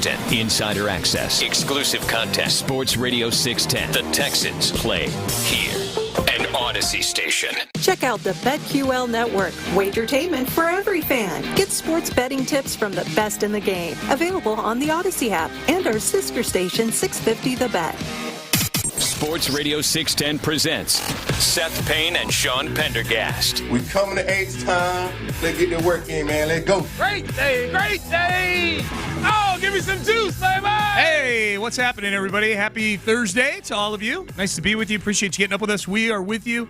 610. Insider access. Exclusive content. Sports Radio 610. The Texans play here. An Odyssey station. Check out the BetQL Network. Wagertainment for every fan. Get sports betting tips from the best in the game. Available on the Odyssey app and our sister station 650 The Bet. Sports Radio 610 presents Seth Payne and Sean Pendergast. We coming to H-Town. Let's get the work in, man. Let's go. Great day, great day. Oh, give me some juice, baby. Hey, what's happening, everybody? Happy Thursday to all of you. Nice to be with you. Appreciate you getting up with us. We are with you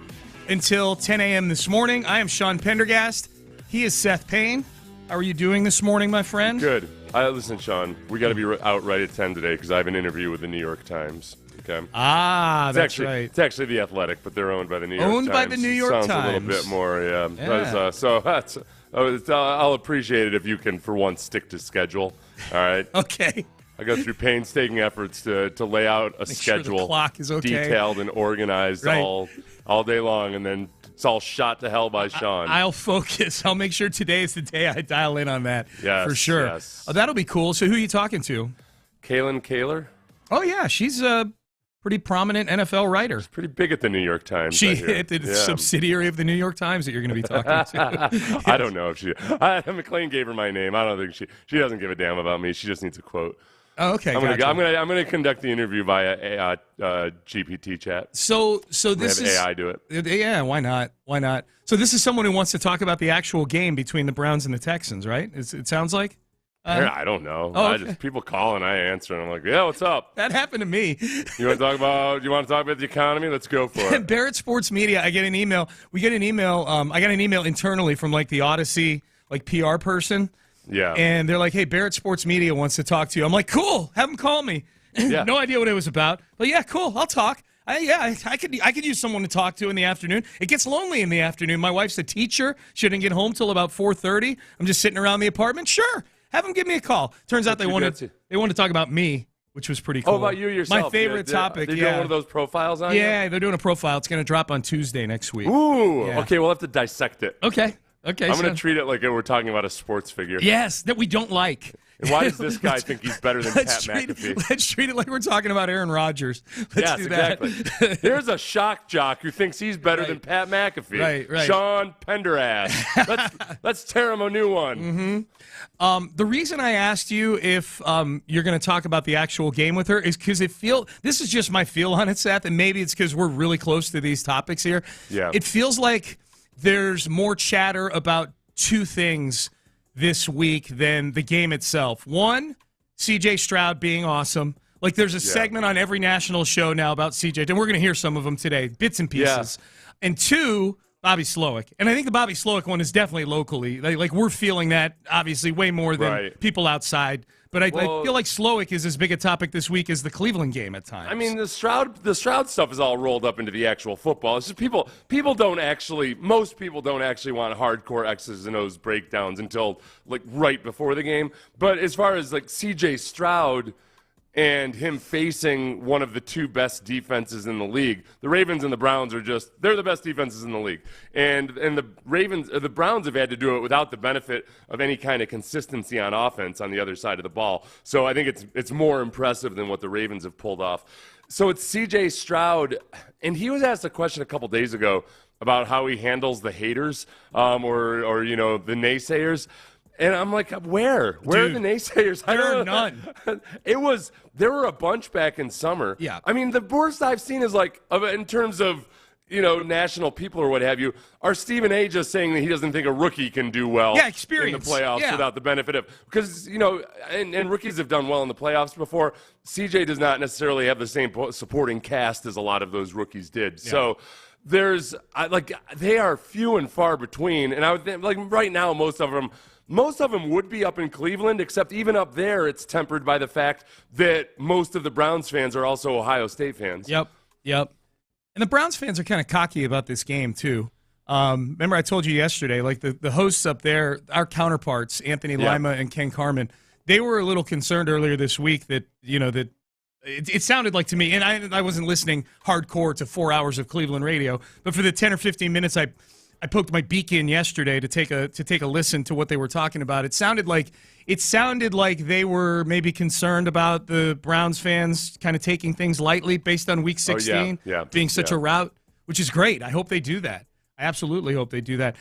until 10 a.m. this morning. I am Sean Pendergast. He is Seth Payne. How are you doing this morning, my friend? Good. Listen, Sean, we got to be out right at 10 today because I have an interview with the New York Times. Okay. That's right. It's actually The Athletic, but they're owned by the New York Times. Owned by the New York Times. Sounds a little bit more, yeah. So I'll appreciate it if you can, for once, stick to schedule. All right? Okay. I go through painstaking efforts to lay out a schedule, sure the clock is okay. Detailed and organized all day long, and then it's all shot to hell by Sean. I'll focus. I'll make sure today is the day I dial in on that. Yes, for sure. Yes. Oh, that'll be cool. So who are you talking to? Kaylin Kaler? Oh, yeah. She's a pretty prominent NFL writer. Pretty big at the New York Times. She hit the subsidiary of the New York Times that you're going to be talking to. I don't know if she. McLean gave her my name. I don't think she doesn't give a damn about me. She just needs a quote. Oh, okay. I'm gonna conduct the interview via GPT chat. So this is AI do it. Yeah, why not? Why not? So this is someone who wants to talk about the actual game between the Browns and the Texans, right? It sounds like. I don't know. Oh, okay. People call and I answer, and I'm like, yeah, what's up? That happened to me. You want to talk about the economy? Let's go for it. Barrett Sports Media. I get an email. We get an email. I got an email internally from like the Odyssey PR person. Yeah. And they're like, hey, Barrett Sports Media wants to talk to you. I'm like, cool. Have them call me. Yeah. No idea what it was about. But yeah, cool. I'll talk. I could use someone to talk to in the afternoon. It gets lonely in the afternoon. My wife's a teacher. She didn't get home till about 4:30. I'm just sitting around the apartment. Sure. Have them give me a call. Turns out they wanted to talk about me, which was pretty cool. Oh, about you yourself. My favorite topic. They're doing one of those profiles on you? Yeah, they're doing a profile. It's going to drop on Tuesday next week. Ooh. Yeah. Okay, we'll have to dissect it. Okay. I'm going to treat it like we're talking about a sports figure. Yes, that we don't like. And why does this guy think he's better than Pat McAfee? Let's treat it like we're talking about Aaron Rodgers. Let's do that. Exactly. Here's a shock jock who thinks he's better than Pat McAfee. Right. Sean Pendergast. Let's tear him a new one. Mm-hmm. The reason I asked you if you're going to talk about the actual game with her is because this is just my feel on it, Seth, and maybe it's because we're really close to these topics here. Yeah. It feels like there's more chatter about two things this week than the game itself. One, C.J. Stroud being awesome. Like, there's a segment on every national show now about C.J., and we're going to hear some of them today, bits and pieces. Yeah. And two, Bobby Slowik. And I think the Bobby Slowik one is definitely locally. Like we're feeling that, obviously, way more than people outside. But I feel like Slowik is as big a topic this week as the Cleveland game at times. I mean, the Stroud stuff is all rolled up into the actual football. It's just most people don't actually want hardcore X's and O's breakdowns until like right before the game. But as far as like C.J. Stroud and him facing one of the two best defenses in the league, the Ravens and the Browns they're the best defenses in the league. And the Browns have had to do it without the benefit of any kind of consistency on offense on the other side of the ball. So I think it's more impressive than what the Ravens have pulled off. So it's C.J. Stroud, and he was asked a question a couple days ago about how he handles the haters or the naysayers. And I'm like, where? Where are the naysayers? There are none. There were a bunch back in summer. Yeah. I mean, the worst I've seen is like, in terms of, national people or what have you, are Stephen A. just saying that he doesn't think a rookie can do well in the playoffs without the benefit of, because, and rookies have done well in the playoffs before. CJ does not necessarily have the same supporting cast as a lot of those rookies did. Yeah. So they are few and far between. And I would think, like, right now, most of them would be up in Cleveland, except even up there, it's tempered by the fact that most of the Browns fans are also Ohio State fans. Yep. And the Browns fans are kind of cocky about this game, too. Remember I told you yesterday, like the hosts up there, our counterparts, Anthony Lima and Ken Carman, they were a little concerned earlier this week that it sounded like to me, and I wasn't listening hardcore to 4 hours of Cleveland radio, but for the 10 or 15 minutes I I poked my beak in yesterday to take a listen to what they were talking about. It sounded like they were maybe concerned about the Browns fans kind of taking things lightly based on Week 16 being such a rout, which is great. I hope they do that. I absolutely hope they do that.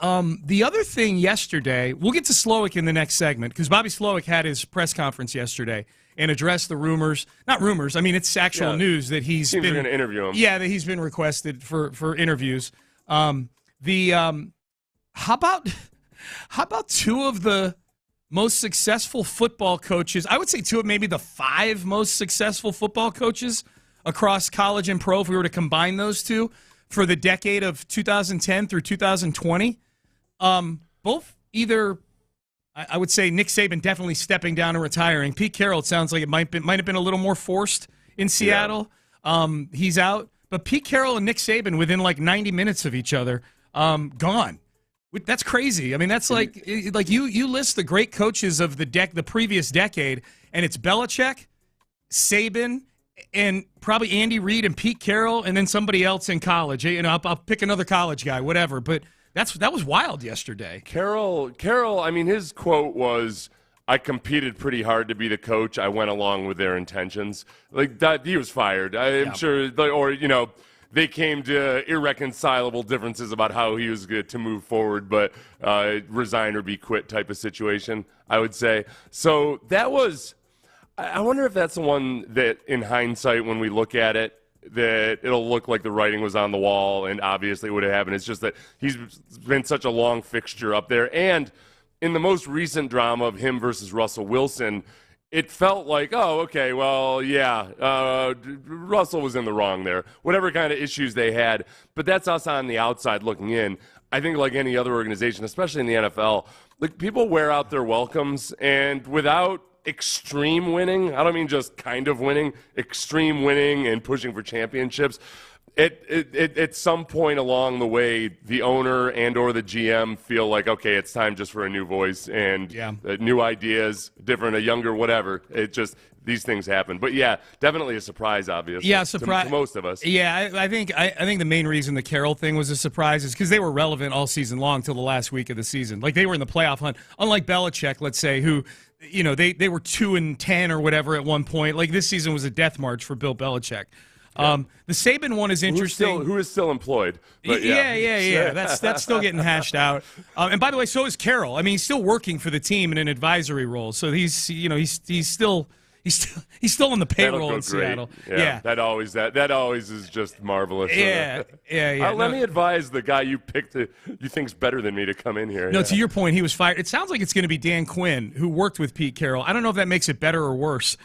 The other thing yesterday, we'll get to Slowik in the next segment because Bobby Slowik had his press conference yesterday and addressed the rumors. Not rumors. I mean, it's actual news that he's been going to interview him. Yeah, that he's been requested for interviews. How about two of the most successful football coaches? I would say two of maybe the 5 most successful football coaches across college and pro, if we were to combine those two for the decade of 2010 through 2020. Both either, I would say Nick Saban definitely stepping down and retiring. Pete Carroll, it sounds like it might have been a little more forced in Seattle. Yeah. He's out. But Pete Carroll and Nick Saban within like 90 minutes of each other, gone. That's crazy. I mean, that's like you list the great coaches of the previous decade, and it's Belichick, Saban, and probably Andy Reid and Pete Carroll, and then somebody else in college. You know, I'll pick another college guy, whatever. But that was wild yesterday. Carroll. I mean, his quote was, "I competed pretty hard to be the coach. I went along with their intentions." Like that, he was fired. I'm sure, or they came to irreconcilable differences about how he was good to move forward, but resign or be quit type of situation, I would say. So that was. I wonder if that's the one that, in hindsight, when we look at it, that it'll look like the writing was on the wall, and obviously it would have happened. It's just that he's been such a long fixture up there, and in the most recent drama of him versus Russell Wilson, it felt like, oh, okay, well, yeah, Russell was in the wrong there, whatever kind of issues they had. But that's us on the outside looking in. I think like any other organization, especially in the NFL, like people wear out their welcomes, and without extreme winning, I don't mean just kind of winning, extreme winning and pushing for championships, at some point along the way, the owner and or the GM feel like, okay, it's time just for a new voice and new ideas, different, a younger, whatever. It just, these things happen. But yeah, definitely a surprise, obviously. Yeah, surprise to most of us. Yeah, I think the main reason the Carroll thing was a surprise is because they were relevant all season long till the last week of the season. Like they were in the playoff hunt, unlike Belichick, let's say, who, they were 2-10 or whatever at one point. Like this season was a death march for Bill Belichick. The Saban one is interesting. Who is still employed? But yeah. That's still getting hashed out. And by the way, so is Carroll. I mean, he's still working for the team in an advisory role. So he's still on the payroll in Seattle. Yeah. That always is just marvelous. Yeah. Let me advise the guy you picked you think's better than me to come in here. No, to your point, he was fired. It sounds like it's going to be Dan Quinn, who worked with Pete Carroll. I don't know if that makes it better or worse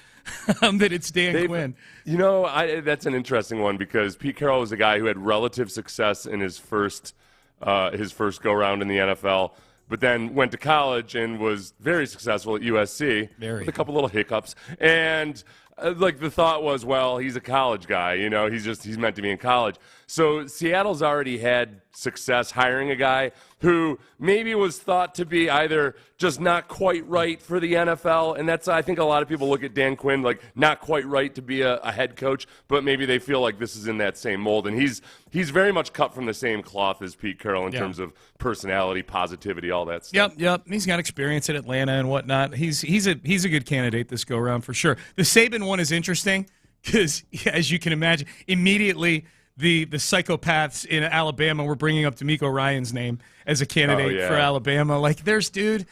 that it's Dan Quinn. That's an interesting one because Pete Carroll was a guy who had relative success in his first go-round in the NFL, but then went to college and was very successful at USC with a couple little hiccups. And the thought was, well, he's a college guy, he's meant to be in college. So Seattle's already had success hiring a guy who maybe was thought to be either just not quite right for the NFL, and that's, I think a lot of people look at Dan Quinn like not quite right to be a head coach, but maybe they feel like this is in that same mold, and he's very much cut from the same cloth as Pete Carroll in terms of personality, positivity, all that stuff. Yep. He's got experience at Atlanta and whatnot. He's a good candidate this go around for sure. The Saban one is interesting because, as you can imagine, immediately the psychopaths in Alabama were bringing up DeMeco Ryan's name as a candidate for Alabama. Like, there's the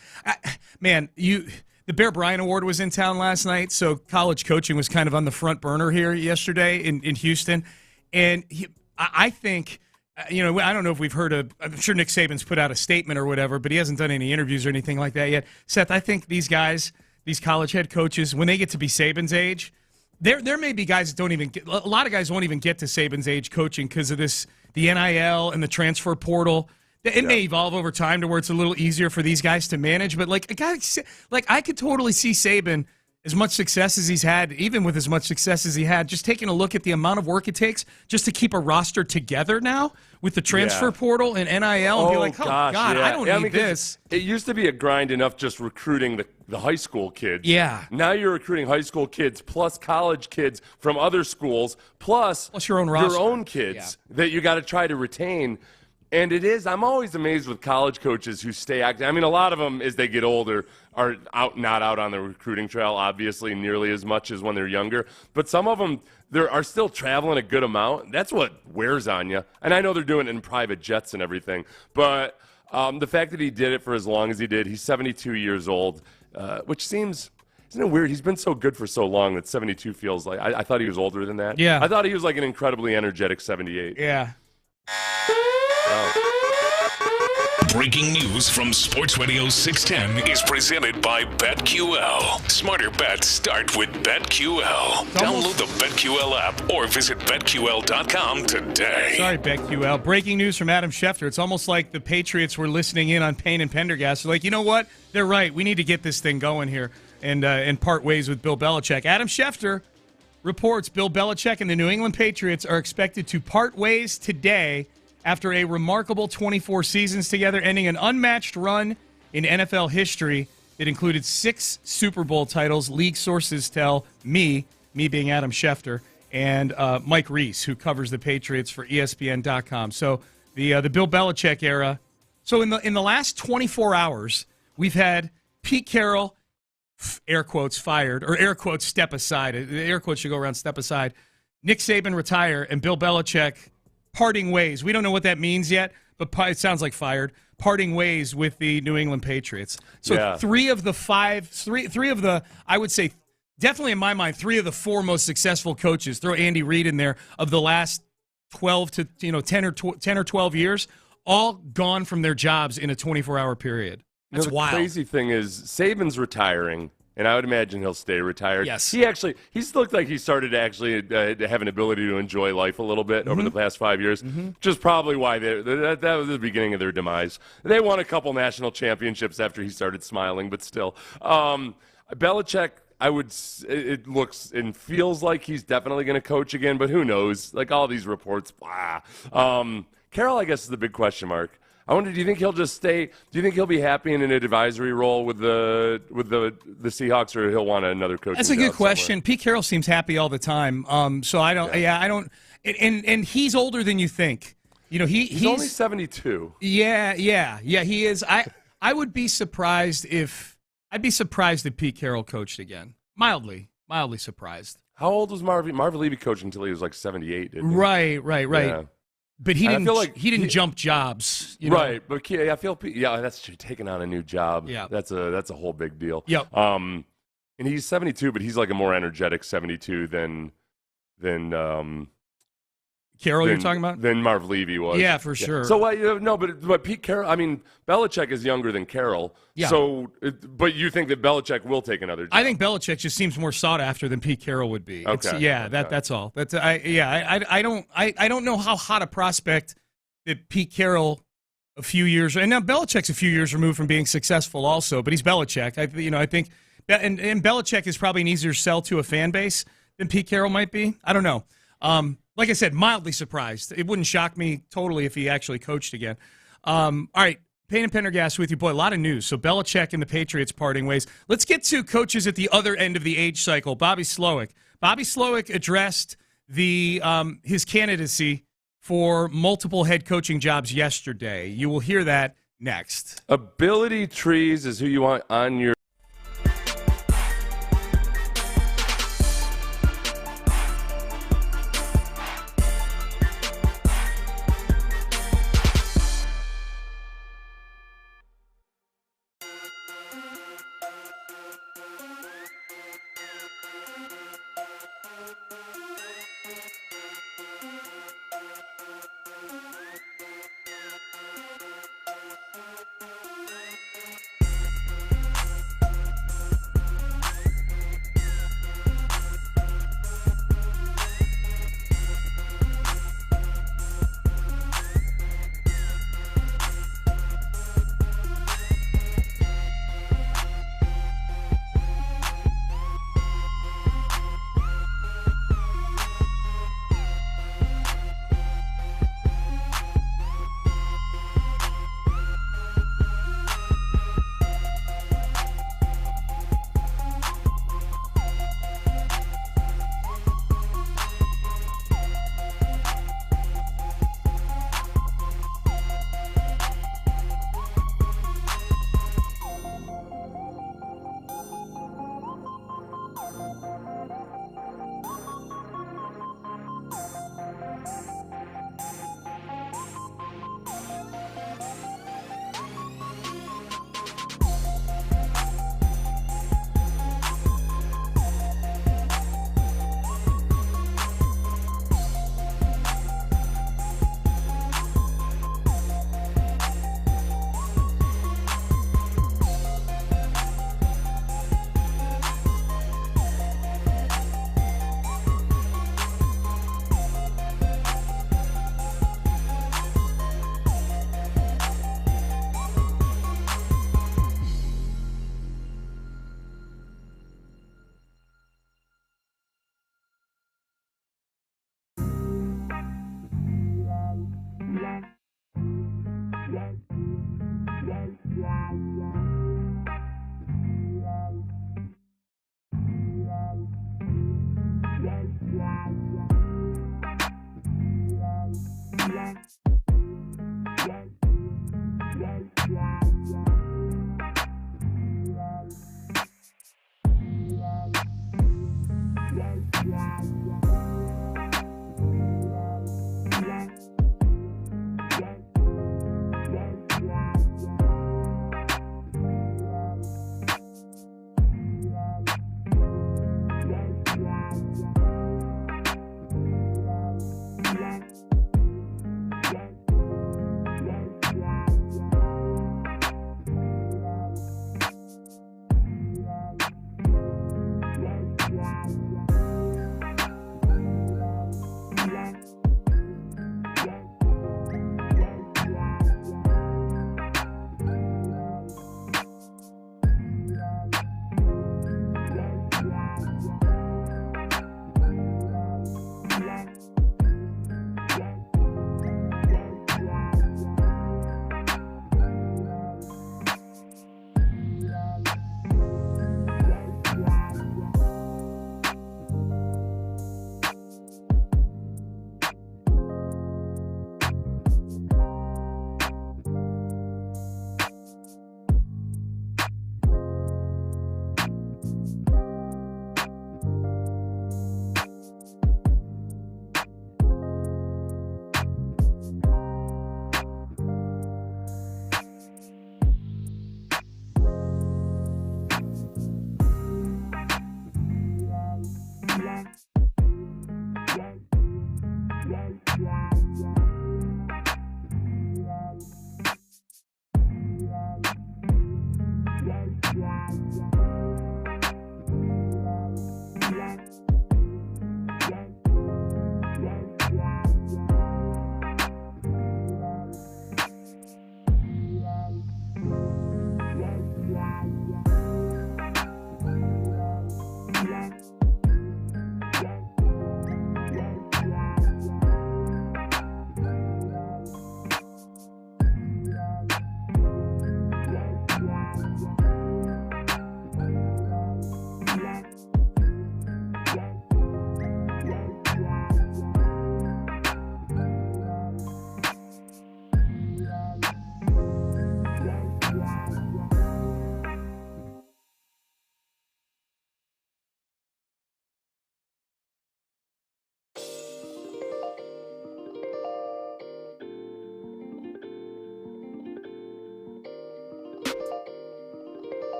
Bear Bryant Award was in town last night, so college coaching was kind of on the front burner here yesterday in Houston. And I think, I don't know if we've heard I'm sure Nick Saban's put out a statement or whatever, but he hasn't done any interviews or anything like that yet. Seth, I think these guys, these college head coaches, when they get to be Saban's age, there may be guys that don't even get – a lot of guys won't even get to Saban's age coaching because of the NIL and the transfer portal. It may evolve over time to where it's a little easier for these guys to manage. But, like, a guy – I could totally see Saban, as much success as he's had, even with as much success as he had, just taking a look at the amount of work it takes just to keep a roster together now with the transfer portal and NIL and be like, I don't need this. It used to be a grind enough just recruiting the high school kids. Yeah. Now you're recruiting high school kids plus college kids from other schools plus your own roster. Your own kids that you got to try to retain. And it is. I'm always amazed with college coaches who stay active. I mean, a lot of them, as they get older, are not out on the recruiting trail, obviously, nearly as much as when they're younger. But some of them, are still traveling a good amount. That's what wears on you. And I know they're doing it in private jets and everything. But the fact that he did it for as long as he did, he's 72 years old, which seems... Isn't it weird? He's been so good for so long that 72 feels like... I thought he was older than that. Yeah. I thought he was like an incredibly energetic 78. Yeah. Breaking news from Sports Radio 610 is presented by BetQL. Smarter bets start with BetQL. Download the BetQL app or visit BetQL.com today. Sorry, BetQL. Breaking news from Adam Schefter. It's almost like the Patriots were listening in on Payne and Pendergast. They're like, you know what? They're right. We need to get this thing going here and part ways with Bill Belichick. Adam Schefter reports Bill Belichick and the New England Patriots are expected to part ways today after a remarkable 24 seasons together, ending an unmatched run in NFL history that included 6 Super Bowl titles. League sources tell me being Adam Schefter, and Mike Reese, who covers the Patriots for ESPN.com. So the Bill Belichick era. So in the last 24 hours, we've had Pete Carroll, air quotes, fired, or air quotes, step aside. Air quotes should go around step aside. Nick Saban retire, and Bill Belichick parting ways. We don't know what that means yet, but it sounds like fired. Parting ways with the New England Patriots. So three of the, I would say, definitely in my mind, 3 of the 4 most successful coaches, throw Andy Reid in there, of the last 12 to 10 or 12 years, all gone from their jobs in a 24-hour period. That's wild. The crazy thing is Saban's retiring, and I would imagine he'll stay retired. Yes. He's looked like he started to actually have an ability to enjoy life a little bit over the past 5 years, which is probably why that was the beginning of their demise. They won a couple national championships after he started smiling, but still. Belichick, it looks and feels like he's definitely going to coach again, but who knows? Like all these reports, blah. Carroll, I guess, is the big question mark. I wonder, do you think he'll just stay? Do you think he'll be happy in an advisory role with the Seahawks, or he'll want another coach? That's a good question. Pete Carroll seems happy all the time. So I don't. Yeah, I don't. And he's older than you think. You know, he's only 72. Yeah, he is. I would be surprised if Pete Carroll coached again. Mildly surprised. How old was Marvin Levy coaching until he was like 78? Didn't he? Right. Yeah. But he didn't jump jobs, right? But I feel that's true. Taking on a new job, that's a whole big deal. Yep. And he's 72, but he's like a more energetic 72 than Carroll. You're talking about than Marv Levy was. Yeah, for sure. So but Pete Carroll. I mean, Belichick is younger than Carroll. Yeah. So, but you think that Belichick will take another job? I think Belichick just seems more sought after than Pete Carroll would be. Okay. That's all. I don't know how hot a prospect that Pete Carroll a few years, and now Belichick's a few years removed from being successful also, but he's Belichick. I think and Belichick is probably an easier sell to a fan base than Pete Carroll might be. I don't know. Like I said, mildly surprised. It wouldn't shock me totally if he actually coached again. All right, Payne and Pendergast with you. Boy, a lot of news. So Belichick and the Patriots parting ways. Let's get to coaches at the other end of the age cycle. Bobby Slowik. Bobby Slowik addressed his candidacy for multiple head coaching jobs yesterday. You will hear that next. Ability trees is who you want on your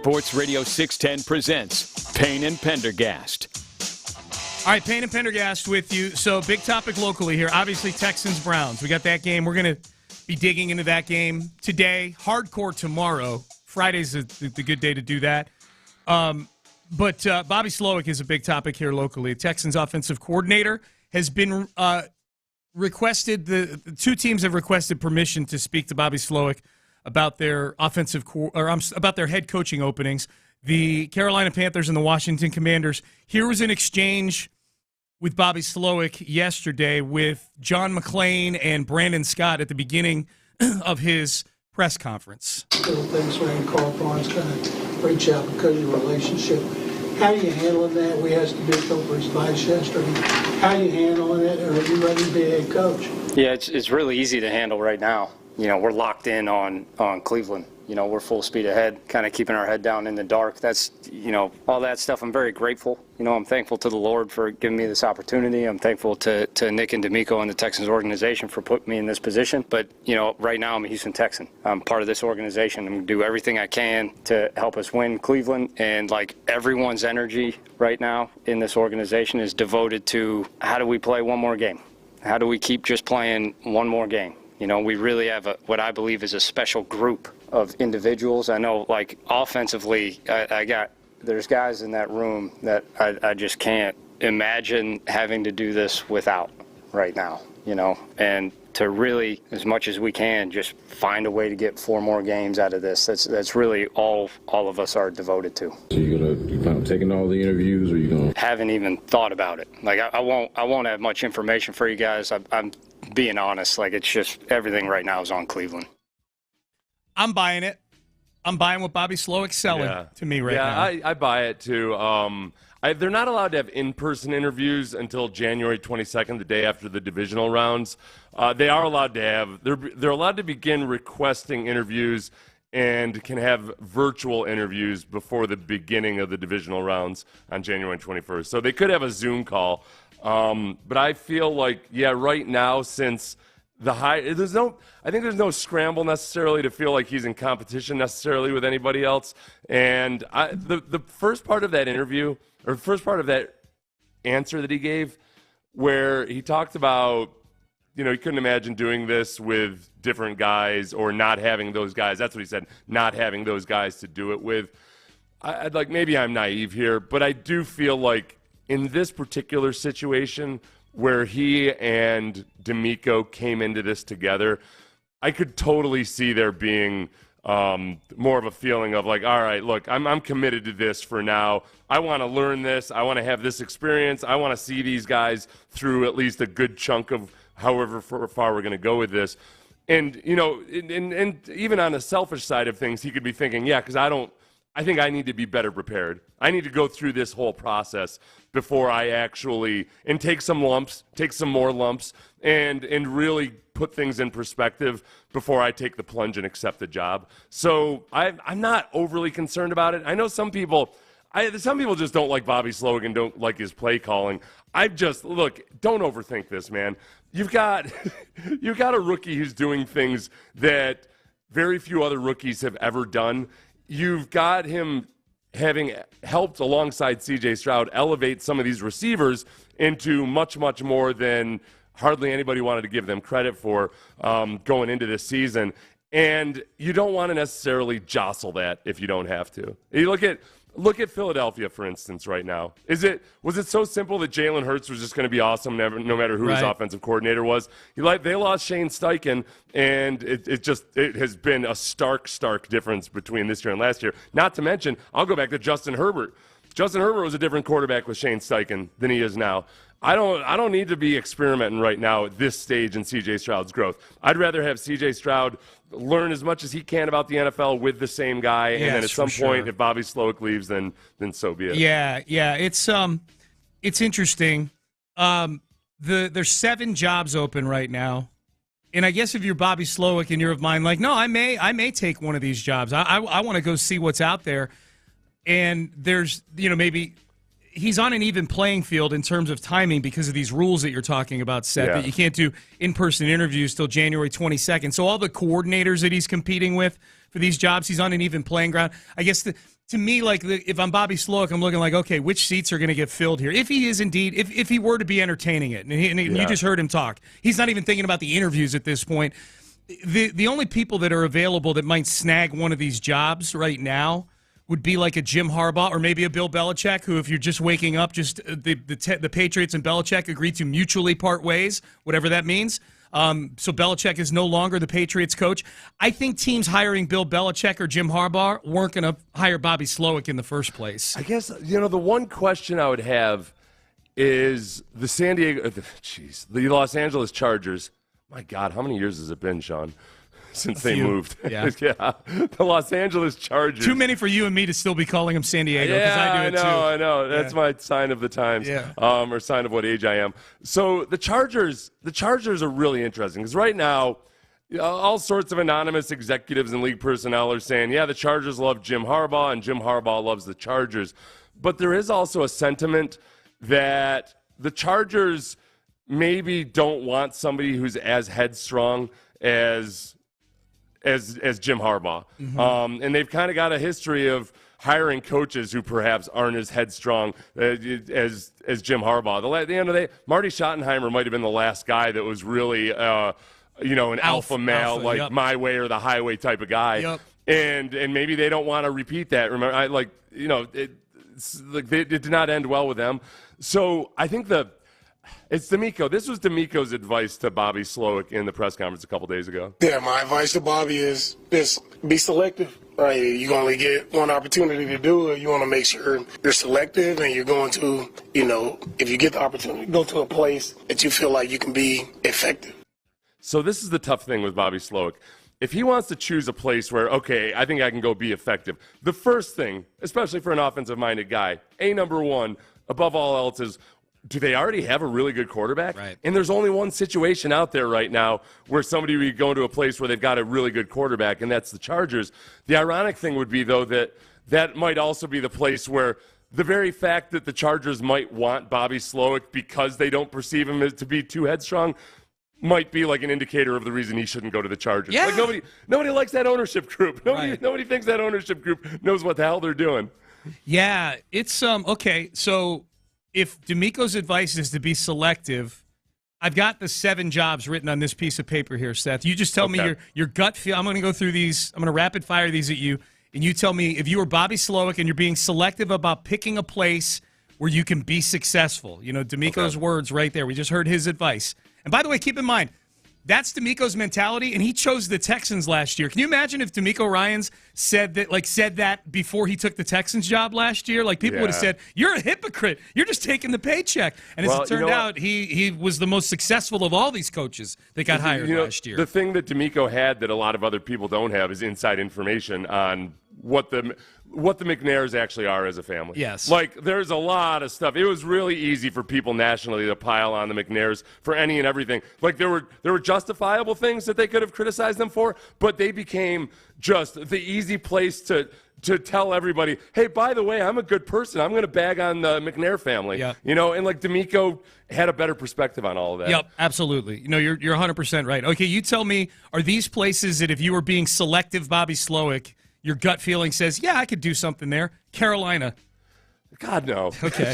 Sports Radio 610 presents Payne and Pendergast. All right, Payne and Pendergast with you. So big topic locally here. Obviously, Texans-Browns. We got that game. We're going to be digging into that game today. Hardcore tomorrow. Friday's the good day to do that. But Bobby Slowik is a big topic here locally. Texans offensive coordinator has been requested. The two teams have requested permission to speak to Bobby Slowik about their about their head coaching openings. The Carolina Panthers and the Washington Commanders. Here was an exchange with Bobby Slowik yesterday with John McClain and Brandon Scott at the beginning of his press conference. Little things when Carl Barnes kind of reach out because of your relationship. How are you handling that? We asked to do it over his advice yesterday. How are you handling it? Or are you ready to be a coach? Yeah, it's really easy to handle right now. You know, we're locked in on Cleveland. we're full speed ahead, kind of keeping our head down in the dark. That's, all that stuff. I'm very grateful. I'm thankful to the Lord for giving me this opportunity. I'm thankful to Nick and D'Amico and the Texans organization for putting me in this position. But, right now I'm a Houston Texan. I'm part of this organization. I'm going to do everything I can to help us win Cleveland. And, everyone's energy right now in this organization is devoted to how do we play one more game? How do we keep just playing one more game? We really have what I believe is a special group of individuals. I know, offensively, there's guys in that room that I just can't imagine having to do this without right now, and to really, as much as we can, just find a way to get 4 more games out of this. That's really all of us are devoted to. So you plan on taking all the interviews, or you gonna? Haven't even thought about it. I won't have much information for you guys. I'm being honest. It's just everything right now is on Cleveland. I'm buying it. I'm buying what Bobby Slowik's selling to me right now. Yeah, I buy it too. They're not allowed to have in-person interviews until January 22nd, the day after the divisional rounds. They are allowed to have. They're allowed to begin requesting interviews and can have virtual interviews before the beginning of the divisional rounds on January 21st. So they could have a Zoom call. But I feel right now, since I think there's no scramble necessarily to feel like he's in competition necessarily with anybody else. And the first part of that interview, or first part of that answer that he gave, where he talked about, he couldn't imagine doing this with different guys or not having those guys. That's what he said, not having those guys to do it with. Maybe I'm naive here, but I do feel like in this particular situation where he and D'Amico came into this together, I could totally see there being more of a feeling of all right, look, I'm committed to this for now. I want to learn this. I want to have this experience. I want to see these guys through at least a good chunk of however far we're going to go with this. And, and even on the selfish side of things, he could be thinking, because I think I need to be better prepared. I need to go through this whole process before I actually, and take some more lumps, and really put things in perspective before I take the plunge and accept the job. So I'm not overly concerned about it. I know some people just don't like Bobby Slowik and don't like his play calling. Don't overthink this, man. You've got a rookie who's doing things that very few other rookies have ever done. You've got him having helped alongside C.J. Stroud elevate some of these receivers into much, much more than hardly anybody wanted to give them credit for going into this season. And you don't want to necessarily jostle that if you don't have to. You look at Philadelphia, for instance, right now. Was it so simple that Jalen Hurts was just going to be awesome no matter who his offensive coordinator was? They lost Shane Steichen, and it has been a stark difference between this year and last year. Not to mention, I'll go back to Justin Herbert. Justin Herbert was a different quarterback with Shane Steichen than he is now. I don't need to be experimenting right now at this stage in C.J. Stroud's growth. I'd rather have C.J. Stroud learn as much as he can about the NFL with the same guy, and then at some point, if Bobby Slowik leaves, then so be it. Yeah, it's interesting. There's 7 jobs open right now, and I guess if you're Bobby Slowik and you're of mine, no, I may take one of these jobs. I want to go see what's out there, and there's maybe he's on an even playing field in terms of timing because of these rules that you're talking about, Seth, that you can't do in-person interviews till January 22nd. So all the coordinators that he's competing with for these jobs, he's on an even playing ground. I guess to me, if I'm Bobby Slowik, I'm looking okay, which seats are going to get filled here? If he is indeed, if he were to be entertaining it, and you just heard him talk, he's not even thinking about the interviews at this point. The only people that are available that might snag one of these jobs right now would be like a Jim Harbaugh or maybe a Bill Belichick, who, if you're just waking up, the Patriots and Belichick agreed to mutually part ways, whatever that means. So Belichick is no longer the Patriots coach. I think teams hiring Bill Belichick or Jim Harbaugh weren't going to hire Bobby Slowik in the first place. I guess, the one question I would have is the Los Angeles Chargers. My God, how many years has it been, Sean? Since they moved. Yeah. The Los Angeles Chargers. Too many for you and me to still be calling them San Diego, because I do it too. I know. That's my sign of the times, or sign of what age I am. So the Chargers are really interesting, because right now all sorts of anonymous executives and league personnel are saying, yeah, the Chargers love Jim Harbaugh and Jim Harbaugh loves the Chargers. But there is also a sentiment that the Chargers maybe don't want somebody who's as headstrong as Jim Harbaugh. Mm-hmm. And they've kind of got a history of hiring coaches who perhaps aren't as headstrong as Jim Harbaugh. At the end of the day, Marty Schottenheimer might have been the last guy that was really an alpha male, like my way or the highway type of guy. Yep. And maybe they don't want to repeat that. Remember, it did not end well with them. So I think it's D'Amico. This was D'Amico's advice to Bobby Slowik in the press conference a couple days ago. Yeah, my advice to Bobby is just be selective. Right, you only get one opportunity to do it. You want to make sure you're selective and you're going to, if you get the opportunity, go to a place that you feel like you can be effective. So this is the tough thing with Bobby Slowik. If he wants to choose a place where, okay, I think I can go be effective, the first thing, especially for an offensive-minded guy, number one, above all else, is do they already have a really good quarterback? Right. And there's only one situation out there right now where somebody would go to a place where they've got a really good quarterback, and that's the Chargers. The ironic thing would be, though, that might also be the place where the very fact that the Chargers might want Bobby Slowik because they don't perceive him as to be too headstrong might be like an indicator of the reason he shouldn't go to the Chargers. Yeah. Like nobody likes that ownership group. Nobody thinks that ownership group knows what the hell they're doing. Yeah, it's okay. So if D'Amico's advice is to be selective, I've got the 7 jobs written on this piece of paper here, Seth. You just tell me your gut feel. I'm going to go through these. I'm going to rapid fire these at you, and you tell me if you were Bobby Slowik and you're being selective about picking a place where you can be successful. D'Amico's words right there. We just heard his advice. And by the way, keep in mind, that's D'Amico's mentality, and he chose the Texans last year. Can you imagine if D'Amico Ryans said that before he took the Texans job last year? Like, people would have said, you're a hypocrite. You're just taking the paycheck. And as it turned out, he was the most successful of all these coaches that got hired last year. The thing that D'Amico had that a lot of other people don't have is inside information on what the McNairs actually are as a family. Yes. Like, there's a lot of stuff. It was really easy for people nationally to pile on the McNairs for any and everything. Like, there were justifiable things that they could have criticized them for, but they became just the easy place to tell everybody, hey, by the way, I'm a good person. I'm going to bag on the McNair family. Yeah. And like D'Amico had a better perspective on all of that. Yep, absolutely. You're 100% right. Okay, you tell me, are these places that if you were being selective, Bobby Slowik, your gut feeling says, yeah, I could do something there? Carolina. God, no. Okay.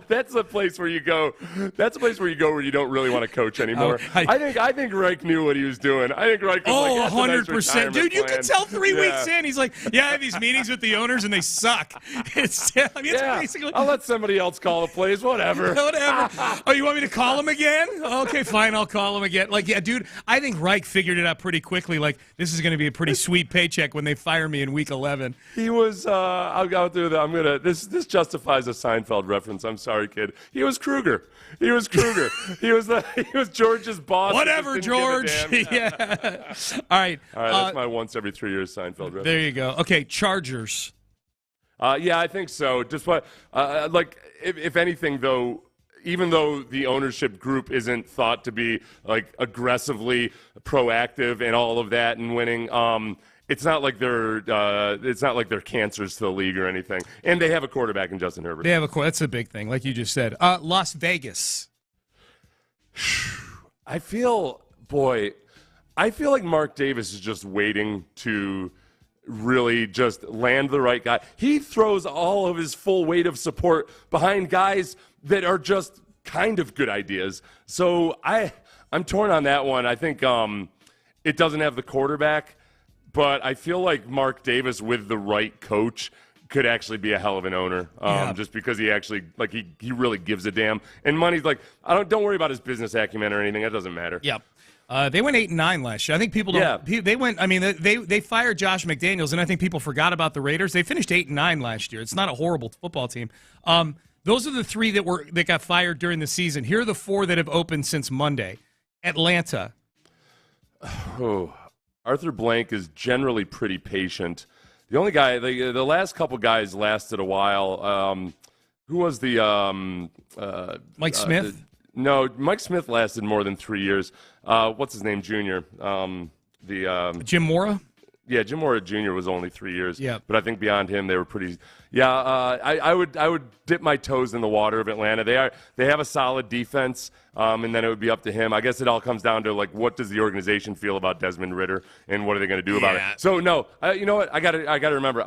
That's a place where you go. That's a place where you go where you don't really want to coach anymore. I think Reich knew what he was doing. I think Reich was 100%. Dude, you can tell 3 weeks in. He's like, yeah, I have these meetings with the owners, and they suck. It's basically. I'll let somebody else call the plays. Whatever. Oh, you want me to call him again? Okay, fine, I'll call him again. Like, yeah, dude, I think Reich figured it out pretty quickly. Like, this is going to be a pretty sweet paycheck when they fire me in week 11. He was. I'll go through that. This justifies a Seinfeld reference. I'm sorry, kid. He was Kruger. He was George's boss. Whatever, George. Yeah. All right. That's my once every 3 years Seinfeld reference. There you go. Okay, Chargers. Yeah, I think so. Just if anything, though, even though the ownership group isn't thought to be like aggressively proactive and all of that and winning, it's not like they're cancers to the league or anything. And they have a quarterback in Justin Herbert. They have that's a big thing, like you just said. Las Vegas. I feel like Mark Davis is just waiting to really just land the right guy. He throws all of his full weight of support behind guys that are just kind of good ideas. So I'm torn on that one. I think it doesn't have the quarterback, but I feel like Mark Davis with the right coach could actually be a hell of an owner, just because he actually he really gives a damn. And money's like, don't worry about his business acumen or anything. That doesn't matter. Yep. They went 8-9 last year. I think people don't. Yeah. They went. I mean, they fired Josh McDaniels, and I think people forgot about the Raiders. They finished 8-9 last year. It's not a horrible football team. Those are the 3 that got fired during the season. Here are the 4 that have opened since Monday. Atlanta. Oh, Arthur Blank is generally pretty patient. The only guy, the last couple guys lasted a while. Who was the Mike Smith? No, Mike Smith lasted more than 3 years. What's his name, Junior? Jim Mora? Yeah, Jim Mora Jr. was only 3 years. Yeah. But I think beyond him, they were pretty. Yeah, I would dip my toes in the water of Atlanta. They have a solid defense, and then it would be up to him. I guess it all comes down to like what does the organization feel about Desmond Ritter and what are they going to do about it. So no, you know what? I got to remember.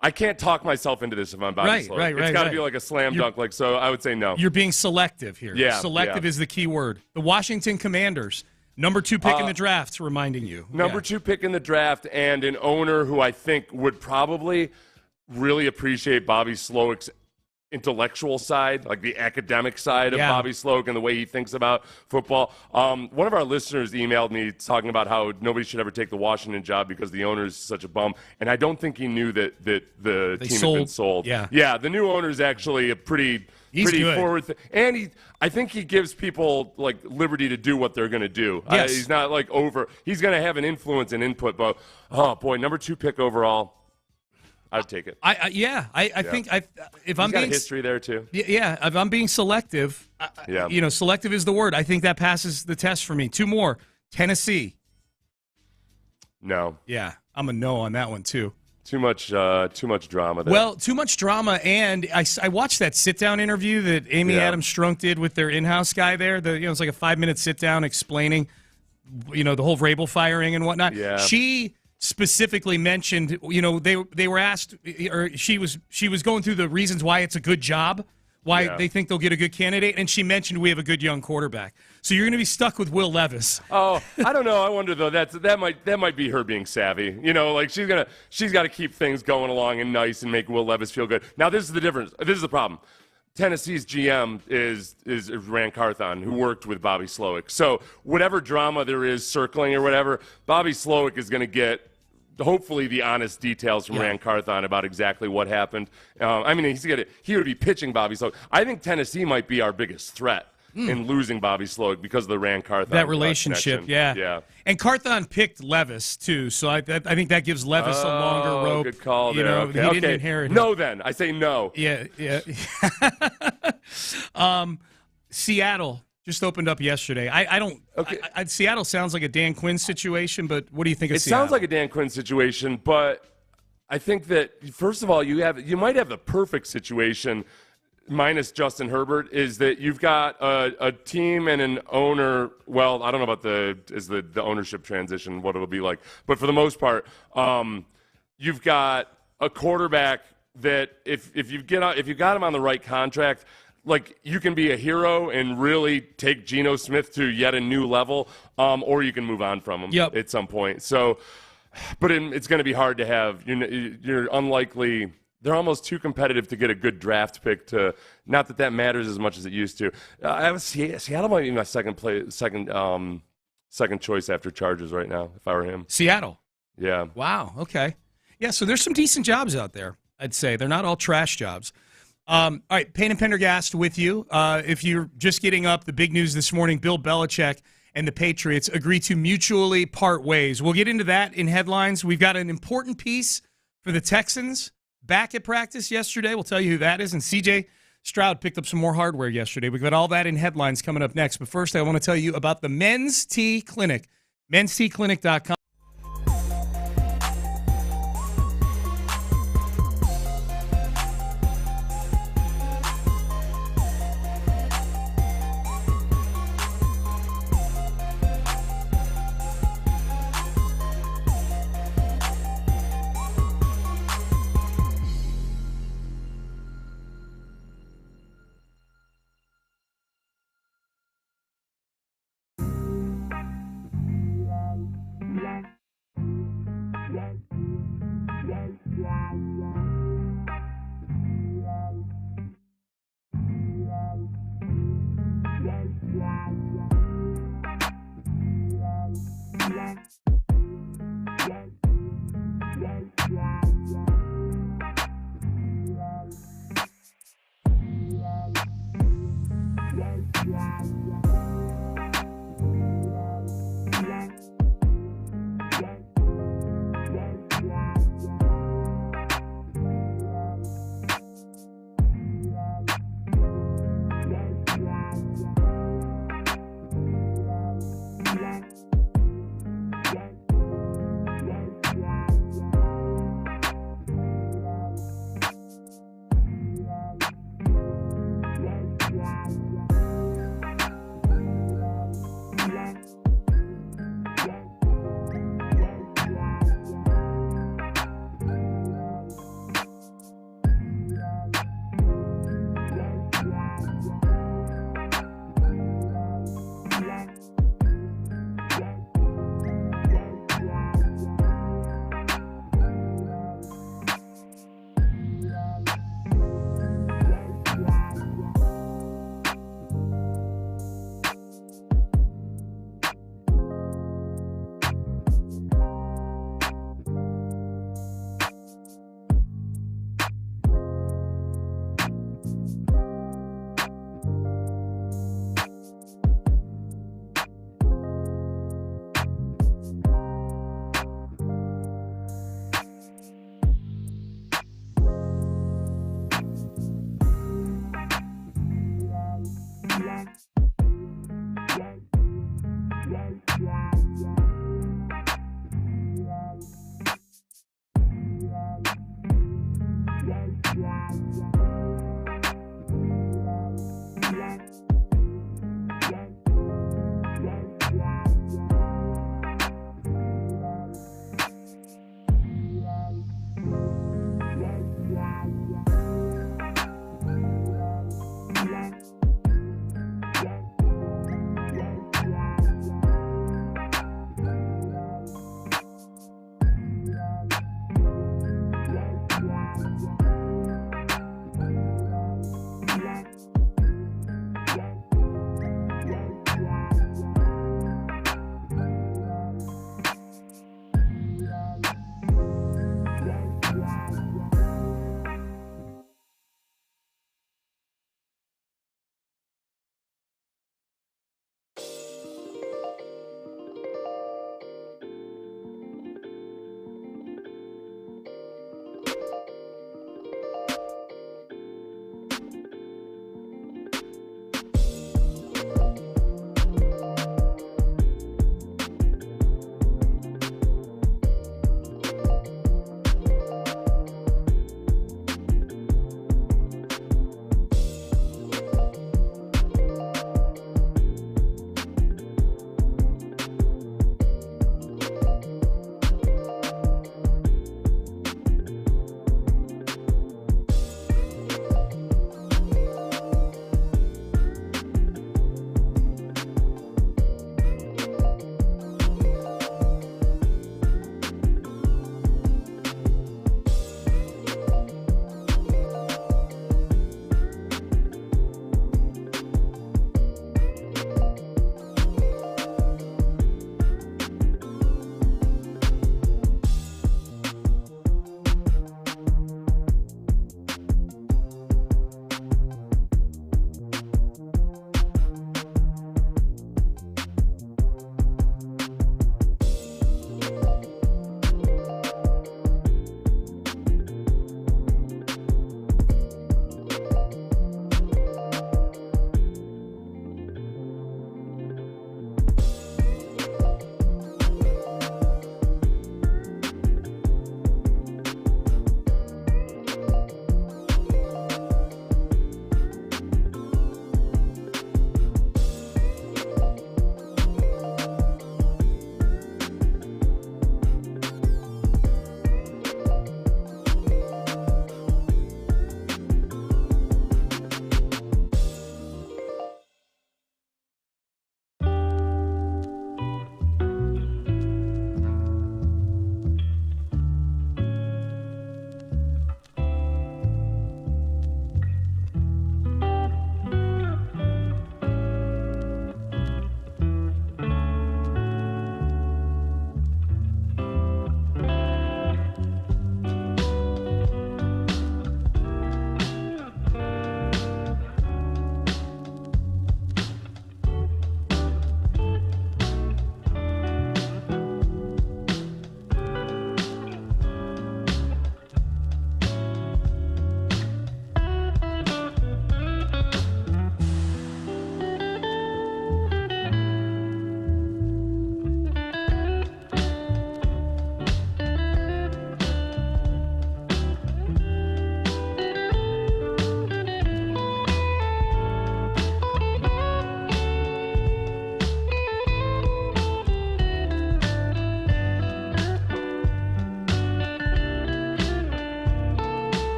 I can't talk myself into this if I'm Bobby Slowik. It's got to be like a slam dunk. Like so, I would say no. You're being selective here. Yeah, selective is the key word. The Washington Commanders. Number 2 pick in the draft, reminding you. Number 2 pick in the draft, and an owner who I think would probably really appreciate Bobby Slowik's intellectual side, like the academic side of Bobby Slowik and the way he thinks about football. One of our listeners emailed me talking about how nobody should ever take the Washington job because the owner is such a bum, and I don't think he knew that the team had been sold. Yeah, the new owner is actually a pretty forward, and I think he gives people like liberty to do what they're going to do. Yes. He's not like he's going to have an influence and input, but oh boy, number 2 pick overall, I'd take it. I think if I'm got being a history there too. Yeah, if I'm being selective, selective is the word. I think that passes the test for me. 2 more. Tennessee. No. Yeah, I'm a no on that one too. Too much drama there. Well, too much drama, and I watched that sit-down interview that Amy Adams Strunk did with their in-house guy there. It's like a 5-minute sit-down explaining, the whole Vrabel firing and whatnot. Yeah. She specifically mentioned, they were asked, or she was going through the reasons why it's a good job, why they think they'll get a good candidate, and she mentioned we have a good young quarterback. So you're going to be stuck with Will Levis. Oh, I don't know. I wonder though. That might be her being savvy. Like she's got to keep things going along and nice and make Will Levis feel good. Now this is the difference. This is the problem. Tennessee's GM is Rand Carthon, who worked with Bobby Slowik. So whatever drama there is circling or whatever, Bobby Slowik is going to get hopefully the honest details from Rand Carthon about exactly what happened. He would be pitching Bobby Slowik. I think Tennessee might be our biggest threat in losing Bobby Slowik because of the Rand Carthon that relationship. Connection. Yeah. And Carthon picked Levis too, so I think that gives Levis a longer rope. Good call there. Okay. He didn't inherit him. No, then I say no. Yeah. Seattle just opened up yesterday. Seattle sounds like a Dan Quinn situation, but what do you think of Seattle? It sounds like a Dan Quinn situation, but I think that first of all, you might have the perfect situation, minus Justin Herbert, is that you've got a team and an owner. Well, I don't know about the ownership transition, what it'll be like, but for the most part, you've got a quarterback that if you got him on the right contract, like you can be a hero and really take Geno Smith to yet a new level, or you can move on from him at some point. So, but it's going to be hard to have. You're unlikely. They're almost too competitive to get a good draft pick. Not that matters as much as it used to. Seattle might be my second choice after Chargers right now if I were him. Seattle. Yeah. Wow. Okay. Yeah. So there's some decent jobs out there. I'd say they're not all trash jobs. All right, Payne and Pendergast with you. If you're just getting up, the big news this morning, Bill Belichick and the Patriots agree to mutually part ways. We'll get into that in headlines. We've got an important piece for the Texans back at practice yesterday. We'll tell you who that is. And CJ Stroud picked up some more hardware yesterday. We've got all that in headlines coming up next. But first, I want to tell you about the Men's Tea Clinic, mensteaclinic.com.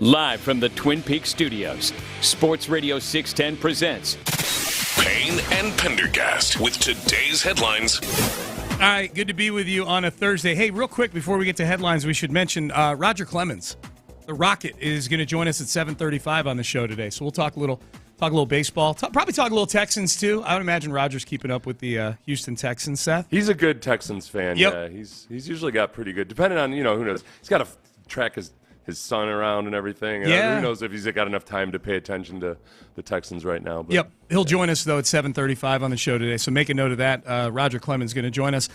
Live from the Twin Peaks studios, Sports Radio 610 presents Payne and Pendergast with today's headlines. All right, good to be with you on a Thursday. Hey, real quick, before we get to headlines, we should mention Roger Clemens, the Rocket, is going to join us at 7:35 on the show today. So we'll talk a little baseball, probably talk a little Texans too. I would imagine Roger's keeping up with the Houston Texans. Seth, he's a good Texans fan. Yep. Yeah, he's usually got pretty good. Depending on who knows, he's got to track his son around and everything. Yeah. Who knows if he's got enough time to pay attention to the Texans right now. But. Yep. He'll join us, though, at 7:35 on the show today, so make a note of that. Roger Clemens is going to join us.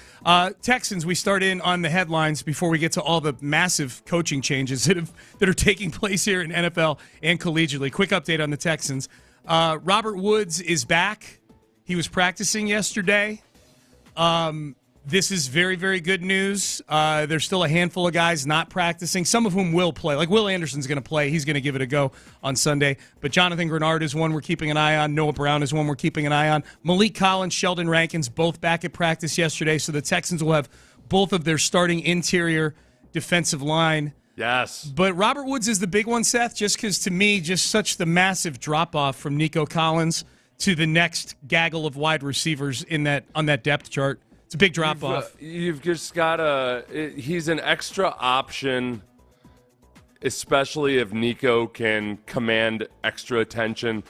Texans, we start in on the headlines before we get to all the massive coaching changes that are taking place here in NFL and collegiately. Quick update on the Texans. Robert Woods is back. He was practicing yesterday. This is very, very good news. There's still a handful of guys not practicing, some of whom will play. Like Will Anderson's going to play. He's going to give it a go on Sunday. But Jonathan Grenard is one we're keeping an eye on. Noah Brown is one we're keeping an eye on. Malik Collins, Sheldon Rankins, both back at practice yesterday. So the Texans will have both of their starting interior defensive line. Yes. But Robert Woods is the big one, Seth, just because to me, just such the massive drop-off from Nico Collins to the next gaggle of wide receivers on that depth chart. It's a big drop-off. You've just got he's an extra option, especially if Nico can command extra attention.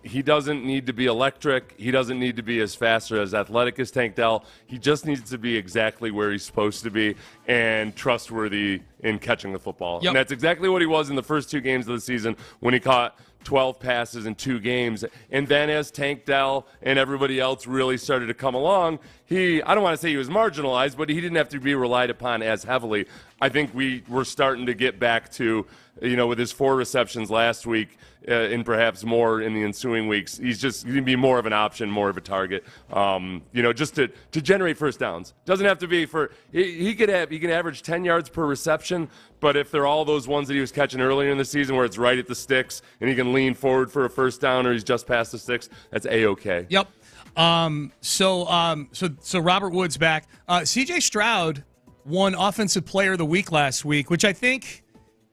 He doesn't need to be electric. He doesn't need to be as fast or as athletic as Tank Dell. He just needs to be exactly where he's supposed to be and trustworthy in catching the football. Yep. And that's exactly what he was in the first 2 games of the season when he caught 12 passes in 2 games. And then as Tank Dell and everybody else really started to come along, I don't want to say he was marginalized, but he didn't have to be relied upon as heavily. I think we were starting to get back to, with his 4 receptions last week, and perhaps more in the ensuing weeks, he's just going to be more of an option, more of a target, just to generate first downs. Doesn't have to be he can average 10 yards per reception, but if they're all those ones that he was catching earlier in the season where it's right at the sticks and he can lean forward for a first down or he's just past the sticks, that's A-okay. Yep. So Robert Woods back. C.J. Stroud won Offensive Player of the Week last week, which I think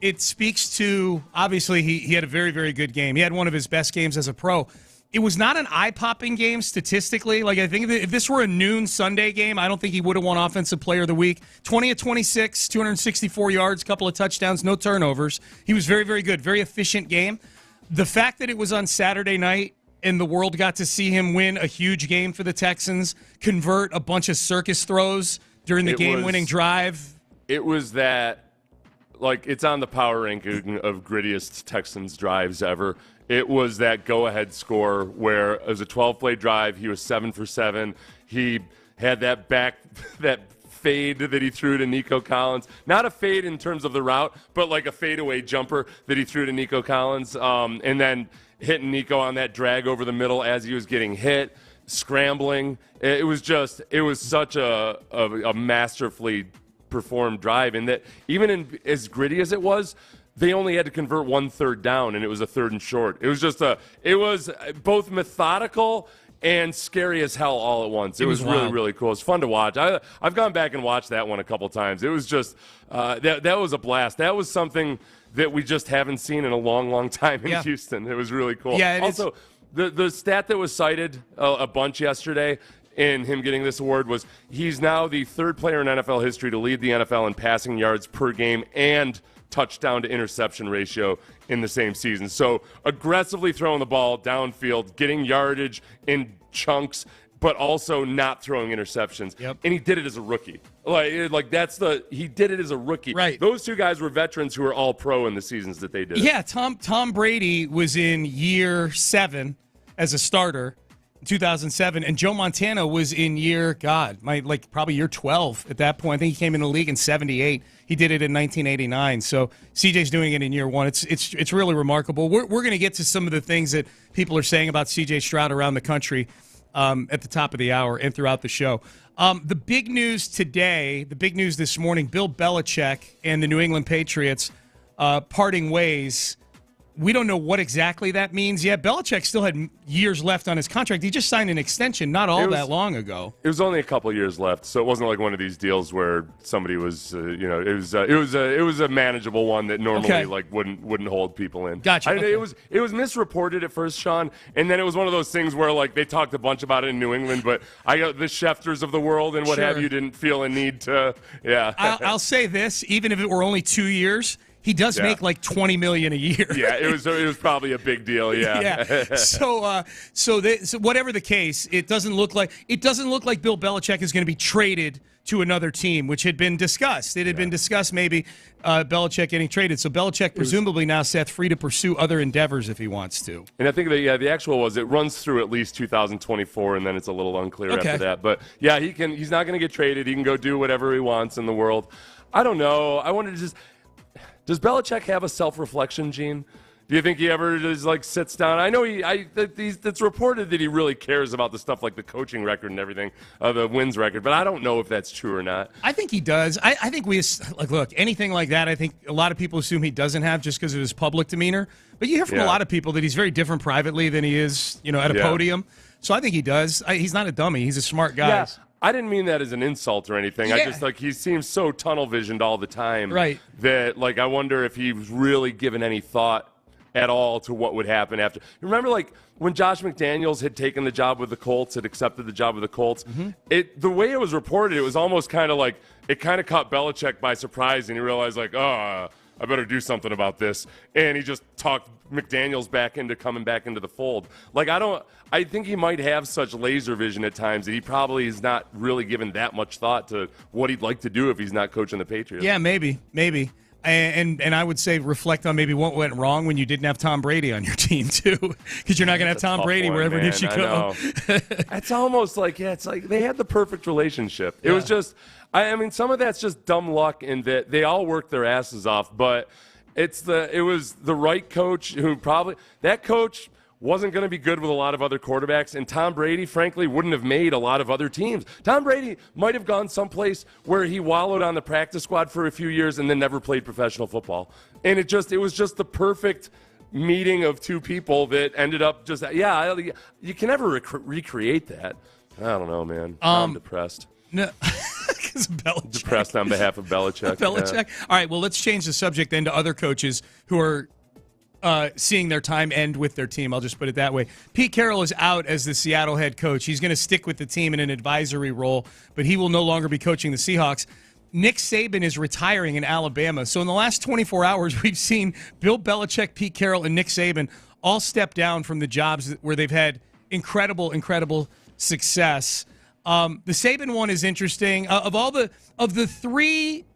it speaks to, obviously, he had a very, very good game. He had one of his best games as a pro. It was not an eye-popping game statistically. Like, I think if this were a noon Sunday game, I don't think he would have won Offensive Player of the Week. 20 of 26, 264 yards, couple of touchdowns, no turnovers. He was very, very good, very efficient game. The fact that it was on Saturday night and the world got to see him win a huge game for the Texans, convert a bunch of circus throws during the game-winning drive. It was that, it's on the power ranking of grittiest Texans drives ever. It was that go-ahead score where it was a 12-play drive. He was 7 for 7. He had that fade that he threw to Nico Collins. Not a fade in terms of the route, but like a fadeaway jumper that he threw to Nico Collins. And then hitting Nico on that drag over the middle as he was getting hit, scrambling. It was such a masterfully performed drive, and that even as gritty as it was, they only had to convert 1 third down, and it was a 3rd and short. It was both methodical and scary as hell all at once. It was really, really cool. It's fun to watch. I've gone back and watched that one a couple times. It was just that was a blast. That was something that we just haven't seen in a long, long time in Houston. It was really cool. Yeah, also, the stat that was cited a bunch yesterday in him getting this award was he's now the 3rd player in NFL history to lead the NFL in passing yards per game and touchdown to interception ratio in the same season. So aggressively throwing the ball downfield, getting yardage in chunks, but also not throwing interceptions. Yep. And he did it as a rookie. He did it as a rookie. Right. Those 2 guys were veterans who were all pro in the seasons that they did. Yeah, Tom Brady was in year 7 as a starter in 2007, and Joe Montana was in probably year 12 at that point. I think he came in the league in 78. He did it in 1989. So CJ's doing it in year 1. It's really remarkable. We're going to get to some of the things that people are saying about CJ Stroud around the country at the top of the hour and throughout the show. The big news today, the big news this morning, Bill Belichick and the New England Patriots parting ways we don't know what exactly that means yet. Belichick still had years left on his contract. He just signed an extension not that long ago. It was only a couple years left, so it wasn't like one of these deals where somebody was, it was a manageable one that normally wouldn't hold people in. Gotcha. It was misreported at first, Sean, and then it was one of those things where they talked a bunch about it in New England, but I got the Schefters of the world and what have you didn't feel a need to. Yeah. I'll say this: even if it were only 2 years. He does make like $20 million a year. Yeah, it was probably a big deal. Yeah. Yeah. So whatever the case, it doesn't look like Bill Belichick is going to be traded to another team, which had been discussed. It had been discussed maybe Belichick getting traded. So Belichick presumably now, Seth, free to pursue other endeavors if he wants to. And I think the actual was it runs through at least 2024, and then it's a little unclear after that. But yeah, he's not going to get traded. He can go do whatever he wants in the world. I don't know. I wanted to just. Does Belichick have a self-reflection gene? Do you think he ever just sits down? I know it's reported that he really cares about the stuff like the coaching record and everything, the wins record, but I don't know if that's true or not. I think he does. I think look, anything like that, I think a lot of people assume he doesn't have just because of his public demeanor. But you hear from a lot of people that he's very different privately than he is, at a podium. So I think he does. He's not a dummy. He's a smart guy. Yeah. I didn't mean that as an insult or anything. Yeah. I just he seems so tunnel visioned all the time. Right. That I wonder if he was really given any thought at all to what would happen after. Remember when Josh McDaniels had taken the job with the Colts, had accepted the job with the Colts, the way it was reported, it was almost kind of it kind of caught Belichick by surprise, and he realized I better do something about this. And he just talked McDaniels back into coming back into the fold. I think he might have such laser vision at times that he probably is not really given that much thought to what he'd like to do if he's not coaching the Patriots. Yeah, maybe. And I would say reflect on maybe what went wrong when you didn't have Tom Brady on your team, too. Because you're not going to have Tom Brady wherever it is you go. It's almost it's like they had the perfect relationship. It was just, some of that's just dumb luck in that they all worked their asses off, but it was the right coach who that coach wasn't going to be good with a lot of other quarterbacks, and Tom Brady, frankly, wouldn't have made a lot of other teams. Tom Brady might have gone someplace where he wallowed on the practice squad for a few years and then never played professional football. And it was just the perfect meeting of two people that ended up you can never recreate that. I don't know, man. I'm depressed. No. Belichick. Depressed on behalf of Belichick. Belichick. Yeah. All right, well, let's change the subject then to other coaches who are seeing their time end with their team. I'll just put it that way. Pete Carroll is out as the Seattle head coach. He's going to stick with the team in an advisory role, but he will no longer be coaching the Seahawks. Nick Saban is retiring in Alabama. So in the last 24 hours, we've seen Bill Belichick, Pete Carroll, and Nick Saban all step down from the jobs where they've had incredible success. The Saban one is interesting. Of the three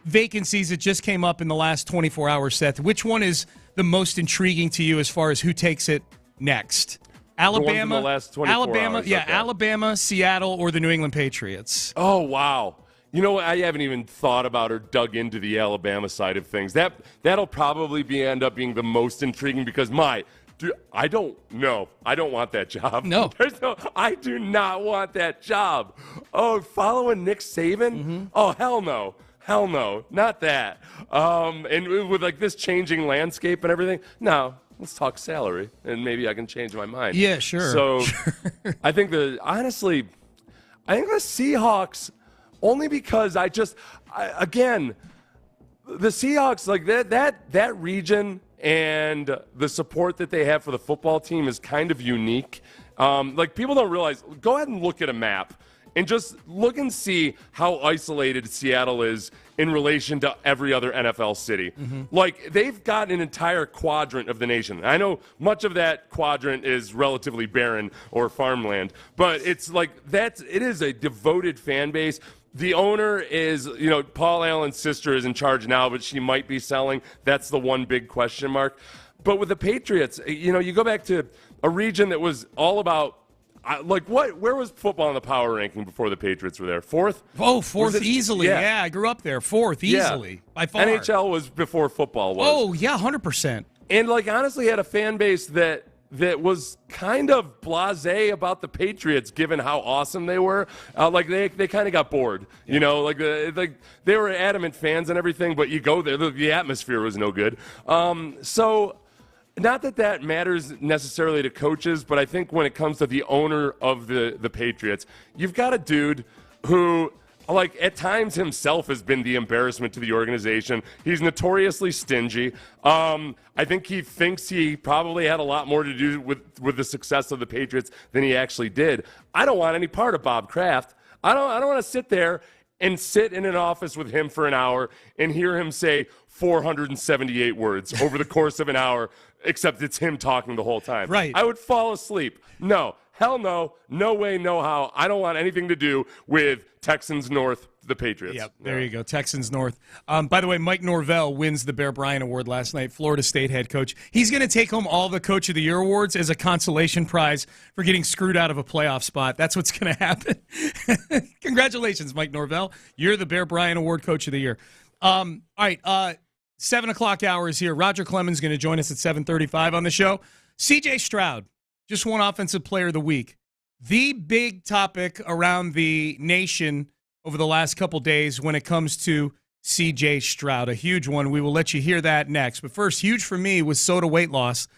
vacancies that just came up in the last 24 hours, Seth, which one is the most intriguing to you as far as who takes it next? Alabama, the last 24 hours, okay. Alabama, Seattle, or the New England Patriots? Oh, wow. You know what? I haven't even thought about or dug into the Alabama side of things. That'll probably end up being the most intriguing because I don't know. I don't want that job. No. I do not want that job. Oh, following Nick Saban? Mm-hmm. Oh, hell no. Hell no. Not that. And with this changing landscape and everything, no. Let's talk salary, and maybe I can change my mind. Yeah, sure. So I think the Seahawks, only because the Seahawks, that region and the support that they have for the football team is kind of unique. People don't realize, go ahead and look at a map and just look and see how isolated Seattle is in relation to every other NFL city. Mm-hmm. They've got an entire quadrant of the nation. I know much of that quadrant is relatively barren or farmland, but it is a devoted fan base. The owner is, Paul Allen's sister is in charge now, but she might be selling. That's the one big question mark. But with the Patriots, you go back to a region that was all about, where was football in the power ranking before the Patriots were there? Fourth? Oh, fourth easily. Yeah, I grew up there. Fourth easily, by far. NHL was before football was. Oh, yeah, 100%. And, honestly had a fan base that was kind of blasé about the Patriots, given how awesome they were. They kind of got bored, they were adamant fans and everything. But you go there, the atmosphere was no good. So not that matters necessarily to coaches, but I think when it comes to the owner of the Patriots, you've got a dude who, like, at times himself has been the embarrassment to the organization. He's notoriously stingy. I think he thinks he probably had a lot more to do with the success of the Patriots than he actually did. I don't want any part of Bob Kraft. I don't want to sit there and sit in an office with him for an hour and hear him say 478 words over the course of an hour, except it's him talking the whole time. Right. I would fall asleep. No. Hell no. No way, no how. I don't want anything to do with Texans North, the Patriots. Yep, there you go. Texans North. By the way, Mike Norvell wins the Bear Bryant Award last night, Florida State head coach. He's going to take home all the Coach of the Year awards as a consolation prize for getting screwed out of a playoff spot. That's what's going to happen. Congratulations, Mike Norvell. You're the Bear Bryant Award Coach of the Year. All right, 7 o'clock hour is here. Roger Clemens is going to join us at 7:35 on the show. C.J. Stroud, just won Offensive Player of the Week. The big topic around the nation over the last couple days when it comes to C.J. Stroud, a huge one. We will let you hear that next. But first, huge for me was soda weight loss.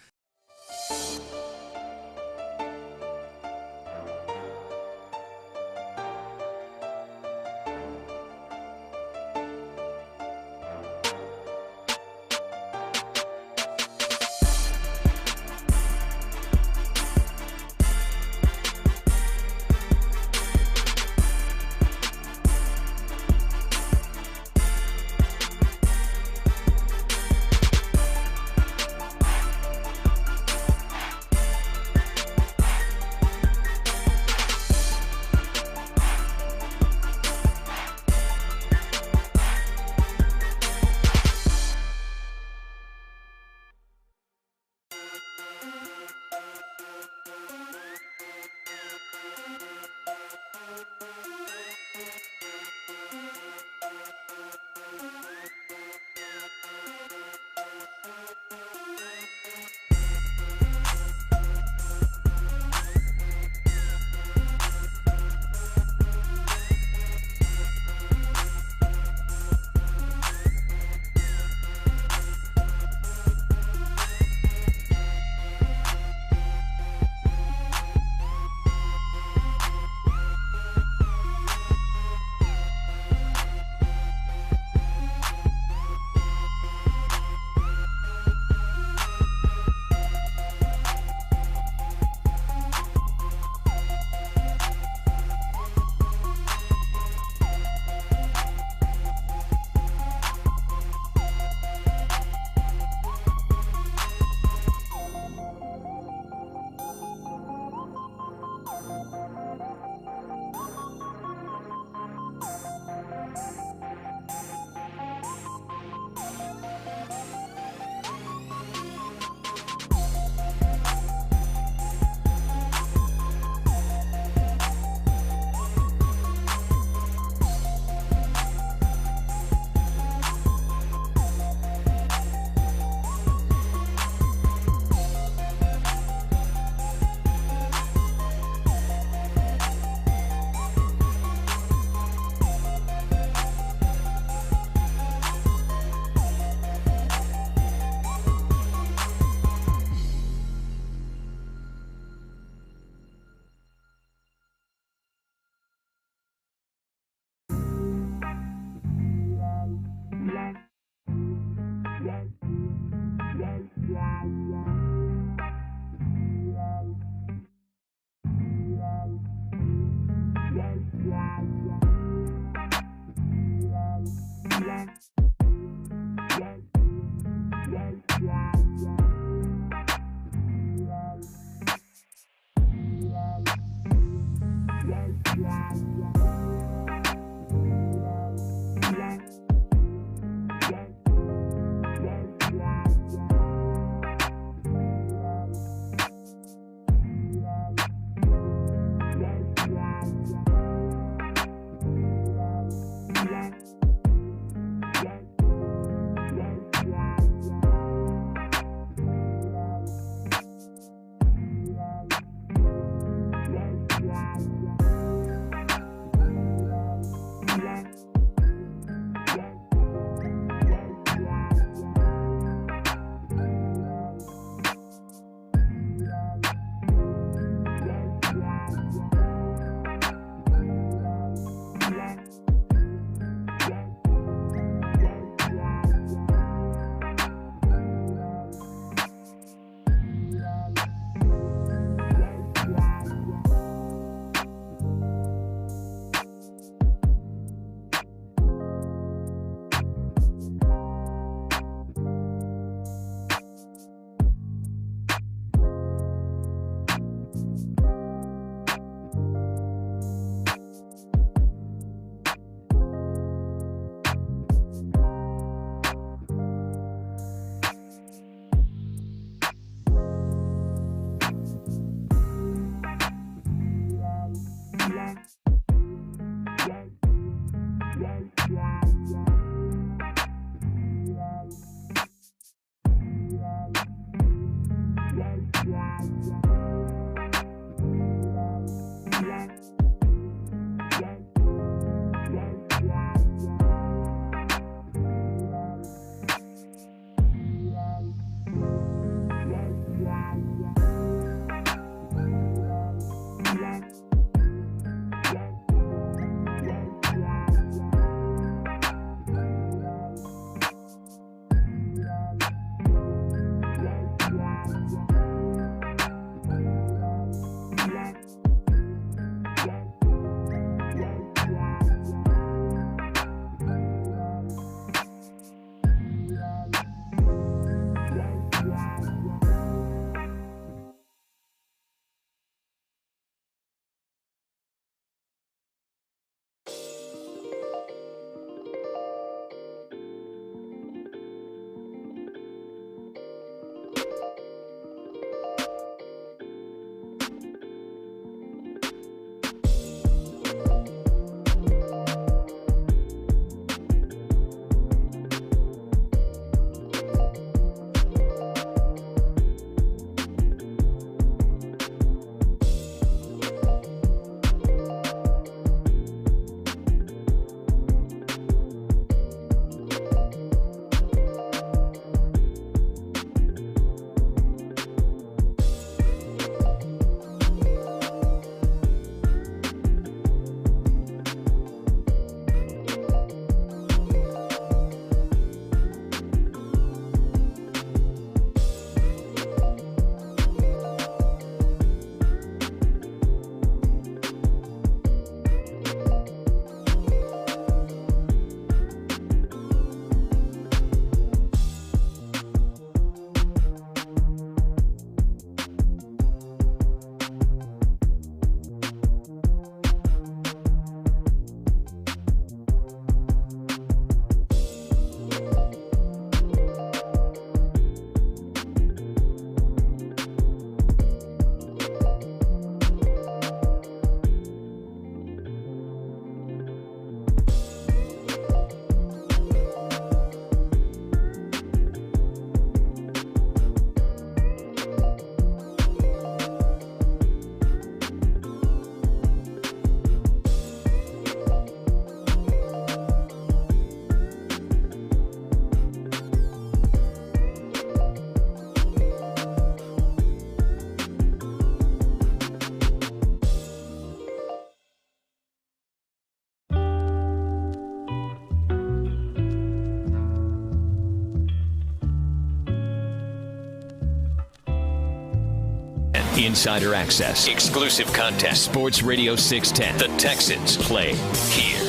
Insider access. Exclusive content. Sports Radio 610. The Texans play here.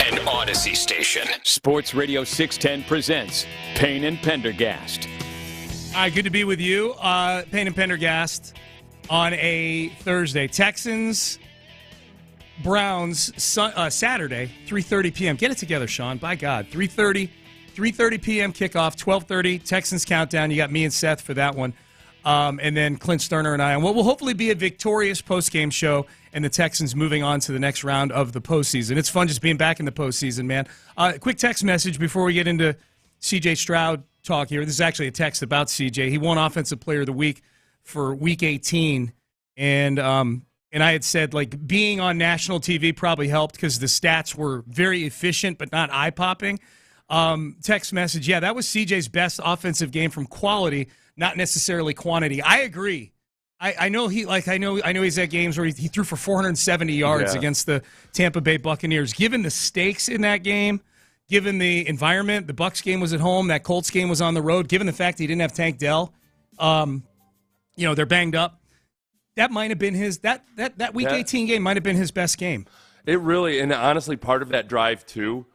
An Odyssey station. Sports Radio 610 presents Payne and Pendergast. All right, good to be with you. Payne and Pendergast on a Thursday. Texans, Browns, Saturday, 3:30 p.m. Get it together, Sean. By God, 3:30 p.m. kickoff, 12:30 Texans countdown. You got me and Seth for that one. And then Clint Stoerner and I on what will hopefully be a victorious postgame show, and the Texans moving on to the next round of the postseason. It's fun just being back in the postseason, man. Quick text message before we get into C.J. Stroud talk here. This is actually a text about C.J. He won Offensive Player of the Week for Week 18, and I had said, like, being on national TV probably helped because the stats were very efficient but not eye-popping. Text message, yeah, that was C.J.'s best offensive game from quality, not necessarily quantity. I agree. I know he's at games where he threw for 470 yards against the Tampa Bay Buccaneers. Given the stakes in that game, given the environment, the Bucs game was at home, that Colts game was on the road, given the fact he didn't have Tank Dell, they're banged up. That might have been his that Week 18 game might have been his best game. It really, and honestly, part of that drive too,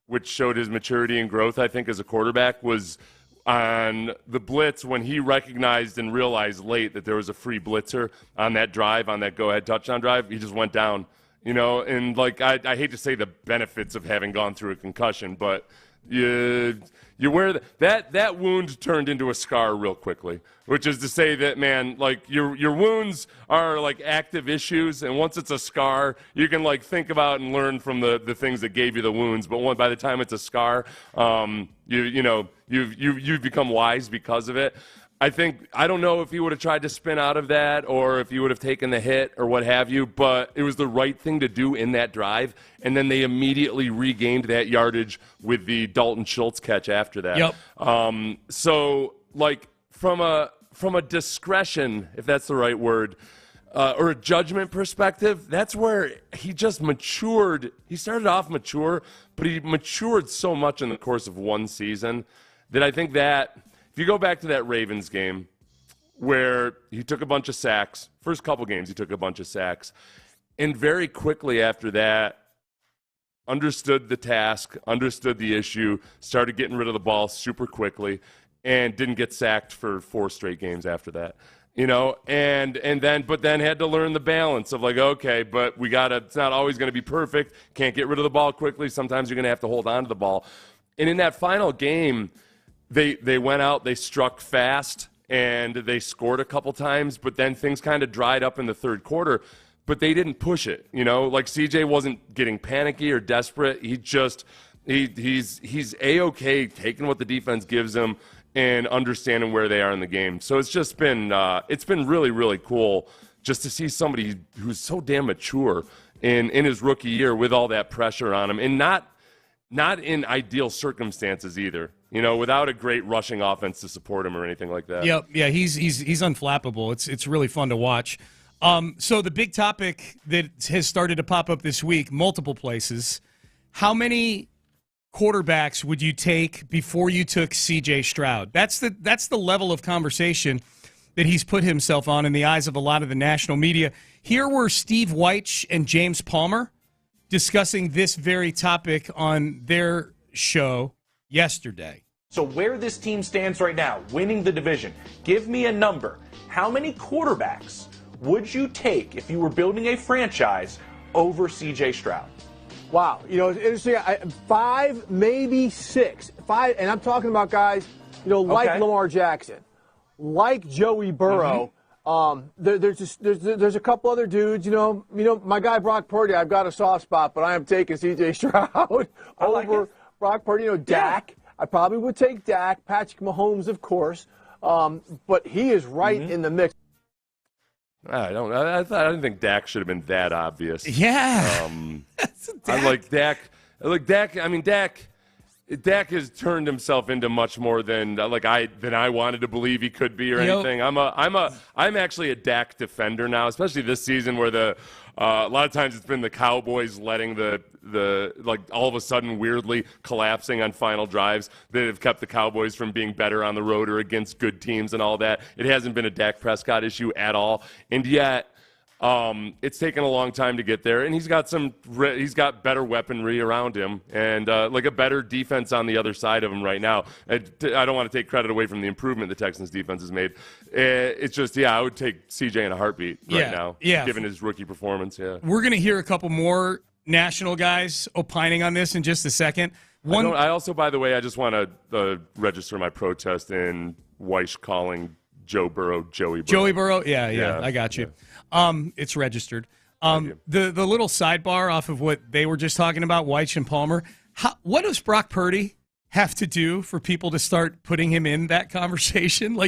which showed his maturity and growth, I think, as a quarterback, was on the blitz when he recognized and realized late that there was a free blitzer on that drive, on that go-ahead touchdown drive. He just went down, and like I hate to say the benefits of having gone through a concussion, but you wear that wound turned into a scar real quickly, which is to say that, man, like your wounds are like active issues, and once it's a scar, you can like think about and learn from the things that gave you the wounds. But by the time it's a scar, you've become wise because of it. I don't know if he would have tried to spin out of that or if he would have taken the hit or what have you, but it was the right thing to do in that drive. And then they immediately regained that yardage with the Dalton Schultz catch after that. Yep. So, like, from a discretion, if that's the right word, or a judgment perspective, that's where he just matured. He started off mature, but he matured so much in the course of one season that I think that if you go back to that Ravens game where he took a bunch of sacks, first couple games he took a bunch of sacks, and very quickly after that understood the task, understood the issue, started getting rid of the ball super quickly, and didn't get sacked for 4 straight games after that. But then had to learn the balance of like, okay, but it's not always going to be perfect. Can't get rid of the ball quickly. Sometimes you're going to have to hold on to the ball. And in that final game, They went out, they struck fast, and they scored a couple times, but then things kind of dried up in the third quarter, but they didn't push it. Like CJ wasn't getting panicky or desperate. He's A-okay taking what the defense gives him and understanding where they are in the game. So it's just been really, really cool just to see somebody who's so damn mature in his rookie year with all that pressure on him, and not in ideal circumstances either. Without a great rushing offense to support him or anything like that. Yep, yeah, he's unflappable. It's really fun to watch. So the big topic that has started to pop up this week, multiple places. How many quarterbacks would you take before you took C.J. Stroud? That's the level of conversation that he's put himself on in the eyes of a lot of the national media. Here were Steve Wyche and James Palmer discussing this very topic on their show yesterday. So where this team stands right now, winning the division, give me a number. How many quarterbacks would you take if you were building a franchise over C.J. Stroud? Wow. It's interesting. 5, maybe 6. 5, and I'm talking about guys, like Lamar Jackson, like Joey Burrow. Mm-hmm. There's a couple other dudes, my guy Brock Purdy, I've got a soft spot, but I am taking C.J. Stroud over Brock Purdy. Dak. I probably would take Dak, Patrick Mahomes, of course, but he is right in the mix. I didn't think Dak should have been that obvious. Yeah. I like Dak. I mean, Dak Dak has turned himself into much more than I wanted to believe he could be or anything. I'm actually a Dak defender now, especially this season where a lot of times it's been the Cowboys letting the all of a sudden weirdly collapsing on final drives that have kept the Cowboys from being better on the road or against good teams and all that. It hasn't been a Dak Prescott issue at all, and yet. It's taken a long time to get there, and he's got better weaponry around him and a better defense on the other side of him right now. I don't want to take credit away from the improvement the Texans defense has made. It's just, I would take CJ in a heartbeat right now, given his rookie performance. Yeah, we're going to hear a couple more national guys opining on this in just a second. I also, by the way, I just want to register my protest in Weish calling Joe Burrow Joey Burrow. Joey Burrow? Yeah, I got you. Yeah. It's registered. The little sidebar off of what they were just talking about, Weich and Palmer, what does Brock Purdy have to do for people to start putting him in that conversation?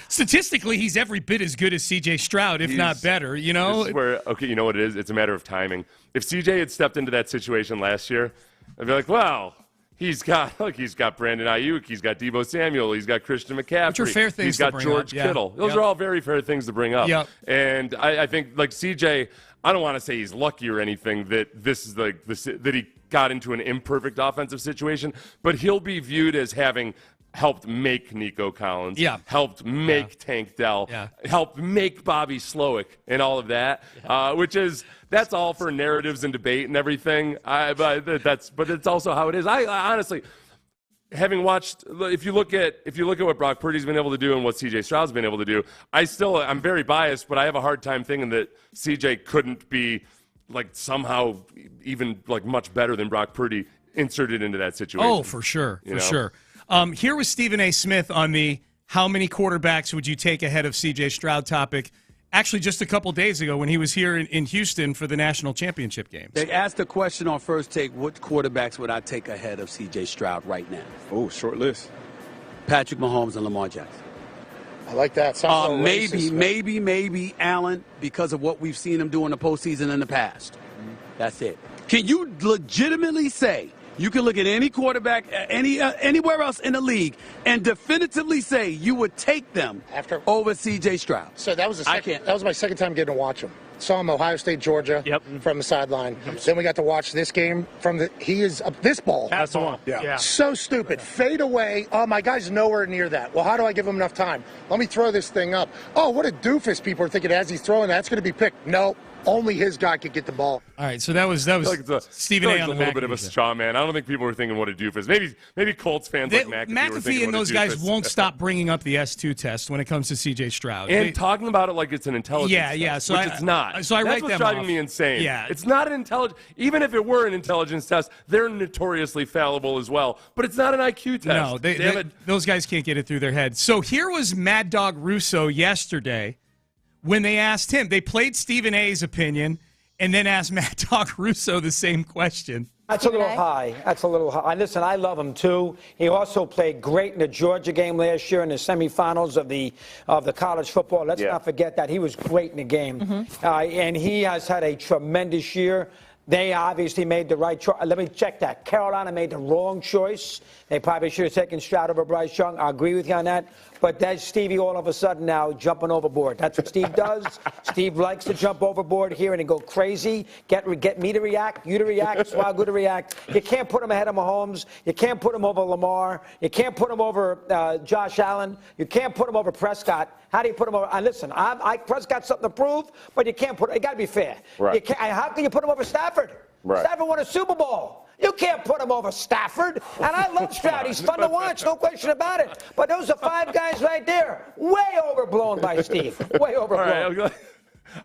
Statistically, he's every bit as good as C.J. Stroud, if not better, you know? This is where, you know what it is? It's a matter of timing. If C.J. had stepped into that situation last year, I'd be like, wow. He's got Brandon Ayuk, he's got Deebo Samuel, he's got Christian McCaffrey, which are fair things he's got to bring George up. Kittle. Those are all very fair things to bring up. Yep. And I think CJ, I don't want to say he's lucky or anything that this is that he got into an imperfect offensive situation, but he'll be viewed as having helped make Nico Collins, helped make Tank Dell, helped make Bobby Slowik and all of that, that's all for narratives and debate and everything. But it's also how it is. I honestly, having watched, if you look at what Brock Purdy's been able to do and what C.J. Stroud's been able to do, I'm very biased, but I have a hard time thinking that C.J. couldn't be somehow even much better than Brock Purdy inserted into that situation. Oh, for sure, sure. Here was Stephen A. Smith on the how many quarterbacks would you take ahead of C.J. Stroud topic, actually just a couple days ago when he was here in Houston for the national championship games. They asked a question on First Take, what quarterbacks would I take ahead of C.J. Stroud right now? Oh, short list. Patrick Mahomes and Lamar Jackson. I like that. Maybe Allen, because of what we've seen him do in the postseason in the past. That's it. Can you legitimately say, you can look at any quarterback anywhere else in the league and definitively say you would take them over C.J. Stroud? So that was my second time getting to watch him. Saw him Ohio State, Georgia from the sideline. Then we got to watch this game he is this ball. That's the one. Yeah. So stupid. Fade away. Oh, my guy's nowhere near that. Well, how do I give him enough time? Let me throw this thing up. Oh, what a doofus people are thinking as he's throwing that. It's going to be picked. No. Only his guy could get the ball. All right, so that was Stephen A. on the a little bit of a straw man. I don't think people were thinking what a doofus. Maybe Colts fans like McAfee were thinking and those guys won't stop bringing up the S2 test when it comes to C.J. Stroud and talking about it like it's an intelligence test, which it's not. So that's what's driving me insane. Yeah, it's not an intelligence. Even if it were an intelligence test, they're notoriously fallible as well. But it's not an IQ test. No, those guys can't get it through their head. So here was Mad Dog Russo yesterday when they asked him. They played Stephen A.'s opinion and then asked Mad Dog Russo the same question. That's a little high. Listen, I love him too. He also played great in the Georgia game last year in the semifinals of the college football. Let's not forget that. He was great in the game. And he has had a tremendous year. They obviously made the right choice. Let me check that. Carolina made the wrong choice. They probably should have taken Stroud over Bryce Young. I agree with you on that. But that's Stevie all of a sudden now jumping overboard. That's what Steve does. Steve likes to jump overboard here and go crazy. Get me to react, you to react, Swagoo to react. You can't put him ahead of Mahomes. You can't put him over Lamar. You can't put him over Josh Allen. You can't put him over Prescott. How do you put him over? Listen, Prescott's something to prove, but you can't put. It got to be fair. Right. How can you put him over Stafford? Right. Stafford won a Super Bowl. You can't put him over Stafford. And I love Stroud. He's fun to watch, no question about it. But those are 5 guys right there. Way overblown by Steve. Way overblown. All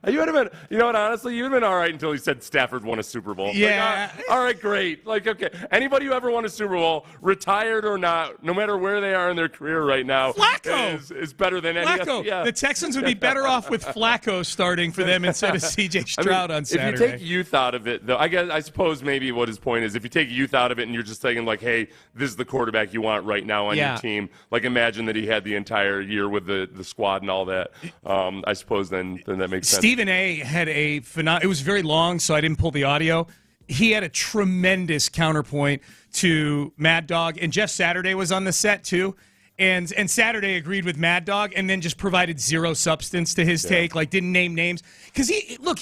right, you would have been, you know what, honestly, you would have been all right until he said Stafford won a Super Bowl. Yeah. All right, great. Okay. Anybody who ever won a Super Bowl, retired or not, no matter where they are in their career right now, is better than any other. Yeah. The Texans would be better off with Flacco starting for them instead of C.J. Stroud on Saturday. If you take youth out of it, though, I suppose maybe what his point is, if you take youth out of it and you're just thinking hey, this is the quarterback you want right now on your team, imagine that he had the entire year with the squad and all that. I suppose then that makes sense. Stephen A. had it was very long, so I didn't pull the audio. he had a tremendous counterpoint to Mad Dog, and Jeff Saturday was on the set too. And Saturday agreed with Mad Dog and then just provided zero substance to his take, like didn't name names. Because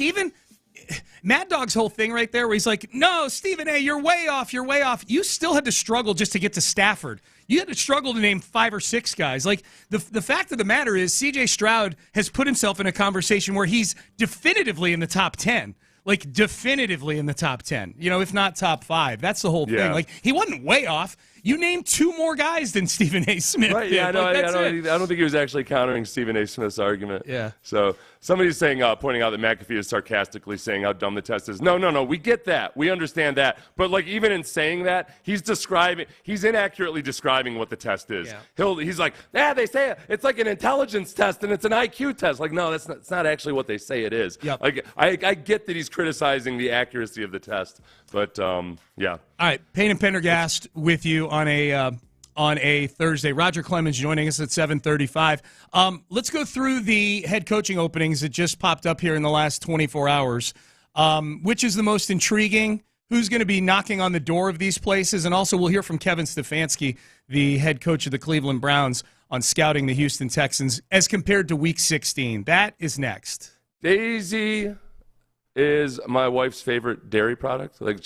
even Mad Dog's whole thing right there where he's like, no, Stephen A., you're way off. You still had to struggle just to get to Stafford. You had to struggle to name 5 or 6 guys. Like, the fact of the matter is C.J. Stroud has put himself in a conversation where he's definitively in the top 10. Like, definitively in the top 10, if not top 5. That's the whole thing. Like, he wasn't way off. You named 2 more guys than Stephen A. Smith. Right, yeah, I don't think he was actually countering Stephen A. Smith's argument. Yeah. So somebody's saying, pointing out that McAfee is sarcastically saying how dumb the test is. No, we get that. We understand that. But, like, even in saying that, he's inaccurately describing what the test is. Yeah. He's like, they say it's like an intelligence test and it's an IQ test. Like, no, that's not actually what they say it is. Yep. Like, I get that he's criticizing the accuracy of the test. But, yeah. All right, Payne and Pendergast with you on a Thursday. Roger Clemens joining us at 7:35. Let's go through the head coaching openings that just popped up here in the last 24 hours. Which is the most intriguing? Who's going to be knocking on the door of these places? And also we'll hear from Kevin Stefanski, the head coach of the Cleveland Browns, on scouting the Houston Texans as compared to Week 16. That is next. Daisy is my wife's favorite dairy product. Like,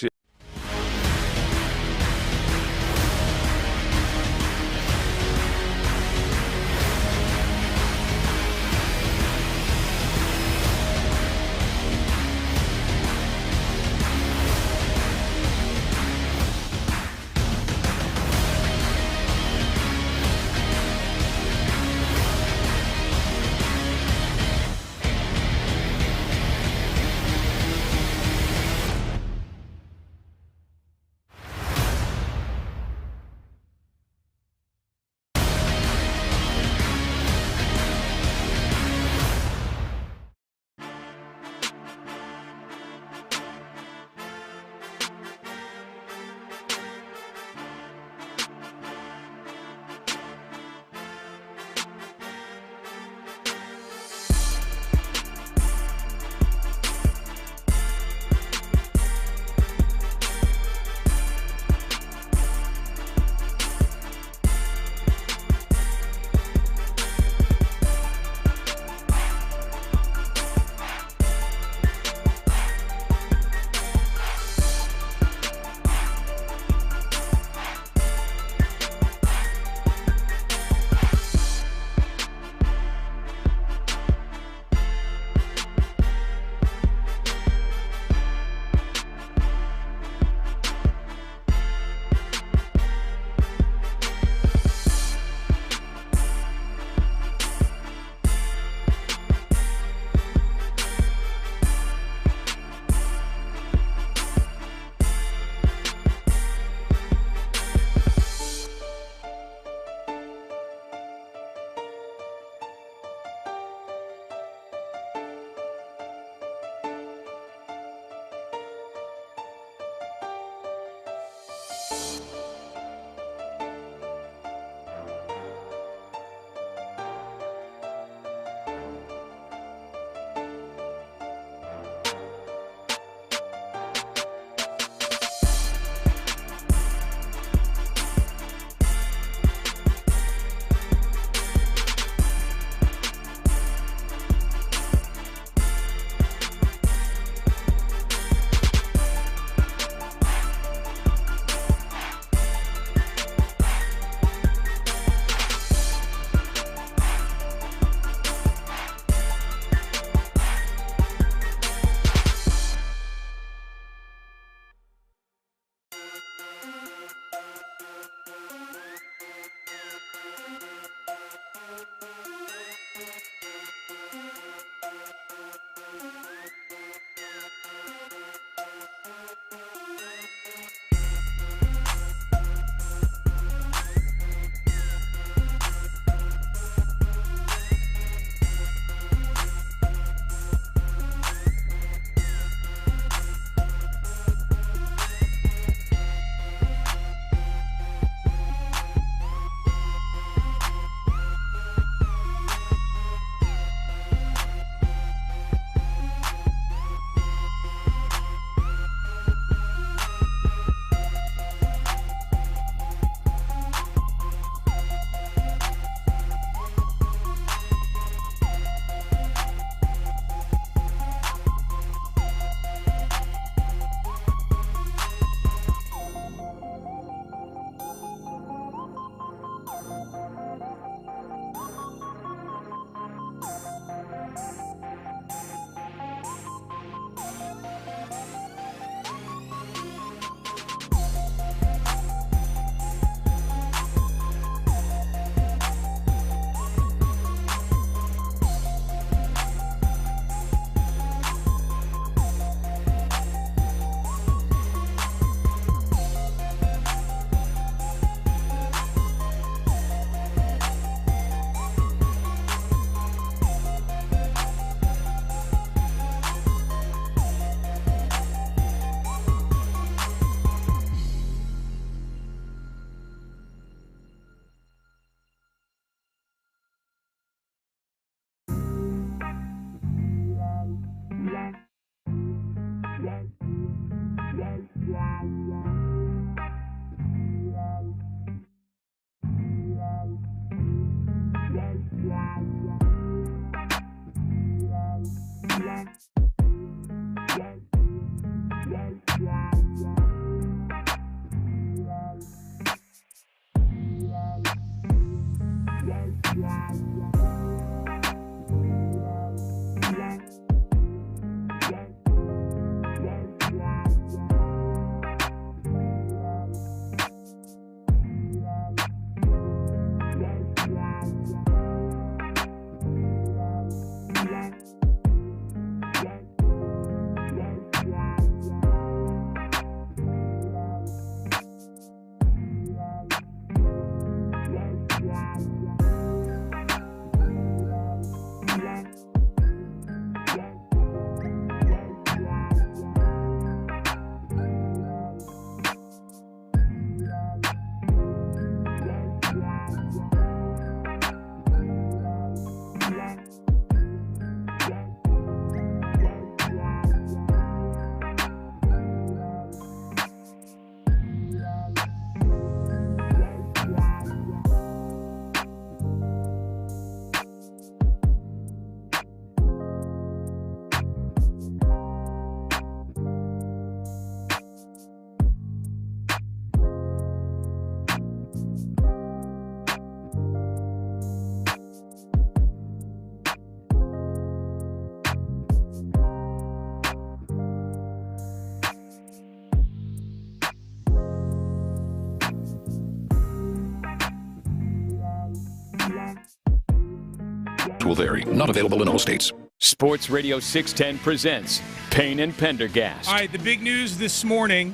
Will vary. Not available in all states. Sports Radio 610 presents Payne and Pendergast. All right, the big news this morning,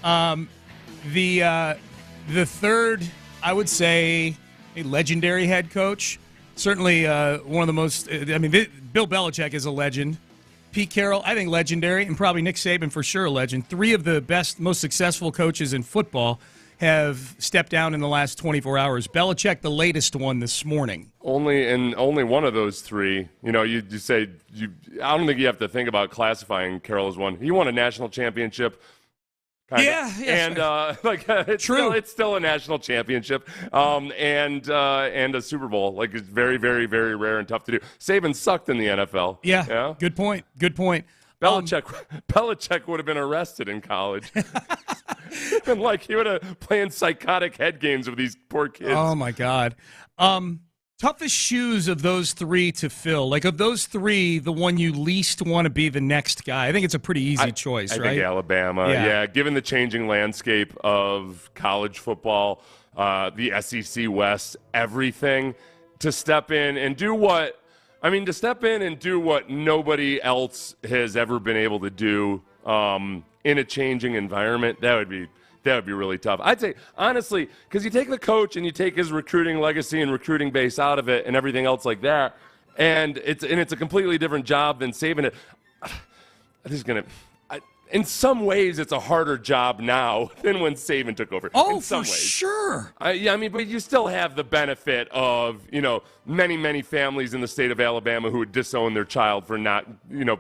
the third, I would say, a legendary head coach. Certainly one of the most, Bill Belichick is a legend. Pete Carroll, I think legendary, and probably Nick Saban for sure a legend. Three of the best, most successful coaches in football have stepped down in the last 24 hours. Belichick, the latest one this morning. Only one of those three. You know, you say I don't think you have to think about classifying Carroll as one. He won a national championship. Yeah, and it's true. It's still a national championship, and a Super Bowl. Like, it's very, very, very rare and tough to do. Saban sucked in the NFL. Yeah. Good point. Belichick would have been arrested in college. And he would have playing psychotic head games with these poor kids. Oh my God. Toughest shoes of those three to fill. Like, of those three, the one you least want to be the next guy. I think it's a pretty easy choice, right? I think Alabama. Yeah, given the changing landscape of college football, the SEC West, everything, to step in and do what nobody else has ever been able to do in a changing environment, that would be really tough. I'd say, honestly, because you take the coach and you take his recruiting legacy and recruiting base out of it and everything else like that, and it's a completely different job than Saban it. In some ways, it's a harder job now than when Saban took over. Oh, in some for ways. sure. But you still have the benefit of, many, many families in the state of Alabama who would disown their child for not,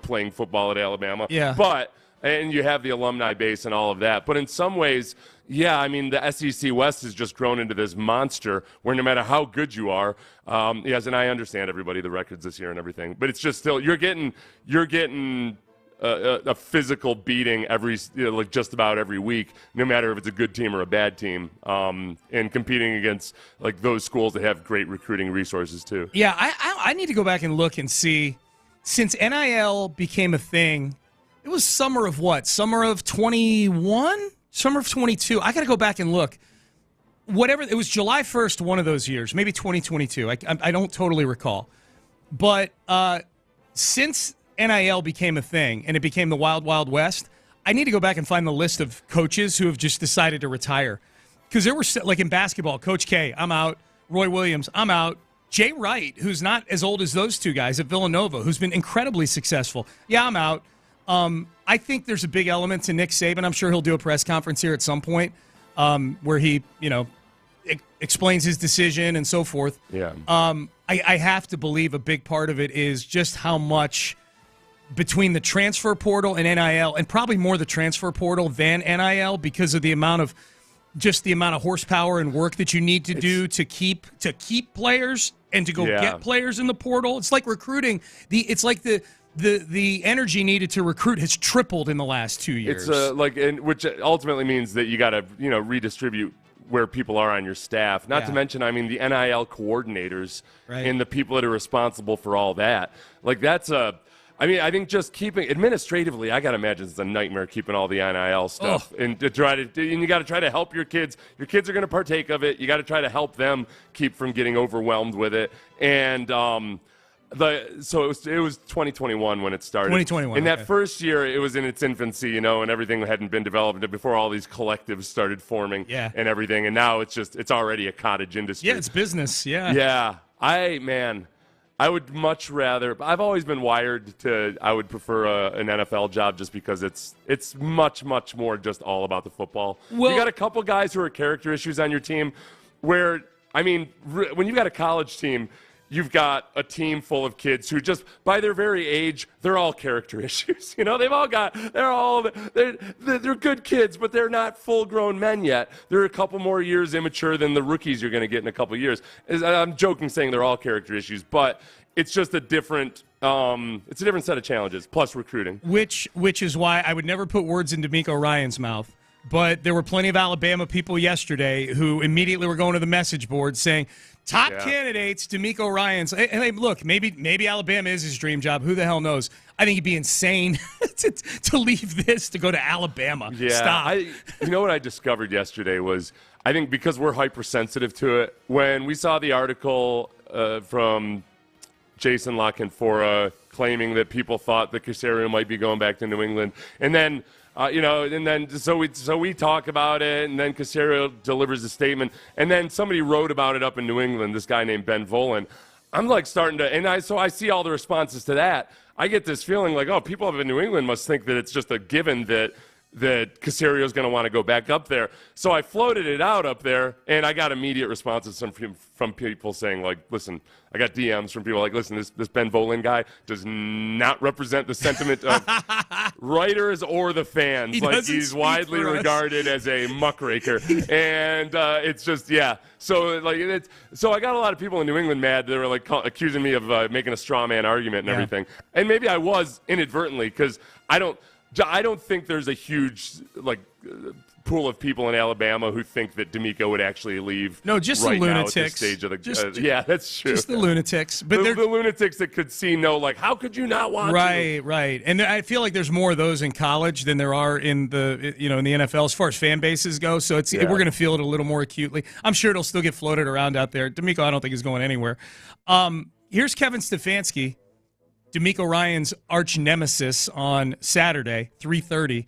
playing football at Alabama. Yeah. And you have the alumni base and all of that. But in some ways, the SEC West has just grown into this monster where no matter how good you are, yes, and I understand everybody, the records this year and everything, but it's just still, you're getting a physical beating just about every week, no matter if it's a good team or a bad team, and competing against those schools that have great recruiting resources too. Yeah, I need to go back and look and see, since NIL became a thing. It was summer of what? Summer of 21? Summer of 22? I got to go back and look. Whatever, it was July 1st one of those years, maybe 2022. I don't totally recall. But since NIL became a thing and it became the Wild Wild West, I need to go back and find the list of coaches who have just decided to retire. Because there were, in basketball, Coach K, I'm out. Roy Williams, I'm out. Jay Wright, who's not as old as those two guys at Villanova, who's been incredibly successful. Yeah, I'm out. I think there's a big element to Nick Saban. I'm sure he'll do a press conference here at some point where he, explains his decision and so forth. Yeah. I have to believe a big part of it is just how much between the transfer portal and NIL, and probably more the transfer portal than NIL because of the amount of horsepower and work that you need to do to keep players and to go get players in the portal. It's like recruiting. It's like the energy needed to recruit has tripled in the last 2 years. It's which ultimately means that you got to redistribute where people are on your staff. Not to mention, I mean, the NIL coordinators and the people that are responsible for all that. Like that's I think just keeping administratively, I got to imagine it's a nightmare keeping all the NIL stuff and you got to try to help your kids. Your kids are going to partake of it. You got to try to help them keep from getting overwhelmed with it. And so it was 2021 when it started. 2021. In that first year, it was in its infancy, and everything hadn't been developed before all these collectives started forming and everything. And now it's already a cottage industry. Yeah, it's business. Yeah. Yeah. I would much rather. I've always been wired to. I would prefer an NFL job just because it's much more just all about the football. Well, you got a couple guys who are character issues on your team, where when you've got a college team, you've got a team full of kids who just by their very age, they're all character issues. They're good kids, but they're not full-grown men yet. They're a couple more years immature than the rookies you're going to get in a couple years. I'm joking saying they're all character issues, but it's just a different set of challenges, plus recruiting. Which is why I would never put words in DeMeco Ryans' mouth. But there were plenty of Alabama people yesterday who immediately were going to the message board saying, top candidates, DeMeco Ryans. Hey, look, maybe Alabama is his dream job. Who the hell knows? I think he'd be insane to leave this to go to Alabama. Yeah. Stop. You know what I discovered yesterday was, I think because we're hypersensitive to it, when we saw the article from Jason La Canfora claiming that people thought that Caserio might be going back to New England, and then so we talk about it, and then Caserio delivers a statement, and then somebody wrote about it up in New England, this guy named Ben Volen. I'm like starting to, so I see all the responses to that. I get this feeling like, people up in New England must think that it's just a given that Caserio's going to want to go back up there. So I floated it out up there, and I got immediate responses from people saying, like, listen, I got DMs from people like, listen, this Ben Volen guy does not represent the sentiment of writers or the fans. He's widely regarded as a muckraker. And it's just, So I got a lot of people in New England mad. They were like accusing me of making a straw man argument and everything. And maybe I was inadvertently, because I don't think there's a huge pool of people in Alabama who think that DeMeco would actually leave. No, just right the lunatics. Now at this stage of the, that's true. Just the lunatics, but the lunatics that could see how could you not want to? Right. And I feel like there's more of those in college than there are in the in the NFL as far as fan bases go. So we're going to feel it a little more acutely. I'm sure it'll still get floated around out there. DeMeco, I don't think is going anywhere. Here's Kevin Stefanski, DeMeco Ryans' arch nemesis, on Saturday, 3:30.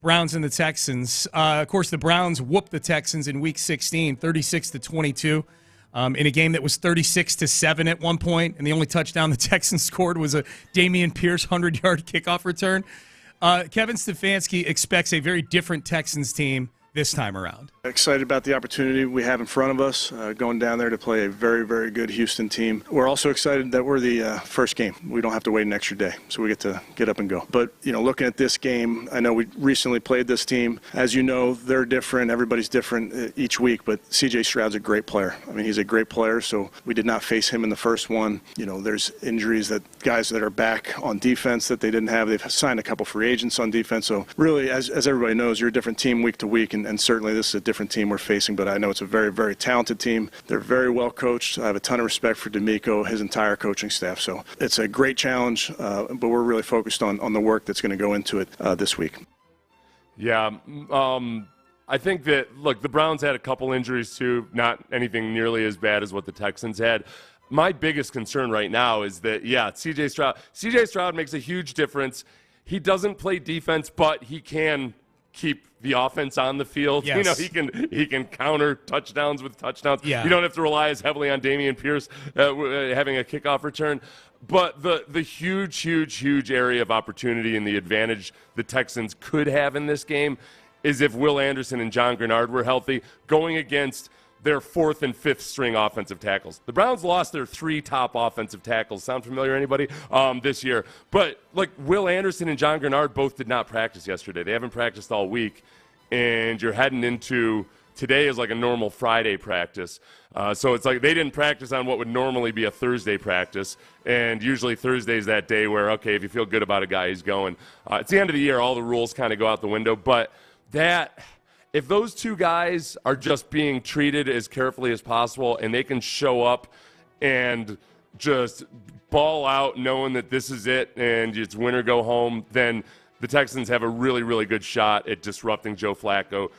Browns and the Texans. Of course, the Browns whooped the Texans in Week 16, 36-22, in a game that was 36-7 at one point, and the only touchdown the Texans scored was a Dameon Pierce 100-yard kickoff return. Kevin Stefanski expects a very different Texans team this time around. Excited about the opportunity we have in front of us, going down there to play a very, very good Houston team. We're also excited that we're the first game. We don't have to wait an extra day, so we get to get up and go. But, looking at this game, I know we recently played this team. As you know, they're different. Everybody's different each week, but C.J. Stroud's a great player. I mean, he's a great player, so we did not face him in the first one. There's injuries that guys that are back on defense that they didn't have. They've signed a couple free agents on defense. So really, as everybody knows, you're a different team week to week, and certainly this is a different team we're facing, but I know it's a very, very talented team. They're very well coached. I have a ton of respect for DeMeco, his entire coaching staff. So it's a great challenge, but we're really focused on the work that's going to go into it this week. Yeah, I think that, look, the Browns had a couple injuries too, not anything nearly as bad as what the Texans had. My biggest concern right now is that, C.J. Stroud makes a huge difference. He doesn't play defense, but he can keep the offense on the field. Yes. He can counter touchdowns with touchdowns. Yeah. You don't have to rely as heavily on Dameon Pierce having a kickoff return. But the huge area of opportunity and the advantage the Texans could have in this game is if Will Anderson and John Grenard were healthy, going against their fourth and fifth string offensive tackles. The Browns lost their 3 top offensive tackles. Sound familiar, anybody, this year? But, Will Anderson and John Grenard both did not practice yesterday. They haven't practiced all week. And you're heading into today is like a normal Friday practice. So it's like they didn't practice on what would normally be a Thursday practice. And usually Thursday's that day where, okay, if you feel good about a guy, he's going. It's the end of the year. All the rules kind of go out the window. But if those two guys are just being treated as carefully as possible and they can show up and just ball out knowing that this is it and it's win or go home, then the Texans have a really, really good shot at disrupting Joe Flacco,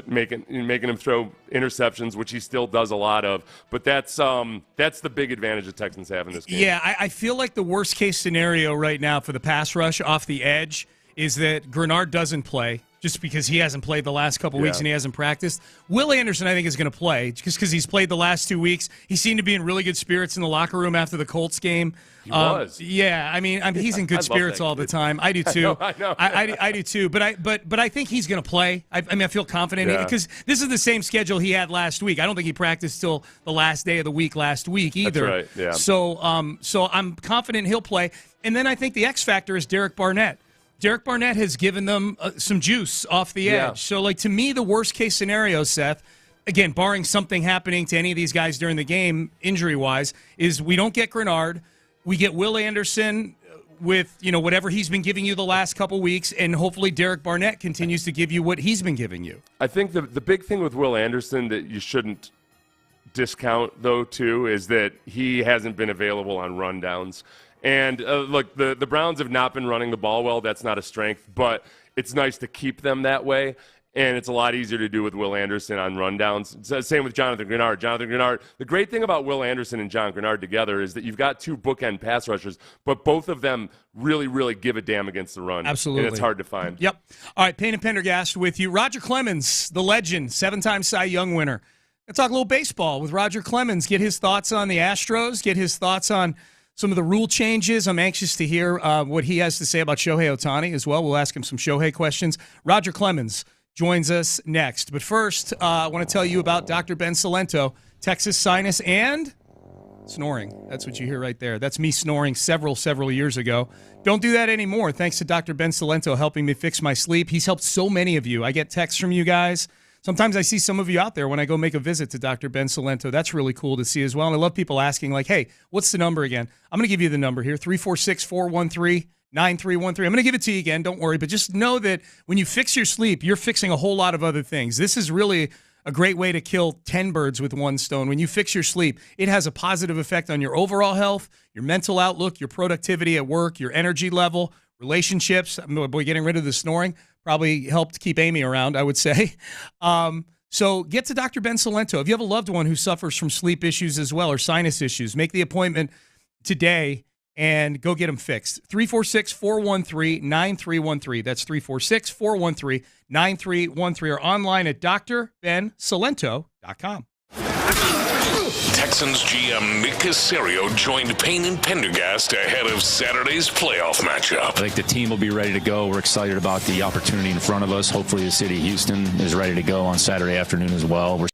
making him throw interceptions, which he still does a lot of. But that's the big advantage the Texans have in this game. Yeah, I feel like the worst-case scenario right now for the pass rush off the edge is that Grenard doesn't play just because he hasn't played the last couple weeks and he hasn't practiced. Will Anderson, I think, is going to play just because he's played the last 2 weeks. He seemed to be in really good spirits in the locker room after the Colts game. He was. Yeah, I mean he's in good spirits all the time. I do too. I know. I do too. But I think he's going to play. I mean, I feel confident because this is the same schedule he had last week. I don't think he practiced till the last day of the week last week either. That's right. Yeah. So I'm confident he'll play. And then I think the X factor is Derek Barnett. Derek Barnett has given them some juice off the edge. So, like, to me, the worst-case scenario, Seth, again, barring something happening to any of these guys during the game, injury-wise, is we don't get Grenard. We get Will Anderson with, whatever he's been giving you the last couple weeks, and hopefully Derek Barnett continues to give you what he's been giving you. I think the big thing with Will Anderson that you shouldn't discount, though, too, is that he hasn't been available on rundowns. And, look, the Browns have not been running the ball well. That's not a strength, but it's nice to keep them that way, and it's a lot easier to do with Will Anderson on rundowns. It's the same with Jonathan Grenard. The great thing about Will Anderson and John Grenard together is that you've got two bookend pass rushers, but both of them really, really give a damn against the run. Absolutely. And it's hard to find. Yep. All right, Payne and Pendergast with you. Roger Clemens, the legend, 7-time Cy Young winner. Let's talk a little baseball with Roger Clemens. Get his thoughts on the Astros, get his thoughts on some of the rule changes. I'm anxious to hear what he has to say about Shohei Ohtani as well. We'll ask him some Shohei questions. Roger Clemens joins us next. But first, I want to tell you about Dr. Ben Salento, Texas sinus and snoring. That's what you hear right there. That's me snoring several years ago. Don't do that anymore. Thanks to Dr. Ben Salento helping me fix my sleep. He's helped so many of you. I get texts from you guys. Sometimes I see some of you out there when I go make a visit to Dr. Ben Salento. That's really cool to see as well. And I love people asking, like, hey, what's the number again? I'm going to give you the number here, 346-413-9313. I'm going to give it to you again. Don't worry. But just know that when you fix your sleep, you're fixing a whole lot of other things. This is really a great way to kill 10 birds with one stone. When you fix your sleep, it has a positive effect on your overall health, your mental outlook, your productivity at work, your energy level, relationships. Boy, getting rid of the snoring probably helped keep Amy around, I would say. So get to Dr. Ben Salento. If you have a loved one who suffers from sleep issues as well or sinus issues, make the appointment today and go get them fixed. 346-413-9313. That's 346-413-9313 or online at drbensalento.com. Texans GM Nick Caserio joined Payne and Pendergast ahead of Saturday's playoff matchup. I think the team will be ready to go. We're excited about the opportunity in front of us. Hopefully the city of Houston is ready to go on Saturday afternoon as well.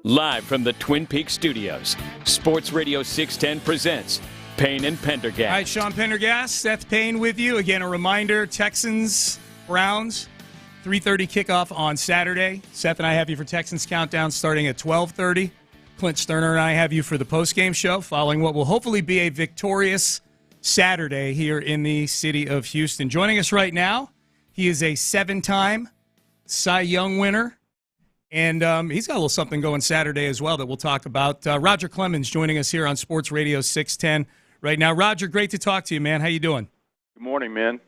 Live from the Twin Peaks studios, Sports Radio 610 presents Payne and Pendergast. All right, Sean Pendergast, Seth Payne with you. Again, a reminder, Texans, Browns, 3:30 kickoff on Saturday. Seth and I have you for Texans Countdown starting at 12:30. Clint Stoerner and I have you for the postgame show following what will hopefully be a victorious Saturday here in the city of Houston. Joining us right now, he is a 7-time Cy Young winner. And he's got a little something going Saturday as well that we'll talk about. Roger Clemens joining us here on Sports Radio 610 right now. Roger, great to talk to you, man. How you doing? Good morning, man.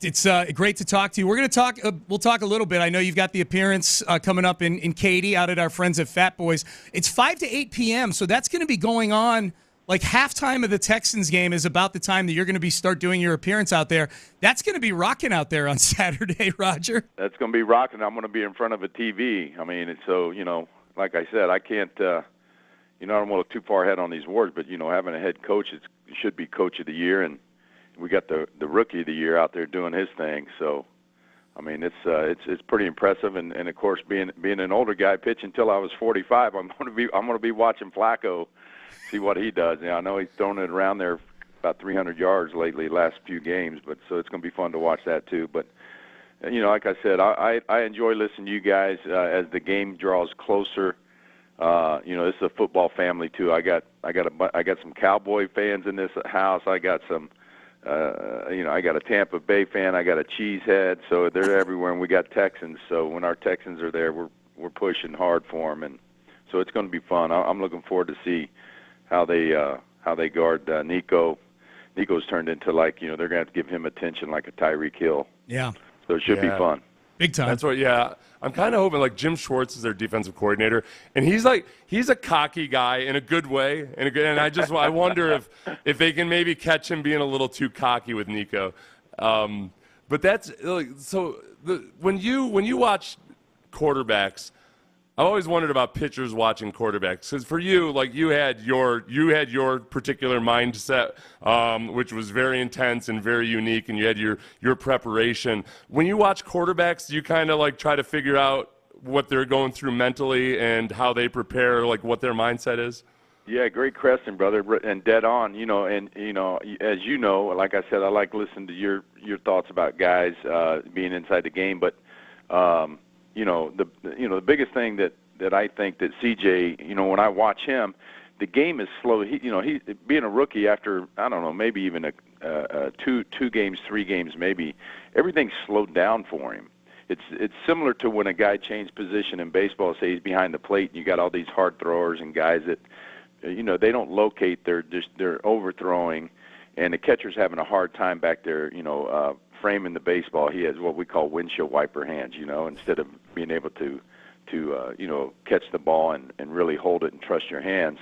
It's great to talk to you. We're going to talk. We'll talk a little bit. I know you've got the appearance coming up in Katy out at our friends at Fat Boys. It's 5 to 8 p.m., so that's going to be going on. Like halftime of the Texans game is about the time that you're going to start doing your appearance out there. That's going to be rocking out there on Saturday, Roger. That's going to be rocking. I'm going to be in front of a TV. I mean, so, like I said, I can't, I don't want to look too far ahead on these awards, but, having a head coach, it should be Coach of the Year, and we got the Rookie of the Year out there doing his thing. So, I mean, it's pretty impressive, and of course, being an older guy pitching until I was 45, I'm going to be watching Flacco. See what he does. I know he's thrown it around there about 300 yards lately, last few games, but so it's going to be fun to watch that too. But like I said, I enjoy listening to you guys as the game draws closer. This is a football family too. I got some Cowboy fans in this house. I got some, I got a Tampa Bay fan. I got a Cheesehead. So they're everywhere, and we got Texans. So when our Texans are there, we're pushing hard for them, and so it's going to be fun. I'm looking forward to see how they guard Nico. Nico's turned into they're going to have to give him attention like a Tyreek Hill. Yeah. So it should be fun. Big time. That's what. Yeah, I'm kind of hoping Jim Schwartz is their defensive coordinator, and he's a cocky guy in a good way, and I wonder if they can maybe catch him being a little too cocky with Nico. But that's when you watch quarterbacks. I've always wondered about pitchers watching quarterbacks, because for you, you had your particular mindset, which was very intense and very unique, and you had your preparation. When you watch quarterbacks, do you kind of try to figure out what they're going through mentally and how they prepare, what their mindset is? Yeah, great question, brother, and dead on. As you know, like I said, I like listening to your thoughts about guys being inside the game, but. The biggest thing that I think that CJ, when I watch him, the game is slow. He being a rookie after, I don't know, maybe even two games, 3 games, maybe everything's slowed down for him. It's similar to when a guy changed position in baseball. Say he's behind the plate, and you got all these hard throwers and guys that, they don't locate. They're overthrowing, and the catcher's having a hard time back there. Framing the baseball. He has what we call windshield wiper hands, instead of being able to catch the ball and really hold it and trust your hands.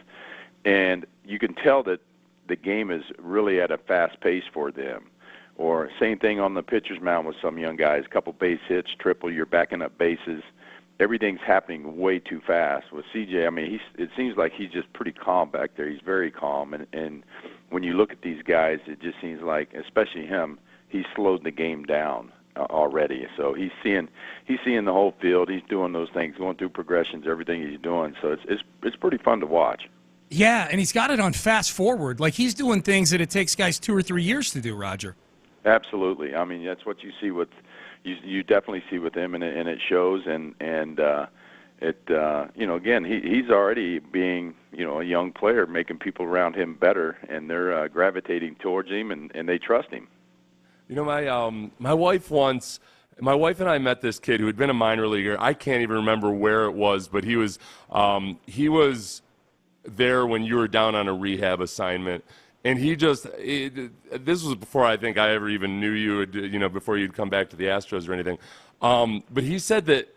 And you can tell that the game is really at a fast pace for them. Or same thing on the pitcher's mound with some young guys, a couple base hits, triple, you're backing up bases. Everything's happening way too fast. With CJ, I mean, it seems like he's just pretty calm back there. He's very calm. And when you look at these guys, it just seems like, especially him, he's slowed the game down already. So he's seeing the whole field. He's doing those things, going through progressions, everything he's doing. So it's pretty fun to watch. Yeah, and he's got it on fast forward. He's doing things that it takes guys 2 or 3 years to do, Roger. Absolutely. I mean, that's what you see with you definitely see with him, and it shows. And again, he's already being a young player, making people around him better, and they're gravitating towards him, and they trust him. My wife and I met this kid who had been a minor leaguer. I can't even remember where it was, but he was there when you were down on a rehab assignment. And this was before I think I ever even knew you, before you'd come back to the Astros or anything. But he said that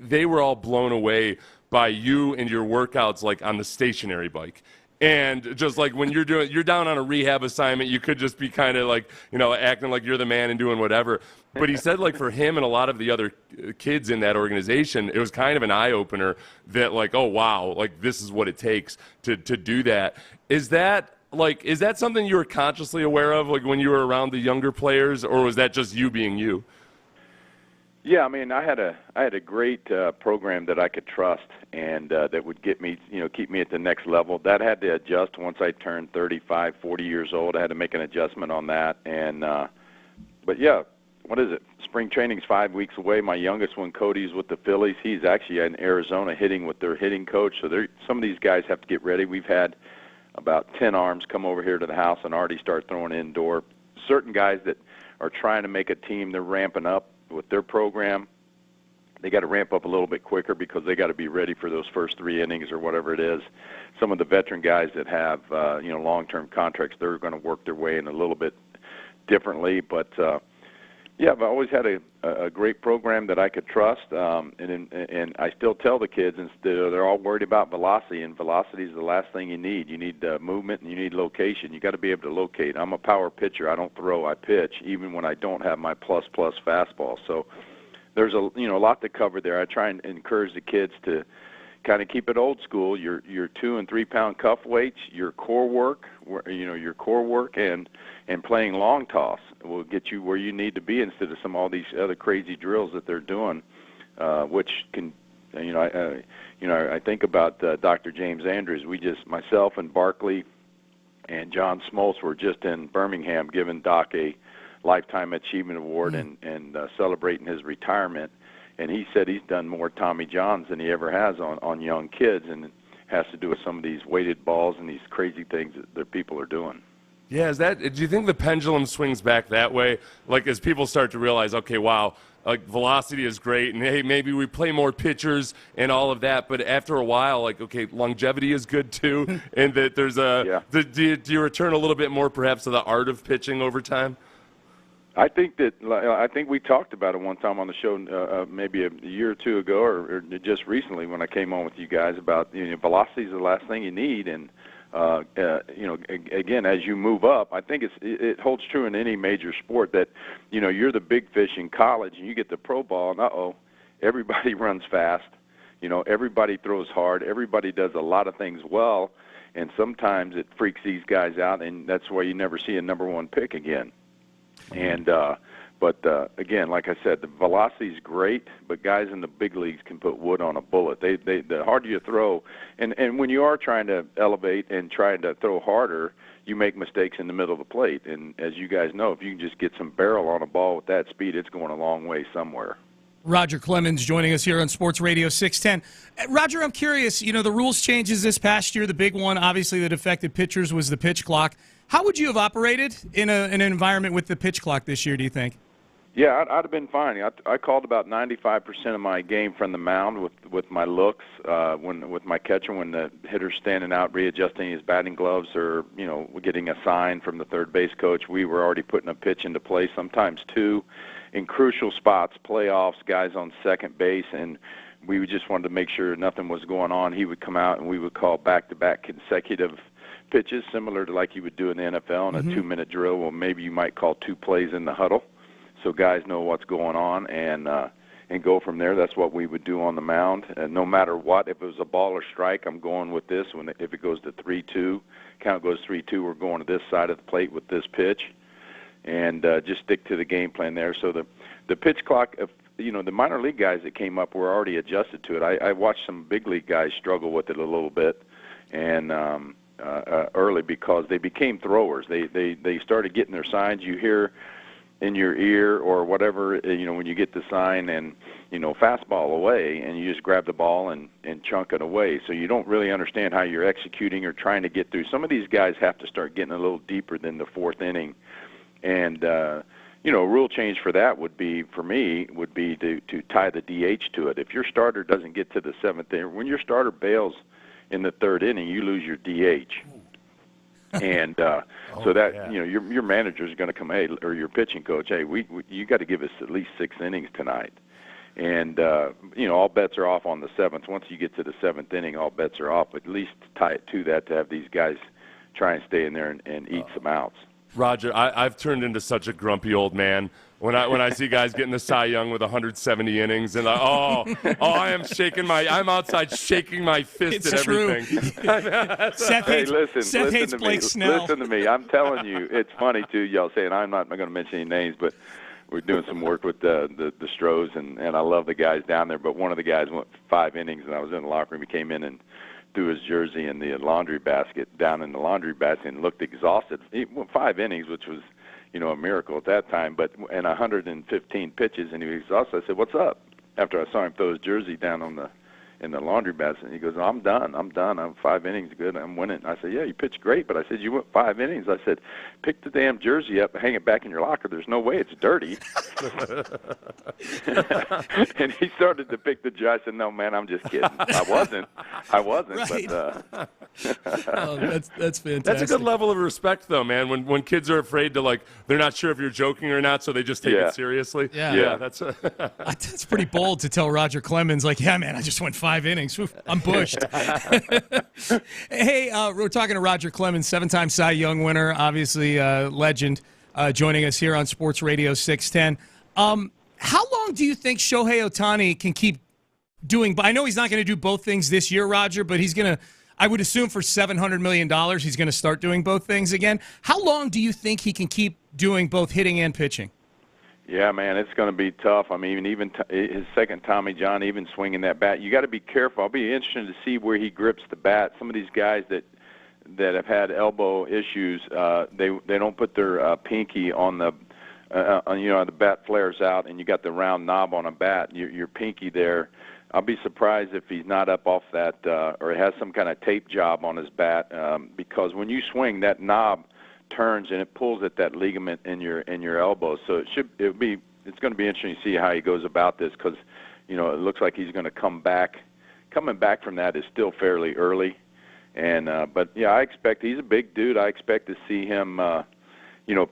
they were all blown away by you and your workouts on the stationary bike. And just when you're down on a rehab assignment, you could just be kind of acting like you're the man and doing whatever. But he said for him and a lot of the other kids in that organization, it was kind of an eye opener that oh wow, this is what it takes to do that. Is that something you were consciously aware of when you were around the younger players, or was that just you being you? Yeah, I mean, I had a great program that I could trust and that would get me, keep me at the next level. That had to adjust once I turned 35, 40 years old. I had to make an adjustment on that. And but yeah, what is it? Spring training's 5 weeks away. My youngest one, Cody's with the Phillies. He's actually in Arizona hitting with their hitting coach. So some of these guys have to get ready. We've had about 10 arms come over here to the house and already start throwing indoor. Certain guys that are trying to make a team, they're ramping up with their program. They got to ramp up a little bit quicker because they got to be ready for those first 3 innings or whatever it is. Some of the veteran guys that have long-term contracts, they're going to work their way in a little bit differently. But yeah, I've always had a great program that I could trust, and I still tell the kids, and they're all worried about velocity, and velocity is the last thing you need. You need movement and you need location. You got to be able to locate. I'm a power pitcher. I don't throw. I pitch, even when I don't have my plus fastball. So there's a lot to cover there. I try and encourage the kids to kind of keep it old school. Your 2 and 3 pound cuff weights, your core work, and playing long toss will get you where you need to be instead of all these other crazy drills that they're doing, which can, I think about Dr. James Andrews. Myself and Barkley and John Smoltz were just in Birmingham giving Doc a Lifetime Achievement Award and celebrating his retirement. And he said he's done more Tommy Johns than he ever has on young kids, and it has to do with some of these weighted balls and these crazy things that people are doing. Yeah, do you think the pendulum swings back that way? Like as people start to realize, okay, wow, like velocity is great, and hey, maybe we play more pitchers and all of that, but after a while, like, okay, longevity is good too, and that there's do you return a little bit more perhaps to the art of pitching over time? I think we talked about it one time on the show, maybe a year or two ago, or just recently when I came on with you guys about velocity is the last thing you need, and again, as you move up, I think it holds true in any major sport that you're the big fish in college and you get the pro ball, and everybody runs fast, everybody throws hard, everybody does a lot of things well, and sometimes it freaks these guys out, and that's why you never see a number 1 pick again. And but again, like I said, the velocity is great, but guys in the big leagues can put wood on a bullet. The harder you throw, and when you are trying to elevate and trying to throw harder, you make mistakes in the middle of the plate. And as you guys know, if you can just get some barrel on a ball with that speed, it's going a long way somewhere. Roger Clemens joining us here on Sports Radio 610. Roger, I'm curious, the rules changes this past year. The big one, obviously, that affected pitchers was the pitch clock. How would you have operated in an environment with the pitch clock this year, do you think? Yeah, I'd have been fine. I called about 95% of my game from the mound with my looks, with my catcher when the hitter's standing out readjusting his batting gloves or, getting a sign from the third base coach. We were already putting a pitch into play, sometimes 2, in crucial spots, playoffs, guys on second base, and we just wanted to make sure nothing was going on. He would come out and we would call back-to-back consecutive pitches, similar to like you would do in the NFL in a 2-minute drill. Well, maybe you might call 2 plays in the huddle so guys know what's going on and go from there. That's what we would do on the mound. No matter what, if it was a ball or strike, I'm going with this. If it goes to 3-2, count goes 3-2, we're going to this side of the plate with this pitch, and just stick to the game plan there. So the pitch clock, the minor league guys that came up were already adjusted to it. I watched some big league guys struggle with it a little bit, and early because they became throwers. They started getting their signs. You hear in your ear or whatever, when you get the sign and, fastball away, and you just grab the ball and chunk it away. So you don't really understand how you're executing or trying to get through. Some of these guys have to start getting a little deeper than the 4th inning. And, a rule change for that would be to tie the DH to it. If your starter doesn't get to the 7th inning, when your starter bails in the 3rd inning, you lose your DH. And so that, your manager is going to come, or your pitching coach, you got to give us at least 6 innings tonight. And, all bets are off on the 7th. Once you get to the 7th inning, all bets are off. At least tie it to that to have these guys try and stay in there and eat some outs. Roger, I've turned into such a grumpy old man when I see guys getting the Cy Young with 170 innings, and I'm outside shaking my fist at everything. Seth hates Blake Snell. Listen to me. I'm telling you, it's funny too. Y'all saying I'm not going to mention any names, but we're doing some work with the Stros, and I love the guys down there. But one of the guys went 5 innings, and I was in the locker room. He came in and threw his jersey in the laundry basket, down in the laundry basket, and looked exhausted. He went 5 innings, which was, a miracle at that time, but and 115 pitches, and he was exhausted. I said, "What's up?" After I saw him throw his jersey down in the laundry basket, and he goes, "I'm done. I'm 5 innings good. I'm winning." I said, "Yeah, you pitched great," but I said, "You went 5 innings." I said, "Pick the damn jersey up and hang it back in your locker. There's no way it's dirty." And he started to pick the jersey. I said, "No, man, I'm just kidding. I wasn't. Right. But Oh, that's fantastic. That's a good level of respect, though, man. When kids are afraid to, they're not sure if you're joking or not, so they just take it seriously. Yeah. That's That's pretty bold to tell Roger Clemens, yeah, man, I just went 5 innings. Oof, I'm bushed. Hey, we're talking to Roger Clemens, 7-time Cy Young winner, obviously legend, joining us here on Sports Radio 610. How long do you think Shohei Ohtani can keep doing? I know he's not going to do both things this year, Roger, but he's going to, I would assume for $700 million, he's going to start doing both things again. How long do you think he can keep doing both hitting and pitching? Yeah, man, it's going to be tough. I mean, even his second Tommy John, even swinging that bat, you got to be careful. I'll be interested to see where he grips the bat. Some of these guys that have had elbow issues, they don't put their pinky on the the bat flares out, and you got the round knob on a bat. Your pinky there. I'll be surprised if he's not up off that or has some kind of tape job on his bat because when you swing, that knob turns and it pulls at that ligament in your elbow. So it's going to be interesting to see how he goes about this because it looks like he's going to come back. Coming back from that is still fairly early, and but yeah, I expect he's a big dude. I expect to see him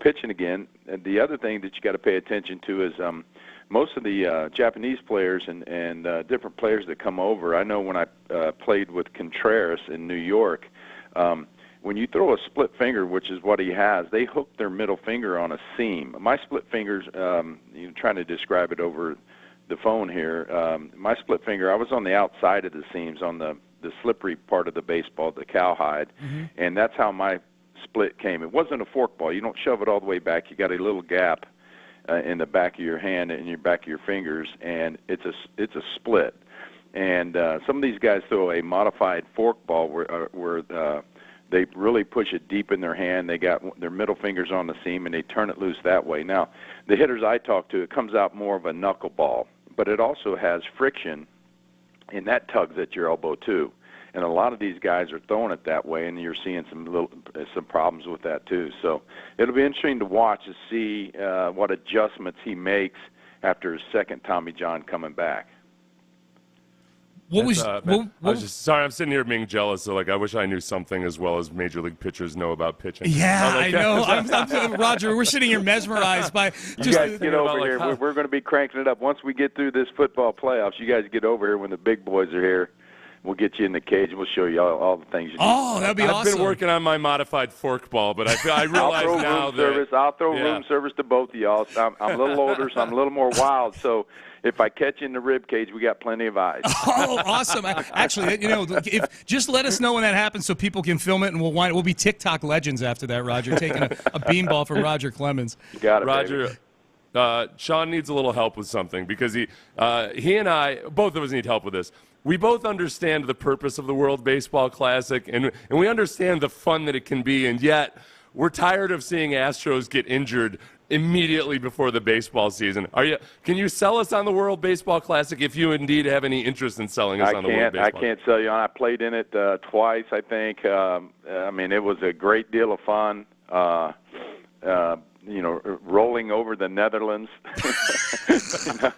pitching again. And the other thing that you got to pay attention to is most of the Japanese players and different players that come over. I know when I played with Contreras in New York. When you throw a split finger, which is what he has, they hook their middle finger on a seam. My split fingers, trying to describe it over the phone here, my split finger, I was on the outside of the seams, on the slippery part of the baseball, the cowhide, and that's how my split came. It wasn't a forkball. You don't shove it all the way back. You got a little gap in the back of your hand and your back of your fingers, and it's a split. And some of these guys throw a modified forkball where they really push it deep in their hand. They got their middle fingers on the seam, and they turn it loose that way. Now, the hitters I talk to, it comes out more of a knuckleball, but it also has friction, and that tugs at your elbow too. And a lot of these guys are throwing it that way, and you're seeing some problems with that too. So it'll be interesting to watch to see what adjustments he makes after his second Tommy John coming back. I was just sorry. I'm sitting here being jealous. So, I wish I knew something as well as major league pitchers know about pitching. Yeah, I know. I'm Roger, we're sitting here mesmerized by. You guys get over here. We're going to be cranking it up once we get through this football playoffs. You guys get over here when the big boys are here. We'll get you in the cage. We'll show you all the things you do. Oh, that'd be awesome. I've been working on my modified forkball, but I realize now that I'll throw room service to both of y'all. So I'm a little older, so I'm a little more wild. So if I catch you in the rib cage, we got plenty of eyes. Oh, awesome! Actually, if just let us know when that happens so people can film it, and we'll be TikTok legends after that. Roger, taking a beanball from Roger Clemens. You got it, Roger. Sean needs a little help with something because he and I, both of us need help with this. We both understand the purpose of the World Baseball Classic, and we understand the fun that it can be, and yet we're tired of seeing Astros get injured immediately before the baseball season. Can you sell us on the World Baseball Classic if you indeed have any interest in selling us on the World Baseball? I can't sell you on. I played in it twice, I think. It was a great deal of fun. Rolling over the Netherlands. It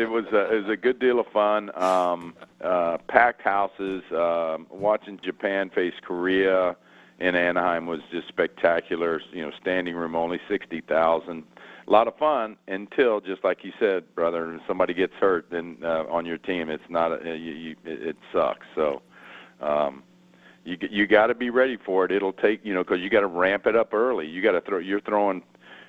was a good deal of fun. Packed houses. Watching Japan face Korea in Anaheim was just spectacular. Standing room only 60,000. A lot of fun until, just like you said, brother, somebody gets hurt then on your team. It's not. It sucks. So. You got to be ready for it. It'll take, because you got to ramp it up early. You got to throw. You're doing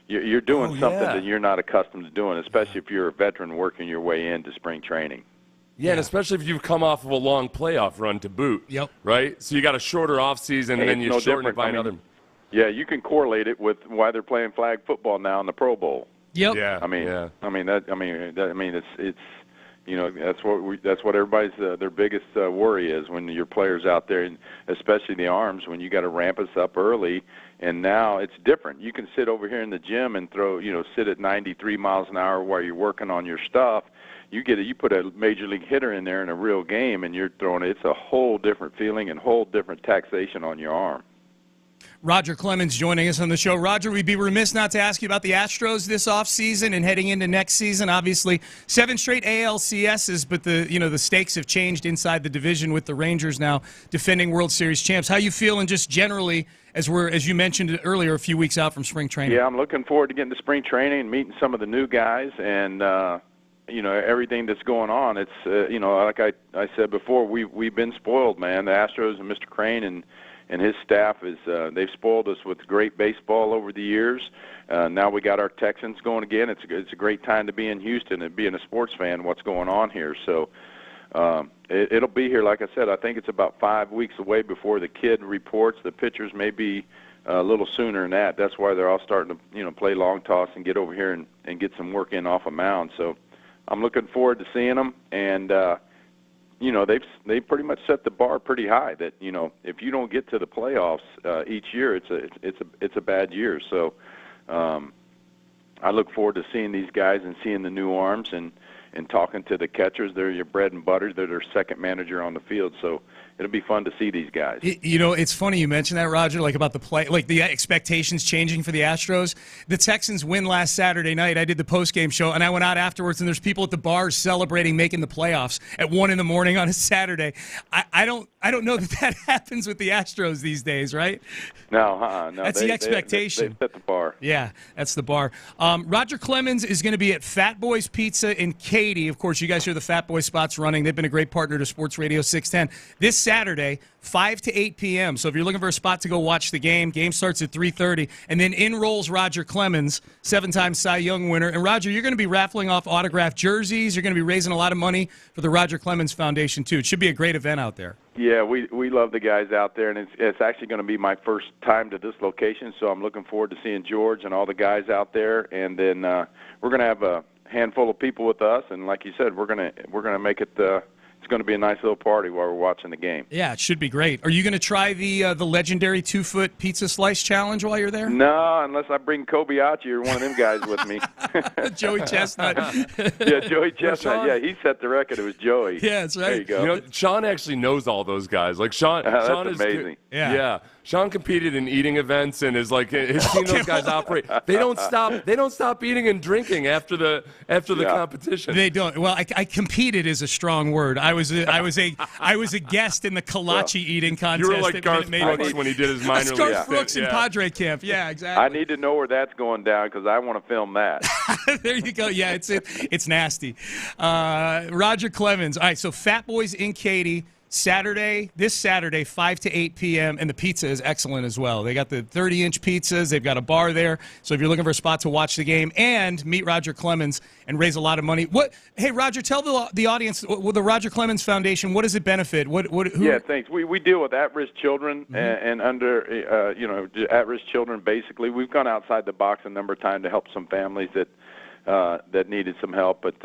something that you're not accustomed to doing, especially if you're a veteran working your way into spring training. Yeah, and especially if you've come off of a long playoff run to boot. Yep. Right. So you got a shorter off season, and then you shorten it by another. Yeah, you can correlate it with why they're playing flag football now in the Pro Bowl. Yep. Yeah. I mean, it's you know, that's what everybody's their biggest worry is when your players out there, and especially the arms, when you got to ramp us up early. And now it's different. You can sit over here in the gym and sit at 93 miles an hour while you're working on your stuff. You put a major league hitter in there in a real game, and you're throwing it. It's a whole different feeling and whole different taxation on your arm. Roger Clemens joining us on the show. Roger, we'd be remiss not to ask you about the Astros this offseason and heading into next season. Obviously, 7 straight ALCSs, but the stakes have changed inside the division with the Rangers now defending World Series champs. How you feeling just generally as you mentioned earlier, a few weeks out from spring training? Yeah, I'm looking forward to getting to spring training and meeting some of the new guys and everything that's going on. It's like I said before, we've been spoiled, man. The Astros and Mr. Crane and his staff they've spoiled us with great baseball over the years. Now we got our Texans going again. It's a great time to be in Houston and being a sports fan. What's going on here? So it'll be here. Like I said, I think it's about 5 weeks away before the kid reports. The pitchers may be a little sooner than that. That's why they're all starting to play long toss and get over here and get some work in off a mound. So I'm looking forward to seeing them and. They've pretty much set the bar pretty high. That if you don't get to the playoffs each year, it's a bad year. So I look forward to seeing these guys and seeing the new arms and talking to the catchers. They're your bread and butter. They're their second manager on the field. So it'll be fun to see these guys. It's funny you mentioned that, Roger, like about the play, like the expectations changing for the Astros. The Texans win last Saturday night. I did the post-game show, and I went out afterwards, and there's people at the bars celebrating making the playoffs at 1 a.m. on a Saturday. I don't know that happens with the Astros these days, right? No. That's the expectation. They set the bar. Yeah, that's the bar. Roger Clemens is going to be at Fat Boys Pizza in Katy. Of course, you guys hear the Fat Boy spots running. They've been a great partner to Sports Radio 610. This Saturday, 5 to 8 p.m. So if you're looking for a spot to go watch the game starts at 3:30, and then in rolls Roger Clemens, 7-time Cy Young winner. And Roger, you're going to be raffling off autographed jerseys. You're going to be raising a lot of money for the Roger Clemens Foundation too. It should be a great event out there. Yeah, we love the guys out there, and it's actually going to be my first time to this location, so I'm looking forward to seeing George and all the guys out there. And then we're going to have a handful of people with us, and like you said, we're going to make it. It's going to be a nice little party while we're watching the game. Yeah, it should be great. Are you going to try the legendary 2-foot pizza slice challenge while you're there? No, unless I bring Kobayashi or one of them guys with me. Joey Chestnut. Yeah, Joey Chestnut. Yeah, he set the record. It was Joey. Yeah, that's right. There you go. Sean actually knows all those guys. Like Sean is amazing. Yeah. Sean competed in eating events and has seen those guys operate. They don't stop eating and drinking after the competition. They don't. Well, I competed is a strong word. I was a guest in the kolache eating contest. You were like Garth Brooks when he did his minor league. Garth Brooks in Padre Camp. Yeah, exactly. I need to know where that's going down because I want to film that. There you go. Yeah, it's nasty. Roger Clemens. All right, so Fat Boys in Katy. This Saturday, 5 to 8 p.m., and the pizza is excellent as well. They got the 30-inch pizzas. They've got a bar there. So if you're looking for a spot to watch the game and meet Roger Clemens and raise a lot of money. Hey, Roger, tell the audience, the Roger Clemens Foundation, what does it benefit? Who? Yeah, thanks. We deal with at-risk children and under, at-risk children, basically. We've gone outside the box a number of times to help some families that needed some help. But,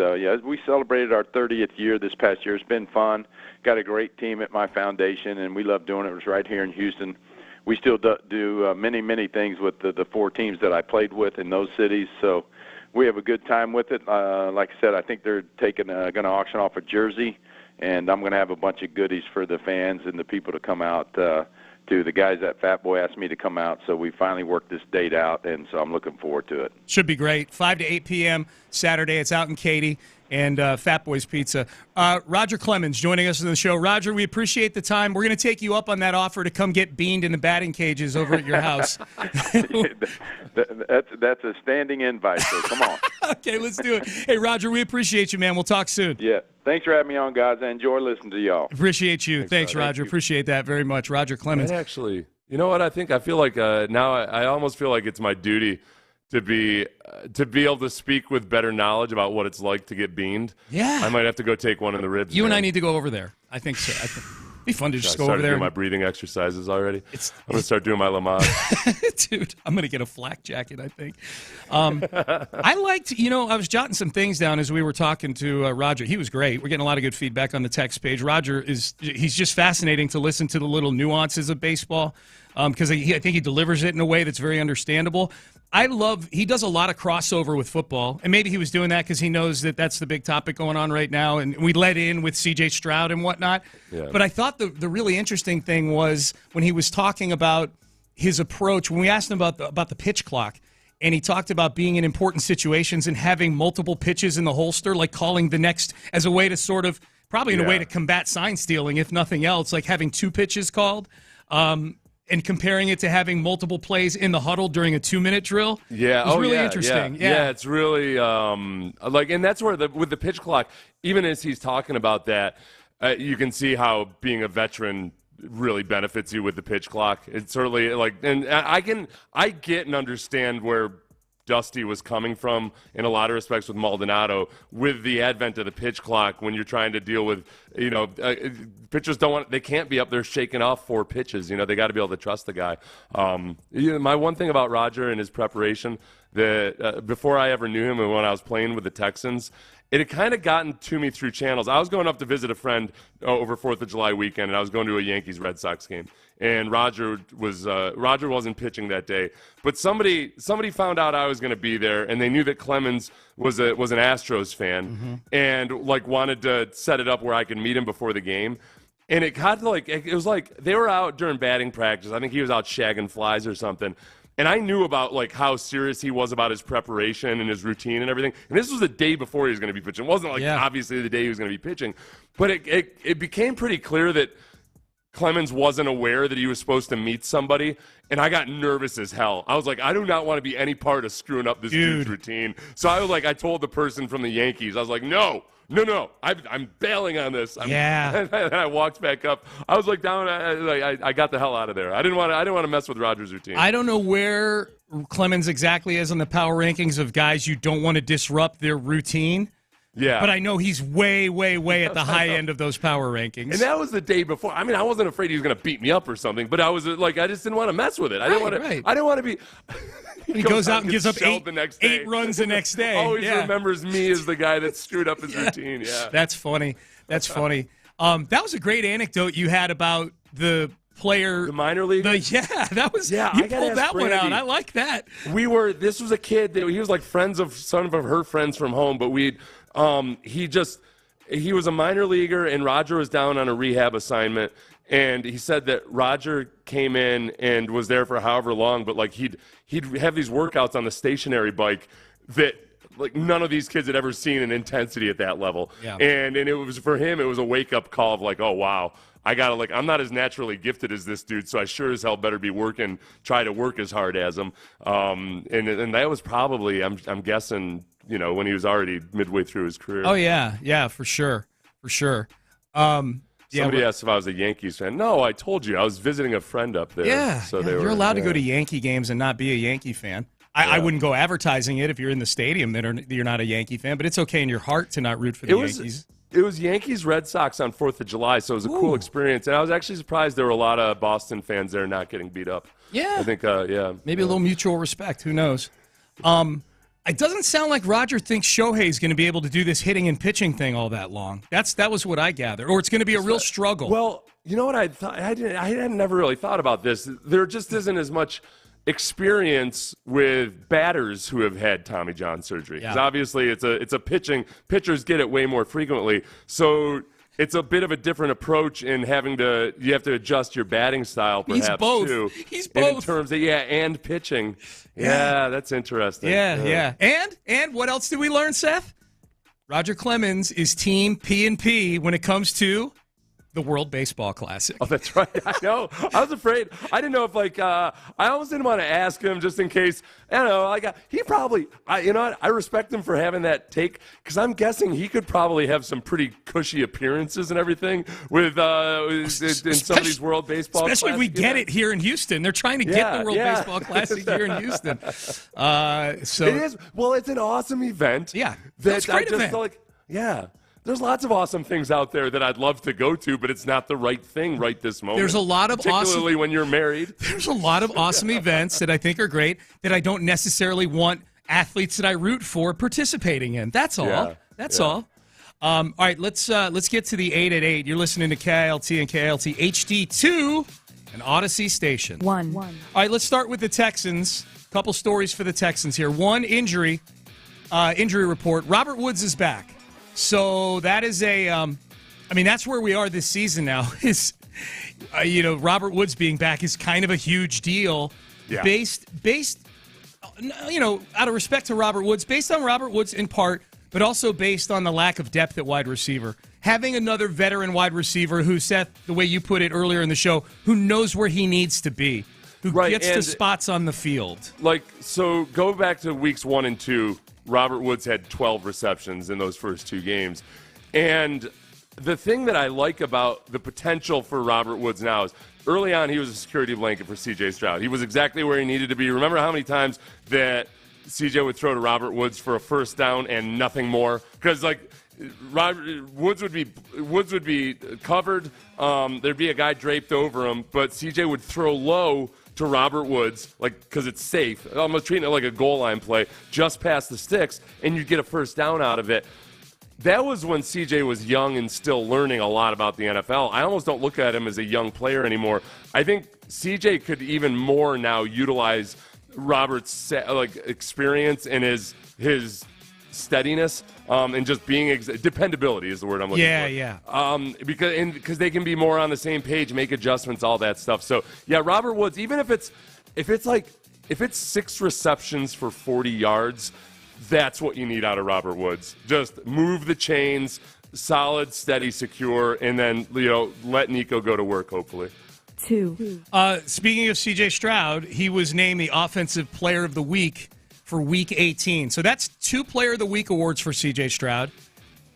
we celebrated our 30th year this past year. It's been fun. Got a great team at my foundation, and we love doing it. It was right here in Houston. We still do many, many things with the 4 teams that I played with in those cities. So we have a good time with it. Like I said, I think they're going to auction off a jersey, and I'm going to have a bunch of goodies for the fans and the people to come out to. The guys at Fat Boy asked me to come out, so we finally worked this date out, and so I'm looking forward to it. Should be great. 5 to 8 p.m. Saturday. It's out in Katy, and Fat Boys Pizza. Roger Clemens joining us on the show. Roger, we appreciate the time. We're going to take you up on that offer to come get beaned in the batting cages over at your house. That's a standing invite, so come on. Okay, let's do it. Hey, Roger, we appreciate you, man. We'll talk soon. Yeah. Thanks for having me on, guys. I enjoy listening to y'all. Appreciate you. Thanks Roger. Appreciate that very much. Roger Clemens. And actually, you know what? I feel like now I almost feel like it's my duty to be able to speak with better knowledge about what it's like to get beaned. Yeah. I might have to go take one in the ribs. You and I need to go over there. I think so. Be fun to just go over over there. Doing my breathing exercises already. I'm going to start doing my Lamaze. Dude, I'm going to get a flak jacket, I think. I liked, I was jotting some things down as we were talking to Roger. He was great. We're getting a lot of good feedback on the text page. Roger he's just fascinating to listen to the little nuances of baseball because I think he delivers it in a way that's very understandable. He does a lot of crossover with football, and maybe he was doing that because he knows that that's the big topic going on right now, and we led in with C.J. Stroud and whatnot. Yeah. But I thought the really interesting thing was when he was talking about his approach, when we asked him about the pitch clock, and he talked about being in important situations and having multiple pitches in the holster, like calling the next as a way to sort of, probably in a way to combat sign stealing, if nothing else, like having 2 pitches called. And comparing it to having multiple plays in the huddle during a 2-minute drill. Yeah, it was really interesting. Yeah, it's really and that's where with the pitch clock, even as he's talking about that, you can see how being a veteran really benefits you with the pitch clock. It's certainly and I get and understand where Dusty was coming from in a lot of respects with Maldonado with the advent of the pitch clock when you're trying to deal with, pitchers they can't be up there shaking off 4 pitches. They got to be able to trust the guy. My one thing about Roger and his preparation that before I ever knew him and when I was playing with the Texans, it had kind of gotten to me through channels. I was going up to visit a friend over 4th of July weekend, and I was going to a Yankees-Red Sox game. And Roger wasn't pitching that day, but somebody found out I was going to be there, and they knew that Clemens was an Astros fan, and wanted to set it up where I could meet him before the game. And it got to it was like they were out during batting practice. I think he was out shagging flies or something. And I knew about how serious he was about his preparation and his routine and everything. And this was the day before he was going to be pitching. It wasn't obviously the day he was going to be pitching, but it became pretty clear that Clemens wasn't aware that he was supposed to meet somebody, and I got nervous as hell. I was like, I do not want to be any part of screwing up this dude's routine. So I told the person from the Yankees, I was like, no, I'm bailing on this. And I walked back up. I was down. I got the hell out of there. I didn't want to mess with Roger's routine. I don't know where Clemens exactly is on the power rankings of guys you don't want to disrupt their routine. Yeah. But I know he's way, way, way at the high end of those power rankings. And that was the day before. I mean, I wasn't afraid he was going to beat me up or something, but I was I just didn't want to mess with it. I didn't want to be. He goes out and gives up 8 runs the next day. Always remembers me as the guy that screwed up his routine. Yeah. That's funny. That was a great anecdote you had about the player. The minor league? That was. Yeah, you pulled that one out. I like that. This was a kid that he was friends of some of her friends from home, but he was a minor leaguer, and Roger was down on a rehab assignment, and he said that Roger came in and was there for however long, but he'd have these workouts on the stationary bike that none of these kids had ever seen an intensity at that level. Yeah. And it was, for him, it was a wake-up call of oh, wow, I got to, I'm not as naturally gifted as this dude, so I sure as hell better be try to work as hard as him. And that was probably, I'm guessing, when he was already midway through his career. Oh, yeah, for sure. Somebody asked if I was a Yankees fan. No, I told you. I was visiting a friend up there. Yeah, you're allowed to go to Yankee games and not be a Yankee fan. I wouldn't go advertising it if you're in the stadium that you're not a Yankee fan, but it's okay in your heart to not root for the Yankees. It was Yankees-Red Sox on 4th of July, so it was a cool experience. And I was actually surprised there were a lot of Boston fans there not getting beat up. Yeah. I think, maybe a little mutual respect. Who knows? It doesn't sound like Roger thinks Shohei's going to be able to do this hitting and pitching thing all that long. That was what I gathered. Or it's going to be a real struggle. Well, you know what I thought? I had never really thought about this. There just isn't as much experience with batters who have had Tommy John surgery. Because obviously it's a pitching. Pitchers get it way more frequently. So it's a bit of a different approach in you have to adjust your batting style perhaps too. He's both. In terms of, and pitching. Yeah, that's interesting. Yeah. And what else did we learn, Seth? Roger Clemens is team P&P when it comes to the World Baseball Classic. Oh, that's right. I know. I was afraid. I didn't know if I almost didn't want to ask him just in case. I don't know. He probably. You know what? I respect him for having that take because I'm guessing he could probably have some pretty cushy appearances and everything with in some of these World Baseball. Especially if we get it here in Houston. They're trying to get the World Baseball Classic here in Houston. So it is. Well, it's an awesome event. Yeah, that's a great event. there's lots of awesome things out there that I'd love to go to, but it's not the right thing right this moment. There's a lot of particularly when you're married. There's a lot of awesome events that I think are great that I don't necessarily want athletes that I root for participating in. That's all. Yeah. That's all. All right, let's get to the 8 at 8. You're listening to KILT and KILT HD2, an Odyssey station. One. All right, let's start with the Texans. A couple stories for the Texans here. One, injury report. Robert Woods is back. So that is that's where we are this season now. Is Robert Woods being back is kind of a huge deal. Yeah. Based out of respect to Robert Woods, based on Robert Woods in part, but also based on the lack of depth at wide receiver. Having another veteran wide receiver who, Seth, the way you put it earlier in the show, who knows where he needs to be, who gets to spots on the field. So go back to weeks 1 and 2. Robert Woods had 12 receptions in those first 2 games. And the thing that I like about the potential for Robert Woods now is early on he was a security blanket for C.J. Stroud. He was exactly where he needed to be. Remember how many times that C.J. would throw to Robert Woods for a first down and nothing more? Because, Woods would be covered. There'd be a guy draped over him, but C.J. would throw low to Robert Woods, because it's safe, almost treating it like a goal line play, just past the sticks, and you'd get a first down out of it. That was when CJ was young and still learning a lot about the NFL. I almost don't look at him as a young player anymore. I think CJ could even more now utilize Robert's experience and his steadiness and just being dependability is the word I'm looking for. Yeah. Because they can be more on the same page, make adjustments, all that stuff. So yeah, Robert Woods, even if it's 6 receptions for 40 yards, that's what you need out of Robert Woods. Just move the chains, solid, steady, secure, and then let Nico go to work. Hopefully. 2. Speaking of C.J. Stroud, he was named the Offensive Player of the Week for Week 18. So that's 2 Player of the Week awards for C.J. Stroud.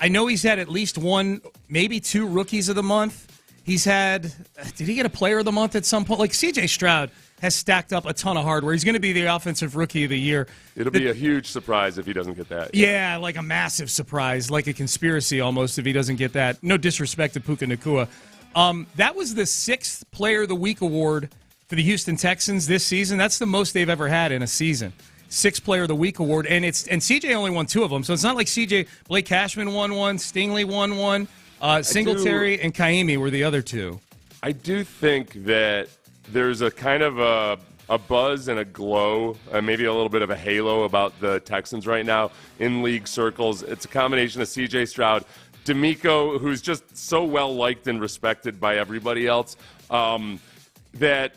I know he's had at least 1, maybe 2 Rookies of the Month. He's had, did he get a Player of the Month at some point? C.J. Stroud has stacked up a ton of hardware. He's going to be the Offensive Rookie of the Year. It'll be a huge surprise if he doesn't get that. Yeah, like a massive surprise, like a conspiracy almost if he doesn't get that. No disrespect to Puka Nacua. That was the 6th Player of the Week award for the Houston Texans this season. That's the most they've ever had in a season. 6th Player of the Week award, and CJ only won 2 of them. So it's not like Blake Cashman won 1, Stingley won 1, Singletary and Kaimi were the other 2. I do think that there's a kind of a buzz and a glow, maybe a little bit of a halo about the Texans right now in league circles. It's a combination of C.J. Stroud, D'Amico, who's just so well liked and respected by everybody else, that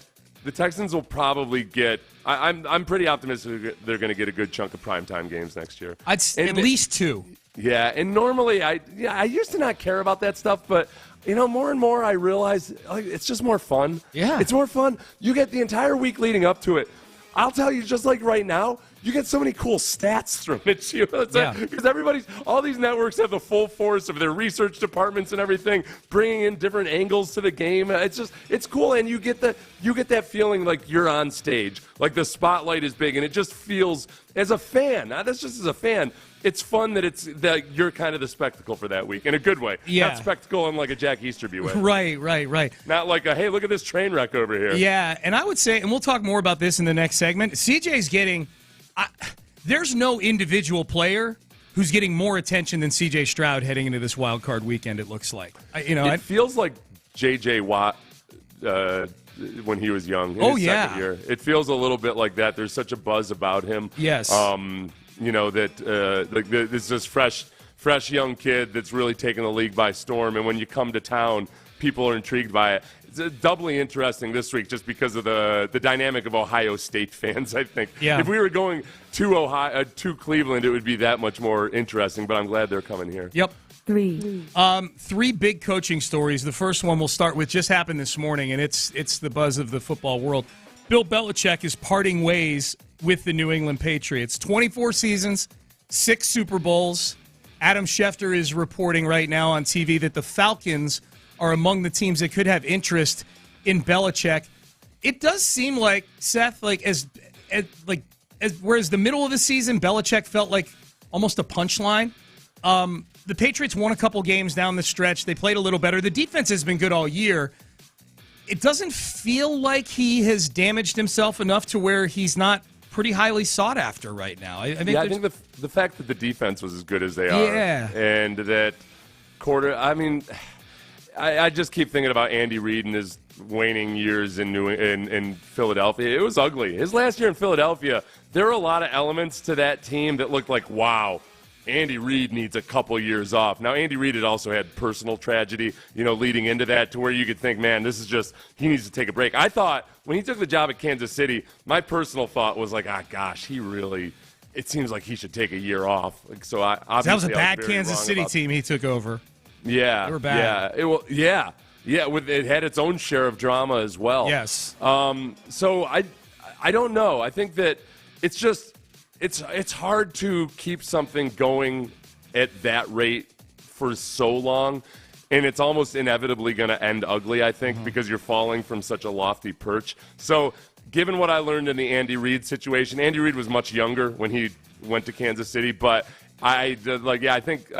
the Texans will probably get. I'm pretty optimistic they're going to get a good chunk of primetime games next year. At least 2. Yeah, and normally I used to not care about that stuff, but more and more I realize it's just more fun. Yeah. It's more fun. You get the entire week leading up to it. I'll tell you, just like right now, you get so many cool stats thrown at you. Because all these networks have the full force of their research departments and everything, bringing in different angles to the game. It's cool, and you get that feeling like you're on stage, like the spotlight is big, and it just feels, as a fan, that's just as a fan, it's fun that you're kind of the spectacle for that week in a good way. Yeah. Not spectacle in like a Jack Easterby way. Right. Not like hey, look at this train wreck over here. Yeah, and I would say, and we'll talk more about this in the next segment, CJ's getting, there's no individual player who's getting more attention than C.J. Stroud heading into this wild card weekend, it looks like. It feels like J.J. Watt when he was young in his second year. It feels a little bit like that. There's such a buzz about him. Yes. This this fresh young kid that's really taking the league by storm, and when you come to town, people are intrigued by it. It's doubly interesting this week just because of the dynamic of Ohio State fans, I think. Yeah. If we were going to Cleveland, it would be that much more interesting, but I'm glad they're coming here. Yep. 3. 3 big coaching stories. The first one we'll start with just happened this morning, and it's the buzz of the football world. Bill Belichick is parting ways with the New England Patriots. 24 seasons, 6 Super Bowls. Adam Schefter is reporting right now on TV that the Falcons are among the teams that could have interest in Belichick. It does seem like, Seth, whereas the middle of the season, Belichick felt like almost a punchline. the Patriots won a couple games down the stretch. They played a little better. The defense has been good all year. It doesn't feel like he has damaged himself enough to where he's not pretty highly sought after right now. I think the fact that the defense was as good as they are, and that I just keep thinking about Andy Reid and his waning years in Philadelphia. It was ugly. His last year in Philadelphia, there were a lot of elements to that team that looked like, wow, Andy Reid needs a couple years off. Now, Andy Reid had also had personal tragedy, leading into that, to where you could think, man, this is just, he needs to take a break. I thought when he took the job at Kansas City, my personal thought was like, it seems like he should take a year off. That was a bad Kansas City team he took over. Yeah. They were bad. Yeah. It had its own share of drama as well. Yes. So I don't know. I think that it's just, it's hard to keep something going at that rate for so long, and it's almost inevitably going to end ugly, I think, because you're falling from such a lofty perch. So given what I learned in the Andy Reid situation, Andy Reid was much younger when he went to Kansas City, but I think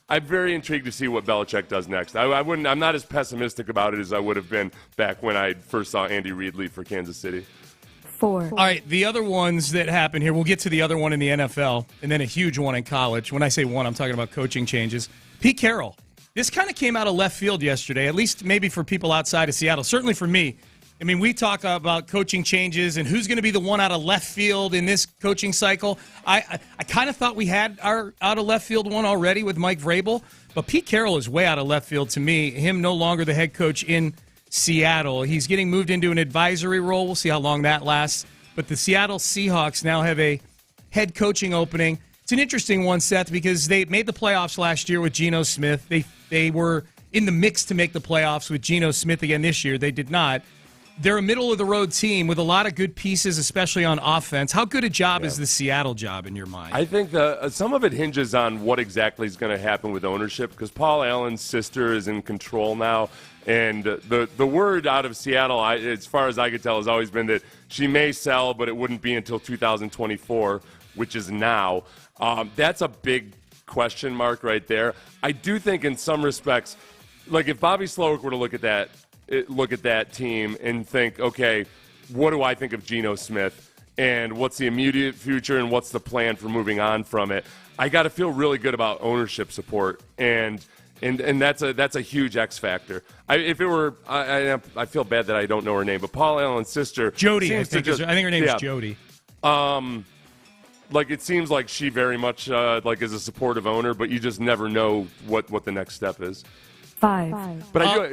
I'm very intrigued to see what Belichick does next. I'm not as pessimistic about it as I would have been back when I first saw Andy Reid leave for Kansas City. 4. All right, the other ones that happened here, we'll get to the other one in the NFL, and then a huge one in college. When I say one, I'm talking about coaching changes. Pete Carroll. This kind of came out of left field yesterday, at least maybe for people outside of Seattle. Certainly for me. I mean, we talk about coaching changes and who's going to be the one out of left field in this coaching cycle. I kind of thought we had our out of left field one already with Mike Vrabel, but Pete Carroll is way out of left field to me. Him no longer the head coach in Seattle. He's getting moved into an advisory role. We'll see how long that lasts. But the Seattle Seahawks now have a head coaching opening. It's an interesting one, Seth, because they made the playoffs last year with Geno Smith. They were in the mix to make the playoffs with Geno Smith again this year. They did not. They're a middle-of-the-road team with a lot of good pieces, especially on offense. How good a job is the Seattle job in your mind? I think some of it hinges on what exactly is going to happen with ownership, because Paul Allen's sister is in control now. And the word out of Seattle, as far as I could tell, has always been that she may sell, but it wouldn't be until 2024, which is now. That's a big question mark right there. I do think in some respects, like if Bobby Slowik were to look at that team and think, okay, what do I think of Geno Smith, and what's the immediate future, and what's the plan for moving on from it? I got to feel really good about ownership support, and that's a huge X factor. If it were, I feel bad that I don't know her name, but Paul Allen's sister, Jody, I think her name is Jody. Like it seems like she very much is a supportive owner, but you just never know what the next step is. 5. But I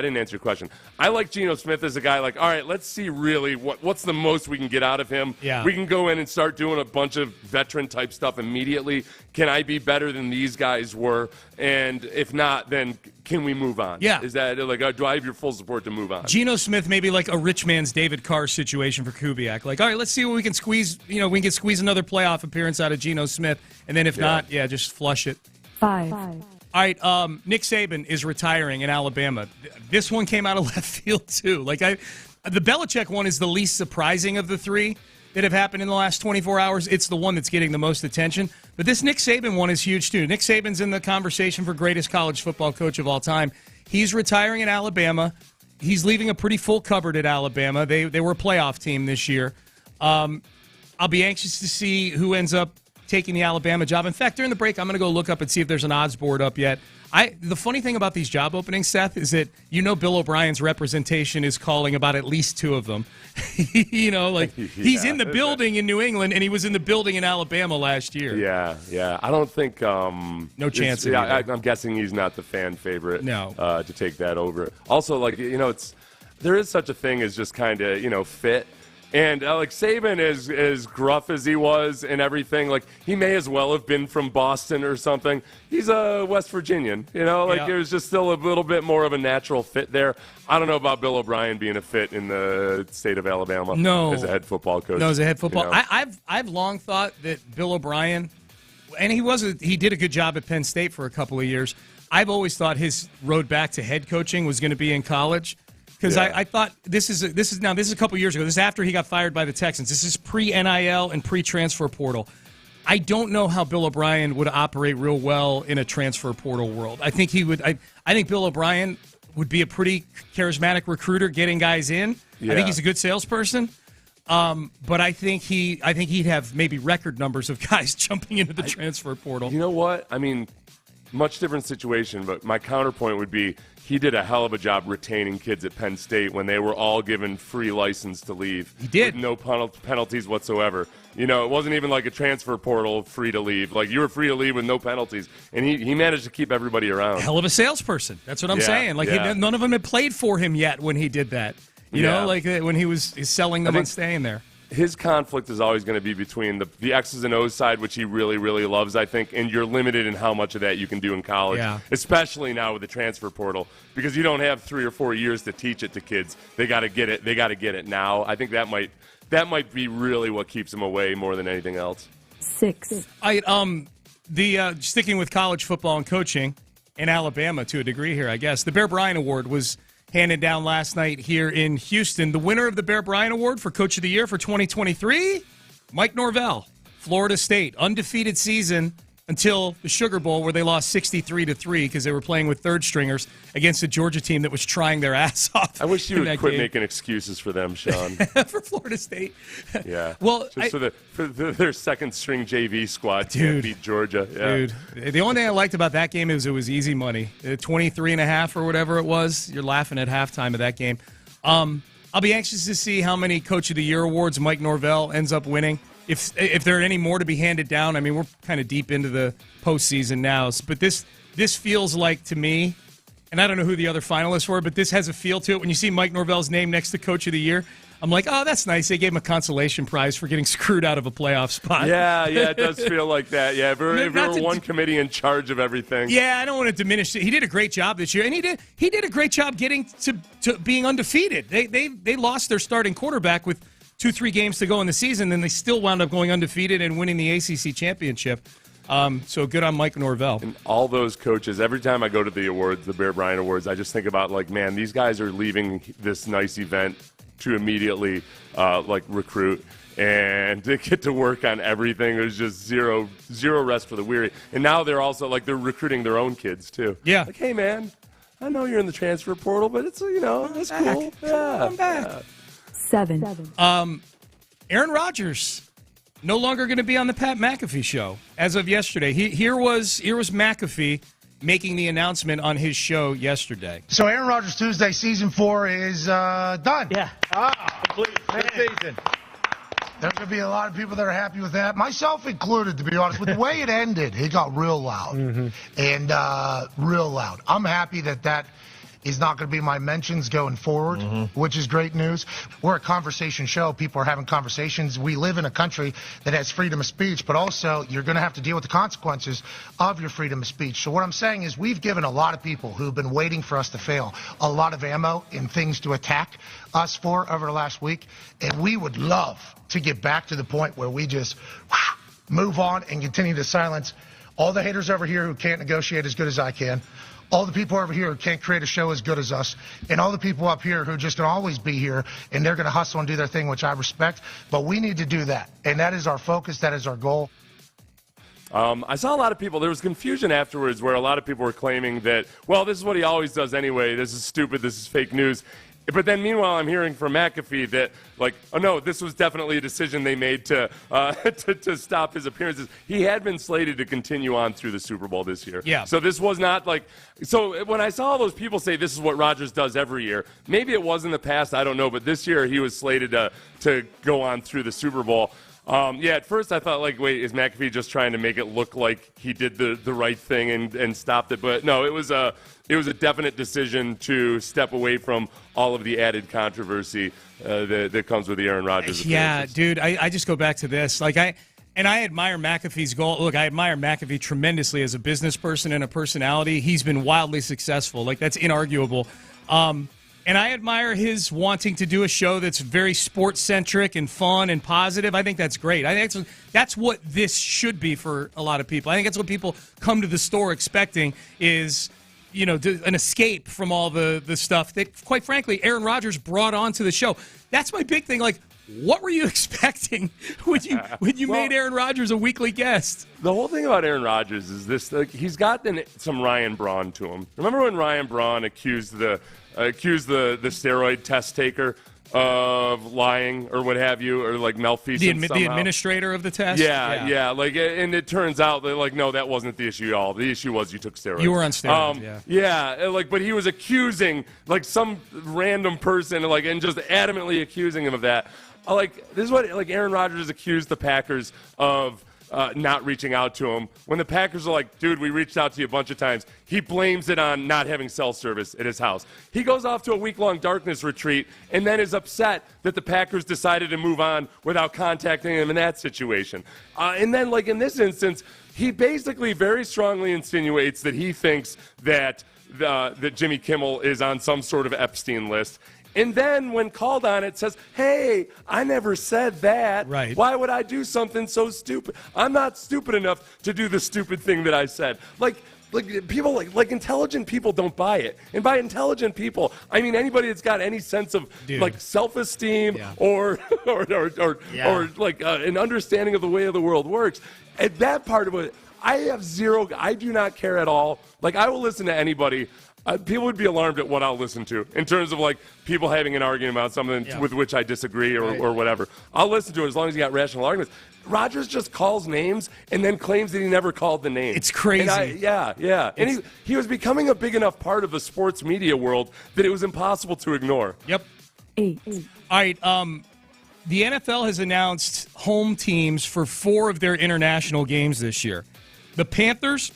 didn't answer your question. I like Geno Smith as a guy like, all right, let's see really what's the most we can get out of him. Yeah. We can go in and start doing a bunch of veteran-type stuff immediately. Can I be better than these guys were? And if not, then can we move on? Yeah. Is that do I have your full support to move on? Geno Smith may be like a rich man's David Carr situation for Kubiak. Like, all right, let's see what we can squeeze. We can squeeze another playoff appearance out of Geno Smith. And then if not, just flush it. 5. All right, Nick Saban is retiring in Alabama. This one came out of left field, too. The Belichick one is the least surprising of the three that have happened in the last 24 hours. It's the one that's getting the most attention. But this Nick Saban one is huge, too. Nick Saban's in the conversation for greatest college football coach of all time. He's retiring in Alabama. He's leaving a pretty full cupboard at Alabama. They were a playoff team this year. I'll be anxious to see who ends up taking the Alabama job. In fact, during the break, I'm going to go look up and see if there's an odds board up yet. The funny thing about these job openings, Seth, is that Bill O'Brien's representation is calling about at least 2 of them. He's in the building in New England, and he was in the building in Alabama last year. Yeah. I don't think no chance. I'm guessing he's not the fan favorite. No. To take that over. Also, there is such a thing as just kind of fit. And Saban, as gruff as he was and everything, he may as well have been from Boston or something. He's a West Virginian, There's just still a little bit more of a natural fit there. I don't know about Bill O'Brien being a fit in the state of Alabama. No. As a head football coach. No, as a head football. I've long thought that Bill O'Brien, and he did a good job at Penn State for a couple of years. I've always thought his road back to head coaching was going to be in college. Because I thought this is a couple years ago. This is after he got fired by the Texans. This is pre-NIL and pre-transfer portal. I don't know how Bill O'Brien would operate real well in a transfer portal world. I think he would. I think Bill O'Brien would be a pretty charismatic recruiter, getting guys in. Yeah. I think he's a good salesperson. But I think he'd have maybe record numbers of guys jumping into the transfer portal. You know what? I mean, much different situation, but my counterpoint would be he did a hell of a job retaining kids at Penn State when they were all given free license to leave. He did. With no penalties whatsoever. You know, it wasn't even like a transfer portal free to leave. Like, you were free to leave with no penalties. And he managed to keep everybody around. Hell of a salesperson. That's what I'm saying. Like, none of them had played for him yet when he did that. You know, like when he was selling them on staying there. His conflict is always going to be between the X's and O's side, which he really, really loves, I think, and you're limited in how much of that you can do in college, especially now with the transfer portal, because you don't have 3 or 4 years to teach it to kids. They got to get it. They got to get it now. I think that might be really what keeps him away more than anything else. 6. Sticking with college football and coaching in Alabama to a degree here, I guess. The Bear Bryant Award was handed down last night here in Houston. The winner of the Bear Bryant Award for Coach of the Year for 2023, Mike Norvell, Florida State. Undefeated season until the Sugar Bowl, where they lost 63-3 because they were playing with third stringers against a Georgia team that was trying their ass off. I wish you would quit making excuses for them, Sean. For Florida State. Yeah. Well, just for their second string JV squad to beat Georgia. Yeah. Dude, the only thing I liked about that game is it was easy money. 23.5 or whatever it was. You're laughing at halftime of that game. I'll be anxious to see how many Coach of the Year awards Mike Norvell ends up winning. If there are any more to be handed down. I mean, we're kind of deep into the postseason now, but this feels like, to me, and I don't know who the other finalists were, but this has a feel to it. When you see Mike Norvell's name next to Coach of the Year, I'm like, oh, that's nice. They gave him a consolation prize for getting screwed out of a playoff spot. Yeah, it does feel like that. Yeah, if there were one committee in charge of everything. Yeah, I don't want to diminish it. He did a great job this year, and he did a great job getting to being undefeated. They lost their starting quarterback with 2-3 games to go in the season, and they still wound up going undefeated and winning the ACC championship. So good on Mike Norvell. And all those coaches, every time I go to the awards, the Bear Bryant Awards, I just think about, like, man, these guys are leaving this nice event to immediately, recruit. And they get to work on everything. There's just zero rest for the weary. And now they're also, they're recruiting their own kids, too. Yeah. Like, hey, man, I know you're in the transfer portal, but it's, it's cool. Yeah. I'm back. 7. Aaron Rodgers no longer going to be on the Pat McAfee show as of yesterday. Here was McAfee making the announcement on his show yesterday. So Aaron Rodgers Tuesday season 4 is done. Yeah. Complete. Season. There's going to be a lot of people that are happy with that, myself included, to be honest. With the way it ended, it got real loud. And real loud. I'm happy that is not going to be my mentions going forward, which is great news. We're a conversation show. People are having conversations. We live in a country that has freedom of speech, but also you're going to have to deal with the consequences of your freedom of speech. So what I'm saying is we've given a lot of people who've been waiting for us to fail a lot of ammo and things to attack us for over the last week, and we would love to get back to the point where we just move on and continue to silence all the haters over here who can't negotiate as good as I can, all the people over here who can't create a show as good as us, and all the people up here who are just going to always be here, and they're going to hustle and do their thing, which I respect. But we need to do that, and that is our focus. That is our goal. I saw a lot of people, there was confusion afterwards where a lot of people were claiming that, well, this is what he always does anyway. This is stupid. This is fake news. But then, meanwhile, I'm hearing from McAfee that, oh no, this was definitely a decision they made to stop his appearances. He had been slated to continue on through the Super Bowl this year. Yeah. So this was not so when I saw all those people say this is what Rodgers does every year, maybe it was in the past, I don't know, but this year he was slated to go on through the Super Bowl. At first I thought, wait, is McAfee just trying to make it look like he did the right thing and stopped it? But no, it was a definite decision to step away from all of the added controversy that comes with the Aaron Rodgers appearances. Yeah, dude, I just go back to this. I admire McAfee's goal. Look, I admire McAfee tremendously as a business person and a personality. He's been wildly successful. That's inarguable. And I admire his wanting to do a show that's very sports-centric and fun and positive. I think that's great. I think that's what this should be for a lot of people. I think that's what people come to the store expecting is, an escape from all the stuff that, quite frankly, Aaron Rodgers brought onto the show. That's my big thing. what were you expecting when you made Aaron Rodgers a weekly guest? The whole thing about Aaron Rodgers is this: like, he's got some Ryan Braun to him. Remember when Ryan Braun accused the steroid test taker of lying or what have you, or like malfeasance? The administrator of the test? Yeah. Like, and it turns out that, like, no, that wasn't the issue at all. The issue was you took steroids. You were on steroids, but he was accusing, like, some random person, like, and just adamantly accusing him of that. Like, this is what, like, Aaron Rodgers accused the Packers of not reaching out to him. When the Packers are like, dude, we reached out to you a bunch of times, he blames it on not having cell service at his house. He goes off to a week-long darkness retreat and then is upset that the Packers decided to move on without contacting him in that situation. And then, like, in this instance, he basically very strongly insinuates that he thinks that Jimmy Kimmel is on some sort of Epstein list. And then when called on it, says, hey, I never said that. Right. Why would I do something so stupid? I'm not stupid enough to do the stupid thing that I said. Like people, like intelligent people don't buy it. And by intelligent people, I mean anybody that's got any sense of like self-esteem or like an understanding of the way of the world works. And that part of it, I do not care at all. Like, I will listen to anybody. People would be alarmed at what I'll listen to in terms of, like, people having an argument about something with which I disagree or whatever. I'll listen to it as long as you got rational arguments. Rodgers just calls names and then claims that he never called the name. It's crazy. And And he was becoming a big enough part of the sports media world that it was impossible to ignore. Yep. 8. All right. The NFL has announced home teams for 4 of their international games this year. The Panthers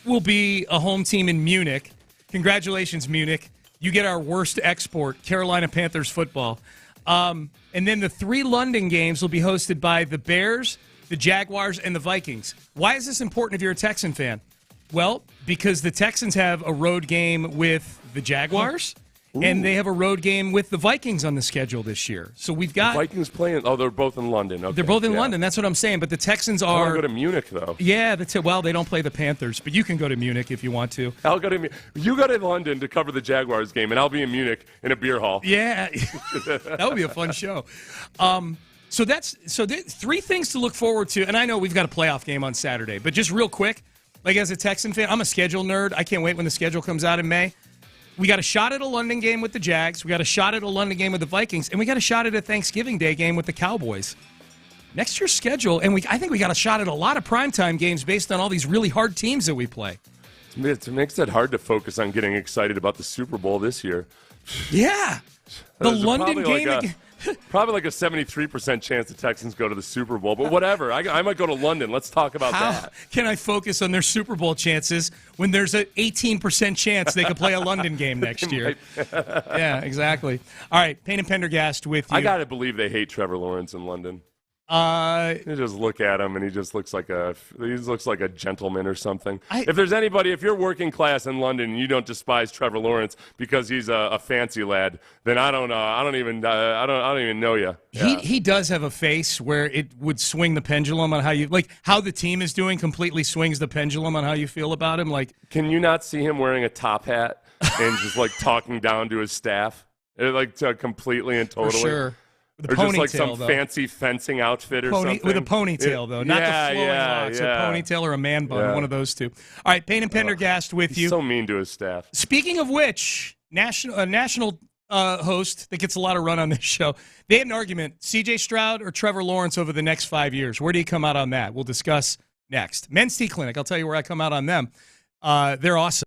will be a home team in Munich. Congratulations, Munich. You get our worst export, Carolina Panthers football. And then the 3 London games will be hosted by the Bears, the Jaguars, and the Vikings. Why is this important if you're a Texan fan? Well, because the Texans have a road game with the Jaguars, and they have a road game with the Vikings on the schedule this year. So we've got... The Vikings playing... Oh, they're both in London. Okay. They're both in London. That's what I'm saying. But the Texans are... I want to go to Munich, though. Yeah, well, they don't play the Panthers, but you can go to Munich if you want to. I'll go to Munich. You go to London to cover the Jaguars game, and I'll be in Munich in a beer hall. Yeah. That would be a fun show. So 3 things to look forward to. And I know we've got a playoff game on Saturday, but just real quick, like, as a Texan fan, I'm a schedule nerd. I can't wait when the schedule comes out in May. We got a shot at a London game with the Jags. We got a shot at a London game with the Vikings. And we got a shot at a Thanksgiving Day game with the Cowboys. Next year's schedule, and I think we got a shot at a lot of primetime games based on all these really hard teams that we play. It makes it hard to focus on getting excited about the Super Bowl this year. Yeah. The London game... Probably like a 73% chance the Texans go to the Super Bowl, but whatever. I might go to London. Let's talk about How that. Can I focus on their Super Bowl chances when there's an 18% chance they could play a London game next year? Yeah, exactly. All right, Payne and Pendergast with you. I got to believe they hate Trevor Lawrence in London. You just look at him, and he just looks like a gentleman or something. If there's anybody, if you're working class in London and you don't despise Trevor Lawrence because he's a fancy lad, then I don't even know you. Yeah. He does have a face where it would swing the pendulum on how the team is doing completely swings the pendulum on how you feel about him. Like, can you not see him wearing a top hat and just like talking down to his staff, completely and totally? For sure. Or just like some fancy fencing outfit or something. With a ponytail, though. Not the flowing locks. A ponytail or a man bun, one of those two. All right, Payne and Pendergast with you. He's so mean to his staff. Speaking of which, national host that gets a lot of run on this show, they had an argument, C.J. Stroud or Trevor Lawrence over the next 5 years. Where do you come out on that? We'll discuss next. Men's Tea Clinic, I'll tell you where I come out on them. They're awesome.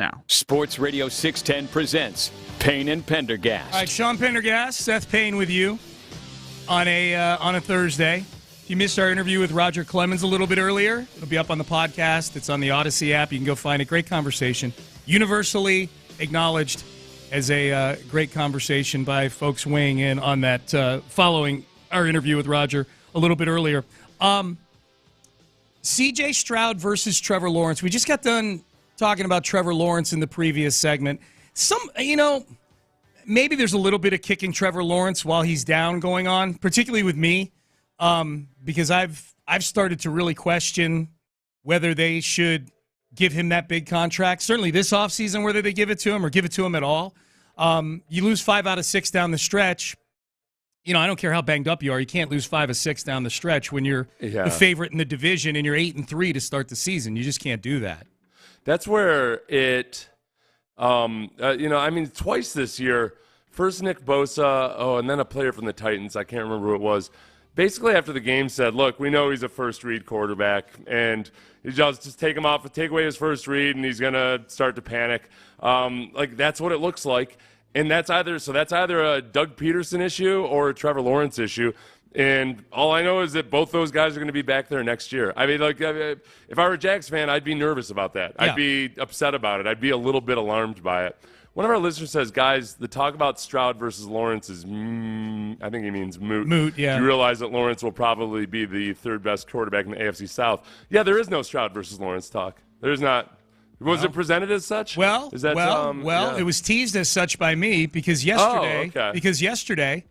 now. Sports Radio 610 presents Payne and Pendergast. All right, Sean Pendergast, Seth Payne with you on a Thursday. If you missed our interview with Roger Clemens a little bit earlier, it'll be up on the podcast. It's on the Odyssey app. You can go find it. Great conversation. Universally acknowledged as a great conversation by folks weighing in on that following our interview with Roger a little bit earlier. C.J. Stroud versus Trevor Lawrence. We just got done talking about Trevor Lawrence in the previous segment. Maybe there's a little bit of kicking Trevor Lawrence while he's down going on, particularly with me, because I've started to really question whether they should give him that big contract. Certainly this offseason, whether they give it to him or give it to him at all. You lose 5 out of 6 down the stretch. I don't care how banged up you are. You can't lose 5 of 6 down the stretch when you're the favorite in the division and you're 8-3 to start the season. You just can't do that. That's where it, twice this year, first Nick Bosa, and then a player from the Titans, I can't remember who it was, basically after the game said, look, we know he's a first-read quarterback, and you just take him off, take away his first read, and he's going to start to panic. That's what it looks like. And that's either a Doug Peterson issue or a Trevor Lawrence issue. And all I know is that both those guys are going to be back there next year. I mean, if I were a Jags fan, I'd be nervous about that. Yeah. I'd be upset about it. I'd be a little bit alarmed by it. One of our listeners says, guys, the talk about Stroud versus Lawrence is, I think he means moot. Moot, yeah. You realize that Lawrence will probably be the third best quarterback in the AFC South. Yeah, there is no Stroud versus Lawrence talk. There's not. Was it presented as such? It was teased as such by me because yesterday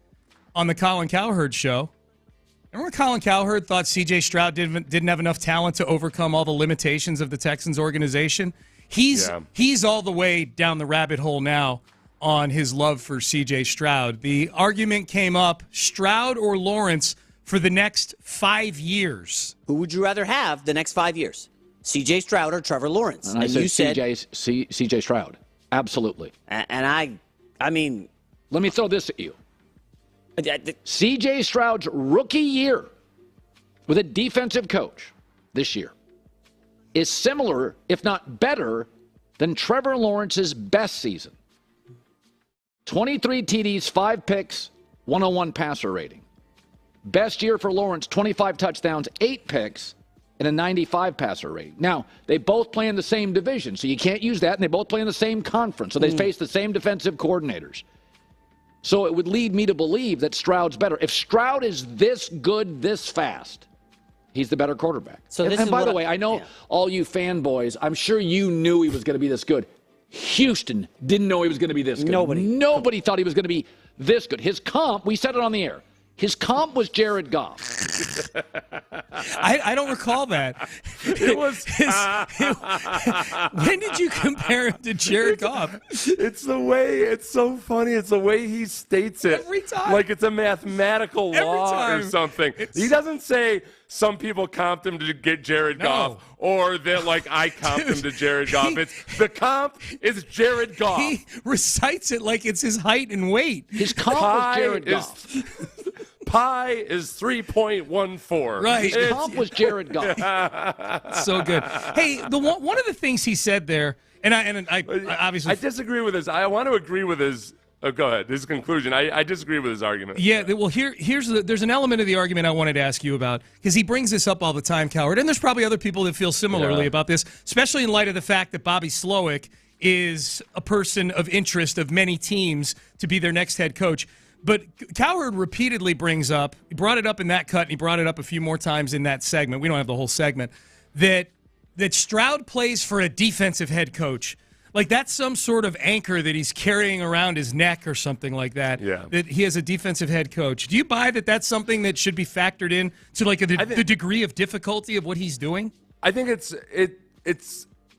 on the Colin Cowherd show, remember Colin Cowherd thought C.J. Stroud didn't have enough talent to overcome all the limitations of the Texans organization? He's all the way down the rabbit hole now on his love for C.J. Stroud. The argument came up, Stroud or Lawrence for the next 5 years. Who would you rather have the next 5 years? C.J. Stroud or Trevor Lawrence. And I said C.J. Stroud. Absolutely. And I mean, let me throw this at you. C.J. Stroud's rookie year with a defensive coach this year is similar, if not better, than Trevor Lawrence's best season. 23 TDs, 5 picks, 101 passer rating. Best year for Lawrence, 25 touchdowns, 8 picks, and a 95 passer rating. Now, they both play in the same division, so you can't use that, and they both play in the same conference, so they face the same defensive coordinators. So it would lead me to believe that Stroud's better. If Stroud is this good this fast, he's the better quarterback. So and by the way, I know all you fanboys, I'm sure you knew he was going to be this good. Houston didn't know he was going to be this good. Nobody thought he was going to be this good. His comp, we said it on the air, his comp was Jared Goff. I don't recall that. It was. When did you compare him to Jared Goff? It's the way. It's so funny. It's the way he states it. Every time. Like it's a mathematical law or something. He doesn't say some people comped him to get Jared Goff, or that like I comped him to Jared Goff. It's the comp is Jared Goff. He recites it like it's his height and weight. His comp was Jared Goff. Pi is 3.14. Right. His comp was Jared Goff. So good. Hey, one of the things he said there, and I obviously I disagree with his. I want to agree with his. Go ahead. His conclusion. I disagree with his argument. Yeah. Well, there's an element of the argument I wanted to ask you about because he brings this up all the time, Coward, and there's probably other people that feel similarly about this, especially in light of the fact that Bobby Slowik is a person of interest of many teams to be their next head coach. But Cowherd repeatedly brings up, he brought it up in that cut, and he brought it up a few more times in that segment. We don't have the whole segment. That Stroud plays for a defensive head coach. Like that's some sort of anchor that he's carrying around his neck or something like that. Yeah. That he has a defensive head coach. Do you buy that that's something that should be factored in to like the degree of difficulty of what he's doing? I think it's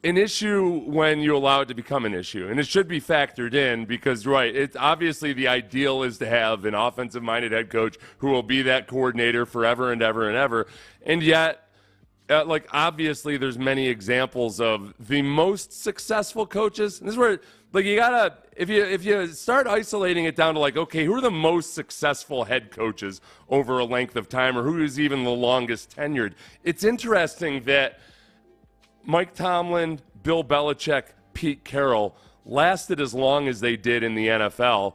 an issue when you allow it to become an issue, and it should be factored in because, right, it's obviously the ideal is to have an offensive-minded head coach who will be that coordinator forever and ever and ever, and yet, obviously there's many examples of the most successful coaches. And this is where, you gotta, if you start isolating it down to okay, who are the most successful head coaches over a length of time, or who is even the longest tenured, it's interesting that Mike Tomlin, Bill Belichick, Pete Carroll lasted as long as they did in the NFL,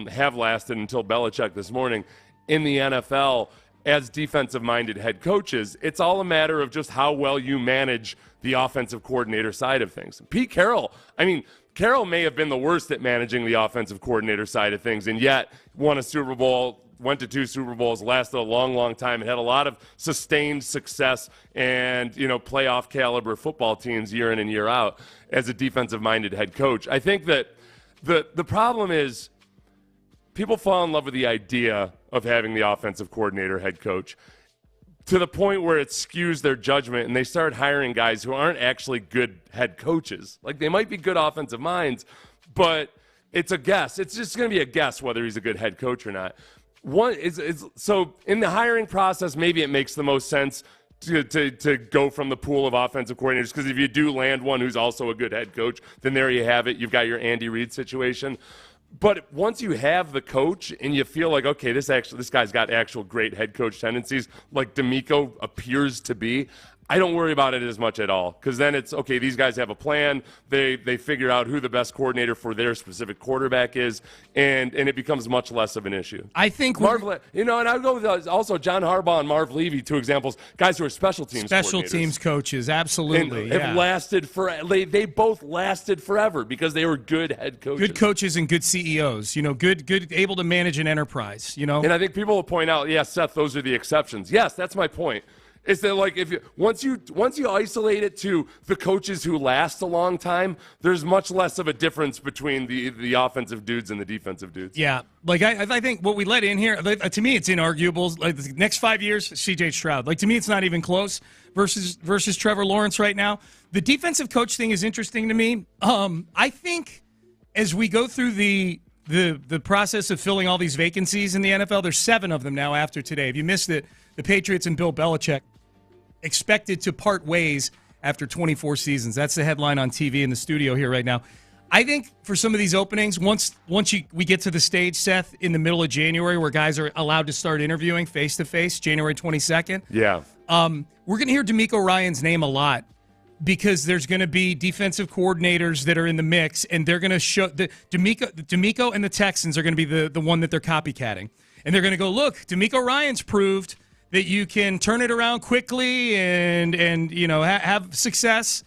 have lasted until Belichick this morning in the NFL as defensive-minded head coaches. It's all a matter of just how well you manage the offensive coordinator side of things. Pete Carroll, Carroll may have been the worst at managing the offensive coordinator side of things, and yet won a Super Bowl, went to 2 Super Bowls, lasted a long, long time, and had a lot of sustained success and, playoff caliber football teams year in and year out as a defensive-minded head coach. I think that the problem is people fall in love with the idea of having the offensive coordinator head coach to the point where it skews their judgment, and they start hiring guys who aren't actually good head coaches. They might be good offensive minds, but it's a guess. It's just going to be a guess whether he's a good head coach or not. So in the hiring process, maybe it makes the most sense to go from the pool of offensive coordinators, because if you do land one who's also a good head coach, then there you have it. You've got your Andy Reid situation. But once you have the coach and you feel like, okay, this guy's got actual great head coach tendencies, like D'Amico appears to be, I don't worry about it as much at all, because then it's, okay, these guys have a plan. They figure out who the best coordinator for their specific quarterback is, and it becomes much less of an issue. I think and I'll go with also John Harbaugh and Marv Levy, 2 examples, guys who are special teams coaches, absolutely. And have lasted they both lasted forever because they were good head coaches. Good coaches and good CEOs, good able to manage an enterprise, And I think people will point out, Seth, those are the exceptions. Yes, that's my point. Is that once you isolate it to the coaches who last a long time, there's much less of a difference between the offensive dudes and the defensive dudes. Yeah, I think what we let in here, to me, it's inarguable. The next 5 years, C.J. Stroud. To me, it's not even close versus Trevor Lawrence right now. The defensive coach thing is interesting to me. I think as we go through the process of filling all these vacancies in the NFL, there's 7 of them now after today. If you missed it, the Patriots and Bill Belichick expected to part ways after 24 seasons. That's the headline on TV in the studio here right now. I think for some of these openings, once we get to the stage, Seth, in the middle of January where guys are allowed to start interviewing face-to-face, January 22nd. Yeah. We're going to hear DeMeco Ryans' name a lot because there's going to be defensive coordinators that are in the mix, and they're going to show DeMeco and the Texans are going to be the one that they're copycatting. And they're going to go, look, DeMeco Ryans proved that you can turn it around quickly and have success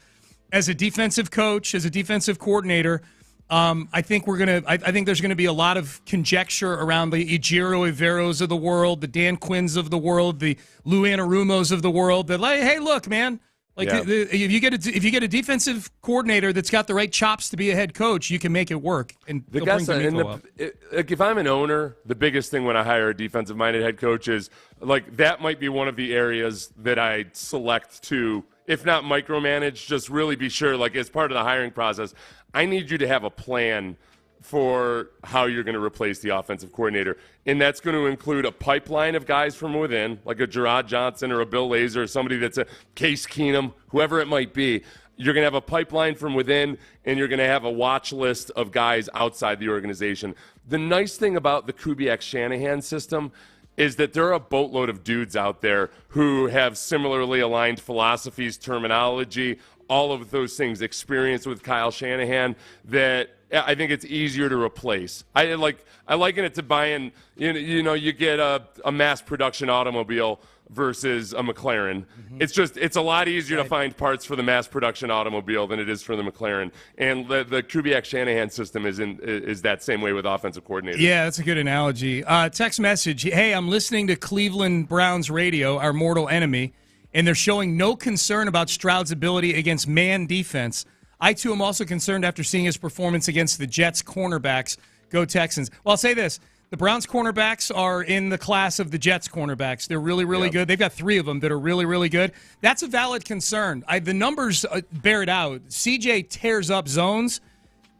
as a defensive coach, as a defensive coordinator. I think there's going to be a lot of conjecture around the Ejiro Everos of the world, the Dan Quinns of the world, the Lou Anarumos of the world. That, like, hey, look, man, like if you get a defensive coordinator that's got the right chops to be a head coach, you can make it work. And if I'm an owner, the biggest thing when I hire a defensive-minded head coach is like that might be one of the areas that I select to, if not micromanage, just really be sure, like as part of the hiring process, I need you to have a plan for how you're going to replace the offensive coordinator. And that's going to include a pipeline of guys from within, like a Gerard Johnson or a Bill Lazor or somebody that's a Case Keenum, whoever it might be. You're going to have a pipeline from within, and you're going to have a watch list of guys outside the organization. The nice thing about the Kubiak-Shanahan system is that there are a boatload of dudes out there who have similarly aligned philosophies, terminology, all of those things, experience with Kyle Shanahan, that I think it's easier to replace. I liken it to buying, you get a mass production automobile versus a McLaren. Mm-hmm. It's a lot easier to find parts for the mass production automobile than it is for the McLaren. And the Kubiak-Shanahan system is that same way with offensive coordinators. Yeah, that's a good analogy. Text message, hey, I'm listening to Cleveland Browns radio, our mortal enemy, and they're showing no concern about Stroud's ability against man defense. I, too, am also concerned after seeing his performance against the Jets cornerbacks. Go Texans. Well, I'll say this. The Browns cornerbacks are in the class of the Jets cornerbacks. They're really, really good. They've got 3 of them that are really, really good. That's a valid concern. The numbers bear it out. CJ tears up zones.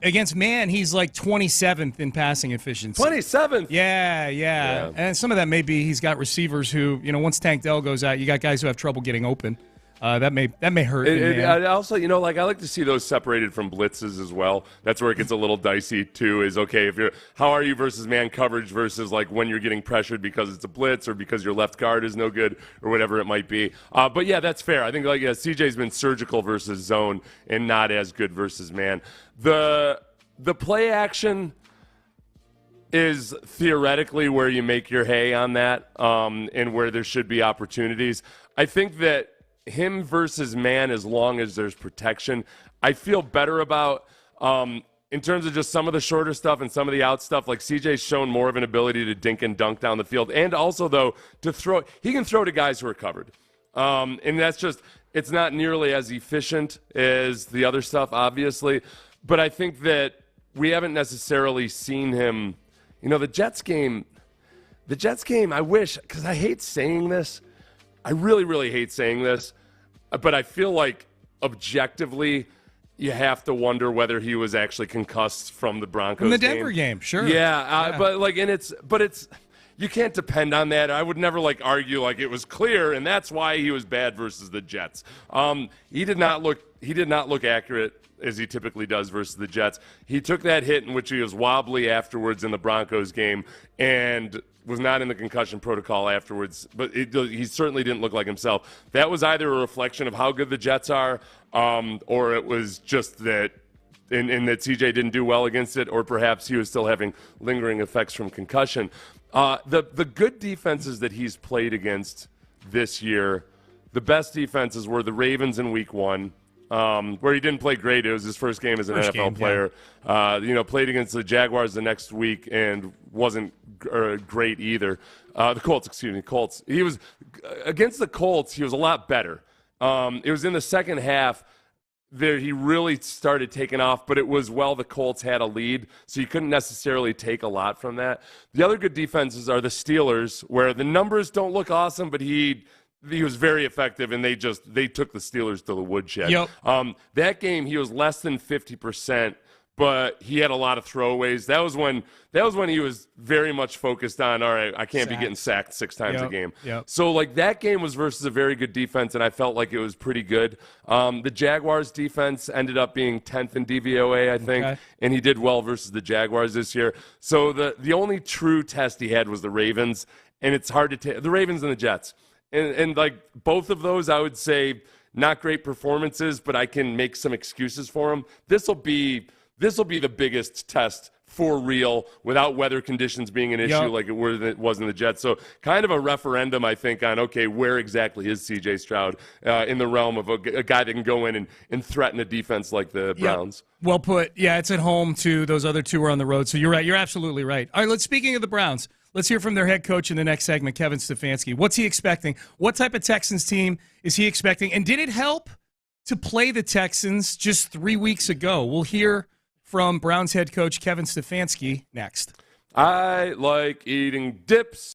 Against man, he's like 27th in passing efficiency. 27th? Yeah. And some of that may be he's got receivers who, once Tank Dell goes out, you got guys who have trouble getting open. That may hurt. Also, I like to see those separated from blitzes as well. That's where it gets a little dicey too. Is okay how are you versus man coverage versus like when you're getting pressured because it's a blitz or because your left guard is no good or whatever it might be. But yeah, that's fair. I think CJ's been surgical versus zone and not as good versus man. The play action is theoretically where you make your hay on that, and where there should be opportunities. I think that him versus man, as long as there's protection, I feel better about in terms of just some of the shorter stuff and some of the out stuff. Like CJ's shown more of an ability to dink and dunk down the field, and also though to throw. He can throw to guys who are covered, and that's just it's not nearly as efficient as the other stuff, obviously. But I think that we haven't necessarily seen him. The Jets game. I wish, because I hate saying this. I really, really hate saying this, but I feel like objectively you have to wonder whether he was actually concussed from the Broncos from the Denver game. Sure. Yeah. But it's you can't depend on that. I would never argue it was clear and that's why he was bad versus the Jets. He did not look accurate as he typically does versus the Jets. He took that hit in which he was wobbly afterwards in the Broncos game and was not in the concussion protocol afterwards, but he certainly didn't look like himself. That was either a reflection of how good the Jets are, or it was just that and that CJ didn't do well against it, or perhaps he was still having lingering effects from concussion. The good defenses that he's played against this year, the best defenses were the Ravens in Week 1, where he didn't play great. It was his first game as an NFL player. Yeah. Played against the Jaguars the next week and wasn't great either. The Colts. He was against the Colts. He was a lot better. It was in the second half that he really started taking off, but it was the Colts had a lead, so you couldn't necessarily take a lot from that. The other good defenses are the Steelers, where the numbers don't look awesome, but he was very effective, and they took the Steelers to the woodshed. Yep. That game, he was less than 50%, but he had a lot of throwaways. That was when he was very much focused on, all right, I can't be getting sacked 6 times a game. So, like, that game was versus a very good defense, and I felt like it was pretty good. The Jaguars' defense ended up being 10th in DVOA, I think, and he did well versus the Jaguars this year. So the only true test he had was the Ravens, and it's hard to take the Ravens and the Jets. And like, both of those, I would say, not great performances, but I can make some excuses for them. This will be the biggest test for real, without weather conditions being an issue like it was in the Jets. So kind of a referendum, I think, on, okay, where exactly is C.J. Stroud in the realm of a guy that can go in and threaten a defense like the Browns. Well put. Yeah, it's at home, too. Those other two are on the road. So you're right. You're absolutely right. All right, speaking of the Browns, let's hear from their head coach in the next segment, Kevin Stefanski. What's he expecting? What type of Texans team is he expecting? And did it help to play the Texans just 3 weeks ago? We'll hear from Browns head coach Kevin Stefanski next. I like eating dips.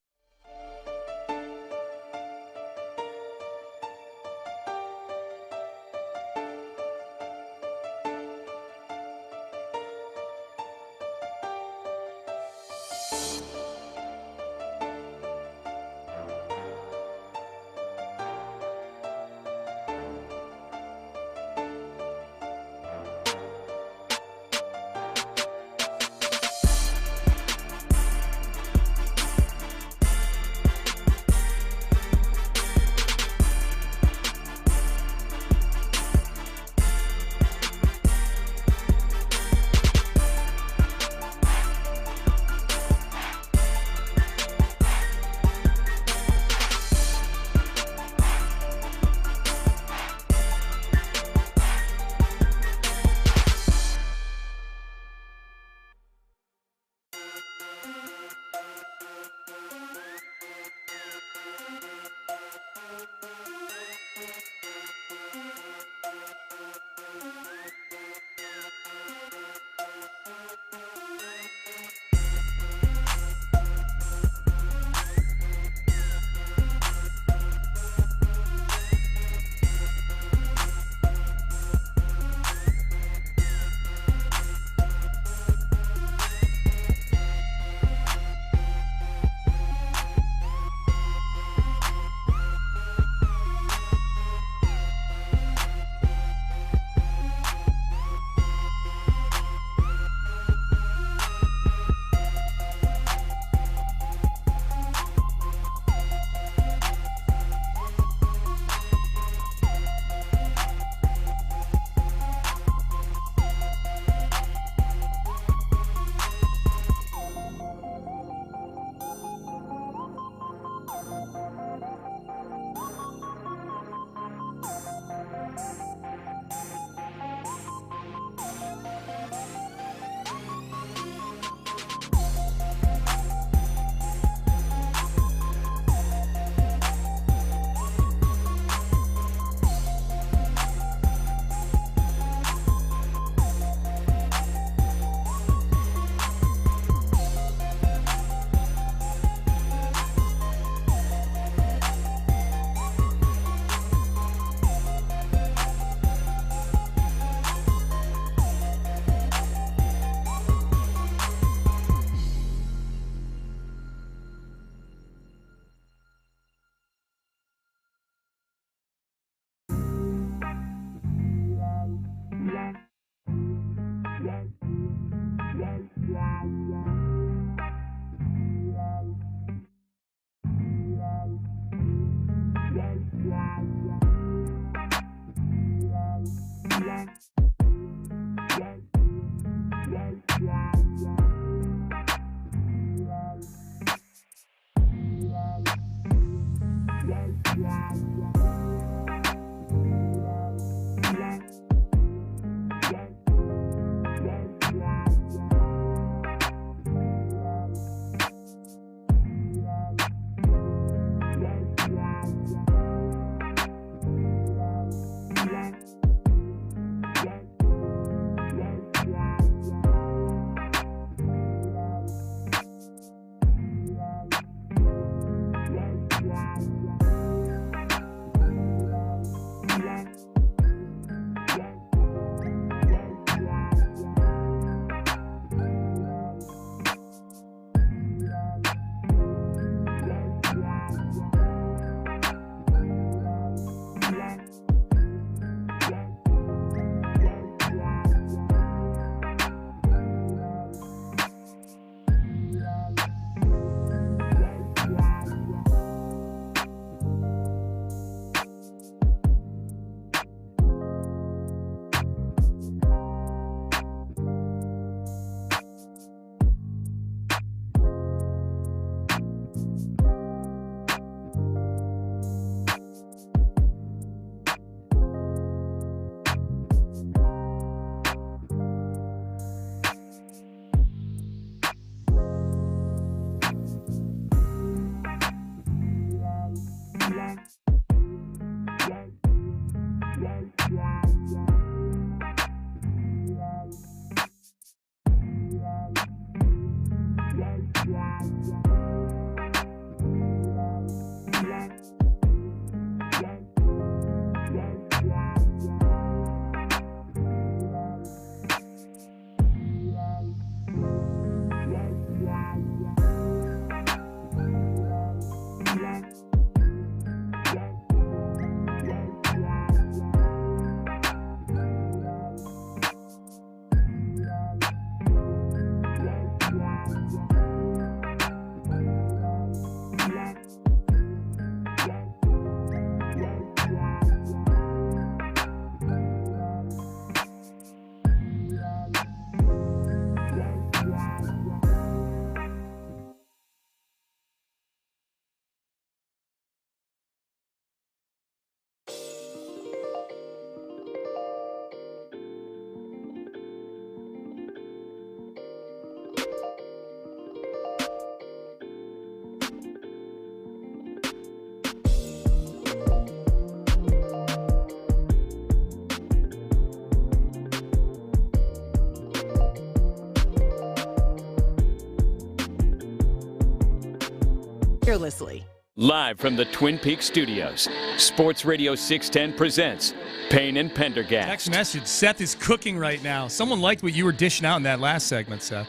Fearlessly. Live from the Twin Peaks studios, Sports Radio 610 presents Payne and Pendergast. Text message, Seth is cooking right now. Someone liked what you were dishing out in that last segment, Seth.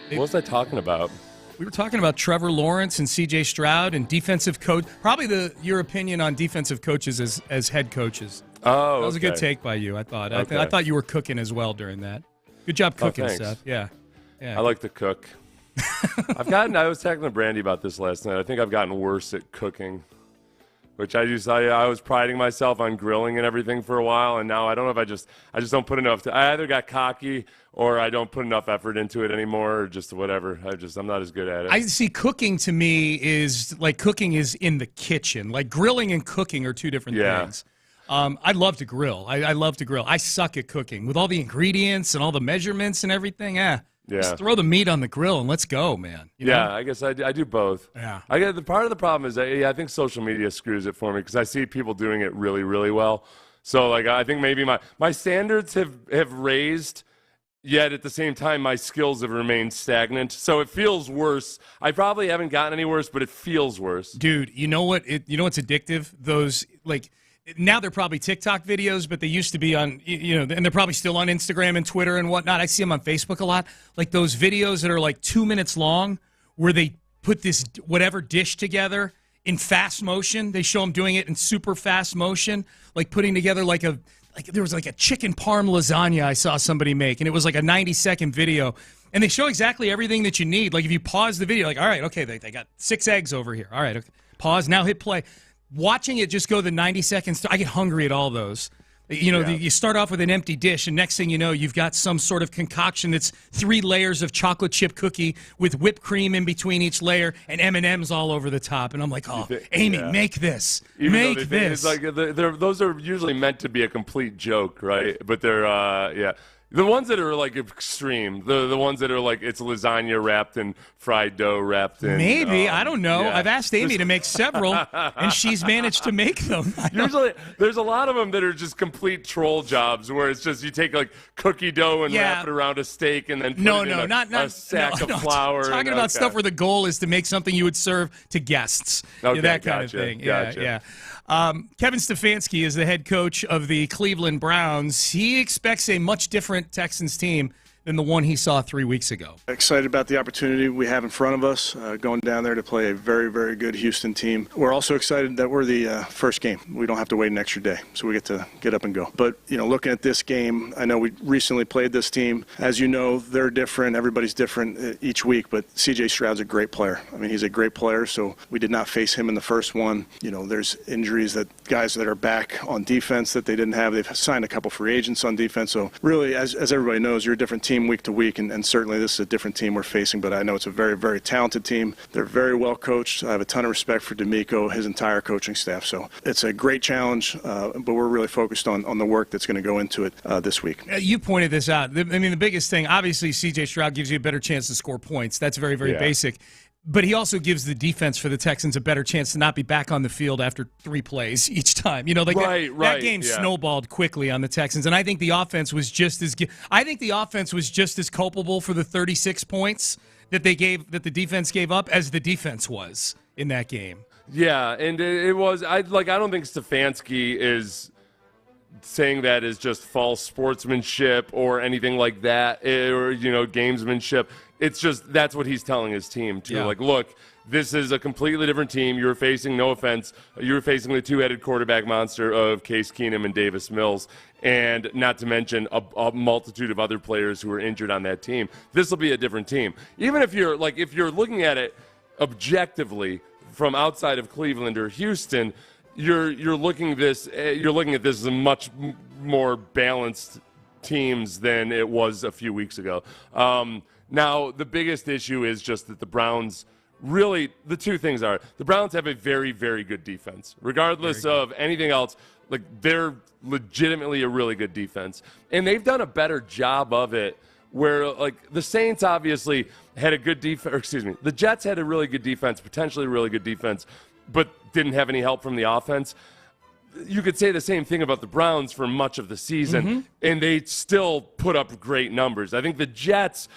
What was I talking about? We were talking about Trevor Lawrence and C.J. Stroud and defensive coach. Probably your opinion on defensive coaches as head coaches. Oh, that was a good take by you, I thought. Okay. I thought you were cooking as well during that. Good job cooking, Seth. Yeah. I like to cook. I was talking to Brandy about this last night. I think I've gotten worse at cooking, which I was priding myself on grilling and everything for a while, and now I don't know if I just don't put enough. I either got cocky or I don't put enough effort into it anymore, or just whatever. I'm not as good at it. I see cooking to me is like cooking is in the kitchen. Like grilling and cooking are two different things. I love to grill. I love to grill. I suck at cooking with all the ingredients and all the measurements and everything. Just throw the meat on the grill and let's go, man. You know? I guess I do both. Yeah. I get part of the problem is I think social media screws it for me because I see people doing it really, really well. So like I think maybe my standards have raised, yet at the same time my skills have remained stagnant. So it feels worse. I probably haven't gotten any worse, but it feels worse. Dude, you know what? You know what's addictive? Those like. Now they're probably TikTok videos, but they used to be on, and they're probably still on Instagram and Twitter and whatnot. I see them on Facebook a lot. Like those videos that are like 2 minutes long where they put this whatever dish together in fast motion. They show them doing it in super fast motion, like putting together there was like a chicken parm lasagna I saw somebody make, and it was like a 90-second video. And they show exactly everything that you need. Like if you pause the video, like, all right, okay, they got 6 eggs over here. All right, okay, pause, now hit play. Watching it just go the 90 seconds, I get hungry at all those. You start off with an empty dish, and next thing you know, you've got some sort of concoction that's 3 layers of chocolate chip cookie with whipped cream in between each layer and M&Ms all over the top. And I'm like, Amy, make this. Make this. It's like those are usually meant to be a complete joke, right? But they're, the ones that are like extreme, the ones that are like it's lasagna wrapped in fried dough wrapped in. Maybe, I don't know. I've asked Amy to make several, and she's managed to make them. Usually, there's a lot of them that are just complete troll jobs where it's just you take like cookie dough and wrap it around a steak and then put it in a sack of flour. Talking about stuff where the goal is to make something you would serve to guests. Okay, that kind of thing. Yeah. Kevin Stefanski is the head coach of the Cleveland Browns. He expects a much different Texans team than the one he saw 3 weeks ago. Excited about the opportunity we have in front of us, going down there to play a very, very good Houston team. We're also excited that we're the first game. We don't have to wait an extra day, so we get to get up and go. But, looking at this game, I know we recently played this team. As you know, they're different. Everybody's different each week, but C.J. Stroud's a great player. I mean, he's a great player, so we did not face him in the first one. There's injuries that guys that are back on defense that they didn't have. They've signed a couple free agents on defense. So really, as everybody knows, you're a different team week to week, and certainly this is a different team we're facing, but I know it's a very, very talented team. They're very well coached. I have a ton of respect for D'Amico, his entire coaching staff. So it's a great challenge, but we're really focused on the work that's going to go into it this week. You pointed this out. The biggest thing, obviously, C.J. Stroud gives you a better chance to score points. That's very, very basic. But he also gives the defense for the Texans a better chance to not be back on the field after 3 plays each time. That game snowballed quickly on the Texans, and I think the offense was just as culpable for the 36 points that the defense gave up as the defense was in that game. Yeah, and it was I don't think Stefanski is saying that is just false sportsmanship or anything like that, or gamesmanship. It's just that's what he's telling his team too. Yeah. Look, this is a completely different team. You're facing, no offense, you're facing the two-headed quarterback monster of Case Keenum and Davis Mills, and not to mention a multitude of other players who are injured on that team. This will be a different team. Even if you're looking at it objectively from outside of Cleveland or Houston, you're looking at this as a much more balanced teams than it was a few weeks ago. Now, the biggest issue is just that the Browns really, the two things are, the Browns have a very, very good defense. Regardless of anything else, they're legitimately a really good defense. And they've done a better job of it where, the Saints obviously had a good defense, the Jets had a really good defense, potentially a really good defense, but didn't have any help from the offense. You could say the same thing about the Browns for much of the season, and they still put up great numbers. I think the Jets,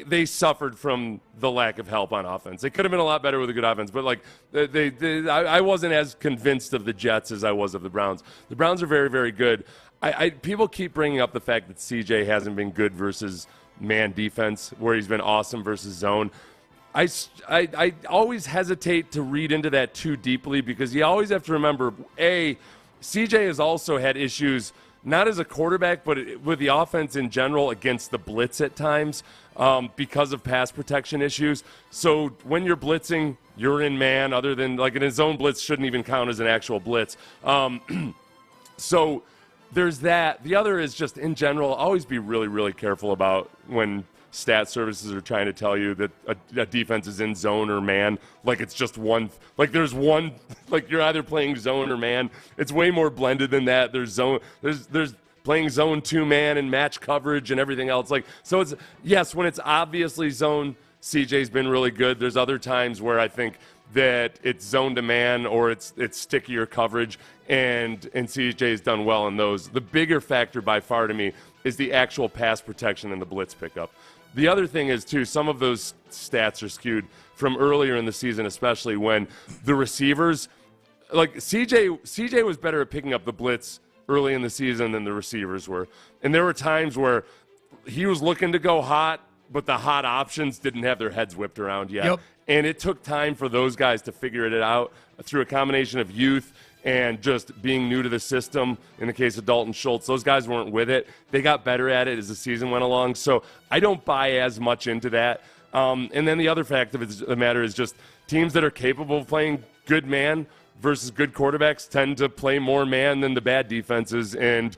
they suffered from the lack of help on offense. They could have been a lot better with a good offense, but I wasn't as convinced of the Jets as I was of the Browns. The Browns are very, very good. People keep bringing up the fact that CJ hasn't been good versus man defense, where he's been awesome versus zone. I always hesitate to read into that too deeply because you always have to remember, CJ has also had issues, not as a quarterback, but with the offense in general against the blitz at times because of pass protection issues. So when you're blitzing, you're in man, other than in a zone blitz shouldn't even count as an actual blitz. So there's that. The other is just in general, always be really, really careful about when stat services are trying to tell you that a defense is in zone or man, it's just one, there's one, you're either playing zone or man. It's way more blended than that. There's playing zone 2-man and match coverage and everything else. So it's, yes, when it's obviously zone, CJ's been really good. There's other times where I think that it's zone to man or it's stickier coverage, and CJ's done well in those. The bigger factor by far to me is the actual pass protection and the blitz pickup. The other thing is, too, some of those stats are skewed from earlier in the season, especially when the receivers, CJ was better at picking up the blitz early in the season than the receivers were. And there were times where he was looking to go hot, but the hot options didn't have their heads whipped around yet. Yep. And it took time for those guys to figure it out through a combination of youth and just being new to the system. In the case of Dalton Schultz, those guys weren't with it. They got better at it as the season went along. So I don't buy as much into that. And then the other fact of the matter is just teams that are capable of playing good man versus good quarterbacks tend to play more man than the bad defenses. And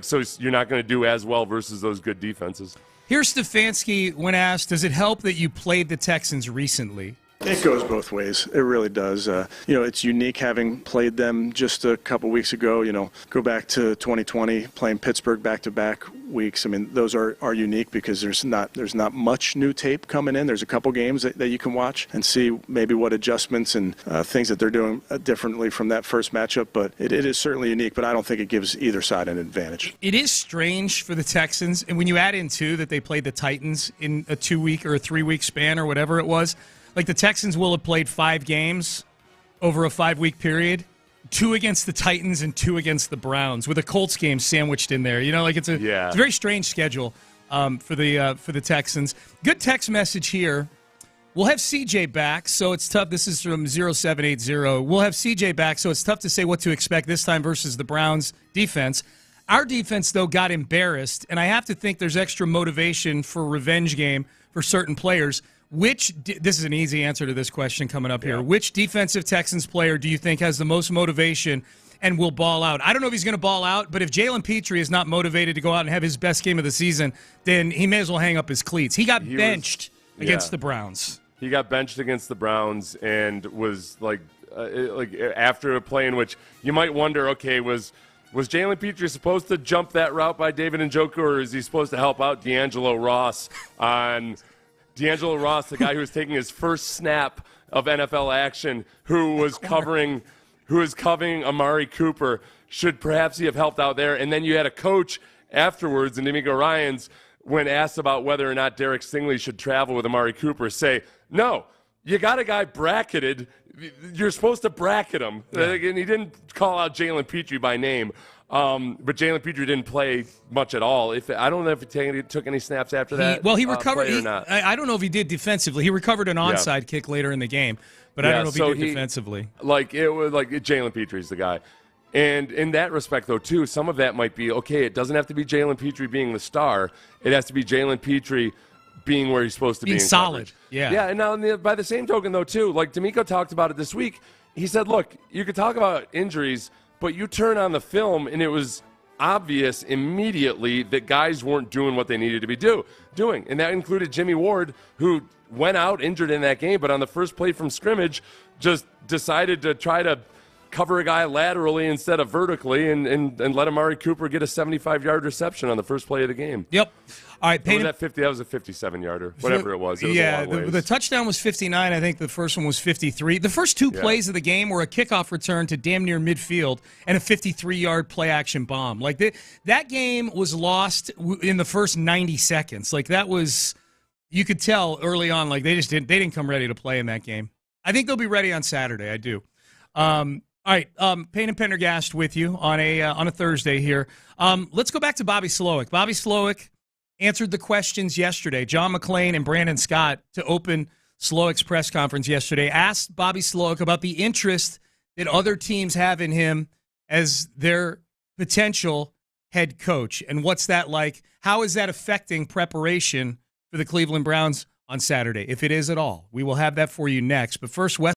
so you're not going to do as well versus those good defenses. Here's Stefanski when asked, does it help that you played the Texans recently? It goes both ways. It really does. It's unique having played them just a couple weeks ago. Go back to 2020, playing Pittsburgh back-to-back weeks. I mean, those are unique because there's not much new tape coming in. There's a couple games that you can watch and see maybe what adjustments and things that they're doing differently from that first matchup. But it is certainly unique, but I don't think it gives either side an advantage. It is strange for the Texans, and when you add in, too, that they played the Titans in a 2-week or a 3-week span or whatever it was, the Texans will have played 5 games over a 5-week period, 2 against the Titans and 2 against the Browns, with a Colts game sandwiched in there. It's a very strange schedule for the Texans. Good text message here. We'll have CJ back, so it's tough. This is from 0780. We'll have CJ back, so it's tough to say what to expect this time versus the Browns defense. Our defense, though, got embarrassed, and I have to think there's extra motivation for a revenge game for certain players. This is an easy answer to this question coming up here. Which defensive Texans player do you think has the most motivation and will ball out? I don't know if he's going to ball out, but if Jalen Petrie is not motivated to go out and have his best game of the season, then he may as well hang up his cleats. He got benched against the Browns. He got benched against the Browns and was after a play in which you might wonder, okay, was Jalen Petrie supposed to jump that route by David Njoku, or is he supposed to help out D'Angelo Ross on D'Angelo Ross, the guy who was taking his first snap of NFL action, who was covering Amari Cooper, should perhaps he have helped out there? And then you had a coach afterwards, and D'Amico Ryans, when asked about whether or not Derek Stingley should travel with Amari Cooper, say, no, you got a guy bracketed. You're supposed to bracket him. Yeah. And he didn't call out Jalen Petrie by name. But Jalen Petrie didn't play much at all. I don't know if he took any snaps after that. He recovered. Or not. I don't know if he did defensively. He recovered an onside kick later in the game, but I don't know if he did defensively. Jalen Petrie's the guy. And in that respect, though, too, some of that might be, okay, it doesn't have to be Jalen Petrie being the star. It has to be Jalen Petrie being where he's supposed to be. Being solid. Coverage. Yeah. Yeah, and now by the same token, though, too, like D'Amico talked about it this week, he said, look, you could talk about injuries, but you turn on the film, and it was obvious immediately that guys weren't doing what they needed to be doing. And that included Jimmy Ward, who went out injured in that game, but on the first play from scrimmage just decided to try to cover a guy laterally instead of vertically and let Amari Cooper get a 75-yard reception on the first play of the game. Yep. All right, Payne. That was a 57-yarder, whatever it was. It was a long ways. The touchdown was 59. I think the first one was 53. The first two plays of the game were a kickoff return to damn near midfield and a 53-yard play-action bomb. Like that game was lost in the first 90 seconds. Like that was, you could tell early on. Like they didn't come ready to play in that game. I think they'll be ready on Saturday. I do. All right, Payne and Pendergast with you on a Thursday here. Let's go back to Bobby Slowik. Bobby Slowik answered the questions yesterday. John McClain and Brandon Scott, to open Slowik's press conference yesterday, asked Bobby Slowik about the interest that other teams have in him as their potential head coach. And what's that like? How is that affecting preparation for the Cleveland Browns on Saturday, if it is at all? We will have that for you next. But first, Wes.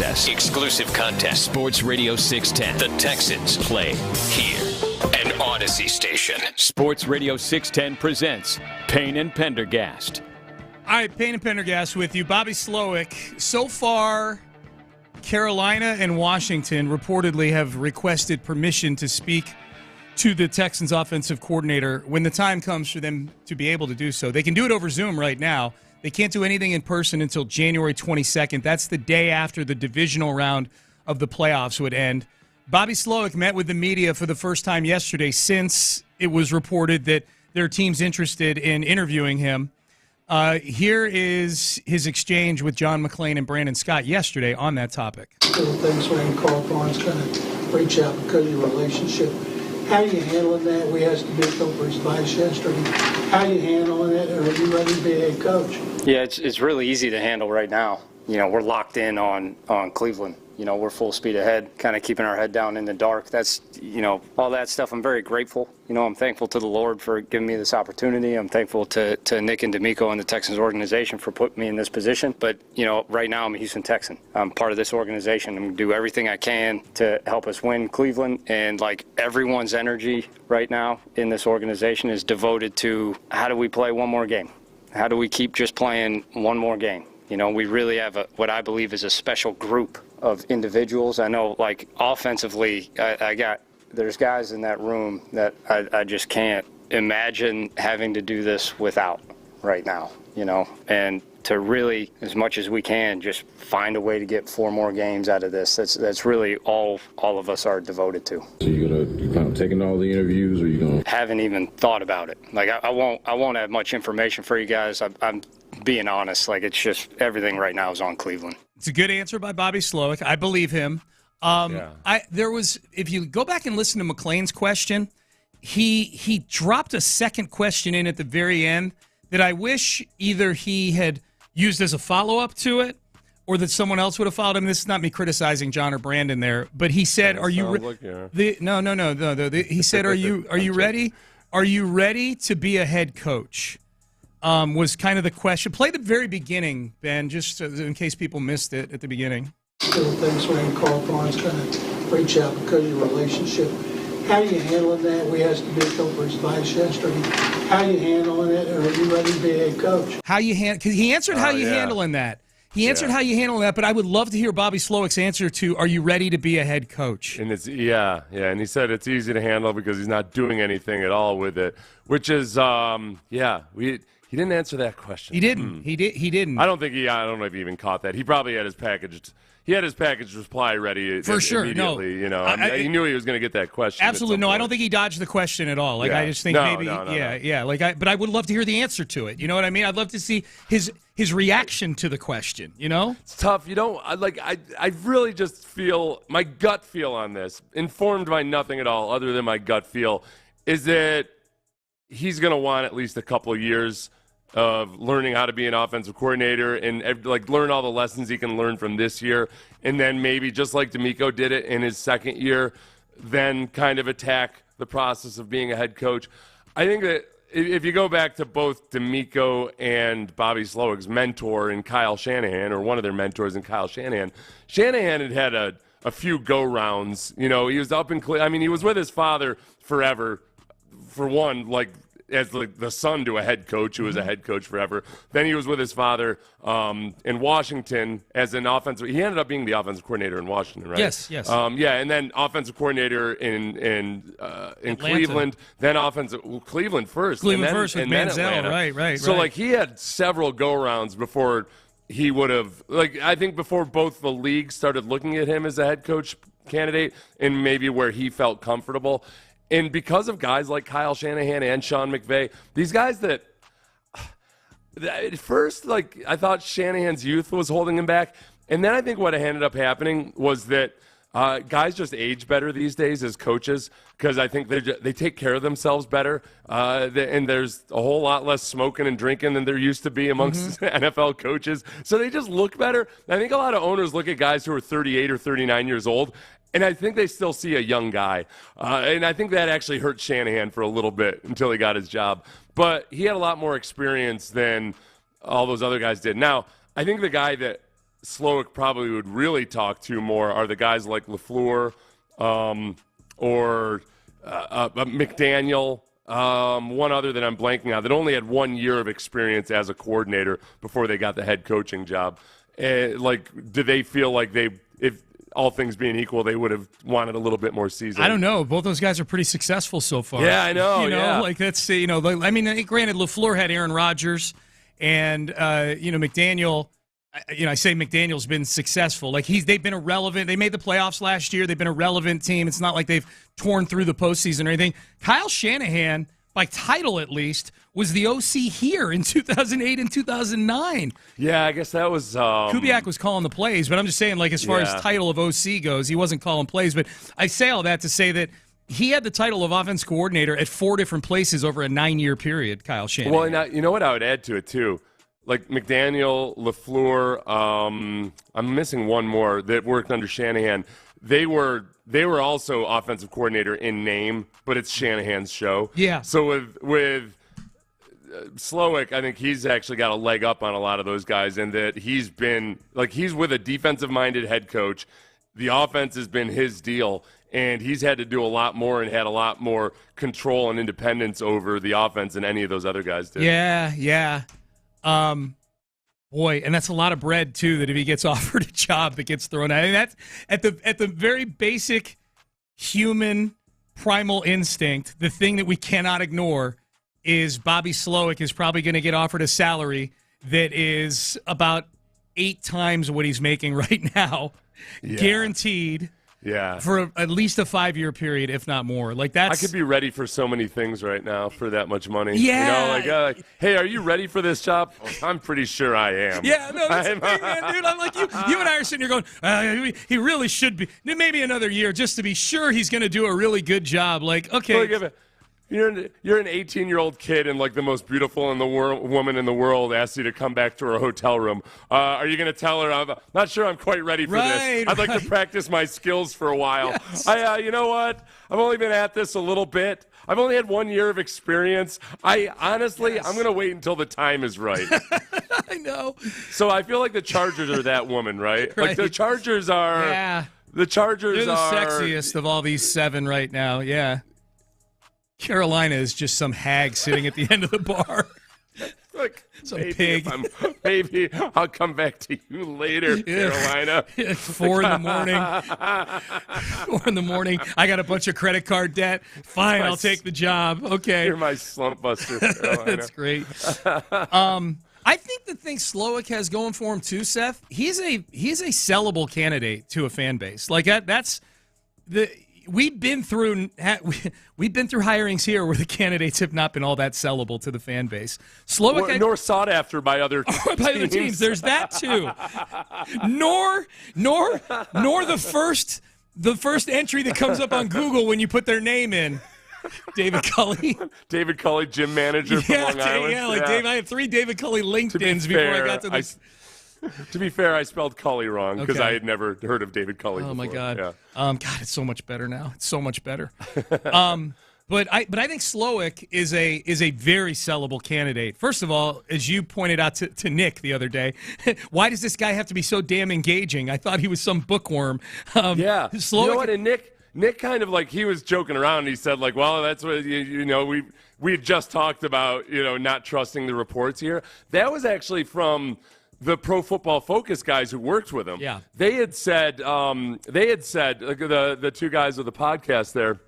contest. Exclusive contest. Sports Radio 610. The Texans play here. An Odyssey station. Sports Radio 610 presents Payne and Pendergast. All right, Payne and Pendergast with you. Bobby Slowik. So far, Carolina and Washington reportedly have requested permission to speak to the Texans offensive coordinator when the time comes for them to be able to do so. They can do it over Zoom right now. They can't do anything in person until January 22nd. That's the day after the divisional round of the playoffs would end. Bobby Slowik met with the media for the first time yesterday since it was reported that their team's interested in interviewing him. Here is his exchange with John McClain and Brandon Scott yesterday on that topic. Things when Carl Barnes kind of reach out because of your relationship. How are you handling that? We asked D'Amico for his advice yesterday. How are you handling it? Or are you ready to be a head coach? Yeah, it's really easy to handle right now. You know, we're locked in on Cleveland. You know, we're full speed ahead, kind of keeping our head down in the dark. That's, you know, all that stuff. I'm very grateful. You know, I'm thankful to the Lord for giving me this opportunity. I'm thankful to Nick and D'Amico and the Texans organization for putting me in this position. But, you know, right now I'm a Houston Texan. I'm part of this organization. I'm going to do everything I can to help us win Cleveland. And, like, everyone's energy right now in this organization is devoted to how do we play one more game? How do we keep just playing one more game? You know, we really have what I believe is a special group of individuals. I know, like, offensively, there's guys in that room that I just can't imagine having to do this without right now, you know, and to really, as much as we can, just find a way to get 4 more games out of this. That's really all of us are devoted to. So you plan on taking all the interviews, or you gonna? Haven't even thought about it. Like, I won't have much information for you guys. I'm being honest. Like, it's just everything right now is on Cleveland. It's a good answer by Bobby Slowik. I believe him. If you go back and listen to McClain's question, he dropped a second question in at the very end that I wish either he had used as a follow-up to it or that someone else would have followed him. This is not me criticizing John or Brandon there, but he said, "Are you no. He said, "Are you ready? Are you ready to be a head coach?" Was kind of the question. Play the very beginning, Ben, just in case people missed it at the beginning. Things when Carl Barnes kind of reach out because of your relationship. How are you handling that? We asked D'Amico for his advice yesterday. How are you handling it? Or are you ready to be a head coach? Because he answered how you handling that. He answered how you handle that, but I would love to hear Bobby Slowik's answer to, are you ready to be a head coach? And it's and he said it's easy to handle because he's not doing anything at all with it, which is he didn't answer that question. He didn't. He didn't. I don't know if he even caught that. He probably had his package. He had his package reply ready for sure. Immediately. No, you know, he knew he was going to get that question. Absolutely, no. I don't think he dodged the question at all. Like, I just think but I would love to hear the answer to it. You know what I mean? I'd love to see his reaction to the question. You know, it's tough. You know, I really just feel my gut feel on this, informed by nothing at all other than my gut feel, is that he's going to want at least a couple of years of learning how to be an offensive coordinator and learn all the lessons he can learn from this year, and then maybe just like D'Amico did it in his second year, then kind of attack the process of being a head coach. I think that if you go back to both D'Amico and Bobby Slowik's mentor in Kyle Shanahan, or one of their mentors in Kyle Shanahan, Shanahan had a few go-rounds. You know, he was up in he was with his father forever, for one, as the son to a head coach who was a head coach forever. Then he was with his father in Washington as an offensive. He ended up being the offensive coordinator in Washington, right? Yes. And then offensive coordinator in Cleveland. Then Cleveland first. Cleveland first with Manziel, right. So he had several go-rounds before he would have. I think before both the leagues started looking at him as a head coach candidate and maybe where he felt comfortable. And because of guys like Kyle Shanahan and Sean McVay, these guys that at first, I thought Shanahan's youth was holding him back. And then I think what ended up happening was that guys just age better these days as coaches because I think they take care of themselves better. And there's a whole lot less smoking and drinking than there used to be amongst NFL coaches. So they just look better. I think a lot of owners look at guys who are 38 or 39 years old, and I think they still see a young guy. And I think that actually hurt Shanahan for a little bit until he got his job. But he had a lot more experience than all those other guys did. Now, I think the guy that Slowik probably would really talk to more are the guys like LaFleur or McDaniel. One other that I'm blanking on that only had 1 year of experience as a coordinator before they got the head coaching job. Do they feel like if all things being equal, they would have wanted a little bit more season? I don't know. Both those guys are pretty successful so far. Yeah, I know. That's I mean, granted, LaFleur had Aaron Rodgers, and McDaniel. I say McDaniel's been successful. They've been irrelevant. They made the playoffs last year. They've been a relevant team. It's not like they've torn through the postseason or anything. Kyle Shanahan, by title at least, was the OC here in 2008 and 2009. Yeah, I guess that was... Kubiak was calling the plays, but I'm just saying, as far as title of OC goes, he wasn't calling plays. But I say all that to say that he had the title of offense coordinator at 4 different places over a 9-year period, Kyle Shanahan. Well, and you know what I would add to it, too? Like McDaniel, LaFleur, I'm missing one more that worked under Shanahan. They were also offensive coordinator in name, but it's Shanahan's show. Yeah. So with Slowik, I think he's actually got a leg up on a lot of those guys in that he's with a defensive-minded head coach. The offense has been his deal, and he's had to do a lot more and had a lot more control and independence over the offense than any of those other guys did. Yeah. Boy, and that's a lot of bread too. That if he gets offered a job, that gets thrown out. I mean, that's at the very basic human primal instinct. The thing that we cannot ignore is Bobby Slowik is probably going to get offered a salary that is about 8 times what he's making right now, guaranteed. Yeah. For at least a 5-year period, if not more. I could be ready for so many things right now for that much money. Yeah. Hey, are you ready for this job? I'm pretty sure I am. Yeah, no, that's the thing, man, dude. I'm like, you and I are sitting here going, he really should be. Maybe another year just to be sure he's going to do a really good job. Okay. You're an 18-year-old kid and the most beautiful woman in the world asks you to come back to her hotel room. Are you going to tell her, I'm not sure I'm quite ready for this. I'd like to practice my skills for a while. Yes. You know what? I've only been at this a little bit. I've only had 1 year of experience. I'm going to wait until the time is right. I know. So I feel like the Chargers are that woman, right? The Chargers are. Yeah. The Chargers They're the are. sexiest of all these 7 right now. Yeah. Carolina is just some hag sitting at the end of the bar. Some pig. Maybe I'll come back to you later, Carolina. 4 in the morning. 4 in the morning. I got a bunch of credit card debt. Fine, I'll take the job. Okay. You're my slump buster, Carolina. That's great. I think the thing Slowik has going for him too, Seth, he's a sellable candidate to a fan base. That's the. We've been through hirings here where the candidates have not been all that sellable to the fan base. Slowik, nor sought after by other teams. There's that too. Nor the first entry that comes up on Google when you put their name in. David Culley. David Culley, gym manager from Long Island. Dave. I had 3 David Culley LinkedIn's before I got to this. To be fair, I spelled Culley wrong because I had never heard of David Culley before. Oh, my God. Yeah. God, it's so much better now. It's so much better. But I think Slowik is a very sellable candidate. First of all, as you pointed out to Nick the other day, why does this guy have to be so damn engaging? I thought he was some bookworm. Slowik, you know what? And Nick kind of he was joking around. And he said well, that's what we had just talked about. Not trusting the reports here. That was actually from the Pro Football Focus guys who worked with him. Yeah. They had said the 2 guys of the podcast there.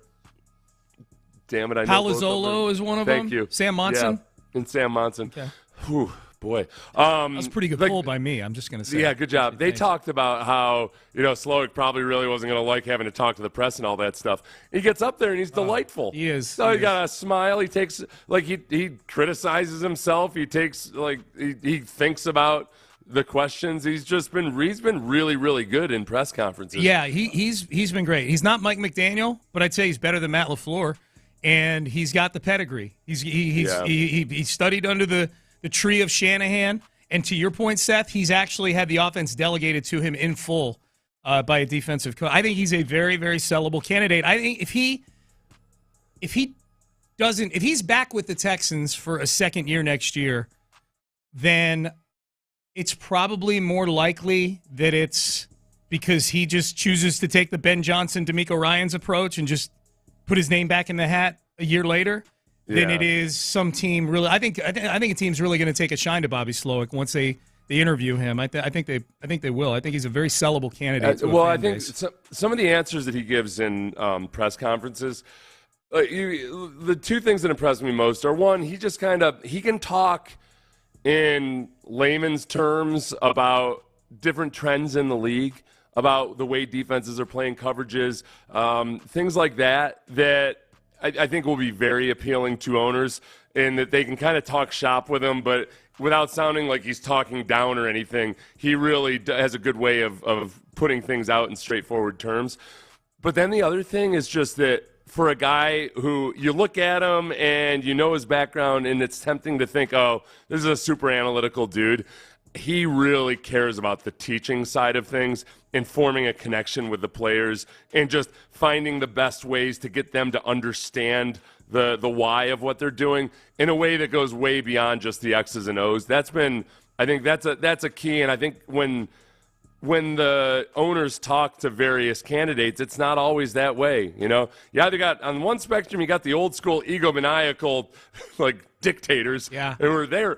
Damn it, I know Palazzolo is one of them. Thank you. Sam Monson. Yeah, and Sam Monson. Okay. Whew, boy. That was a pretty good pull by me, I'm just going to say. Yeah, good job. They talked about how, Slowik probably really wasn't going to like having to talk to the press and all that stuff. He gets up there and he's delightful. He is. So he got a smile. He takes, he criticizes himself. He takes, he thinks about the questions. He's been really, really good in press conferences. Yeah, he's been great. He's not Mike McDaniel, but I'd say he's better than Matt LaFleur, and he's got the pedigree. He studied under the tree of Shanahan, and to your point, Seth, he's actually had the offense delegated to him in full by a defensive coach. I think he's a very, very sellable candidate. I think if he's back with the Texans for a second year next year, then it's probably more likely that it's because he just chooses to take the Ben Johnson, DeMeco Ryans approach and just put his name back in the hat a year later than it is some team really. I think a team's really going to take a shine to Bobby Slowik once they interview him. I think they will. I think he's a very sellable candidate. I think some of the answers that he gives in press conferences, the two things that impress me most are, one, he can talk in layman's terms about different trends in the league, about the way defenses are playing coverages, things like that I think will be very appealing to owners, and that they can kind of talk shop with him, but without sounding like he's talking down or anything. He really has a good way of putting things out in straightforward terms. But then the other thing is just that for a guy who you look at him and you know his background, and it's tempting to think, oh, this is a super analytical dude. He really cares about the teaching side of things and forming a connection with the players and just finding the best ways to get them to understand the why of what they're doing in a way that goes way beyond just the X's and O's. I think that's a key, and I think when the owners talk to various candidates, it's not always that way. You either got, on one spectrum, you got the old school egomaniacal, like, dictators. Yeah. And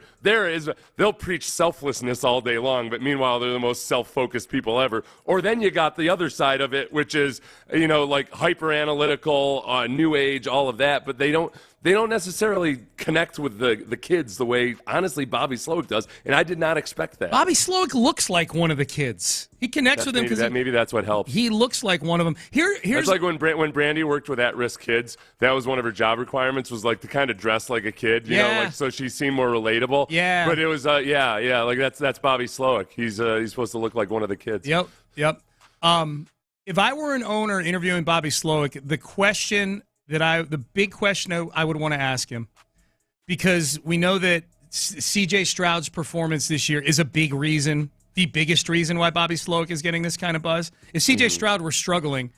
they'll preach selflessness all day long, but meanwhile, they're the most self-focused people ever. Or then you got the other side of it, which is, like hyper-analytical, new age, all of that, but they don't necessarily connect with the kids the way, honestly, Bobby Slowik does, and I did not expect that. Bobby Slowik looks like one of the kids. He connects with them because maybe that's what helps. He looks like one of them. Here's like when Brandy worked with at-risk kids. That was one of her job requirements, was like to kind of dress like a kid, so she seemed more relatable. Yeah. But it was like that's Bobby Slowik. He's supposed to look like one of the kids. Yep. If I were an owner interviewing Bobby Slowik, the big question I would want to ask him, because we know that C.J. Stroud's performance this year is a big reason, the biggest reason why Bobby Slowik is getting this kind of buzz. If C.J. Stroud were struggling,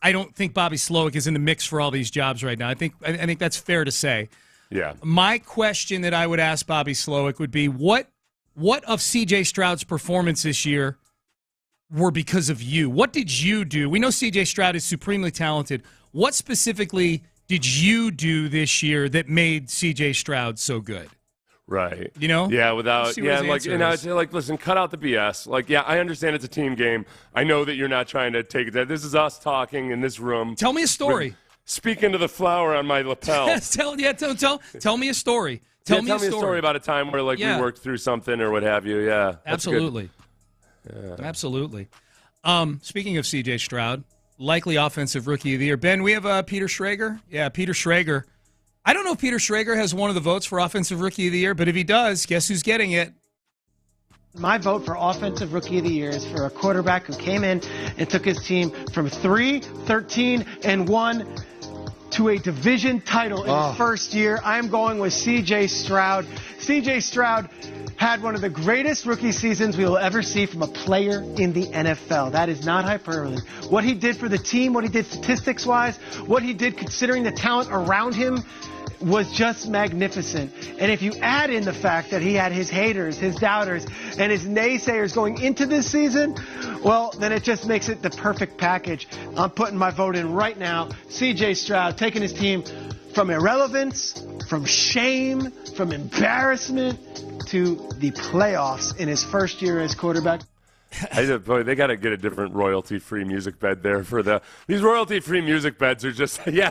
I don't think Bobby Slowik is in the mix for all these jobs right now. I think that's fair to say. Yeah. My question that I would ask Bobby Slowik would be, what of C.J. Stroud's performance this year were because of you? What did you do? We know C.J. Stroud is supremely talented. What specifically did you do this year that made C.J. Stroud so good? Right. Yeah, without, and I would say, listen, cut out the BS. I understand it's a team game. I know that you're not trying to take it. This is us talking in this room. Tell me a story. Speak into the flower on my lapel. Tell me a story. Tell me a story about a time where we worked through something or what have you. Yeah. Absolutely. Absolutely. Speaking of C.J. Stroud, likely offensive rookie of the year. Ben, we have Peter Schrager. Yeah, Peter Schrager. I don't know if Peter Schrager has one of the votes for offensive rookie of the year, but if he does, guess who's getting it? My vote for offensive rookie of the year is for a quarterback who came in and took his team from 3-13-1 to a division title in his first year. I'm going with C.J. Stroud. C.J. Stroud had one of the greatest rookie seasons we will ever see from a player in the NFL. That is not hyperbole. What he did for the team, what he did statistics-wise, what he did considering the talent around him was just magnificent. And if you add in the fact that he had his haters, his doubters, and his naysayers going into this season, well, then it just makes it the perfect package. I'm putting my vote in right now. C.J. Stroud taking his team from irrelevance, from shame, from embarrassment to the playoffs in his first year as quarterback. Boy, they got to get a different royalty-free music bed there for these royalty-free music beds are just he could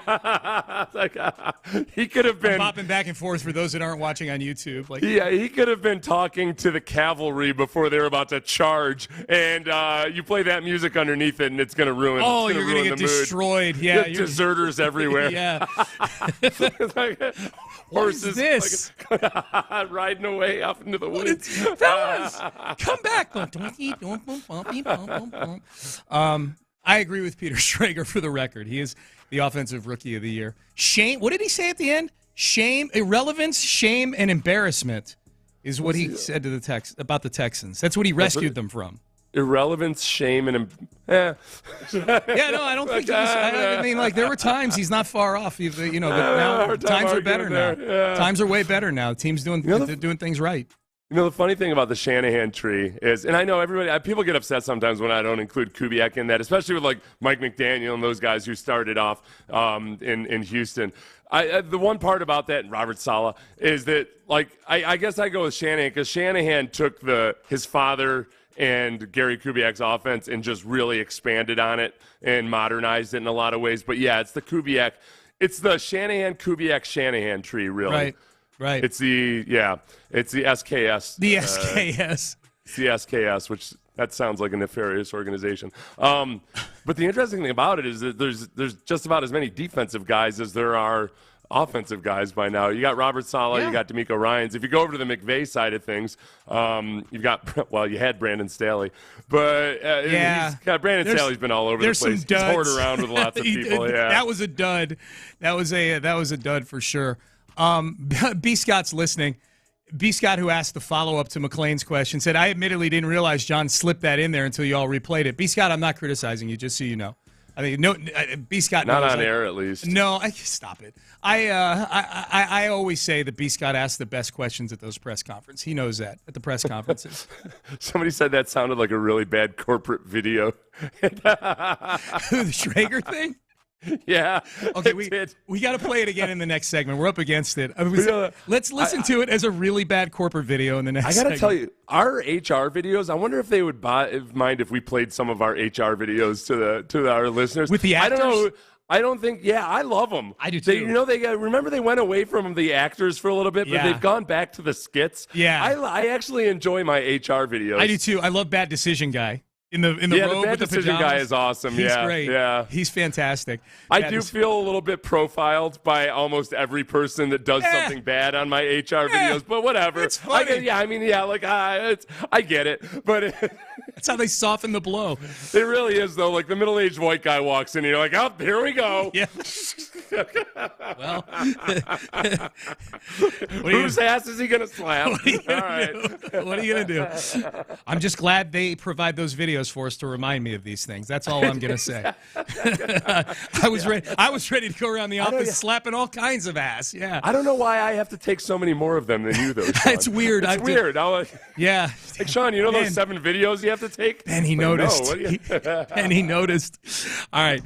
have been bopping back and forth for those that aren't watching on YouTube. He could have been talking to the cavalry before they were about to charge, and you play that music underneath it, and it's going to ruin. Oh, you're going to get destroyed. Yeah, deserters everywhere. Yeah. Horses what is this? Riding away off into the woods. Fellas, come back. I agree with Peter Schrager for the record. He is the offensive rookie of the year. Shame. What did he say at the end? Shame, irrelevance, shame, and embarrassment is what he said to about the Texans. That's what he rescued them from. Irrelevance, shame, and Yeah, no, I don't think he was. I mean, there were times he's not far off. But now times are better now. Yeah. Times are way better now. Team's doing things right. You know, the funny thing about the Shanahan tree is, and I know people get upset sometimes when I don't include Kubiak in that, especially with like Mike McDaniel and those guys who started off in Houston. The one part about that, and Robert Saleh, is that like I guess I go with Shanahan because Shanahan took his father and Gary Kubiak's offense and just really expanded on it and modernized it in a lot of ways. But yeah, it's the Kubiak, it's the Shanahan tree, really. Right. It's the SKS. The SKS. It's the SKS, which that sounds like a nefarious organization. But the interesting thing about it is that there's just about as many defensive guys as there are offensive guys by now. You got Robert Saleh, you got DeMeco Ryans. If you go over to the McVay side of things, you've got, well, you had Brandon Staley. But Brandon Staley's been all over the place. He's toured around with lots of people. That was a dud. That was a dud for sure. B. Scott's listening. B. Scott, who asked the follow-up to McLean's question, said, I admittedly didn't realize John slipped that in there until you all replayed it. B. Scott, I'm not criticizing you, just so you know. I mean, no, B. Scott not on air, at least. No, stop it. I always say that B. Scott asks the best questions at those press conferences. He knows that at the press conferences. Somebody said that sounded like a really bad corporate video. The Schrager thing? Yeah. Okay, we got to play it again in the next segment. We're up against it. Let's listen to it as a really bad corporate video in the next segment. I got to tell you, our HR videos, I wonder if they would mind if we played some of our HR videos to our listeners. With the actors? I don't know. I don't think, I love them. I do too. Remember they went away from the actors for a little bit, but they've gone back to the skits. Yeah. I actually enjoy my HR videos. I do too. I love Bad Decision Guy. In the robe the Bad with the Decision pajamas. Guy is awesome. He's great. Yeah. He's fantastic. I do feel a little bit profiled by almost every person that does something bad on my HR videos, but whatever. It's funny. I get it. But that's how they soften the blow. It really is, though. Like the middle-aged white guy walks in, and you're like, oh, here we go. Yeah. Well, whose ass is he going to slap? What are you going to do? I'm just glad they provide those videos for us to remind me of these things. That's all I'm going to say. I was ready to go around the office slapping all kinds of ass. Yeah. I don't know why I have to take so many more of them than you, though, Sean. It's weird. It's weird. Yeah. Like, Sean, you know those 7 videos you have to take? And he noticed. And he noticed. All right.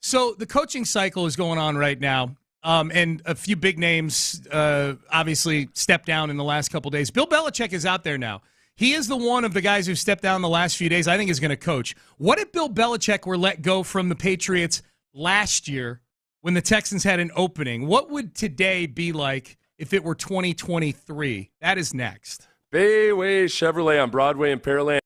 So the coaching cycle is going on right now. And a few big names obviously stepped down in the last couple days. Bill Belichick is out there now. He is the one of the guys who stepped down the last few days I think is going to coach. What if Bill Belichick were let go from the Patriots last year when the Texans had an opening? What would today be like if it were 2023? That is next. Bayway Chevrolet on Broadway and Pearland.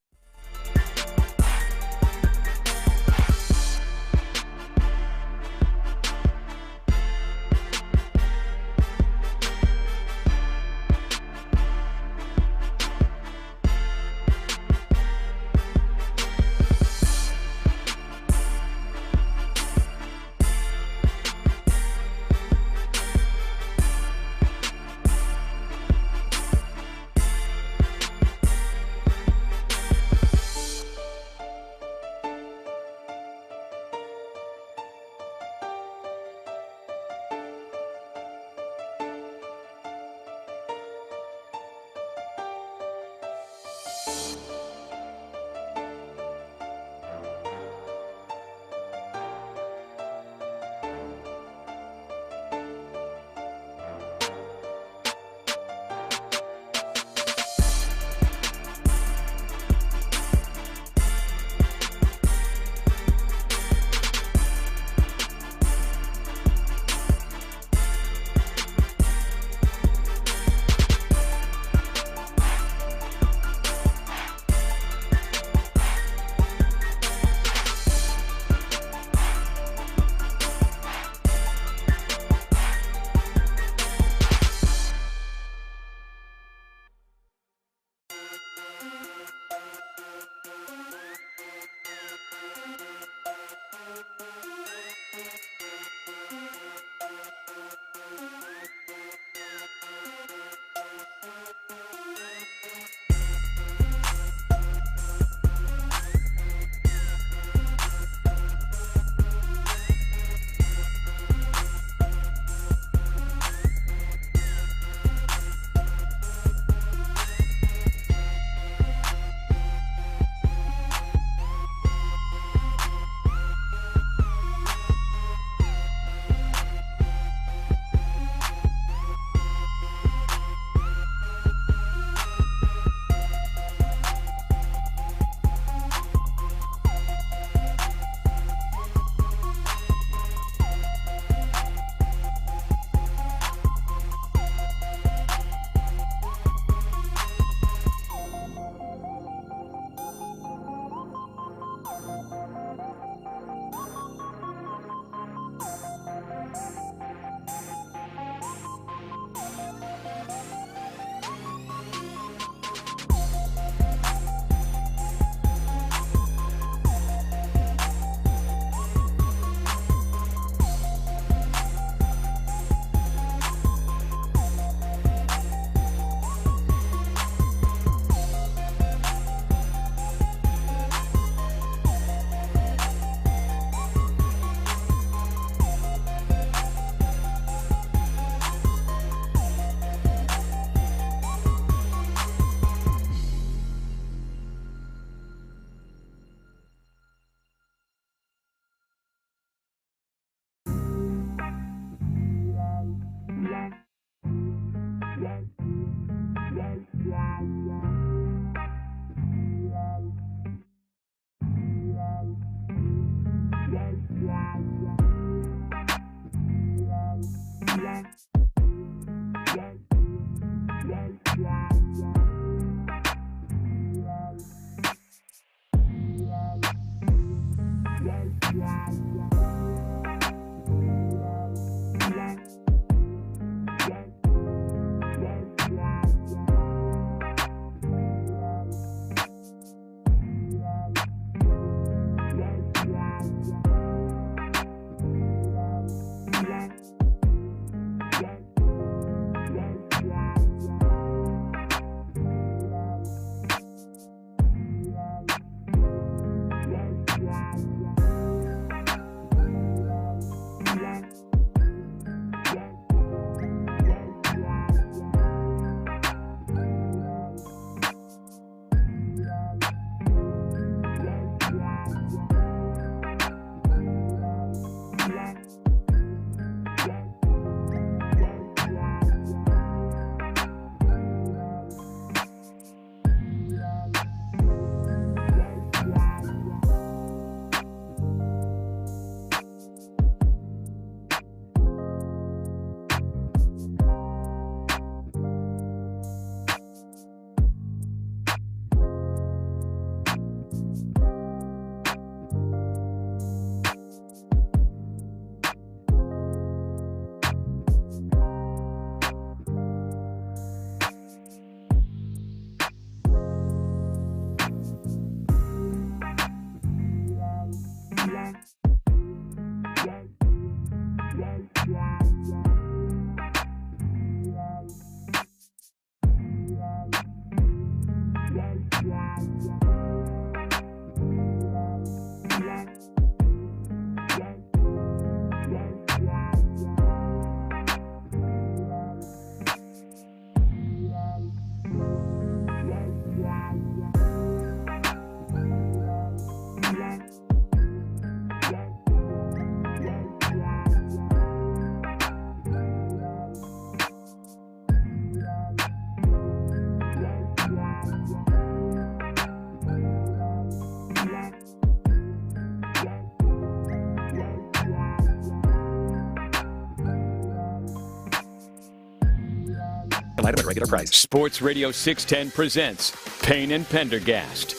per item at regular price. Sports Radio 610 presents Payne and Pendergast.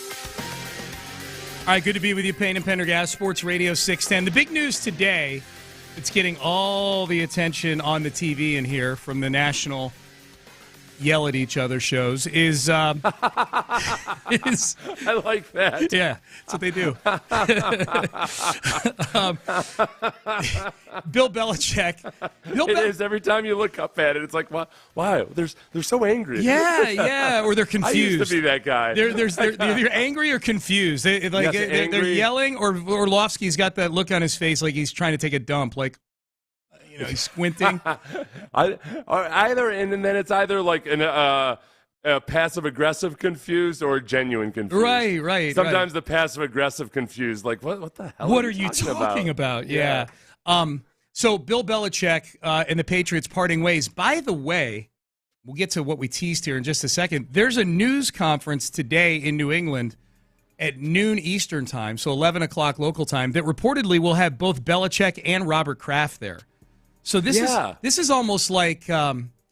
All right, good to be with you, Payne and Pendergast, Sports Radio 610. The big news today, it's getting all the attention on the TV in here from the national yell at each other shows is I like that. Yeah, that's what they do. Bill Belichick. It is every time you look up at it. It's like, wow, they're so angry. Yeah, or they're confused. I used to be that guy. They're either angry or confused. They're yelling, or Orlovsky's got that look on his face like he's trying to take a dump, like. He's squinting. And then it's either like a passive-aggressive confused or genuine confused. Right. Sometimes the passive-aggressive confused, like, what the hell What are you talking about? Yeah. So Bill Belichick and the Patriots parting ways. By the way, we'll get to what we teased here in just a second. There's a news conference today in New England at noon Eastern time, so 11 o'clock local time, that reportedly will have both Belichick and Robert Kraft there. So this is almost like Coughlin.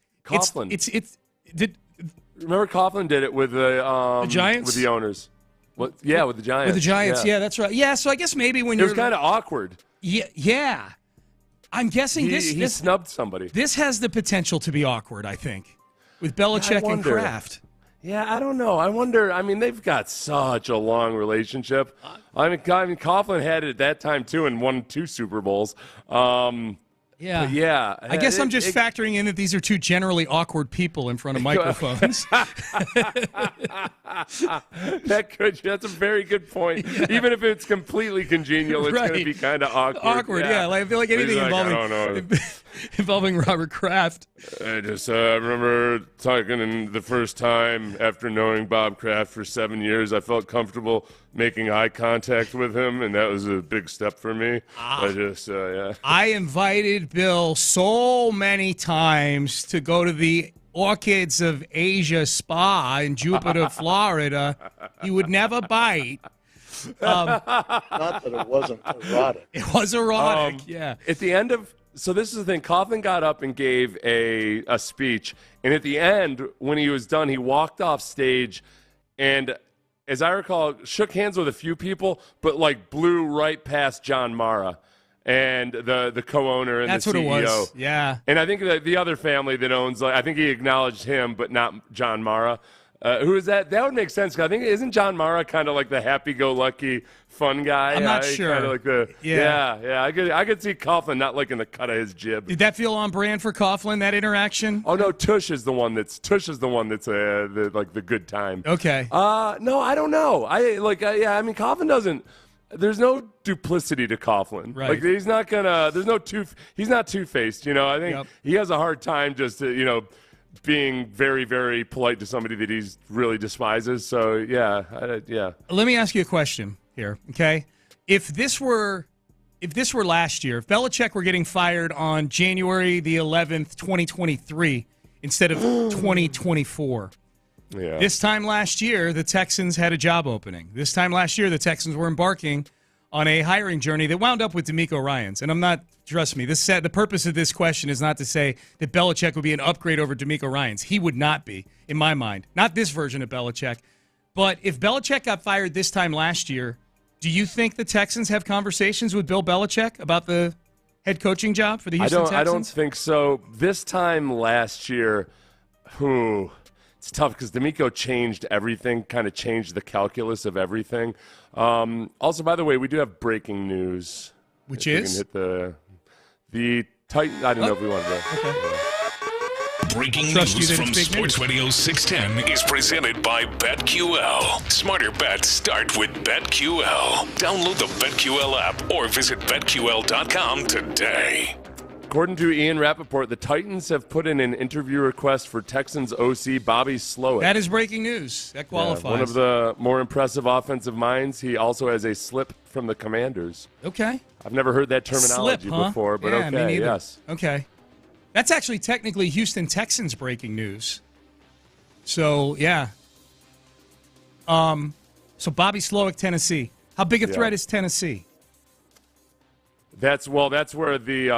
Remember Coughlin did it with the Giants, with the owners. With the Giants. With the Giants, yeah, that's right. Yeah, so I guess maybe when it was kind of awkward. Yeah. I'm guessing he snubbed somebody. This has the potential to be awkward, I think, with Belichick and Kraft. Yeah, I don't know. I wonder. I mean, they've got such a long relationship. I mean, Coughlin had it at that time too, and won 2 Super Bowls. Yeah. I guess I'm just factoring in that these are 2 generally awkward people in front of microphones. That's a very good point. Yeah. Even if it's completely congenial, it's going to be kind of awkward. Yeah. Like, I feel like anything involving Robert Kraft. I just remember talking in the first time after knowing Bob Kraft for 7 years, I felt comfortable making eye contact with him, and that was a big step for me. I invited Bill so many times to go to the Orchids of Asia Spa in Jupiter, Florida. He would never bite. Not that it wasn't erotic. It was erotic, yeah. At the end of So this is the thing. Coughlin got up and gave a speech, and at the end, when he was done, he walked off stage, and as I recall, shook hands with a few people, but like blew right past John Mara and the co-owner and That's the CEO. What it was. Yeah. And I think that the other family that owns, I think he acknowledged him, but not John Mara. Who is that? That would make sense. Cause I think isn't John Mara kind of like the happy-go-lucky fun guy? I'm not sure. Kind of like the yeah. I could see Coughlin not liking the cut of his jib. Did that feel on brand for Coughlin, that interaction? Oh no, Tush is the one that's the good time. Okay. No, I don't know. I mean Coughlin doesn't. There's no duplicity to Coughlin. Right. Like he's not gonna. He's not two-faced. You know. I think he has a hard time just being very, very polite to somebody that he really despises. So, yeah. Let me ask you a question here, okay? If this were last year, if Belichick were getting fired on January the 11th, 2023, instead of 2024, this time last year, the Texans had a job opening. This time last year, the Texans were embarking on a hiring journey that wound up with DeMeco Ryans. And I'm not, trust me, the purpose of this question is not to say that Belichick would be an upgrade over DeMeco Ryans. He would not be, in my mind. Not this version of Belichick. But if Belichick got fired this time last year, do you think the Texans have conversations with Bill Belichick about the head coaching job for the Houston Texans? I don't think so. This time last year, it's tough because DeMeco changed everything, kind of changed the calculus of everything. Also, by the way, we do have breaking news. Which is? We can hit the Titans. I don't know if we want to. Okay. Breaking news from Sports Radio 610 is presented by BetQL. Smarter bets start with BetQL. Download the BetQL app or visit BetQL.com today. According to Ian Rappaport, the Titans have put in an interview request for Texans OC Bobby Slowik. That is breaking news. That qualifies. One of the more impressive offensive minds. He also has a slip from the Commanders. Okay. I've never heard that terminology before, but yeah, okay, yes. Okay. That's actually technically Houston Texans breaking news. So, yeah. So Bobby Slowik, Tennessee. How big a threat is Tennessee? That's where the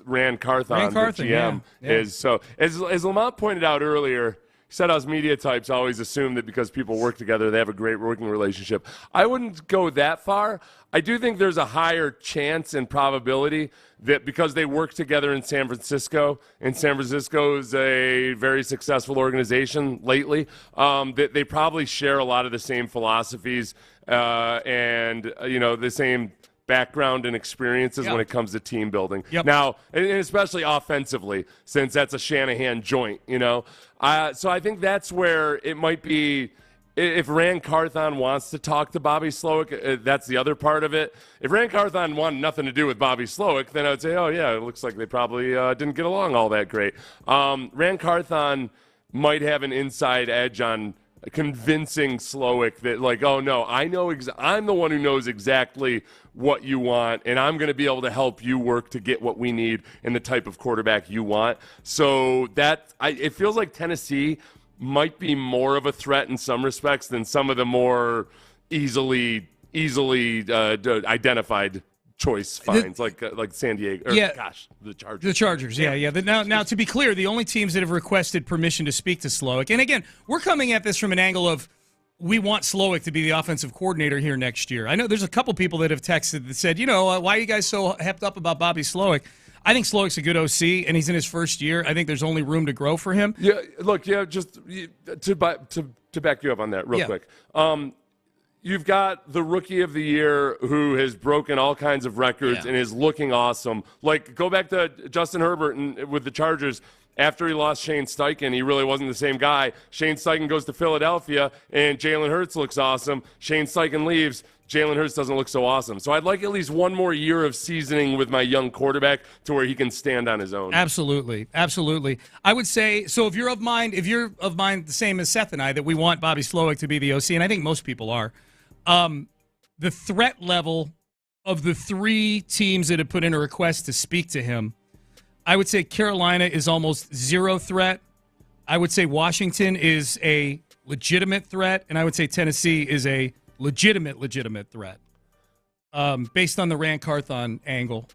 Rand Carthon, the GM, is. So as Lamont pointed out earlier, he said us media types always assume that because people work together, they have a great working relationship. I wouldn't go that far. I do think there's a higher chance and probability that because they work together in San Francisco, and San Francisco is a very successful organization lately, that they probably share a lot of the same philosophies and the same background and experiences when it comes to team building. Now, and especially offensively, since that's a Shanahan joint, So I think that's where it might be. If Rand Carthon wants to talk to Bobby Slowik, that's the other part of it. If Rand Carthon wanted nothing to do with Bobby Slowik, then I would say, oh, yeah, it looks like they probably didn't get along all that great. Rand Carthon might have an inside edge on convincing Slowik that, like, oh, no, I know I'm the one who knows exactly what you want, and I'm going to be able to help you work to get what we need and the type of quarterback you want. So it feels like Tennessee might be more of a threat in some respects than some of the more easily identified choice finds, like San Diego. The Chargers. The Chargers, yeah. Now, to be clear, the only teams that have requested permission to speak to Slowik, and again, we're coming at this from an angle of we want Slowik to be the offensive coordinator here next year. I know there's a couple people that have texted that said, why are you guys so hepped up about Bobby Slowik? I think Slowik's a good OC, and he's in his first year. I think there's only room to grow for him. Yeah, look, just to back you up on that real quick. You've got the rookie of the year who has broken all kinds of records and is looking awesome. Like, go back to Justin Herbert with the Chargers. After he lost Shane Steichen, he really wasn't the same guy. Shane Steichen goes to Philadelphia, and Jalen Hurts looks awesome. Shane Steichen leaves. Jalen Hurts doesn't look so awesome. So I'd like at least one more year of seasoning with my young quarterback to where he can stand on his own. Absolutely. I would say, so if you're of mind the same as Seth and I, that we want Bobby Slowik to be the OC, and I think most people are, the threat level of the three teams that have put in a request to speak to him, I would say Carolina is almost zero threat. I would say Washington is a legitimate threat, and I would say Tennessee is a legitimate threat, based on the Rand Carthon angle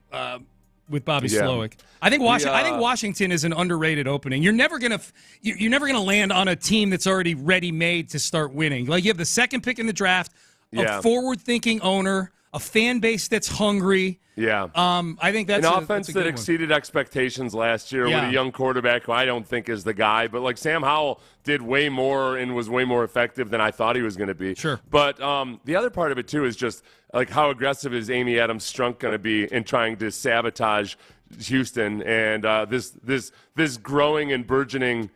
with Bobby Slowik. I think Washington is an underrated opening. You're never gonna land on a team that's already ready made to start winning. Like, you have the second pick in the draft, a forward-thinking owner, a fan base that's hungry. Yeah. I think that's an offense that exceeded expectations last year with a young quarterback who I don't think is the guy. But, like, Sam Howell did way more and was way more effective than I thought he was going to be. Sure. But the other part of it, too, is just, like, how aggressive is Amy Adams-Strunk going to be in trying to sabotage Houston and this growing and burgeoning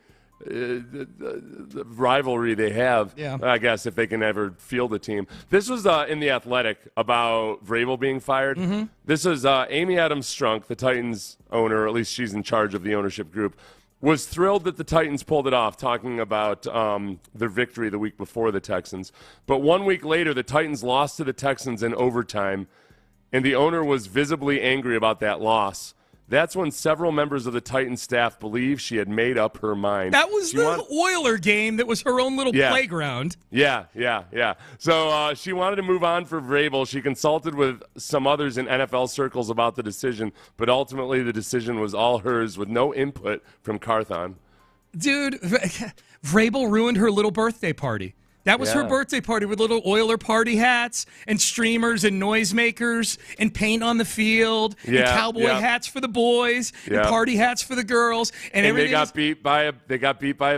the rivalry they have, I guess, if they can ever field a team. This was in The Athletic about Vrabel being fired. Mm-hmm. This is Amy Adams-Strunk, the Titans owner, or at least she's in charge of the ownership group, was thrilled that the Titans pulled it off, talking about their victory the week before the Texans. But 1 week later, the Titans lost to the Texans in overtime, and the owner was visibly angry about that loss. That's when several members of the Titans staff believed she had made up her mind. That was the Oiler game that was her own little playground. Yeah. So she wanted to move on for Vrabel. She consulted with some others in NFL circles about the decision, but ultimately the decision was all hers with no input from Carthon. Dude, Vrabel ruined her little birthday party. That was her birthday party with little Oiler party hats and streamers and noisemakers and paint on the field and cowboy hats for the boys and party hats for the girls. And they got beat by a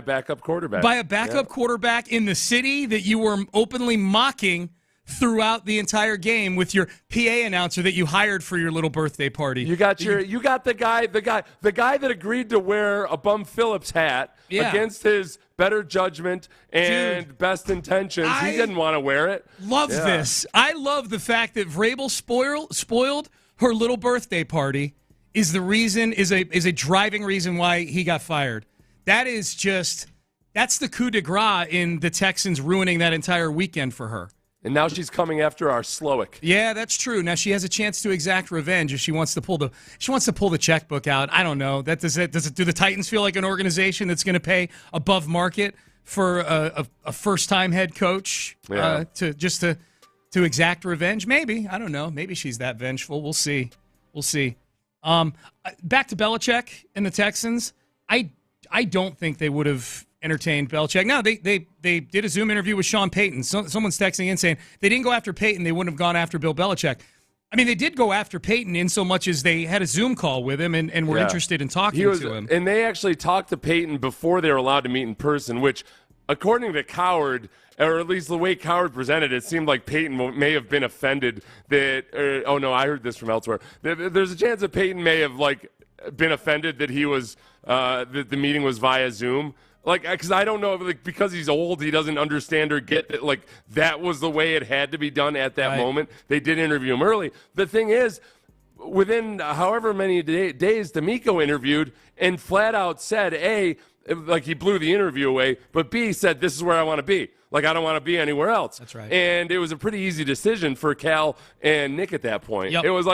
backup quarterback. By a backup quarterback in the city that you were openly mocking throughout the entire game with your PA announcer that you hired for your little birthday party. You got the guy that agreed to wear a Bum Phillips hat against his better judgment and best intentions. He didn't want to wear it. Love this. I love the fact that Vrabel spoiled her little birthday party is a driving reason why he got fired. That's the coup de grace in the Texans ruining that entire weekend for her. And now she's coming after our Slowik. Yeah, that's true. Now she has a chance to exact revenge if she wants to pull the checkbook out. I don't know. Do the Titans feel like an organization that's going to pay above market for a first-time head coach to exact revenge? Maybe. I don't know. Maybe she's that vengeful. We'll see. Back to Belichick and the Texans. I don't think they would have entertained Belichick. No, they did a Zoom interview with Sean Payton. Someone's texting in saying they didn't go after Payton. They wouldn't have gone after Bill Belichick. I mean, they did go after Payton in so much as they had a Zoom call with him and were interested in talking to him. And they actually talked to Payton before they were allowed to meet in person, which, according to Coward, or at least the way Coward presented it, seemed like Payton may have been offended that oh, no, I heard this from elsewhere. There's a chance that Payton may have, been offended that he was that the meeting was via Zoom. Because I don't know, because he's old, he doesn't understand or get that, that was the way it had to be done at that moment. They did interview him early. The thing is, within however many days, D'Amico interviewed and flat out said, A, he blew the interview away, but B, said, this is where I want to be. I don't want to be anywhere else. That's right. And it was a pretty easy decision for Cal and Nick at that point. Yep. It was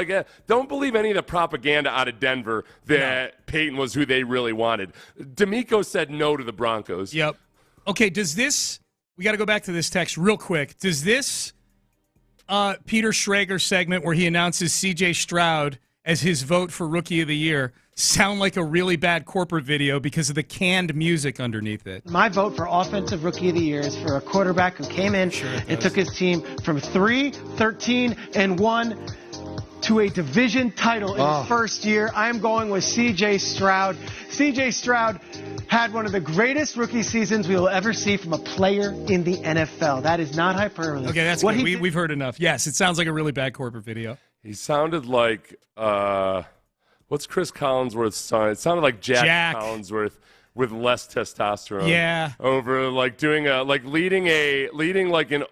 don't believe any of the propaganda out of Denver that Payton was who they really wanted. D'Amico said no to the Broncos. Yep. Okay, we got to go back to this text real quick. Does this Peter Schrager segment where he announces C.J. Stroud as his vote for Rookie of the Year sound like a really bad corporate video because of the canned music underneath it? My vote for Offensive Rookie of the Year is for a quarterback who came in and took his team from 3-13-1 to a division title in his first year. I'm going with C.J. Stroud. C.J. Stroud had one of the greatest rookie seasons we will ever see from a player in the NFL. That is not hyperbole. Okay, that's good. We've heard enough. Yes, it sounds like a really bad corporate video. He sounded like what's Chris Collinsworth's son? It sounded like Jack Collinsworth with less testosterone. Yeah. Over doing leading an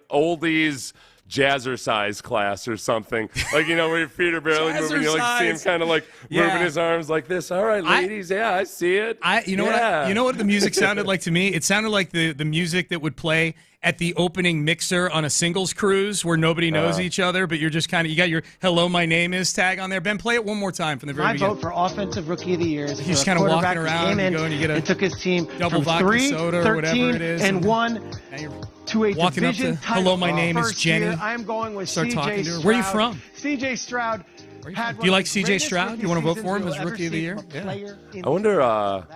oldies jazzercise class or something. Where your feet are barely moving, you see him kind of moving his arms like this. All right, ladies, I see it. You know what the music sounded like to me? It sounded like the music that would play at the opening mixer on a singles cruise where nobody knows each other, but you're just you got your "Hello, my name is" tag on there. Ben, play it one more time from the very beginning. My vote for Offensive Rookie of the Year is he's kind of walking around and took his team double from vodka soda or whatever it is, 3-13-1 to a walking division up to, title. "Hello, my name is Jenny." I'm going with Start talking C.J. to her. Stroud. Where are you from? C.J. Stroud. Do you like C.J. Stroud? You want to vote for him as Rookie of the Year? Yeah. I wonder,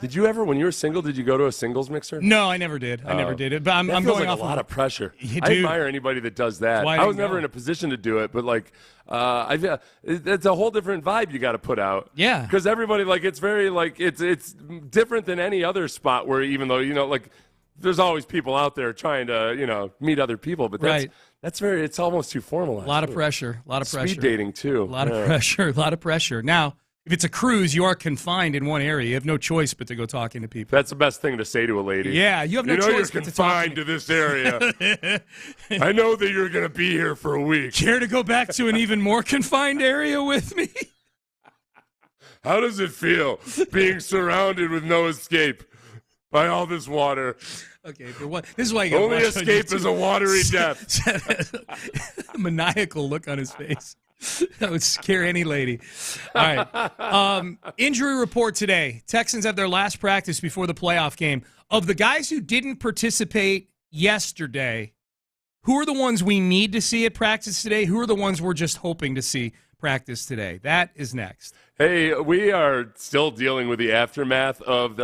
did you ever, when you were single, did you go to a singles mixer? No, I never did. I never did it. But I'm feels going like off a lot of pressure. Yeah, I admire anybody that does that. I was never in a position to do it, but it's a whole different vibe you got to put out. Yeah. Because everybody, it's very, it's different than any other spot where even though, there's always people out there trying to, meet other people, but that's it's almost too formalized. A lot of pressure. Speed dating, too. A lot of pressure. Now, if it's a cruise, you are confined in one area. You have no choice but to go talking to people. That's the best thing to say to a lady. Yeah, you have no choice but to talk. You're confined to this area. I know that you're going to be here for a week. Care to go back to an even more confined area with me? How does it feel being surrounded with no escape by all this water? Okay, this is why you only escape is a watery death. Maniacal look on his face. That would scare any lady. All right. Injury report today. Texans have their last practice before the playoff game. Of the guys who didn't participate yesterday, who are the ones we need to see at practice today? Who are the ones we're just hoping to see practice today? That is next. Hey, we are still dealing with the aftermath of the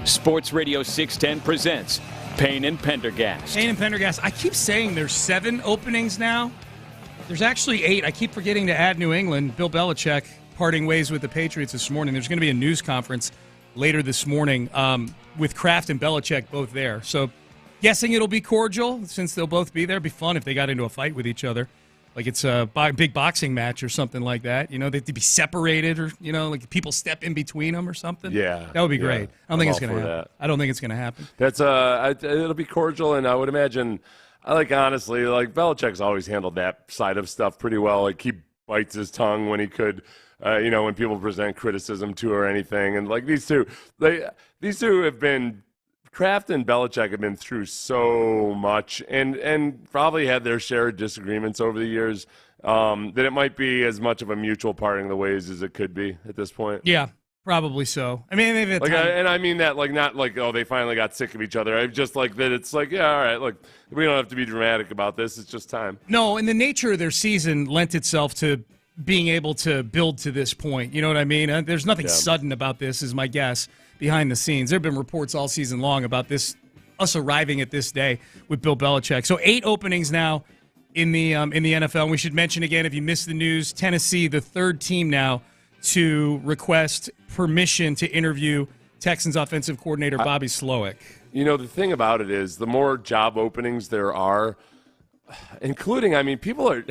Sports Radio 610 presents Payne and Pendergast. Payne and Pendergast. I keep saying there's 7 openings now. There's actually 8. I keep forgetting to add New England. Bill Belichick parting ways with the Patriots this morning. There's going to be a news conference later this morning with Kraft and Belichick both there. So guessing it'll be cordial since they'll both be there. It'd be fun if they got into a fight with each other. Like it's a big boxing match or something like that. You know, they'd be separated or, you know, like people step in between them or something. Yeah. That would be great. I don't think it's going to happen. That. I don't think it's going to happen. That's it'll be cordial, and I would imagine, honestly, like Belichick's always handled that side of stuff pretty well. Like he bites his tongue when he could, when people present criticism to or anything. And like these two have been, Kraft and Belichick have been through so much and probably had their share of disagreements over the years that it might be as much of a mutual parting of the ways as it could be at this point. Yeah, probably so. I mean, maybe and I mean that like not like, oh, they finally got sick of each other. I just like that it's like, yeah, all right, look, we don't have to be dramatic about this. It's just time. No, and the nature of their season lent itself to being able to build to this point. You know what I mean? There's nothing sudden about this, is my guess. Behind the scenes, there have been reports all season long about this, us arriving at this day with Bill Belichick. So 8 openings now in the NFL. And we should mention again, if you missed the news, Tennessee, the 3rd team now to request permission to interview Texans offensive coordinator Bobby Slowik. You know, the thing about it is, the more job openings there are, including, I mean, people are.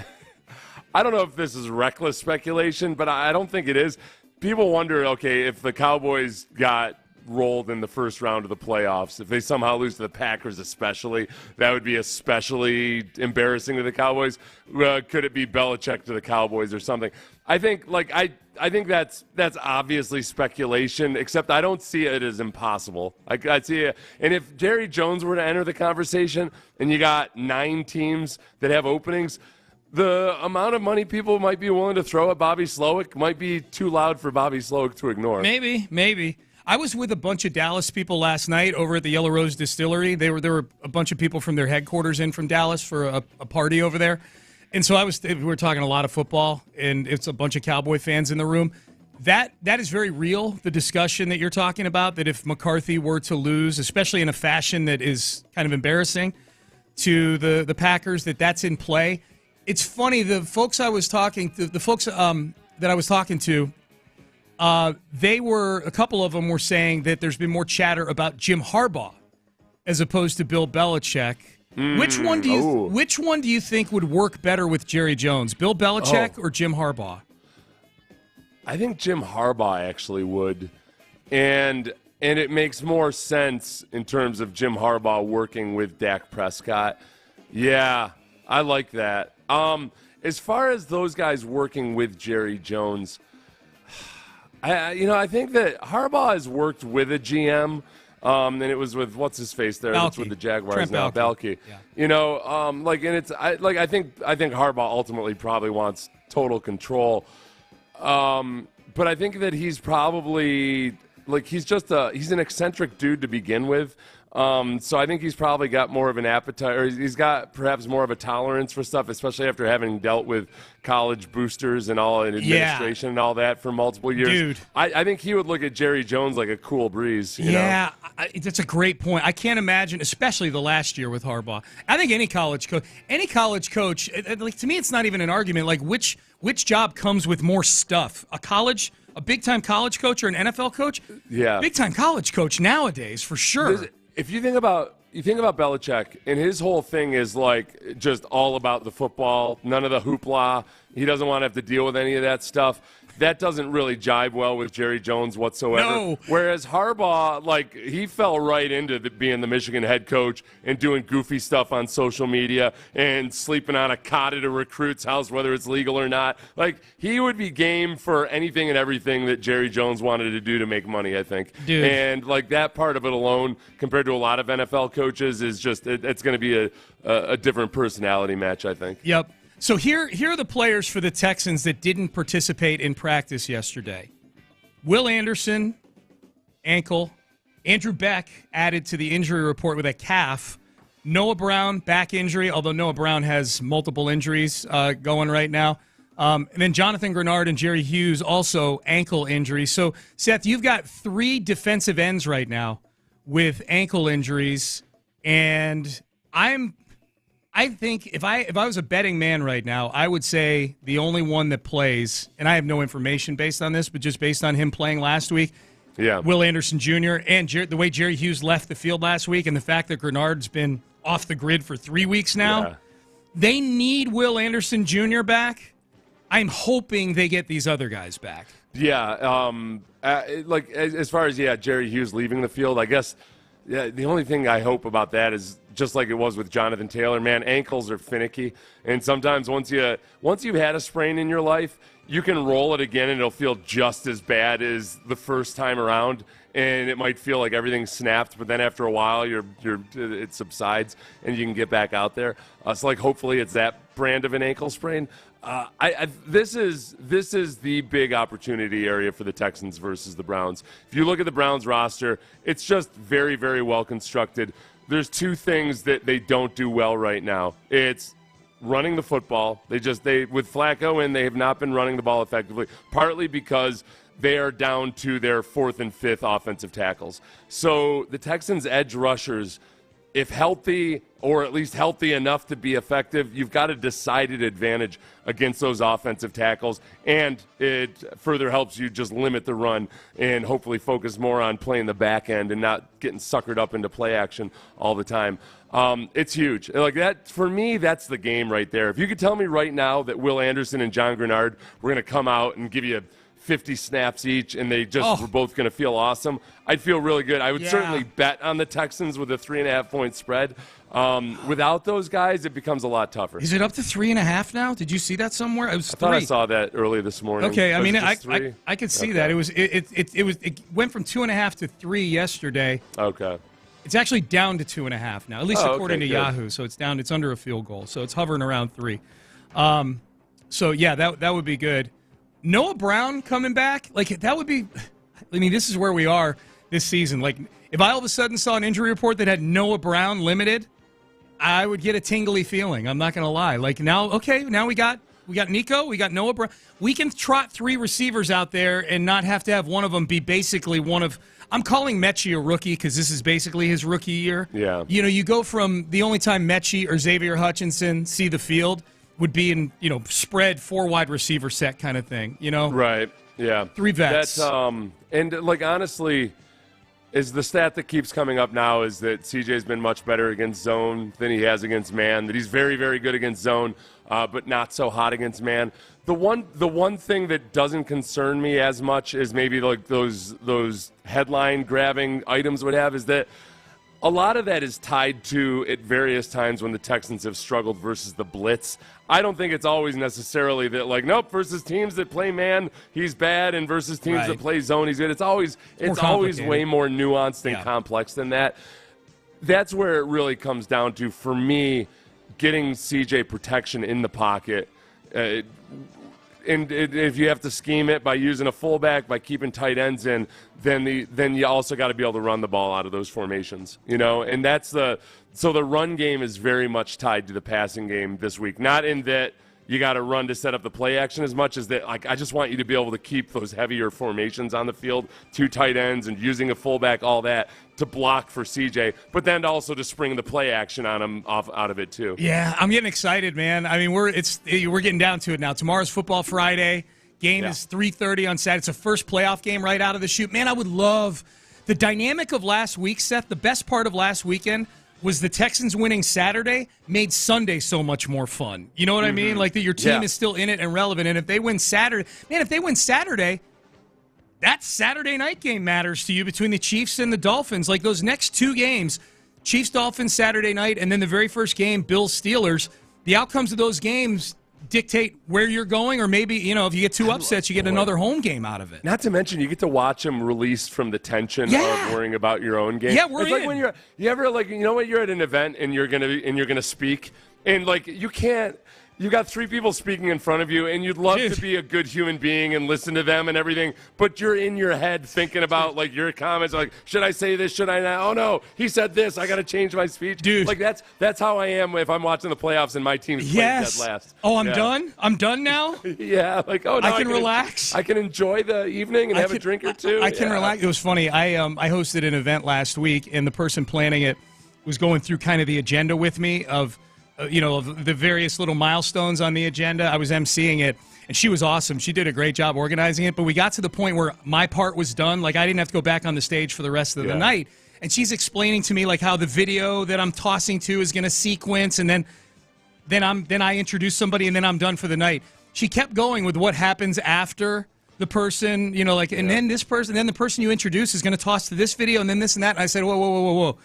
I don't know if this is reckless speculation, but I don't think it is. People wonder, okay, if the Cowboys got rolled in the first round of the playoffs, if they somehow lose to the Packers especially, that would be especially embarrassing to the Cowboys. Could it be Belichick to the Cowboys or something? I think I think that's obviously speculation, except I don't see it as impossible. I see it. And if Jerry Jones were to enter the conversation and you got 9 teams that have openings, the amount of money people might be willing to throw at Bobby Slowik might be too loud for Bobby Slowik to ignore. Maybe. I was with a bunch of Dallas people last night over at the Yellow Rose Distillery. There were a bunch of people from their headquarters in from Dallas for a party over there. And so we were talking a lot of football, and it's a bunch of Cowboy fans in the room. That is very real, the discussion that you're talking about, that if McCarthy were to lose, especially in a fashion that is kind of embarrassing to the Packers, that's in play. It's funny, the folks I was talking to, that I was talking to, a couple of them were saying that there's been more chatter about Jim Harbaugh as opposed to Bill Belichick. Which one do you think would work better with Jerry Jones, Bill Belichick or Jim Harbaugh? I think Jim Harbaugh actually would, and it makes more sense in terms of Jim Harbaugh working with Dak Prescott. Yeah, I like that. As far as those guys working with Jerry Jones, I think that Harbaugh has worked with a GM. And it was with what's his face there? That's with the Jaguars Trent now, Balky. Yeah. I think Harbaugh ultimately probably wants total control. But I think that he's probably he's an eccentric dude to begin with. So I think he's probably got more of an appetite, or he's got perhaps more of a tolerance for stuff, especially after having dealt with college boosters and all, and administration and all that for multiple years. Dude. I think he would look at Jerry Jones like a cool breeze. You know? That's a great point. I can't imagine, especially the last year with Harbaugh. I think any college coach, to me, it's not even an argument. Like which job comes with more stuff? A big-time college coach or an NFL coach? Yeah. Big-time college coach nowadays, for sure. If you think about Belichick, and his whole thing is like just all about the football, none of the hoopla. He doesn't want to have to deal with any of that stuff. That doesn't really jibe well with Jerry Jones whatsoever. No. Whereas Harbaugh, he fell right into being the Michigan head coach and doing goofy stuff on social media and sleeping on a cot at a recruit's house, whether it's legal or not. He would be game for anything and everything that Jerry Jones wanted to do to make money, I think. Dude. And that part of it alone, compared to a lot of NFL coaches, is just it's going to be a different personality match, I think. Yep. So here are the players for the Texans that didn't participate in practice yesterday. Will Anderson, ankle. Andrew Beck added to the injury report with a calf. Noah Brown, back injury, although Noah Brown has multiple injuries going right now. And then Jonathan Grenard and Jerry Hughes, also ankle injuries. So, Seth, you've got 3 defensive ends right now with ankle injuries, and I think if I was a betting man right now, I would say the only one that plays, and I have no information based on this, but just based on him playing last week, Will Anderson Jr., and the way Jerry Hughes left the field last week, and the fact that Grenard's been off the grid for 3 weeks now, they need Will Anderson Jr. back. I'm hoping they get these other guys back. Yeah, as far as Jerry Hughes leaving the field, I guess the only thing I hope about that is, just like it was with Jonathan Taylor, man, ankles are finicky. And sometimes once you've had a sprain in your life, you can roll it again and it'll feel just as bad as the first time around. And it might feel like everything snapped, but then after a while, it subsides and you can get back out there. So hopefully it's that brand of an ankle sprain. This is the big opportunity area for the Texans versus the Browns. If you look at the Browns roster, it's just very, very well constructed. There's 2 things that they don't do well right now. It's running the football. With Flacco in, they have not been running the ball effectively, partly because they are down to their 4th and 5th offensive tackles. So the Texans' edge rushers, if healthy, or at least healthy enough to be effective, you've got a decided advantage against those offensive tackles, and it further helps you just limit the run and hopefully focus more on playing the back end and not getting suckered up into play action all the time. It's huge. That, for me, that's the game right there. If you could tell me right now that Will Anderson and John Grenard were going to come out and give you 50 snaps each, and they just were both going to feel awesome, I'd feel really good. I would certainly bet on the Texans with a 3.5-point spread. Without those guys, it becomes a lot tougher. Is it up to 3.5 now? Did you see that somewhere? It was 3. I thought I saw that early this morning. Okay, I mean, I could see that. It went from 2.5 to 3 yesterday. Okay. It's actually down to 2.5 now, at least according to Yahoo. So it's down. It's under a field goal. So it's hovering around 3. So yeah, that would be good. Noah Brown coming back, that would be. I mean, this is where we are this season. If I all of a sudden saw an injury report that had Noah Brown limited, I would get a tingly feeling. I'm not going to lie. Like now we got Nico, we got Noah Brown. We can trot 3 receivers out there and not have to have one of them be basically one of. I'm calling Mechie a rookie because this is basically his rookie year. Yeah. You know, you go from the only time Mechie or Xavier Hutchinson see the field would be in, spread 4 wide receiver set kind of thing, Right, yeah. 3 vets. That's, and, honestly, is the stat that keeps coming up now is that CJ's been much better against zone than he has against man, that he's very, very good against zone, but not so hot against man. The one thing that doesn't concern me as much as maybe like those headline grabbing items would have is that a lot of that is tied to at various times when the Texans have struggled versus the blitz. I don't think it's always necessarily that nope, versus teams that play man, he's bad, and versus teams that play zone, he's good. It's always way more nuanced and complex than that. That's where it really comes down to, for me, getting CJ protection in the pocket. And if you have to scheme it by using a fullback, by keeping tight ends in, then you also got to be able to run the ball out of those formations, And that's so the run game is very much tied to the passing game this week. Not in that you got to run to set up the play action as much as that. I just want you to be able to keep those heavier formations on the field, 2 tight ends and using a fullback, all that to block for CJ, but then also to spring the play action on him out of it too. Yeah, I'm getting excited, man. I mean, we're getting down to it now. Tomorrow's Football Friday. Game is 3:30 on Saturday. It's a first playoff game right out of the chute. Man, I would love the dynamic of last week, Seth. The best part of last weekend was the Texans winning Saturday made Sunday so much more fun. You know what I mean? Like that your team is still in it and relevant. And if they win Saturday, that Saturday night game matters to you between the Chiefs and the Dolphins. Like those next 2 games, Chiefs-Dolphins Saturday night, and then the very first game, Bills-Steelers, the outcomes of those games dictate where you're going, or maybe, if you get 2 upsets, you get another home game out of it. Not to mention, you get to watch them released from the tension of worrying about your own game. Yeah, we're it's like when you're at an event and you're gonna speak, and you got 3 people speaking in front of you, and you'd love to be a good human being and listen to them and everything, but you're in your head thinking about your comments, should I say this? Should I not? Oh no, he said this. I got to change my speech, dude. That's how I am if I'm watching the playoffs and my team's playing dead last. Oh, I'm done. I'm done now. Yeah, no, I can relax. I can enjoy the evening and have a drink or 2. I can relax. It was funny. I hosted an event last week, and the person planning it was going through kind of the agenda with me of the various little milestones on the agenda. I was emceeing it, and she was awesome. She did a great job organizing it, but we got to the point where my part was done. I didn't have to go back on the stage for the rest of the night, and she's explaining to me, how the video that I'm tossing to is going to sequence, and then I introduce somebody, and then I'm done for the night. She kept going with what happens after the person, and then this person, then the person you introduce is going to toss to this video, and then this and that. And I said, whoa.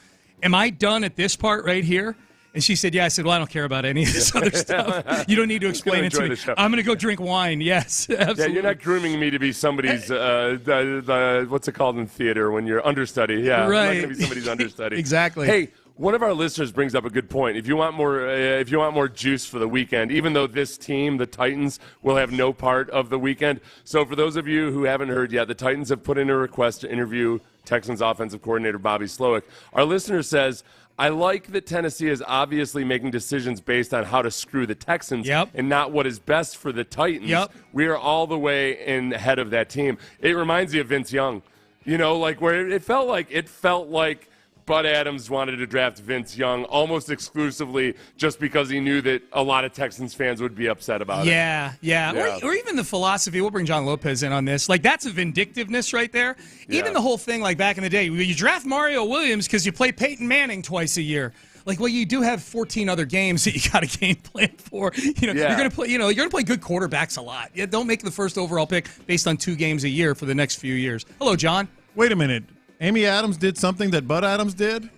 Am I done at this part right here? And she said, yeah. I said, well, I don't care about any of this other stuff. You don't need to explain it to me. I'm going to go drink wine. Yes, absolutely. Yeah, you're not grooming me to be somebody's, what's it called in theater when you're understudy? Yeah, right. I'm not going to be somebody's understudy. Exactly. Hey, one of our listeners brings up a good point. If you want more juice for the weekend, even though this team, the Titans, will have no part of the weekend. So for those of you who haven't heard yet, the Titans have put in a request to interview Texans offensive coordinator Bobby Slowik. Our listener says, I like that Tennessee is obviously making decisions based on how to screw the Texans and not what is best for the Titans. We are all the way in ahead of that team. It reminds me of Vince Young, where it felt like Bud Adams wanted to draft Vince Young almost exclusively just because he knew that a lot of Texans fans would be upset about it. Yeah. Or even the philosophy. We'll bring John Lopez in on this. That's a vindictiveness right there. Even the whole thing, back in the day, you draft Mario Williams because you play Peyton Manning twice a year. You do have 14 other games that you got a game plan for. You're going to play. You're going to play good quarterbacks a lot. Don't make the first overall pick based on 2 games a year for the next few years. Hello, John. Wait a minute. Amy Adams did something that Bud Adams did?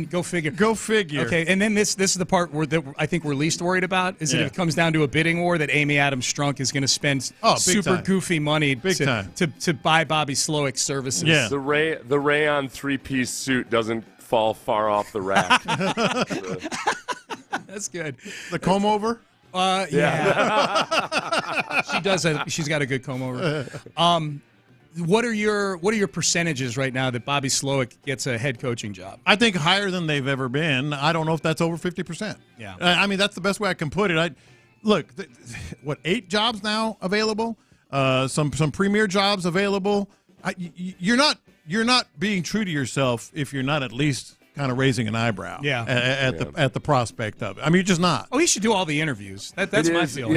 Go figure. Go figure. Okay, and then this is the part that I think we're least worried about, is that if it comes down to a bidding war, that Amy Adams Strunk is going to spend super goofy money to buy Bobby Slowik's services. Yeah. The rayon 3-piece suit doesn't fall far off the rack. That's good. The comb over? Yeah. She does. She's got a good comb over. What are your percentages right now that Bobby Slowik gets a head coaching job? I think higher than they've ever been. I don't know if that's over 50%. Yeah. I mean, that's the best way I can put it. Look, 8 jobs now available? Some premier jobs available. You're not being true to yourself if you're not at least kind of raising an eyebrow at the prospect of it. I mean, you're just not. Oh, he should do all the interviews. That's my feeling.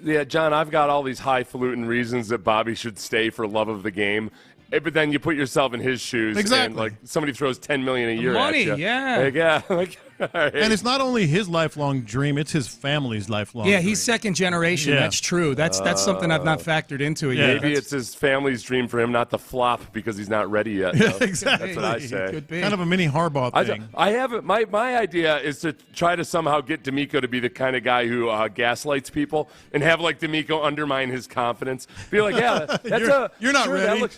Yeah, John, I've got all these highfalutin reasons that Bobby should stay for love of the game. But then you put yourself in his shoes, and like somebody throws $10 million a year at you. And it's not only his lifelong dream; it's his family's lifelong. Yeah, dream. he's second generation. Yeah. That's true. That's something I've not factored into it yet. Maybe it's his family's dream for him not to flop because he's not ready yet. Exactly. That's what I say. Could be. Kind of a mini Harbaugh thing. I have my idea is to try to somehow get D'Amico to be the kind of guy who gaslights people and have like D'Amico undermine his confidence. Be like, yeah, you're not ready.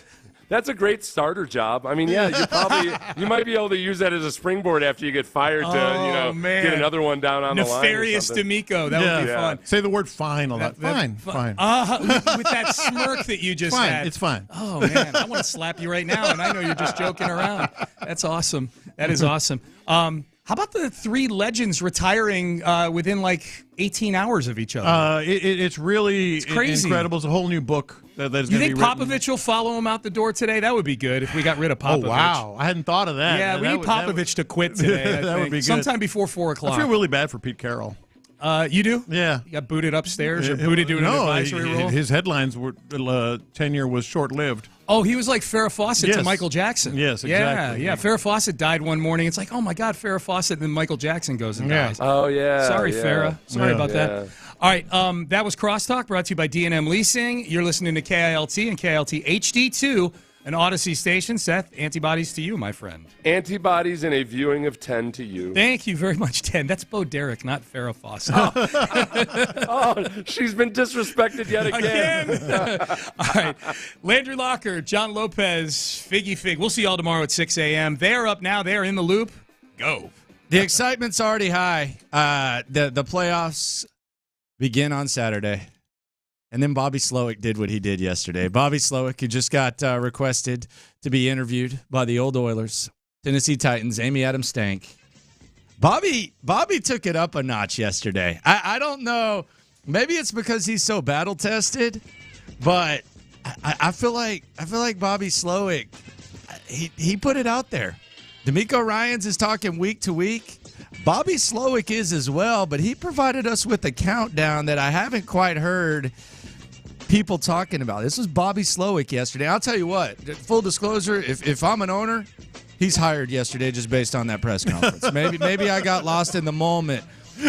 That's a great starter job. I mean, yeah, you might be able to use that as a springboard after you get fired to get another one down on the line. Nefarious D'Amico. That would be fun. Say the word "fine" a lot. Fine. With that smirk that you just fine. had. It's fine. Oh man, I want to slap you right now, and I know you're just joking around. That's awesome. That is awesome. How about the 3 legends retiring within like 18 hours of each other? It's really crazy. Incredible. It's a whole new book that is You going to think be written. Popovich will follow him out the door today? That would be good if we got rid of Popovich. Oh, wow. I hadn't thought of that. Yeah, we need Popovich to quit today. That would be good. Sometime before 4 o'clock. I feel really bad for Pete Carroll. You do? Yeah. You got booted upstairs or booted doing an advisory role? His headlines were tenure was short-lived. Oh, he was like Farrah Fawcett to Michael Jackson. Yes, exactly. Yeah. Farrah Fawcett died one morning. It's like, oh my God, Farrah Fawcett, and then Michael Jackson goes and dies. Oh, yeah. Sorry, Farrah. Sorry about that. Yeah. All right, that was Crosstalk, brought to you by D&M Leasing. You're listening to KILT and KILT HD2, an Odyssey station. Seth, antibodies to you, my friend. Antibodies and a viewing of 10 to you. Thank you very much, 10. That's Bo Derek, not Farrah Fawcett. Oh, she's been disrespected yet again. All right. Landry Locker, John Lopez, Figgy Fig. We'll see y'all tomorrow at 6 a.m. They are up now. They are in the loop. Go. The excitement's already high. The playoffs begin on Saturday. And then Bobby Slowik did what he did yesterday. Bobby Slowik, who just got requested to be interviewed by the old Oilers, Tennessee Titans, Amy Adams Stank. Bobby took it up a notch yesterday. I don't know. Maybe it's because he's so battle tested, but I feel like Bobby Slowik, he put it out there. D'Amico Ryans is talking week to week. Bobby Slowik is as well, but he provided us with a countdown that I haven't quite heard people talking about. This was Bobby Slowik yesterday. I'll tell you what, full disclosure, if I'm an owner, he's hired yesterday just based on that press conference. Maybe I got lost in the moment,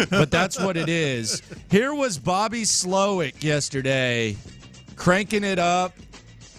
but that's what it is. Here was Bobby Slowik yesterday cranking it up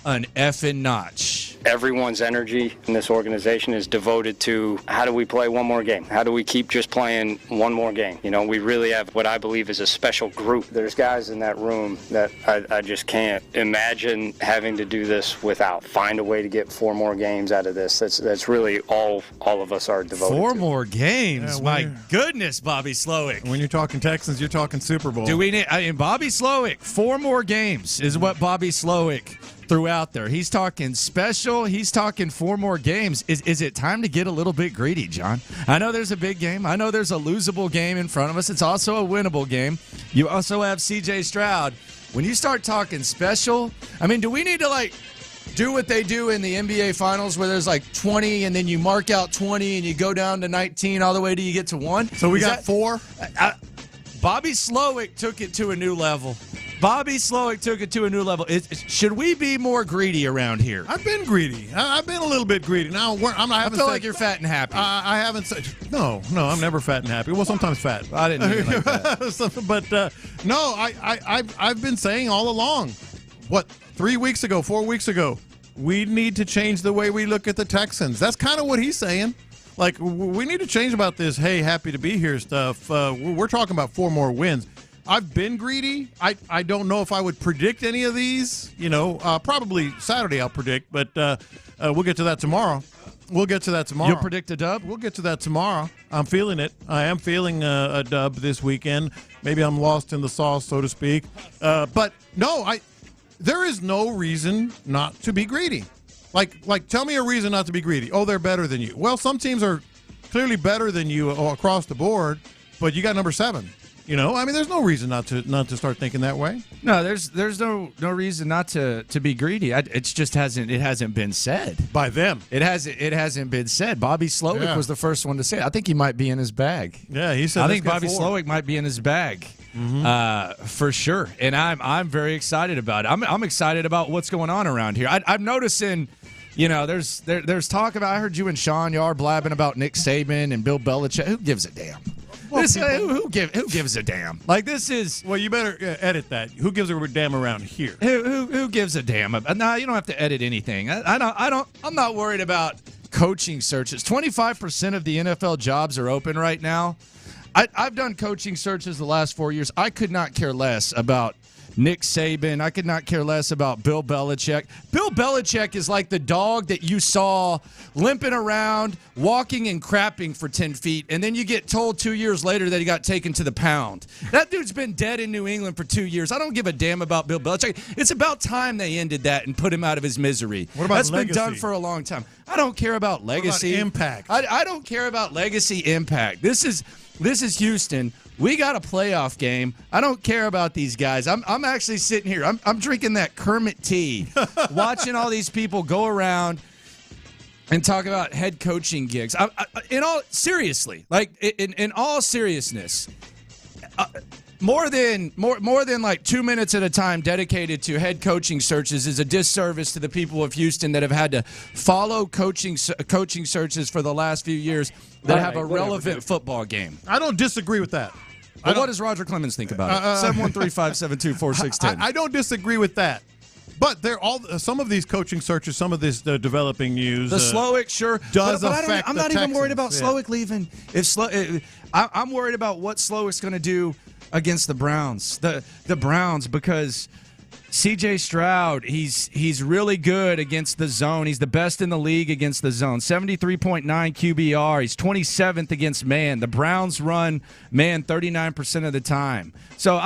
an effing notch. Everyone's energy in this organization is devoted to how do we play one more game? How do we keep just playing one more game? You know, we really have what I believe is a special group. There's guys in that room that I just can't imagine having to do this without. Find a way to get 4 more games out of this. That's really all of us are devoted to. 4 more games? My goodness, Bobby Slowik. When you're talking Texans, you're talking Super Bowl. Do we need Bobby Slowik? 4 more games is what Bobby Slowik threw out there. He's talking special. He's talking 4 more games. Is it time to get a little bit greedy, John? I know there's a big game. I know there's a losable game in front of us. It's also a winnable game. You also have C.J. Stroud. When you start talking special, I mean, do we need to do what they do in the NBA Finals where there's 20 and then you mark out 20 and you go down to 19 all the way till you get to 1? So we got 4? Bobby Slowik took it to a new level. Should we be more greedy around here? I've been greedy. I've been a little bit greedy. Now I feel like you're fat and happy. I haven't said no. I'm never fat and happy. Well, sometimes fat. I didn't mean it like that. But no, I've been saying all along. 3 weeks ago, 4 weeks ago, we need to change the way we look at the Texans. That's kind of what he's saying. We need to change about this. Hey, happy to be here stuff. We're talking about 4 more wins. I've been greedy. I don't know if I would predict any of these. Probably Saturday I'll predict, but we'll get to that tomorrow. You'll predict a dub? We'll get to that tomorrow. I'm feeling it. I am feeling a dub this weekend. Maybe I'm lost in the sauce, so to speak. But no, there is no reason not to be greedy. Like, tell me a reason not to be greedy. Oh, they're better than you. Well, some teams are clearly better than you across the board, but you got number 7. You know, I mean, there's no reason not to start thinking that way. No, there's no reason not to be greedy. It's just hasn't been said by them. It hasn't been said. Bobby Slowik was the first one to say it. I think he might be in his bag. Yeah, he said. I think Bobby Slowik might be in his bag for sure, and I'm very excited about it. I'm excited about what's going on around here. I'm noticing. You know, there's talk about. I heard you and Sean, you are blabbing about Nick Saban and Bill Belichick. Who gives a damn? Well, who gives a damn? Like, this is. Well, you better edit that. Who gives a damn around here? Who gives a damn? No, you don't have to edit anything. I'm not worried about coaching searches. 25% of the NFL jobs are open right now. I've done coaching searches the last 4 years. I could not care less about Nick Saban. I could not care less about Bill Belichick. Bill Belichick is like the dog that you saw limping around, walking and crapping for 10 feet, and then you get told 2 years later that he got taken to the pound. That dude's been dead in New England for 2 years. I don't give a damn about Bill Belichick. It's about time they ended that and put him out of his misery. What about That's legacy? been done for a long time. I don't care about legacy. What about impact? I don't care about legacy impact. This is Houston. We got a playoff game. I don't care about these guys. I'm actually sitting here. I'm drinking that Kermit tea, watching all these people go around and talk about head coaching gigs. In all seriousness, more than like 2 minutes at a time dedicated to head coaching searches is a disservice to the people of Houston that have had to follow coaching searches for the last few years that have a relevant football game. I don't disagree with that. But what does Roger Clemens think about it? 713-572-4610. I don't disagree with that. But some of these coaching searches, some of this developing news. The Slowik, sure. Does but affect I'm the not Texans. even worried about Slowik leaving. I'm worried about what Slowik's going to do against the Browns. The Browns, because C.J. Stroud, he's really good against the zone. He's the best in the league against the zone. 73.9 QBR. He's 27th against man. The Browns run man 39% of the time. So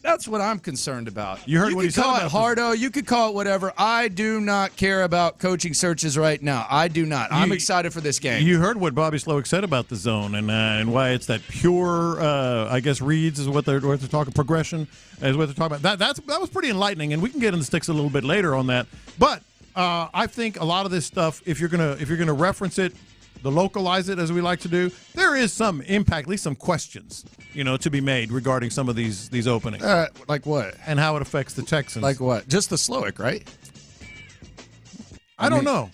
that's what I'm concerned about. You heard what he said about You could call it Hardo. You could call it whatever. I do not care about coaching searches right now. I do not. I'm excited for this game. You heard what Bobby Slowik said about the zone and why it's that pure, I guess, reads is what they're talking. Progression is what they're talking about. That was pretty enlightening, and we can get in the sticks a little bit later on that. But I think a lot of this stuff, if you're gonna reference it, localize it as we like to do, there is some impact, at least some questions, to be made regarding some of these openings. Like what? And how it affects the Texans. Like what? Just the Slowik, right? I don't know.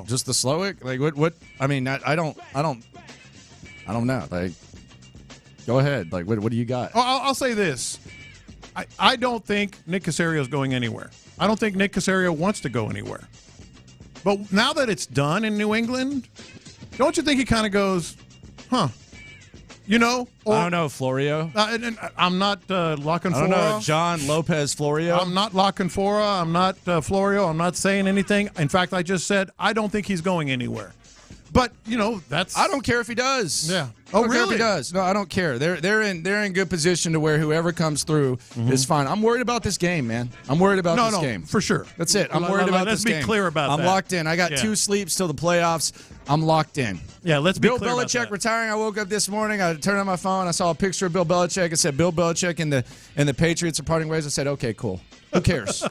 Just the Slowik? Like what? I mean, I don't know. Like, go ahead. Like, what do you got? I'll say this. I don't think Nick Caserio is going anywhere. I don't think Nick Caserio wants to go anywhere. But now that it's done in New England, don't you think he kind of goes, huh? I don't know, Florio. I'm not locking Fora. I don't know, John Lopez Florio. I'm not locking Fora. I'm not Florio. I'm not saying anything. In fact, I just said I don't think he's going anywhere. But that's. I don't care if he does. Yeah. I don't care if he does. No, I don't care. They're in good position to where whoever comes through is fine. I'm worried about this game, man. I'm worried about this game for sure. That's it. I'm worried about this game. Let's be clear about that. I'm locked in. I got 2 sleeps till the playoffs. I'm locked in. Yeah, let's be clear about that. Bill Belichick retiring. I woke up this morning. I turned on my phone. I saw a picture of Bill Belichick. It said Bill Belichick and the Patriots are parting ways. I said, okay, cool. Who cares?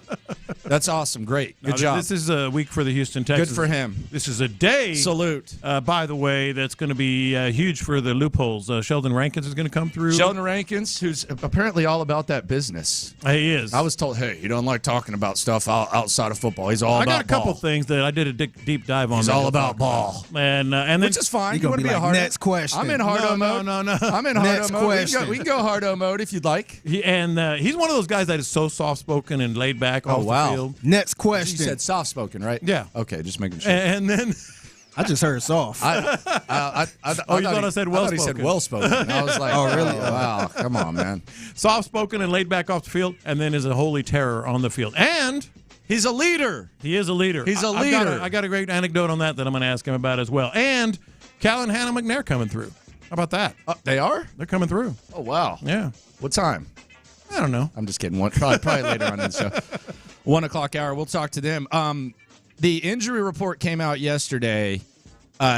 That's awesome. Great. Good job. This is a week for the Houston Texans. Good for him. This is a day. Salute. By the way, that's going to be huge for the loopholes. Sheldon Rankins is going to come through. Sheldon Rankins, who's apparently all about that business. He is. I was told, hey, you don't like talking about stuff outside of football. He's all about ball. I got a couple things that I did a deep dive on. He's all about ball. And then, which is fine. You want to be a Hardo? Next question. I'm in Hardo mode. No. I'm in Hardo mode. We can go Hardo mode if you'd like. He's one of those guys that is so soft-spoken and laid back off the field. Next question. You said soft-spoken, right? Yeah. Okay, just making sure. And then... I just heard soft. You thought I said well-spoken. I thought he said well-spoken. I was like, oh, really? Wow. Come on, man. Soft-spoken and laid back off the field, and then is a holy terror on the field. And... he's a leader. He is a leader. He's a leader. I got a great anecdote on that I'm going to ask him about as well. And Cal and Hannah McNair coming through. How about that? They are? They're coming through. Oh, wow. Yeah. What time? I don't know. I'm just kidding. Probably later on in the show. 1 o'clock hour. We'll talk to them. The injury report came out yesterday.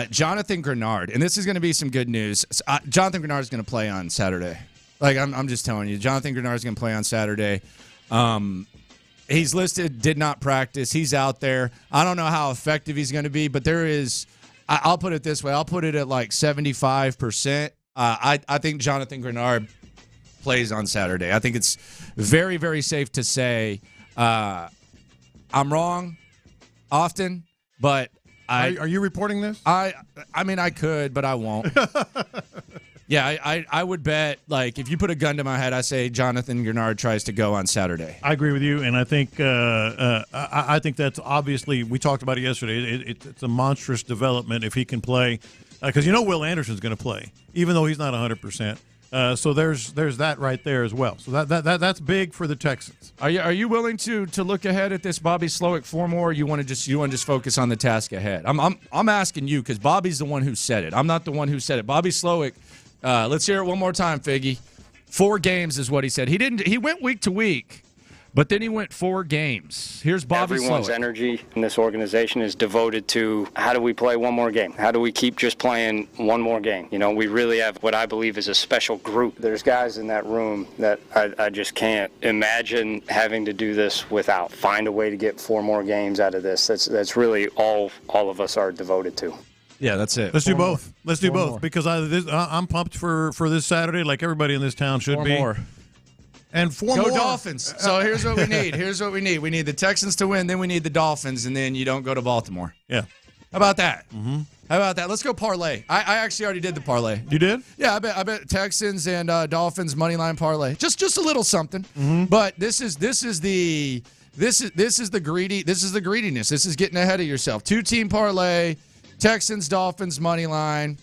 Jonathan Grenard, and this is going to be some good news. Jonathan Grenard is going to play on Saturday. Like, I'm just telling you, Jonathan Grenard is going to play on Saturday. He's listed, did not practice. He's out there. I don't know how effective he's going to be, but there is, I'll put it this way. I'll put it at like 75%. I think Jonathan Grenard plays on Saturday. I think it's very, very safe to say I'm wrong often, but Are you reporting this? I mean, I could, but I won't. Yeah, I would bet, like, if you put a gun to my head, I say Jonathan Grenard tries to go on Saturday. I agree with you, and I think I think that's obviously, we talked about it yesterday, it's a monstrous development if he can play, because Will Anderson's going to play, even though he's not 100%. So there's that right there as well. So that's big for the Texans. Are you willing to look ahead at this Bobby Slowik for more? Or you want to just focus on the task ahead? I'm asking you because Bobby's the one who said it. I'm not the one who said it. Bobby Slowik. Let's hear it one more time, Figgy. 4 games is what he said. He went week to week, but then he went 4 games. Here's Bobby Everyone's Slowik. energy in this organization is devoted to how do we play one more game? How do we keep just playing one more game? We really have what I believe is a special group. There's guys in that room that I just can't imagine having to do this without. Find a way to get 4 more games out of this. That's really all of us are devoted to. Yeah, that's it. Let's do both. Let's do both because I'm pumped for this Saturday, like everybody in this town should be. 4 more. And 4 Go more. Dolphins. So here's what we need. We need the Texans to win, then we need the Dolphins, and then you don't go to Baltimore. Yeah. How about that? Mm-hmm. How about that? Let's go parlay. I actually already did the parlay. You did? Yeah, I bet Texans and Dolphins money line parlay. Just a little something. Mm-hmm. But this is the greediness. This is getting ahead of yourself. 2-team parlay. Texans, Dolphins, money line.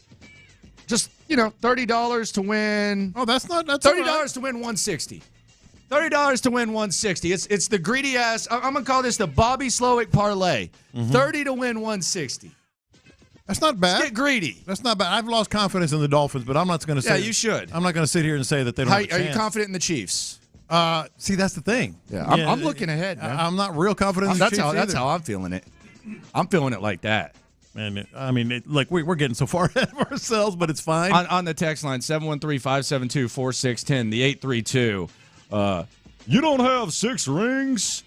Just, $30 to win. Oh, that's $30 right. To win $160. $30 to win $160. It's the greedy ass. I'm gonna call this the Bobby Slowik parlay. Mm-hmm. 30 to win $160. That's not bad. Let's get greedy. That's not bad. I've lost confidence in the Dolphins, but I'm not going to say. Yeah, you should. I'm not going to sit here and say that they don't. Are you confident in the Chiefs? See, that's the thing. Yeah, I'm looking ahead, man. I'm not real confident in the Chiefs That's how I'm feeling it. I'm feeling it like that. And we're getting so far ahead of ourselves, but it's fine. On the text line, 713-572-4610, the 832. You don't have 6 rings,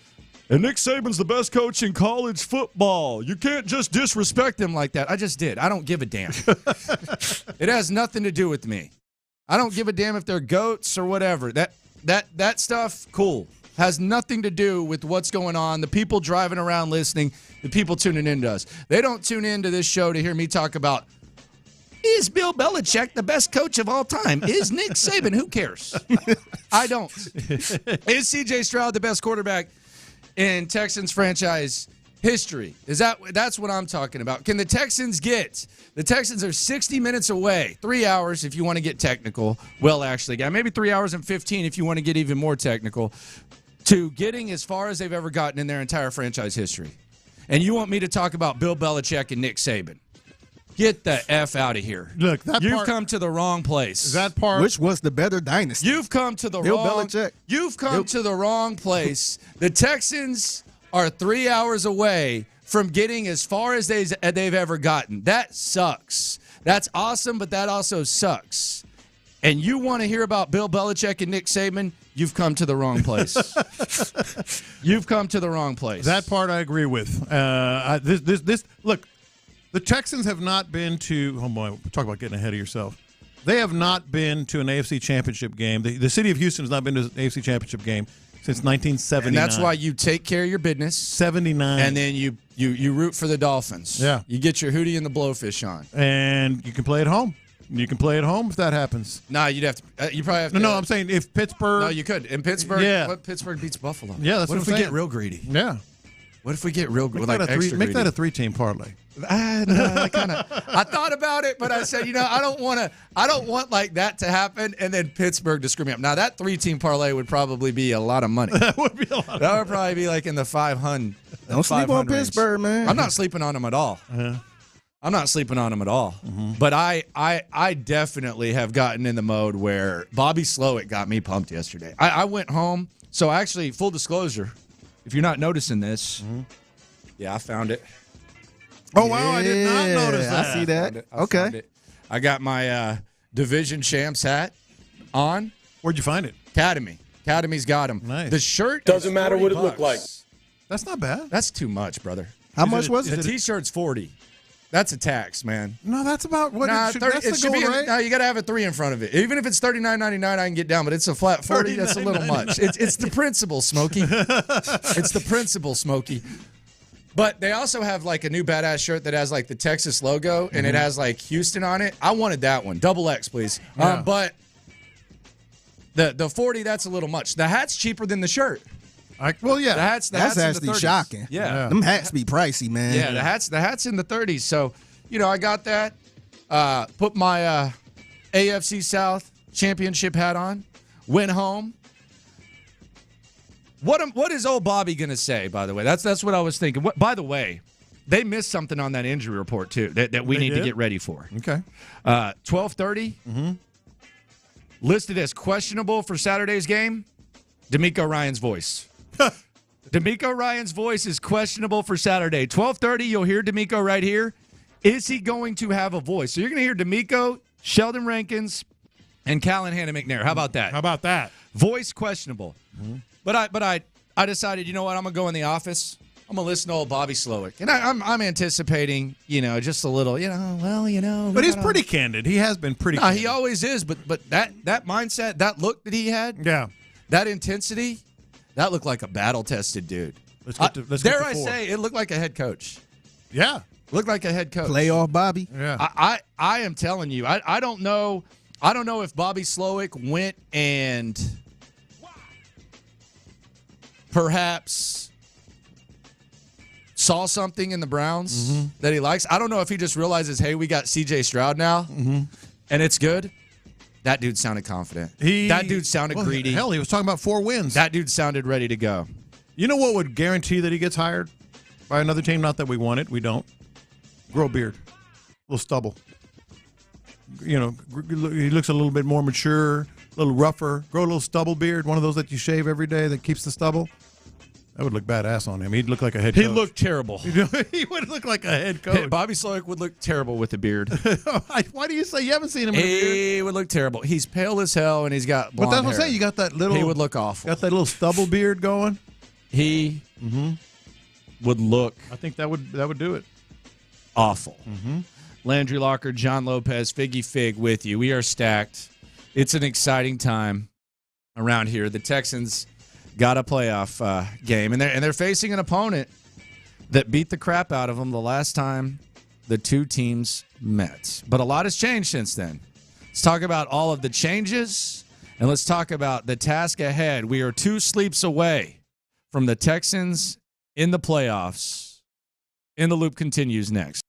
and Nick Saban's the best coach in college football. You can't just disrespect him like that. I just did. I don't give a damn. It has nothing to do with me. I don't give a damn if they're goats or whatever. That stuff, cool. Has nothing to do with what's going on, the people driving around listening, the people tuning into us. They don't tune into this show to hear me talk about, is Bill Belichick the best coach of all time? Is Nick Saban? Who cares? I don't. Is C.J. Stroud the best quarterback in Texans franchise history? That's what I'm talking about. Can the Texans the Texans are 60 minutes away, 3 hours if you want to get technical. Well, actually, maybe 3 hours and 15 if you want to get even more technical, to getting as far as they've ever gotten in their entire franchise history. And you want me to talk about Bill Belichick and Nick Saban? Get the F out of here. Look, you've come to the wrong place. That part, which was the better dynasty? You've come to the Bill wrong. Belichick. You've come to the wrong place. The Texans are 3 hours away from getting as far as they've ever gotten. That sucks. That's awesome, but that also sucks. And you want to hear about Bill Belichick and Nick Saban? You've come to the wrong place. You've come to the wrong place. That part I agree with. Look, the Texans have not been to. Oh boy, talk about getting ahead of yourself. They have not been to an AFC Championship game. The city of Houston has not been to an AFC Championship game since 1979. And that's why you take care of your business. 79. And then you root for the Dolphins. Yeah. You get your Hootie and the Blowfish on. And you can play at home. You can play at home if that happens. Nah, you'd have to. You probably have to. No, I'm saying if Pittsburgh. No, you could. In Pittsburgh, yeah. What Pittsburgh beats Buffalo? Yeah, that's what what if I'm we saying. get real greedy? Yeah. What if we get real greedy? Make that a 3-team parlay. I thought about it, but I said, I don't want like that to happen, and then Pittsburgh to screw me up. Now that 3-team parlay would probably be a lot of money. That would be a lot. That would probably be like in the 500. Don't sleep on Pittsburgh, man. I'm not sleeping on them at all. Uh-huh. I'm not sleeping on him at all. But I definitely have gotten in the mode where Bobby Slowik got me pumped yesterday. I went home. So actually, full disclosure, if you're not noticing this, yeah, I found it. Oh, wow, I did not notice that. I see that. Okay. I got my Division Champs hat on. Where'd you find it? Academy. Academy's got him. Nice. The shirt Doesn't is matter what it $40. looked like. That's not bad. That's too much, brother. How much was The it? T-shirt's $40. That's a tax, man. No, that's about what Nah, it should, 30, that's it the should goal, be. right? No, you got to have a 3 in front of it. Even if it's $39.99, I can get down. But it's a flat 40. That's a little much. It's the principle, Smokey. It's the principle, Smokey. But they also have like a new badass shirt that has like the Texas logo and it has like Houston on it. I wanted that one. Double X, please. Yeah. But the 40, that's a little much. The hat's cheaper than the shirt. Well, yeah. The hat's That's in the actually 30s. shocking. Yeah. Them hats be pricey, man. Yeah, the hat's in the 30s. So, I got that. Put my AFC South championship hat on. Went home. What is old Bobby gonna say? By the way, that's what I was thinking. By the way, they missed something on that injury report too that we need to get ready for. Okay. 12:30. Listed as questionable for Saturday's game. D'Amico Ryan's voice. D'Amico Ryan's voice is questionable for Saturday. 12:30. You'll hear D'Amico right here. Is he going to have a voice? So you're going to hear D'Amico, Sheldon Rankins, and Callahan McNair. How about that? How about that? Voice questionable. But I decided, you know what? I'm gonna go in the office. I'm gonna listen to old Bobby Slowik, and I'm anticipating, just a little, But he's pretty candid. He has been pretty. Candid. He always is. But that mindset, that look that he had, that intensity, that looked like a battle tested dude. Let's get to dare I 4. say, it looked like a head coach. Yeah, looked like a head coach. Playoff Bobby. Yeah, I am telling you, I don't know. I don't know if Bobby Slowik went and perhaps saw something in the Browns that he likes. I don't know if he just realizes, hey, we got C.J. Stroud now, and it's good. That dude sounded confident. That dude sounded greedy. Hell, he was talking about 4 wins. That dude sounded ready to go. You know what would guarantee that he gets hired by another team? Not that we want it. We don't. Grow a beard. A little stubble. He looks a little bit more mature, a little rougher. Grow a little stubble beard, one of those that you shave every day that keeps the stubble. That would look badass on him. He'd look like a head coach. He looked terrible. He would look like a head coach. Bobby Slowik would look terrible with a beard. Why do you say you haven't seen him in a beard? He would look terrible. He's pale as hell, and he's got blonde But that's what I'm hair. saying. You got that little... He would look awful. Got that little stubble beard going? He would look... I think that would do it. Awful. Landry Locker, John Lopez, Figgy Fig with you. We are stacked. It's an exciting time around here. The Texans got a playoff game, and they're facing an opponent that beat the crap out of them the last time the two teams met. But a lot has changed since then. Let's talk about all of the changes, and let's talk about the task ahead. We are 2 sleeps away from the Texans in the playoffs. In the Loop continues next.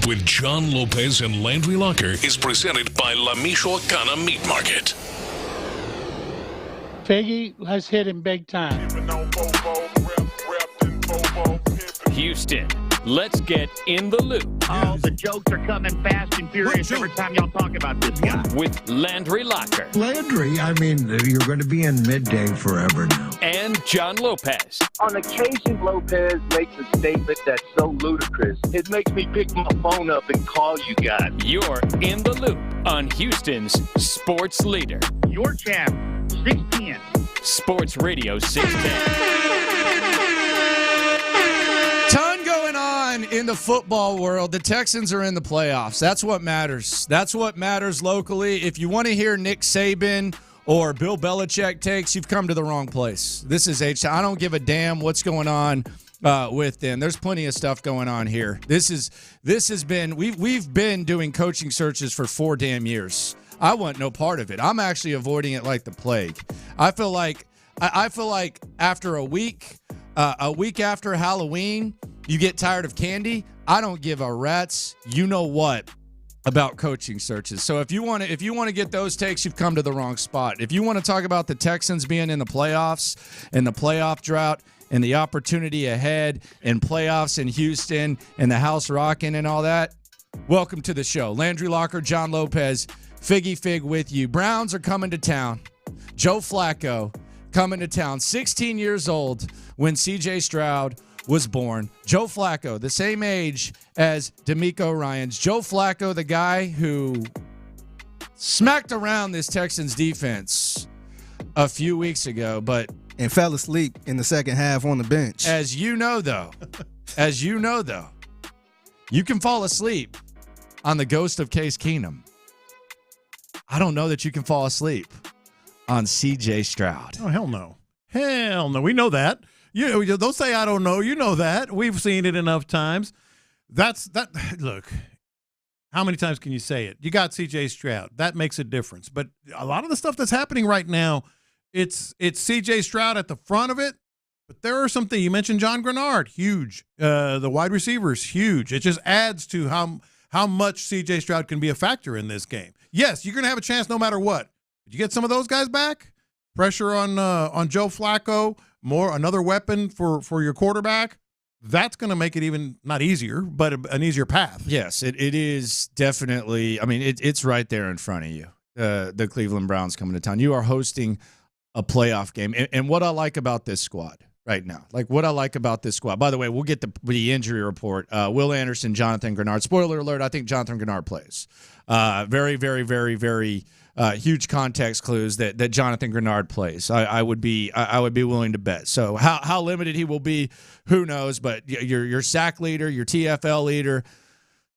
With John Lopez and Landry Locker is presented by La Michoacana Meat Market. Figgy, let's hit him big time. Houston, let's get in the loop. Oh, the jokes are coming fast and furious every time y'all talk about this guy. With Landry Locker. Landry, I mean, you're going to be in midday forever now. And John Lopez. On occasion, Lopez makes a statement that's so ludicrous, it makes me pick my phone up and call you guys. You're in the loop on Houston's sports leader. Your champ, 610. Sports Radio 610. Ton going on in the football world. The Texans are in the playoffs. That's what matters. That's what matters locally. If you want to hear Nick Saban or Bill Belichick takes, you've come to the wrong place. This is I don't give a damn what's going on with them. There's plenty of stuff going on here. We've been doing coaching searches for 4 damn years. I want no part of it. I'm actually avoiding it like the plague. I feel like after a week after Halloween, you get tired of candy. I don't give a rat's you know what about coaching searches. So if you want to get those takes, you've come to the wrong spot. If you want to talk about the Texans being in the playoffs and the playoff drought and the opportunity ahead and playoffs in Houston and the house rocking and all that, welcome to the show. Landry Locker, John Lopez, Figgy Fig with you. Browns are coming to town. Joe Flacco coming to town. 16 years old when C.J. Stroud was born. Joe Flacco, the same age as DeMeco Ryans. Joe Flacco, the guy who smacked around this Texans defense a few weeks ago, and fell asleep in the second half on the bench. As you know, though, you can fall asleep on the ghost of Case Keenum. I don't know that you can fall asleep on C.J. Stroud. Oh, hell no. Hell no. We know that. You don't say I don't know. You know that. We've seen it enough times. Look, how many times can you say it? You got C.J. Stroud. That makes a difference. But a lot of the stuff that's happening right now, it's C.J. Stroud at the front of it. But there are some things. You mentioned John Grenard, huge. The wide receivers, huge. It just adds to how much C.J. Stroud can be a factor in this game. Yes, you're going to have a chance no matter what. Did you get some of those guys back? Pressure on Joe Flacco, another weapon for your quarterback. That's going to make it even not easier, but an easier path. Yes, it is definitely. I mean, it's right there in front of you. The Cleveland Browns coming to town. You are hosting a playoff game, and what I like about this squad right now, by the way, we'll get the injury report. Will Anderson, Jonathan Grenard. Spoiler alert: I think Jonathan Grenard plays. Very, very, very, very. Huge context clues that Jonathan Grenard plays. I would be willing to bet. So how limited he will be, who knows? But your sack leader, your TFL leader,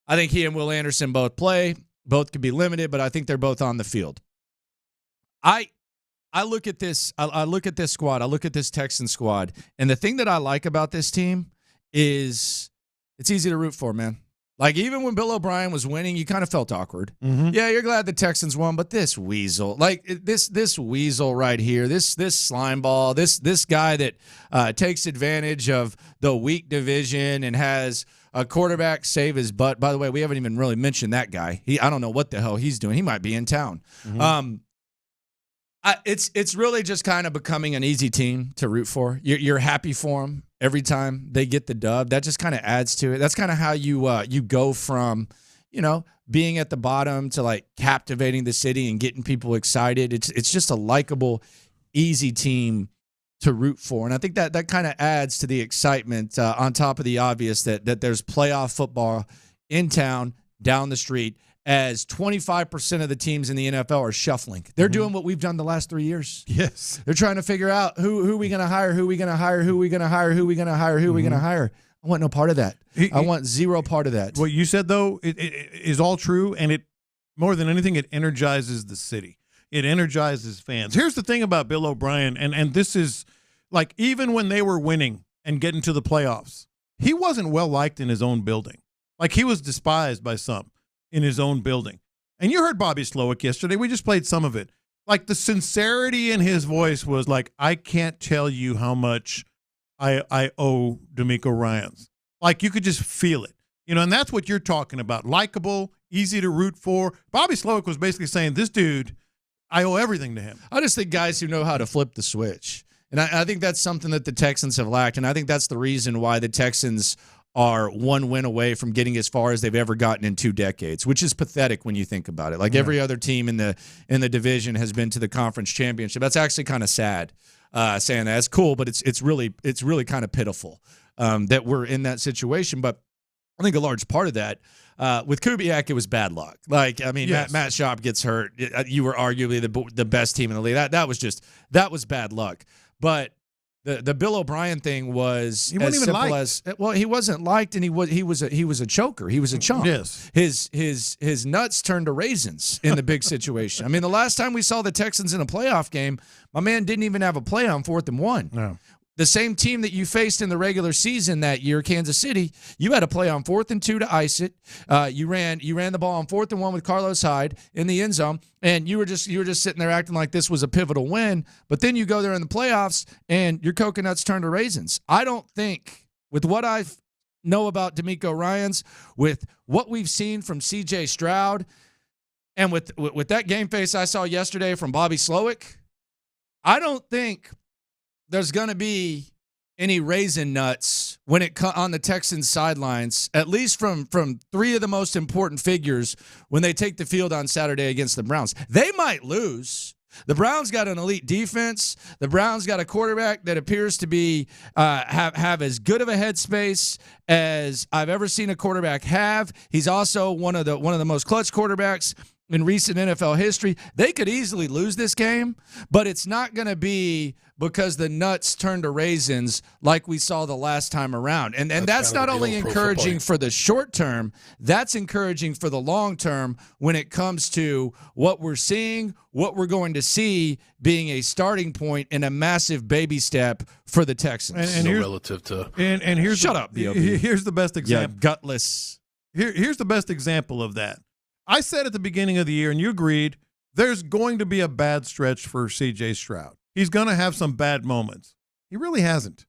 I think he and Will Anderson both play. Both could be limited, but I think they're both on the field. I look at this. I look at this squad. I look at this Texan squad, and the thing that I like about this team is it's easy to root for, man. Like, even when Bill O'Brien was winning, you kind of felt awkward. Mm-hmm. Yeah, you're glad the Texans won, but this weasel, this weasel right here, this slime ball, this guy that takes advantage of the weak division and has a quarterback save his butt. By the way, we haven't even really mentioned that guy. I don't know what the hell he's doing. He might be in town. Mm-hmm. It's really just kind of becoming an easy team to root for. You're happy for them every time they get the dub. That just kind of adds to it. That's kind of how you go from, being at the bottom to like captivating the city and getting people excited. It's just a likable, easy team to root for. And I think that kind of adds to the excitement on top of the obvious that there's playoff football in town, down the street, as 25% of the teams in the NFL are shuffling. They're doing what we've done the last 3 years. Yes. They're trying to figure out who we going to hire, who we going to hire, who we going to hire, who we going to hire, who we going to hire. I want no part of that. I want zero part of that. What you said, though, it is all true, and more than anything, it energizes the city. It energizes fans. Here's the thing about Bill O'Brien, and this is like even when they were winning and getting to the playoffs, he wasn't well liked in his own building. Like he was despised by some in his own building. And you heard Bobby Slowik yesterday. We just played some of it. Like the sincerity in his voice was like, I can't tell you how much I owe D'Amico Ryans. Like you could just feel it. You know, and that's what you're talking about. Likable, easy to root for. Bobby Slowik was basically saying, this dude, I owe everything to him. I just think guys who know how to flip the switch. And I think that's something that the Texans have lacked. And I think that's the reason why the Texans are one win away from getting as far as they've ever gotten in 2 decades, which is pathetic when you think about it. Like every other team in the division has been to the conference championship. That's actually kind of sad saying that. It's cool, but it's really kind of pitiful that we're in that situation. But I think a large part of that, with Kubiak, it was bad luck. Like, I mean, yes. Matt Schaub gets hurt. You were arguably the best team in the league. That was bad luck. But the Bill O'Brien thing was as simple as, well, he wasn't liked, and he was a choker. He was a chump. Yes. His nuts turned to raisins in the big situation. I mean, the last time we saw the Texans in a playoff game, my man didn't even have a play on 4th and 1. No. The same team that you faced in the regular season that year, Kansas City, you had a play on 4th and 2 to ice it. You ran the ball on 4th and 1 with Carlos Hyde in the end zone, and you were just sitting there acting like this was a pivotal win. But then you go there in the playoffs, and your coconuts turn to raisins. I don't think, with what I know about D'Amico Ryans, with what we've seen from C.J. Stroud, and with that game face I saw yesterday from Bobby Slowik, I don't think there's going to be any raisin nuts when it on the Texans sidelines, at least from 3 of the most important figures when they take the field on Saturday against the Browns. They might lose. The Browns got an elite defense. The Browns got a quarterback that appears to be have as good of a headspace as I've ever seen a quarterback have. He's also one of the most clutch quarterbacks in recent NFL history. They could easily lose this game, but it's not going to be because the nuts turn to raisins like we saw the last time around. And that's not only encouraging for the short term, that's encouraging for the long term when it comes to what we're seeing, what we're going to see being a starting point and a massive baby step for the Texans. And relative to and here's shut up, B.O.B. Here's the best example. Yeah, gutless. Here's the best example of that. I said at the beginning of the year, and you agreed, there's going to be a bad stretch for C.J. Stroud. He's going to have some bad moments. He really hasn't.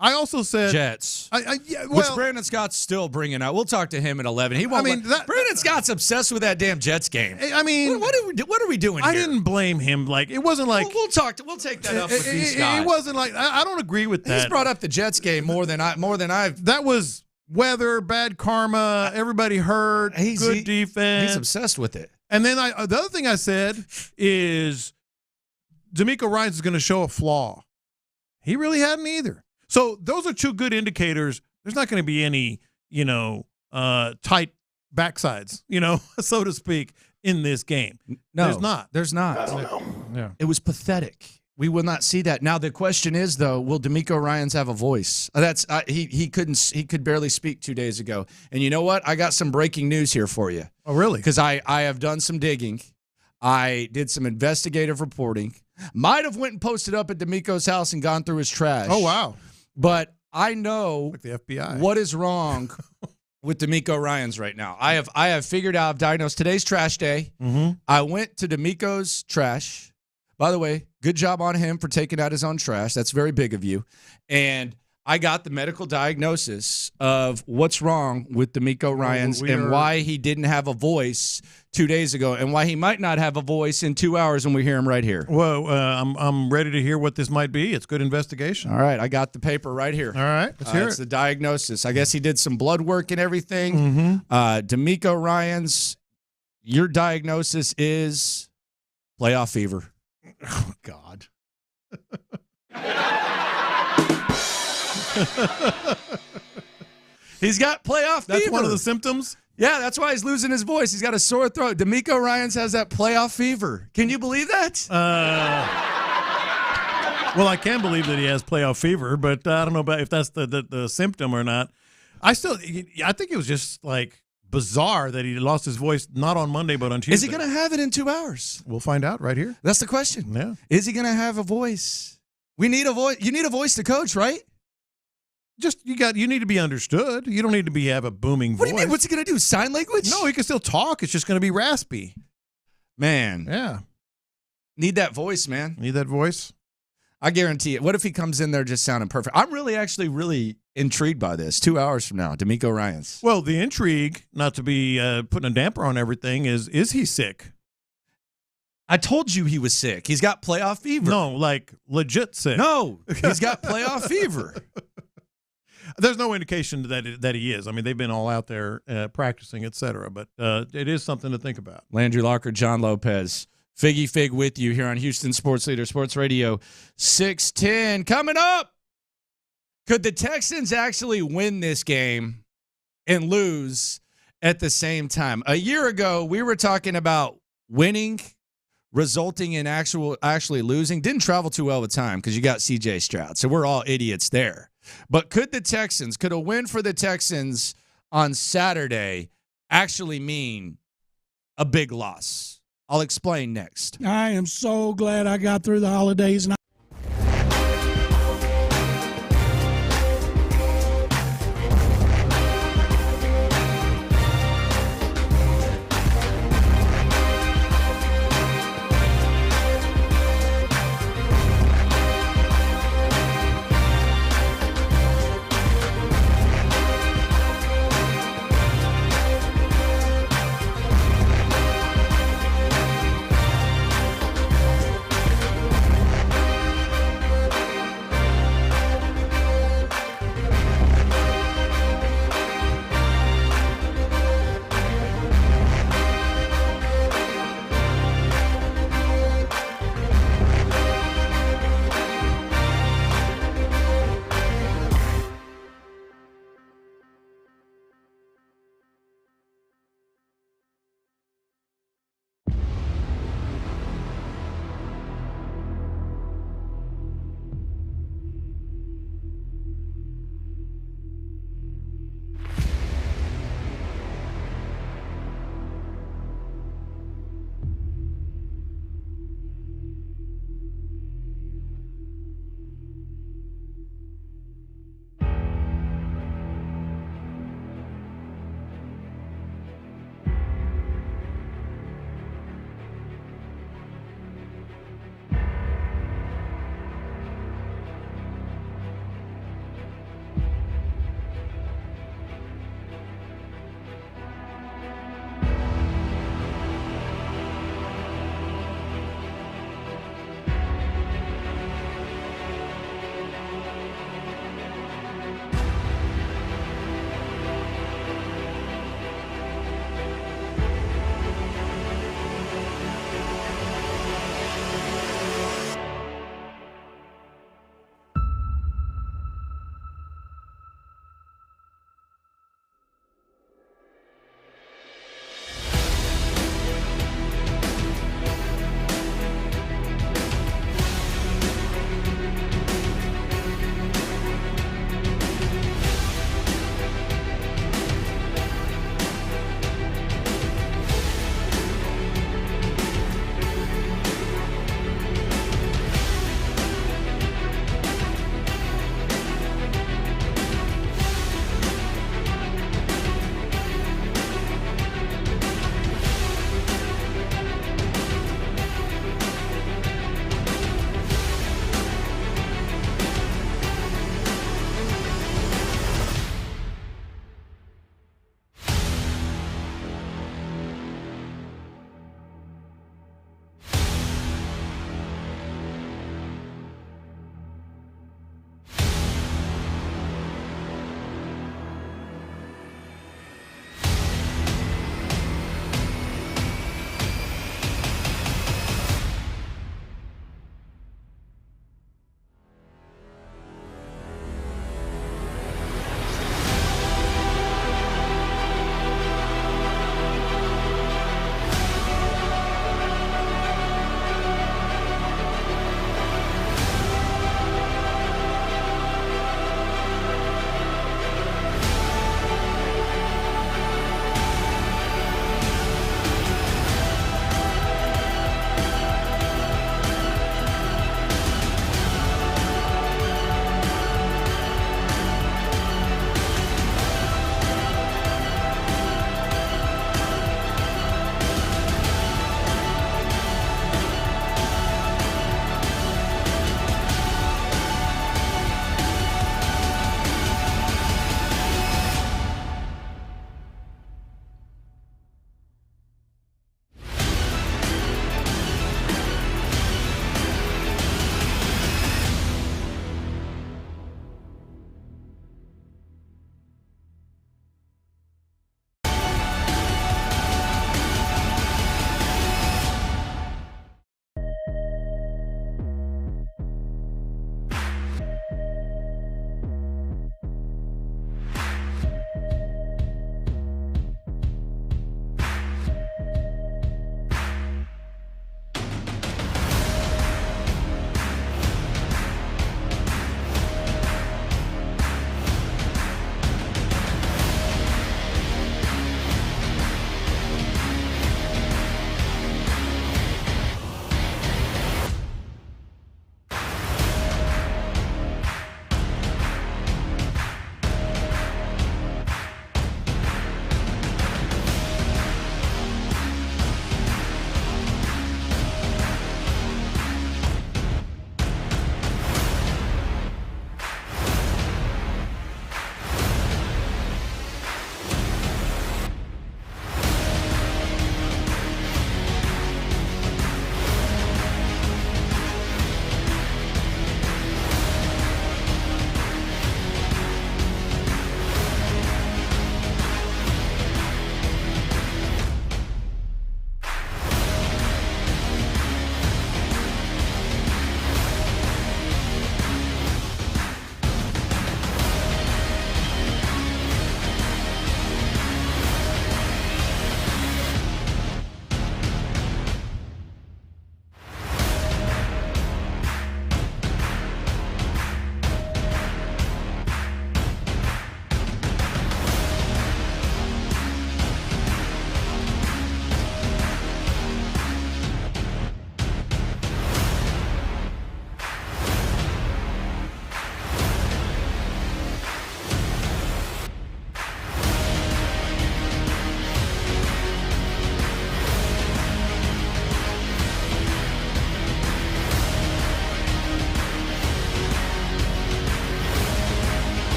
I also said Jets, well, which Brandon Scott's still bringing out. We'll talk to him at 11. He won't. Brandon Scott's obsessed with that damn Jets game. I mean, what are we doing? I here? didn't blame him. Like it wasn't like we'll take that up with Scott. It wasn't like I don't agree with that. He's brought up the Jets game more than I've. That was weather, bad karma, everybody hurt, good defense. He's obsessed with it. And then the other thing I said is D'Amico Ryans is going to show a flaw. He really hadn't either. So those are 2 good indicators. There's not going to be any, tight backsides, so to speak, in this game. No, there's not. There's not. I don't know. Yeah. It was pathetic. We will not see that. Now the question is, though, will D'Amico Ryans have a voice? He could barely speak 2 days ago. And you know what? I got some breaking news here for you. Oh, really? Because I have done some digging. I did some investigative reporting. Might have went and posted up at D'Amico's house and gone through his trash. Oh, wow. But I know like the FBI. What is wrong with D'Amico Ryans right now. I have figured out, I've diagnosed today's trash day. Mm-hmm. I went to D'Amico's trash. By the way, good job on him for taking out his own trash. That's very big of you. And I got the medical diagnosis of what's wrong with D'Amico Ryans and why he didn't have a voice 2 days ago and why he might not have a voice in 2 hours when we hear him right here. Well, I'm ready to hear what this might be. It's good investigation. All right. I got the paper right here. All right. Let's hear it. It's the diagnosis. I guess he did some blood work and everything. Mm-hmm. D'Amico Ryans, your diagnosis is playoff fever. Oh, God. He's got playoff fever. That's one of the symptoms? Yeah, that's why he's losing his voice. He's got a sore throat. D'Amico Ryans has that playoff fever. Can you believe that? Well, I can believe that he has playoff fever, but I don't know about if that's the symptom or not. I think it was just like bizarre that he lost his voice not on Monday but on Tuesday. Is he going to have it in 2 hours? We'll find out right here. That's the question. Yeah. Is he going to have a voice? We need a voice. You need a voice to coach, right? You need to be understood. You don't need to have a booming voice. What do you mean? What's he going to do? Sign language? No, he can still talk. It's just going to be raspy. Man. Yeah. Need that voice, man. Need that voice? I guarantee it. What if he comes in there just sounding perfect? I'm really intrigued by this. 2 hours from now, D'Amico Ryans. Well, the intrigue, not to be putting a damper on everything, is he sick? I told you he was sick. He's got playoff fever. No, like legit sick. No, he's got playoff fever. There's no indication that he is. I mean, they've been all out there practicing, et cetera, but it is something to think about. Landry Locker, John Lopez. Figgy Fig with you here on Houston Sports Leader, Sports Radio 610. Coming up, could the Texans actually win this game and lose at the same time? A year ago, we were talking about winning, resulting in actually losing. Didn't travel too well with time because you got C.J. Stroud, so we're all idiots there. But could a win for the Texans on Saturday actually mean a big loss? I'll explain next. I am so glad I got through the holidays. And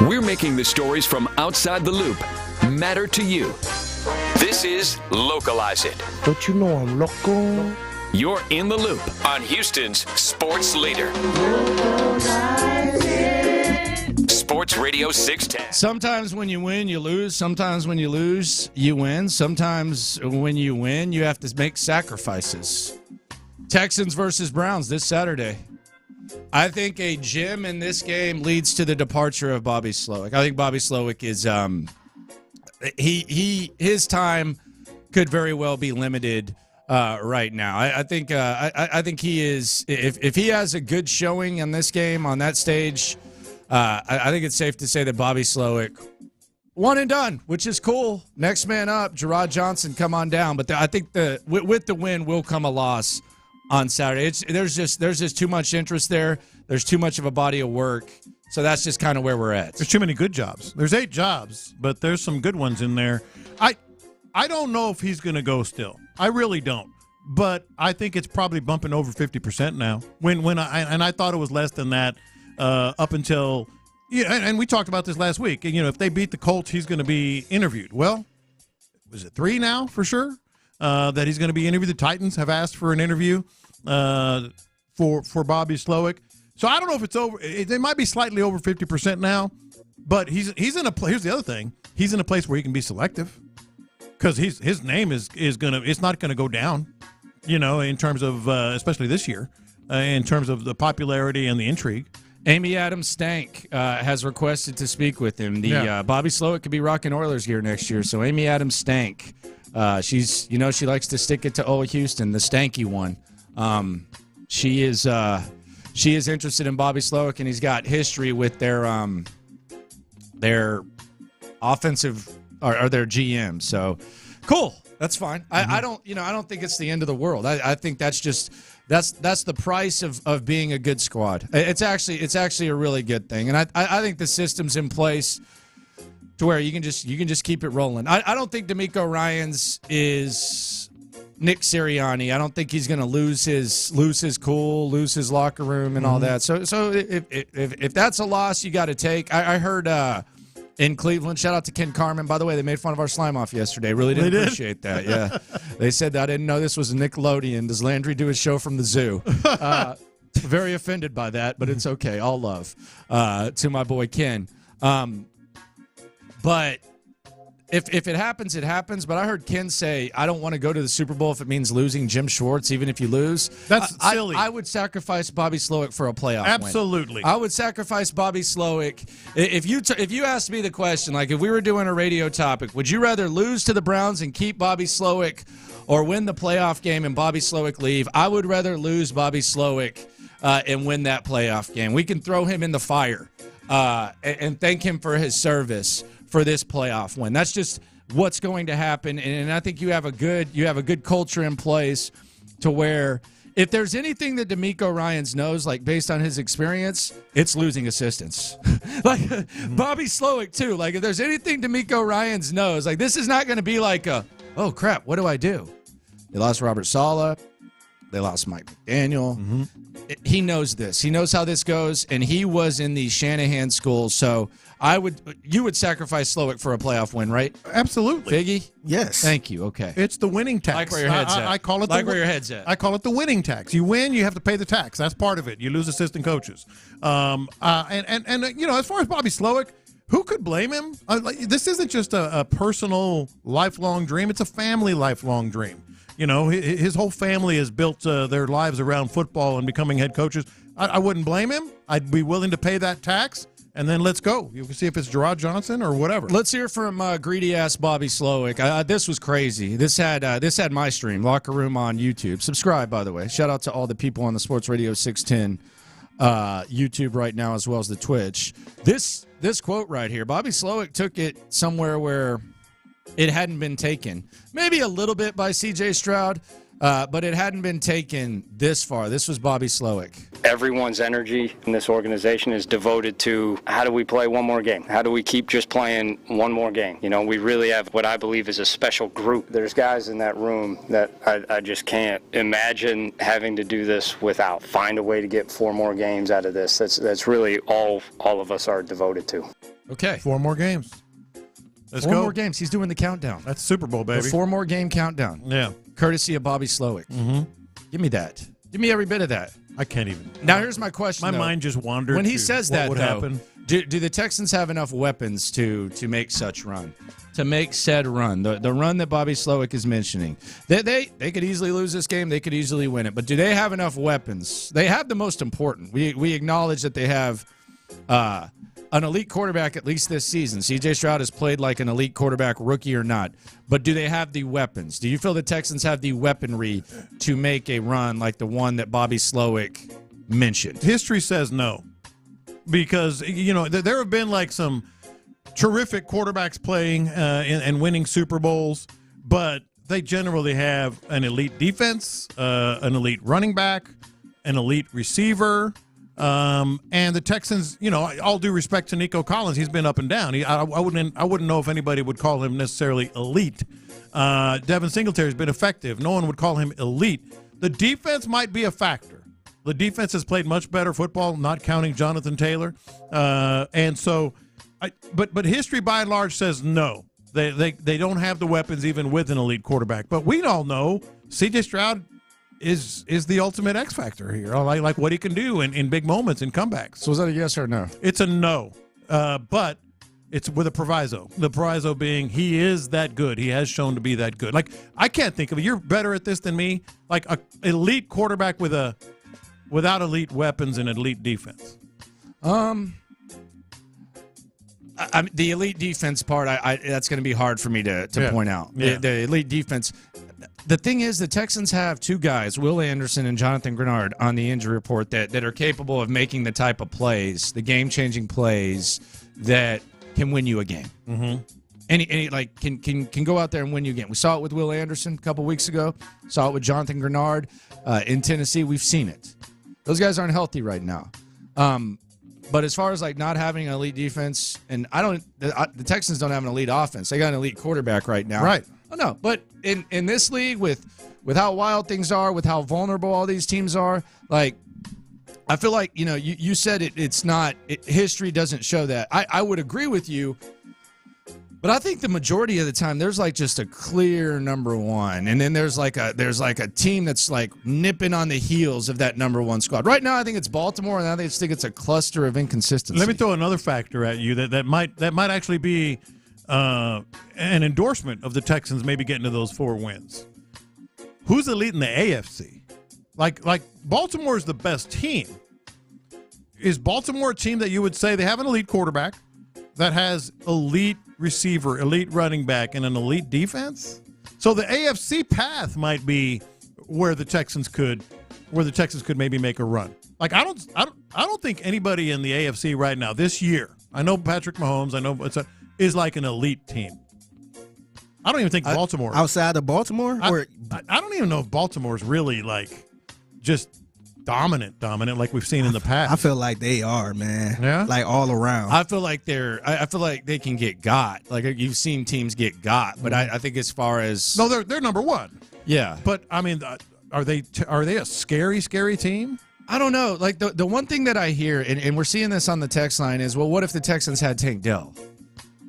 We're making the stories from outside the loop matter to you. This is Localize It. Don't you know I'm local? You're in the loop on Houston's sports leader. Sports Radio 610. Sometimes when you win, you lose. Sometimes when you lose, you win. Sometimes when you win, you have to make sacrifices. Texans versus Browns this Saturday. I think a gem in this game leads to the departure of Bobby Slowik. I think Bobby Slowik is his time could very well be limited right now. I think he is. If he has a good showing in this game on that stage, I think it's safe to say that Bobby Slowik one and done, which is cool. Next man up, Gerard Johnson, come on down. But I think with the win will come a loss on Saturday. There's just too much interest there. There's too much of a body of work. So that's just kind of where we're at. There's too many good jobs. There's 8 jobs, but there's some good ones in there. I don't know if he's going to go still. I really don't. But I think it's probably bumping over 50% now. I thought it was less than that up until and we talked about this last week. If they beat the Colts, he's going to be interviewed. Well, was it 3 now for sure that he's going to be interviewed? The Titans have asked for an interview for Bobby Slowik. So I don't know if it's over. It might be slightly over 50% now, but he's in a. Here's the other thing: he's in a place where he can be selective, because his name is gonna. It's not gonna go down, in terms of especially this year, in terms of the popularity and the intrigue. Amy Adams Stank has requested to speak with him. Bobby Slowik could be rocking Oilers gear next year. So Amy Adams Stank, she's she likes to stick it to old Houston, the stanky one. She is interested in Bobby Slowik, and he's got history with their offensive or their GM. So cool, that's fine. Mm-hmm. I don't think it's the end of the world. I think that's the price of being a good squad. It's actually a really good thing, and I think the system's in place to where you can just keep it rolling. I don't think D'Amico Ryans is Nick Sirianni. I don't think he's going to lose his cool, lose his locker room and all that. So if that's a loss, you got to take. I heard in Cleveland, shout out to Ken Carmen. By the way, they made fun of our slime off yesterday. Really didn't appreciate that. Yeah, they said that. I didn't know this was a Nickelodeon. Does Landry do his show from the zoo? Very offended by that, but it's okay. All love to my boy Ken. But if it happens, it happens. But I heard Ken say, I don't want to go to the Super Bowl if it means losing Jim Schwartz, even if you lose. That's silly. I would sacrifice Bobby Slowik for a playoff Absolutely. win. I would sacrifice Bobby Slowik. If you asked me the question, like if we were doing a radio topic, would you rather lose to the Browns and keep Bobby Slowik or win the playoff game and Bobby Slowik leave? I would rather lose Bobby Slowik and win that playoff game. We can throw him in the fire and thank him for his service for this playoff win. That's just what's going to happen, and I think you have a good culture in place to where if there's anything that D'Amico Ryans knows, like based on his experience, it's losing assistants. Like Bobby Slowik too. Like if there's anything D'Amico Ryans knows, like this is not going to be like oh crap, what do I do? They lost Robert Saleh. They lost Mike McDaniel. Mm-hmm. He knows this. He knows how this goes, and he was in the Shanahan school. So you would sacrifice Slowik for a playoff win, right? Absolutely. Figgy? Yes. Thank you. Okay. It's the winning tax. Like where your head's at. I call it where your head's at. I call it the winning tax. You win, you have to pay the tax. That's part of it. You lose assistant coaches. And as far as Bobby Slowik, who could blame him? This isn't just a personal lifelong dream. It's a family lifelong dream. His whole family has built their lives around football and becoming head coaches. I wouldn't blame him. I'd be willing to pay that tax, and then let's go. You can see if it's Gerard Johnson or whatever. Let's hear from greedy-ass Bobby Slowik. This was crazy. This had my stream, Locker Room on YouTube. Subscribe, by the way. Shout out to all the people on the Sports Radio 610 YouTube right now, as well as the Twitch. This quote right here, Bobby Slowik took it somewhere where it hadn't been taken. Maybe a little bit by C.J. Stroud, but it hadn't been taken this far. This was Bobby Slowik. Everyone's energy in this organization is devoted to how do we play one more game? How do we keep just playing one more game? We really have what I believe is a special group. There's guys in that room that I just can't imagine having to do this without. Find a way to get 4 more games out of this. That's really all of us are devoted to. Okay. 4 more games. Let's 4 go. more games. He's doing the countdown. That's Super Bowl, baby. The 4 more game countdown. Yeah. Courtesy of Bobby Slowik. Mm-hmm. Give me that. Give me every bit of that. I can't even. Now, here's my question. My though. mind just wandered. When he to says what that, would though, happen. do the Texans have enough weapons to make such run? To make said run, the run that Bobby Slowik is mentioning. They could easily lose this game. They could easily win it. But do they have enough weapons? They have the most important. We acknowledge that they have an elite quarterback at least this season. C.J. Stroud has played like an elite quarterback, rookie or not. But do they have the weapons? Do you feel the Texans have the weaponry to make a run like the one that Bobby Slowik mentioned? History says no. Because, there have been like some terrific quarterbacks playing and winning Super Bowls, but they generally have an elite defense, an elite running back, an elite receiver, and the Texans, all due respect to Nico Collins, he's been up and down. I wouldn't know if anybody would call him necessarily elite. Devin Singletary's been effective. No one would call him elite. The defense might be a factor. The defense has played much better football, not counting Jonathan Taylor, and so. But history by and large says no. They don't have the weapons even with an elite quarterback. But we all know C.J. Stroud is the ultimate X factor here. Like what he can do in big moments and comebacks. So is that a yes or no? It's a no. But it's with a proviso. The proviso being he is that good. He has shown to be that good. Like I can't think of it. You're better at this than me. Like an elite quarterback without elite weapons and elite defense. The elite defense part, that's going to be hard for me to point out. Yeah. The elite defense. The thing is, the Texans have 2 guys, Will Anderson and Jonathan Grenard, on the injury report that are capable of making the type of plays, the game-changing plays that can win you a game. Mm-hmm. Any like can go out there and win you a game. We saw it with Will Anderson a couple weeks ago. Saw it with Jonathan Grenard in Tennessee. We've seen it. Those guys aren't healthy right now. But as far as like not having an elite defense, and the Texans don't have an elite offense. They got an elite quarterback right now. Right. Oh no, but in this league with how wild things are, with how vulnerable all these teams are, like I feel like you said it's not. History doesn't show that. I would agree with you. But I think the majority of the time there's like just a clear number one, and then there's like a team that's like nipping on the heels of that number one squad. Right now, I think it's Baltimore, and I just think it's a cluster of inconsistency. Let me throw another factor at you that might actually be an endorsement of the Texans maybe getting to those 4 wins. Who's elite in the AFC? Like Baltimore is the best team. Is Baltimore a team that you would say they have an elite quarterback that has elite receiver, elite running back, and an elite defense? So the AFC path might be where the Texans could maybe make a run. Like I don't think anybody in the AFC right now this year. I know Patrick Mahomes. Is like an elite team. I don't even think Baltimore outside of Baltimore. I don't even know if Baltimore's really like just dominant like we've seen in the past. I feel like they are, man. Yeah, like all around. I feel like they can get got. Like you've seen teams get got, but I think as far as they're number one. Yeah, but I mean, are they a scary team? I don't know. Like the one thing that I hear, and we're seeing this on the text line, is, well, what if the Texans had Tank Dell?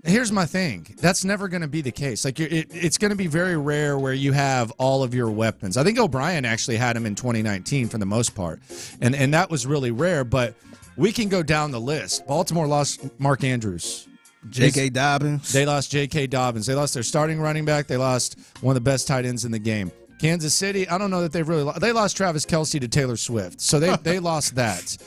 Here's my thing. That's never going to be the case. Like it's going to be very rare where you have all of your weapons. I think O'Brien actually had him in 2019 for the most part, and that was really rare. But we can go down the list. Baltimore lost Mark Andrews. J.K. Dobbins. They lost J.K. Dobbins. They lost their starting running back. They lost one of the best tight ends in the game. Kansas City, I don't know that they've really lost. They lost Travis Kelce to Taylor Swift. So they lost that.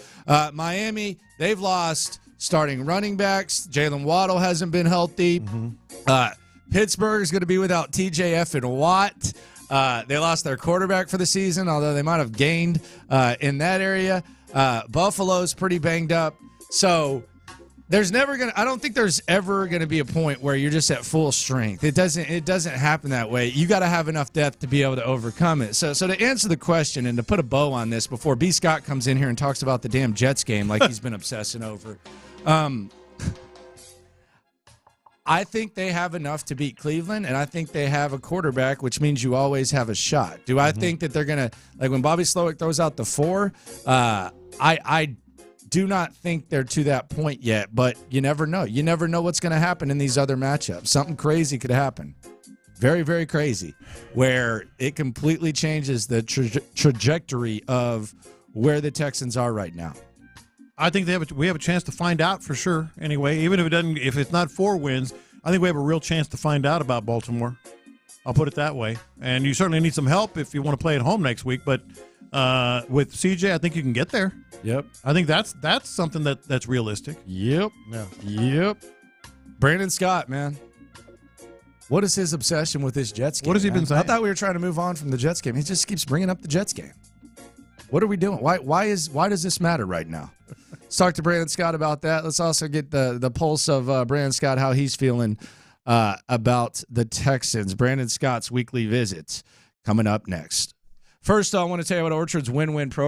Miami, they've lost starting running backs. Jalen Waddle hasn't been healthy. Mm-hmm. Pittsburgh is going to be without TJF and Watt. They lost their quarterback for the season, although they might have gained in that area. Buffalo's pretty banged up. So I don't think there's ever going to be a point where you're just at full strength. It doesn't happen that way. You got to have enough depth to be able to overcome it. So to answer the question and to put a bow on this before B. Scott comes in here and talks about the damn Jets game like he's been obsessing over, I think they have enough to beat Cleveland, and I think they have a quarterback, which means you always have a shot. Do I think that they're going to, like when Bobby Slowik throws out the 4, I do not think they're to that point yet, but you never know. You never know what's going to happen in these other matchups. Something crazy could happen. Very, very crazy, where it completely changes the trajectory of where the Texans are right now. I think we have a chance to find out for sure. Anyway, even if it's not 4 wins, I think we have a real chance to find out about Baltimore. I'll put it that way. And you certainly need some help if you want to play at home next week. But with CJ, I think you can get there. Yep. I think that's something that's realistic. Yep. Yeah. Yep. Brandon Scott, man. What is his obsession with this Jets game? What has he been saying? I thought we were trying to move on from the Jets game. He just keeps bringing up the Jets game. What are we doing? Why does this matter right now? Let's talk to Brandon Scott about that. Let's also get the pulse of Brandon Scott, how he's feeling about the Texans. Brandon Scott's weekly visits coming up next. First, I want to tell you about Orchard's win-win program.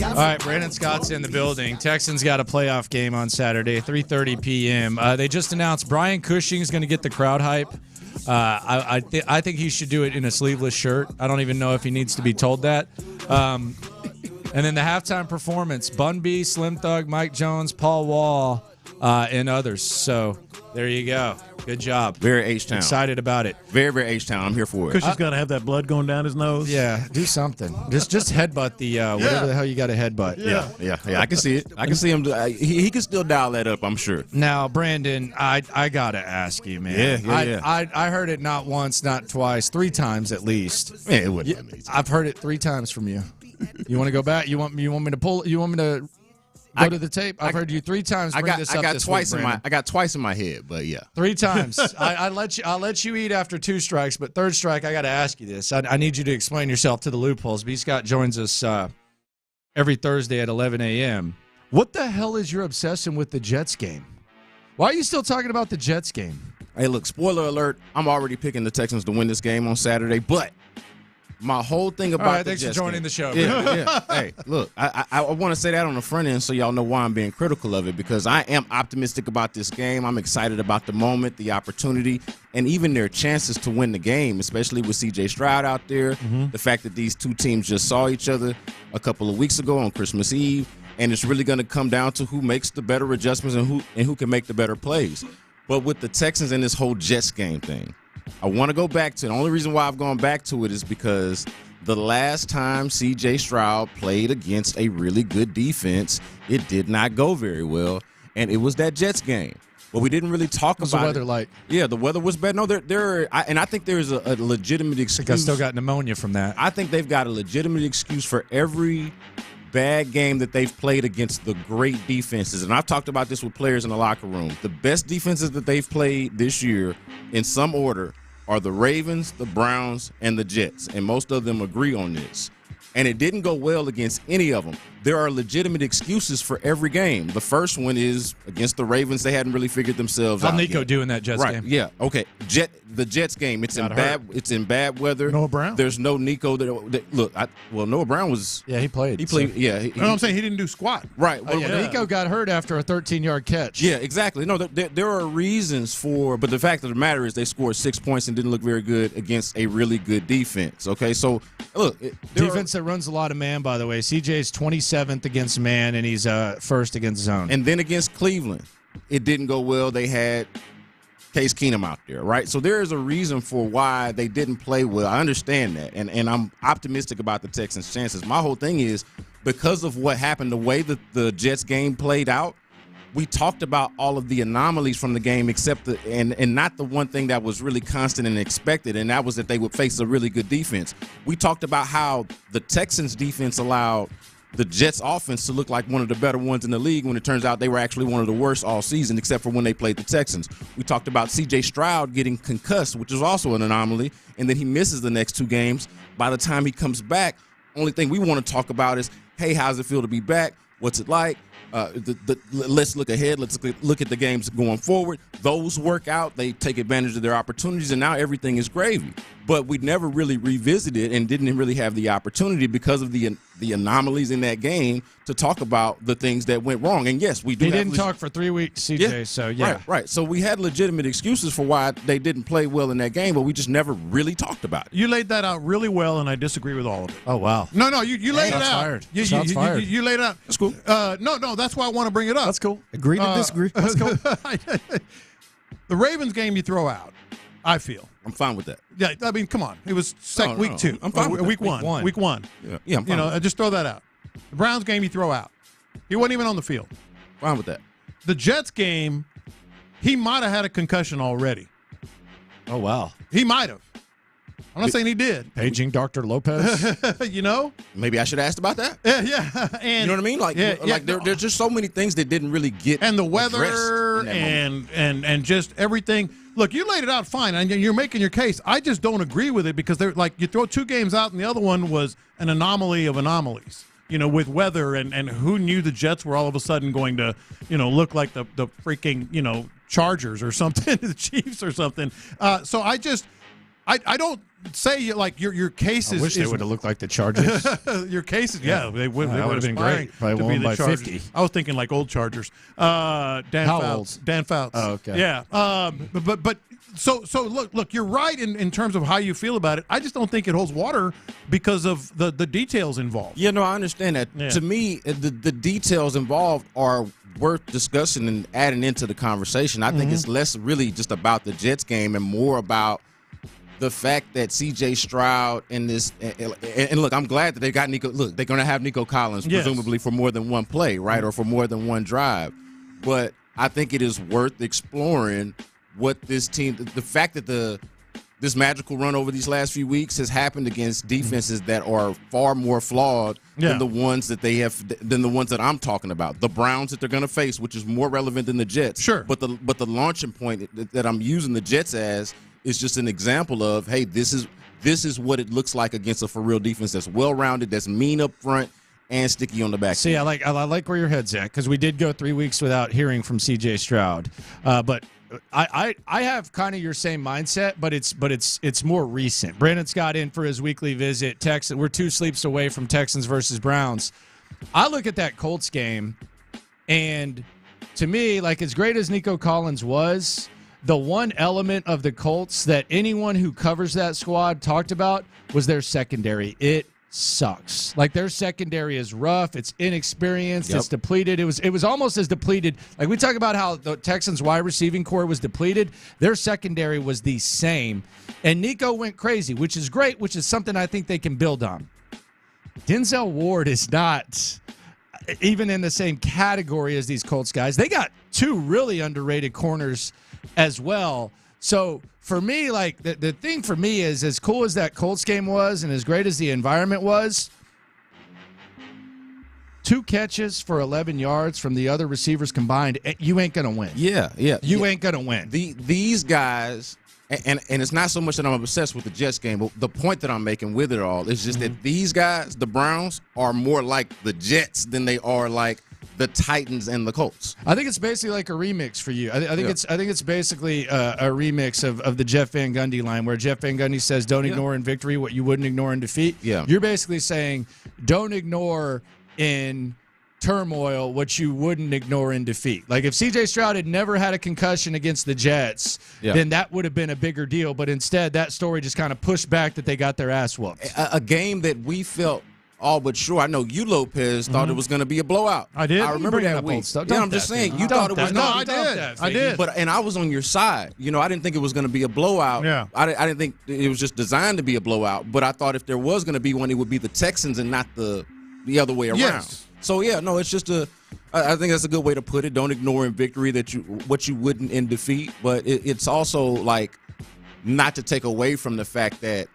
All right, Brandon Scott's in the building. Texans got a playoff game on Saturday, 3:30 p.m. They just announced Brian Cushing's going to get the crowd hype. I think he should do it in a sleeveless shirt. I don't even know if he needs to be told that. And then the halftime performance, Bun B, Slim Thug, Mike Jones, Paul Wall, and others. So there you go. Good job. Very H-Town. Excited about it. Very, very H-Town. I'm here for it. Cushing's got to have that blood going down his nose. Yeah, do something. Just headbutt the whatever the hell you got to headbutt. Yeah. I can see it. I can see him. He can still dial that up, I'm sure. Now, Brandon, I got to ask you, man. Yeah. I heard it not once, not twice, 3 times at least. Yeah, it wouldn't. I've heard it 3 times from you. You want to go back? You want me to pull? You want me to go to the tape? I've heard you 3 times bring this up this week, Brandon. I got twice in my head, but yeah. 3 times. I'll let you eat after 2 strikes, but 3rd strike, I got to ask you this. I need you to explain yourself to the loopholes. B. Scott joins us every Thursday at 11 a.m. What the hell is your obsession with the Jets game? Why are you still talking about the Jets game? Hey, look, spoiler alert, I'm already picking the Texans to win this game on Saturday, but my whole thing about thanks for joining the show. Yeah. Hey, look, I want to say that on the front end so y'all know why I'm being critical of it, because I am optimistic about this game. I'm excited about the moment, the opportunity, and even their chances to win the game, especially with C.J. Stroud out there. The fact that these 2 teams just saw each other a couple of weeks ago on Christmas Eve, and it's really going to come down to who makes the better adjustments and who can make the better plays. But with the Texans and this whole Jets game thing, I want to go back to it. The only reason why I've gone back to it is because the last time C.J. Stroud played against a really good defense, it did not go very well, and it was that Jets game. But we didn't really talk about What's the weather like? Yeah, the weather was bad. No, I think there's a legitimate excuse. I think I still got pneumonia from that. I think they've got a legitimate excuse for every bad game that they've played against the great defenses. And I've talked about this with players in the locker room. The best defenses that they've played this year, in some order, are the Ravens, the Browns, and the Jets. And most of them agree on this. And it didn't go well against any of them. There are legitimate excuses for every game. The first one is against the Ravens. They hadn't really figured themselves out. How'd Nico do in that Jets game? Yeah. Okay. The Jets game. It's in bad weather. Noah Brown. There's no Nico. Noah Brown was. Yeah, he played. He played. Yeah. I'm saying he didn't do squat. Right. Nico got hurt after a 13-yard catch. Yeah, exactly. No, there are reasons for, but the fact of the matter is they scored 6 points and didn't look very good against a really good defense. Okay, so look, defense that runs a lot of man. By the way, CJ's 27th against man, and he's first against zone. And then against Cleveland, it didn't go well. They had Case Keenum out there, right? So there is a reason for why they didn't play well. I understand that, and I'm optimistic about the Texans' chances. My whole thing is because of what happened, the way that the Jets game played out, we talked about all of the anomalies from the game except and not the one thing that was really constant and expected, and that was that they would face a really good defense. We talked about how the Texans' defense allowed the Jets' offense to look like one of the better ones in the league when it turns out they were actually one of the worst all season except for when they played the Texans. We talked about C.J. Stroud getting concussed, which is also an anomaly, and then he misses the next 2 games. By the time he comes back, only thing we want to talk about is, hey, how's it feel to be back? What's it like? Let's look ahead. Let's look at the games going forward. Those work out. They take advantage of their opportunities, and now everything is gravy. But we never really revisited and didn't really have the opportunity because of the anomalies in that game to talk about the things that went wrong. And yes, we do. He didn't talk for 3 weeks, CJ. Yeah. So yeah, right. So we had legitimate excuses for why they didn't play well in that game, but we just never really talked about it. You laid that out really well, and I disagree with all of it. Oh wow. No, you laid it out. Fired. You laid it out. That's cool. No, that's why I want to bring it up. That's cool. Agree to disagree. That's cool. The Ravens game you throw out, I feel. I'm fine with that. Yeah, I mean, come on. It was week 2. I'm fine with week that. one. Week one. Yeah, I'm fine. Just throw that out. The Browns game you throw out. He wasn't even on the field. Fine with that. The Jets game, he might have had a concussion already. Oh wow. He might have. I'm not saying he did. Paging Dr. Lopez. Maybe I should have asked about that. Yeah. And you know what I mean? Like there's just so many things that didn't really get and the weather and just everything. Look, you laid it out fine, and you're making your case. I just don't agree with it because they're like you throw 2 games out, and the other one was an anomaly of anomalies. With weather and who knew the Jets were all of a sudden going to, look like the freaking, Chargers or something, the Chiefs or something. So I don't say like your case is. I wish they would have looked like the Chargers. Your case is they would have been great. Probably won by 50. I was thinking like old Chargers. Dan Fouts. Oh, okay. Yeah. But so look, you're right in terms of how you feel about it. I just don't think it holds water because of the details involved. Yeah, no, I understand that. Yeah. To me, the details involved are worth discussing and adding into the conversation. I think it's less really just about the Jets game and more about the fact that C.J. Stroud and this and look, I'm glad that they got Nico. Look, they're going to have Nico Collins presumably for more than one play, right, or for more than one drive. But I think it is worth exploring what this team, the fact that this magical run over these last few weeks has happened against defenses that are far more flawed than the ones that they have, than the ones that I'm talking about. The Browns that they're going to face, which is more relevant than the Jets. Sure. But the launching point that I'm using the Jets as is just an example of, hey, this is what it looks like against a for real defense that's well rounded, that's mean up front, and sticky on the back. See, I like where your head's at because we did go 3 weeks without hearing from C.J. Stroud, but I have kind of your same mindset, but it's more recent. Brandon Scott in for his weekly visit. We're 2 sleeps away from Texans versus Browns. I look at that Colts game, and to me, like as great as Nico Collins was, the one element of the Colts that anyone who covers that squad talked about was their secondary. It sucks. Like their secondary is rough. It's inexperienced. It's depleted. It was almost as depleted. Like we talk about how the Texans wide receiving core was depleted. Their secondary was the same. And Nico went crazy, which is great, which is something I think they can build on. Denzel Ward is not even in the same category as these Colts guys. They got 2 really underrated corners as well. So for me, like the thing for me is, as cool as that Colts game was and as great as the environment was, 2 catches for 11 yards from the other receivers combined, you ain't gonna win. Yeah. You ain't gonna win. These guys, and it's not so much that I'm obsessed with the Jets game, but the point that I'm making with it all is just that these guys, the Browns, are more like the Jets than they are like the Titans and the Colts. I think it's basically like a remix for you. I think it's basically a remix of the Jeff Van Gundy line, where Jeff Van Gundy says, "Don't ignore in victory what you wouldn't ignore in defeat." Yeah, you're basically saying, "Don't ignore in turmoil what you wouldn't ignore in defeat." Like if C.J. Stroud had never had a concussion against the Jets, then that would have been a bigger deal. But instead, that story just kind of pushed back that they got their ass whooped. A game that we felt all but sure. I know you, Lopez, thought it was going to be a blowout. I did. I remember that week. I'm just saying, you thought it was. No, I did. I did. But and I was on your side. You know, I didn't think it was going to be a blowout. Yeah. I didn't think it was just designed to be a blowout. But I thought if there was going to be one, it would be the Texans and not the other way around. Yes. So yeah, no, it's just I think that's a good way to put it. Don't ignore in victory what you wouldn't in defeat. But it's also like not to take away from the fact that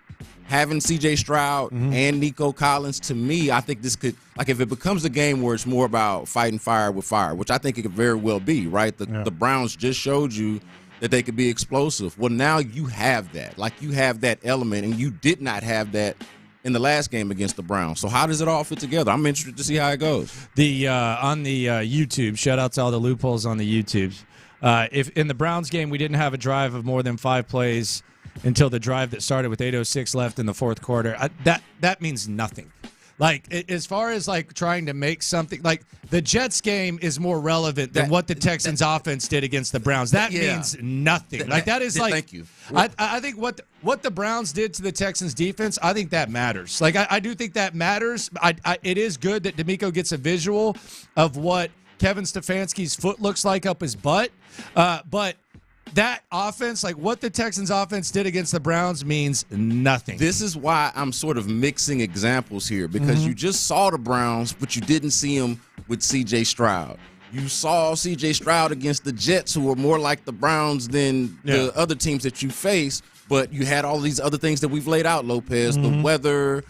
having C.J. Stroud and Nico Collins, to me, I think this could, like, if it becomes a game where it's more about fighting fire with fire, which I think it could very well be, right? The Browns just showed you that they could be explosive. Well, now you have that. Like, you have that element, and you did not have that in the last game against the Browns. So how does it all fit together? I'm interested to see how it goes. On the YouTube, shout out to all the loopholes on the YouTubes. If in the Browns game we didn't have a drive of more than 5 plays until the drive that started with 8:06 left in the fourth quarter, that means nothing. Like, as far as, like, trying to make something, like, the Jets game is more relevant than what the Texans offense did against the Browns. That means nothing. Like, that is, like, thank you. I think what the Browns did to the Texans defense, I think that matters. Like, I do think that matters. It is good that D'Amico gets a visual of what Kevin Stefanski's foot looks like up his butt. But that offense, like what the Texans offense did against the Browns, means nothing. This is why I'm sort of mixing examples here, because you just saw the Browns, but you didn't see them with C.J. Stroud. You saw C.J. Stroud against the Jets, who were more like the Browns than the other teams that you face, but you had all these other things that we've laid out, Lopez, the weather,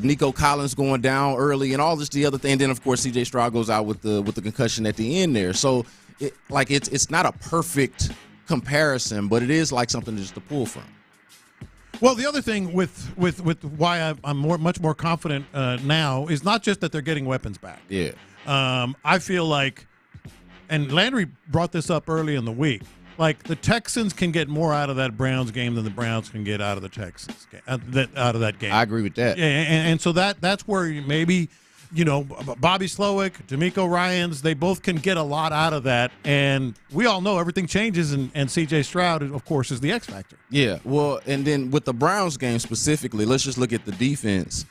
Nico Collins going down early, and all this, the other thing. And then, of course, C.J. Stroud goes out with the concussion at the end there. So, it's not a perfect comparison, but it is like something just to pull from. Well, the other thing with why I'm much more confident now is not just that they're getting weapons back. Yeah. I feel like, and Landry brought this up early in the week, like the Texans can get more out of that Browns game than the Browns can get out of the Texans game, out of that game. I agree with that. Yeah, and so that's where maybe, Bobby Slowik, D'Amico Ryans, they both can get a lot out of that. And we all know everything changes, and C.J. Stroud, of course, is the X factor. Yeah, well, and then with the Browns game specifically, let's just look at the defense.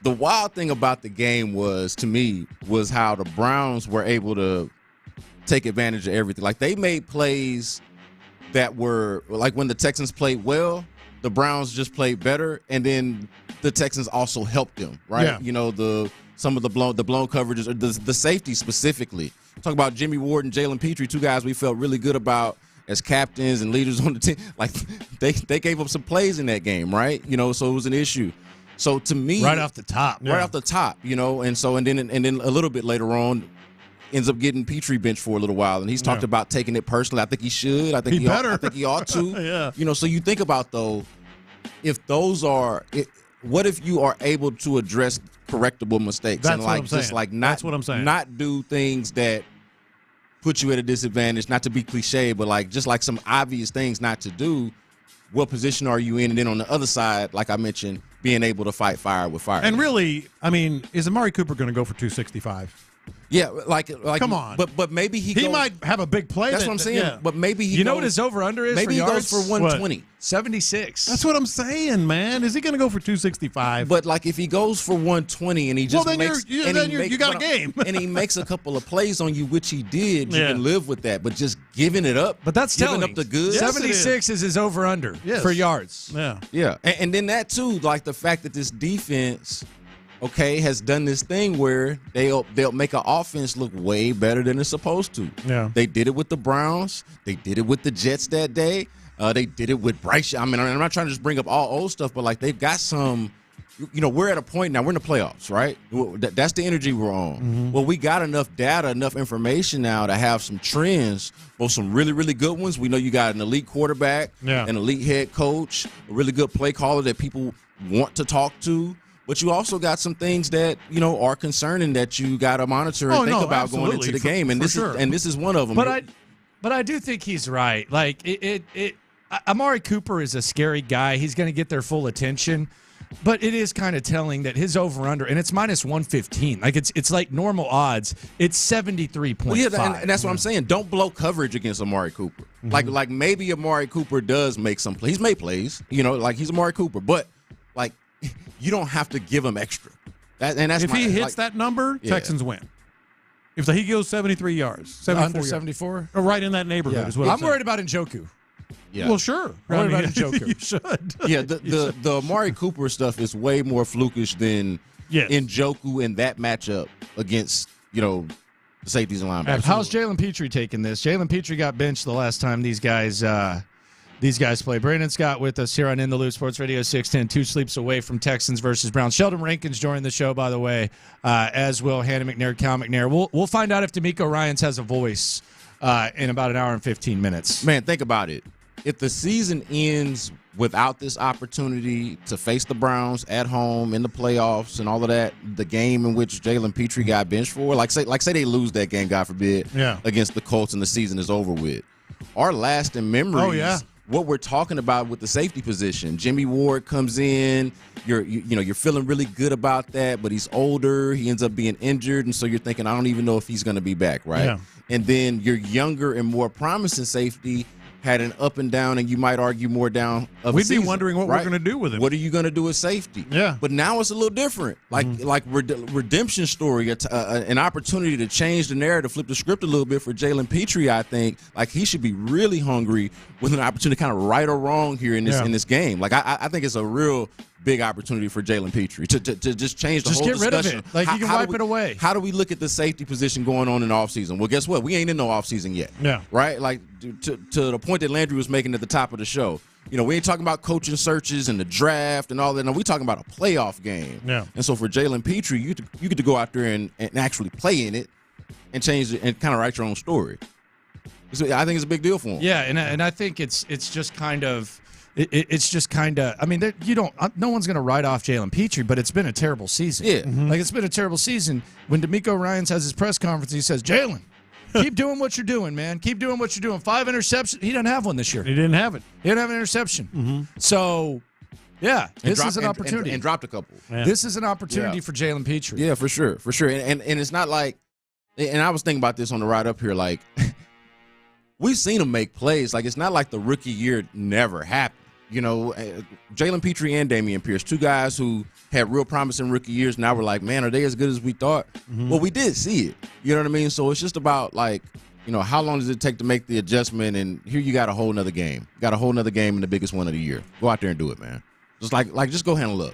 The wild thing about the game was how the Browns were able to take advantage of everything. Like, they made plays that were like when the Texans played well, the Browns just played better, and then the Texans also helped them, right? Yeah. Some of the blown coverages, or the safety specifically. Talk about Jimmy Ward and Jalen Petrie, two guys we felt really good about as captains and leaders on the team. Like, they gave up some plays in that game, right? So it was an issue. So to me, right off the top, and then a little bit later on, ends up getting Petrie benched for a little while, and he's talked about taking it personally. I think he should. I think he ought to. Yeah. So you think about, though, what if you are able to address correctable mistakes? That's and what I'm saying. Just like That's what I'm saying. Not do things that put you at a disadvantage, not to be cliche, but like just like some obvious things not to do. What position are you in? And then on the other side, like I mentioned, being able to fight fire with fire. And really, is Amari Cooper going to go for 265? Yeah, like come on. But maybe he might have a big play. That's what I'm saying. Yeah. But maybe he know what his over-under is maybe for yards? He goes for 120. 76. That's what I'm saying, man. Is he going to go for 265? But like if he goes for 120 and he just you got a game. and he makes a couple of plays on you, which he did, you can live with that. But just giving it up. But that's giving telling. up the goods. Yes, 76 is his over-under for yards. Yeah. Yeah. And then that too, like the fact that this defense has done this thing where they'll make an offense look way better than it's supposed to. Yeah. They did it with the Browns. They did it with the Jets that day. They did it with Bryce. I'm not trying to just bring up all old stuff, but like they've got some, we're at a point now, we're in the playoffs, right? That's the energy we're on. Mm-hmm. Well, we got enough data, enough information now to have some trends, both some really, really good ones. We know you got an elite quarterback, an elite head coach, a really good play caller that people want to talk to. But you also got some things that are concerning that you got to monitor and think about going into the game, and this is one of them. But I do think he's right. Like Amari Cooper is a scary guy. He's going to get their full attention, but it is kind of telling that his over/under, and it's minus 115. Like it's like normal odds. It's 73.5. Well, yeah, and that's what I'm saying. Don't blow coverage against Amari Cooper. Mm-hmm. Like maybe Amari Cooper does make some plays. He's made plays. Like he's Amari Cooper, but like. You don't have to give him extra. That's if he hits that number, Texans win. If he goes 73 yards, 74 under 74, or right in that neighborhood is what I'm worried about Njoku. Yeah. Well, sure. I'm worried about Njoku. You should. Yeah, the Amari Cooper stuff is way more flukish than Njoku in that matchup against the safeties and linebackers. How's Jalen Petrie taking this? Jalen Petrie got benched the last time these guys play. Brandon Scott with us here on In the Loop, Sports Radio 610, 2 sleeps away from Texans versus Browns. Sheldon Rankin's joining the show, by the way, as will Hannah McNair, Cal McNair. We'll find out if D'Amico Ryans has a voice in about an hour and 15 minutes. Man, think about it. If the season ends without this opportunity to face the Browns at home in the playoffs and all of that, the game in which Jalen Petrie got benched for, like say they lose that game, God forbid, against the Colts and the season is over with. Our lasting memories, what we're talking about with the safety position. Jimmy Ward comes in, you're feeling really good about that, but he's older, he ends up being injured, and so you're thinking, I don't even know if he's going to be back, right? Yeah. And then your younger and more promising safety had an up and down, and you might argue more down of We'd the season, be wondering what we're going to do with him. What are you going to do with safety? Yeah. But now it's a little different. Like redemption story, an opportunity to change the narrative, flip the script a little bit for Jalen Petrie, I think. Like, he should be really hungry with an opportunity to kind of right or wrong here in this game. Like, I think it's a real big opportunity for Jalen Petrie to just change the whole discussion. Just get rid of it. Like, you can wipe it away. How do we look at the safety position going on in the offseason? Well, guess what? We ain't in no offseason yet. Yeah. Right? Like, to the point that Landry was making at the top of the show. We ain't talking about coaching searches and the draft and all that. No, we're talking about a playoff game. Yeah. And so for Jalen Petrie, you get to go out there and actually play in it and change it and kind of write your own story. So I think it's a big deal for him. Yeah, and I think it's just kind of. It's just kind of. I mean, no one's going to write off Jalen Petrie, but it's been a terrible season. Yeah, like it's been a terrible season. When D'Amico Ryans has his press conference, he says, "Jalen, Keep doing what you're doing, man. Keep doing what you're doing. 5 interceptions. He doesn't have one this year. He didn't have it. He didn't have an interception. So, yeah, this is an opportunity. And dropped a couple. Yeah. This is an opportunity for Jalen Petrie. Yeah, for sure. And it's not like, and I was thinking about this on the ride up here, like, we've seen him make plays. Like, it's not like the rookie year never happened. You know, Jalen Petrie and Dameon Pierce, two guys who had real promising rookie years. Now we're like, man, are they as good as we thought? Well, we did see it. You know what I mean? So it's just about, like, you know, how long does it take to make the adjustment? And here you got a whole nother game. Got a whole nother game in the biggest one of the year. Go out there and do it, man. Just go handle up.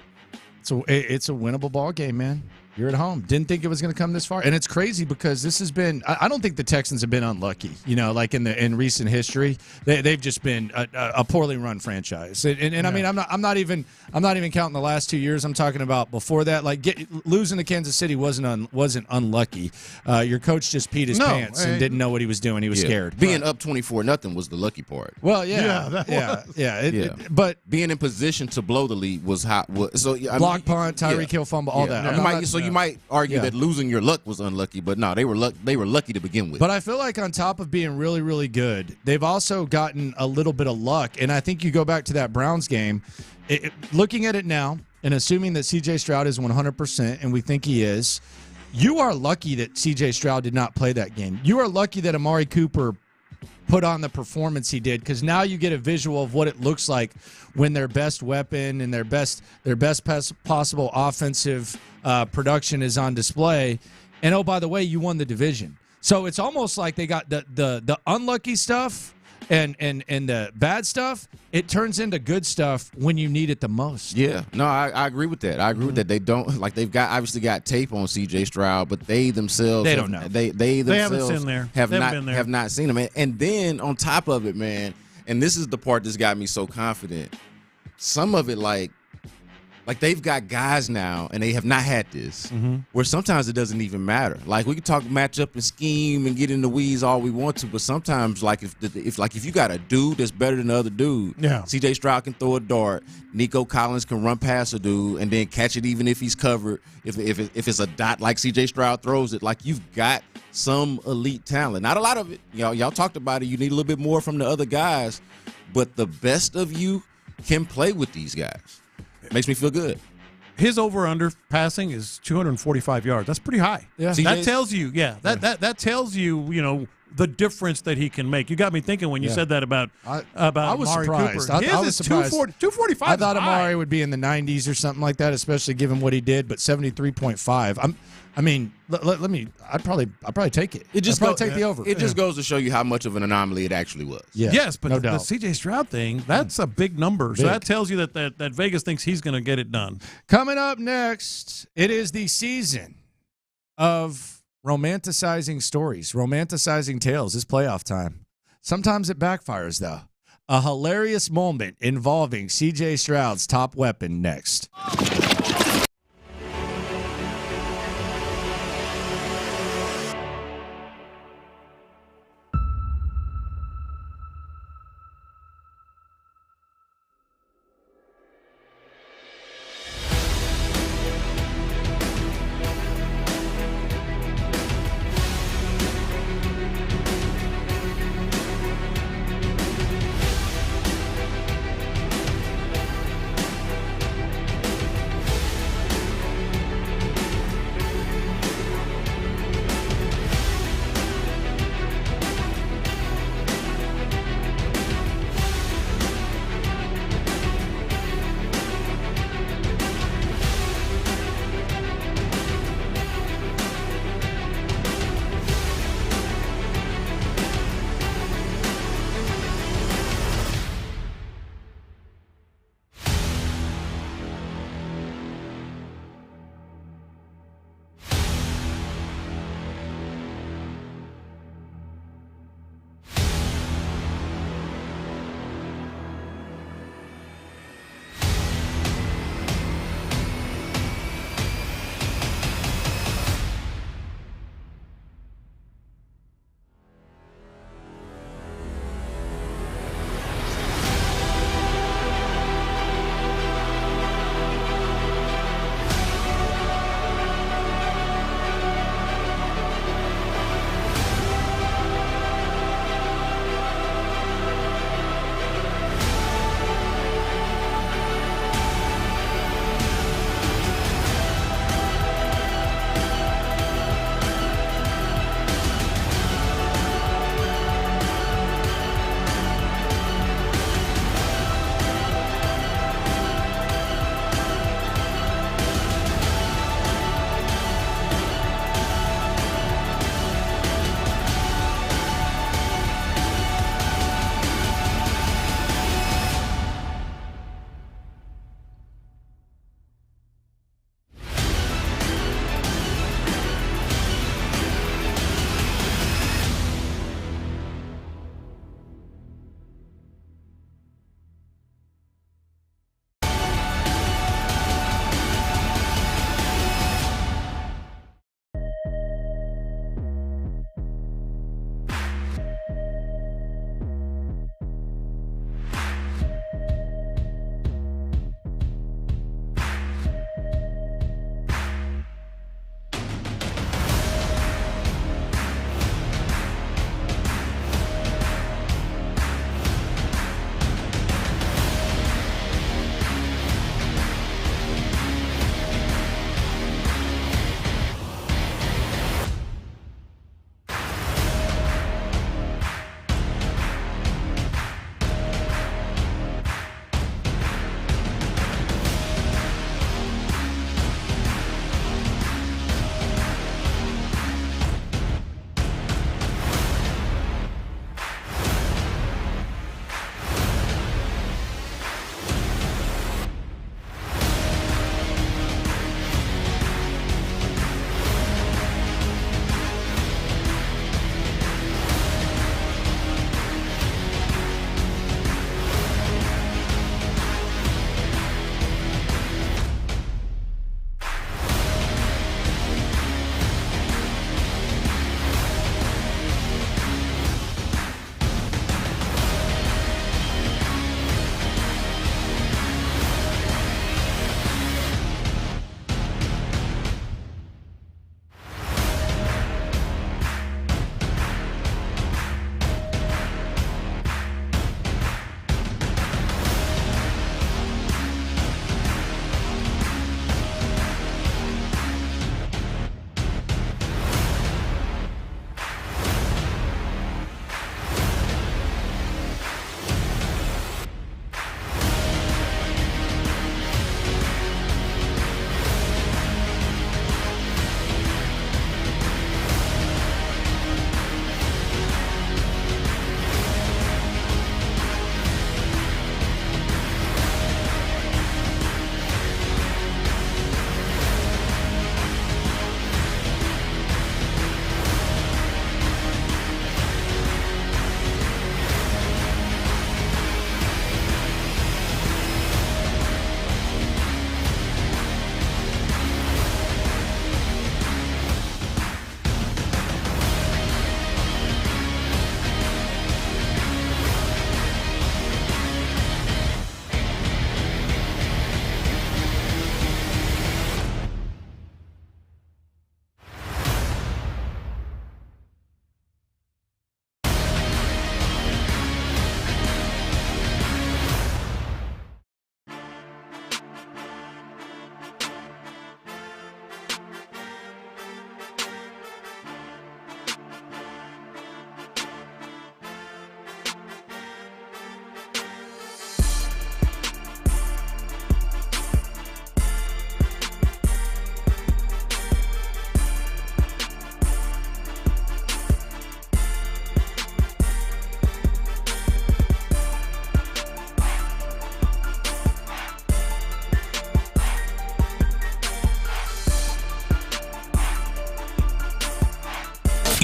So it's a winnable ball game, man. You're at home. Didn't think it was going to come this far. And it's crazy because this has been – I don't think the Texans have been unlucky, you know, like in recent history. They've just been a poorly run franchise. And I mean, I'm not even counting the last 2 years. I'm talking about before that. Like losing to Kansas City wasn't unlucky. Your coach just peed his pants and didn't know what he was doing. He was scared. Being up 24-0 was the lucky part. Well, but being in position to blow the lead was hot. So block punt, Tyreek Hill fumble, all that. You might argue that losing your luck was unlucky, but no, they were lucky to begin with. But I feel like on top of being really, really good, they've also gotten a little bit of luck. And I think you go back to that Browns game, looking at it now and assuming that C.J. Stroud is 100%, and we think he is, you are lucky that C.J. Stroud did not play that game. You are lucky that Amari Cooper put on the performance he did, because now you get a visual of what it looks like when their best weapon and their best possible offensive production is on display. And, oh, by the way, you won the division. So it's almost like they got the unlucky stuff and the bad stuff. It turns into good stuff when you need it the most. Yeah. No, I agree with that. I agree with that. They don't, like, they've obviously got tape on C.J. Stroud, but they themselves don't know. They themselves haven't seen there. have not seen him. And then on top of it, man, and this is the part that's got me so confident. Some of it, like they've got guys now, and they have not had this, where sometimes it doesn't even matter. Like, we can talk matchup and scheme and get in the weeds all we want to, but sometimes, like, if you got a dude that's better than the other dude, C.J. Stroud can throw a dart, Nico Collins can run past a dude and then catch it even if he's covered. If it's a dot like C.J. Stroud throws it, like, you've got some elite talent. Not a lot of it. Y'all talked about it. You need a little bit more from the other guys, but the best of you can play with these guys. Makes me feel good. His over/under passing is 245 yards. That's pretty high. Yeah. That tells you, that tells you, you know, the difference that he can make. You got me thinking when you said that about I was Amari surprised. Cooper. I was surprised. 245. I thought Amari would be in the 90s or something like that, especially given what he did. But 73.5. I mean, let me. I'd probably take it. I'd probably take the over. It just goes to show you how much of an anomaly it actually was. Yeah. Yes, but no the doubt. C.J. Stroud thing, that's a big number. So that tells you that Vegas thinks he's going to get it done. Coming up next, it is the season of romanticizing stories, romanticizing tales. It's playoff time. Sometimes it backfires, though. A hilarious moment involving C.J. Stroud's top weapon next.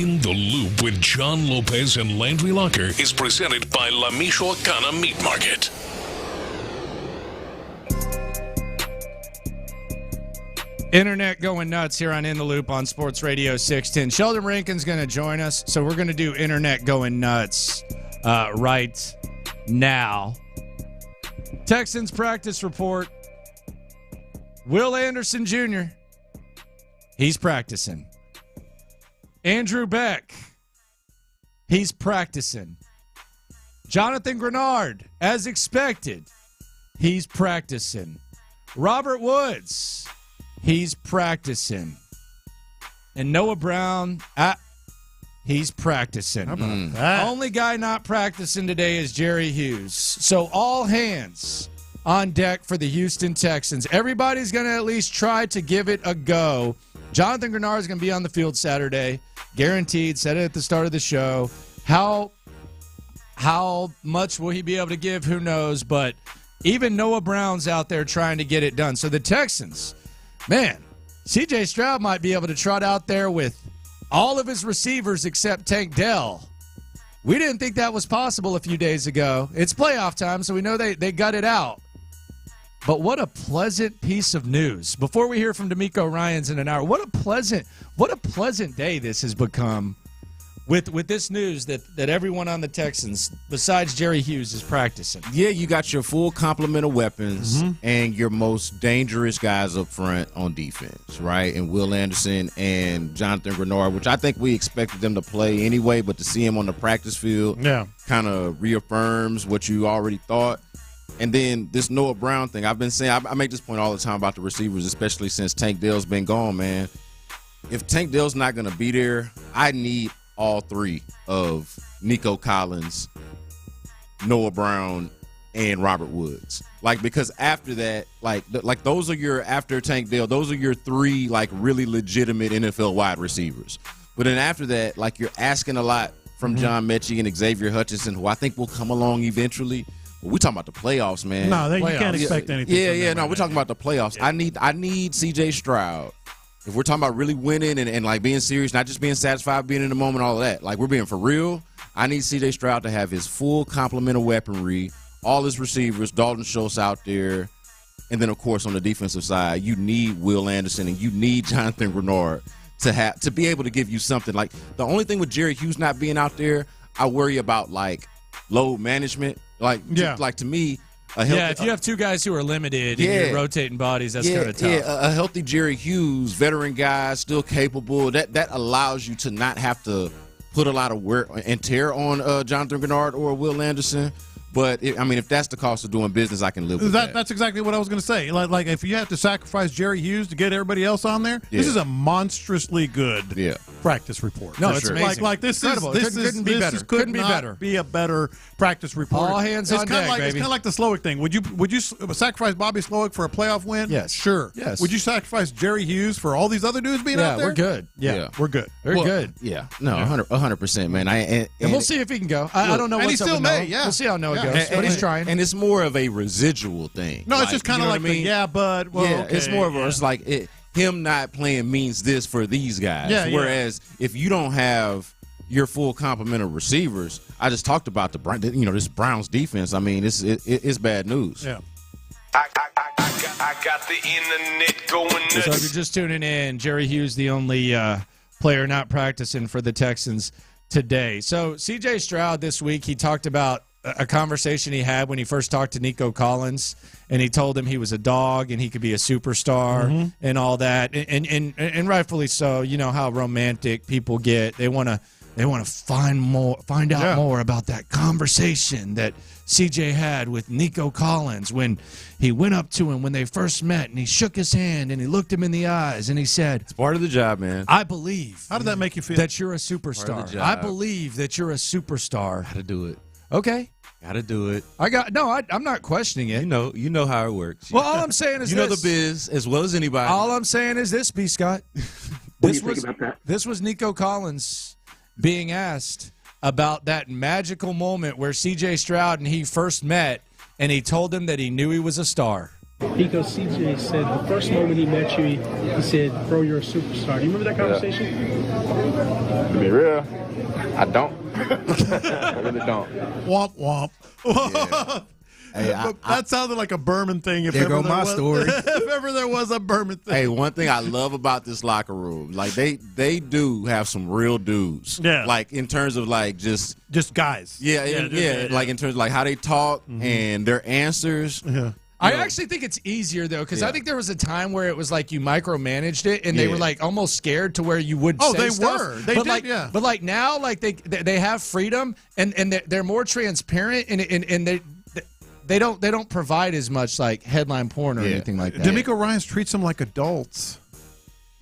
In the Loop with John Lopez and Landry Locker is presented by La Michoacana Meat Market. Internet going nuts here on In the Loop on Sports Radio 610. Sheldon Rankin's going to join us, so we're going to do Internet going nuts right now. Texans practice report. Will Anderson Jr., he's practicing. Andrew Beck, he's practicing. Jonathan Grenard, as expected, he's practicing. Robert Woods, he's practicing. And Noah Brown, he's practicing. How about that? Only guy not practicing today is Jerry Hughes. So all hands on deck for the Houston Texans. Everybody's going to at least try to give it a go. Jonathan Grenard is going to be on the field Saturday. Guaranteed. Said it at the start of the show. How much will he be able to give? Who knows? But even Noah Brown's out there trying to get it done. So the Texans, man, C.J. Stroud might be able to trot out there with all of his receivers except Tank Dell. We didn't think that was possible a few days ago. It's playoff time, so we know they got it out. But what a pleasant piece of news. Before we hear from D'Amico Ryans in an hour, what a pleasant day this has become with this news that everyone on the Texans, besides Jerry Hughes, is practicing. Yeah, you got your full complement of weapons and your most dangerous guys up front on defense, right? And Will Anderson and Jonathan Grenard, which I think we expected them to play anyway, but to see him on the practice field kind of reaffirms what you already thought. And then this Noah Brown thing, I've been saying, I make this point all the time about the receivers, especially since Tank Dell's been gone, man. If Tank Dell's not going to be there, I need all three of Nico Collins, Noah Brown, and Robert Woods. Like, because after that, like those are your, after Tank Dell, those are your three, like, really legitimate NFL wide receivers. But then after that, like, you're asking a lot from John Mechie and Xavier Hutchinson, who I think will come along eventually. We're talking about the playoffs, man. No, you can't expect anything. We're talking about the playoffs. Yeah. I need C.J. Stroud. If we're talking about really winning and like being serious, not just being satisfied, being in the moment, all of that. Like, we're being for real. I need C.J. Stroud to have his full complement of weaponry, all his receivers, Dalton Schultz out there, and then of course on the defensive side, you need Will Anderson and you need Jonathan Grenard to be able to give you something. Like, the only thing with Jerry Hughes not being out there, I worry about like load management. Like, to me, if you have two guys who are limited and you're rotating bodies, that's kind of tough. Yeah, a healthy Jerry Hughes, veteran guy, still capable, that allows you to not have to put a lot of wear and tear on Jonathan Grenard or Will Anderson. But, if that's the cost of doing business, I can live with that. That's exactly what I was going to say. Like if you have to sacrifice Jerry Hughes to get everybody else on there, this is a monstrously good practice report. No, it's amazing. Like this incredible. Couldn't be better. Couldn't be a better practice report. All hands on deck, baby. It's kind of like the Slowik thing. Would you sacrifice Bobby Slowik for a playoff win? Yes. Sure. Yes. Would you sacrifice Jerry Hughes for all these other dudes being out there? We're good. Yeah, we're good. We're good. Yeah. No, 100%, man. And we'll see if he can go. I don't know what's up with Noah. We'll see how Noah goes. But he's trying. And it's more of a residual thing. No, it's just kind of like it's more of it's like him not playing means this for these guys. Whereas if you don't have your full complement of receivers, I just talked about this Browns defense. It's bad news. Yeah. I got the internet going nuts. So if you're just tuning in, Jerry Hughes, the only player not practicing for the Texans today. So C.J. Stroud this week, he talked about a conversation he had when he first talked to Nico Collins, and he told him he was a dog and he could be a superstar and all that, and rightfully so. You know how romantic people get; they want to find out more about that conversation that CJ had with Nico Collins when he went up to him when they first met, and he shook his hand and he looked him in the eyes and he said, "It's part of the job, man. I believe." How did that make you feel? That you're a superstar. I believe that you're a superstar. How to do it? Okay. Gotta do it. I'm not questioning it. You know how it works. Well, all I'm saying is you know the biz as well as anybody. All I'm saying is this, B. Scott. This was Nico Collins being asked about that magical moment where C.J. Stroud and he first met, and he told him that he knew he was a star. Because C.J. said the first moment he met you, he said, "Bro, you're a superstar." Do you remember that conversation? To be real, I don't. I really don't. Womp womp. Hey, that sounded like a Berman thing. If There ever go my story. If ever there was a Berman thing. Hey, one thing I love about this locker room, like they do have some real dudes. Yeah. Like in terms of like just guys. Yeah, like in terms of like how they talk and their answers. Yeah. I actually think it's easier though, because I think there was a time where it was like you micromanaged it, and they were like almost scared to where you would. Oh, say they stuff. were. They but did. like, yeah. But like now, like they have freedom, and they're more transparent, and they don't provide as much like headline porn or anything like that. D'Amico Ryans treats them like adults.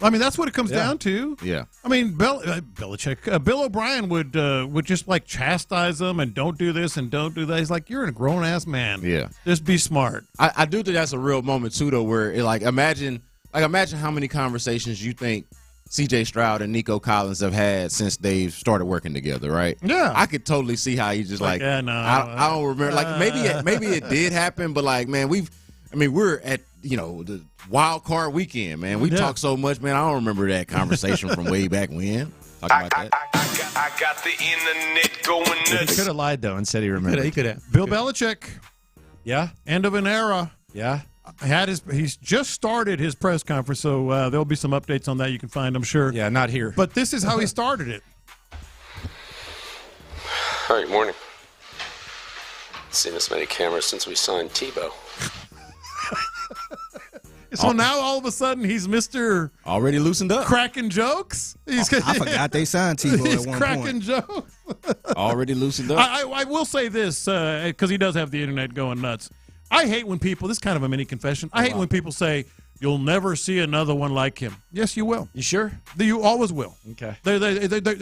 I mean, that's what it comes down to. Yeah. I mean, Belichick, Bill O'Brien would just like chastise them and don't do this and don't do that. He's like, you're a grown ass man. Yeah. Just be smart. I do think that's a real moment too, though, where it, imagine how many conversations you think C.J. Stroud and Nico Collins have had since they've started working together, right? Yeah. I could totally see how he just like yeah, no, I don't remember. Like maybe it did happen, but like man, we're at the wild card weekend, man. We talk so much, man. I don't remember that conversation from way back when. Talk about that. I got the internet going He nuts. could have lied though and said he remembered. He could have. Bill Belichick, Yeah. end of an era. Yeah. He's just started his press conference, so there'll be some updates on that you can find, I'm sure. Yeah. Not here. But this is how he started it. All right, morning. Seen this many cameras since we signed Tebow. So now all of a sudden he's Mr. Already loosened up. Cracking jokes. I forgot they signed Tebow He's at one cracking point. jokes. Already loosened up. I will say this, because he does have the internet going nuts. I hate when people, this is kind of a mini confession, I hate when people say, you'll never see another one like him. Yes, you will. You sure? You always will. Okay. They're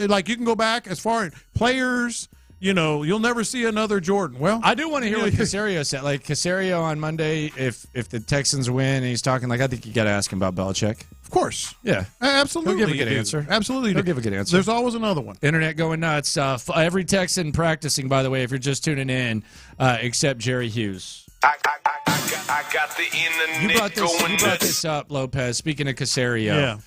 like, you can go back as far as players, you'll never see another Jordan. Well, I do want to hear what Caserio said. Like Caserio on Monday, if the Texans win, and he's talking like, I think you got to ask him about Belichick. Of course. Yeah. Absolutely. He'll give a good answer. Absolutely. He'll give a good answer. There's always another one. Internet going nuts. Every Texan practicing, by the way, if you're just tuning in, except Jerry Hughes. I got the internet going You brought this up, Lopez. Speaking of Caserio,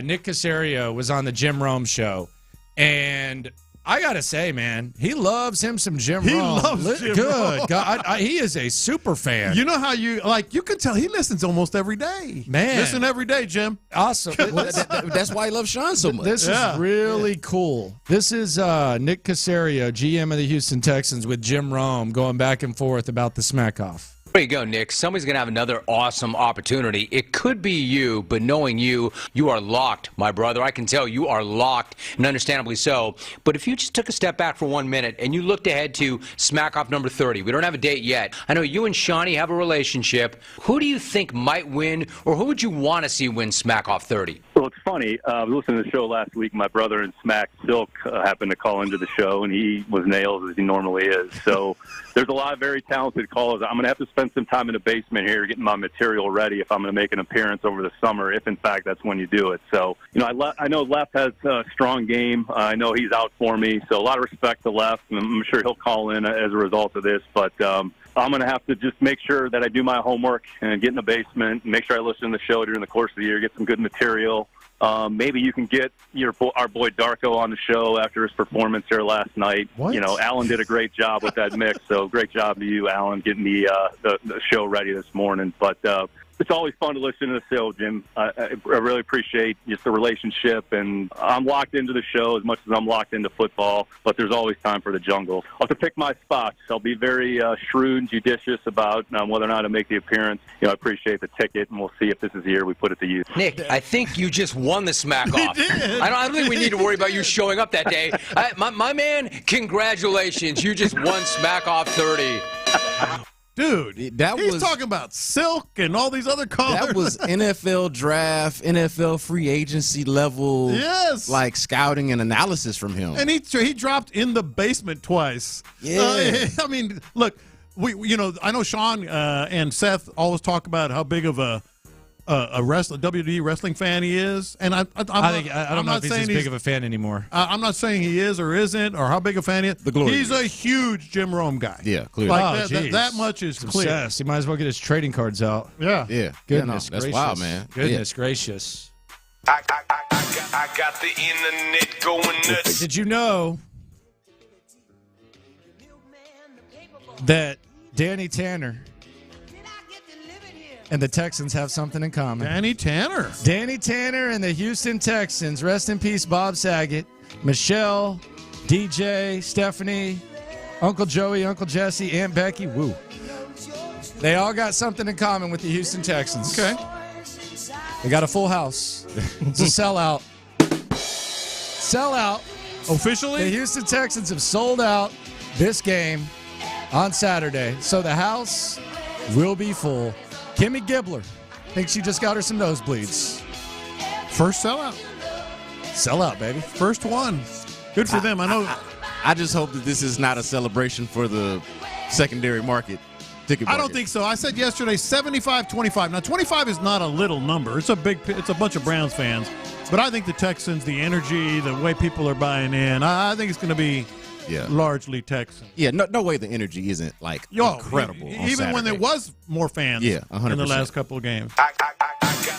Nick Caserio was on the Jim Rome show, and I gotta say, man, he loves him some Jim Rome. He loves Jim Rome. God, he is a super fan. You know how you can tell he listens almost every day. Man, listen every day, Jim. Awesome. That's why he loves Sean so much. This is really cool. This is Nick Caserio, GM of the Houston Texans, with Jim Rome going back and forth about the smack off. There you go, Nick. Somebody's going to have another awesome opportunity. It could be you, but knowing you are locked, my brother. I can tell you are locked, and understandably so. But if you just took a step back for 1 minute and you looked ahead to smack off number 30, we don't have a date yet. I know you and Shawnee have a relationship. Who do you think might win, or who would you want to see win smack off 30? Well, it's funny. I was listening to the show last week. My brother and Smack Silk happened to call into the show, and he was nails as he normally is. So there's a lot of very talented callers. I'm going to have to spend some time in the basement here getting my material ready if I'm going to make an appearance over the summer, if in fact that's when you do it. So, I know Left has a strong game. I know he's out for me, so a lot of respect to Left, and I'm sure he'll call in as a result of this. But I'm going to have to just make sure that I do my homework and get in the basement, and make sure I listen to the show during the course of the year, get some good material. Maybe you can get our boy Darko on the show after his performance here last night. What? Alan did a great job with that mix, so great job to you, Alan, getting the show ready this morning. But it's always fun to listen to the show, Jim. I really appreciate just the relationship, and I'm locked into the show as much as I'm locked into football, but there's always time for the jungle. I'll have to pick my spots. I'll be very shrewd and judicious about whether or not to make the appearance. I appreciate the ticket, and we'll see if this is the year we put it to use. Nick, I think you just won the smack off. did. I don't think we need to worry about you showing up that day. My man, congratulations. You just won smack off 30. Dude, he's was talking about Silk and all these other callers. That was NFL draft, NFL free agency level, like scouting and analysis from him. And he dropped in the basement twice. Yeah. I mean, look, I know Sean and Seth always talk about how big of a WWE wrestling fan he is, and I don't know if he's as big of a fan anymore. I'm not saying he is or isn't, or how big a fan he is. He's a huge Jim Rome guy. Yeah, clearly. Like that much is clear. Obsessed. He might as well get his trading cards out. Yeah. Goodness gracious. That's wild, man. Goodness gracious. I got the internet going nuts. Did you know that Danny Tanner and the Texans have something in common. Danny Tanner and the Houston Texans. Rest in peace, Bob Saget, Michelle, DJ, Stephanie, Uncle Joey, Uncle Jesse, Aunt Becky. Woo. They all got something in common with the Houston Texans. Okay. They got a full house. It's a sellout. Sellout. Officially? The Houston Texans have sold out this game on Saturday. So the house will be full. Kimmy Gibbler thinks she just got her some nosebleeds. First sellout. Sellout, baby. First one. Good for them. I know. I just hope that this is not a celebration for the secondary market. I don't think so. I said yesterday 75-25. Now 25 is not a little number. It's a bunch of Browns fans. But I think the Texans, the energy, the way people are buying in, I think it's going to be largely Texans. Yeah, no way the energy isn't incredible. Even when there was more fans in the last couple of games.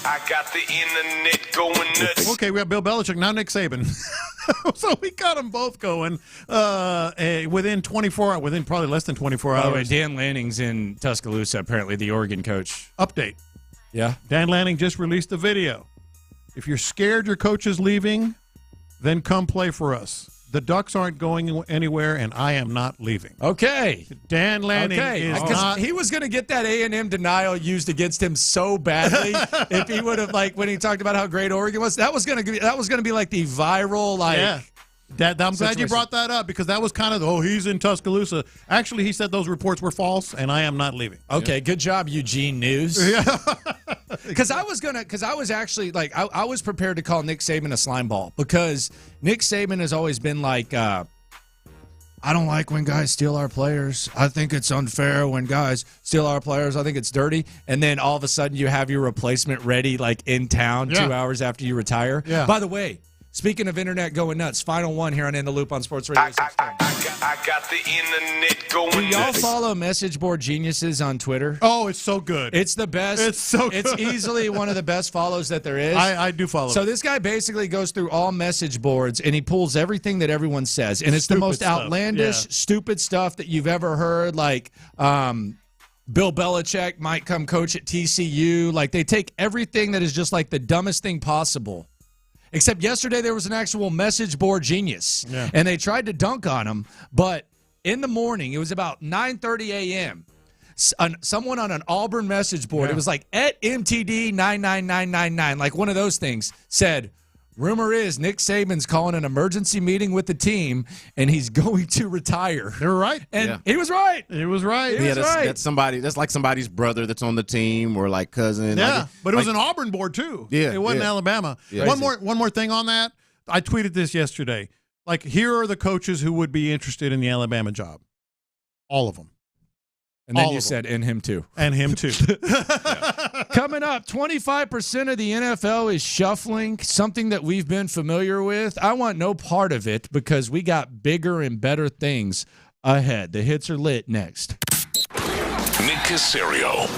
I got the internet going nuts. Okay, we have Bill Belichick, now Nick Saban. So we got them both going within probably less than 24 hours. By the way, Dan Lanning's in Tuscaloosa, apparently the Oregon coach. Update. Yeah. Dan Lanning just released a video. If you're scared your coach is leaving, then come play for us. The Ducks aren't going anywhere, and I am not leaving. Okay. Dan Lanning is not. He was going to get that A&M denial used against him so badly if he would have, when he talked about how great Oregon was. That was going to be like the viral, I'm glad you brought that up because that was kind of he's in Tuscaloosa. Actually, he said those reports were false, and I am not leaving. Okay, good job, Eugene News. Yeah. Because I was prepared to call Nick Saban a slime ball because Nick Saban has always been like, I don't like when guys steal our players. I think it's unfair when guys steal our players. I think it's dirty. And then all of a sudden you have your replacement ready in town 2 hours after you retire. Yeah. By the way, speaking of internet going nuts, final one here on In the Loop on Sports Radio 610. I got the internet going Do y'all nuts. follow Message Board Geniuses on Twitter? Oh, it's so good. It's the best. It's so good. It's easily one of the best follows that there is. I do follow. So this guy basically goes through all message boards and he pulls everything that everyone says. And it's the most outlandish, stupid stuff that you've ever heard. Bill Belichick might come coach at TCU. They take everything that is just the dumbest thing possible. Except yesterday there was an actual message board genius, and they tried to dunk on him. But in the morning, it was about 9:30 a.m., someone on an Auburn message board, it was at MTD 99999, one of those things, said, rumor is Nick Saban's calling an emergency meeting with the team, and he's going to retire. They're right. And he was right. He was right. That's somebody's brother that's on the team or cousin. Yeah, but it was an Auburn board too. Yeah, it wasn't Alabama. Yeah. One more thing on that. I tweeted this yesterday. Here are the coaches who would be interested in the Alabama job. All of them. And then you said, and him too. And him too. Coming up, 25% of the NFL is shuffling, something that we've been familiar with. I want no part of it because we got bigger and better things ahead. The hits are lit next. Nick Caserio.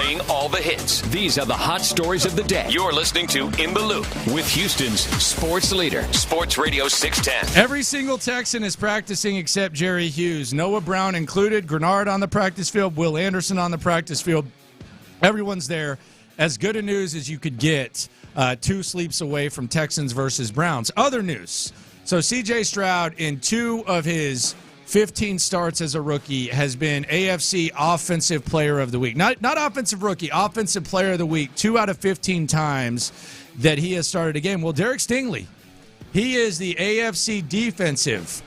playing all the hits. These are the hot stories of the day. You're listening to In the Loop with Houston's sports leader, Sports Radio 610. Every single Texan is practicing except Jerry Hughes. Noah Brown included. Grenard on the practice field. Will Anderson on the practice field. Everyone's there. As good a news as you could get 2 sleeps away from Texans versus Browns. Other news. So C.J. Stroud, in 2 of his 15 starts as a rookie, has been AFC Offensive Player of the Week. Not Offensive Rookie, Offensive Player of the Week 2 out of 15 times that he has started a game. Well, Derek Stingley, he is the AFC Defensive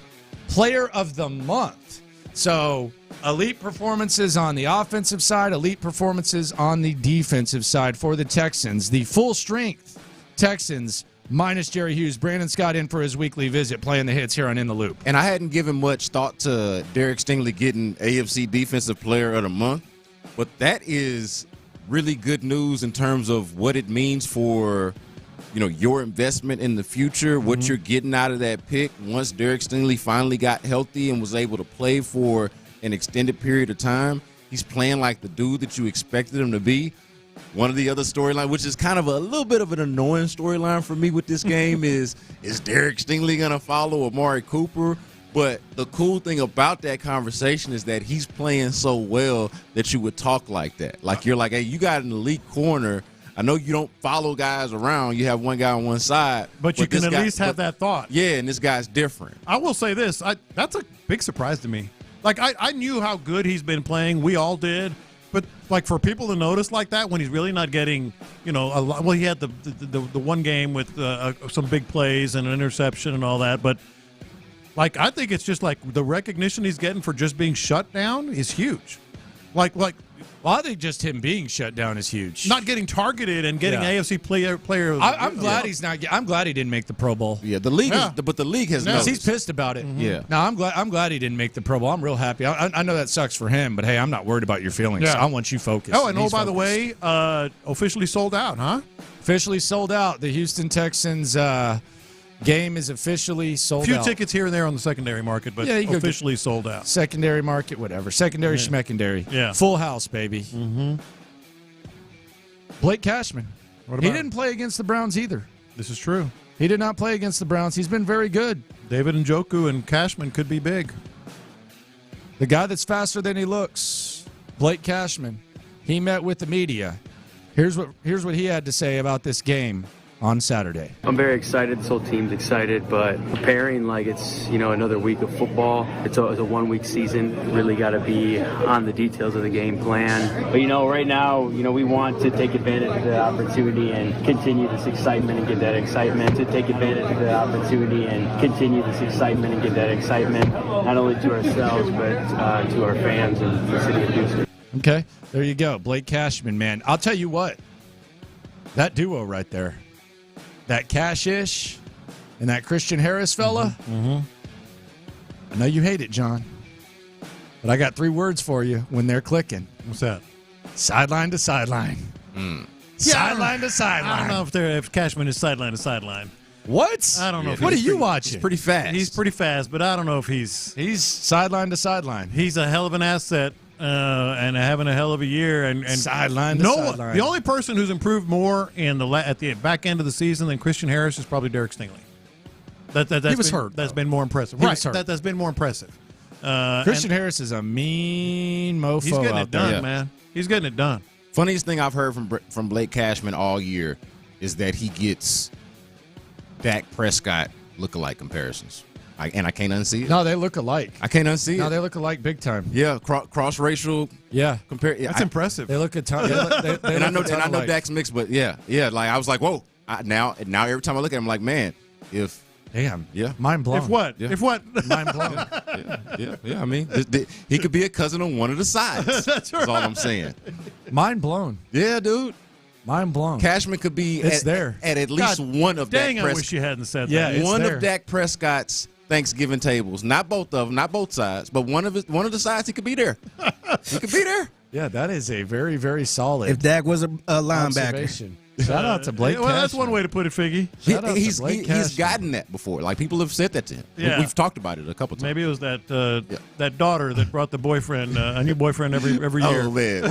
Player of the Month. So elite performances on the offensive side, elite performances on the defensive side for the Texans. The full strength Texans minus Jerry Hughes. Brandon Scott in for his weekly visit, playing the hits here on In the Loop. And I hadn't given much thought to Derek Stingley getting AFC Defensive Player of the Month, but that is really good news in terms of what it means for, your investment in the future, what you're getting out of that pick once Derek Stingley finally got healthy and was able to play for an extended period of time. He's playing like the dude that you expected him to be. One of the other storylines, which is kind of a little bit of an annoying storyline for me with this game, is Derek Stingley going to follow Amari Cooper? But the cool thing about that conversation is that he's playing so well that you would talk like that. Like, you're like, hey, you got an elite corner. I know you don't follow guys around. You have one guy on one side. But you can at least have that thought. Yeah, and this guy's different. I will say this. That's a big surprise to me. Like, I knew how good he's been playing. We all did. But, like, for people to notice like that when he's really not getting, a lot. Well, he had the one game with some big plays and an interception and all that. But, like, I think it's just, like, the recognition he's getting for just being shut down is huge. Well, I think just him being shut down is huge. Not getting targeted and getting AFC player. I'm glad he's not. I'm glad he didn't make the Pro Bowl. Yeah, the league. But the league has noticed. He's pissed about it. Mm-hmm. Yeah. No, I'm glad he didn't make the Pro Bowl. I'm real happy. I know that sucks for him, but hey, I'm not worried about your feelings. Yeah. I want you focused. Oh, and by the way, officially sold out, huh? Officially sold out. The Houston Texans game is officially sold out. A few tickets here and there on the secondary market, but officially sold out. Secondary market, whatever. Secondary, schmeckendary. Yeah. Full house, baby. Mm-hmm. Blake Cashman. What he about didn't play against the Browns either. This is true. He did not play against the Browns. He's been very good. David Njoku and Cashman could be big. The guy that's faster than he looks, Blake Cashman. He met with the media. Here's what he had to say about this game on Saturday. I'm very excited. This whole team's excited, but preparing like it's, another week of football. It's a 1-week season. Really got to be on the details of the game plan. But, right now, we want to take advantage of the opportunity and continue this excitement and get that excitement. To take advantage of the opportunity and continue this excitement and get that excitement, not only to ourselves, but to our fans and the city of Houston. Okay, there you go. Blake Cashman, man. I'll tell you what. That duo right there. That Cash-ish and that Christian Harris fella. Mm-hmm. I know you hate it, John, but I got 3 words for you when they're clicking. What's that? Sideline to sideline. Sideline to sideline. I don't know if Cashman is sideline to sideline. What? I don't know. What are you watching? He's pretty fast. He's pretty fast, but I don't know if he's sideline to sideline. He's a hell of an asset. And having a hell of a year, and sideline to sideline. The only person who's improved more at the back end of the season than Christian Harris is probably Derek Stingley. He was hurt. That's been more impressive. He was hurt. That's been more impressive. Christian Harris is a mean mofo. He's getting it done, man. He's getting it done. Funniest thing I've heard from Blake Cashman all year is that he gets Dak Prescott lookalike comparisons. I can't unsee it. No, they look alike. I can't unsee it. No, they look alike big time. Yeah, cross-racial. Yeah. That's impressive. They look a ton. And I know Dak's mixed, but yeah. Like I was like, whoa. Now every time I look at him, I'm like, man, if damn, yeah, mind blown. If what? Yeah. If what? Mind blown. Yeah. I mean, he could be a cousin on one of the sides. That's all I'm saying. Mind blown. Yeah, dude. Mind blown. Cashman could be at least one of Dak. Dang, I wish you hadn't said that. Yeah, one of Dak Prescott's Thanksgiving tables. Not both of them, not both sides, but one of the sides he could be there. He could be there. Yeah, that is a very, very solid. If Dak was a linebacker. Observation. Shout out to Blake. Well, that's one way to put it, Figgy. He's gotten that before. Like, people have said that to him. Yeah. We've talked about it a couple times. Maybe it was that daughter that brought the boyfriend, a new boyfriend every year. Oh, man.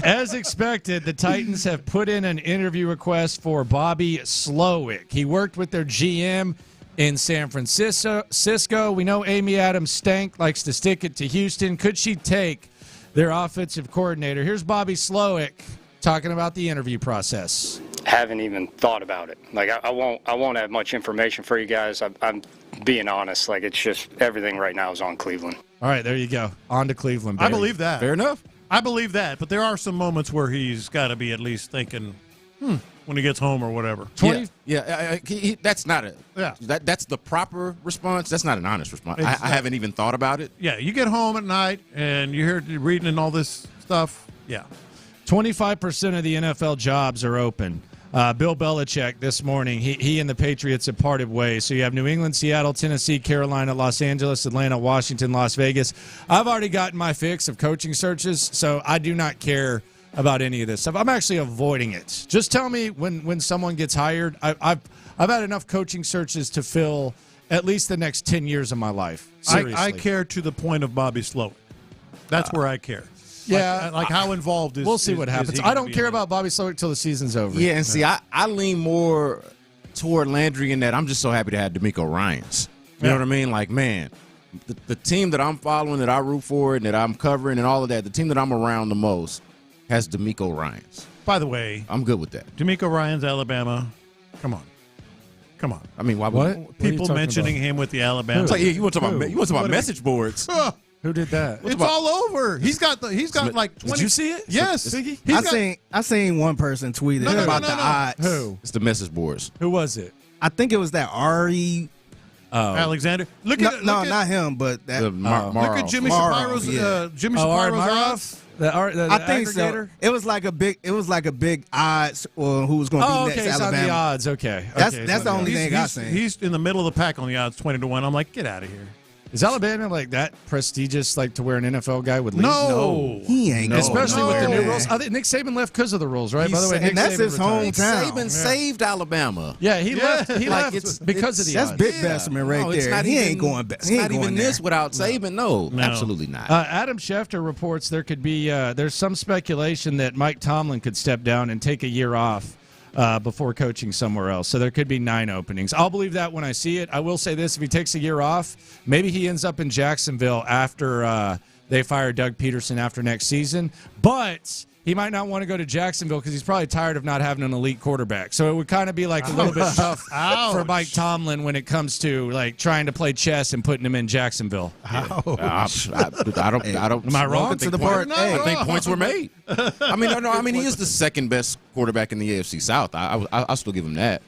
As expected, the Titans have put in an interview request for Bobby Slowik. He worked with their GM in San Francisco. We know Amy Adams Stank likes to stick it to Houston. Could she take their offensive coordinator? Here's Bobby Slowik talking about the interview process. Haven't even thought about it. Like, I won't have much information for you guys. I'm being honest. Like, it's just everything right now is on Cleveland. All right, there you go. On to Cleveland, baby. I believe that. Fair enough. I believe that, but there are some moments where he's got to be at least thinking, when he gets home or whatever. That's not it. Yeah. That's the proper response. That's not an honest response. I haven't even thought about it. Yeah, you get home at night and you're reading and all this stuff. Yeah. 25% of the NFL jobs are open. Bill Belichick this morning, he and the Patriots have parted ways. So you have New England, Seattle, Tennessee, Carolina, Los Angeles, Atlanta, Washington, Las Vegas. I've already gotten my fix of coaching searches, so I do not care about any of this stuff. I'm actually avoiding it. Just tell me when someone gets hired. I've had enough coaching searches to fill at least the next 10 years of my life. Seriously. I care to the point of Bobby Slowik. That's where I care. Yeah, like how involved is. We'll see what happens. I don't care about Bobby Slowik till the season's over. Yeah, and see, I lean more toward Landry in that I'm just so happy to have D'Amico Ryans. You know what I mean? Like, man, the team that I'm following, that I root for, and that I'm covering, and all of that, the team that I'm around the most has D'Amico Ryans. By the way, I'm good with that. D'Amico Ryans, Alabama. Come on. I mean, why? What? People mentioning him with the Alabama. Like, you want to talk about message boards? Who did that? It's all over. He's got like 20. Did you see it? Yes. I seen one person tweet it about the odds. Who? It's the message boards. Who was it? I think it was that Ari. Alexander. Not him, but that. Look at Jimmy Shapiro's. Jimmy Shapiro's odds. The I think aggregator? so. It was like a big odds on who was going to be next. Okay, it's Alabama. on the odds. Okay, That's the only thing I seen. He's in the middle of the pack on the odds, 20-1. I'm like, get out of here. Is Alabama like that prestigious, like to where an NFL guy would leave? No. He ain't. Especially with the new rules. I think Nick Saban left because of the rules, right? By the way, Nick that's Saban his retired. hometown. Saban saved Alabama. Yeah, he left. He Like, left because of the That's odds. big Besserman right there. Not He even, ain't going back. It's not even this without Saban. No, absolutely not. Adam Schefter reports there could be there's some speculation that Mike Tomlin could step down and take a year off before coaching somewhere else. So there could be 9 openings. I'll believe that when I see it. I will say this: if he takes a year off, maybe he ends up in Jacksonville after they fire Doug Peterson after next season. But he might not want to go to Jacksonville because he's probably tired of not having an elite quarterback. So it would kind of be like a little bit tough for Mike Tomlin when it comes to like trying to play chess and putting him in Jacksonville. I don't. Am I wrong? To the part. I think points were made. I mean, no. I mean, he is the second best quarterback in the AFC South. I'll still give him that.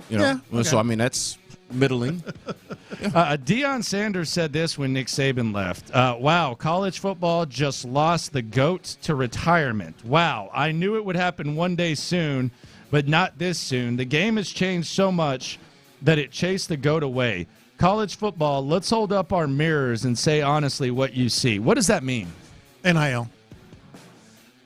You know. Yeah, okay. So I mean, that's middling. Deion Sanders said this when Nick Saban left. Wow, college football just lost the GOAT to retirement. Wow, I knew it would happen one day soon, but not this soon. The game has changed so much that it chased the GOAT away. College football, let's hold up our mirrors and say honestly what you see. What does that mean? NIL.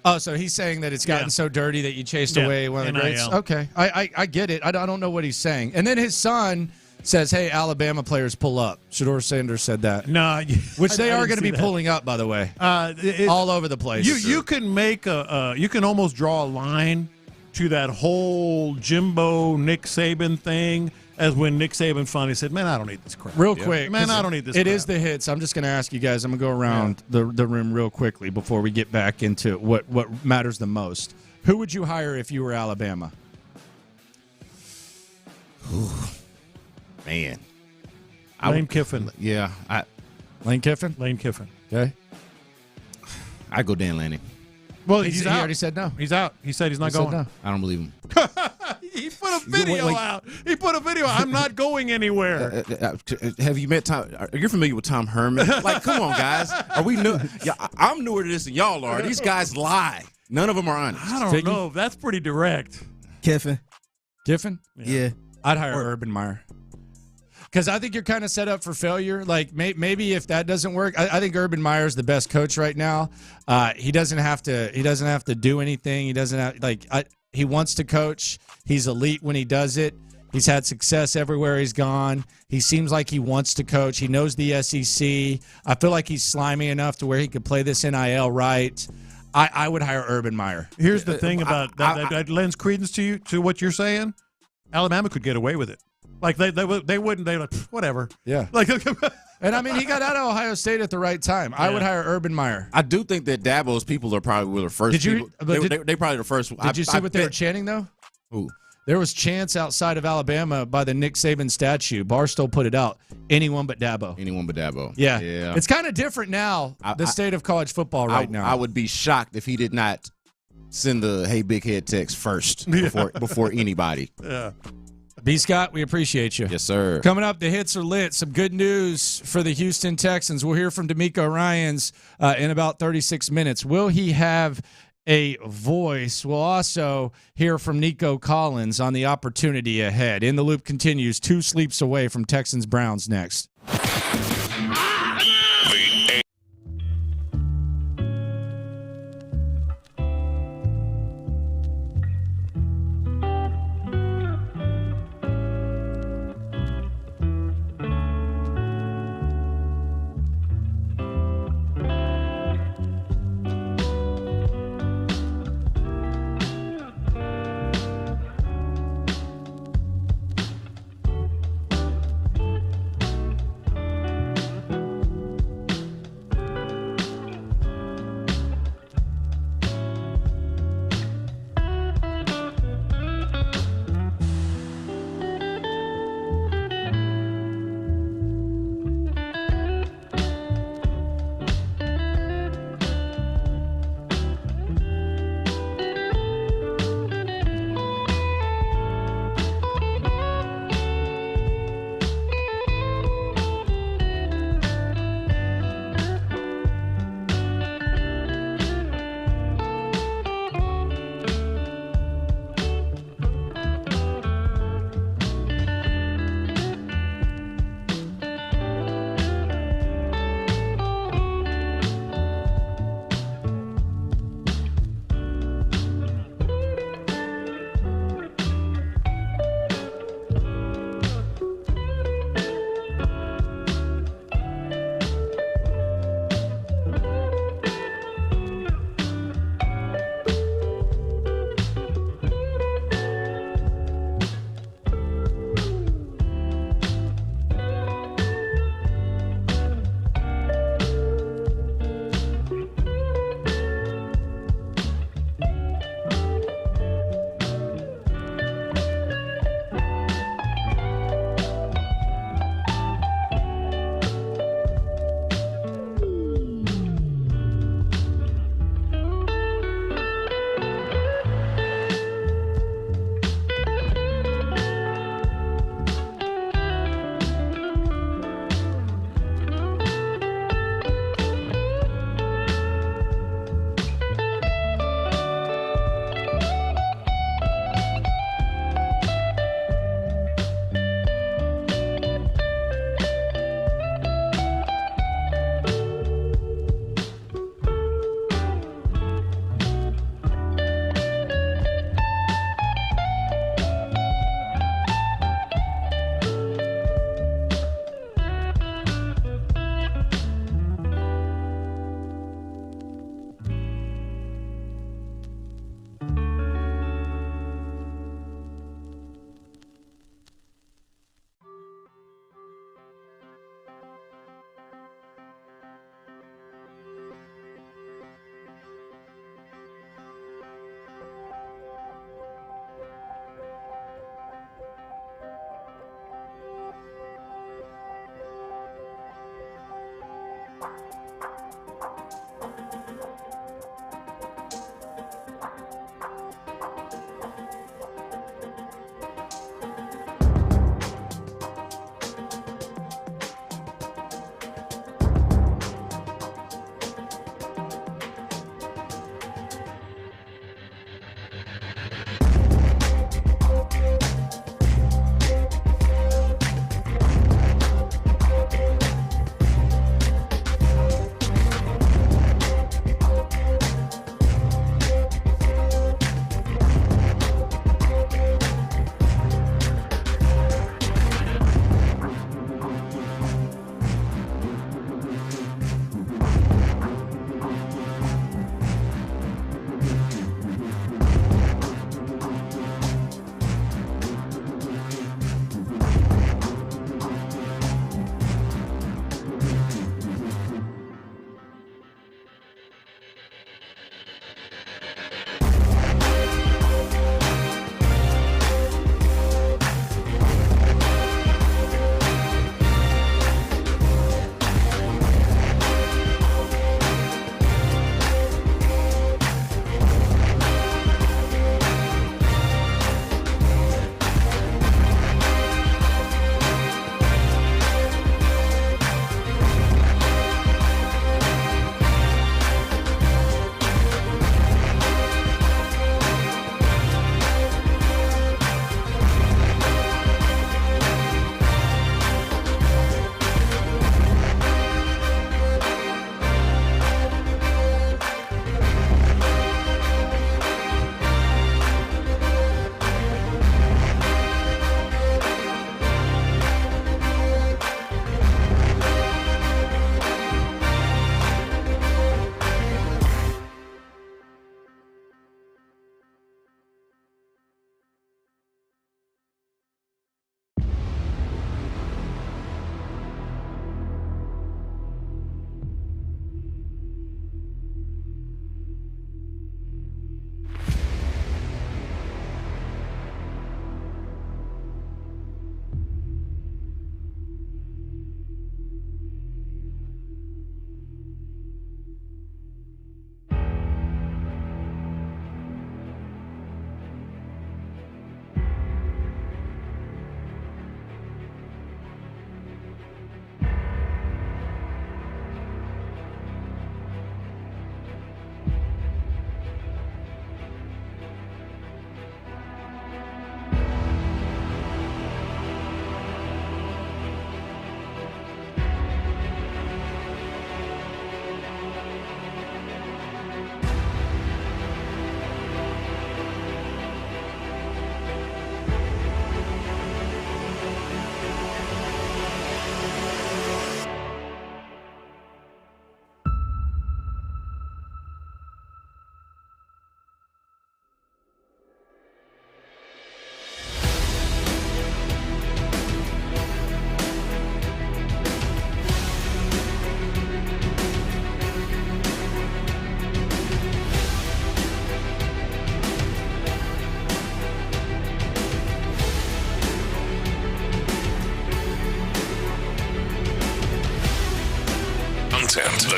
Oh, so he's saying that it's gotten so dirty that you chased away one of the greats? Okay, I get it. I don't know what he's saying. And then his son says, hey, Alabama players pull up. Shedeur Sanders said that. No. Which they are going to be pulling up, by the way. All over the place. You can make you can almost draw a line to that whole Jimbo Nick Saban thing as when Nick Saban finally said, man, I don't need this crap. Real quick. Man, I don't need this crap. It is the hits. I'm just going to ask you guys. I'm going to go around the room real quickly before we get back into what matters the most. Who would you hire if you were Alabama? Ooh. Man. Lane Kiffin. Yeah. Lane Kiffin? Lane Kiffin. Okay. I go Dan Lanning. Well, he already said no. He's out. He said he's not going. No. I don't believe him. He put a video out. He put a video. I'm not going anywhere. Have you met Tom? Are you familiar with Tom Herman? Like, come on, guys. Are we new? Yeah, I'm newer to this than y'all are. These guys lie. None of them are honest. I don't know. That's pretty direct. Kiffin? Yeah. I'd hire Urban Meyer. Because I think you're kind of set up for failure. Like maybe if that doesn't work, I think Urban Meyer's the best coach right now. He doesn't have to do anything. He doesn't have He wants to coach. He's elite when he does it. He's had success everywhere he's gone. He seems like he wants to coach. He knows the SEC. I feel like he's slimy enough to where he could play this NIL right. I would hire Urban Meyer. Here's the thing about that lends credence to what you're saying. Alabama could get away with it. Like they wouldn't. They like whatever. Yeah. Like, and I mean, he got out of Ohio State at the right time. I would hire Urban Meyer. I do think that Dabo's people are probably the first. Did you? They probably the first. Did you see what they were chanting though? Who? There was chants outside of Alabama by the Nick Saban statue. Barstow put it out. Anyone but Dabo. Anyone but Dabo. Yeah. It's kind of different now, the state of college football now. I would be shocked if he did not send the "Hey Big Head" text first before anybody. Yeah. B. Scott, we appreciate you. Yes, sir. Coming up, the hits are lit. Some good news for the Houston Texans. We'll hear from D'Amico Ryans in about 36 minutes. Will he have a voice? We'll also hear from Nico Collins on the opportunity ahead. In the Loop continues 2 sleeps away from Texans-Browns next.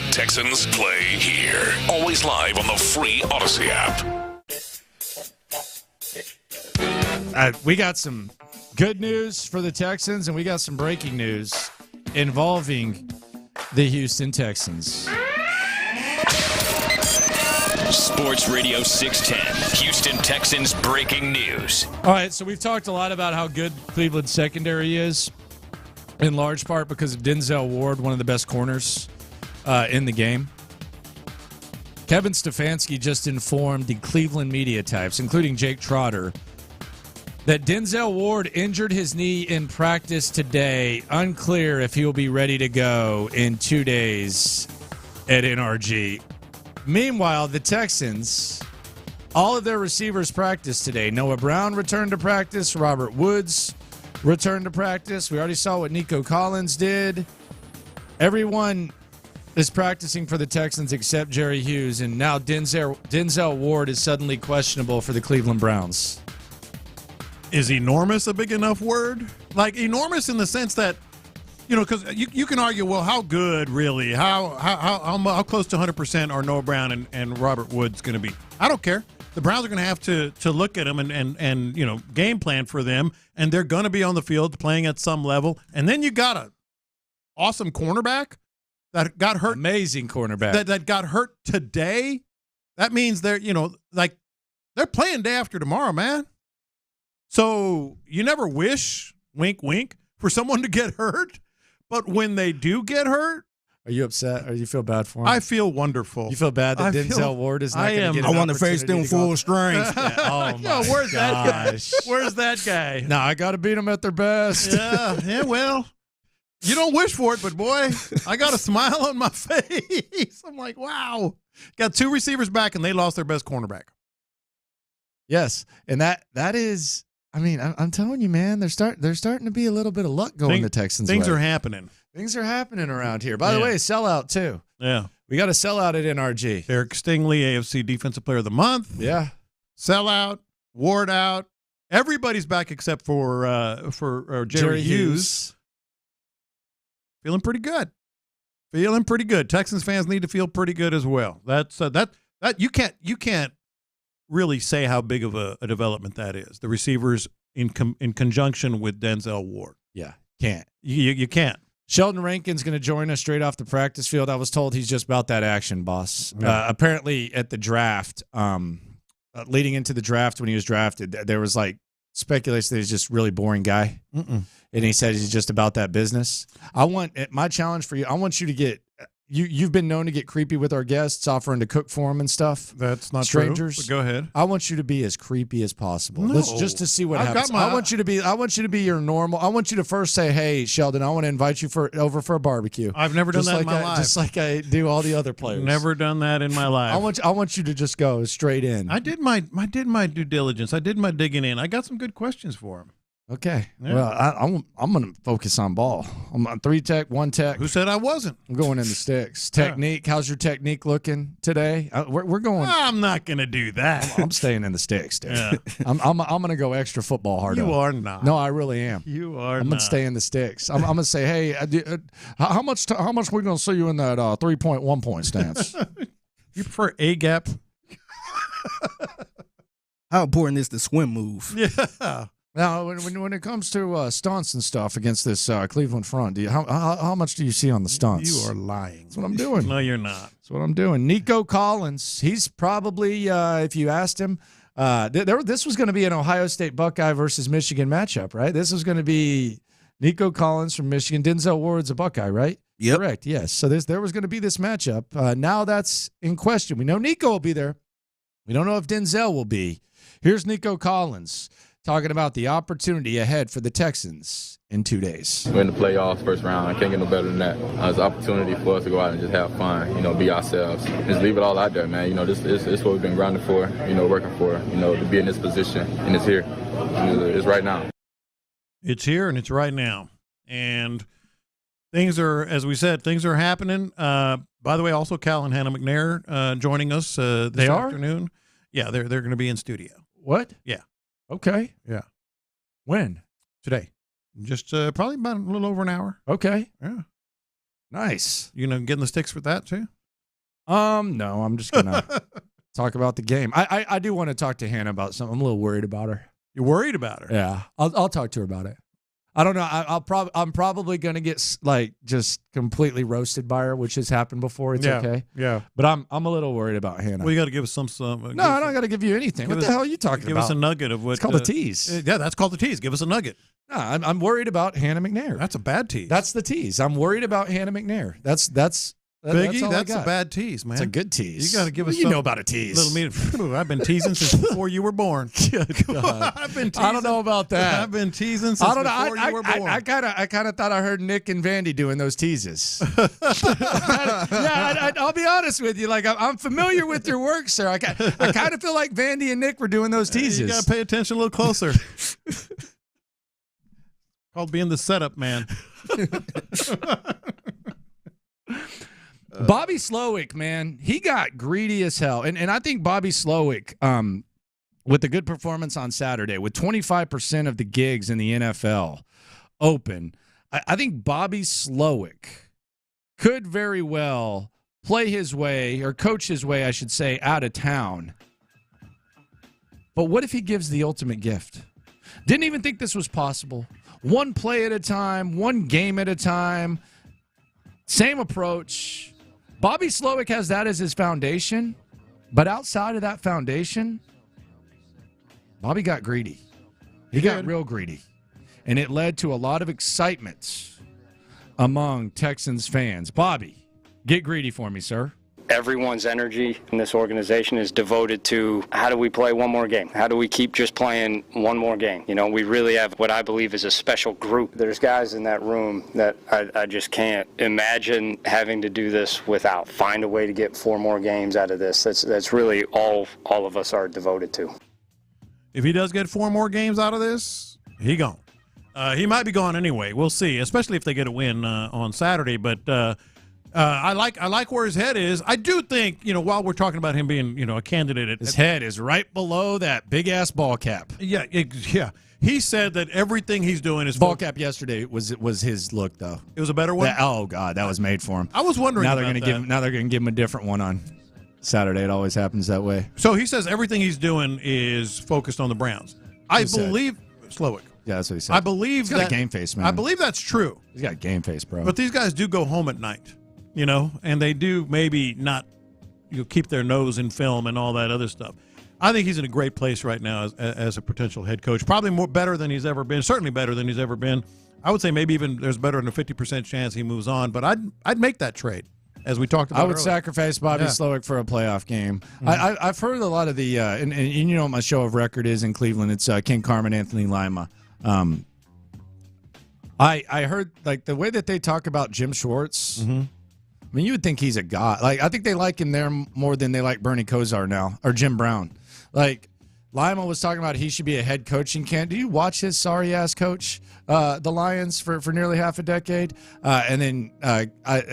The Texans play here. Always live on the free Odyssey app. We got some good news for the Texans, and we got some breaking news involving the Houston Texans. Sports Radio 610, Houston Texans breaking news. All right, so we've talked a lot about how good Cleveland's secondary is, in large part because of Denzel Ward, one of the best corners in the game. Kevin Stefanski just informed the Cleveland media types, including Jake Trotter, that Denzel Ward injured his knee in practice today. Unclear if he will be ready to go in 2 days at NRG. Meanwhile, the Texans, all of their receivers practiced today. Noah Brown returned to practice. Robert Woods returned to practice. We already saw what Nico Collins did. Everyone is practicing for the Texans except Jerry Hughes, and now Denzel Ward is suddenly questionable for the Cleveland Browns. Is enormous a big enough word? Like enormous in the sense that, you know, because you can argue, well, how good really? How close to 100% are Noah Brown and Robert Woods going to be? I don't care. The Browns are going to have to look at them and you know, game plan for them, and they're going to be on the field playing at some level. And then you got a awesome cornerback that got hurt. Amazing cornerback. That got hurt today. That means they're, you know, like they're playing day after tomorrow, man. So you never wish, wink, wink, for someone to get hurt. But when they do get hurt, are you upset? Or you feel bad for him? I feel wonderful. You feel bad that Denzel Ward is not going to get I want to face them full strength. Oh, my where's gosh. that guy? Where's that guy? No, I got to beat them at their best. Yeah, well, you don't wish for it, but, boy, I got a smile on my face. I'm like, wow. Got 2 receivers back, and they lost their best cornerback. Yes, and that is – I mean, I'm telling you, man, there's starting to be a little bit of luck going the Texans' Things way. are happening. Things are happening around here. By the way, sellout, too. Yeah. We got a sellout at NRG. Eric Stingley, AFC Defensive Player of the Month. Yeah. Sellout, Ward out. Everybody's back except for Jerry Hughes. Feeling pretty good. Texans fans need to feel pretty good as well. That's that you can't really say how big of a development that is. The receivers in conjunction with Denzel Ward. Yeah, can't. You can't. Sheldon Rankin's going to join us straight off the practice field. I was told he's just about that action, boss. Yeah. Apparently at the draft, leading into the draft when he was drafted, there was like speculation that he's just a really boring guy. And he said he's just about that business. My challenge for you, I want you to get You've been known to get creepy with our guests, offering to cook for them and stuff. That's not strangers. True, but go ahead. I want you to be as creepy as possible. No. Let's just to see what happens. I want you to be your normal. I want you to first say, "Hey, Sheldon, I want to invite you over for a barbecue." I've never done that in my life. Just like I do all the other players. Never done that in my life. I want you to just go straight in. I did my due diligence. I did my digging in. I got some good questions for him. Okay. Yeah. Well, I'm going to focus on ball. I'm on 3 tech, 1 tech. Who said I wasn't? I'm going in the sticks. Technique. How's your technique looking today? We're going. I'm not going to do that. I'm staying in the sticks, dude. Yeah. I'm going to go extra football hard. You are not. No, I really am. You are. I'm going to stay in the sticks. I'm going to say, hey, how much we going to see you in that 3-point, 1-point stance? You prefer a gap? How important is the swim move? Yeah. Now, when it comes to stunts and stuff against this Cleveland front, how much do you see on the stunts? You are lying. That's what I'm doing. No, you're not. That's what I'm doing. Nico Collins, he's probably, if you asked him, this was going to be an Ohio State Buckeye versus Michigan matchup, right? This was going to be Nico Collins from Michigan. Denzel Ward's a Buckeye, right? Yep. Correct, yes. So there was going to be this matchup. Now that's in question. We know Nico will be there. We don't know if Denzel will be. Here's Nico Collins talking about the opportunity ahead for the Texans in 2 days. We're in the playoffs, first round. I can't get no better than that. It's an opportunity for us to go out and just have fun, be ourselves. Just leave it all out there, man. This is what we've been grinding for, working for, to be in this position. And it's here. It's right now. It's here and it's right now. And things are, as we said, things are happening. By the way, also Cal and Hannah McNair joining us this afternoon. Yeah, they're going to be in studio. What? Yeah. Okay. Yeah. When? Today. Just probably about a little over an hour. Okay. Yeah. Nice. You know, getting the sticks for that too? No, I'm just gonna talk about the game. I do want to talk to Hannah about something. I'm a little worried about her. You're worried about her? Yeah, I'll talk to her about it. I don't know. I'm probably gonna get just completely roasted by her, which has happened before. It's okay. Yeah. But I'm a little worried about Hannah. Well, you got to give us some. No, I don't got to give you anything. What the hell are you talking about? Give us a nugget of what. It's called a tease. Yeah, that's called a tease. Give us a nugget. No, I'm worried about Hannah McNair. That's a bad tease. That's the tease. I'm worried about Hannah McNair. That's Biggie, that's a bad tease, man. It's a good tease. You got to give us. You know about a tease. Little meat. I've been teasing since before you were born. I've been. Teasing. I don't know about that. I've been teasing since before you were born. I kind of thought I heard Nick and Vandy doing those teases. I'll be honest with you. Like I'm familiar with your work, sir. I kind of feel like Vandy and Nick were doing those teases. You got to pay attention a little closer. Called being the setup man. Bobby Slowik, man, he got greedy as hell. And I think Bobby Slowik, with the good performance on Saturday, with 25% of the gigs in the NFL open, I think Bobby Slowik could very well play his way, or coach his way, I should say, out of town. But what if he gives the ultimate gift? Didn't even think this was possible. One play at a time, one game at a time, same approach. Bobby Slowik has that as his foundation, but outside of that foundation, Bobby got greedy. He got real greedy, and it led to a lot of excitement among Texans fans. Bobby, get greedy for me, sir. Everyone's energy in this organization is devoted to how do we play one more game? How do we keep just playing one more game? You know, we really have what I believe is a special group. There's guys in that room that I just can't imagine having to do this without. Find a way to get 4 more games out of this. That's really all of us are devoted to. If he does get 4 more games out of this, he gone. He might be gone anyway. We'll see, especially if they get a win on Saturday. But I like where his head is. I do think, while we're talking about him being, a candidate. His head is right below that big-ass ball cap. Yeah. He said that everything he's doing is ball cap yesterday was his look, though. It was a better one? Oh, God, that was made for him. I was wondering now they're going to give him a different one on Saturday. It always happens that way. So he says everything he's doing is focused on the Browns. I believe Slowik. Yeah, that's what he said. I believe he's got a game face, man. I believe that's true. He's got a game face, bro. But these guys do go home at night. And they do maybe not keep their nose in film and all that other stuff. I think he's in a great place right now as a potential head coach. Probably better than he's ever been. Certainly better than he's ever been. I would say maybe even there's better than a 50% chance he moves on. But I'd make that trade, as we talked about I would earlier. Sacrifice Bobby Slowik for a playoff game. Mm-hmm. I've heard a lot of the and you know what my show of record is in Cleveland. It's King Carmen, Anthony Lima. I heard like the way that they talk about Jim Schwartz. Mm-hmm. I mean, you would think he's a god. Like, I think they like him there more than they like Bernie Kosar now, or Jim Brown. Like, Lima was talking about he should be a head coaching candidate. Do you watch his sorry-ass coach, the Lions, for nearly half a decade? And then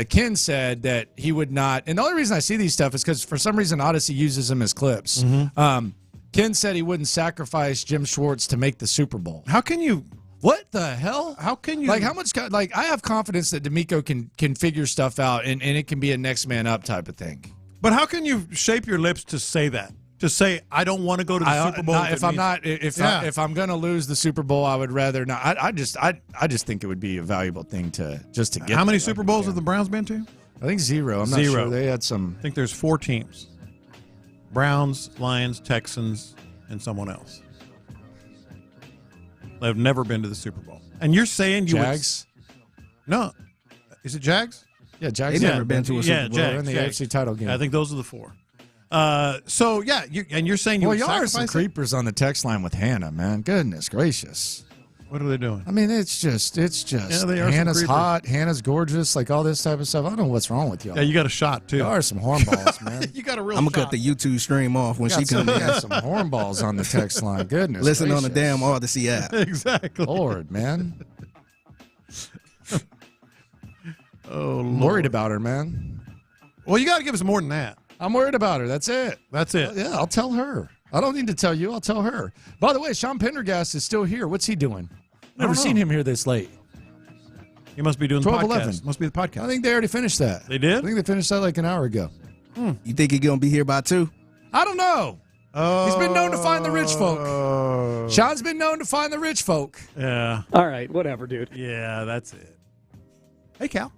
Ken said that he would not. And the only reason I see these stuff is because for some reason Odyssey uses them as clips. Mm-hmm. Ken said he wouldn't sacrifice Jim Schwartz to make the Super Bowl. How can you... What the hell? How can you... Like, how much... Like, I have confidence that D'Amico can figure stuff out, and it can be a next man up type of thing. But how can you shape your lips to say that? To say, I don't want to go to the Super Bowl? If I'm going to lose the Super Bowl, I would rather not. I just think it would be a valuable thing to get. How many Super Bowls have the Browns been to? I think 0. I'm not sure. They had some... I think there's 4 teams. Browns, Lions, Texans, and someone else. They've never been to the Super Bowl. And you're saying you Jags? No. Is it Jags? Yeah, Jags have never been to a Super Bowl. They're in the AFC title game. I think those are the 4. So, yeah, you're saying you would y'all sacrifice are some creepers on the text line with Hannah, man. Goodness gracious. What are they doing? I mean, it's just Hannah's hot, Hannah's gorgeous, like all this type of stuff. I don't know what's wrong with y'all. Yeah, you got a shot, too. Y'all are some hornballs, man. You got a real I'm going to cut the YouTube stream off when she comes in. Got some hornballs on the text line. Goodness Listen gracious. on the damn Odyssey app. Exactly. Lord, man. Oh, I'm Lord. worried about her, man. Well, you got to give us more than that. I'm worried about her. That's it. That's it. Yeah, I'll tell her. I don't need to tell you. I'll tell her. By the way, Sean Pendergast is still here. What's he doing? Never seen him here this late. He must be doing 12, the podcast. 11. Must be the podcast. I think they already finished that. They did? I think they finished that like an hour ago. You think he's going to be here by 2? I don't know. He's been known to find the rich folk. Sean's been known to find the rich folk. Yeah. All right, whatever, dude. Yeah, that's it. Hey, Cal.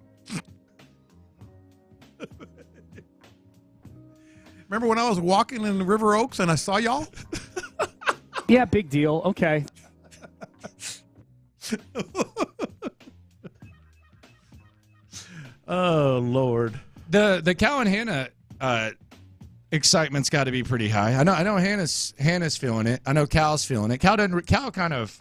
Remember when I was walking in the River Oaks and I saw y'all? Yeah, big deal. Okay. Oh, Lord. The Cal and Hannah excitement's got to be pretty high. I know Hannah's feeling it. I know Cal's feeling it. Cal kind of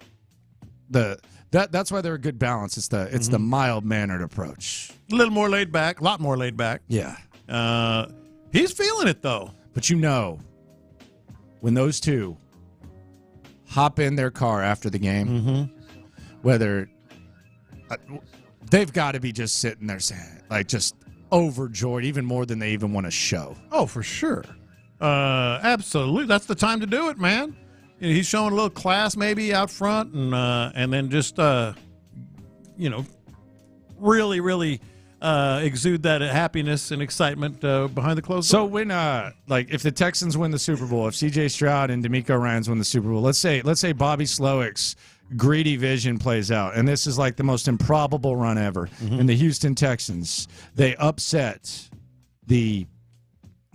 that's why they're a good balance. It's the mild mannered approach. A little more laid back, a lot more laid back. Yeah. He's feeling it though. But when those two hop in their car after the game, whether they've got to be just sitting there saying, like, just overjoyed, even more than they even want to show. Oh, for sure. Absolutely. That's the time to do it, man. You know, he's showing a little class maybe out front and then just, really, really exude that happiness and excitement behind the closed door. So when, if the Texans win the Super Bowl, if C.J. Stroud and DeMeco Ryans win the Super Bowl, let's say Bobby Slowik's greedy vision plays out, and this is like the most improbable run ever. And the Houston Texans, they beat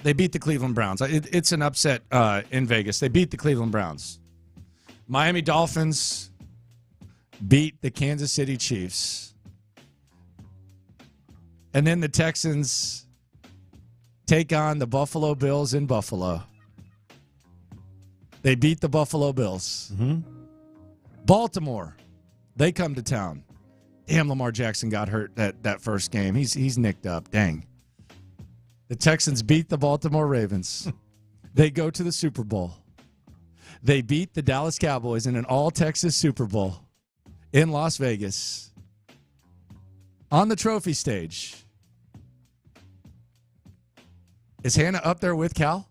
the Cleveland Browns. It's an upset in Vegas. They beat the Cleveland Browns. Miami Dolphins beat the Kansas City Chiefs. And then the Texans take on the Buffalo Bills in Buffalo. They beat the Buffalo Bills. Baltimore, they come to town. Damn, Lamar Jackson got hurt that first game. He's nicked up. Dang. The Texans beat the Baltimore Ravens. They go to the Super Bowl. They beat the Dallas Cowboys in an all-Texas Super Bowl in Las Vegas on the trophy stage. Is Hannah up there with Cal?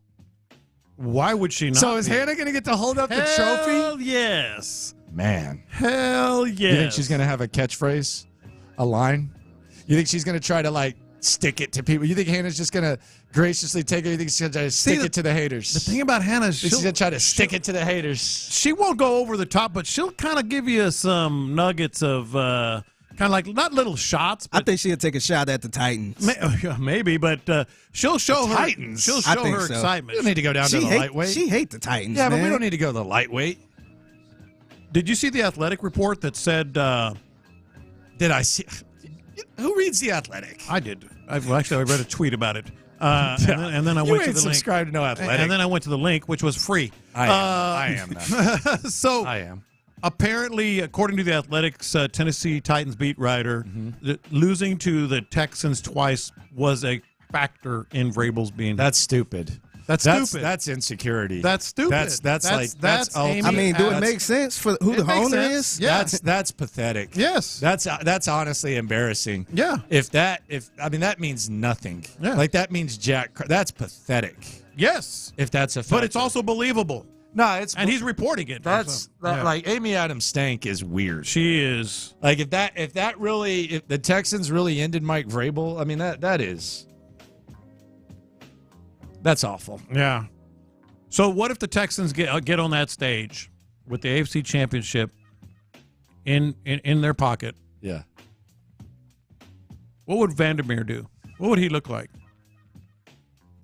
Why would she not? So is Hannah going to get to hold up the trophy? Hell yes. Man. Hell yes. You think she's going to have a catchphrase? A line? You think she's going to try to, stick it to people? You think Hannah's just going to graciously take it? You think she's going to try to stick it to the haters? The thing about Hannah is she's going to try to stick it to the haters. She won't go over the top, but she'll kind of give you some nuggets of kind of like, not little shots. But I think she'll take a shot at the Titans. Maybe, but she'll show the her Titans. She'll show her excitement. You don't need to go down to the lightweight. She hate the Titans. Yeah, man. but we don't need to go to the lightweight. Did you see the Athletic report that said? Did I see? Who reads the Athletic? I did. I read a tweet about it. And then I went to the link. Subscribe to No Athletic. And then I went to the link, which was free. I am. So I am. Apparently, according to the Athletics Tennessee Titans beat writer, losing to the Texans twice was a factor in Vrabel's being. That's stupid. That's stupid. That's insecurity. That's stupid. That's I mean, do it make sense for who the owner is? Yeah. That's pathetic. Yes. That's honestly embarrassing. Yeah. That means nothing. Yeah. Like that means that's pathetic. Yes. If that's a factor. But it's also believable. No, and he's reporting it. Like Amy Adams Stank is weird. She is. Like if the Texans really ended Mike Vrabel, I mean that's awful. Yeah. So what if the Texans get on that stage with the AFC Championship in their pocket? Yeah. What would Vandermeer do? What would he look like?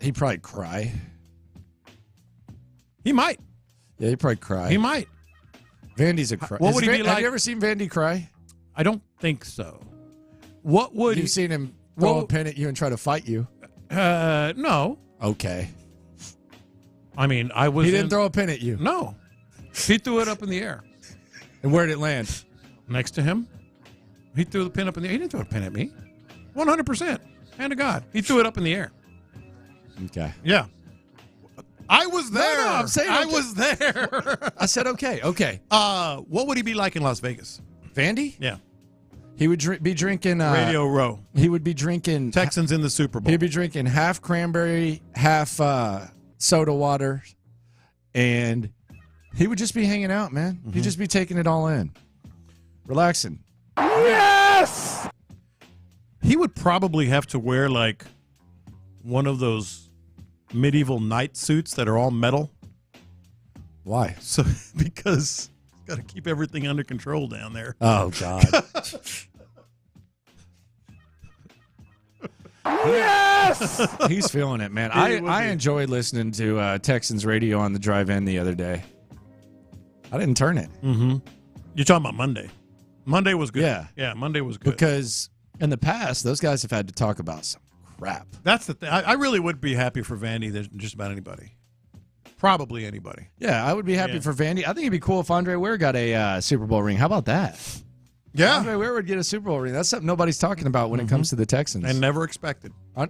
He'd probably cry. He might. Yeah, he'd probably cry. He might. Vandy's a cry. What would he be like? Have you ever seen Vandy cry? I don't think so. What would you seen him throw a pin at you and try to fight you? No. Okay. I mean, He didn't throw a pin at you. No. He threw it up in the air. And where did it land? Next to him. He threw the pin up in the air. He didn't throw a pin at me. 100%. Hand to God. He threw it up in the air. Okay. Yeah. I was there. No, I'm saying I was there. I said okay. Okay. What would he be like in Las Vegas? Vandy? Yeah. He would be drinking Radio Row. He would be drinking Texans in the Super Bowl. He'd be drinking half cranberry, half soda water, and he would just be hanging out, man. He'd just be taking it all in, relaxing. Yes. He would probably have to wear like one of those medieval knight suits that are all metal. Why? So because he's got to keep everything under control down there. Oh God. Yes! He's feeling it, man. I enjoyed listening to Texans radio on the drive in the other day. I didn't turn it. Mm-hmm. You're talking about Monday. Monday was good. Yeah, Monday was good. Because in the past, those guys have had to talk about some crap. That's the thing. I really would be happy for Vandy than just about anybody. Probably anybody. Yeah, I would be happy for Vandy. I think it'd be cool if Andre Ware got a Super Bowl ring. How about that? Yeah. Andre Ware would get a Super Bowl ring. That's something nobody's talking about when it comes to the Texans. And never expected. I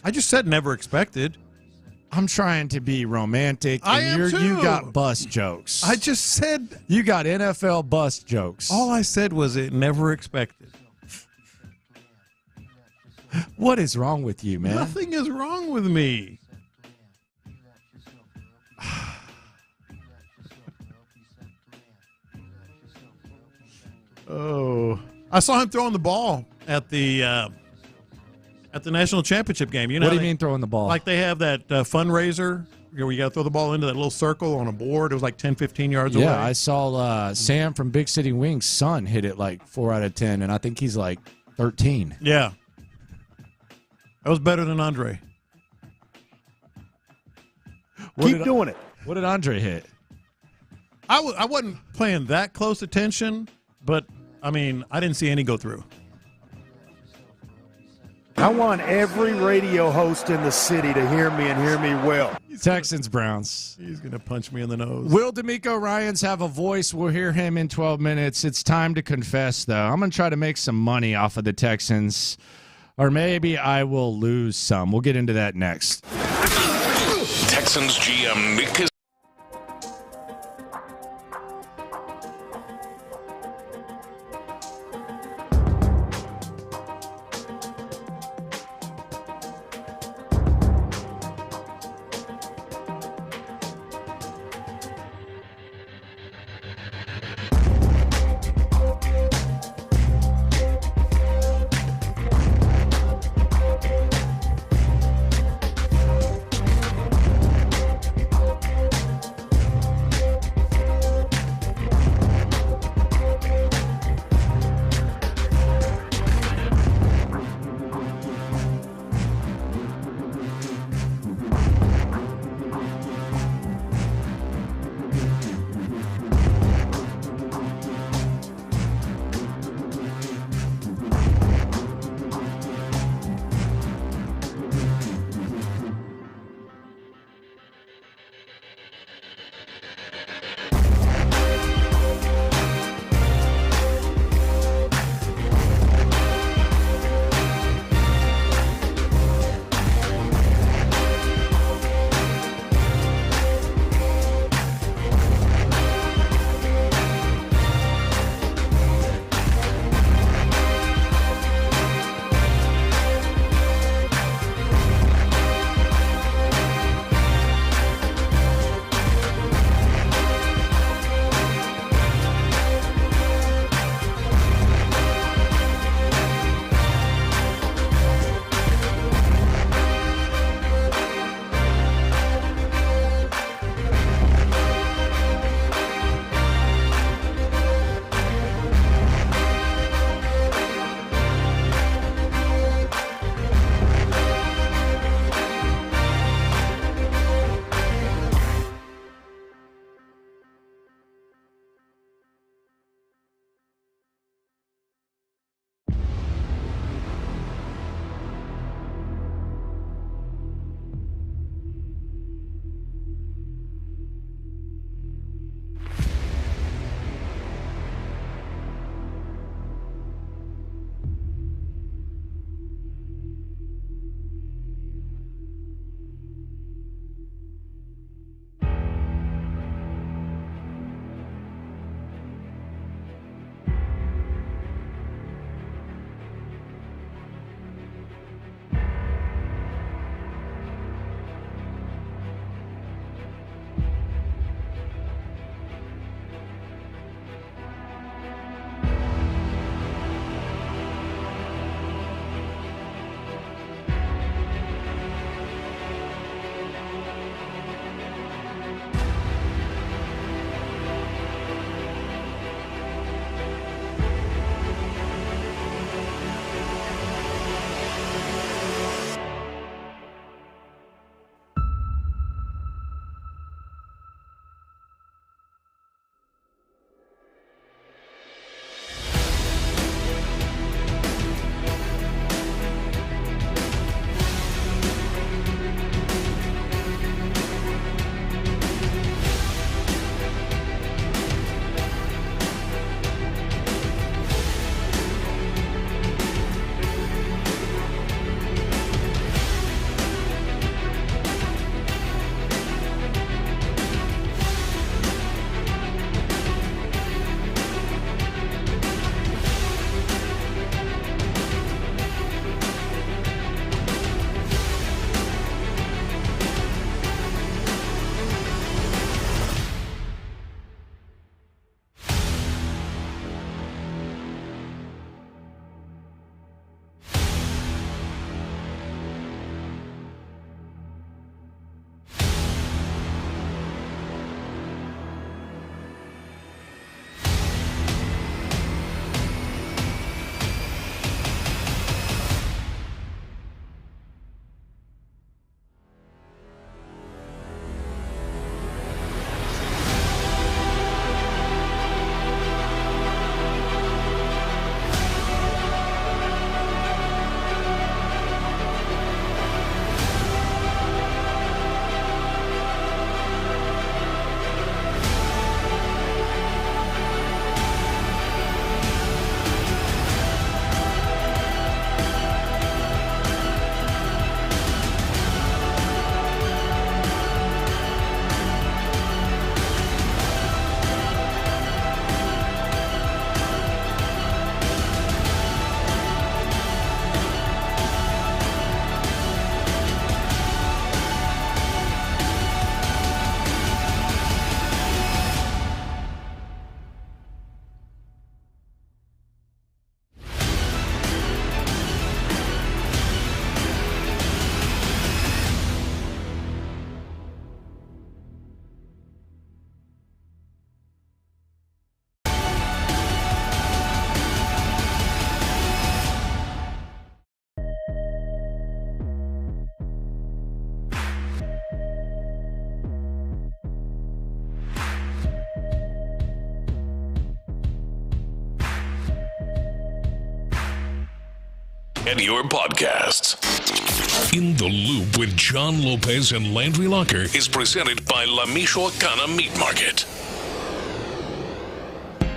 just said never expected. I'm trying to be romantic, and you got bus jokes. I just said you got NFL bus jokes. All I said was it never expected. What is wrong with you, man? Nothing is wrong with me. Oh, I saw him throwing the ball at the national championship game. You know, what do you mean throwing the ball? Like they have that fundraiser where you got to throw the ball into that little circle on a board. It was like 10, 15 yards away. Yeah, I saw Sam from Big City Wings' son hit it like 4 out of 10, and I think he's like 13. Yeah. That was better than Andre. Keep doing it. What did Andre hit? I wasn't paying that close attention, but, I mean, I didn't see any go through. I want every radio host in the city to hear me and hear me well. Texans, Browns. He's going to punch me in the nose. Will D'Amico Ryans have a voice? We'll hear him in 12 minutes. It's time to confess, though. I'm going to try to make some money off of the Texans, or maybe I will lose some. We'll get into that next. Texans GM Nick is and your podcasts. In the Loop with John Lopez and Landry Locker is presented by La Michoacana Meat Market.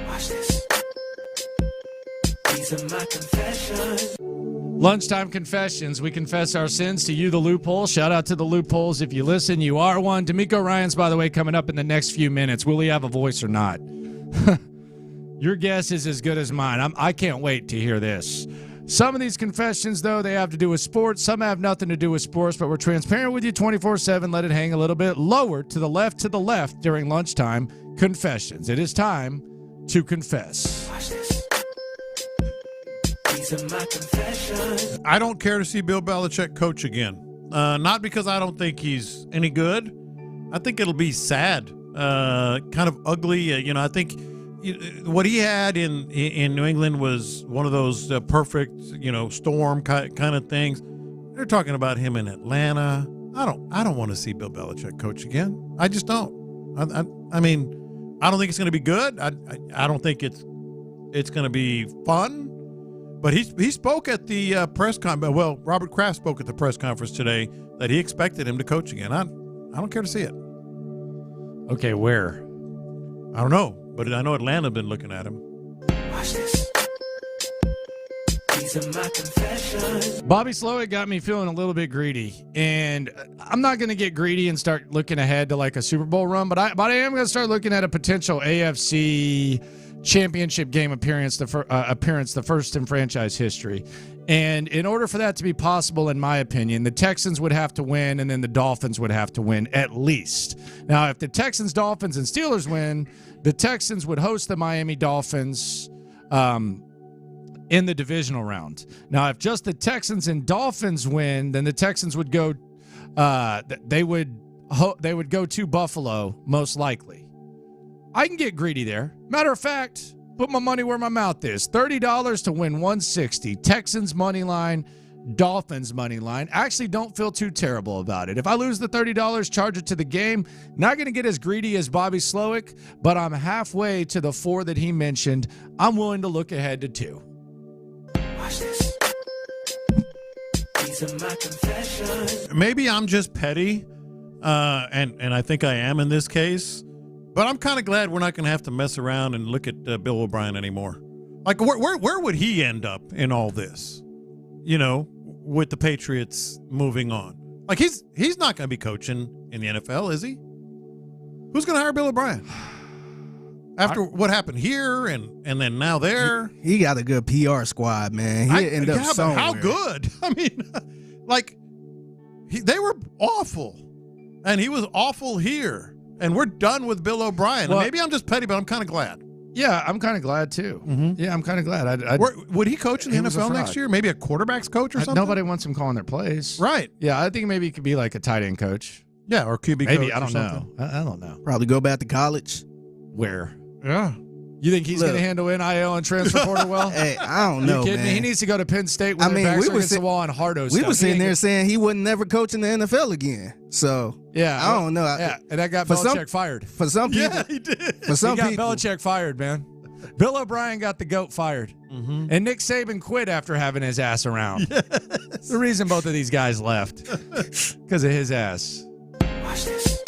Watch this. These are my confessions. Lunchtime confessions. We confess our sins to you, the Loophole. Shout out to the Loopholes. If you listen, you are one. D'Amico Ryans, by the way, coming up in the next few minutes. Will he have a voice or not? Your guess is as good as mine. I can't wait to hear this. Some of these confessions, though, they have to do with sports. Some have nothing to do with sports, but we're transparent with you 24/7. Let it hang a little bit lower to the left during lunchtime confessions. It is time to confess. Watch this. These are my confessions. I don't care to see Bill Belichick coach again. Not because I don't think he's any good. I think it'll be sad, kind of ugly. I think what he had in New England was one of those perfect, storm kind of things. They're talking about him in Atlanta. I don't want to see Bill Belichick coach again. I just don't. I mean, I don't think it's going to be good. I don't think it's going to be fun. But he spoke at the press conference. Well, Robert Kraft spoke at the press conference today that he expected him to coach again. I don't care to see it. Okay, where? I don't know, but I know Atlanta have been looking at him. Watch this. These are my confessions. Bobby Slowik got me feeling a little bit greedy, and I'm not going to get greedy and start looking ahead to like a Super Bowl run, but I am going to start looking at a potential AFC championship game appearance, the first in franchise history. And in order for that to be possible, in my opinion, the Texans would have to win, and then the Dolphins would have to win at least. Now, if the Texans, Dolphins, and Steelers win, the Texans would host the Miami Dolphins in the divisional round. Now, if just the Texans and Dolphins win, then the Texans would go. They would go to Buffalo most likely. I can get greedy there. Matter of fact, put my money where my mouth is. $30 to win $160. Texans money line, Dolphins money line. Actually, don't feel too terrible about it. If I lose the $30, charge it to the game. Not going to get as greedy as Bobby Slowik, but I'm halfway to the 4 that he mentioned. I'm willing to look ahead to 2. Watch this. These are my confessions. Maybe I'm just petty, and I think I am in this case. But I'm kind of glad we're not going to have to mess around and look at Bill O'Brien anymore. Like, where would he end up in all this? With the Patriots moving on. Like, he's not going to be coaching in the NFL, is he? Who's going to hire Bill O'Brien? After what happened here and then now there? He got a good PR squad, man. He ended up somewhere. How good? I mean, like, they were awful. And he was awful here. And we're done with Bill O'Brien. Well, maybe I'm just petty, but I'm kind of glad. Yeah, I'm kind of glad, too. Mm-hmm. Yeah, I'm kind of glad. Would he coach in the NFL next year? Maybe a quarterback's coach or something? Nobody wants him calling their plays. Right. Yeah, I think maybe he could be like a tight end coach. Yeah, or QB maybe, coach. I don't know. I don't know. Probably go back to college. Where? Yeah. You think he's going to handle NIL and transfer portal well? Hey, I don't know, you kidding man. me? He needs to go to Penn State with their backs against the wall and Hardo We stuff. were sitting there saying he wouldn't never coach in the NFL again. So, yeah, I don't know. Yeah, and that got Belichick fired. For some people. Yeah, he did. For some people. He got Belichick fired, man. Bill O'Brien got the GOAT fired. Mm-hmm. And Nick Saban quit after having his ass around. Yes. The reason both of these guys left. Because of his ass. Watch this.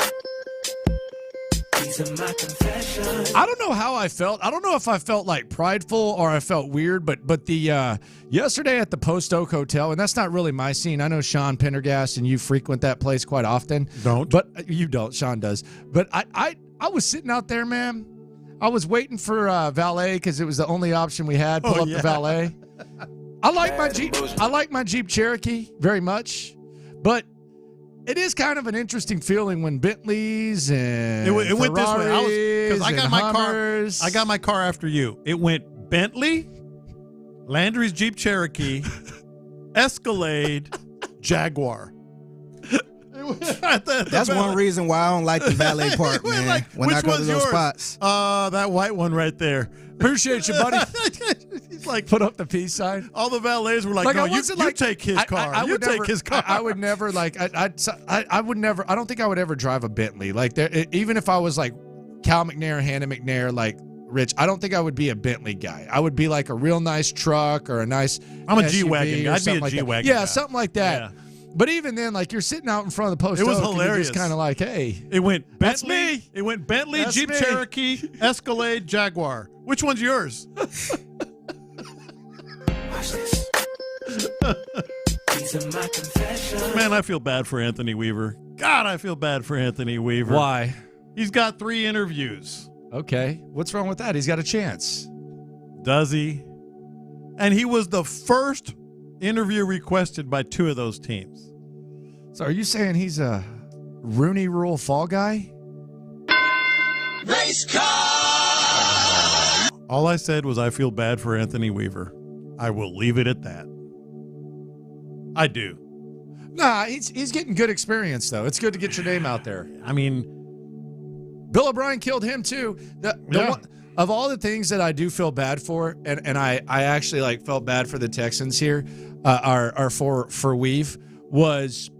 These are my confessions. I don't know how I felt. I don't know if I felt like prideful or I felt weird, but the yesterday at the Post Oak Hotel, and that's not really my scene. I know Sean Pendergast and you frequent that place quite often. Don't. But you don't. Sean does. But I was sitting out there, man. I was waiting for valet because it was the only option we had. Pull up the valet. I like my Jeep. I like my Jeep Cherokee very much, but it is kind of an interesting feeling when Bentleys and it went this way. Because I got my Hummers. car. I got my car after you. It went Bentley, Landry's Jeep Cherokee, Escalade, Jaguar. That's one reason why I don't like the valet part, man. When I go to those spots. That white one right there. Appreciate you, buddy. He's like, put up the peace sign. All the valets were like, no, you take his car. You take his car. I would never like. I would never. I don't think I would ever drive a Bentley. Like, even if I was like Cal McNair, Hannah McNair, like Rich, I don't think I would be a Bentley guy. I would be like a real nice truck or a nice I'm a SUV G-Wagon guy. I'd be a like G-Wagon Yeah, guy. something like that. Yeah. But even then, like, you're sitting out in front of the post. It was oak, and you're hilarious. just kind of like, hey, It went That's Bentley. me. It went Bentley, That's Jeep me. Cherokee, Escalade, Jaguar. Which one's yours? Watch this. These are my confessions. Man, I feel bad for Anthony Weaver. God, I feel bad for Anthony Weaver. why? He's got 3 interviews. Okay, what's wrong with that? He's got a chance. Does he? And he was the first interview requested by 2 of those teams. So are you saying he's a Rooney Rule fall guy? Race car! All I said was I feel bad for Anthony Weaver. I will leave it at that. I do. Nah, he's getting good experience, though. It's good to get your name out there. I mean, Bill O'Brien killed him, too. Yeah. Of all the things that I do feel bad for, and I actually like felt bad for the Texans here, or for Weave, was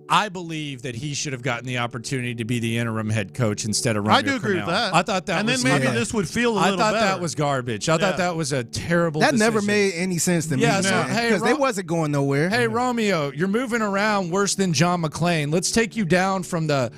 I believe that he should have gotten the opportunity to be the interim head coach instead of Romeo I do agree with Crennel. that. I thought that and was then maybe this would feel a little I thought better. that was garbage. I thought that was a terrible That decision. never made any sense to me. Yeah, so, hey, because they wasn't going nowhere. Hey Romeo, you're moving around worse than John McClain. Let's take you down from not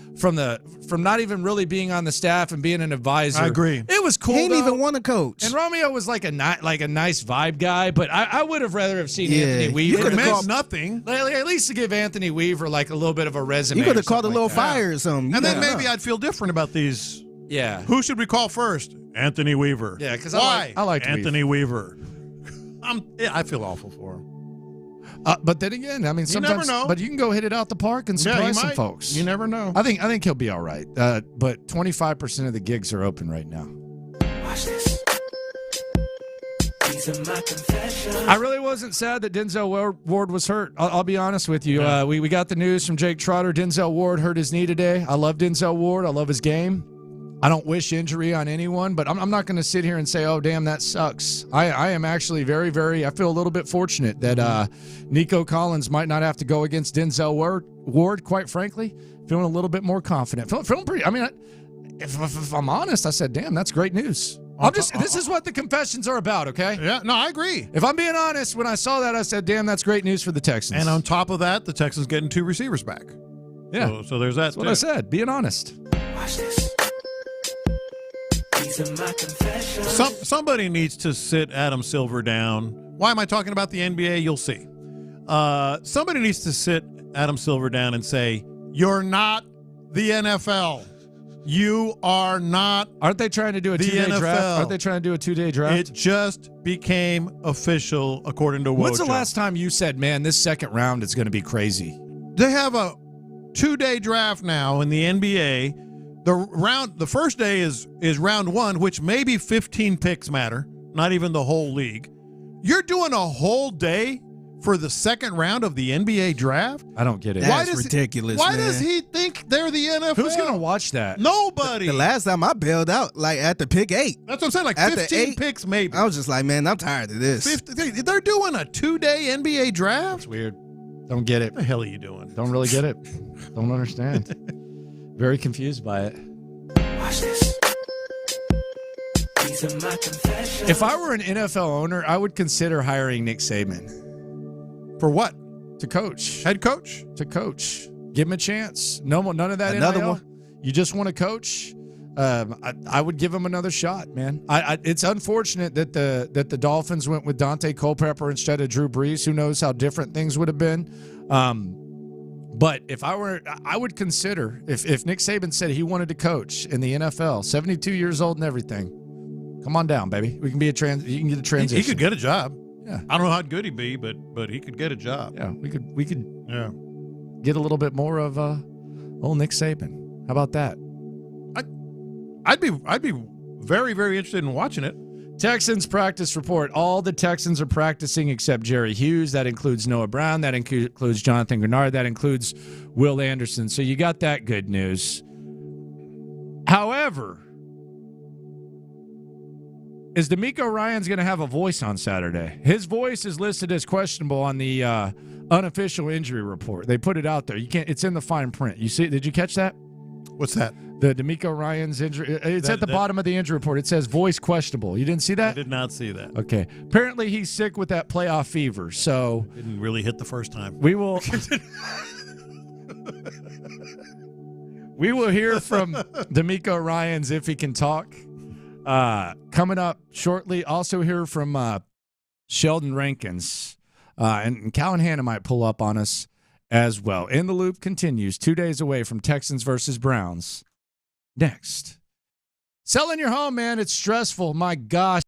even really being on the staff and being an advisor. I agree. It was cool. He ain't though. even want to coach. And Romeo was like a nice vibe guy, but I would have rather have seen Anthony Weaver. You could It have meant called, nothing. At least to give Anthony Weaver like a little bit of a resume. you could or have called a something little like that. fire or something. And then Yeah. maybe I'd feel different about these. Yeah. Who should we call first? Anthony Weaver. Yeah, because why? I liked Anthony Weaver. I feel awful for him. But then again, I mean, You never sometimes. know. But you can go hit it out the park and Yeah, surprise you some might. folks. You never know. I think he'll be all right. But 25% of the gigs are open right now. Watch this. These are my confessions. I really wasn't sad that Denzel Ward was hurt. I'll be honest with you. Yeah. We got the news from Jake Trotter. Denzel Ward hurt his knee today. I love Denzel Ward. I love his game. I don't wish injury on anyone, but I'm not going to sit here and say, oh, damn, that sucks. I am actually very, very, I feel a little bit fortunate that Nico Collins might not have to go against Denzel Ward, quite frankly. Feeling a little bit more confident. Feeling pretty, I mean, if I'm honest, I said, damn, that's great news. This is what the confessions are about, okay? Yeah, no, I agree. If I'm being honest, when I saw that, I said, damn, that's great news for the Texans. And on top of that, the Texans getting 2 receivers back. Yeah. So there's that. That's what I said, being honest. Watch this. These are my confessions. Somebody needs to sit Adam Silver down. Why am I talking about the NBA? You'll see. Somebody needs to sit Adam Silver down and say, you're not the NFL. You are not. Aren't they trying to do a 2-day draft? Aren't they trying to do a 2-day draft? It just became official, according to Woj. When's the last time you said, man, this second round is going to be crazy? They have a 2-day draft now in the NBA. The first day is round 1, which maybe 15 picks matter, not even the whole league. You're doing a whole day for the second round of the NBA draft? I don't get it. That's ridiculous. Why man. does he think they're the NFL? Who's going to watch that? Nobody. The last time I bailed out, like at the pick 8. That's what I'm saying, like At the 15 8, picks maybe. I was just like, man, I'm tired of this. They're doing a 2-day NBA draft? It's weird. Don't get it. What the hell are you doing? Don't really get it. Don't understand. Very confused by it. Watch this. These are my confessions. If I were an NFL owner, I would consider hiring Nick Saban. For what? To coach. Head coach? To coach. Give him a chance. None of that Another NIL. one? You just want to coach? I would give him another shot, man. It's unfortunate that the Dolphins went with Dante Culpepper instead of Drew Brees. Who knows how different things would have been. But if I would consider, if Nick Saban said he wanted to coach in the NFL, 72 years old and everything, come on down, baby. We can be you can get a transition. He could get a job. Yeah. I don't know how good he'd be, but he could get a job. Yeah, we could Yeah. get a little bit more of old Nick Saban. How about that? I'd be very, very interested in watching it. Texans practice report. All the Texans are practicing except Jerry Hughes. That includes Noah Brown. That includes Jonathan Grenard. That includes Will Anderson. So you got that good news. However, is D'Amico Ryans going to have a voice on Saturday? His voice is listed as questionable on the unofficial injury report. They put it out there. You can't. It's in the fine print. You see? Did you catch that? What's that? The D'Amico Ryans injury. It's at the bottom of the injury report. It says voice questionable. You didn't see that? I did not see that. Okay. Apparently he's sick with that playoff fever. So Didn't really hit the first time. we will we will hear from D'Amico Ryans if he can talk. Coming up shortly, also hear from Sheldon Rankins. And Calvin Hanna might pull up on us as well. In the Loop continues 2 days away from Texans versus Browns. Next. Selling your home, man, it's stressful. My gosh.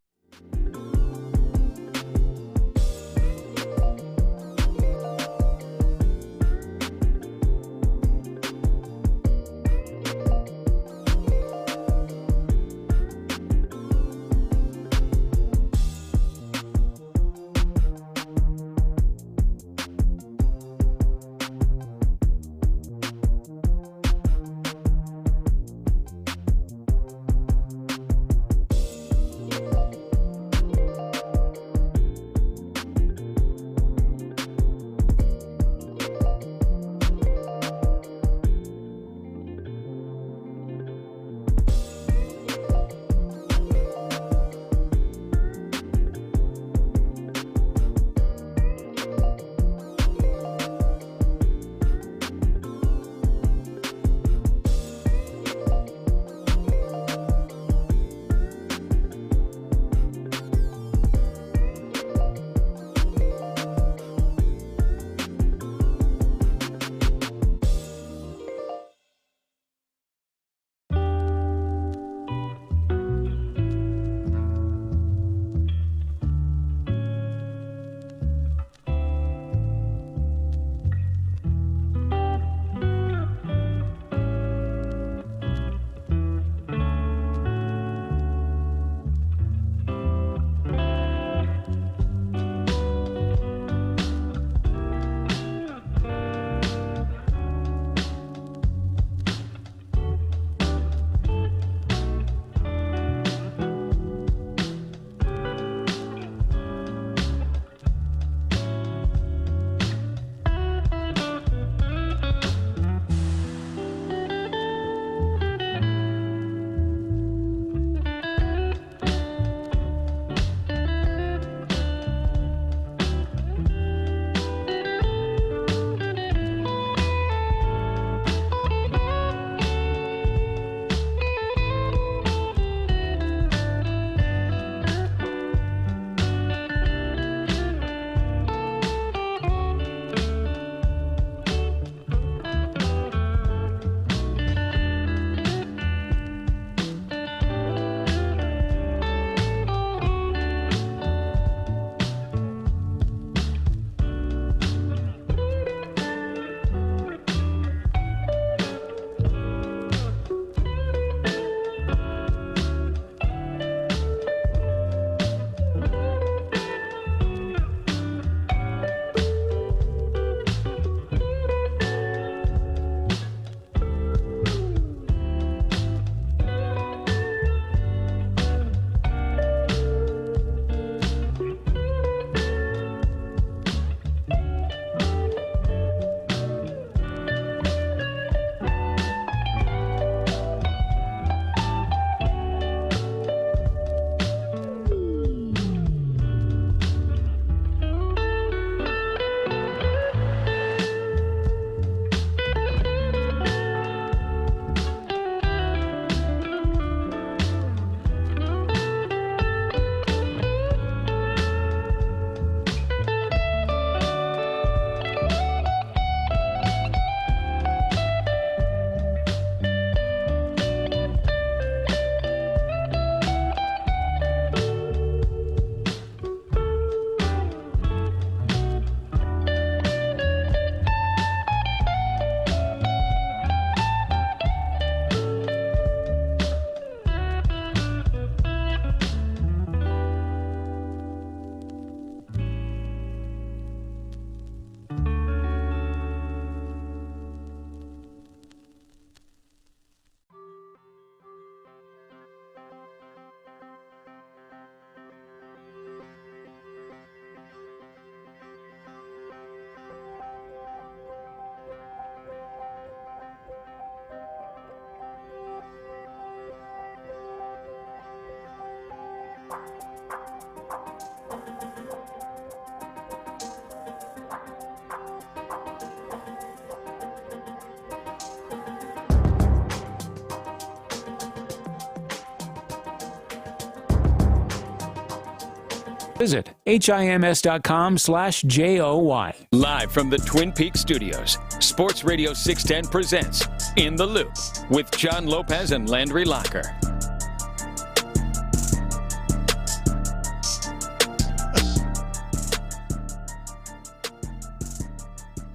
Visit HIMS.com/JOY. Live from the Twin Peaks studios, Sports Radio 610 presents In the Loop with John Lopez and Landry Locker.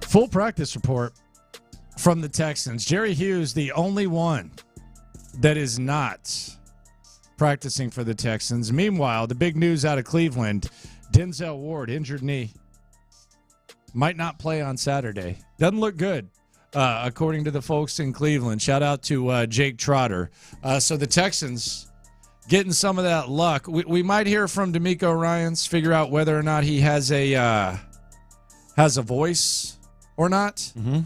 Full practice report from the Texans. Jerry Hughes, the only one that is not practicing for the Texans. Meanwhile, the big news out of Cleveland, Denzel Ward, injured knee. Might not play on Saturday. Doesn't look good, according to the folks in Cleveland. Shout out to Jake Trotter. So the Texans getting some of that luck. We might hear from D'Amico Ryans, figure out whether or not he has a voice or not. Mm-hmm.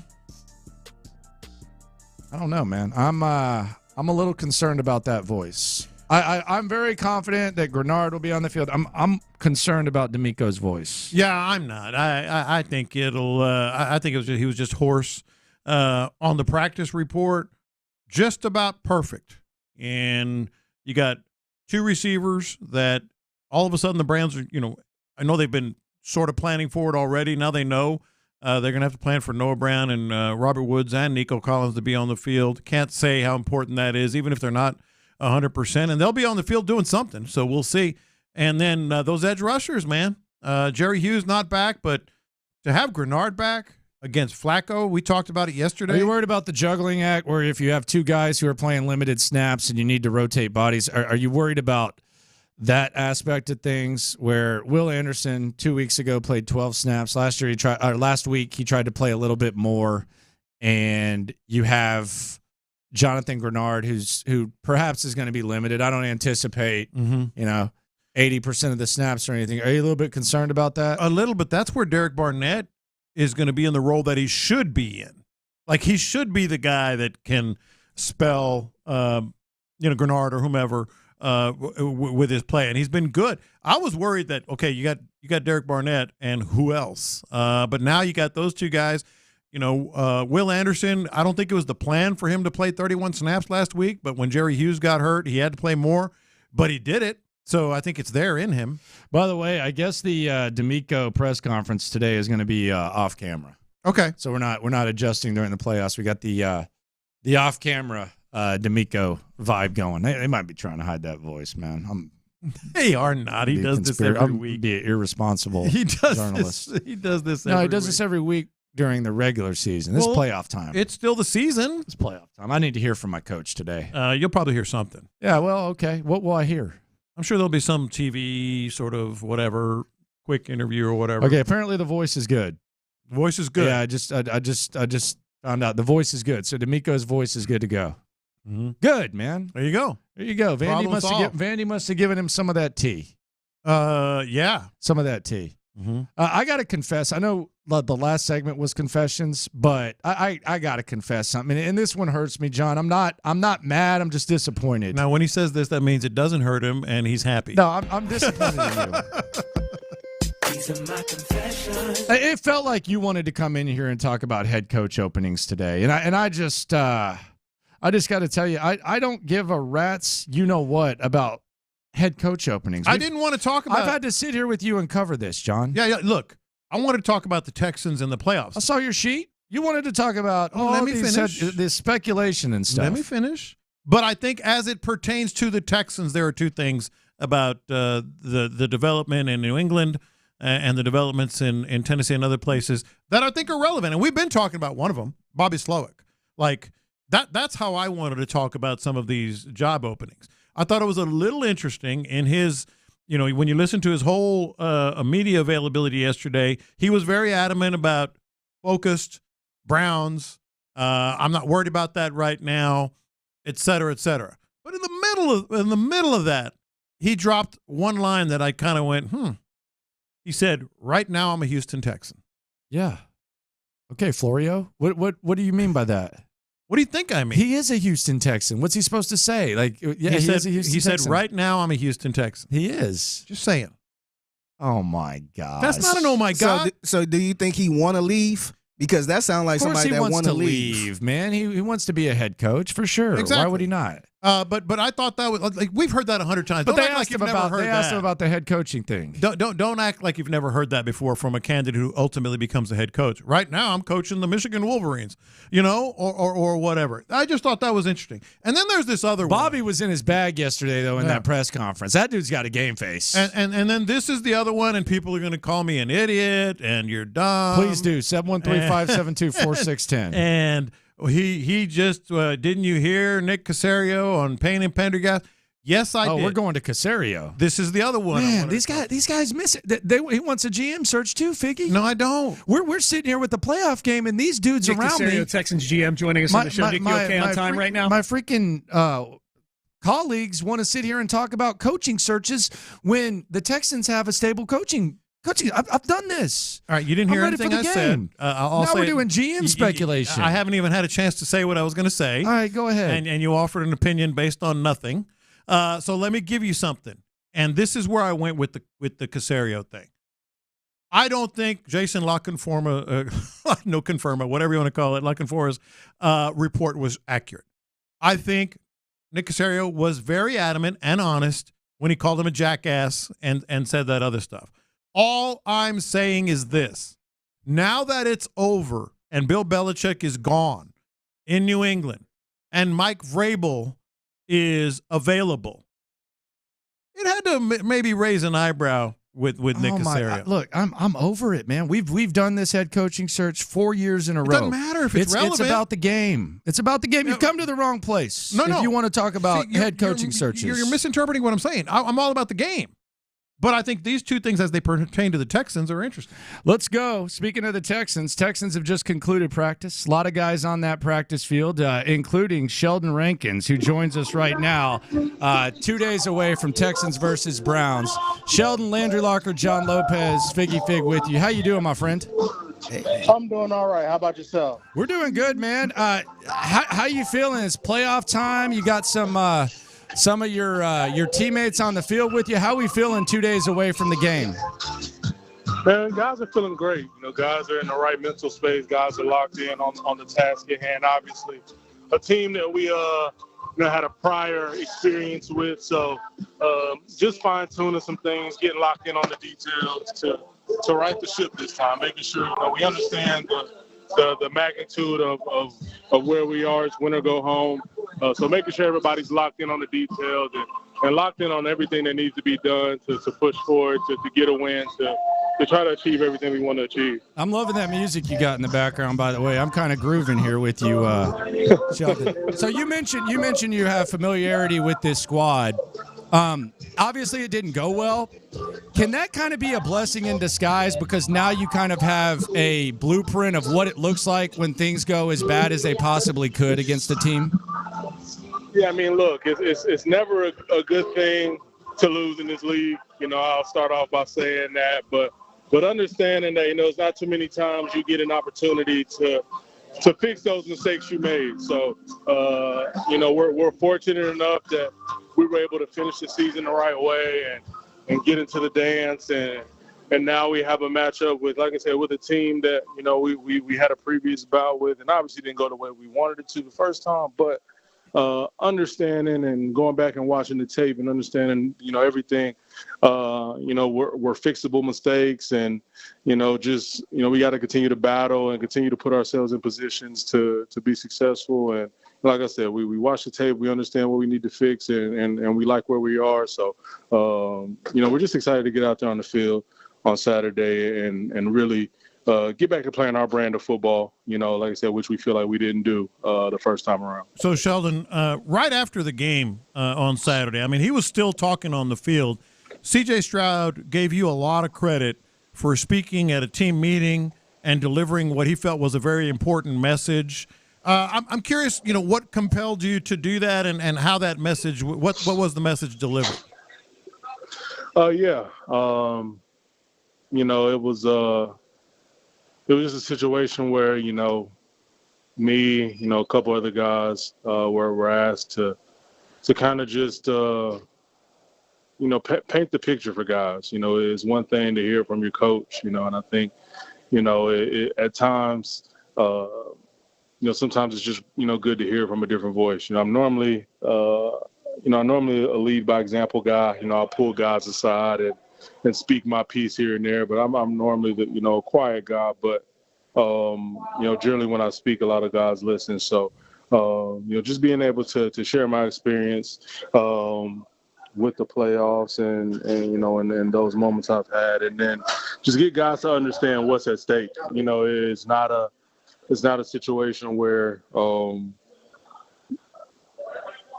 I don't know, man. I'm a little concerned about that voice. I'm very confident that Grenard will be on the field. I'm concerned about D'Amico's voice. Yeah, I'm not. I think it'll. I think he was just hoarse on the practice report. Just about perfect. And you got two receivers that all of a sudden the Browns are. I know they've been sort of planning for it already. Now they know they're going to have to plan for Noah Brown and Robert Woods and Nico Collins to be on the field. Can't say how important that is, even if they're not 100%, and they'll be on the field doing something, so we'll see. And then those edge rushers, man. Jerry Hughes not back, but to have Grenard back against Flacco, we talked about it yesterday. Are you worried about the juggling act where if you have two guys who are playing limited snaps and you need to rotate bodies, are you worried about that aspect of things where Will Anderson 2 weeks ago played 12 snaps. Last week he tried to play a little bit more, and you have Jonathan Grenard, who perhaps is going to be limited. I don't anticipate, 80% of the snaps or anything. Are you a little bit concerned about that? A little bit. That's where Derek Barnett is going to be in the role that he should be in. Like, he should be the guy that can spell, Grenard or whomever with his play, and he's been good. I was worried that, okay, you got Derek Barnett and who else? But now you got those two guys. Will Anderson, I don't think it was the plan for him to play 31 snaps last week, but when Jerry Hughes got hurt, he had to play more, but he did it. So I think it's there in him. By the way, I guess the D'Amico press conference today is going to be off camera. Okay. So we're not adjusting during the playoffs. We got the off camera D'Amico vibe going. They might be trying to hide that voice, man. They are not. He does this every week. Be an irresponsible journalist. He does this he does this every week during the regular season. This is playoff time. It's still the season. It's playoff time. I need to hear from my coach today. You'll probably hear something. Yeah, well, okay. What will I hear? I'm sure there'll be some TV sort of whatever, quick interview or whatever. Okay, apparently the voice is good. The voice is good. Yeah, I just found out the voice is good. So D'Amico's voice is good to go. Mm-hmm. Good, man. There you go. Vandy must have given him some of that tea. Yeah. Some of that tea. Mm-hmm. I got to confess. I know the last segment was confessions, but I got to confess something. And this one hurts me, John. I'm not mad. I'm just disappointed. Now, when he says this, that means it doesn't hurt him, and he's happy. No, I'm disappointed in you. It felt like you wanted to come in here and talk about head coach openings today, and I just got to tell you, I don't give a rat's you-know-what about head coach openings. I didn't want to talk about. I've had to sit here with you and cover this, John. Yeah. Look, I wanted to talk about the Texans and the playoffs. I saw your sheet. You wanted to talk about let me finish. This speculation and stuff. Let me finish. But I think as it pertains to the Texans, there are two things about the development in New England and the developments in Tennessee and other places that I think are relevant. And we've been talking about one of them, Bobby Slowik. Like, that's how I wanted to talk about some of these job openings. I thought it was a little interesting in his, when you listen to his whole media availability yesterday, he was very adamant about focused Browns. I'm not worried about that right now, et cetera, et cetera. But in the middle of that, he dropped one line that I kind of went, He said, "Right now, I'm a Houston Texan." Yeah. Okay, Florio. What do you mean by that? What do you think I mean? He is a Houston Texan. What's he supposed to say? Like, yeah, he is a Houston Texan. Texan. "Right now, I'm a Houston Texan." He is. Just saying. Oh my God. That's not an oh my God. So do you think he want to leave? Because that sounds like somebody that wants want to leave. Man. He wants to be a head coach for sure. Exactly. Why would he not? But I thought that was like we've heard that 100 times. But Don't they act like asked you've him never about heard they asked that. him about the head coaching thing. Don't act like you've never heard that before from a candidate who ultimately becomes the head coach. Right now, I'm coaching the Michigan Wolverines, or whatever. I just thought that was interesting. And then there's this other one. Bobby was in his bag yesterday though in that press conference. That dude's got a game face. And then this is the other one, and people are going to call me an idiot and you're dumb. Please do 713-572-4610. And he just didn't you hear Nick Caserio on Payne and Pendergast? Yes, I did. We're going to Caserio. This is the other one. Man, these guys miss it. He wants a GM search too, Figgy. No, I don't. We're sitting here with the playoff game, and these dudes Nick around Caserio, me. Texans GM, joining us on the show. Nick, you okay on time right now? My freaking colleagues want to sit here and talk about coaching searches when the Texans have a stable coaching. I've done this. All right, you didn't hear anything I said. Now we're doing GM speculation. I haven't even had a chance to say what I was going to say. All right, go ahead. And you offered an opinion based on nothing. So let me give you something. And this is where I went with the Caserio thing. I don't think Jason Confirma, whatever you want to call it, LaConforma's report was accurate. I think Nick Caserio was very adamant and honest when he called him a jackass and said that other stuff. All I'm saying is this. Now that it's over and Bill Belichick is gone in New England and Mike Vrabel is available, it had to maybe raise an eyebrow with Nick Caserio. Look, I'm over it, man. We've done this head coaching search 4 years in a row. It doesn't matter if it's relevant. It's about the game. It's about the game. You've come to the wrong place. No. If you want to talk about head coaching searches. You're misinterpreting what I'm saying. I'm all about the game. But I think these two things as they pertain to the Texans are interesting. Let's go. Speaking of the Texans have just concluded practice. A lot of guys on that practice field, including Sheldon Rankins, who joins us right now, 2 days away from Texans versus Browns. Sheldon, Landry Locker, John Lopez, Figgy Fig with you. How you doing, my friend? I'm doing all right. How about yourself? We're doing good, man. How you feeling? It's playoff time. You got some of your teammates on the field with you. How are we feeling 2 days away from the game? Man, guys are feeling great. Guys are in the right mental space. Guys are locked in on the task at hand. Obviously, a team that we had a prior experience with. So just fine-tuning some things, getting locked in on the details to right the ship this time, making sure we understand the magnitude of where we are. It's win or go home. So making sure everybody's locked in on the details and locked in on everything that needs to be done to push forward, to get a win, to try to achieve everything we want to achieve. I'm loving that music you got in the background, by the way. I'm kind of grooving here with you, Sheldon. So you mentioned you have familiarity with this squad. Obviously, it didn't go well. Can that kind of be a blessing in disguise because now you kind of have a blueprint of what it looks like when things go as bad as they possibly could against a team? Yeah, I mean, look, it's never a good thing to lose in this league. I'll start off by saying that, but understanding that, it's not too many times you get an opportunity to fix those mistakes you made. So, we're fortunate enough that we were able to finish the season the right way and get into the dance. And now we have a matchup with, like I said, with a team that, we had a previous bout with and obviously didn't go the way we wanted it to the first time. But understanding and going back and watching the tape and understanding, everything, we're fixable mistakes and, we got to continue to battle and continue to put ourselves in positions to be successful. And like I said, we watch the tape, we understand what we need to fix and we like where we are. So, we're just excited to get out there on the field on Saturday and really get back to playing our brand of football, like I said, which we feel like we didn't do the first time around. So, Sheldon, right after the game on Saturday, I mean, he was still talking on the field. C.J. Stroud gave you a lot of credit for speaking at a team meeting and delivering what he felt was a very important message. I'm curious, what compelled you to do that and how that message, what was the message delivered? It was just a situation where, me, a couple other guys were asked to kind of just, paint the picture for guys. It's one thing to hear from your coach, and I think, at times, sometimes it's just, good to hear from a different voice. I'm normally, I'm normally a lead by example guy. I'll pull guys aside and speak my piece here and there, but I'm normally the, a quiet guy. But, generally when I speak, a lot of guys listen. So, just being able to share my experience with the playoffs and those moments I've had, and then just get guys to understand what's at stake. It's not a situation where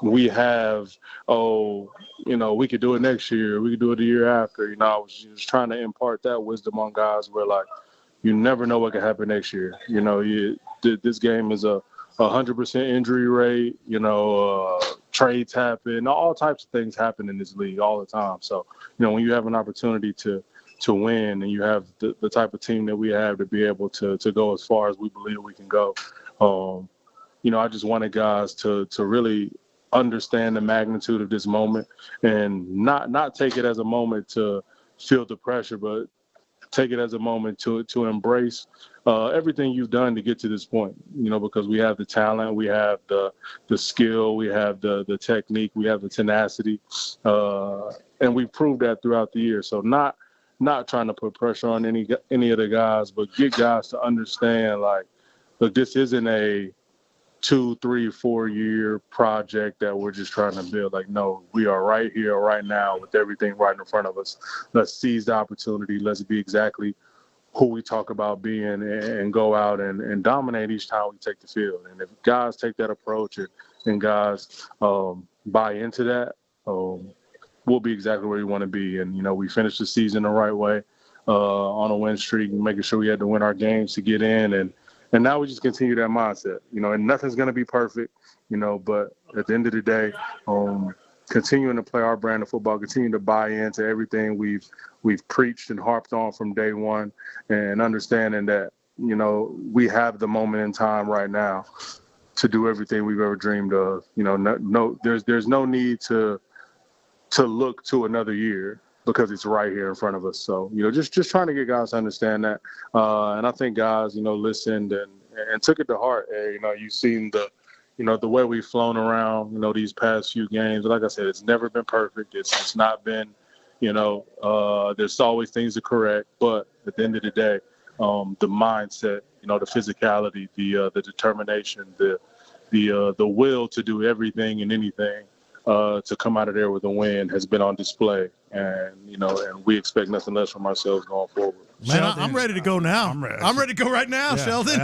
we have, we could do it next year, we could do it the year after. I was just trying to impart that wisdom on guys where, like, you never know what could happen next year. This game is a 100% injury rate. Trades happen, all types of things happen in this league all the time. So, when you have an opportunity to win, and you have the type of team that we have to be able to go as far as we believe we can go, I just wanted guys to really understand the magnitude of this moment and not take it as a moment to feel the pressure, but take it as a moment to embrace everything you've done to get to this point, because we have the talent, we have the skill, we have the technique, we have the tenacity, and we've proved that throughout the year. So not trying to put pressure on any of the guys, but get guys to understand, like, look, this isn't a 2, 3, 4 year project that we're just trying to build. Like, no, we are right here, right now, with everything right in front of us. Let's seize the opportunity. Let's be exactly who we talk about being and go out and dominate each time we take the field. And if guys take that approach and guys buy into that, we'll be exactly where we want to be. And, we finished the season the right way on a win streak, making sure we had to win our games to get in. And now we just continue that mindset, and nothing's going to be perfect, but at the end of the day, continuing to play our brand of football, continuing to buy into everything we've preached and harped on from day one, and understanding that, we have the moment in time right now to do everything we've ever dreamed of. There's no need to look to another year, because it's right here in front of us. So, just trying to get guys to understand that. And I think guys, listened and took it to heart. You've seen the way we've flown around, these past few games. Like I said, it's never been perfect. It's not been, there's always things to correct. But at the end of the day, the mindset, the physicality, the determination, the will to do everything and anything to come out of there with a win has been on display. And, and we expect nothing less from ourselves going forward. Man, I'm ready to go now. I'm ready to go right now, Sheldon.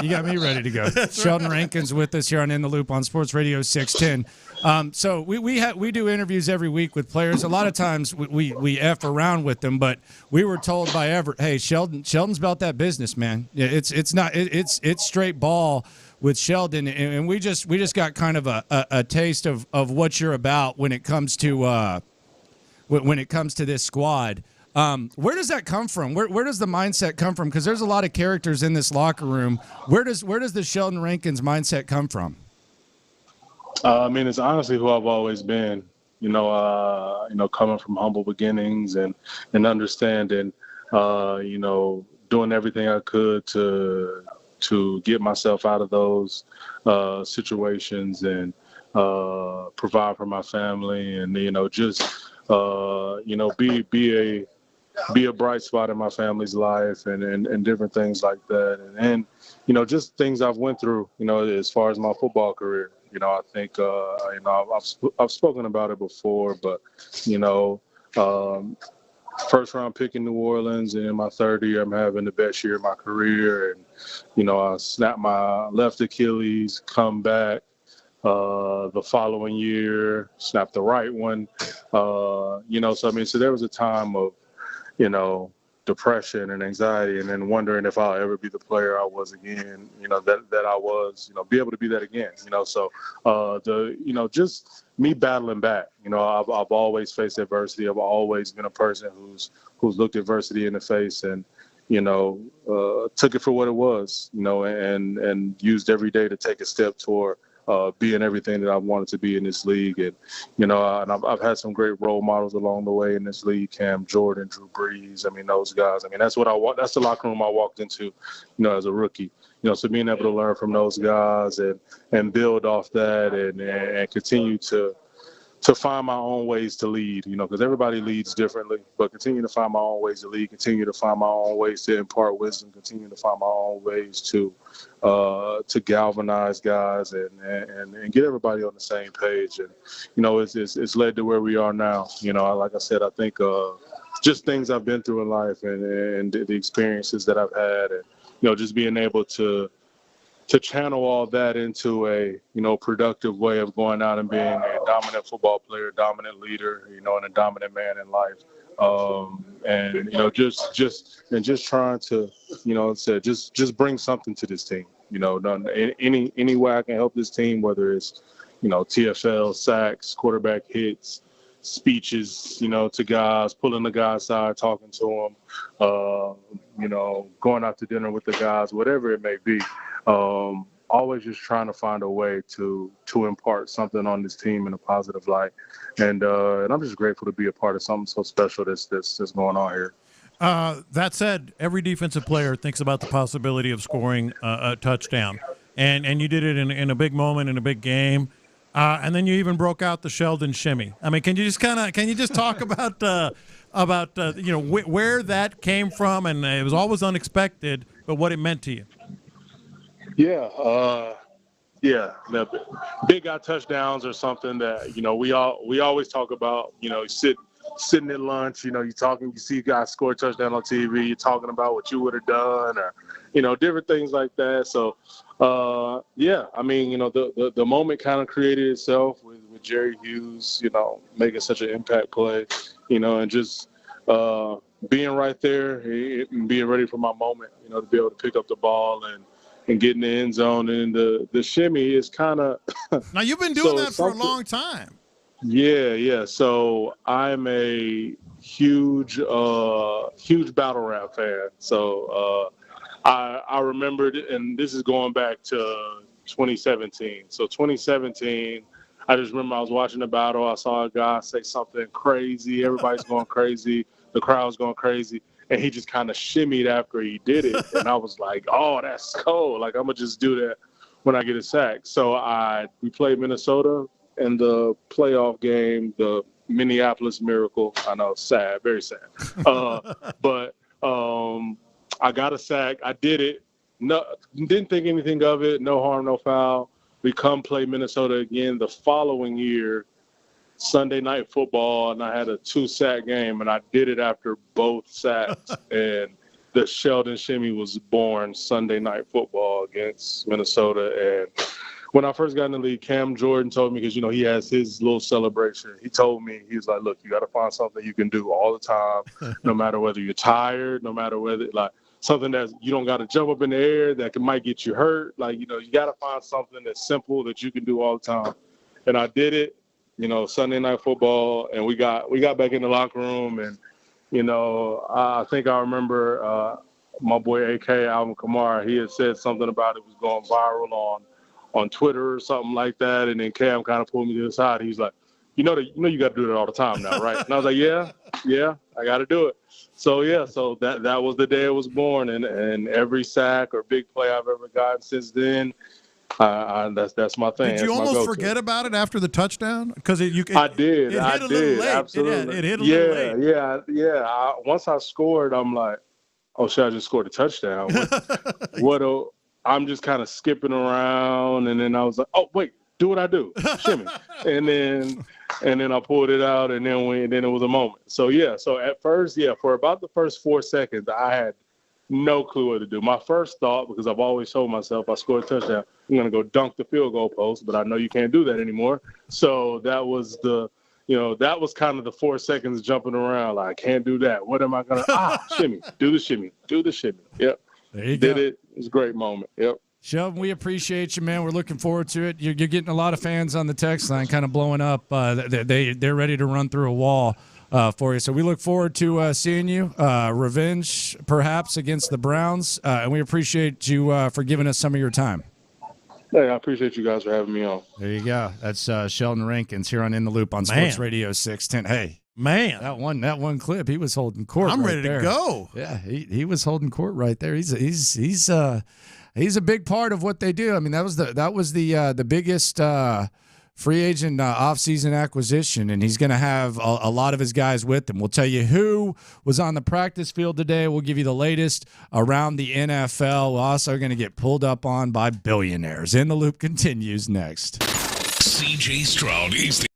You got me ready to go. Sheldon Rankins with us here on In the Loop on Sports Radio 610. So we do interviews every week with players. A lot of times we F around with them, but we were told by Everett, hey, Sheldon's about that business, man. It's straight ball with Sheldon, and we just got kind of a taste of what you're about when it comes to this squad. Where does that come from? Where does the mindset come from? Because there's a lot of characters in this locker room. Where does the Sheldon Rankins mindset come from? It's honestly who I've always been. Coming from humble beginnings and understanding, doing everything I could to get myself out of those situations and provide for my family, and be a bright spot in my family's life and different things like that, and just things I've went through, as far as my football career. I think I've spoken about it before, but first round pick in New Orleans, and in my third year, I'm having the best year of my career. And, I snapped my left Achilles, come back the following year, snapped the right one. So there was a time of, depression and anxiety, and then wondering if I'll ever be the player I was again, that I was, be able to be that again, So, just me battling back, I've always faced adversity. I've always been a person who's looked adversity in the face and, took it for what it was, and used every day to take a step toward being everything that I wanted to be in this league. And, and I've had some great role models along the way in this league, Cam Jordan, Drew Brees. I mean, those guys. I mean, that's the locker room I walked into, as a rookie. So being able to learn from those guys and build off that and continue to find my own ways to lead, because everybody leads differently, but continue to find my own ways to lead, continue to find my own ways to impart wisdom, continue to find my own ways to galvanize guys and get everybody on the same page. And, it's led to where we are now. Like I said, I think just things I've been through in life and the experiences that I've had and, just being able to channel all that into a, productive way of going out and being a dominant football player, dominant leader, and a dominant man in life. And, just trying to, just bring something to this team, any way I can help this team, whether it's, TFL, sacks, quarterback hits, speeches, to guys, pulling the guys aside, talking to them, going out to dinner with the guys, whatever it may be. Always just trying to find a way to impart something on this team in a positive light. And I'm just grateful to be a part of something so special that's going on here. That said, every defensive player thinks about the possibility of scoring a touchdown. And you did it in a big moment, in a big game. And then you even broke out the Sheldon shimmy. I mean, can you just talk about where that came from? And it was always unexpected, but what it meant to you. Yeah. Big guy touchdowns are something that, we always talk about, sitting at lunch, you see guys score a touchdown on TV, you're talking about what you would have done or, different things like that. So, I mean, the moment kind of created itself with Jerry Hughes, making such an impact play, and just being right there and being ready for my moment, to be able to pick up the ball and get in the end zone. And the shimmy is kind of now you've been doing that for a long time. Yeah. So I'm a huge battle rap fan. So I remembered, and this is going back to 2017. So 2017, I just remember I was watching the battle. I saw a guy say something crazy. Everybody's going crazy. The crowd's going crazy. And he just kind of shimmied after he did it. And I was like, oh, that's cold. Like, I'm going to just do that when I get a sack. So we played Minnesota in the playoff game, the Minneapolis Miracle. I know, sad, very sad. But I got a sack. I did it. No, didn't think anything of it. No harm, no foul. We come play Minnesota again the following year, Sunday Night Football, and I had a 2-sack game, and I did it after both sacks. And the Sheldon shimmy was born Sunday Night Football against Minnesota. And when I first got in the league, Cam Jordan told me, because, he has his little celebration. He told me, he was like, look, you got to find something you can do all the time, no matter whether you're tired, no matter whether, like, something that you don't got to jump up in the air that might get you hurt. Like, you got to find something that's simple that you can do all the time. And I did it, Sunday Night Football, and we got back in the locker room. And, I think I remember my boy AK, Alvin Kamara, he had said something about it was going viral on Twitter or something like that. And then Cam kind of pulled me to the side. He was like, you got to do it all the time now, right? And I was like, yeah, I got to do it. So that was the day it was born, and every sack or big play I've ever gotten since then, that's my thing. Did you almost forget about it after the touchdown? Because I did. It hit a little late. Absolutely. It hit a little late. Yeah. Once I scored, I'm like, oh shit, I just scored a touchdown. I'm just kind of skipping around, and then I was like, oh wait, do what I do, shimmy, and then I pulled it out, and then it was a moment. So at first, for about the first 4 seconds, I had no clue what to do. My first thought, because I've always told myself I scored a touchdown, I'm gonna go dunk the field goal post, but I know you can't do that anymore. So that was that was kind of the 4 seconds jumping around. Like, I can't do that. What am I gonna? Shimmy, do the shimmy. Yep. There you Did go. it. It was a great moment. Yep. Sheldon, we appreciate you, man. We're looking forward to it. You're getting a lot of fans on the text line kind of blowing up. They're ready to run through a wall for you. So we look forward to seeing you. Revenge, perhaps, against the Browns. And we appreciate you for giving us some of your time. Hey, I appreciate you guys for having me on. There you go. That's Sheldon Rankins here on In the Loop on Man. Sports Radio 610. Hey, man, that one clip, he was holding court. I'm right ready there. to go. Yeah, he was holding court right there. He's a big part of what they do. I mean, that was the biggest free agent offseason acquisition, and he's going to have a lot of his guys with him. We'll tell you who was on the practice field today. We'll give you the latest around the NFL. We're also going to get pulled up on by billionaires. In the Loop continues next. CJ Stroud is the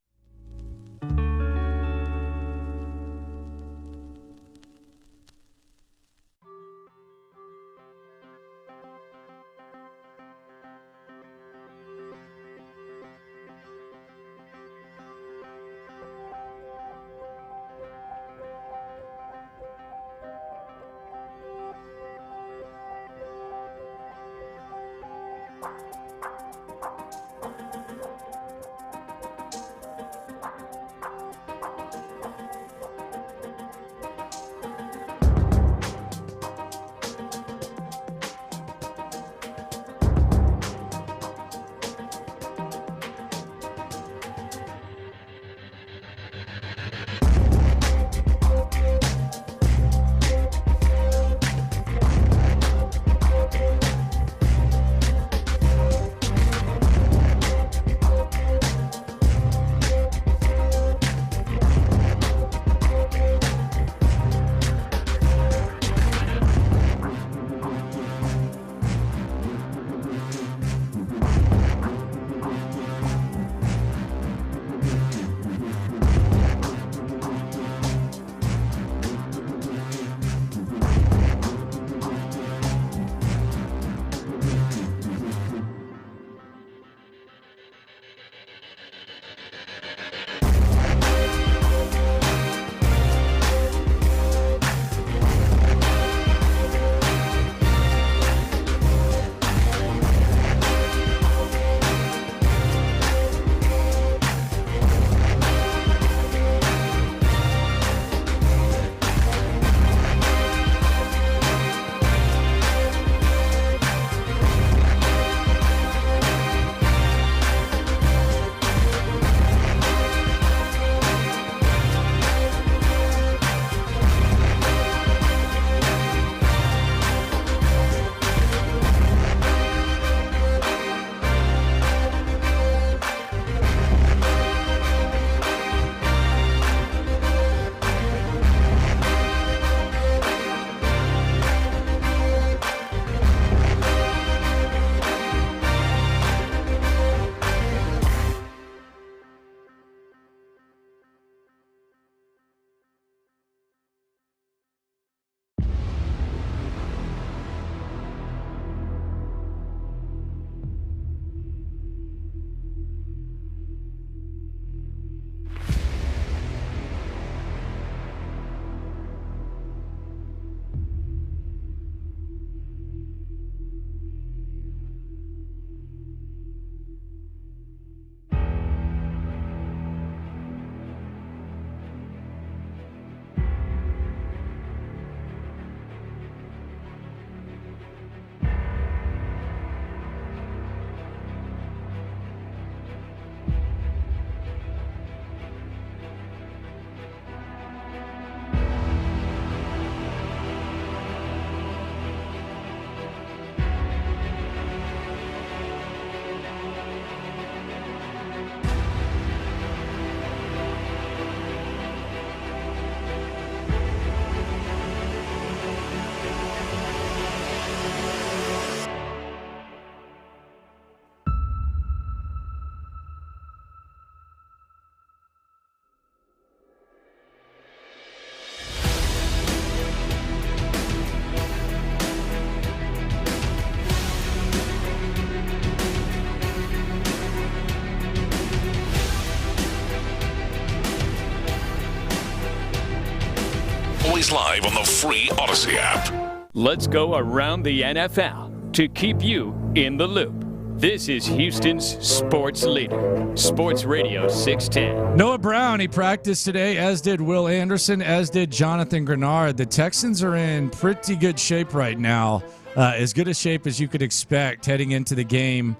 always live on the free Odyssey app. Let's go around the NFL to keep you in the loop. This is Houston's sports leader, Sports Radio 610. Noah Brown, he practiced today, as did Will Anderson, as did Jonathan Grenard. The Texans are in pretty good shape right now, as good a shape as you could expect heading into the game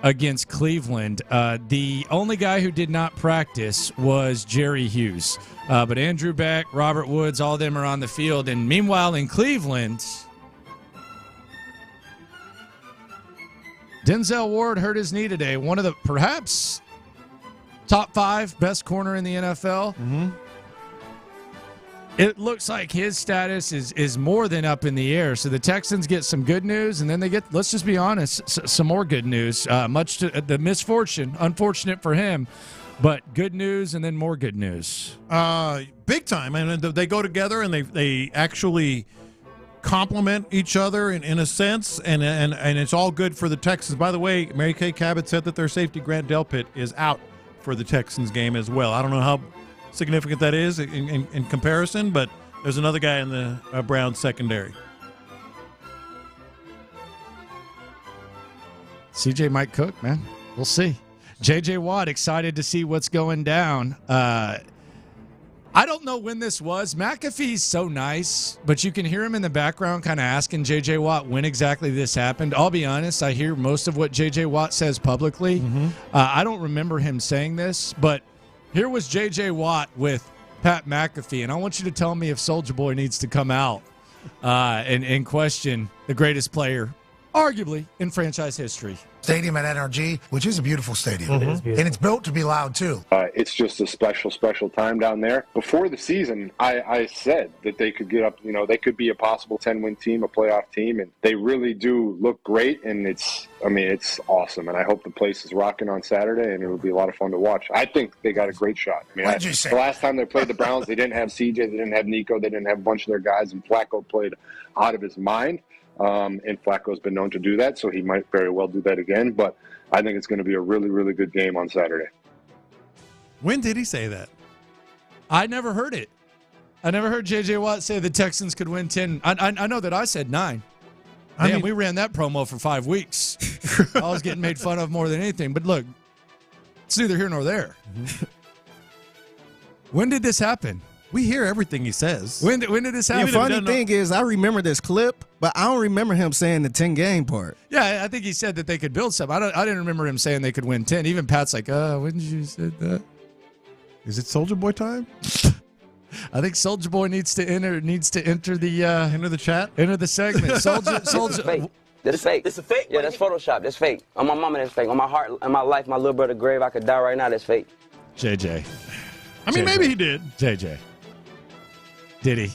against Cleveland. The only guy who did not practice was Jerry Hughes. But Andrew Beck, Robert Woods, all of them are on the field. And meanwhile, in Cleveland, Denzel Ward hurt his knee today. One of the perhaps top 5 best corner in the NFL. Mm-hmm. It looks like his status is more than up in the air. So the Texans get some good news, and then they get, let's just be honest, some more good news. Much to the misfortune, unfortunate for him, but good news and then more good news. Big time. And they go together and they actually complement each other in a sense, and it's all good for the Texans. By the way, Mary Kay Cabot said that their safety, Grant Delpit, is out for the Texans game as well. I don't know how significant that is in comparison, but there's another guy in the Browns secondary. CJ might cook, man. We'll see. J.J. Watt excited to see what's going down. I don't know when this was. McAfee's so nice, but you can hear him in the background kind of asking J.J. Watt when exactly this happened. I'll be honest, I hear most of what J.J. Watt says publicly. Mm-hmm. I don't remember him saying this, but here was J.J. Watt with Pat McAfee, and I want you to tell me if Soulja Boy needs to come out and question the greatest player, arguably, in franchise history. Stadium at NRG, which is a beautiful stadium. It is beautiful. And it's built to be loud, too. It's just a special, special time down there. Before the season, I said that they could get up, they could be a possible 10-win team, a playoff team, and they really do look great, and it's awesome. And I hope the place is rocking on Saturday, and it'll be a lot of fun to watch. I think they got a great shot. What'd you say? The last time they played the Browns, they didn't have CJ, they didn't have Nico, they didn't have a bunch of their guys, and Flacco played out of his mind. And Flacco's been known to do that, so he might very well do that again. But I think it's going to be a really, really good game on Saturday. When did he say that? I never heard it. I never heard J.J. Watt say the Texans could win 10. I know that I said 9. We ran that promo for 5 weeks. I was getting made fun of more than anything. But look, it's neither here nor there. Mm-hmm. When did this happen? We hear everything he says. When did this happen? The funny thing is, I remember this clip, but I don't remember him saying the 10-game part. Yeah, I think he said that they could build something. I didn't remember him saying they could win 10. Even Pat's like, when did you say that? Is it Soulja Boy time? I think Soulja Boy needs to enter the enter the chat, enter the segment. Soulja. That's fake. This is fake. Yeah, that's Photoshop. That's fake. On my mama, that's fake. On my heart, on my life, my little brother grave, I could die right now. That's fake. JJ. Maybe he did. JJ. Did he?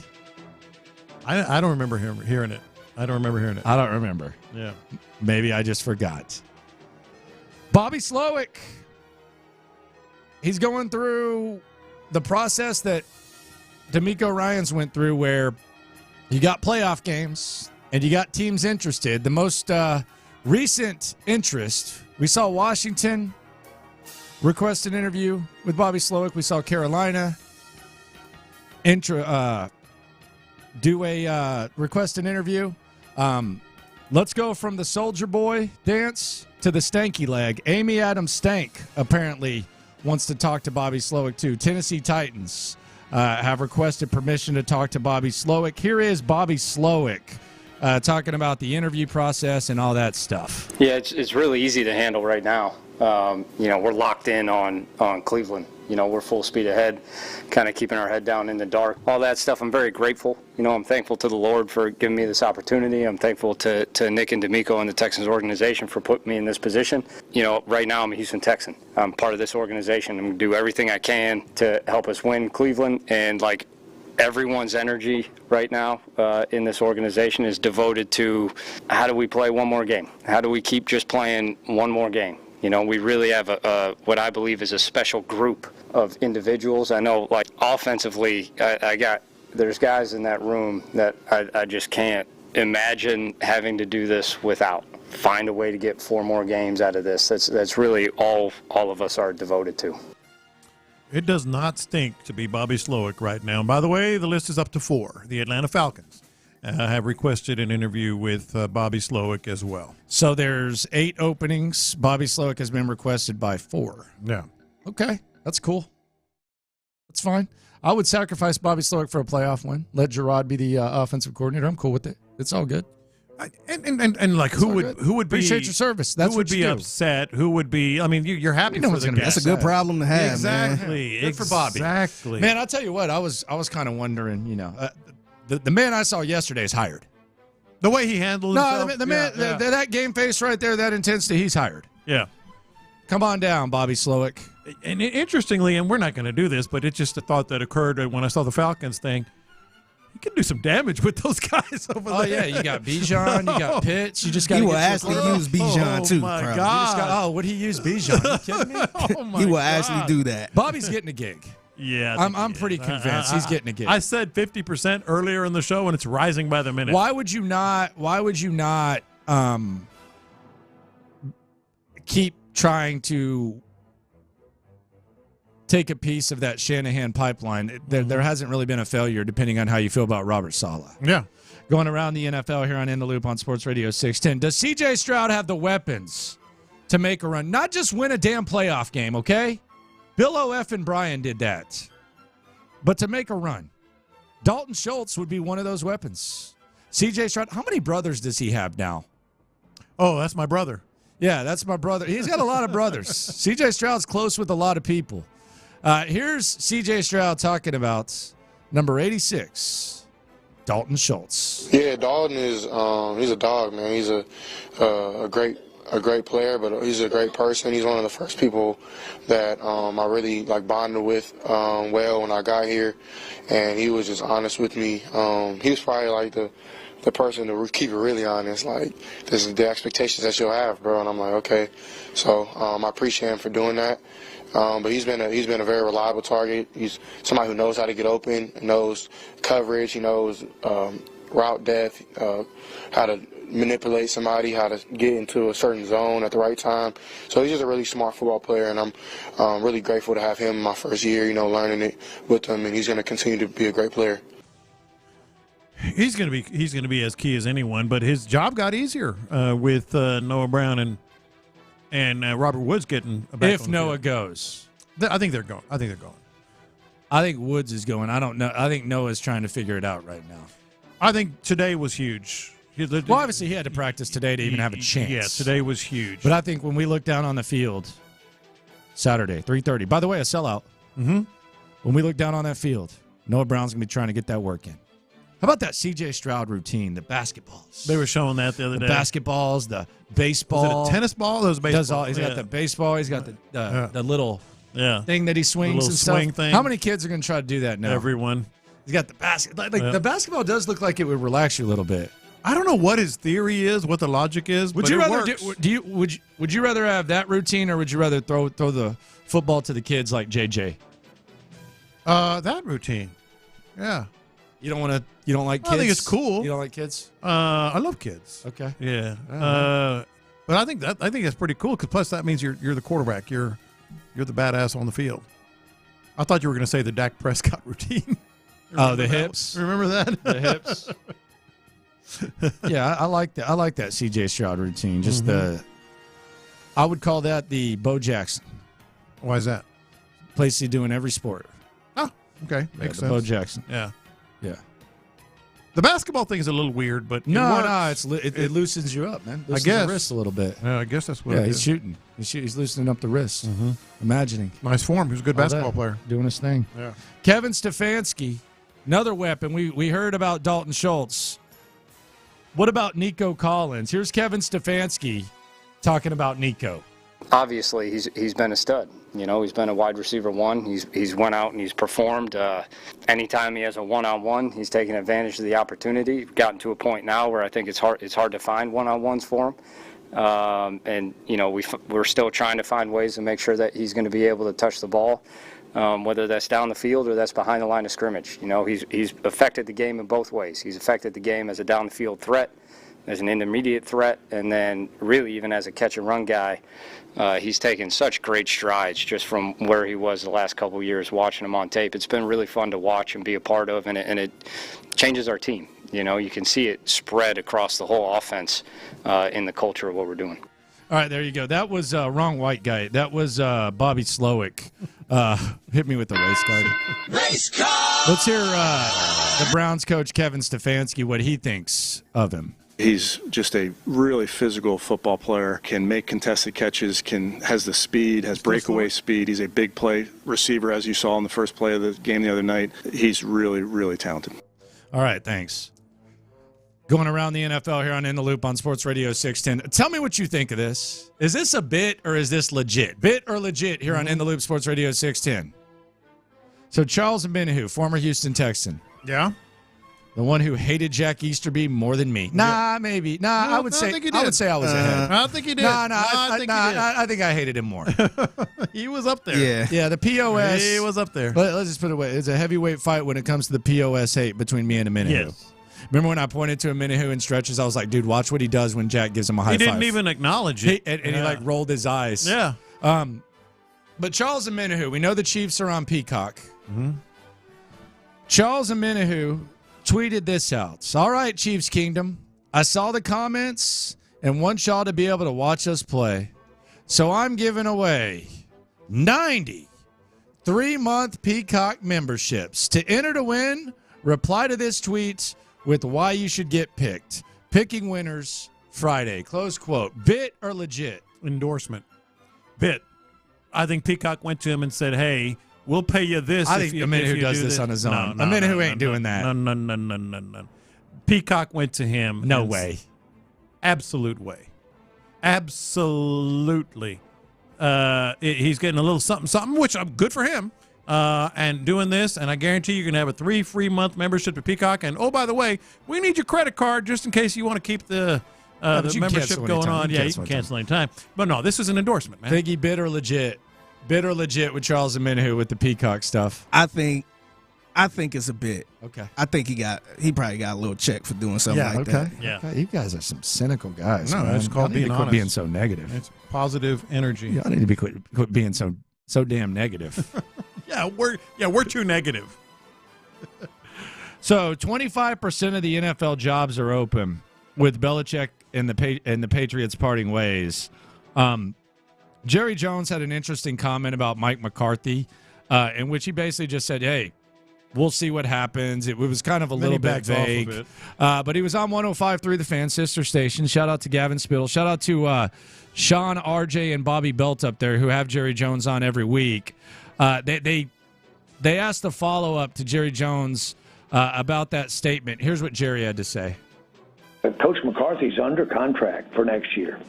I don't remember hearing it. I don't remember. Yeah. Maybe I just forgot. Bobby Slowik. He's going through the process that D'Amico Ryans went through, where you got playoff games and you got teams interested. The most recent interest, we saw Washington request an interview with Bobby Slowik. We saw Carolina request an interview. Let's go from the Soulja Boy dance to the stanky leg. Amy Adams Stank apparently wants to talk to Bobby Slowik too. Tennessee Titans have requested permission to talk to Bobby Slowik. Here is Bobby Slowik talking about the interview process and all that stuff. Yeah, it's really easy to handle right now. We're locked in on Cleveland. We're full speed ahead, kind of keeping our head down in the dark. All that stuff, I'm very grateful. I'm thankful to the Lord for giving me this opportunity. I'm thankful to Nick and D'Amico and the Texans organization for putting me in this position. Right now I'm a Houston Texan. I'm part of this organization. I'm going to do everything I can to help us win Cleveland. And everyone's energy right now in this organization is devoted to how do we play one more game? How do we keep just playing one more game? We really have what I believe is a special group of individuals. I know, offensively, there's guys in that room that I just can't imagine having to do this without. Find a way to get 4 more games out of this. That's really all of us are devoted to. It does not stink to be Bobby Slowik right now. And by the way, the list is up to 4. The Atlanta Falcons have requested an interview with Bobby Slowik as well. So there's 8 openings. Bobby Slowik has been requested by 4. Yeah. Okay, that's cool. That's fine. I would sacrifice Bobby Slowik for a playoff win. Let Gerard be the offensive coordinator. I'm cool with it. It's all good. And like who would be appreciate your service? That's who would what be you do. upset? Who would be? I mean, you're happy You know for what's the gonna be guy. That's a good problem to have, Exactly. man. Good for Bobby. Exactly. Man, I'll tell you what. I was kind of wondering. You know, the man I saw yesterday is hired. The way he handled himself. No, the man, that game face right there, that intensity, he's hired. Yeah. Come on down, Bobby Slowik. And interestingly, and we're not going to do this, but it's just a thought that occurred when I saw the Falcons thing. You can do some damage with those guys over there. Oh, yeah, you got Bijan, you got Pitts. You just got He will actually use Bijan, too. My probably. God. would he use Bijan? Are you kidding me? Oh my He will God. actually do that. Bobby's getting a gig. Yeah. I think I'm he pretty is. convinced he's getting a gig. I said 50% earlier in the show, and it's rising by the minute. Why would you not keep trying to take a piece of that Shanahan pipeline? There hasn't really been a failure, depending on how you feel about Robert Saleh. Yeah. Going around the NFL here on In the Loop on Sports Radio 610. Does C.J. Stroud have the weapons to make a run? Not just win a damn playoff game, okay? Bill O.F. and Brian did that. But to make a run. Dalton Schultz would be one of those weapons. C.J. Stroud, how many brothers does he have now? Oh, that's my brother. Yeah, that's my brother. He's got a lot of brothers. C.J. Stroud's close with a lot of people. Here's C.J. Stroud talking about number 86, Dalton Schultz. Yeah, Dalton is he's a dog, man. He's a great player, but he's a great person. He's one of the first people that I really bonded with well when I got here, and he was just honest with me. He was probably the person to keep it really honest. This is the expectations that you'll have, bro. And I'm like, okay. So I appreciate him for doing that. But he's been a very reliable target. He's somebody who knows how to get open, knows coverage, he knows route depth, how to manipulate somebody, how to get into a certain zone at the right time. So he's just a really smart football player, and I'm really grateful to have him in my first year, learning it with him, and he's going to continue to be a great player. He's going to be as key as anyone, but his job got easier with Noah Brown and Robert Woods getting back. If Noah goes. I think they're going. I think Woods is going. I don't know. I think Noah's trying to figure it out right now. I think today was huge. Well, obviously he had to practice today to even have a chance. Yeah, today was huge. But I think when we look down on the field, Saturday, 3:30. By the way, a sellout. Mm-hmm. When we look down on that field, Noah Brown's going to be trying to get that work in. How about that C.J. Stroud routine, the basketballs? They were showing that the other day. The basketballs, the baseball. Was it a tennis ball? Those baseball. He's got the baseball. He's got the little thing that he swings and swing stuff. thing. How many kids are going to try to do that now? Everyone. He's got the basket. The basketball does look like it would relax you a little bit. I don't know what his theory is, what the logic is. Would but you it rather works. would you rather have that routine, or would you rather throw the football to the kids like JJ? That routine. Yeah. You don't like kids? I think it's cool. You don't like kids? I love kids. Okay. Yeah. But I think that's pretty cool, because plus that means you're the quarterback. You're the badass on the field. I thought you were going to say the Dak Prescott routine. Oh, the hips. Remember that? The hips. Yeah, I like that. I like that C.J. Stroud routine. Just I would call that the Bo Jackson. Why is that? Place you do in every sport. Oh, okay, makes sense. Bo Jackson. Yeah. The basketball thing is a little weird, but it loosens you up, man. Loosens I guess the wrist a little bit. Yeah, I guess that's what. Yeah, it he's is. shooting. He's loosening up the wrist. Imagining. Nice form. He was a good basketball player. Doing his thing. Yeah. Kevin Stefanski, another weapon. We heard about Dalton Schultz. What about Nico Collins? Here's Kevin Stefanski talking about Nico. Obviously, he's been a stud. He's been a wide receiver one. He's went out and he's performed. Anytime he has a one-on-one, he's taken advantage of the opportunity. Gotten to a point now where I think it's hard to find one-on-ones for him. And we're still trying to find ways to make sure that he's going to be able to touch the ball, whether that's down the field or that's behind the line of scrimmage. He's affected the game in both ways. He's affected the game as a down the field threat, as an intermediate threat, and then really even as a catch and run guy. He's taken such great strides just from where he was the last couple of years, watching him on tape. It's been really fun to watch and be a part of, and it changes our team. You can see it spread across the whole offense in the culture of what we're doing. All right, there you go. That was wrong white guy. That was Bobby Slowik. Hit me with the race card. Race card! Let's hear the Browns coach Kevin Stefanski, what he thinks of him. He's just a really physical football player, can make contested catches, has the speed, has breakaway speed. He's a big play receiver, as you saw in the first play of the game the other night. He's really, really talented. All right, thanks. Going around the NFL here on In the Loop on Sports Radio 610. Tell me what you think of this. Is this a bit or is this legit? Bit or legit here on In the Loop Sports Radio 610. So Charles Omenihu, former Houston Texan. Yeah. The one who hated Jack Easterby more than me. Nah, maybe. Nah, No, I would say I was ahead. I don't think he did. I think I hated him more. He was up there. Yeah, the POS. He was up there. Let's just put it away. It's a heavyweight fight when it comes to the POS hate between me and Omenihu. Yes. Remember when I pointed to Omenihu in stretches? I was like, dude, watch what he does when Jack gives him a high five. He didn't even acknowledge it. And he like rolled his eyes. Yeah. But Charles Omenihu, we know the Chiefs are on Peacock. Mm-hmm. Charles Omenihu tweeted this out. All right, Chiefs Kingdom. I saw the comments and want y'all to be able to watch us play. So I'm giving away 90 3-month Peacock memberships. To enter to win, reply to this tweet with why you should get picked. Picking winners Friday. Close quote. Bit or legit? Endorsement. Bit. I think Peacock went to him and said, hey, we'll pay you this. I think Omenihu does this on his own. Omenihu ain't doing that. No. Peacock went to him. No way. Absolute way. Absolutely. He's getting a little something, which I'm good for him. And doing this, and I guarantee you're going to have a 3 free month membership to Peacock. And, oh, by the way, we need your credit card just in case you want to keep the membership going on. Yeah, you can cancel anytime. But, no, this is an endorsement, man. Biggie, bit or legit? Bit or legit with Charles Omenihu with the Peacock stuff? I think it's a bit. Okay. I think he probably got a little check for doing something like that. Yeah. Okay. You guys are some cynical guys. No, man. it's called being honest. Quit being so negative. It's positive energy. Y'all need to be quit being so damn negative. Yeah, we're too negative. So 25% of the NFL jobs are open with Belichick and the Patriots parting ways. Jerry Jones had an interesting comment about Mike McCarthy, in which he basically just said, hey, we'll see what happens. It was kind of a little bit vague. But he was on 105.3 The Fan, sister station. Shout out to Gavin Spittle. Shout out to Sean, RJ, and Bobby Belt up there who have Jerry Jones on every week. They asked a follow-up to Jerry Jones about that statement. Here's what Jerry had to say. Coach McCarthy's under contract for next year.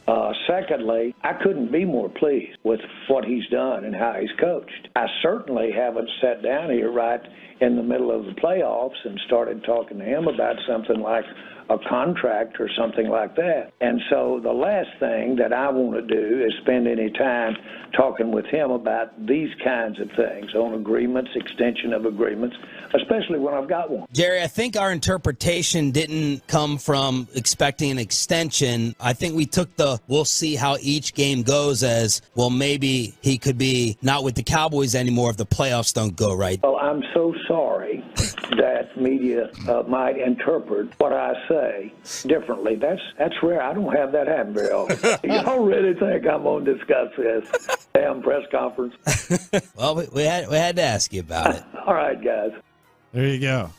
Secondly, I couldn't be more pleased with what he's done and how he's coached. I certainly haven't sat down here right in the middle of the playoffs and started talking to him about something like a contract or something like that. And so the last thing that I want to do is spend any time talking with him about these kinds of things, on agreements, extension of agreements, especially when I've got one. Jerry, I think our interpretation didn't come from expecting an extension. I think we took we'll see how each game goes as, well, maybe he could be not with the Cowboys anymore if the playoffs don't go right. Well, I'm so sorry that media might interpret what I say differently. That's rare. I don't have that happen very often. Y'all really think I'm going to discuss this damn press conference? Well, we had to ask you about it. All right, guys. There you go.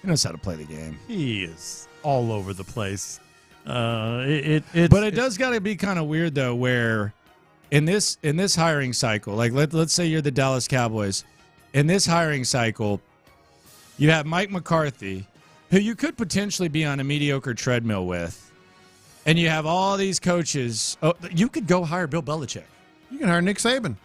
He knows how to play the game. He is all over the place. But it does got to be kind of weird though, where in this hiring cycle, like let's say you're the Dallas Cowboys, in this hiring cycle, you have Mike McCarthy, who you could potentially be on a mediocre treadmill with, and you have all these coaches. Oh, you could go hire Bill Belichick. You can hire Nick Saban.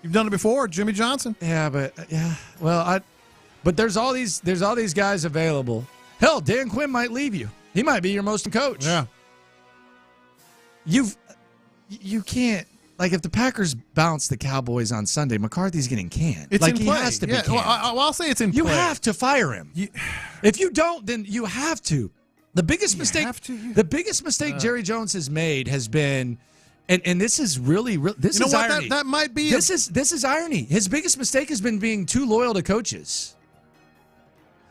You've done it before, Jimmy Johnson. Yeah, but there's all these guys available. Hell, Dan Quinn might leave you. He might be your most coach. Yeah. You can't, like, if the Packers bounce the Cowboys on Sunday, McCarthy's getting canned. It's like in he play. has to be Yeah, canned. well, I'll say it's in You play. have to fire him. If you don't, then you have to. The biggest mistake Jerry Jones has made has been, and this is really this You know is what? irony. That might be this is irony. His biggest mistake has been being too loyal to coaches.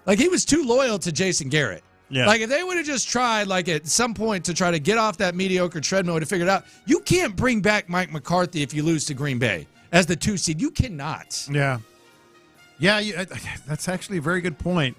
Like, he was too loyal to Jason Garrett. Yeah. Like, if they would have just tried, like, at some point to try to get off that mediocre treadmill to figure it out, you can't bring back Mike McCarthy if you lose to Green Bay as the 2 seed. You cannot. Yeah. Yeah, that's actually a very good point.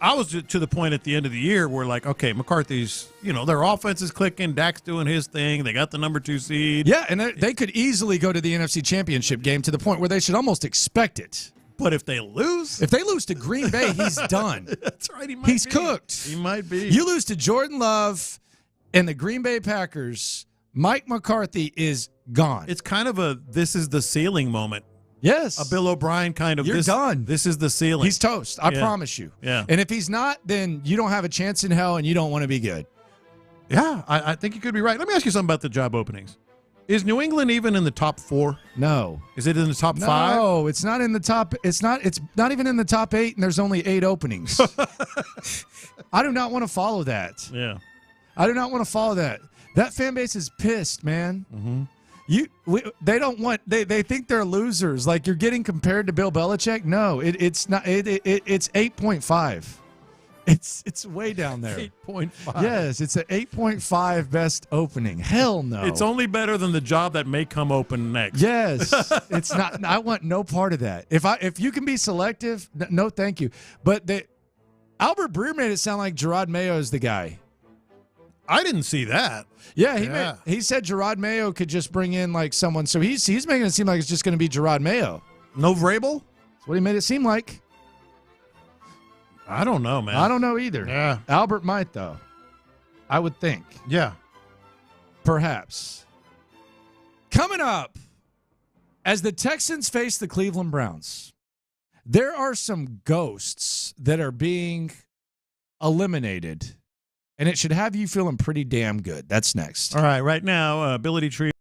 I was to the point at the end of the year where, like, okay, McCarthy's, their offense is clicking. Dak's doing his thing. They got the number 2 seed. Yeah, and they could easily go to the NFC Championship game to the point where they should almost expect it. But if they lose? If they lose to Green Bay, he's done. That's right. He's cooked. He might be. You lose to Jordan Love and the Green Bay Packers, Mike McCarthy is gone. It's kind of this is the ceiling moment. Yes. A Bill O'Brien kind of. You're done. This is the ceiling. He's toast. I promise you. Yeah. And if he's not, then you don't have a chance in hell and you don't want to be good. Yeah, I think you could be right. Let me ask you something about the job openings. Is New England even in the top 4? No. Is it in the top 5? No, it's not in the top. It's not even in the top 8, and there's only 8 openings. I do not want to follow that. Yeah. I do not want to follow that. That fan base is pissed, man. Mm-hmm. They don't want. They think they're losers. Like you're getting compared to Bill Belichick. No, it's not. It's 8.5. It's way down there. 8.5. Yes, it's an 8.5 best opening. Hell no. It's only better than the job that may come open next. Yes, it's not. I want no part of that. If you can be selective, no, thank you. But Albert Breer made it sound like Gerard Mayo is the guy. I didn't see that. Yeah, he said Gerard Mayo could just bring in like someone. So he's making it seem like it's just going to be Gerard Mayo. No Vrabel? That's what he made it seem like. I don't know, man. I don't know either. Yeah. Albert might, though. I would think. Yeah. Perhaps. Coming up, as the Texans face the Cleveland Browns, there are some ghosts that are being eliminated, and it should have you feeling pretty damn good. That's next. All right now, Ability Tree.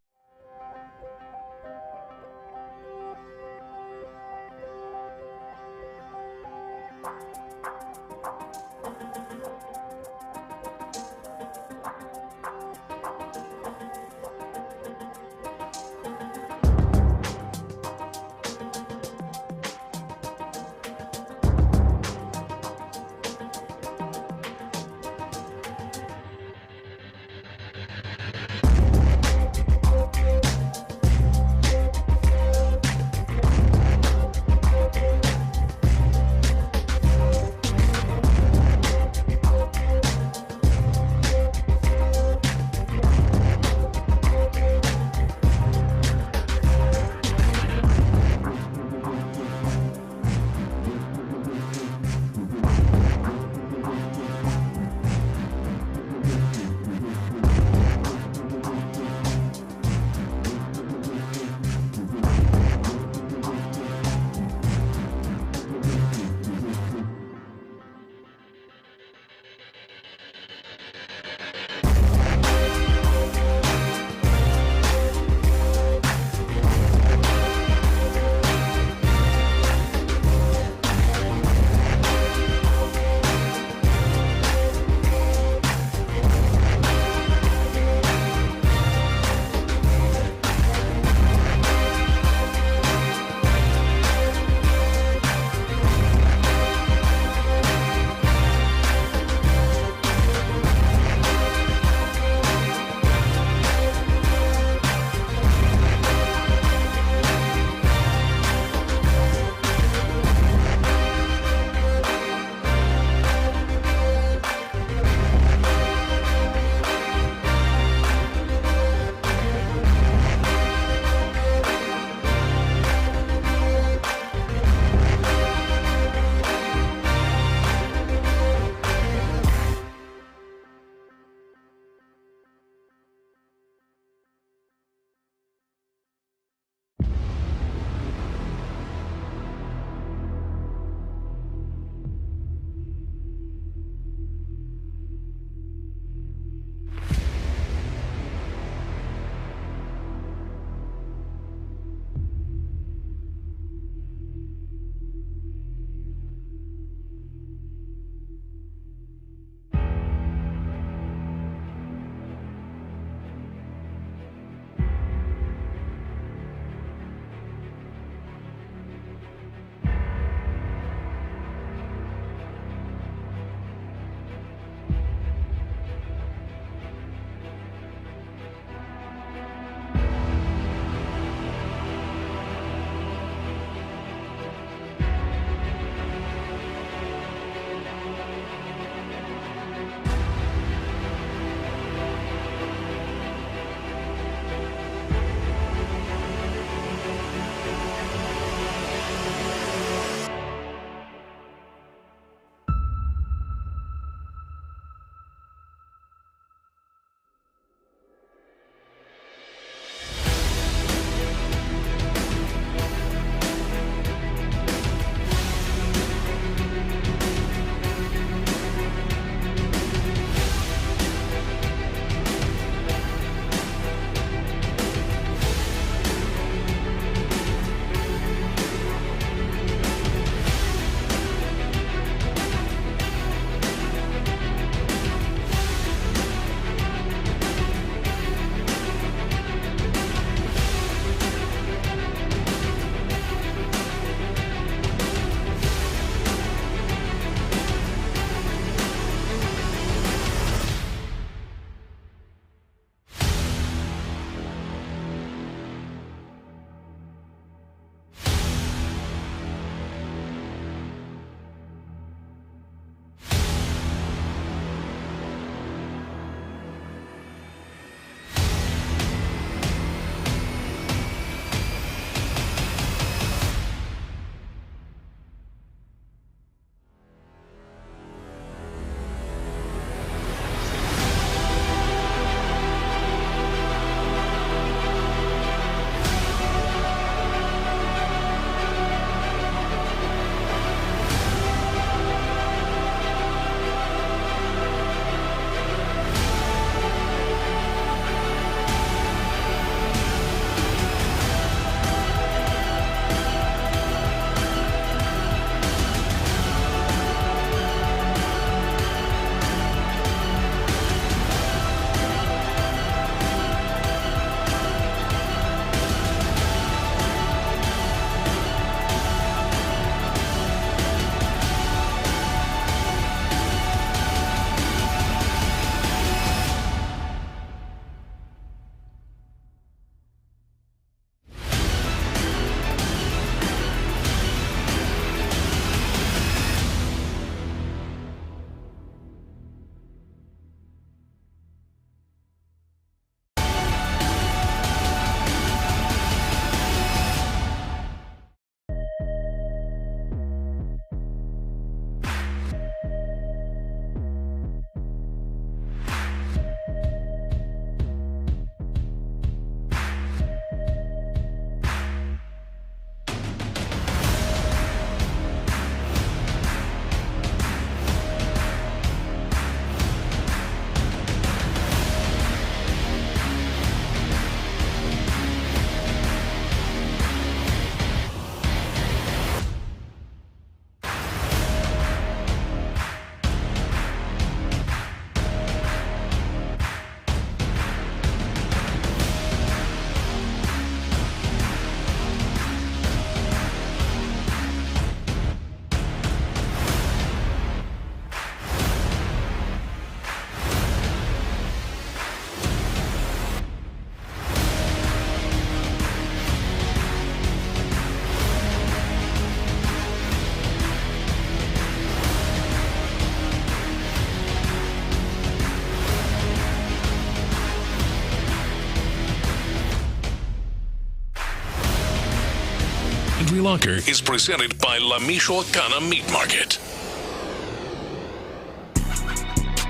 Landry Locker is presented by La Michoacana Meat Market.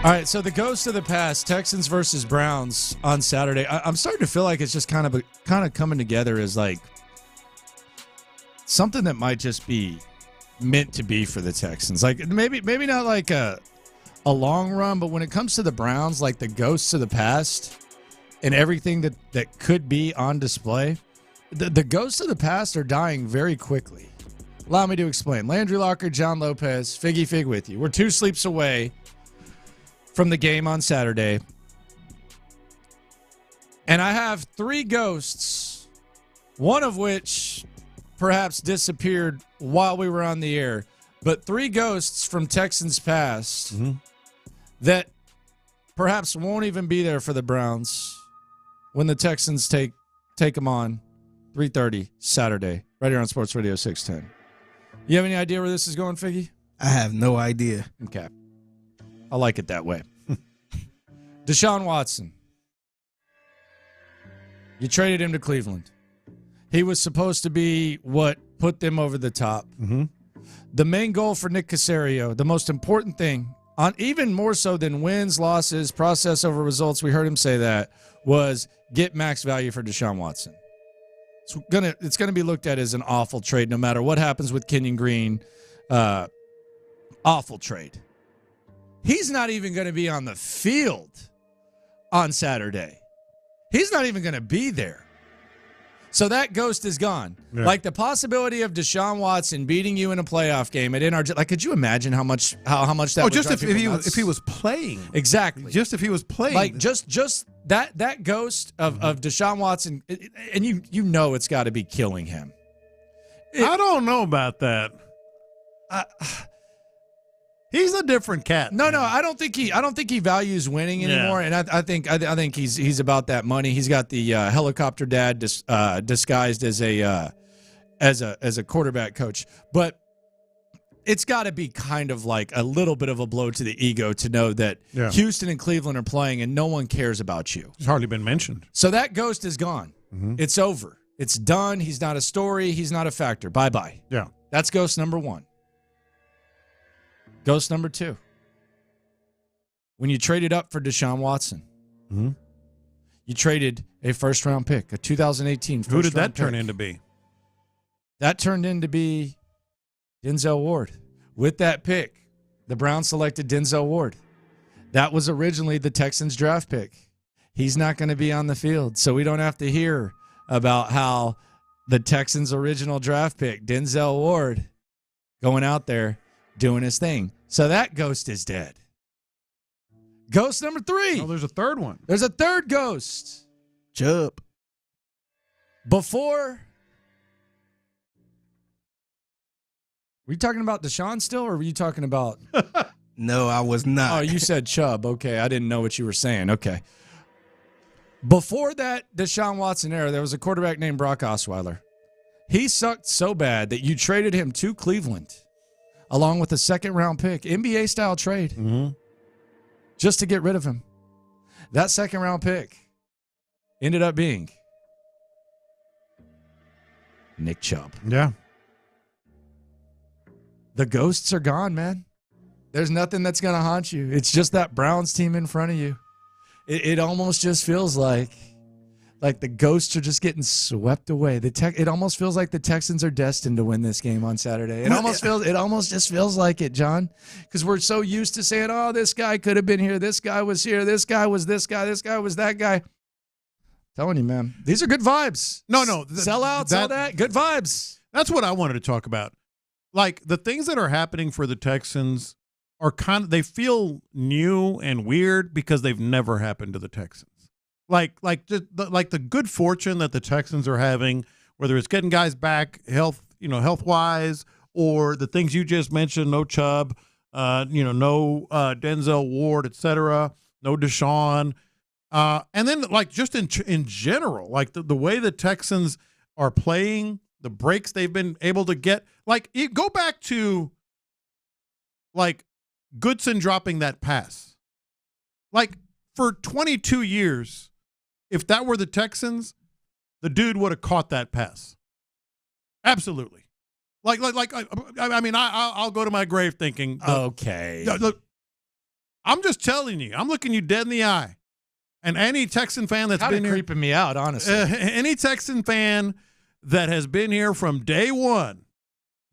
All right, so the ghost of the past, Texans versus Browns on Saturday. I'm starting to feel like it's just kind of coming together as like something that might just be meant to be for the Texans. Like maybe not like a long run, but when it comes to the Browns, like the ghosts of the past and everything that could be on display, the ghosts of the past are dying very quickly. Allow me to explain. Landry Locker, John Lopez, Figgy Fig with you. We're 2 sleeps away from the game on Saturday. And I have 3 ghosts, one of which perhaps disappeared while we were on the air, but 3 ghosts from Texans past that perhaps won't even be there for the Browns when the Texans take them on 3:30 Saturday, right here on Sports Radio 610. You have any idea where this is going, Figgy? I have no idea. Okay. I like it that way. Deshaun Watson. You traded him to Cleveland. He was supposed to be what put them over the top. The main goal for Nick Caserio, the most important thing, on even more so than wins, losses, process over results, we heard him say that, was get max value for Deshaun Watson. It's gonna be looked at as an awful trade no matter what happens with Kenyon Green. Awful trade. He's not even going to be on the field on Saturday. He's not even going to be there. So that ghost is gone. Yeah. Like the possibility of Deshaun Watson beating you in a playoff game at NRG. Like, could you imagine how much that would just drive if people nuts? he was playing. Exactly. Just if he was playing. Like just that ghost of Deshaun Watson, and you know it's got to be killing him. I don't know about that. He's a different cat. No, I don't think he values winning anymore. And I think he's about that money. He's got the helicopter dad disguised as a quarterback coach. But it's got to be kind of like a little bit of a blow to the ego to know that Houston and Cleveland are playing and no one cares about you. He's hardly been mentioned. So that ghost is gone. It's over. It's done. He's not a story. He's not a factor. Bye-bye. Yeah. That's ghost number 1. Ghost number 2. When you traded up for Deshaun Watson, you traded a first-round pick, a 2018 first-round pick. Who did that turn into be? That turned into be Denzel Ward. With that pick, the Browns selected Denzel Ward. That was originally the Texans' draft pick. He's not going to be on the field, so we don't have to hear about how the Texans' original draft pick, Denzel Ward, going out there doing his thing. So that ghost is dead. Ghost number 3. Oh, there's a third one. There's a third ghost. Chubb. Before. Were you talking about Deshaun still, or were you talking about? No, I was not. Oh, you said Chubb. Okay, I didn't know what you were saying. Okay. Before that Deshaun Watson era, there was a quarterback named Brock Osweiler. He sucked so bad that you traded him to Cleveland, along with a second-round pick, NBA-style trade, just to get rid of him. That second-round pick ended up being Nick Chubb. Yeah. The ghosts are gone, man. There's nothing that's going to haunt you. It's just that Browns team in front of you. It almost just feels like the ghosts are just getting swept away. It almost feels like the Texans are destined to win this game on Saturday. It almost just feels like it, John, because we're so used to saying, "Oh, this guy could have been here. This guy was here. This guy was this guy. This guy was that guy." Telling you, man, these are good vibes. No, sellouts, all that, good vibes. That's what I wanted to talk about. Like the things that are happening for the Texans are they feel new and weird because they've never happened to the Texans. Like the good fortune that the Texans are having, whether it's getting guys back health wise, or the things you just mentioned, no Chubb, no Denzel Ward, etc., no Deshaun, and then like just in general, like the way the Texans are playing, the breaks they've been able to get. Like go back to like Goodson dropping that pass. Like for 22 years, if that were the Texans, the dude would have caught that pass. Absolutely. I mean, I'll go to my grave thinking. Okay. Look, I'm just telling you. I'm looking you dead in the eye. And any Texan fan that's been here, creeping me out, honestly. Any Texan fan that has been here from day one,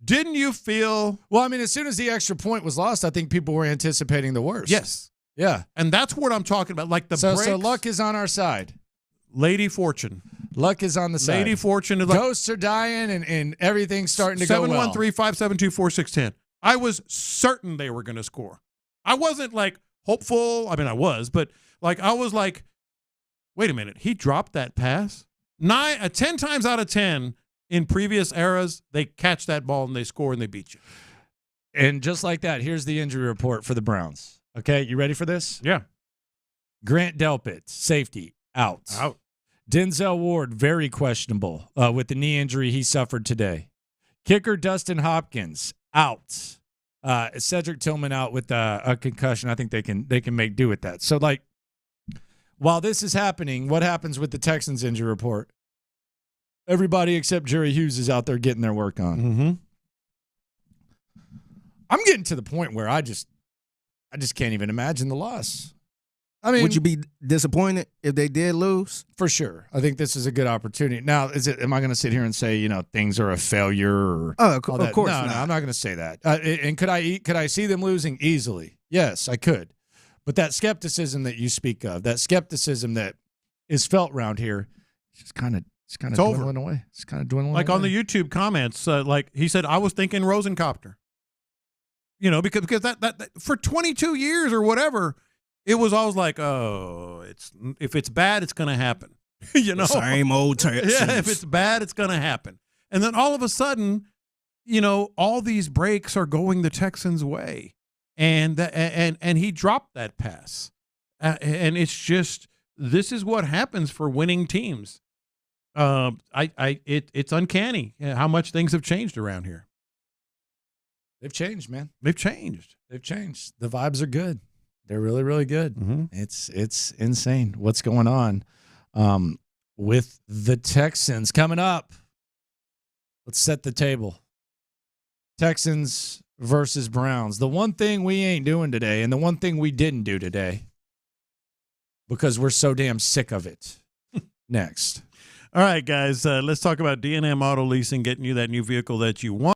didn't you feel? Well, I mean, as soon as the extra point was lost, I think people were anticipating the worst. Yes. Yeah. And that's what I'm talking about. Like the breaks. So luck is on our side. Lady Fortune. Luck is on the side. Lady Fortune. Is like, ghosts are dying and everything's starting to go well. 713-572-4610. I was certain they were going to score. I wasn't like hopeful. I mean, I was, but like I was like, wait a minute. He dropped that pass? 10 times out of 10 in previous eras, they catch that ball and they score and they beat you. And just like that, here's the injury report for the Browns. Okay, you ready for this? Yeah. Grant Delpit, safety, out. Denzel Ward, very questionable with the knee injury he suffered today. Kicker Dustin Hopkins, out. Cedric Tillman out with a concussion. I think they can make do with that. So, like, while this is happening, what happens with the Texans injury report? Everybody except Jerry Hughes is out there getting their work on. Mm-hmm. I'm getting to the point where I just can't even imagine the loss. I mean, would you be disappointed if they did lose? For sure. I think this is a good opportunity. Now, am I going to sit here and say, things are a failure? Or of course no, not. No, I'm not going to say that. And could I see them losing easily? Yes, I could. But that skepticism that you speak of, that skepticism that is felt around here, it's kind of dwindling away. It's kind of dwindling like away. on the YouTube comments, like he said, I was thinking Rosencopter. Because that for 22 years or whatever, it was always like, oh, if it's bad, it's going to happen. Same old Texans. Yeah, if it's bad, it's going to happen. And then all of a sudden, all these breaks are going the Texans' way, and he dropped that pass, and it's just this is what happens for winning teams. It's uncanny how much things have changed around here. They've changed, man. They've changed. The vibes are good. They're really, really good. Mm-hmm. It's insane what's going on with the Texans. Coming up, let's set the table. Texans versus Browns. The one thing we ain't doing today, and the one thing we didn't do today, because we're so damn sick of it. Next. All right, guys, let's talk about D&M Auto Leasing, getting you that new vehicle that you want.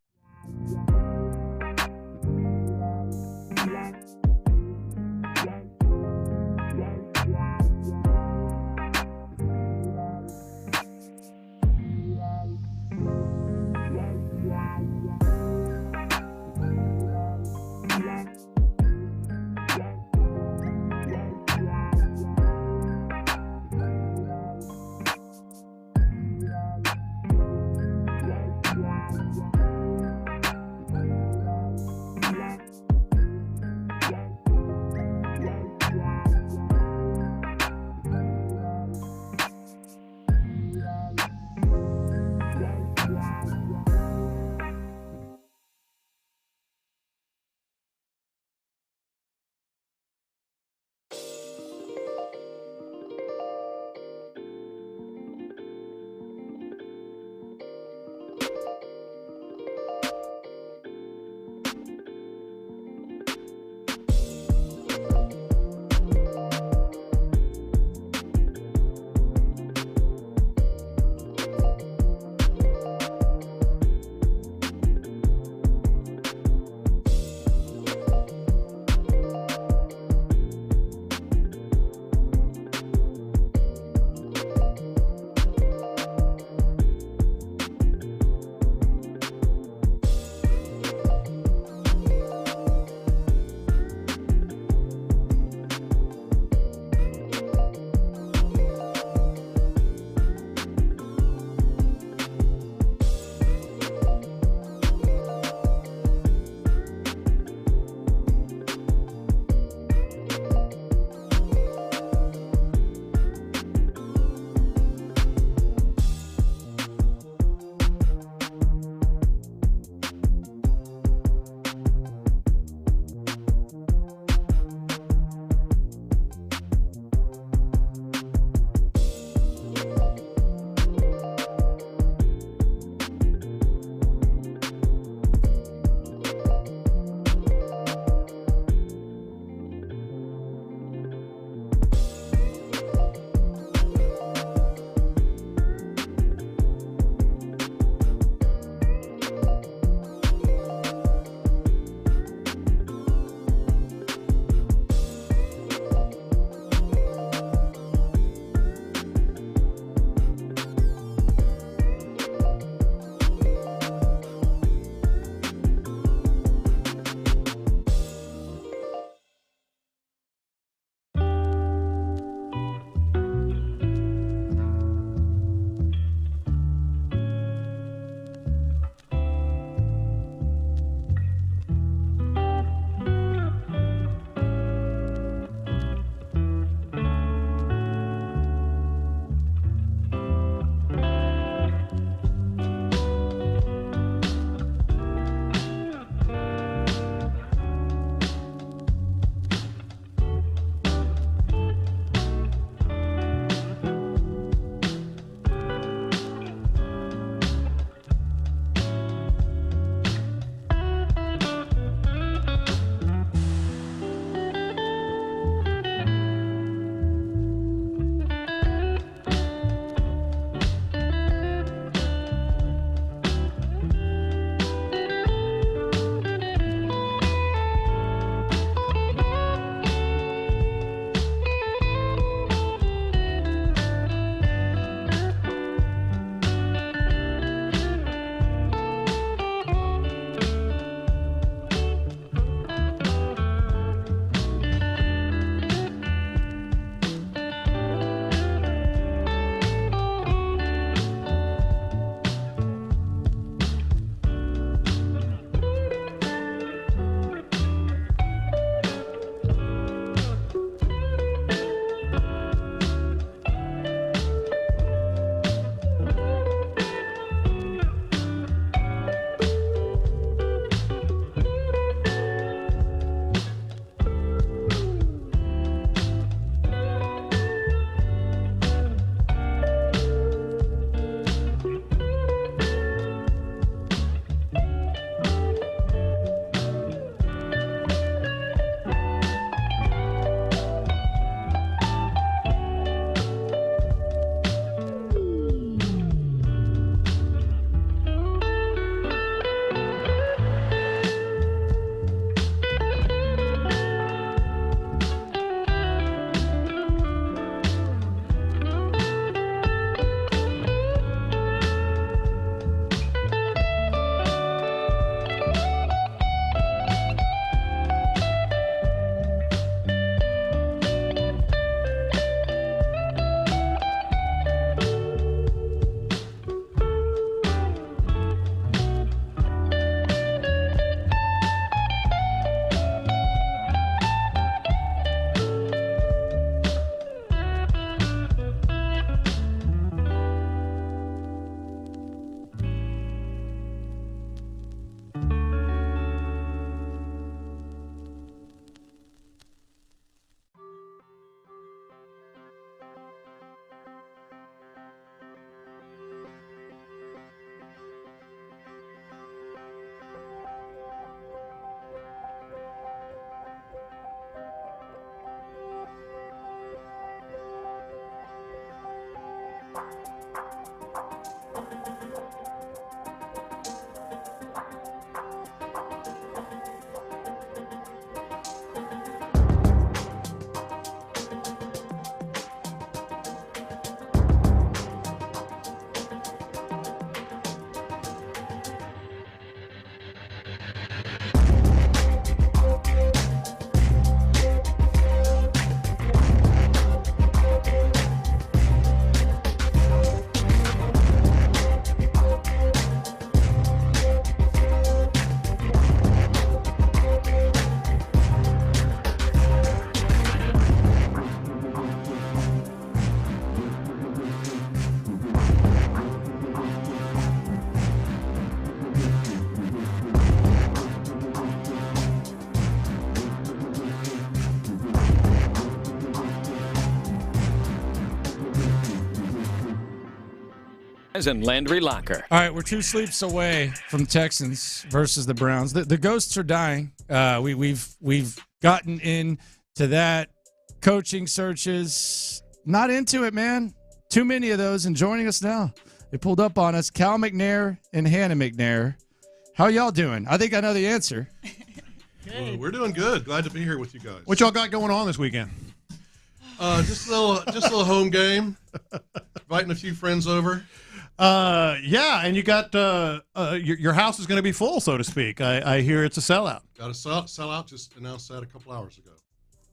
and Landry Locker. All right, we're 2 sleeps away from Texans versus the Browns. The ghosts are dying. We've gotten into that. Coaching searches. Not into it, man. Too many of those. And joining us now, they pulled up on us, Cal McNair and Hannah McNair. How y'all doing? I think I know the answer. Well, we're doing good. Glad to be here with you guys. What y'all got going on this weekend? Just a little home game. Inviting a few friends over. Yeah, and you got your house is going to be full, so to speak. I hear it's a sellout. Got a sellout. Just announced that a couple hours ago.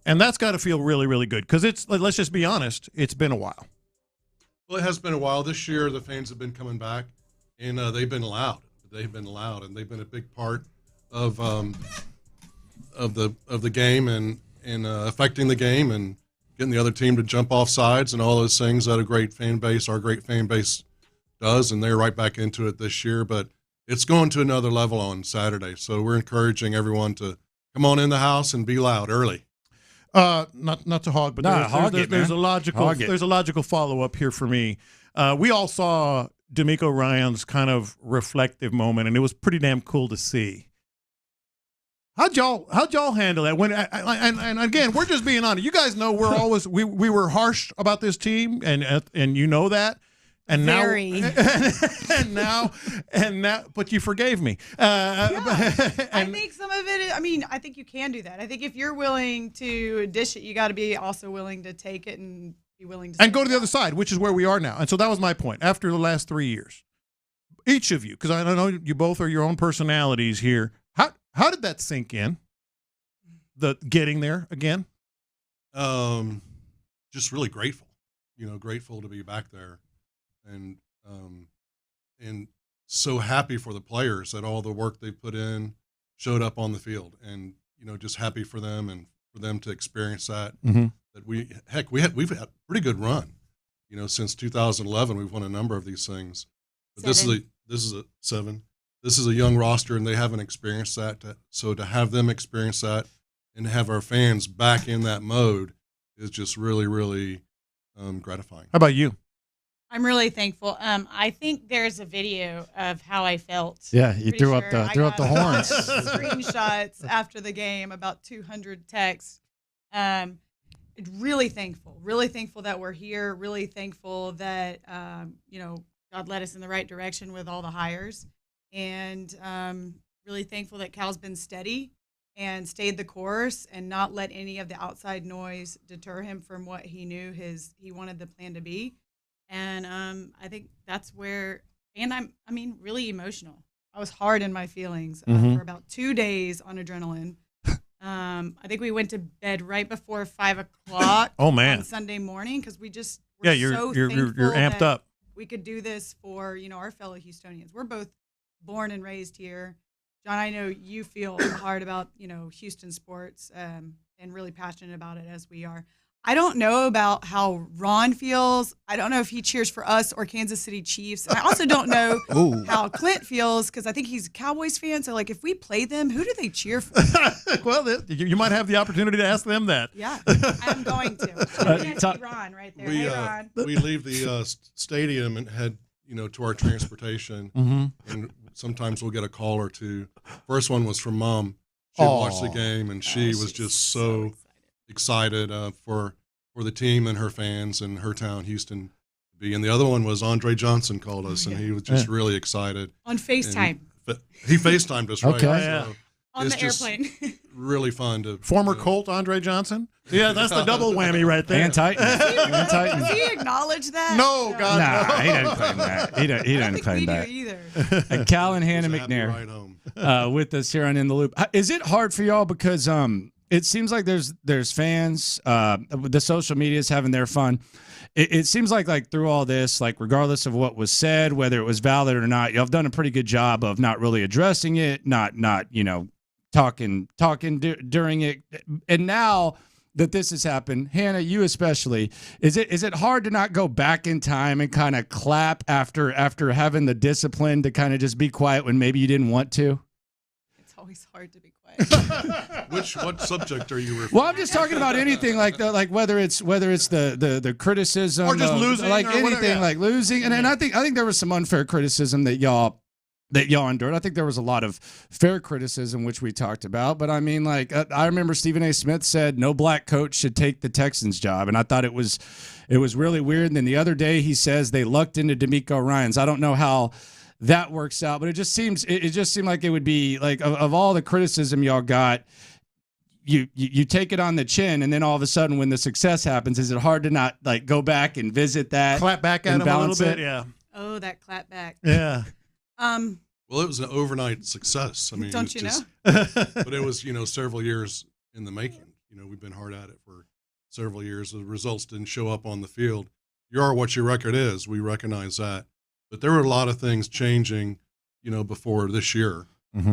And that's got to feel really, really good because let's just be honest, it's been a while. Well, it has been a while. This year, the fans have been coming back, and they've been loud. They've been loud, and they've been a big part of the game and affecting the game and getting the other team to jump off sides and all those things that our great fan base does, and they're right back into it this year. But it's going to another level on Saturday, so we're encouraging everyone to come on in the house and be loud early. Not to hog, but there's a logical follow up here for me. We all saw D'Amico Ryan's kind of reflective moment, and it was pretty damn cool to see. How'd y'all handle that? When and again, we're just being honest. You guys know we're always we were harsh about this team, and you know that. And Very. now, but you forgave me. I think some of it. I think you can do that. I think if you're willing to dish it, you got to be also willing to take it and be willing to. And go to the other side, which is where we are now. And so that was my point. After the last 3 years, each of you, because I know you both are your own personalities here. How did that sink in? The getting there again. Just really grateful. Grateful to be back there. And so happy for the players that all the work they put in showed up on the field, and just happy for them and for them to experience that. Mm-hmm. That we've had a pretty good run, since 2011 we've won a number of these things. But this is a 7. This is a young roster, and they haven't experienced that. So to have them experience that and to have our fans back in that mode is just really, really gratifying. How about you? I'm really thankful. I think there's a video of how I felt. Yeah, you threw up the horns. Screenshots after the game, about 200 texts. Really thankful that we're here. Really thankful that God led us in the right direction with all the hires, and really thankful that Cal's been steady and stayed the course and not let any of the outside noise deter him from what he knew he wanted the plan to be. And I think that's where, and I'm really emotional. I was hard in my feelings for about 2 days on adrenaline. I think we went to bed right before 5 o'clock. Oh man! On Sunday morning, because we just you're amped up. We could do this for our fellow Houstonians. We're both born and raised here. John, I know you feel hard about Houston sports and really passionate about it as we are. I don't know about how Ron feels. I don't know if he cheers for us or Kansas City Chiefs. And I also don't know how Clint feels, because I think he's a Cowboys fan. So, if we play them, who do they cheer for? Well, you might have the opportunity to ask them that. Yeah, I'm going to. I can't see Ron right there. Hey, Ron. We leave the stadium and head, to our transportation. And sometimes we'll get a call or two. First one was from Mom. She watched the game, and she was just so excited for the team and her fans and her town, Houston, to be. And the other one was Andre Johnson called us, and he was just really excited. On FaceTime. He FaceTimed us, right? Okay. So on the airplane. Really fun to. Former Colt Andre Johnson? Yeah, that's the double whammy right there. And Titan. Does he acknowledge that? No, God, Nah, he doesn't claim that. He doesn't claim that. Either. Cal and Hannah McNair with us here on In the Loop. Is it hard for y'all because it seems like there's fans, the social media is having their fun. It seems like through all this, regardless of what was said, whether it was valid or not, y'all have done a pretty good job of not really addressing it, not talking during it. And now that this has happened, Hannah, you especially, is it hard to not go back in time and kind of clap after having the discipline to kind of just be quiet when maybe you didn't want to? It's always hard to be quiet. way. What subject are you referring? Well, I'm just talking about anything like whether it's the criticism Or just of, losing like or anything whatever, yeah. like losing, and I think there was some unfair criticism that y'all endured. I think there was a lot of fair criticism, which we talked about. But I mean, like I remember Stephen A. Smith said no black coach should take the Texans job, and I thought it was really weird. And then the other day he says they lucked into D'Amico Ryans. I don't know how that works out, but it just seemed like it would be like of all the criticism y'all got, you take it on the chin, and then all of a sudden when the success happens, is it hard to not like go back and visit that, clap back at him a little bit? Yeah. Oh, that clap back. Yeah. Well, it was an overnight success. I mean, Don't you know? But it was, several years in the making. We've been hard at it for several years. The results didn't show up on the field. You are what your record is. We recognize that. But there were a lot of things changing, before this year,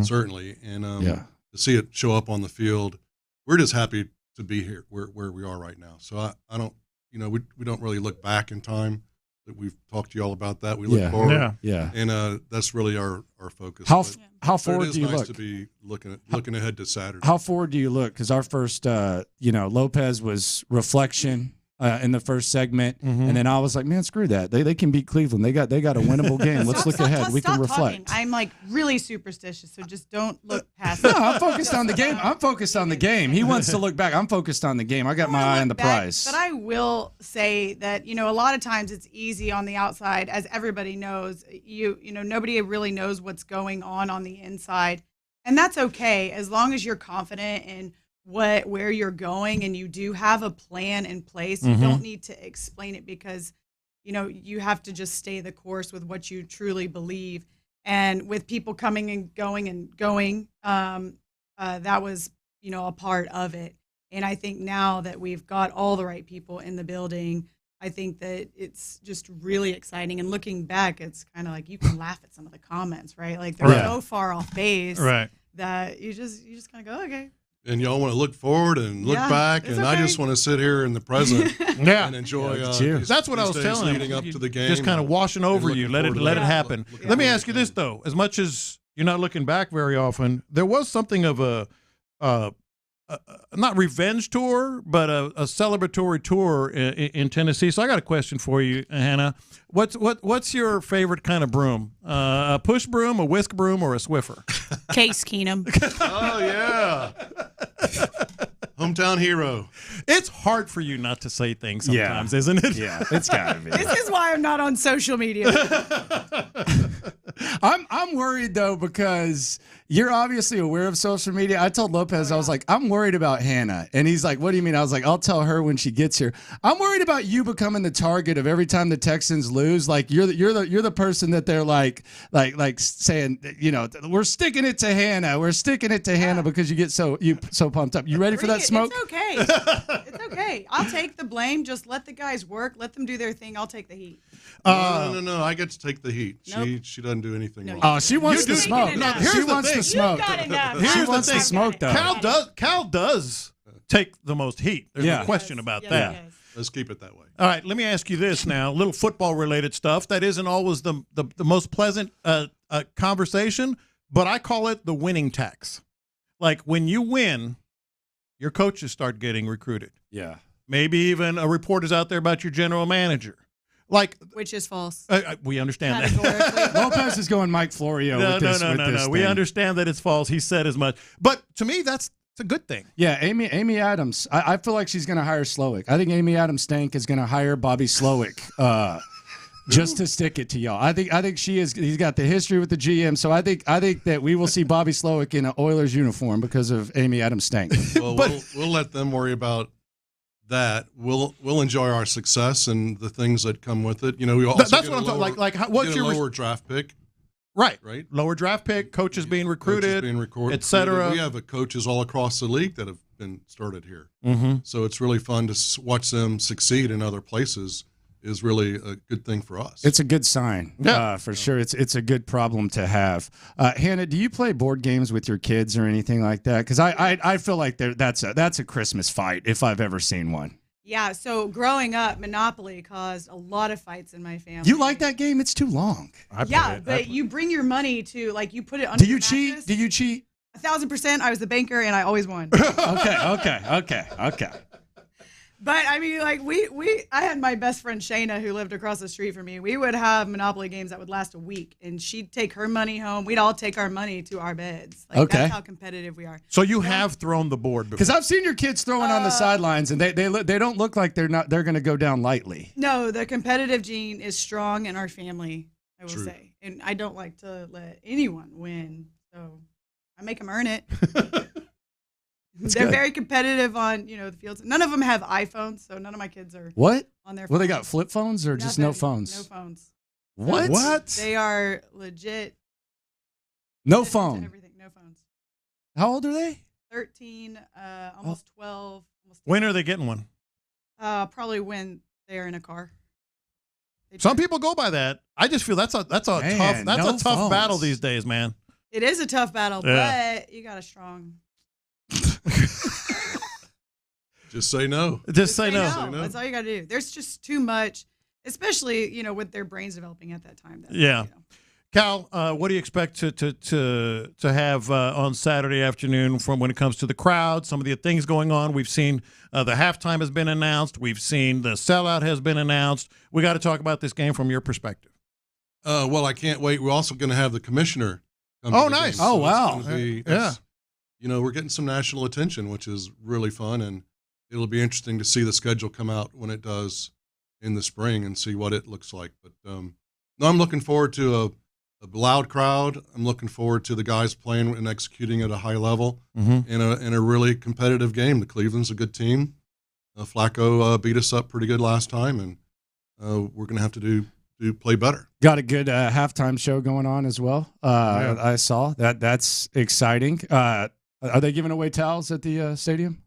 certainly. And to see it show up on the field, we're just happy to be here where we are right now. So I don't, we don't really look back in time. That we've talked to you all about that. We look forward, and that's really our focus. How forward do you look? look? To be looking ahead to Saturday. How forward do you look? Because our first, Lopez was reflection in the first segment, and then I was like, man, screw that. They can beat Cleveland. They got a winnable game. Let's look ahead. We can reflect. I'm like really superstitious, so just don't look past. No, I'm focused on the game. I'm focused on the game. He wants to look back. I'm focused on the game. I got my eye on the prize. But I will say that a lot of times it's easy on the outside, as everybody knows. Nobody really knows what's going on the inside, and that's okay as long as you're confident in where you're going and you do have a plan in place. You don't need to explain it because you have to just stay the course with what you truly believe. And with people coming and going, that was a part of it. And I think now that we've got all the right people in the building, I think that it's just really exciting. And looking back, it's kind of like you can laugh at some of the comments, right? Like they're so far off base that you just kind of go, okay. And y'all want to look forward and look back, and I just want to sit here in the present and enjoy. That's what I was telling him. Leading up to the game, just kind of washing over you. Let it happen. Let me ask you this though: as much as you're not looking back very often, there was something of a not revenge tour, but a celebratory tour in Tennessee. So I got a question for you, Hannah. What's your favorite kind of broom? A push broom, a whisk broom, or a Swiffer? Case Keenum. Oh yeah. Hometown hero. It's hard for you not to say things sometimes, isn't it? Yeah, it's gotta be. This is why I'm not on social media. I'm worried though because you're obviously aware of social media. I told Lopez I was like, I'm worried about Hannah, and he's like, what do you mean? I was like, I'll tell her when she gets here. I'm worried about you becoming the target of every time the Texans lose. Like you're the person that they're like saying, we're sticking it to Hannah. We're sticking it to Hannah because you get so pumped up. You ready for that smoke? It's okay. It's okay. I'll take the blame. Just let the guys work. Let them do their thing. I'll take the heat. No. I get to take the heat. Nope. She doesn't do anything wrong. Oh, she wants to smoke. No, She wants to smoke. She wants to smoke, though. Cal does take the most heat. There's no question about that. Yes. Let's keep it that way. All right, let me ask you this now. A little football-related stuff that isn't always the most pleasant conversation, but I call it the winning tax. Like when you win, your coaches start getting recruited. Yeah. Maybe even a report is out there about your general manager. Which is false. We understand that. Lopez is going Mike Florio with this. No. We understand that it's false. He said as much. But to me, that's a good thing. Yeah, Amy Adams. I feel like she's going to hire Slowik. I think Amy Adams Stank is going to hire Bobby Slowik just to stick it to y'all. I think she is. He's got the history with the GM, so I think that we will see Bobby Slowik in an Oilers uniform because of Amy Adams Stank. Well, we'll let them worry about that. We'll enjoy our success and the things that come with it. We also that's what I'm talking. Like what's your lower draft pick? Right. Lower draft pick, coaches being recruited, etc. We have coaches all across the league that have been started here. Mm-hmm. So it's really fun to watch them succeed in other places. Is really a good thing for us. It's a good sign, for sure. It's a good problem to have. Hannah, do you play board games with your kids or anything like that? Because I feel like that's a Christmas fight if I've ever seen one. Yeah, so growing up, Monopoly caused a lot of fights in my family. You like that game? It's too long. But you bring your money to, you put it under Do you cheat? 1,000%. I was the banker, and I always won. Okay. But I mean, like I had my best friend Shayna who lived across the street from me. We would have Monopoly games that would last a week, and she'd take her money home. We'd all take our money to our beds. Like, Okay. That's how competitive we are. So you have thrown the board before. Because I've seen your kids throwing on the sidelines, and they don't look like they're going to go down lightly. No, the competitive gene is strong in our family, I will True. say. And I don't like to let anyone win. So I make them earn it. They're good. very competitive on, the fields. None of them have iPhones, so none of my kids are What? on their Well, they phones. got flip phones or just no Nothing. phones? No phones. What? They are legit. No phone. Everything. No phones. How old are they? 13, almost 12. When are they getting one? Probably when they're in a car. Some people go by that. I just feel that's a Man, tough phones. battle these days, man. It is a tough battle, Yeah. but you got a strong. Just say no. Just say no. Say no. That's all you got to do. There's just too much, especially with their brains developing at that time. Yeah. Cal, what do you expect to have on Saturday afternoon from when it comes to the crowd, some of the things going on? We've seen the halftime has been announced. We've seen the sellout has been announced. We got to talk about this game from your perspective. Well, I can't wait. We're also going to have the commissioner come Oh, to the nice. game. Oh, it's wow. gonna be- Yeah. we're getting some national attention, which is really fun, and it'll be interesting to see the schedule come out when it does in the spring and see what it looks like. But no, I'm looking forward to a loud crowd. I'm looking forward to the guys playing and executing at a high level in a really competitive game. The Cleveland's a good team. Flacco beat us up pretty good last time, and we're going to have to play better. Got a good halftime show going on as well. I saw that. That's exciting. Are they giving away towels at the stadium?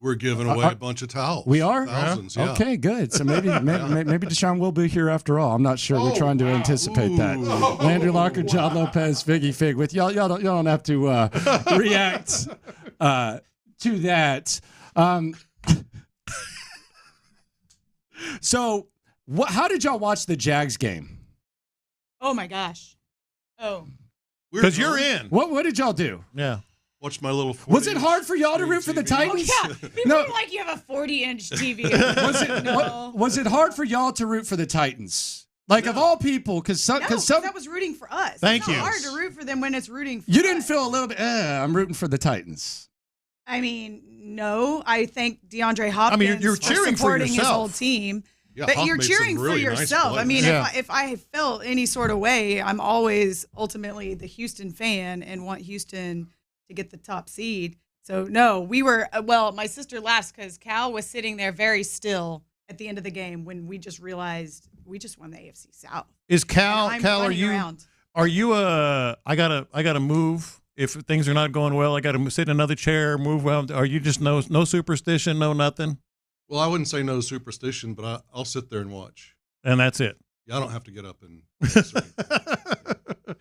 We're giving away a bunch of towels. We are? Thousands, yeah. Okay, good. So maybe Deshaun will be here after all. I'm not sure. We're trying to anticipate that. Landry Locker, John Lopez, Figgy Fig. With y'all don't have to react to that. So, how did y'all watch the Jags game? Oh my gosh. Oh. Because you're in. What did y'all do? Yeah. Watch my little. Was it hard for y'all to root for the Titans? Oh, yeah. People are like, you have a 40-inch TV. Was it hard for y'all to root for the Titans? Like, of all people, because some that was rooting for us. Thank it's you. not hard to root for them when it's rooting for You didn't feel a little bit, I'm rooting for the Titans. I mean, no. I thank DeAndre Hopkins you're cheering for supporting his yourself. whole team. Yeah, but Hawk you're made cheering some for really nice yourself. I plays. mean, Yeah. if I felt any sort of way, I'm always ultimately the Houston fan and want Houston to get the top seed. So, no, we were my sister laughs because Cal was sitting there very still at the end of the game when we just realized we just won the AFC South. Is Cal? And I'm Cal, are running you? around. Are you? I gotta move. If things are not going well, I gotta sit in another chair. Move. Well, are you just no superstition, no nothing? Well, I wouldn't say no superstition, but I'll sit there and watch. And that's it. Yeah, I don't have to get up and.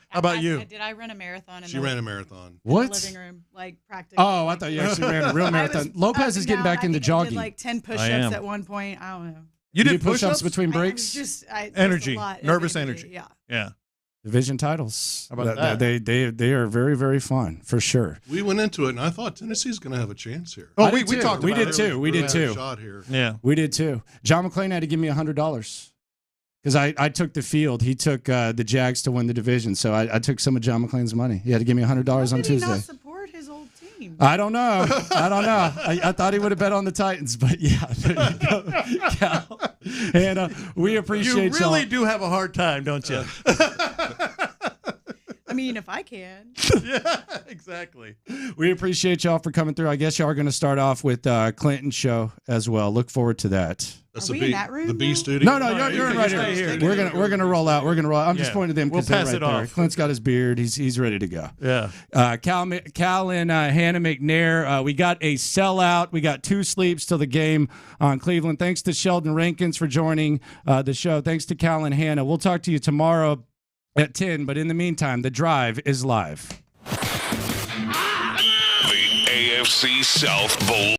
How about you? Did I run a marathon? She ran a marathon. In What? the living room, like practically. Oh, I thought you actually ran a real marathon. Lopez is getting back into I jogging. did like 10 I push-ups am. at one point. I don't know. You did push-ups between breaks? Energy, a lot of nervous energy. Yeah. Yeah. Division titles. How about that? They are very, very fun for sure. We went into it, and I thought Tennessee's going to have a chance here. Oh, I we did too. talked. We about did it. too. We Really did had a too. shot here. Yeah. We did too. John McClain had to give me $100 because I took the field. He took the Jags to win the division, so I took some of John McClain's money. He had to give me $100 on Did he Tuesday. not support his old team? I don't know. I thought he would have bet on the Titans, but yeah, there you go, Cal. And we appreciate You really y'all. do have a hard time, don't you? I mean, if I can. Yeah, exactly. We appreciate y'all for coming through. I guess y'all are going to start off with Clinton's show as well. Look forward to that. That's Are we in that room the B now? studio. No, you're in right stay here. here. We're gonna roll out. We're gonna roll. I'm just Yeah. pointing to them We'll because they're pass right it there. off. Clint's got his beard. He's ready to go. Yeah. Cal and Hannah McNair. We got a sellout. We got 2 sleeps till the game on Cleveland. Thanks to Sheldon Rankins for joining the show. Thanks to Cal and Hannah. We'll talk to you tomorrow at 10. But in the meantime, the drive is live. The AFC South Bowl.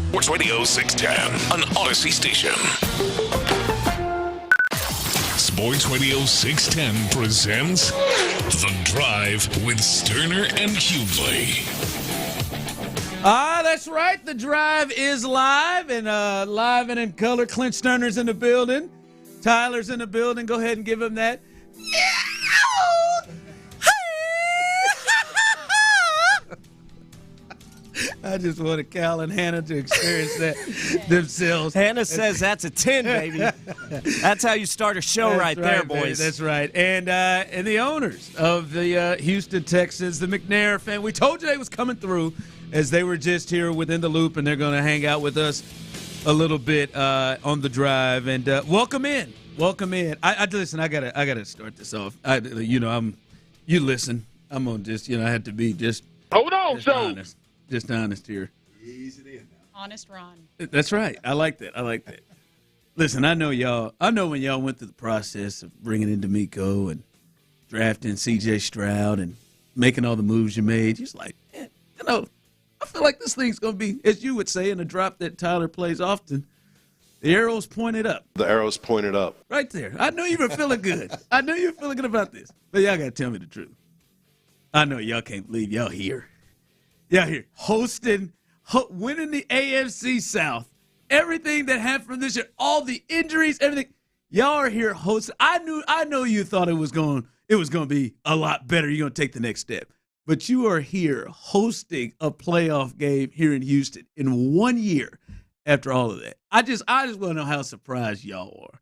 Sports Radio 610, an Odyssey station. Sports Radio 610 presents The Drive with Stoerner and Hughley. That's right. The Drive is live and live and in color. Clint Stoerner's in the building. Tyler's in the building. Go ahead and give him that. I just wanted Cal and Hannah to experience that themselves. Hannah says that's a 10, baby. That's how you start a show right there, boys. Baby, that's right. And the owners of the Houston Texans, the McNair family, we told you they was coming through as they were just here within the loop, and they're going to hang out with us a little bit on the drive. And welcome in. Welcome in. I listen, I gotta start this off. You listen. I'm on just, I had to be just Hold on, Joe. honest. Just honest here. Ease it in now. Honest Ron. That's right. I like that. Listen, I know when y'all went through the process of bringing in D'Amico and drafting C.J. Stroud and making all the moves you made, you're just like, man, I feel like this thing's going to be, as you would say in a drop that Tyler plays often, the arrow's pointed up. The arrow's pointed up. Right there. I knew you were feeling good. I knew you were feeling good about this. But y'all got to tell me the truth. I know y'all can't believe y'all here. Y'all here hosting, winning the AFC South. Everything that happened this year, all the injuries, everything. Y'all are here hosting. I know you thought it was going to be a lot better. You're going to take the next step. But you are here hosting a playoff game here in Houston in 1 year after all of that. I just want to know how surprised y'all are.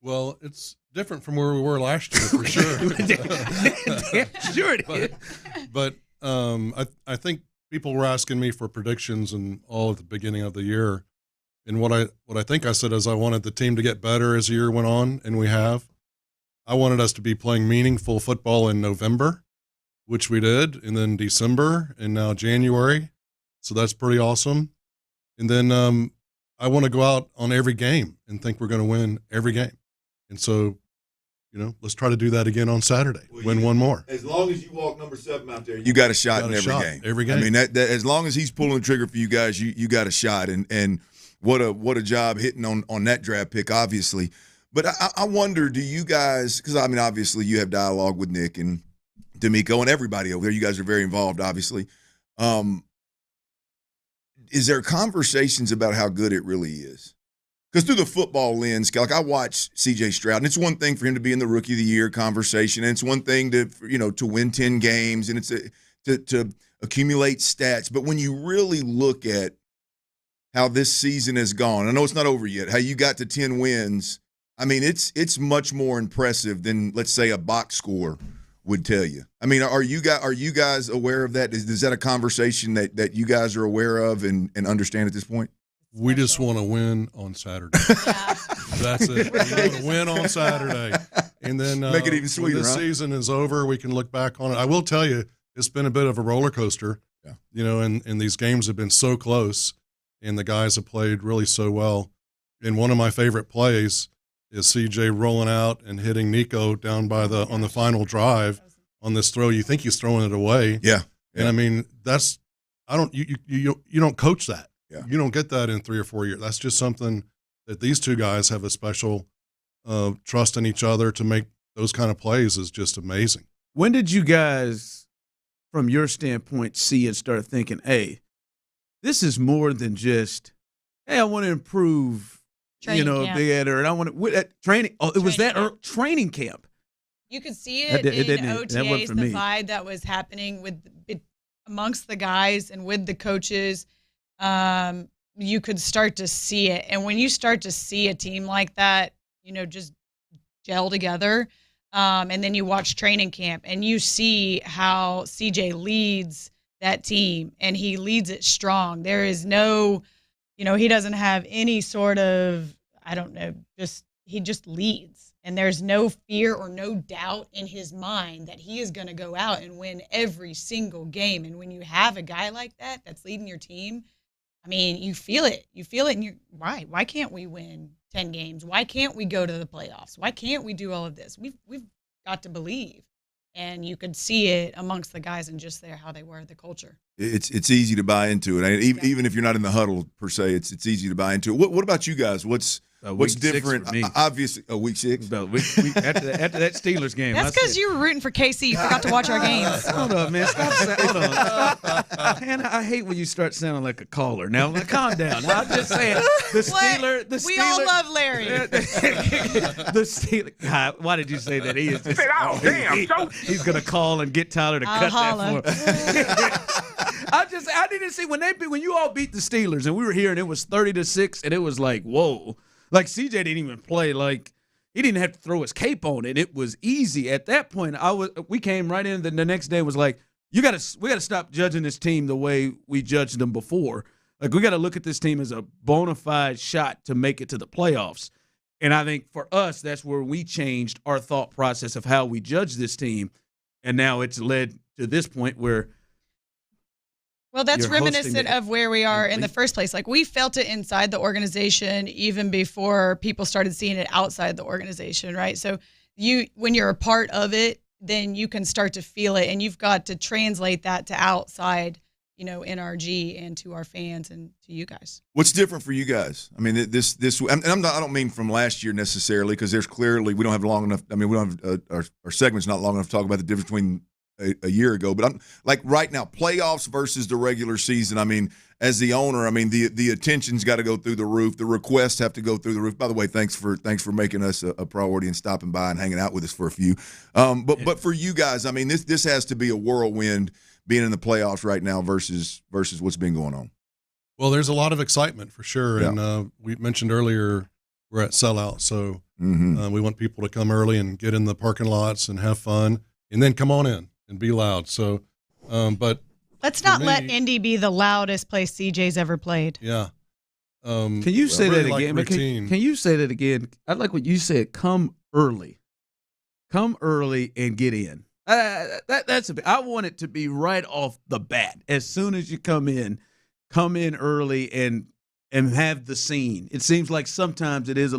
Well, it's different from where we were last year for sure. Sure it is. But I think people were asking me for predictions and all at the beginning of the year. And what I think I said is I wanted the team to get better as the year went on, and we have. I wanted us to be playing meaningful football in November, which we did, and then December, and now January. So that's pretty awesome. And then I want to go out on every game and think we're going to win every game. And so, let's try to do that again on Saturday. Win one more. As long as you walk number 7 out there, you got a shot in every game. Every game. I mean, that as long as he's pulling the trigger for you guys, you got a shot. And what a job hitting on that draft pick, obviously. But I wonder, do you guys? Because I mean, obviously, you have dialogue with Nick and D'Amico and everybody over there. You guys are very involved, obviously. Is there conversations about how good it really is? Because through the football lens, like I watch C.J. Stroud, and it's one thing for him to be in the Rookie of the Year conversation, and it's one thing to win 10 games, and it's to accumulate stats. But when you really look at how this season has gone, I know it's not over yet, how you got to 10 wins, I mean, it's much more impressive than, let's say, a box score would tell you. I mean, are you guys aware of that? Is that a conversation that you guys are aware of and understand at this point? We just want to win on Saturday. Yeah. That's it. We want to win on Saturday. And then make it even sweeter, when this season is over, we can look back on it. I will tell you, it's been a bit of a roller coaster. Yeah. And these games have been so close, and the guys have played really so well. And one of my favorite plays is CJ rolling out and hitting Nico down on the final drive on this throw. You think he's throwing it away. Yeah. And I mean, you don't coach that. Yeah. You don't get that in 3 or 4 years. That's just something that these two guys have a special trust in each other to make those kind of plays is just amazing. When did you guys, from your standpoint, see and start thinking, hey, this is more than just, hey, I want to improve, Training camp. Big Ed, and I want to training. Oh, it was that training camp. You could see it in OTAs, the vibe that was happening amongst the guys and with the coaches. You could start to see it. And when you start to see a team like that, just gel together, and then you watch training camp and you see how CJ leads that team and he leads it strong. There is no, he doesn't have any sort of, he just leads. And there's no fear or no doubt in his mind that he is going to go out and win every single game. And when you have a guy like that that's leading your team, I mean, you feel it. You feel it, and you're right. Why can't we win 10 games? Why can't we go to the playoffs? Why can't we do all of this? We've got to believe. And you could see it amongst the guys and just how they were, the culture. It's easy to buy into it. Even if you're not in the huddle per se, it's easy to buy into it. What about you guys? What's different? Obviously, week 6. After that Steelers game. That's because you were rooting for KC. You forgot to watch our games. Hold on, man. Hold on. Hannah, I hate when you start sounding like a caller. Now, calm down. I'm just saying. The Steelers. We all love Larry. The Steelers. God, why did you say that? He is just. He's gonna call and get Tyler to cut that for him. I didn't see when you all beat the Steelers and we were here and it was 30-6 and it was like, whoa. Like CJ didn't even play, like he didn't have to throw his cape on it. It was easy. At that point, we came right in the next day and was like, we gotta stop judging this team the way we judged them before. Like we gotta look at this team as a bona fide shot to make it to the playoffs. And I think for us, that's where we changed our thought process of how we judge this team. And now it's led to this point where well, that's reminiscent of where we are in the first place. Like we felt it inside the organization even before people started seeing it outside the organization, right? So when you're a part of it, then you can start to feel it, and you've got to translate that to outside, NRG and to our fans and to you guys. What's different for you guys? I mean, and I don't mean from last year necessarily, because there's clearly we don't have long enough. I mean, we don't have our segment's not long enough to talk about the difference between a year ago, but I'm like right now, playoffs versus the regular season. I mean, as the owner, I mean the attention's got to go through the roof. The requests have to go through the roof. By the way, thanks for making us a priority and stopping by and hanging out with us for a few. But for you guys, I mean this has to be a whirlwind being in the playoffs right now versus what's been going on. Well, there's a lot of excitement for sure, and we mentioned earlier we're at sellout, so we want people to come early and get in the parking lots and have fun, and then come on in and be loud. So, but let's not let Indy be the loudest place CJ's ever played. Yeah. Can you say that again? Can you say that again? I like what you said. Come early and get in. That's a bit. I want it to be right off the bat. As soon as you come in early and have the scene. It seems like sometimes it is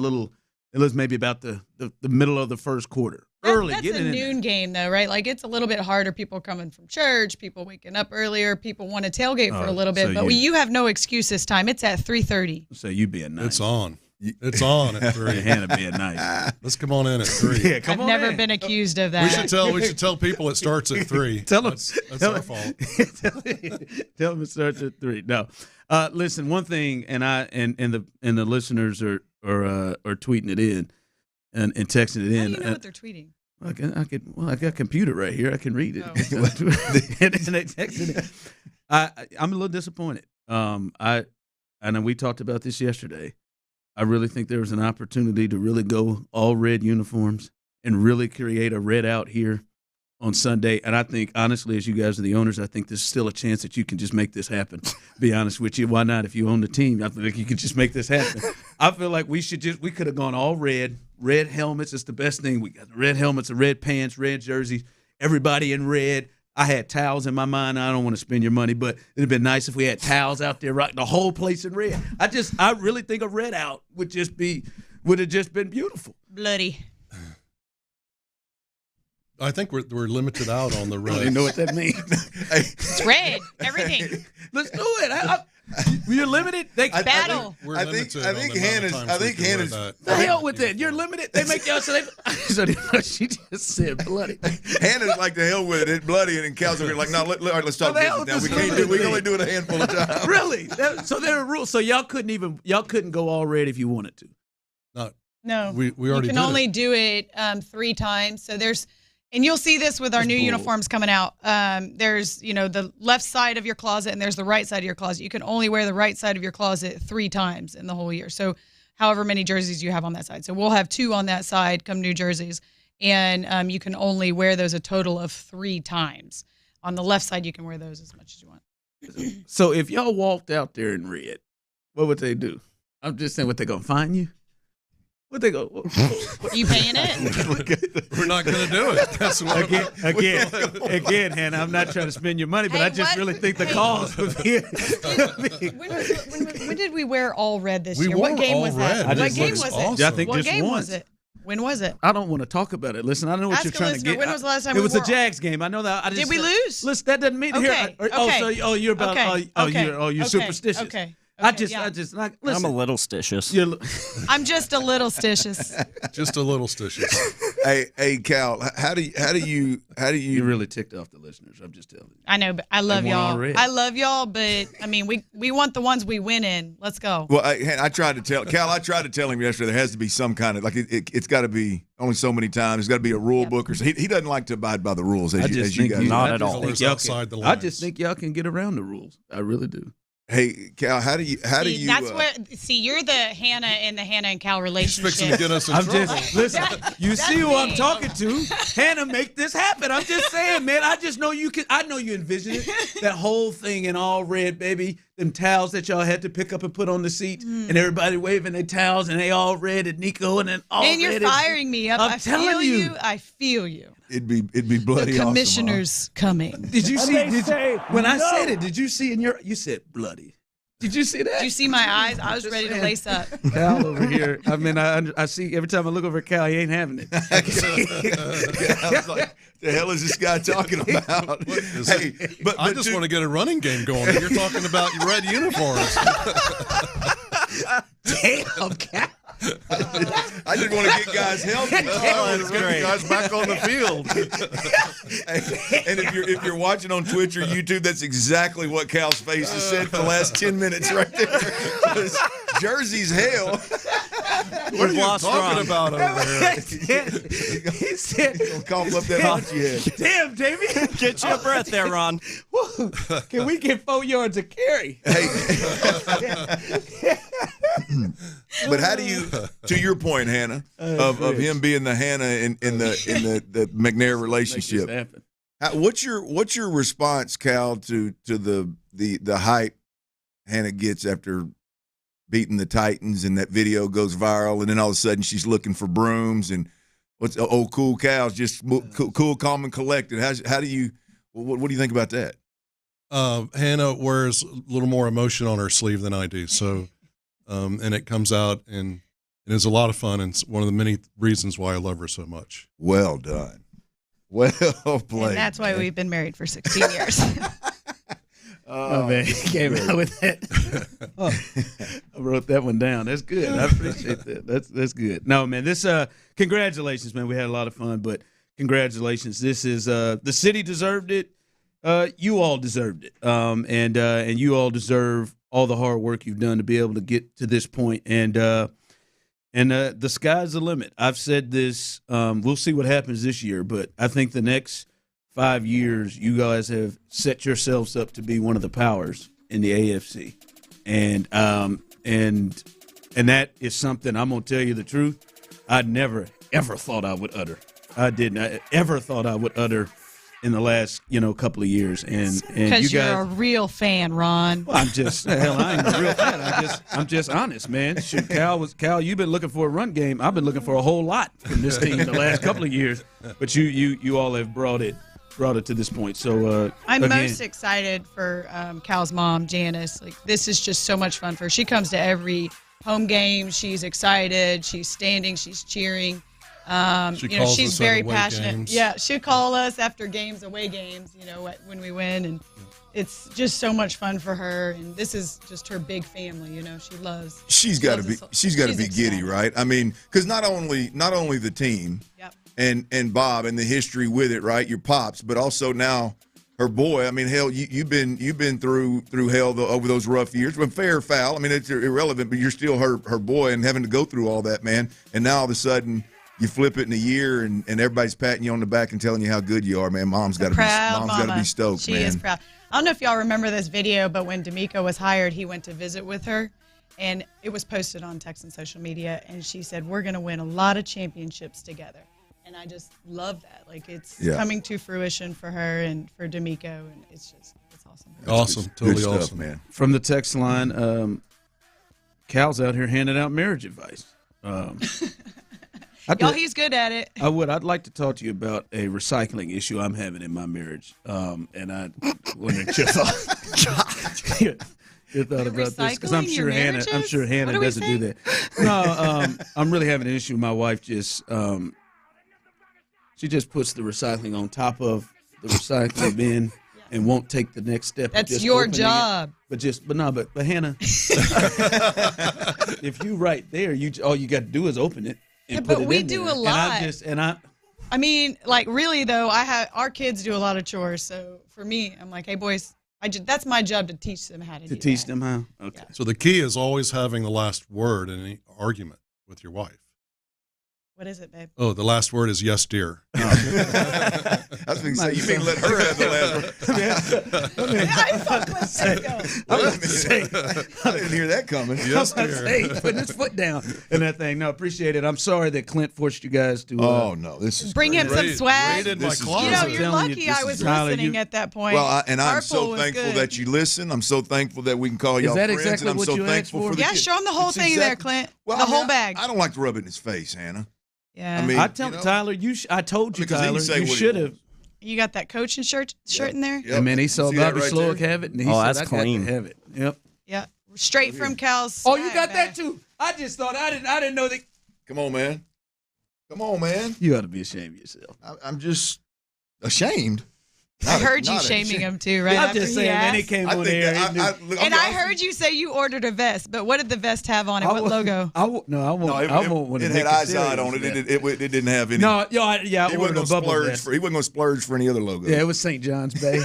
maybe about the middle of the first quarter. Early, that's a noon game, though, right? Like, it's a little bit harder. People coming from church, people waking up earlier, people want to tailgate for a little bit. But you have no excuse this time. It's at 3:30. So you being nice. It's on. It's on at 3. Hannah being nice. Let's come on in at 3. Yeah, I've never been accused of that. We should tell people it starts at 3. Tell them. That's our fault. Tell them it starts at 3. No. Listen, one thing, and the listeners are tweeting it in. And texting it in. How do you know what they're tweeting? I got a computer right here. I can read it. Oh. and they texted it. I'm a little disappointed. I know we talked about this yesterday. I really think there was an opportunity to really go all red uniforms and really create a red out here on Sunday. And I think, honestly, as you guys are the owners, I think there's still a chance that you can just make this happen. Be honest with you. Why not? If you own the team, I think you can just make this happen. I feel like we could have gone all red helmets. It's the best thing. We got the red helmets, the red pants, red jerseys, everybody in red. I had towels in my mind. I don't want to spend your money, but it'd have been nice if we had towels out there, rocking the whole place in red. I really think a red out would have just been beautiful. Bloody. I think we're limited out on the red. I don't even know what that means. It's red. Everything. Let's do it. You're limited. Battle. I think Hannah's. The hell with that. You're limited. They make y'all say. She just said bloody. Hannah's like the hell with it. It's bloody, and Cal's over here like, no. All right, let's talk business now. We can only do it a handful of times. Really? So there are rules. So y'all couldn't go all red if you wanted to. No. We already. You can only do it 3 times. So there's. And you'll see this with our new uniforms coming out. There's, the left side of your closet and there's the right side of your closet. You can only wear the right side of your closet 3 times in the whole year. So however many jerseys you have on that side. So we'll have 2 on that side come new jerseys. And you can only wear those a total of 3 times. On the left side, you can wear those as much as you want. So if y'all walked out there in red, what would they do? I'm just saying, what, they going to fine you? What they go? You paying it? We're not going to do it. That's what again, Hannah. I'm not trying to spend your money, but I just really think the cause would be. When did we wear all red this year? Wore What game all was red. that? What game was it? I think what just game once. was it? When was it? I don't want to talk about it. Listen, I know what Ask you're a trying listener, to get. when was the last time it we was a wore- Jags game. I know that. Did we lose? Listen, that doesn't mean Okay, here. okay. You're about. Okay, You're okay, superstitious. okay, I just yeah. not. Listen, I'm a little stitious. I'm just a little stitious. Just a little stitious. Hey, Cal, how do you You really ticked off the listeners. I'm just telling you. I know, but I love They won y'all. already. I love y'all, but I mean, we want the ones we win in. Let's go. Well, I tried to tell Cal. I tried to tell him yesterday there has to be some kind of it's got to be only so many times. There's got to be a rule book or so. He doesn't like to abide by the rules as you guys. Not at all. I just think y'all can get around the rules. I really do. Hey, Cal, how do you? That's where. See, you're the Hannah and the Hannah and Cal relationship. fixing to get us in I'm trouble. just listen. You that's see who I'm me. talking to? Hannah, make this happen. I'm just saying, man. I just know you can. I know you envision it. That whole thing in all red, baby. Them towels that y'all had to pick up and put on the seat, and everybody waving their towels, and they all red, and Nico, and then all And you're red. firing me up. I'm I telling feel you. I feel you. It'd be bloody. The commissioner's coming. Did you see? When I no. said it, did you see in your? You said bloody. Did you see that? Did you see my eyes? I was ready to lace up. Cal over here. I mean, I see every time I look over at Cal, he ain't having it. I was like, the hell is this guy talking about? Hey, but I just want to get a running game going. You're talking about your red uniforms. Damn, Cal. I just want to get guys healthy. Let's get the guys back on the field. And if you're watching on Twitch or YouTube, that's exactly what Cal's face has said for the last 10 minutes right there. Jersey's hell. What are you talking about over there? He said, cough up that haunchy head. Damn, Jamie. Get your breath there, Ron. Can we get 4 yards of carry? But how do you, to your point, Hannah, of him being the Hannah in the McNair relationship? What's your response, Cal, to the hype Hannah gets after beating the Titans and that video goes viral, and then all of a sudden she's looking for brooms and cool Cal's just cool, calm, and collected. How do you what do you think about that? Hannah wears a little more emotion on her sleeve than I do, so and it comes out and it is a lot of fun, and it's one of the many reasons why I love her so much. Well done. Well played. And that's why we've been married for 16 years. Oh, man, he came out with that. I wrote that one down. That's good. I appreciate that. That's good. No, man, this congratulations, man. We had a lot of fun, but congratulations. This is the city deserved it. You all deserved it. And you all deserve all the hard work you've done to be able to get to this point. And the sky's the limit. I've said this. We'll see what happens this year, but I think the next 5 years, you guys have set yourselves up to be one of the powers in the AFC, and that is something I'm gonna tell you the truth. I never ever thought I would utter. I didn't ever thought I would utter in the last couple of years, and you Because you're guys. a real fan, Ron. Well, I ain't a real fan. I'm just honest, man. Shoot, Cal, you've been looking for a run game. I've been looking for a whole lot from this team the last couple of years, but you all have brought it to this point. So I'm again, most excited for Cal's mom, Janice. Like, this is just so much fun for her. She comes to every home game. She's excited. She's standing. She's cheering. Calls she's us very at away passionate. games. Yeah, she'll call us after games, away games, when we win. And it's just so much fun for her. And this is just her big family. She loves. She's got to be giddy, right? I mean, because not only the team. Yep. And Bob and the history with it, right? Your pops, but also now her boy. I mean, hell, you've been through hell over those rough years. When fair or foul, I mean, it's irrelevant, but you're still her boy and having to go through all that, man. And now all of a sudden you flip it in a year, and everybody's patting you on the back and telling you how good you are, man. Mom's got to be stoked, she man. She is proud. I don't know if y'all remember this video, but when D'Amico was hired, he went to visit with her, and it was posted on Texan social media, and she said, "We're going to win a lot of championships together." And I just love that. Like, it's coming to fruition for her and for D'Amico, and it's awesome. Awesome. Totally stuff, awesome. Man. From the text line, Cal's out here handing out marriage advice. Y'all, he's good at it. I'd like to talk to you about a recycling issue I'm having in my marriage. And I wondered your thoughts. your thought about this, because I'm recycling sure your Hannah. I'm marriages? sure Hannah What are we doesn't do saying? that. No, I'm really having an issue. My wife just she just puts the recycling on top of the recycling bin and won't take the next step. of That's just your opening it. job. But Hannah, if you right there, all you got to do is open it. And put but it we in do there. a lot. I mean, like really though, our kids do a lot of chores. So for me, I'm like, hey boys, that's my job to teach them how to do teach that. them how. Okay. So the key is always having the last word in any argument with your wife. What is it, babe? Oh, the last word is yes, dear. I was going to say, you mean let her have the last word? I didn't hear that coming. Yes, dear. Hey, putting his foot down in that thing. No, appreciate it. I'm sorry that Clint forced you guys to. Oh no, this is Bring him some swag. Raided my This is closet. You know, great. you're lucky I was listening at that point. Well, and I'm Purple so was thankful good. that you listen. I'm so thankful that we can call Is y'all that friends, exactly and I'm what so you asked thankful for? for the Yeah, kids. show him the whole It's thing there, Clint. Well, The I mean, whole bag. I don't like to rub it in his face, Hannah. Yeah. I mean, I tell Tyler, I told you, Because he can Tyler, say you what he should have. You got that coaching shirt in there? Yep. I mean, he saw See that Bobby right Slowik there? have it, and he Oh, said, that's I got clean. to have it. Yep. Yeah. Straight from Cal's. Oh, you swag got bag. that too? I just thought I didn't know that. Come on, man. Come on, man. You ought to be ashamed of yourself. I'm just ashamed. I heard you shaming him too, right? I'm after just he saying, man, he asked. came I on think there. that And I heard you say you ordered a vest, but what did the vest have on it? What logo? I want one. It had Izod on it. It didn't have any. No, I he wasn't ordered gonna a bubble splurge vest. for. He wasn't going to splurge for any other logo. Yeah, it was St. John's Bay.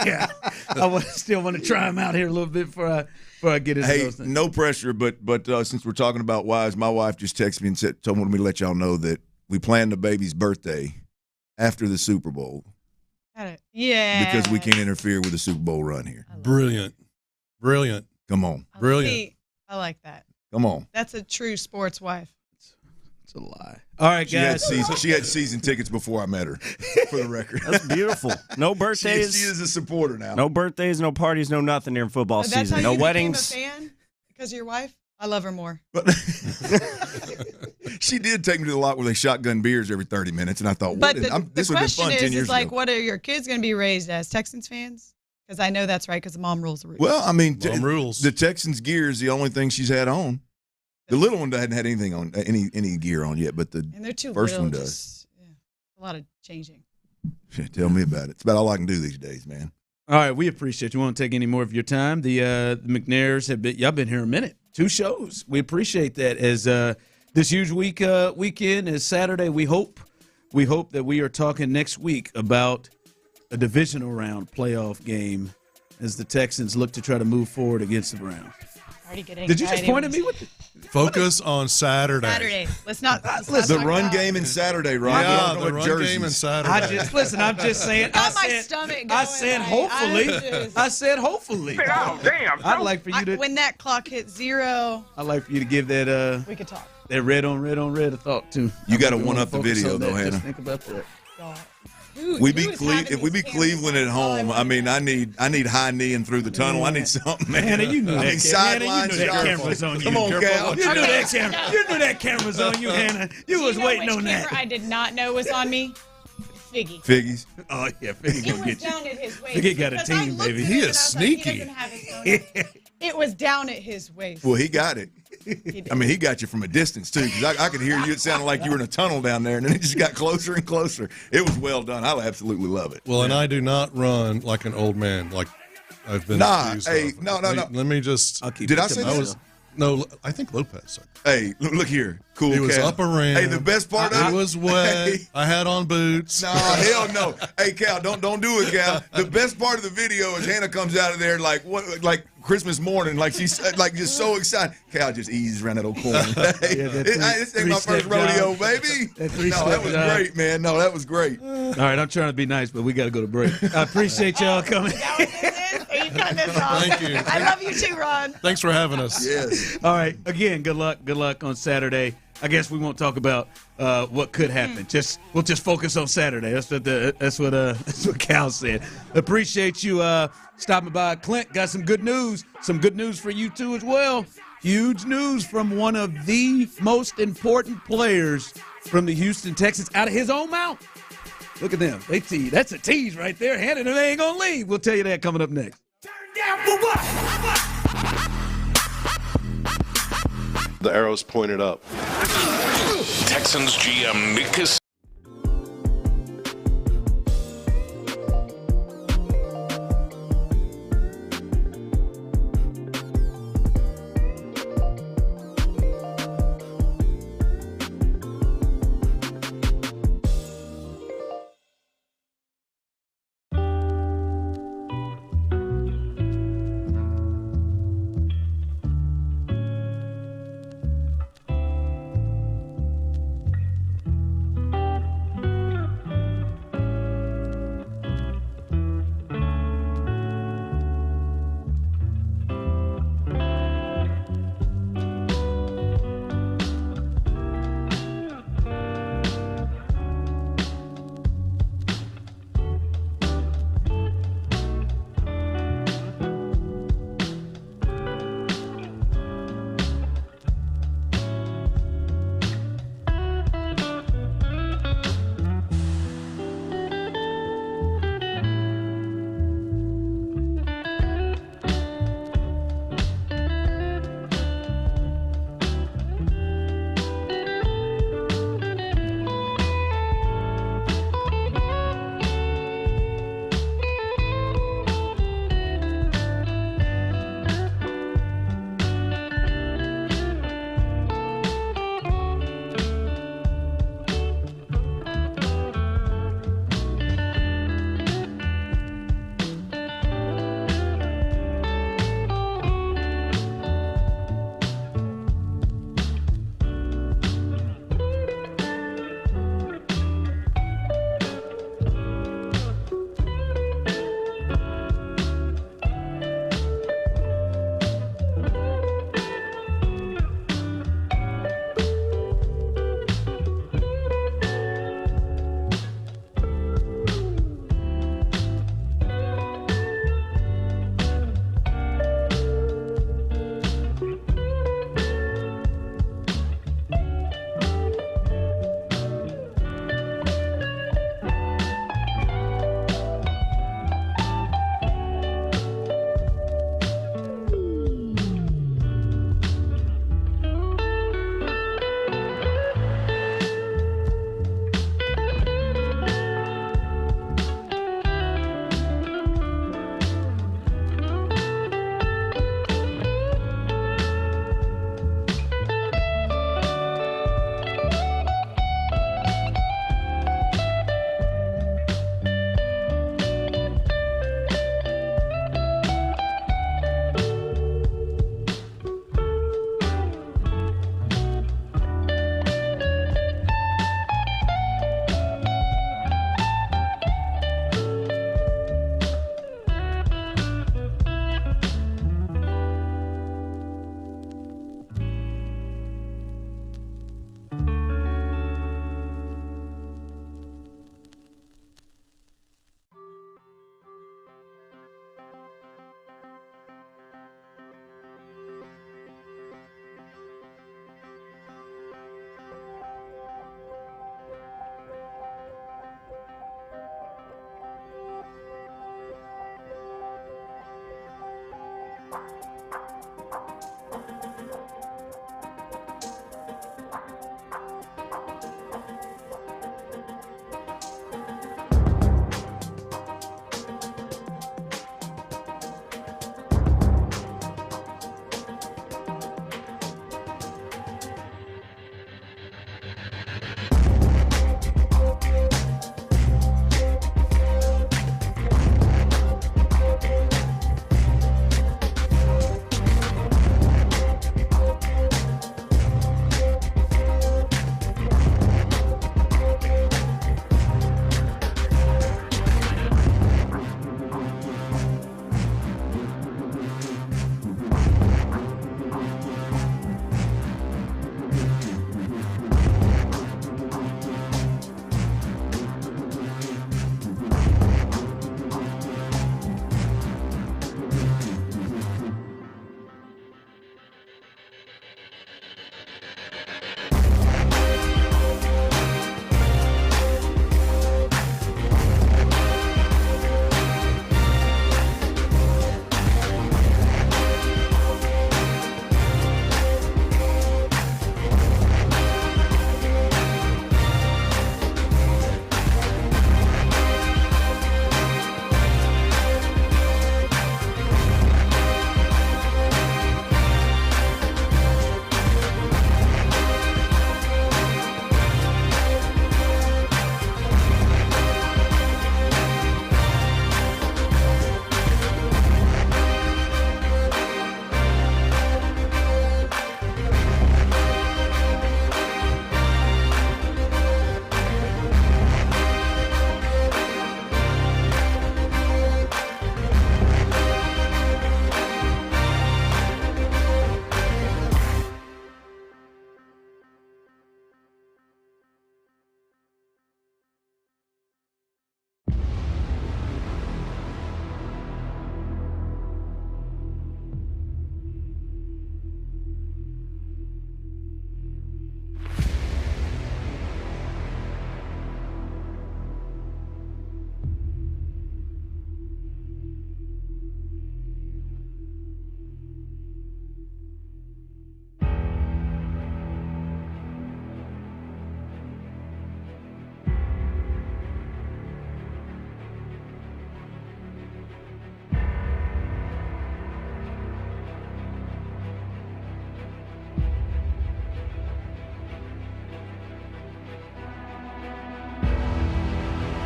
Yeah, I still want to try him out here a little bit before I get into Hey, those things. no pressure, but since we're talking about wives, my wife just texted me and told me to let y'all know that we planned the baby's birthday after the Super Bowl. Yeah. Because we can't interfere with the Super Bowl run here. Brilliant. Come on. Brilliant. See, I like that. Come on. That's a true sports wife. It's a lie. All right, guys. She had season tickets before I met her, for the record. That's beautiful. No birthdays. She is a supporter now. No birthdays, no parties, no nothing during football That's season. how No you weddings. became a fan? Because of your wife? I love her more. She did take me to the lot where they shotgun beers every 30 minutes, and I thought, But this would have been question fun 10 years is like, ago. what are your kids going to be raised as? Texans fans? Because I know that's right, because mom rules the roost. Well, I mean, rules. The Texans gear is the only thing she's had on. The little one hadn't had anything on, any gear on yet, but the and they're too first little, one does. just, a lot of changing. Shit, tell me about it. It's about all I can do these days, man. All right, we appreciate you. Won't take any more of your time. The McNairs have been. Y'all been here a minute. 2 shows. We appreciate that. As this huge weekend is Saturday, we hope that we are talking next week about a divisional round playoff game as the Texans look to try to move forward against the Browns. Did you just point at me with it? Focus on Saturday. Saturday. Let's not The run game and Saturday, Ron. Yeah, the run game and Saturday. I'm just saying. my stomach going. I said hopefully. I said hopefully. Oh, damn. I'd like for you to. When that clock hits 0, I'd like for you to give that. we could talk. That red on red a thought too. You got to We one wanna up the focus video on though, that. Hannah. Just think about that. Who If we beat Cleveland at home, I mean, I need high knee and through the tunnel. I need something, man. Hannah, you knew I that. mean, Hannah, sideline you knew that shot. camera was on you. Come on, Cal. You knew that camera. You knew that camera was on you, Hannah. You was waiting on that. I did not know was on me. Figgy. Figgies. Oh yeah, Figgy It gonna was get you. down at his waist. Figgy got a Because I team, looked baby. at He him is and I was like, sneaky. he doesn't have his phone. It was down at his waist. Well, he got it. I mean, he got you from a distance, too, because I could hear you. It sounded like you were in a tunnel down there, and then it just got closer and closer. It was well done. I absolutely love it. Well, and I do not run like an old man, like I've been accused of. No. Let me just. Did I say that? No, I think Lopez said. Hey, look here. Cool He was Cal. up a rim. Hey, the best part of it. It was wet. Hey. I had on boots. No, hell no. Hey, Cal, don't do it, Cal. The best part of the video is Hannah comes out of there like Christmas morning, like she's like just so excited. Cal just eases around that old corner. This ain't my first rodeo, baby. That was great, man. No, that was great. All right, I'm trying to be nice, but we got to go to break. I appreciate y'all coming. You cut this off. Thank you. I love you too, Ron. Thanks for having us. Yes. All right. Again, good luck on Saturday. I guess we won't talk about what could happen. We'll just focus on Saturday. That's what Cal said. Appreciate you stopping by. Clint got some good news. Some good news for you too as well. Huge news from one of the most important players from the Houston Texans out of his own mouth. Look at them. They tease. That's a tease right there. Hannah, they ain't gonna leave. We'll tell you that coming up next. Down for what? The arrow's pointed up. Texans GM Nick Cassell.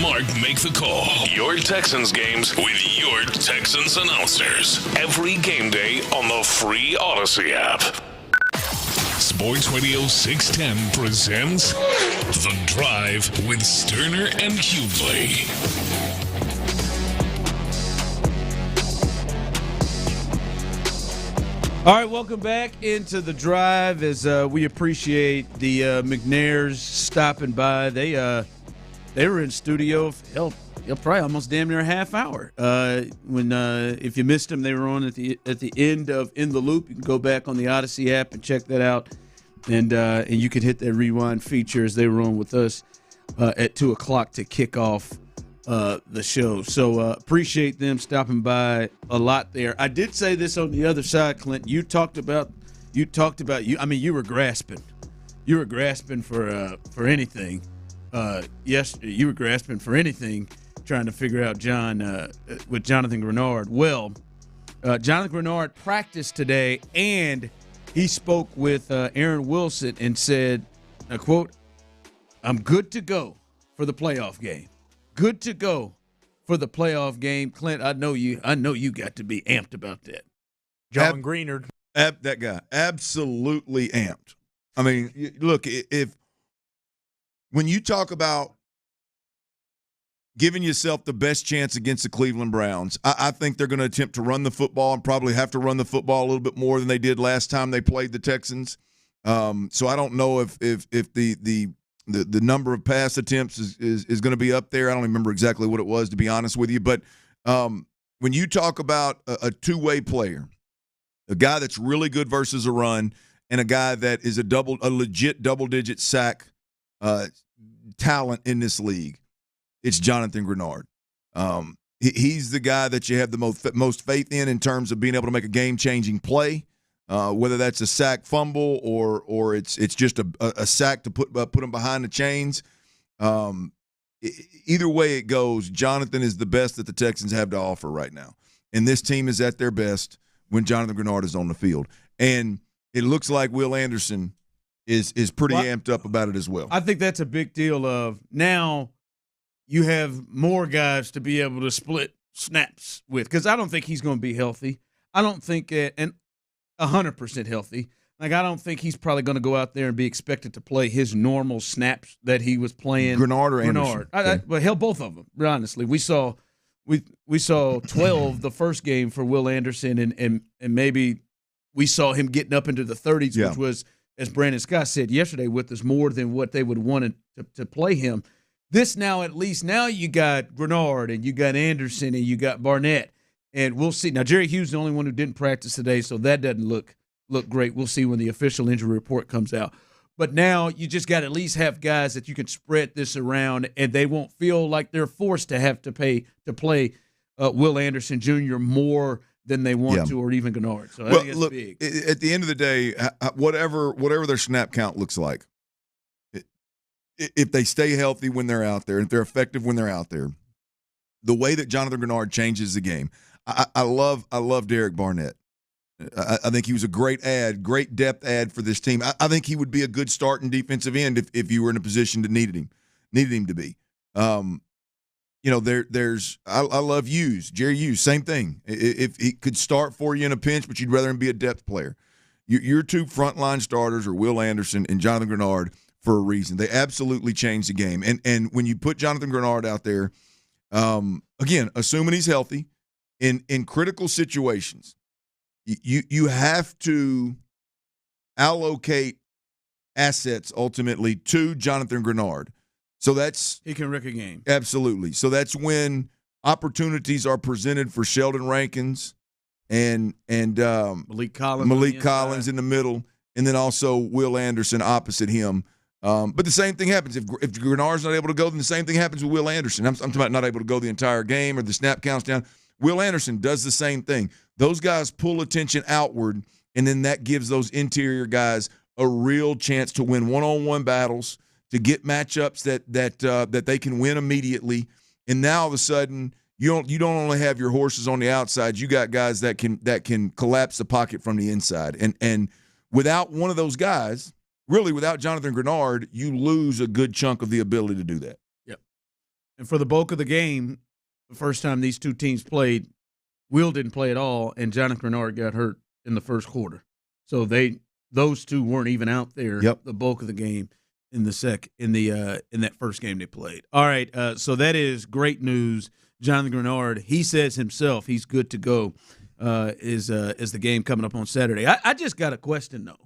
Mark make the call. Your Texans games with your Texans announcers. Every game day on the free Odyssey app. Sports Radio 610 presents The Drive with Stoerner and Hughley. All right, welcome back into The Drive as we appreciate the McNairs stopping by. They were in studio probably almost damn near a half hour. When if you missed them, they were on at the end of In the Loop. You can go back on the Odyssey app and check that out, and you can hit that rewind feature as they were on with us at 2:00 to kick off the show. So appreciate them stopping by a lot there. I did say this on the other side, Clint. You talked about I mean, you were grasping for anything. Yes, you were grasping for anything, trying to figure out John with Jonathan Grenard. Well, Jonathan Grenard practiced today, and he spoke with Aaron Wilson and said, I quote, "I'm good to go for the playoff game. Good to go for the playoff game." Clint, I know you got to be amped about that. John Greenard. That guy, absolutely amped. I mean, look, when you talk about giving yourself the best chance against the Cleveland Browns, I think they're going to attempt to run the football and probably have to run the football a little bit more than they did last time they played the Texans. So I don't know if the number of pass attempts is going to be up there. I don't remember exactly what it was, to be honest with you. But when you talk about a two-way player, a guy that's really good versus a run, and a guy that is a legit double-digit sack talent in this league, it's Jonathan Grenard. He's the guy that you have the most faith in terms of being able to make a game-changing play. Whether that's a sack fumble or it's just a sack to put him behind the chains. Either way it goes, Jonathan is the best that the Texans have to offer right now. And this team is at their best when Jonathan Grenard is on the field. And it looks like Will Anderson is pretty amped up about it as well. I think that's a big deal of now you have more guys to be able to split snaps with, because I don't think he's going to be healthy. I don't think 100% healthy. Like, I don't think he's probably going to go out there and be expected to play his normal snaps that he was playing. Grenard or Anderson? Well, hell, both of them. Honestly, we saw 12 the first game for Will Anderson, and maybe we saw him getting up into the 30s, which was, as Brandon Scott said yesterday with us, more than what they would want to play him. This now, at least now you got Grenard and you got Anderson and you got Barnett. And we'll see. Now, Jerry Hughes is the only one who didn't practice today, so that doesn't look great. We'll see when the official injury report comes out. But now you just got to at least have guys that you can spread this around, and they won't feel like they're forced to have to play Will Anderson Jr. more than they want to, or even Grenard. So I think that's big. At the end of the day, whatever their snap count looks like, if they stay healthy when they're out there, if they're effective when they're out there, the way that Jonathan Grenard changes the game. I love Derek Barnett. I think he was a great depth add for this team. I think he would be a good starting defensive end if you were in a position to needed him to be. I love Hughes, Jerry Hughes, same thing. If he could start for you in a pinch, but you'd rather him be a depth player. Your two frontline starters are Will Anderson and Jonathan Grenard for a reason. They absolutely changed the game. And when you put Jonathan Grenard out there, again, assuming he's healthy, in critical situations, you have to allocate assets ultimately to Jonathan Grenard. So he can wreck a game. Absolutely. So that's when opportunities are presented for Sheldon Rankins and Malik Collins in the middle, and then also Will Anderson opposite him. But the same thing happens. If Grenard's not able to go, then the same thing happens with Will Anderson. I'm talking about not able to go the entire game or the snap counts down. Will Anderson does the same thing. Those guys pull attention outward, and then that gives those interior guys a real chance to win one-on-one battles, to get matchups that they can win immediately. And now all of a sudden, you don't only have your horses on the outside. You got guys that can collapse the pocket from the inside. And without one of those guys, really without Jonathan Grenard, you lose a good chunk of the ability to do that. Yep. And for the bulk of the game, the first time these two teams played, Will didn't play at all, and Jonathan Grenard got hurt in the first quarter. So those two weren't even out there the bulk of the game in that first game they played. All right, so that is great news. Jonathan Grenard, he says himself he's good to go is the game coming up on Saturday. I just got a question, though.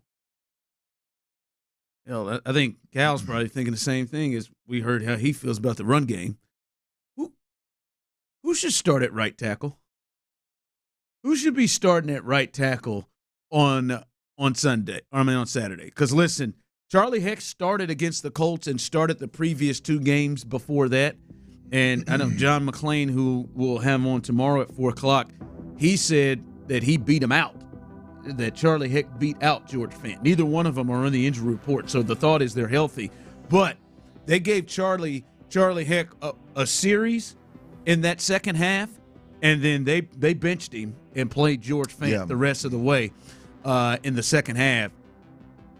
I think Cal's probably thinking the same thing as we heard how he feels about the run game. Who should start at right tackle? Who should be starting at right tackle on Saturday? Because listen, Charlie Heck started against the Colts and started the previous two games before that. And I know John McClain, who we'll have on tomorrow at 4:00, he said that he beat him out, that Charlie Heck beat out George Fant. Neither one of them are on the injury report, so the thought is they're healthy. But they gave Charlie Heck a series in that second half, and then they benched him and played George Fant the rest of the way in the second half.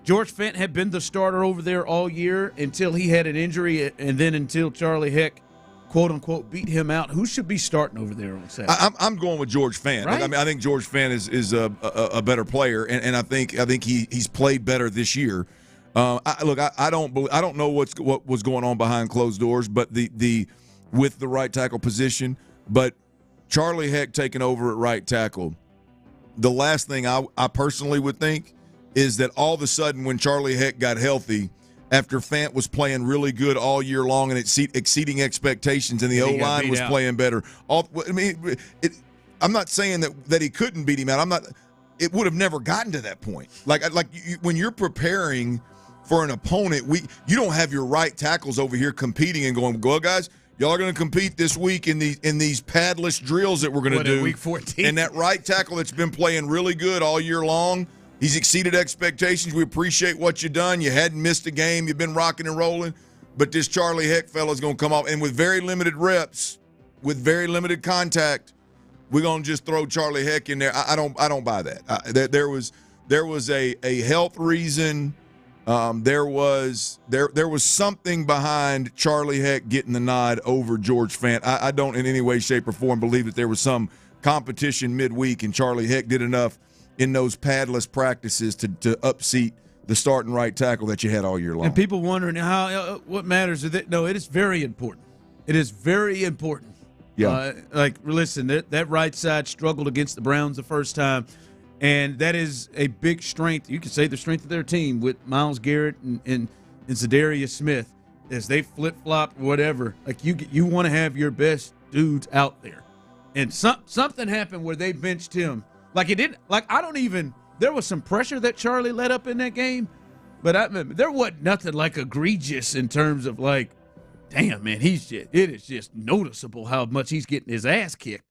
George Fant had been the starter over there all year until he had an injury, and then until Charlie Heck, quote-unquote, beat him out. Who should be starting over there on Saturday? I'm going with George Fant. Right? I think George Fant is a better player, and I think he's played better this year. I don't know what was going on behind closed doors, but the with the right tackle position, but Charlie Heck taking over at right tackle. The last thing I personally would think is that all of a sudden when Charlie Heck got healthy, after Fant was playing really good all year long and exceeding expectations, and the O-line was playing better. I'm not saying that he couldn't beat him out. It would have never gotten to that point. When you're preparing for an opponent, you don't have your right tackles over here competing and going, well, guys, y'all are going to compete this week in these padless drills that we're going to do. Week 14. And that right tackle that's been playing really good all year long, he's exceeded expectations. We appreciate what you've done. You hadn't missed a game. You've been rocking and rolling. But this Charlie Heck fella's going to come off, and with very limited reps, with very limited contact, we're going to just throw Charlie Heck in there. I don't buy that. There was a health reason. There was something behind Charlie Heck getting the nod over George Fant. I don't in any way, shape, or form believe that there was some competition midweek and Charlie Heck did enough in those padless practices to upseat the starting right tackle that you had all year long. And people wondering what matters is that no, it is very important. It is very important. Yeah. Listen, that right side struggled against the Browns the first time. And that is a big strength. You could say the strength of their team with Myles Garrett and Zadarius Smith as they flip-flop, whatever. You want to have your best dudes out there. And something happened where they benched him. There was some pressure that Charlie let up in that game, but there wasn't nothing egregious in terms of damn, man, it is just noticeable how much he's getting his ass kicked.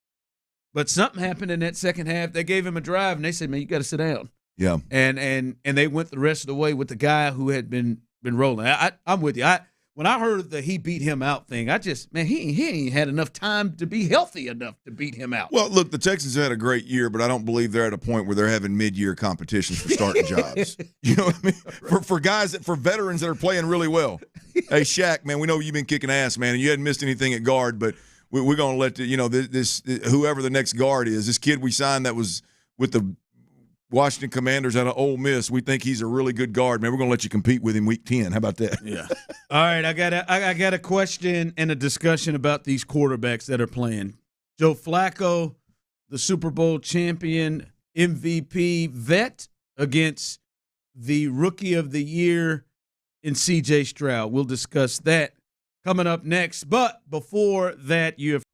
But something happened in that second half. They gave him a drive, and they said, man, you got to sit down. Yeah. And they went the rest of the way with the guy who had been rolling. I'm with you. When I heard the he beat him out thing, he ain't had enough time to be healthy enough to beat him out. Well, look, the Texans had a great year, but I don't believe they're at a point where they're having mid-year competitions for starting jobs. You know what I mean? For veterans that are playing really well. Hey, Shaq, man, we know you've been kicking ass, man, and you hadn't missed anything at guard, but we're going to let this whoever the next guard is, this kid we signed that was with the Washington Commanders out of Ole Miss, we think he's a really good guard. Man, we're going to let you compete with him week 10. How about that? Yeah. All right, I got a question and a discussion about these quarterbacks that are playing. Joe Flacco, the Super Bowl champion, MVP vet, against the Rookie of the Year in C.J. Stroud. We'll discuss that coming up next. But before that, you have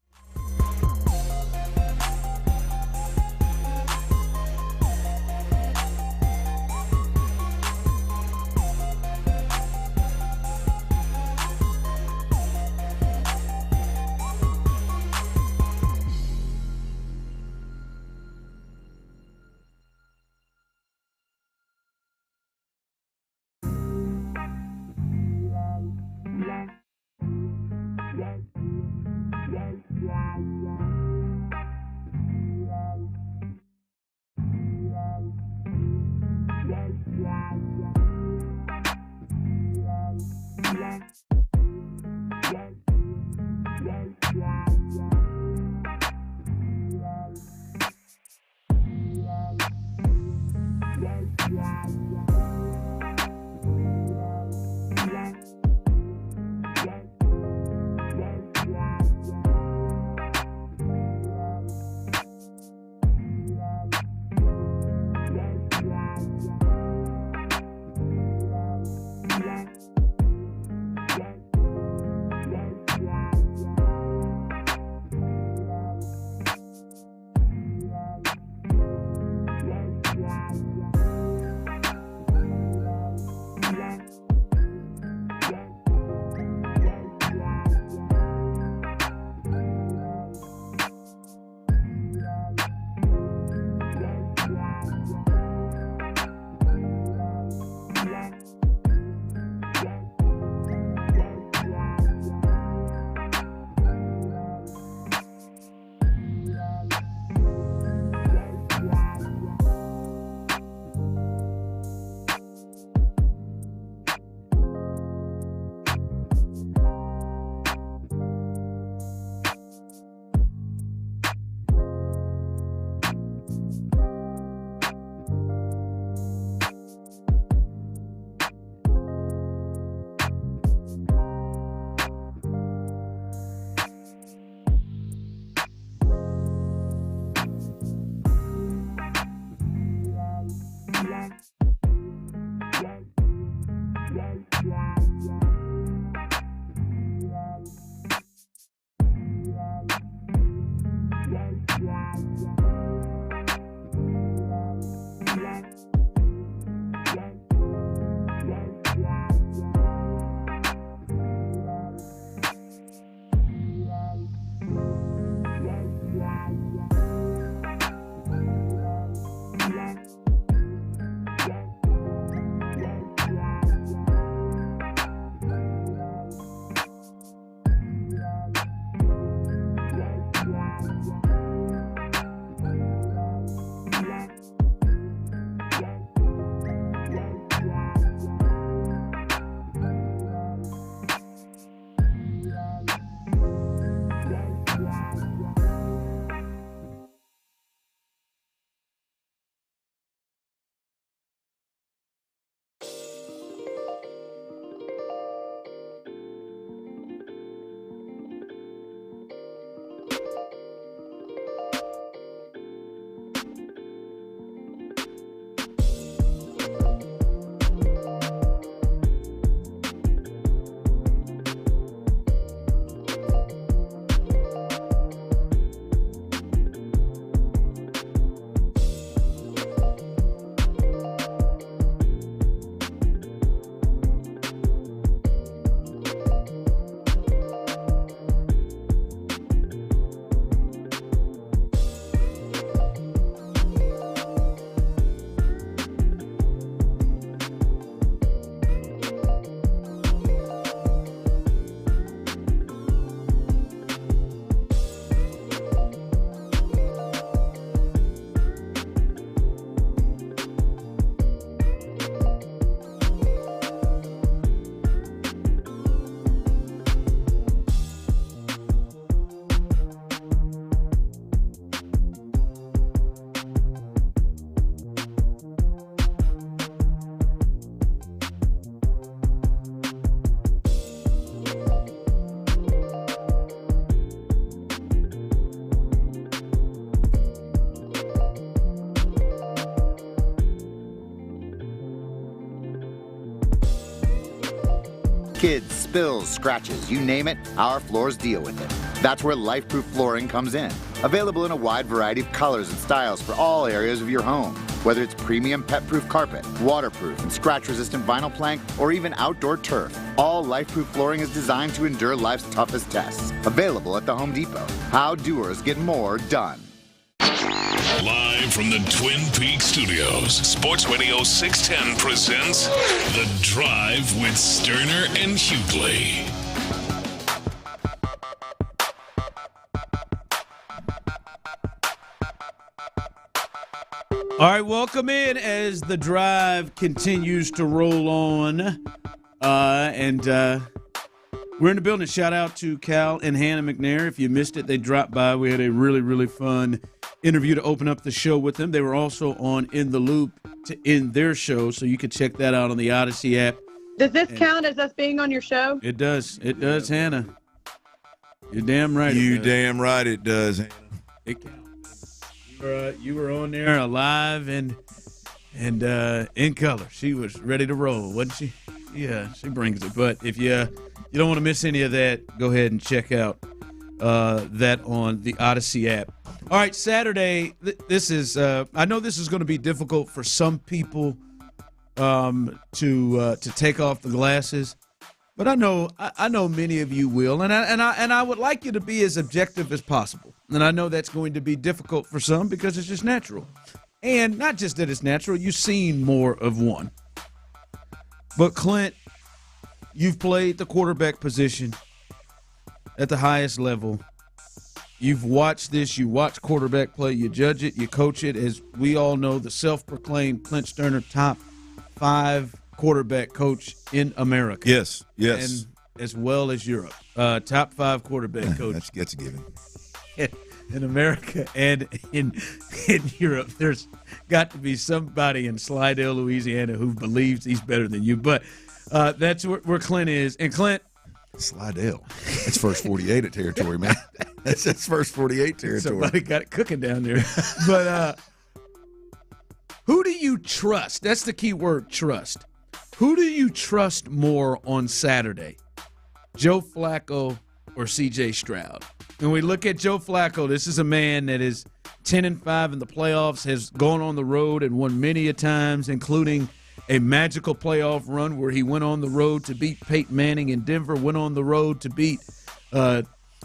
Kids, spills, scratches, you name it, our floors deal with it. That's where LifeProof flooring comes in. Available in a wide variety of colors and styles for all areas of your home. Whether it's premium pet-proof carpet, waterproof and scratch-resistant vinyl plank, or even outdoor turf, all LifeProof flooring is designed to endure life's toughest tests. Available at the Home Depot. How doers get more done. Live from the Twin Peaks studios, Sports Radio 610 presents The Drive with Stoerner and Hughley. All right, welcome in as the drive continues to roll on. And we're in the building. Shout out to Cal and Hannah McNair. If you missed it, they dropped by. We had a really, really fun interview to open up the show with them. They were also on In the Loop to end their show, so you can check that out on the Odyssey app. Does this count as us being on your show? It does. It does, Hannah. You're damn right. You damn right it does, Hannah. It counts. You were on there alive and in color. She was ready to roll, wasn't she? Yeah, she brings it. But if you don't want to miss any of that, go ahead and check out that on the Odyssey app. All right, Saturday. This is. I know this is going to be difficult for some people to take off the glasses, but I know many of you will, and I would like you to be as objective as possible. And I know that's going to be difficult for some because it's just natural, and not just that it's natural. You've seen more of one. But Clint, you've played the quarterback position at the highest level. You've watched this. You watch quarterback play. You judge it. You coach it. As we all know, the self-proclaimed Clint Stoerner, top 5 quarterback coach in America. Yes. And as well as Europe. Top 5 quarterback coach. That's a given. In America and in Europe. There's got to be somebody in Slidell, Louisiana who believes he's better than you. But that's where Clint is. And Clint. Slidell. That's first 48 territory, man. That's first 48 territory. Somebody got it cooking down there. But who do you trust? That's the key word, trust. Who do you trust more on Saturday? Joe Flacco or C.J. Stroud? When we look at Joe Flacco, this is a man that is 10-5 in the playoffs, has gone on the road and won many a times, including a magical playoff run where he went on the road to beat Peyton Manning in Denver, went on the road to beat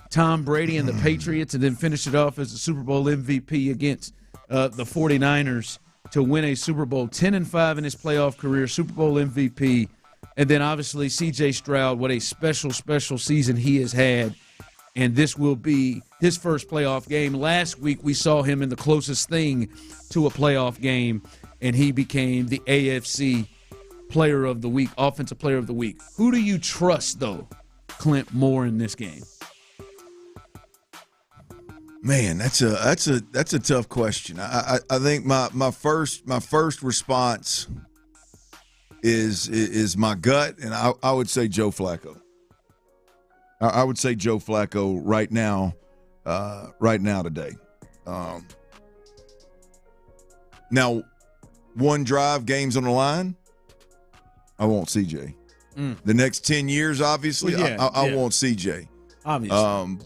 Tom Brady and the Patriots, and then finished it off as a Super Bowl MVP against the 49ers to win a Super Bowl. 10-5 in his playoff career, Super Bowl MVP. And then obviously C.J. Stroud, what a special, special season he has had. And this will be his first playoff game. Last week we saw him in the closest thing to a playoff game, and he became the AFC Player of the Week, Offensive Player of the Week. Who do you trust, though, Clint, more in this game? Man, that's a tough question. I think my first response is my gut, and I would say Joe Flacco. I would say Joe Flacco right now today. Now, one drive, games on the line, I want CJ. The next 10 years, obviously, I want CJ. Obviously.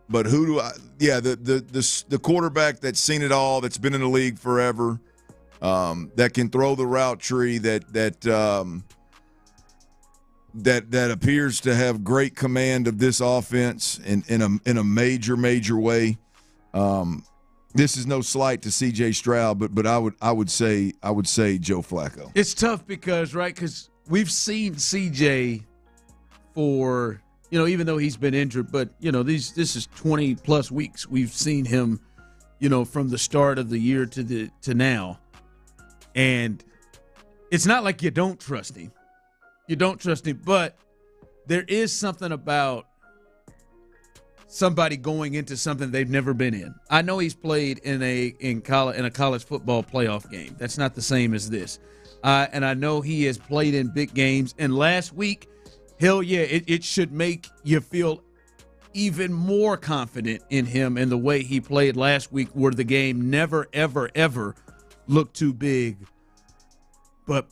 But who do I – yeah, the quarterback that's seen it all, that's been in the league forever, that can throw the route tree, that appears to have great command of this offense in a major way. This is no slight to C.J. Stroud, but I would say Joe Flacco. It's tough because we've seen C.J. for even though he's been injured, but this is 20+ weeks we've seen him, from the start of the year to now, and it's not like you don't trust him. You don't trust him, but there is something about somebody going into something they've never been in. I know he's played in a college football playoff game. That's not the same as this. And I know he has played in big games. And last week, hell yeah, it should make you feel even more confident in him and the way he played last week, where the game never, ever, ever looked too big. But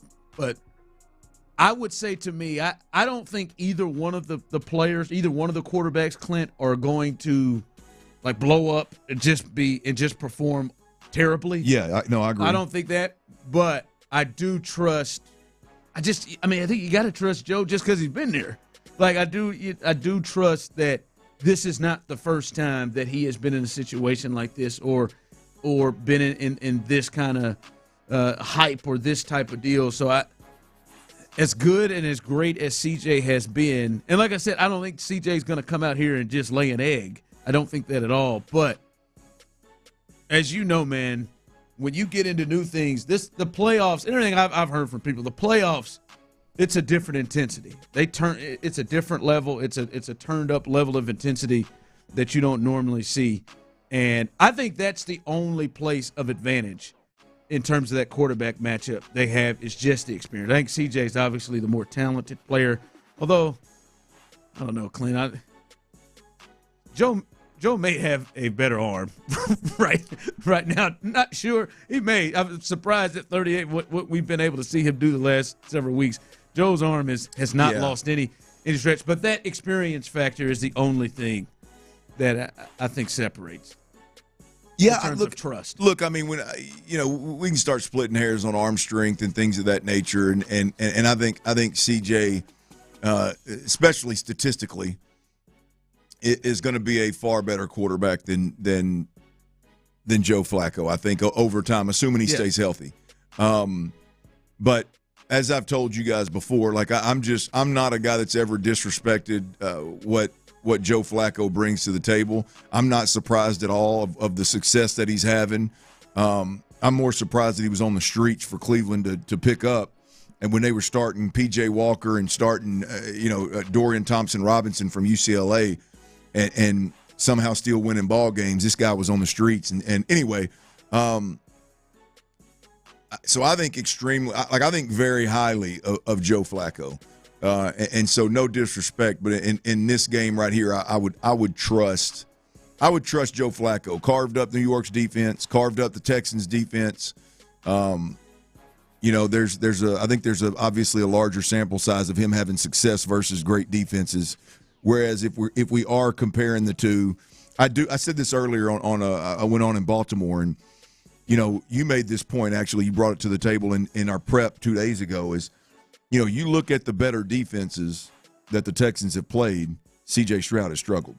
I would say to me, I don't think either one of the players, either one of the quarterbacks, Clint, are going to like blow up and just perform terribly. Yeah, I agree. I don't think that, but I do trust. I think you got to trust Joe just because he's been there. Like I do trust that this is not the first time that he has been in a situation like this or been in this kind of hype or this type of deal. So as good and as great as CJ has been, and like I said, I don't think CJ is going to come out here and just lay an egg. I don't think that at all. But as you know, man, when you get into new things, the playoffs, and everything I've heard from people, the playoffs, it's a different intensity. It's a different level. It's a turned up level of intensity that you don't normally see. And I think that's the only place of advantage in terms of that quarterback matchup they have is just the experience. I think CJ is obviously the more talented player, although I don't know, Clint. Joe may have a better arm right now. Not sure. He may. I'm surprised at 38 what we've been able to see him do the last several weeks. Joe's arm has not lost any stretch, but that experience factor is the only thing that I think separates. Yeah, in terms of trust. Look, I mean, when we can start splitting hairs on arm strength and things of that nature, and I think CJ, especially statistically, is going to be a far better quarterback than Joe Flacco. I think over time, assuming he stays healthy. But as I've told you guys before, like I'm not a guy that's ever disrespected what Joe Flacco brings to the table. I'm not surprised at all of the success that he's having. I'm more surprised that he was on the streets for Cleveland to pick up. And when they were starting P.J. Walker and starting, Dorian Thompson-Robinson from UCLA and somehow still winning ball games, this guy was on the streets. And anyway, so I think I think very highly of Joe Flacco. And so no disrespect, but in this game right here, I would trust Joe Flacco. Carved up New York's defense, carved up the Texans' defense. I think there's obviously a larger sample size of him having success versus great defenses. Whereas if we are comparing the two, I said this earlier I went on in Baltimore, and you made this point actually. You brought it to the table in our prep 2 days ago. Is you look at the better defenses that the Texans have played, C.J. Stroud has struggled.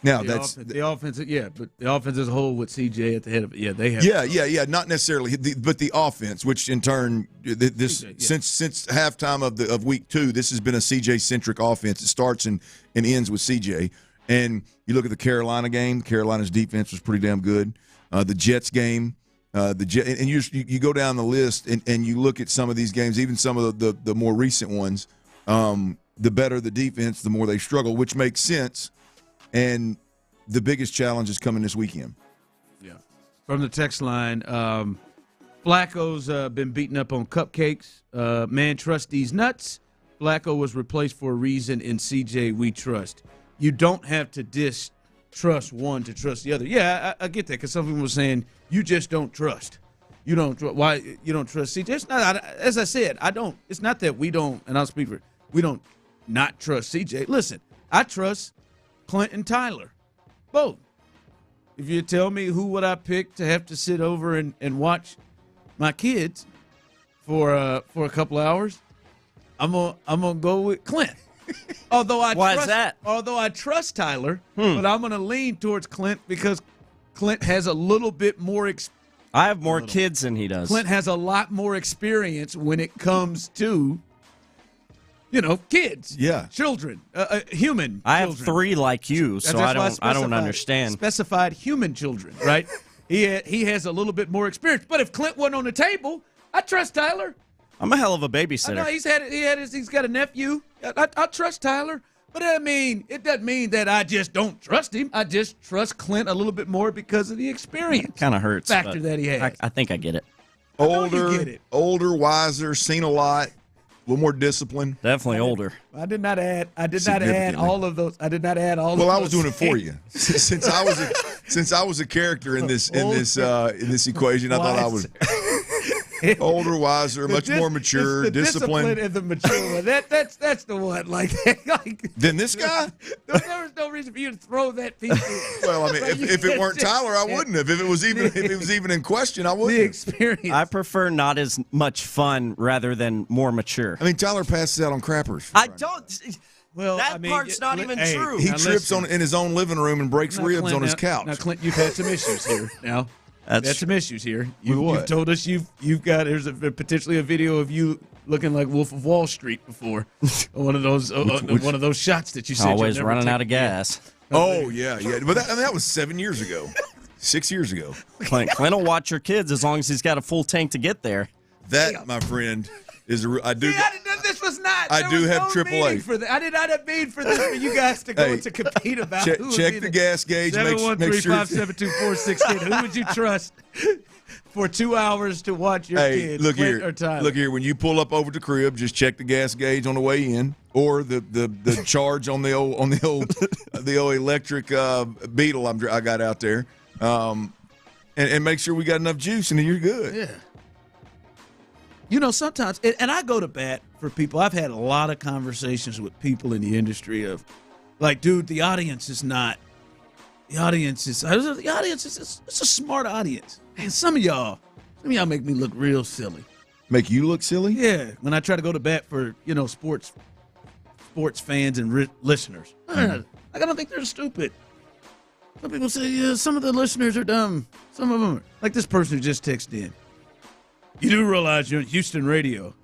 Now the offense, but the offense as a whole with C.J. at the head of it, they have. Yeah, not necessarily, but the offense, which in turn, since halftime of week 2, this has been a C.J. centric offense. It starts and ends with C.J. And you look at the Carolina game. Carolina's defense was pretty damn good. The Jets game. And you go down the list and you look at some of these games, even some of the more recent ones. The better the defense, the more they struggle, which makes sense. And the biggest challenge is coming this weekend. Yeah. From the text line, Flacco's been beaten up on cupcakes. Man, trust these nuts. Flacco was replaced for a reason. In CJ, we trust. You don't have to distrust one to trust the other. Yeah, I get that, because some people were saying you just don't trust. You don't why you don't trust CJ? It's not, as I said, I don't. It's not that we don't, and I'll speak for it. We don't not trust CJ. Listen, I trust Clint and Tyler, both. If you tell me who would I pick to have to sit over and watch my kids for a couple hours, I'm gonna go with Clint. Why is that? Although I trust Tyler, but I'm gonna lean towards Clint because Clint has a little bit more I have more kids than he does. Clint has a lot more experience when it comes to kids, children, human. I have children. 3 like you, so I don't understand. Specified human children, right? he has a little bit more experience. But if Clint wasn't on the table, I trust Tyler. I'm a hell of a babysitter. I know he's got a nephew. I trust Tyler, but it doesn't mean that I just don't trust him. I just trust Clint a little bit more because of the experience. Kind of hurts factor that he has. I think I get it. Older, wiser, seen a lot. A little more discipline. Definitely older. I did not add all of those. I did not add all. Well, of I was doing it for you. Since I was a character in this equation, I thought I would. Older, wiser, much more mature, it's the disciplined. discipline and the mature one. That's the one. Like Then this guy? There was no reason for you to throw that piece. Well, I mean, if it weren't Tyler, I wouldn't have. If it was even in question, I wouldn't. The experience. I prefer not as much fun rather than more mature. I mean, Tyler passes out on crappers. I don't. Well, that part's not even true. He trips in his own living room and breaks ribs Clint, on his couch. Now, Clint, you've had some issues here. Now, you've had some issues here. You've told us you've got potentially a video of you looking like Wolf of Wall Street before one of those one of those shots that you said always running out of gas. Oh yeah, but that was 7 years ago, 6 years ago. Clint will watch your kids as long as he's got a full tank to get there. That, my friend, is I do. This was not. I do have AAA. For that. I did not have mean for this for you guys to go to compete about. Check the gas gauge. 713-572-4610. Who would you trust for 2 hours to watch your kids? Look Clint here. or Tyler? Look here. When you pull up over to the crib, just check the gas gauge on the way in, or the charge on the old electric Beetle I got out there, and make sure we got enough juice, and you're good. Yeah. You know, sometimes, and I go to bat for people. I've had a lot of conversations with people in the industry of, like, dude, the audience is it's a smart audience. And some of y'all make me look real silly. Make you look silly? Yeah. When I try to go to bat for, sports fans and listeners. Mm-hmm. I don't think they're stupid. Some people say, yeah, some of the listeners are dumb. Some of them are. Like this person who just texted in. You do realize you're on Houston radio.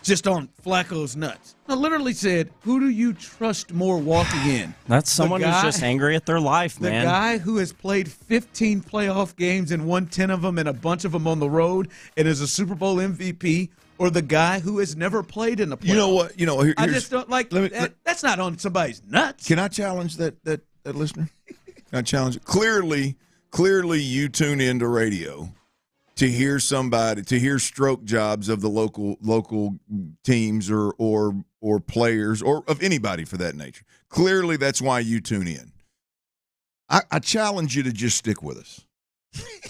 Just on Flacco's nuts. I literally said, who do you trust more walking in? That's someone who's just angry at their life, man. The guy who has played 15 playoff games and won 10 of them and a bunch of them on the road and is a Super Bowl MVP, or the guy who has never played in the playoffs? You know what? I just don't like that's not on somebody's nuts. Can I challenge that listener? Can I challenge it? Clearly you tune into radio to hear stroke jobs of the local teams or players or of anybody for that nature. Clearly that's why you tune in. I challenge you to just stick with us.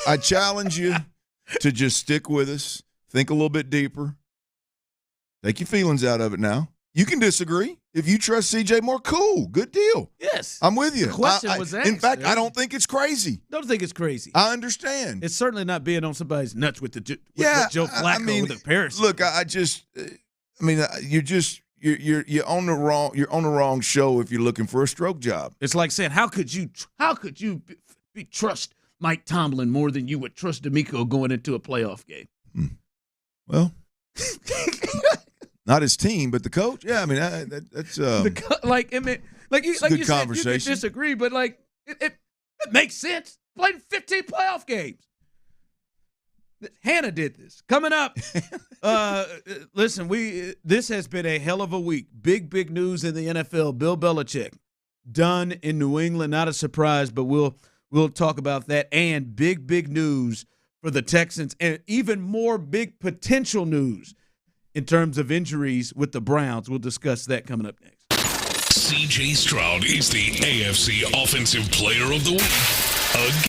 I challenge you to just stick with us. Think a little bit deeper. Take your feelings out of it now. You can disagree. If you trust CJ more, cool. Good deal. Yes. I'm with you. The question was asked. In fact, I don't think it's crazy. Don't think it's crazy. I understand. It's certainly not being on somebody's nuts with Joe Flacco with the Paris. Look, you're on the wrong show if you're looking for a stroke job. It's like saying, how could you trust Mike Tomlin more than you would trust D'Amico going into a playoff game? Well, not his team, but the coach. Yeah, I mean that's good conversation. You could disagree, but it makes sense. Played 15 playoff games. Hannah did this. Coming up, listen, this has been a hell of a week. Big news in the NFL. Bill Belichick done in New England. Not a surprise, but we'll talk about that. And big news for the Texans, and even more big potential news in terms of injuries with the Browns. We'll discuss that coming up next. C.J. Stroud is the AFC Offensive Player of the Week. Again.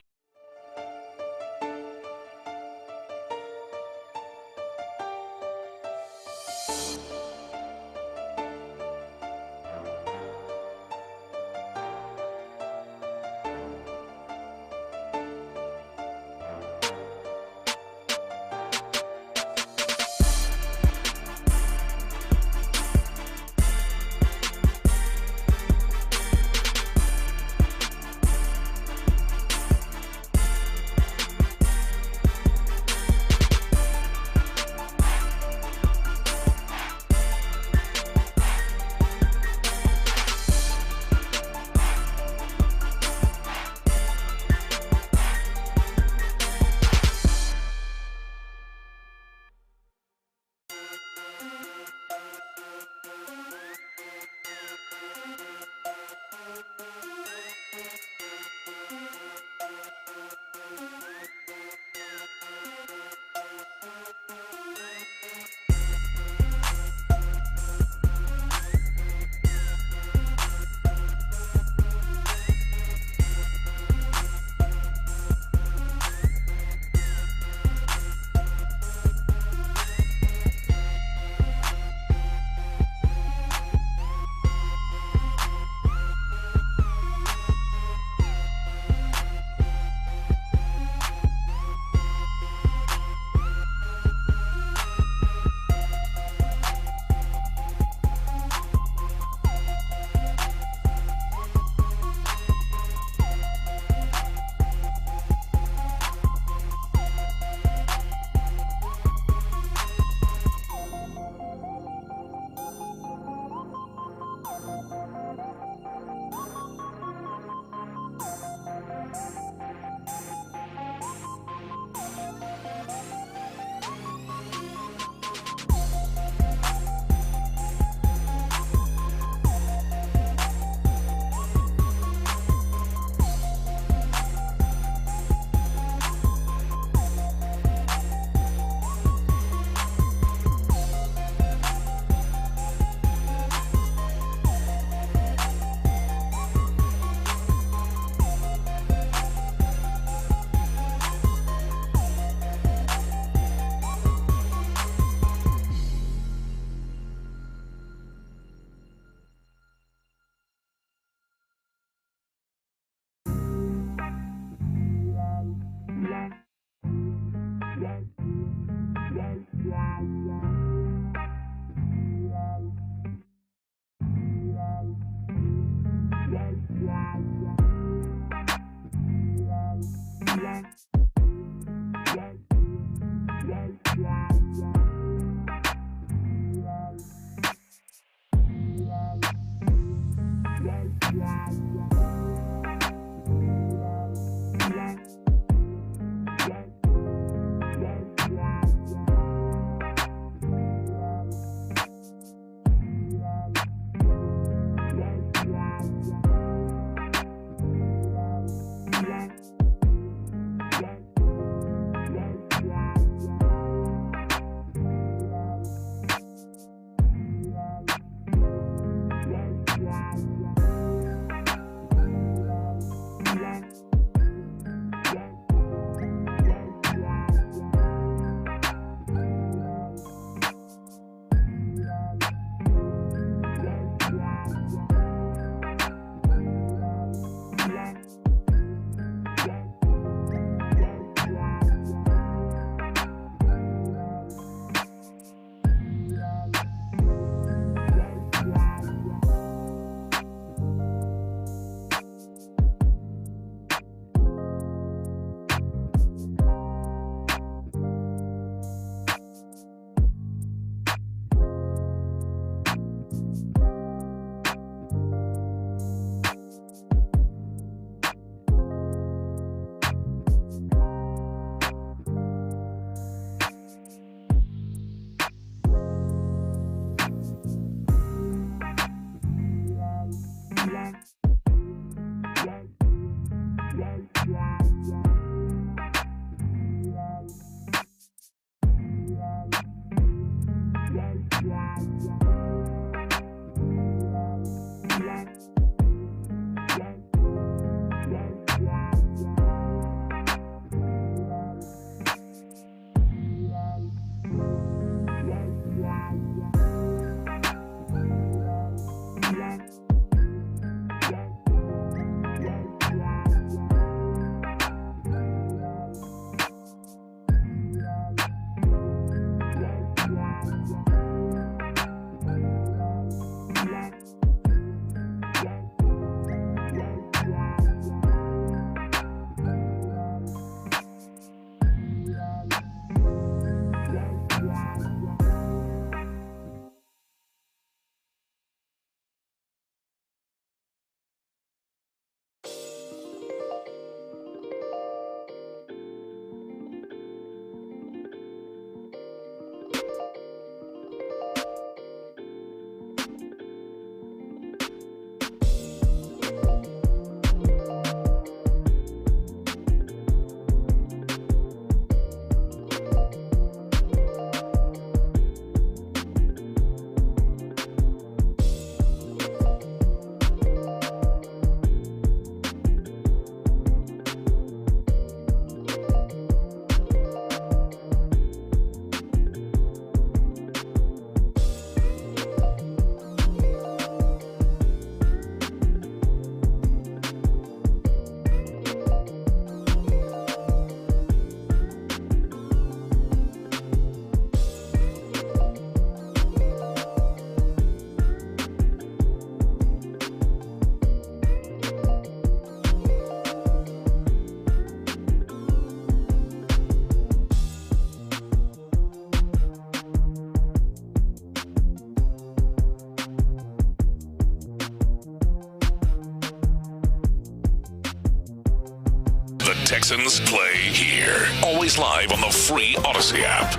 Texans play here. Always live on the free Odyssey app.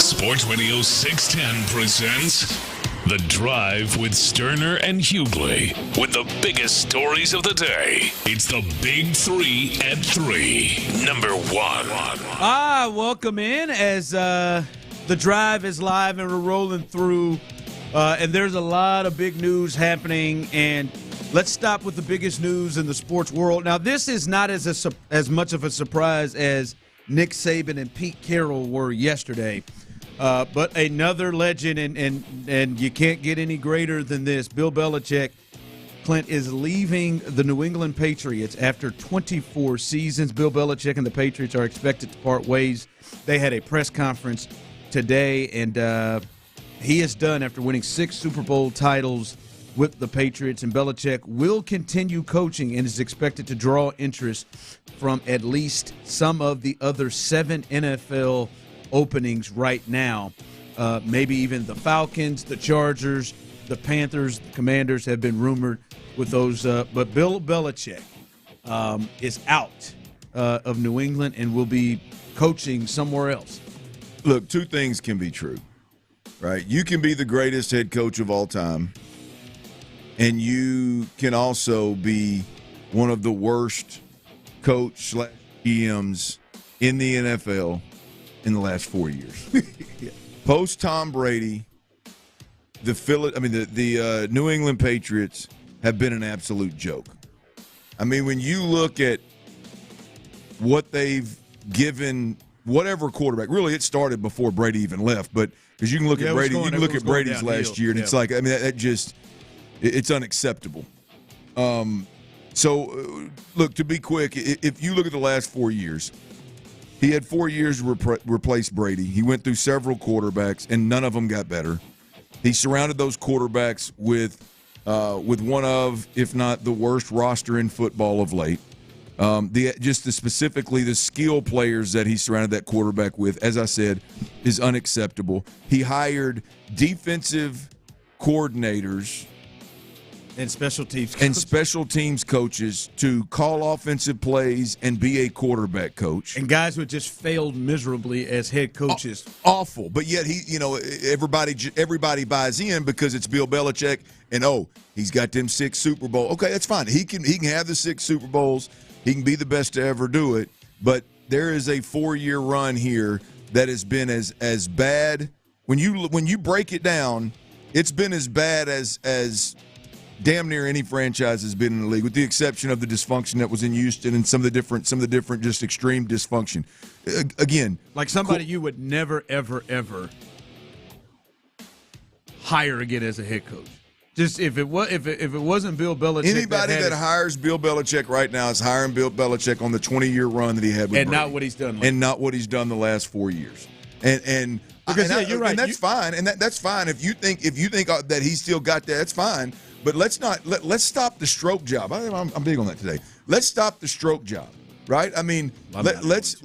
Sports Radio 610 presents The Drive with Stoerner and Hughley. With the biggest stories of the day, it's the Big 3 at 3. Number 1. Welcome in as The Drive is live and we're rolling through. And there's a lot of big news happening, and let's stop with the biggest news in the sports world. Now, this is not as much of a surprise as Nick Saban and Pete Carroll were yesterday, but another legend, and you can't get any greater than this. Bill Belichick Clint, is leaving the New England Patriots after 24 seasons. Bill Belichick and the Patriots are expected to part ways. They had a press conference today, and he is done after winning 6 Super Bowl titles with the Patriots. And Belichick will continue coaching and is expected to draw interest from at least some of the other 7 NFL openings right now. Maybe even the Falcons, the Chargers, the Panthers, the Commanders have been rumored with those. But Bill Belichick is out of New England and will be coaching somewhere else. Look, 2 things can be true, right? You can be the greatest head coach of all time, and you can also be one of the worst coach/GMs in the NFL in the last 4 years. Post Tom Brady, the New England Patriots have been an absolute joke. I mean, when you look at what they've given whatever quarterback, really it started before Brady even left, but because you can look at Brady, you can look at Brady's last year, and it's like, I mean, that just it's unacceptable. So, look, to be quick, if you look at the last 4 years, he had 4 years to replace Brady. He went through several quarterbacks, and none of them got better. He surrounded those quarterbacks with one of, if not the worst roster in football of late. Specifically the skill players that he surrounded that quarterback with, as I said, is unacceptable. He hired defensive coordinators and special teams coaches to call offensive plays and be a quarterback coach. And guys who just failed miserably as head coaches. Awful. But yet everybody buys in because it's Bill Belichick, and he's got them 6 Super Bowls. Okay, that's fine. He can have the 6 Super Bowls. He can be the best to ever do it. But there is a 4-year run here that has been as bad. When you break it down, it's been as bad as damn near any franchise has been in the league, with the exception of the dysfunction that was in Houston and some of the different just extreme dysfunction. Again, like somebody you would never, ever, ever hire again as a head coach. Just if it wasn't Bill Belichick, anybody that hires Bill Belichick right now is hiring Bill Belichick on the 20-year run that he had with and Brady. not what he's done, not what he's done the last 4 years. And you're right, and that's fine, and that's fine if you think that he's still got that. That's fine, but let's stop the stroke job. I'm big on that today. Let's stop the stroke job. Right? I mean, let's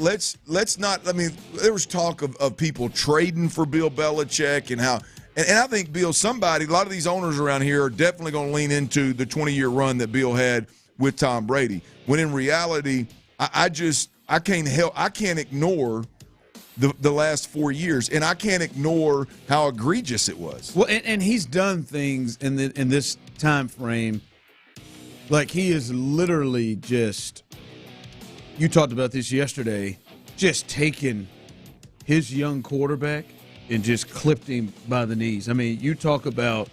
not. I mean, there was talk of people trading for Bill Belichick and how. And I think a lot of these owners around here are definitely going to lean into the 20-year run that Bill had with Tom Brady. When in reality, I can't ignore the last 4 years, and I can't ignore how egregious it was. Well, and he's done things in this time frame, like he is literally just. You talked about this yesterday, just taking his young quarterback and just clipped him by the knees. I mean, you talk about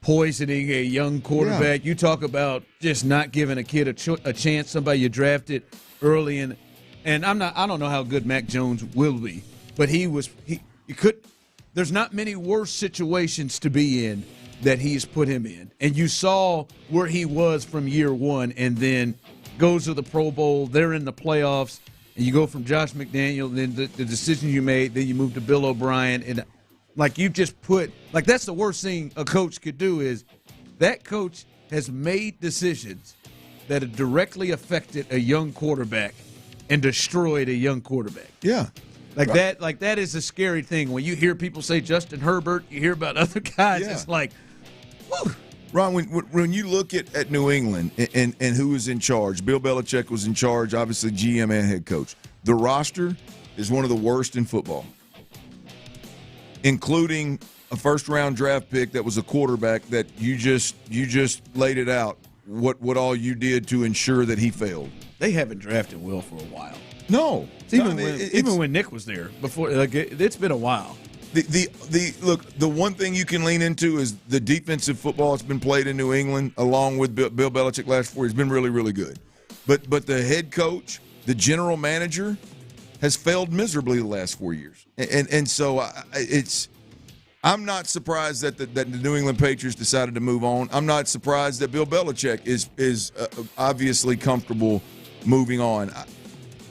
poisoning a young quarterback. Yeah. You talk about just not giving a kid a chance, somebody you drafted early in. And I don't know how good Mac Jones will be, but there's not many worse situations to be in that he's put him in. And you saw where he was from year one, and then goes to the Pro Bowl, they're in the playoffs, and you go from Josh McDaniel, then the decision you made, then you move to Bill O'Brien, and that's the worst thing a coach could do is that coach has made decisions that have directly affected a young quarterback and destroyed a young quarterback. Yeah. That is a scary thing. When you hear people say Justin Herbert, you hear about other guys, It's like, whew. Ron, when you look at New England and who was in charge, Bill Belichick was in charge, obviously GM and head coach. The roster is one of the worst in football, including a first-round draft pick that was a quarterback that you just laid it out, what all you did to ensure that he failed. They haven't drafted well for a while. No. Even when Nick was there before, it's been a while. The one thing you can lean into is the defensive football that's been played in New England, along with Bill Belichick last 4 years, has been really, really good. But the head coach, the general manager, has failed miserably the last 4 years, and so it's I'm not surprised that the New England Patriots decided to move on. I'm not surprised that Bill Belichick is obviously comfortable moving on.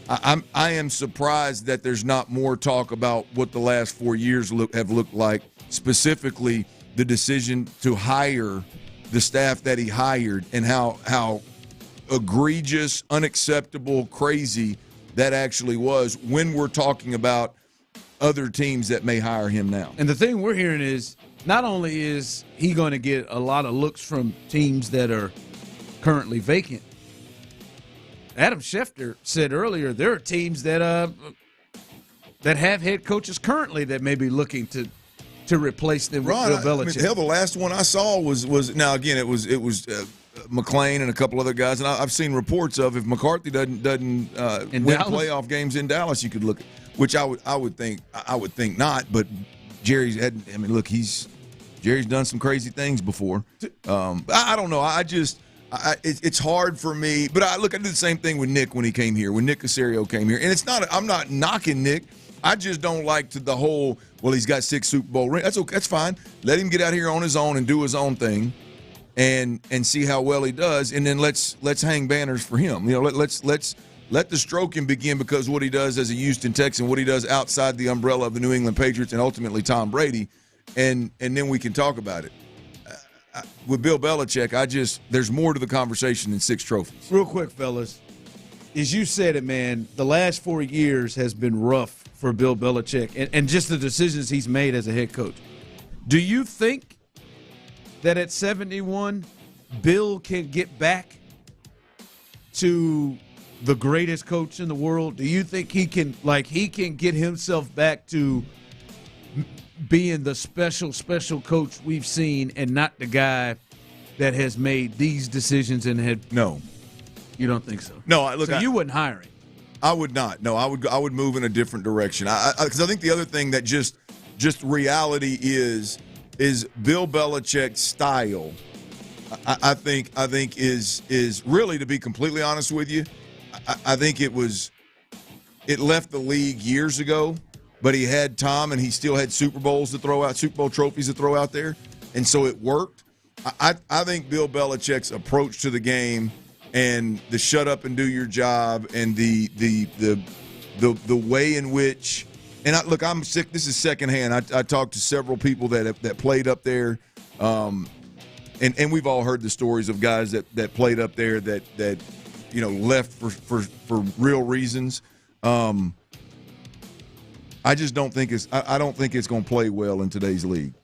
I am surprised that there's not more talk about what the last 4 years have looked like, specifically the decision to hire the staff that he hired and how egregious, unacceptable, crazy that actually was when we're talking about other teams that may hire him now. And the thing we're hearing is not only is he going to get a lot of looks from teams that are currently vacant, Adam Schefter said earlier there are teams that have head coaches currently that may be looking to replace them with Bill Belichick. Hell, the last one I saw was now again it was McClain and a couple other guys, and I've seen reports of if McCarthy doesn't win playoff games in Dallas, you could look at, which I would think not, but Jerry's had. I mean, look, Jerry's done some crazy things before. I don't know. It's hard for me, but I did the same thing with Nick when he came here, when Nick Caserio came here, and it's not. I'm not knocking Nick. I just don't like the whole. Well, he's got 6 Super Bowl rings. That's okay. That's fine. Let him get out here on his own and do his own thing, and see how well he does, and then let's hang banners for him. You know, let's let the stroking begin, because what he does as a Houston Texan, what he does outside the umbrella of the New England Patriots, and ultimately Tom Brady, and then we can talk about it. With Bill Belichick, there's more to the conversation than 6 trophies. Real quick, fellas, as you said it, man, the last 4 years has been rough for Bill Belichick and just the decisions he's made as a head coach. Do you think that at 71, Bill can get back to the greatest coach in the world? Do you think he can get himself back to being the special coach we've seen and not the guy that has made these decisions and had? No. You don't think so? No, look. So you wouldn't hire him? I would not. No, I would move in a different direction. Because I think the other thing that just reality is Bill Belichick's style. I think is really, to be completely honest with you, I think it left the league years ago, but he had Tom and he still had Super Bowl trophies to throw out there, and so it worked. I think Bill Belichick's approach to the game and the shut up and do your job and the way in which, and I'm sick. This is secondhand. I talked to several people that played up there, and we've all heard the stories of guys that played up there that left for real reasons. I just don't think I don't think it's going to play well in today's league.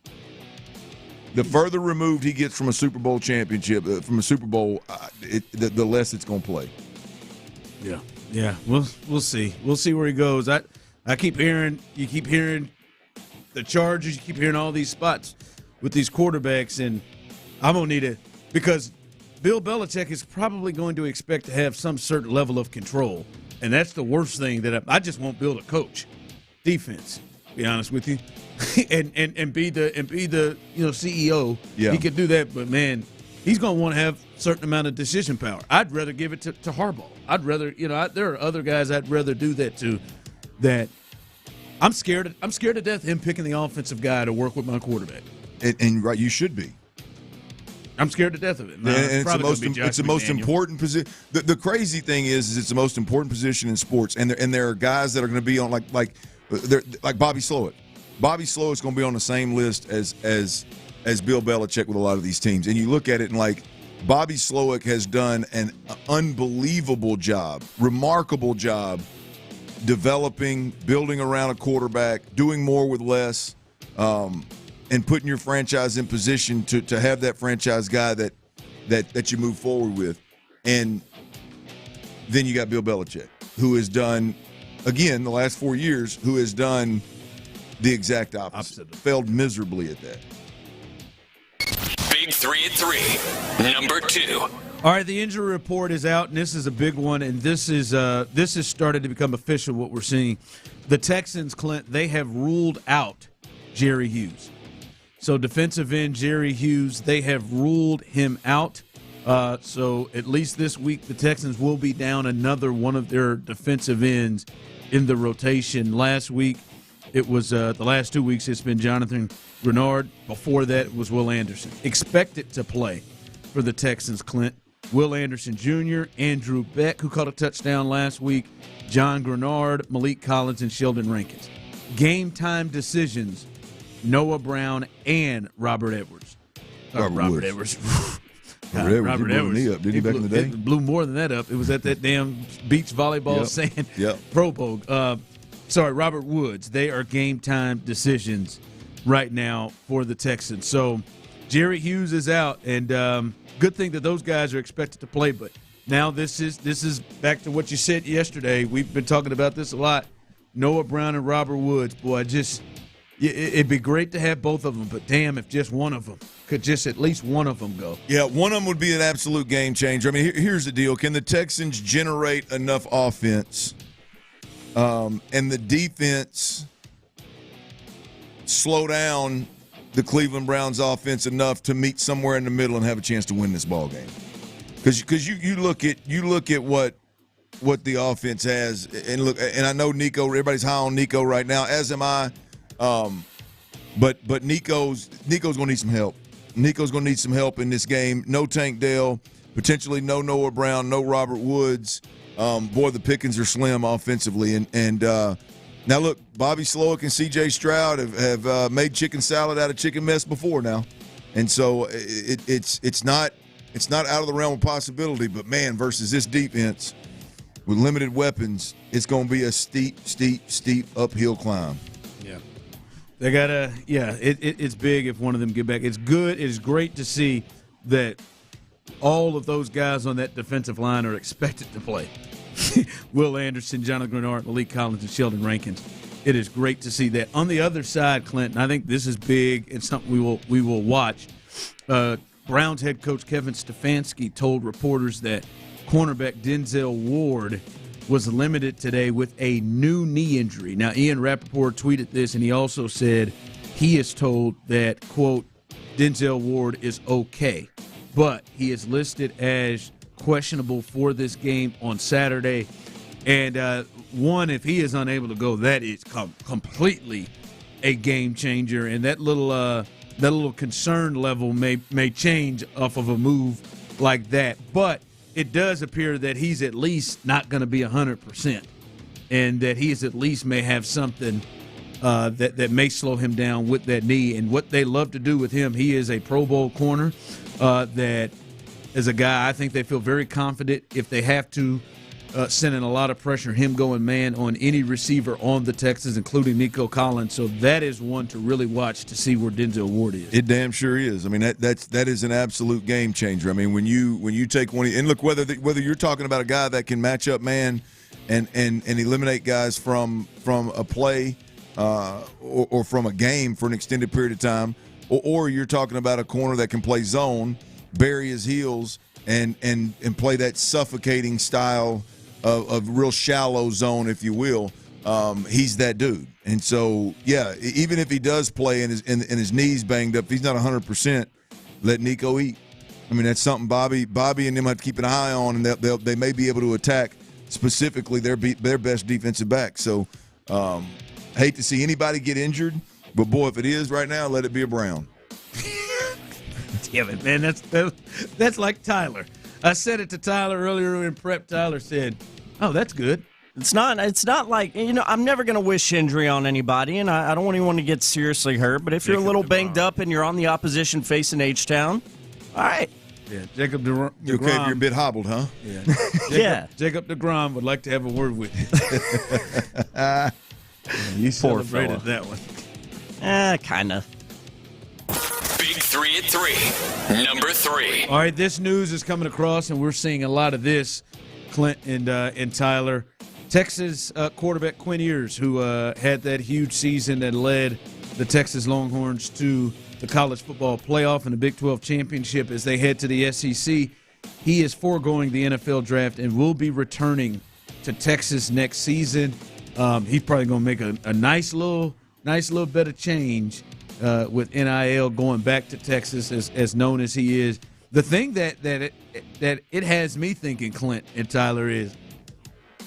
The further removed he gets from a Super Bowl championship, from a Super Bowl, the less it's going to play. Yeah. We'll see. We'll see where he goes. You keep hearing the Chargers. You keep hearing all these spots with these quarterbacks, and I'm gonna need it because Bill Belichick is probably going to expect to have some certain level of control, and that's the worst thing that I just won't build a coach defense. To be honest with you. and be the CEO. Yeah. He could do that, but man, he's going to want to have a certain amount of decision power. I'd rather give it to Harbaugh. I'd rather there are other guys I'd rather do that to. That I'm scared to death of him picking the offensive guy to work with my quarterback. And right, you should be. I'm scared to death of it. And it's the most important position. The crazy thing is it's the most important position in sports, and there are guys that are going to be on like Bobby Slowik. Bobby Slowik's going to be on the same list as Bill Belichick with a lot of these teams. And you look at it and Bobby Slowik has done an unbelievable job, remarkable job developing, building around a quarterback, doing more with less, and putting your franchise in position to have that franchise guy that you move forward with. And then you got Bill Belichick, who has done, again, the last 4 years, who has done the exact opposite. Failed miserably at that. Big 3 at 3. Number 2. All right, the injury report is out, and this is a big one, and this has started to become official, what we're seeing. The Texans, Clint, they have ruled out Jerry Hughes. So defensive end Jerry Hughes, they have ruled him out. So at least this week, the Texans will be down another one of their defensive ends in the rotation. Last week, It was the last 2 weeks it's been Jonathan Grenard. Before that it was Will Anderson. Expected to play for the Texans, Clint. Will Anderson Jr., Andrew Beck, who caught a touchdown last week, John Grenard, Malik Collins, and Sheldon Rankins. Game time decisions, Noah Brown and Robert Edwards. Robert Edwards. Robert Edwards blew up, didn't he, back in the day? Blew more than that up. It was at that damn beach volleyball sand Pro Bowl. Robert Woods. They are game time decisions right now for the Texans. So Jerry Hughes is out, and good thing that those guys are expected to play. But now this is back to what you said yesterday. We've been talking about this a lot. Noah Brown and Robert Woods. Boy, it'd be great to have both of them, but damn, if just one of them could just at least one of them go. Yeah, one of them would be an absolute game changer. I mean, here's the deal. Can the Texans generate enough offense and the defense slow down the Cleveland Browns offense enough to meet somewhere in the middle and have a chance to win this ball game? Because you look at what the offense has, and look, and I know Nico, everybody's high on Nico right now, as am I. But Nico's going to need some help. Nico's going to need some help in this game. No Tank Dell, potentially no Noah Brown, no Robert Woods. Boy, the pickings are slim offensively. And now look, Bobby Slowik and C.J. Stroud have made chicken salad out of chicken mess before now, and so it's not out of the realm of possibility. But man, versus this defense with limited weapons, it's going to be a steep uphill climb. Yeah. They gotta, it's big if one of them get back. It's good. It is great to see that all of those guys on that defensive line are expected to play. Will Anderson, Jonathan Grenard, Malik Collins, and Sheldon Rankins. It is great to see that. On the other side, Clinton, I think this is big and something we will watch. Browns head coach Kevin Stefanski told reporters that cornerback Denzel Ward was limited today with a new knee injury. Now, Ian Rappaport tweeted this, and he also said he is told that, quote, Denzel Ward is okay, but he is listed as questionable for this game on Saturday. And if he is unable to go, that is completely a game changer, and that little concern level may change off of a move like that. But it does appear that he's at least not going to be 100%, and that he is at least may have something that may slow him down with that knee. And what they love to do with him, he is a Pro Bowl corner that is a guy I think they feel very confident if they have to send in a lot of pressure, him going man on any receiver on the Texans, including Nico Collins. So that is one to really watch to see where Denzel Ward is. It damn sure is. I mean, that is an absolute game changer. I mean, when you take one, and look, whether you're talking about a guy that can match up man and eliminate guys from a play or from a game for an extended period of time, or you're talking about a corner that can play zone, bury his heels, and play that suffocating style of real shallow zone, if you will. He's that dude. And so, yeah, even if he does play and his knees banged up, if he's not 100%, let Nico eat. I mean, that's something Bobby and them have to keep an eye on, and they may be able to attack specifically their best defensive back. So, hate to see anybody get injured, but boy, if it is right now, let it be a Brown. Damn it, man! That's like Tyler. I said it to Tyler earlier in prep. Tyler said, "Oh, that's good." It's not like, I'm never going to wish injury on anybody, and I don't want anyone to get seriously hurt. But if you're a little banged up and you're on the opposition facing H-Town, all right. Yeah, Jacob DeGrom. You okay if you're a bit hobbled, huh? Yeah. Jacob DeGrom would like to have a word with you. You celebrated that one. Kind of. Big 3 at 3. Number 3. All right, this news is coming across, and we're seeing a lot of this, Clint and Tyler. Texas quarterback Quinn Ewers, who had that huge season that led the Texas Longhorns to the college football playoff and the Big 12 championship as they head to the SEC. He is foregoing the NFL draft and will be returning to Texas next season. He's probably going to make a nice little bit of change with NIL going back to Texas, as known as he is. The thing that it has me thinking, Clint and Tyler, is,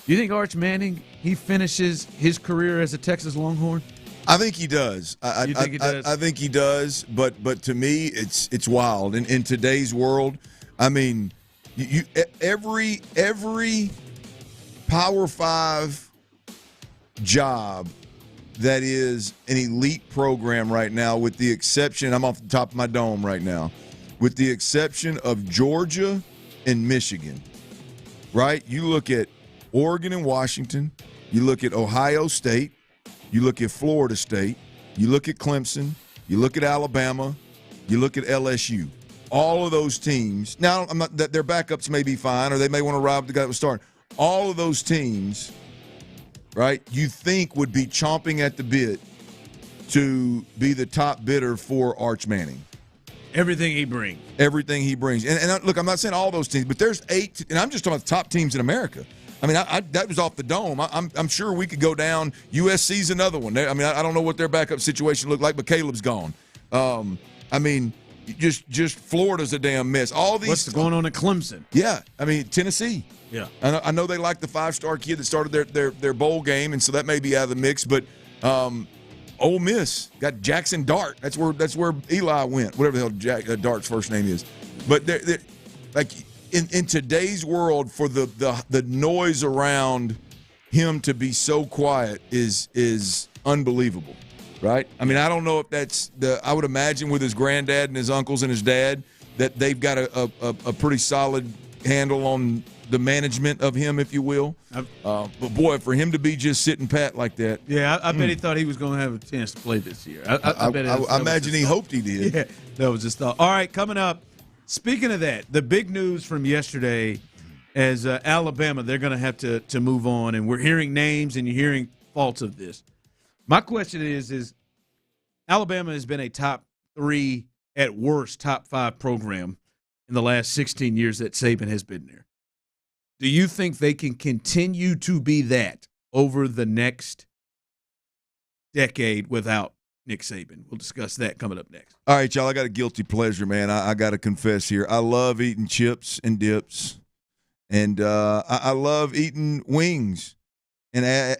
do you think Arch Manning, he finishes his career as a Texas Longhorn? I think he does. You think he does? I think he does. But to me, it's wild. In today's world, I mean, every Power 5 job that is an elite program right now, with the exception, I'm off the top of my dome right now, with the exception of Georgia and Michigan, right? You look at Oregon and Washington, you look at Ohio State, you look at Florida State, you look at Clemson, you look at Alabama, you look at LSU. All of those teams, now I'm not that their backups may be fine or they may want to rob the guy that was starting. All of those teams, right, you think would be chomping at the bit to be the top bidder for Arch Manning. Everything he brings. Everything he brings. And look, I'm not saying all those teams, but there's 8, and I'm just talking about the top teams in America. I mean, that was off the dome. I'm sure we could go down. USC's another one. I mean, I don't know what their backup situation looked like, but Caleb's gone. I mean, just Florida's a damn mess. All these. What's going on at Clemson? Yeah, I mean, Tennessee. Yeah, I know they like the 5-star kid that started their bowl game, and so that may be out of the mix. But Ole Miss got Jackson Dart. That's where Eli went. Whatever the hell Dart's first name is. But they're like in today's world, for the noise around him to be so quiet is unbelievable, right? I mean, I don't know if that's I would imagine with his granddad and his uncles and his dad that they've got a pretty solid handle on the management of him, if you will. But boy, for him to be just sitting pat like that. Yeah, I bet he thought he was going to have a chance to play this year. I imagine he hoped he did. Yeah, that was his thought. All right, coming up, speaking of that, the big news from yesterday as Alabama, they're going to have to move on, and we're hearing names and you're hearing faults of this. My question is Alabama has been a top 3, at worst, top 5 program in the last 16 years that Saban has been there. Do you think they can continue to be that over the next decade without Nick Saban? We'll discuss that coming up next. All right, y'all, I got a guilty pleasure, man. I got to confess here. I love eating chips and dips, and I love eating wings. And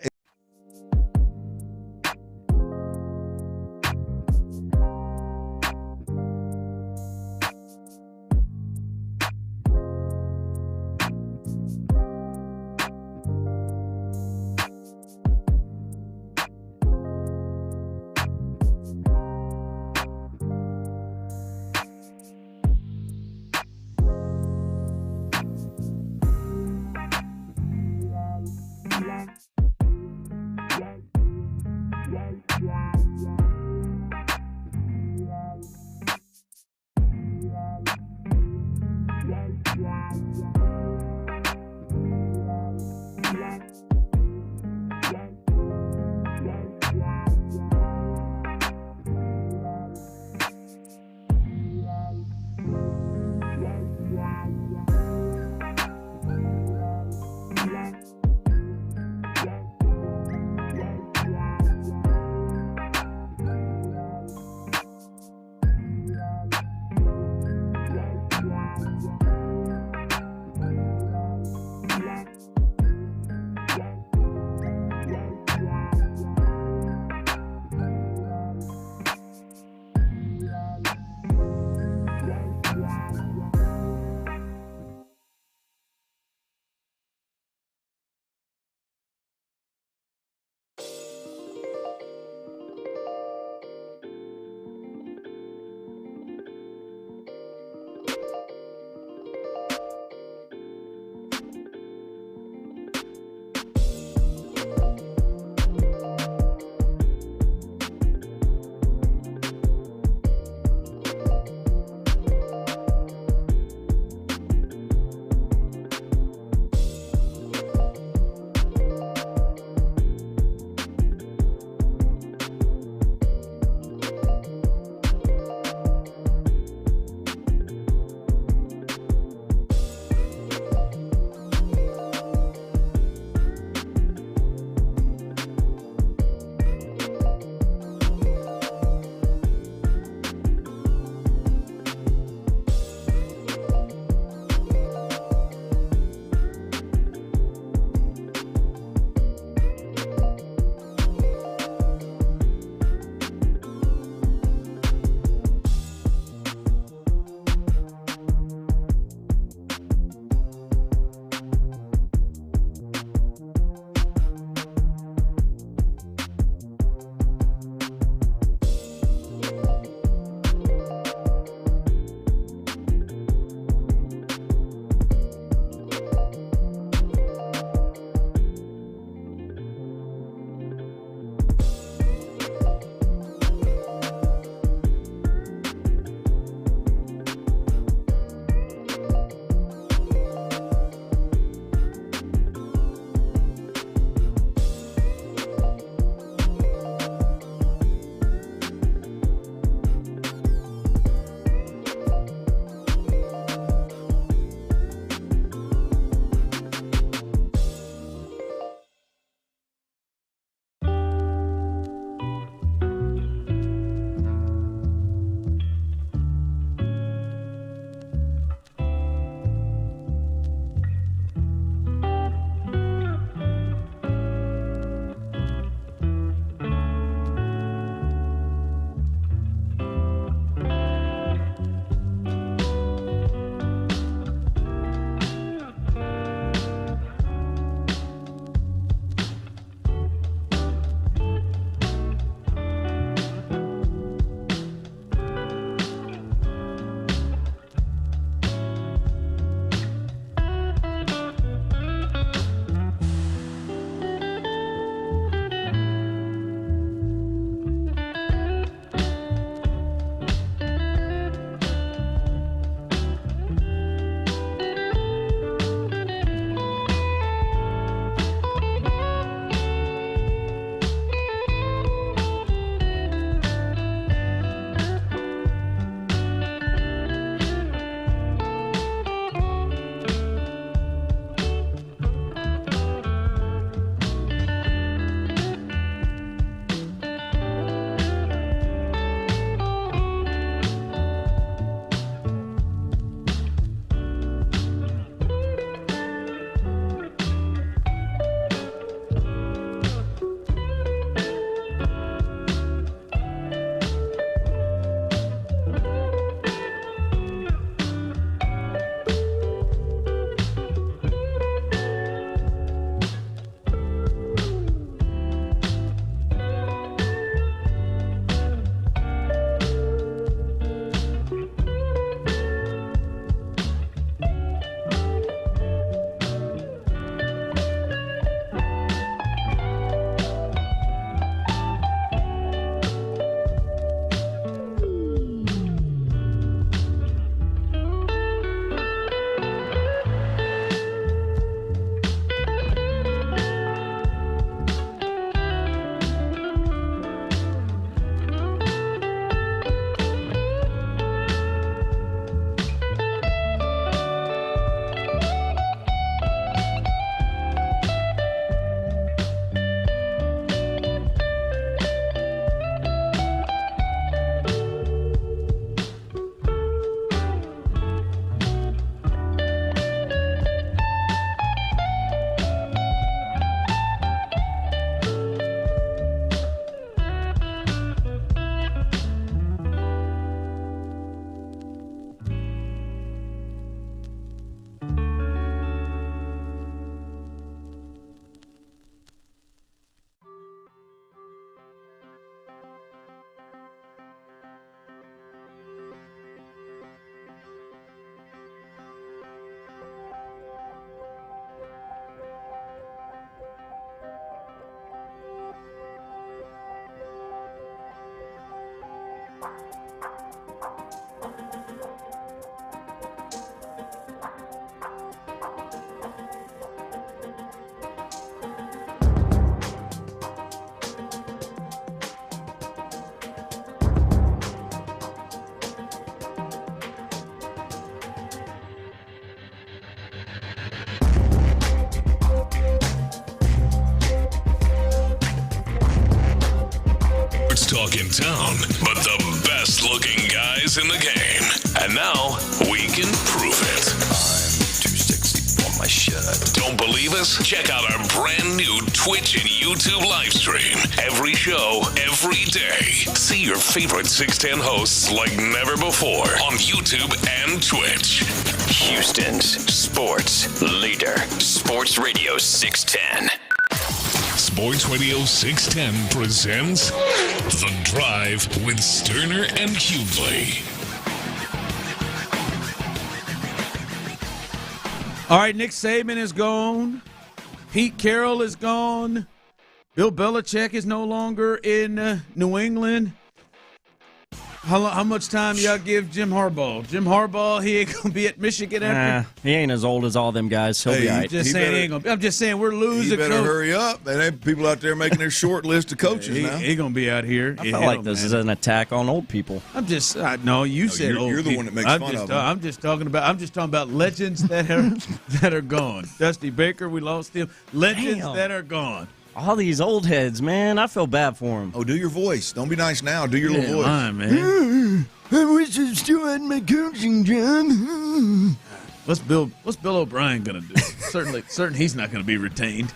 Talk in town, but the best looking guys in the game. And now we can prove it. I'm too sexy for my shirt. Don't believe us? Check out our brand new Twitch and YouTube live stream. Every show, every day. See your favorite 610 hosts like never before on YouTube and Twitch. Houston's sports leader, Sports Radio 610. Sports Radio 610 presents The Drive with Stoerner and Hughley. All right, Nick Saban is gone. Pete Carroll is gone. Bill Belichick is no longer in New England. How much time y'all give Jim Harbaugh? Jim Harbaugh, he ain't gonna be at Michigan after. He ain't as old as all them guys. He'll be all right. I'm just saying we're losing. You better hurry up. There ain't people out there making their short list of coaches now. He gonna be out here. I feel like this is an attack on old people. I'm just no. You said old. You're the one that makes fun of them. I'm just talking about legends that are gone. Dusty Baker, we lost him. Legends that are gone. All these old heads, man. I feel bad for them. Oh, do your voice. Don't be nice now. Do your little voice. Man. I wish I still had my coaching job. What's Bill O'Brien gonna do? Certainly he's not gonna be retained.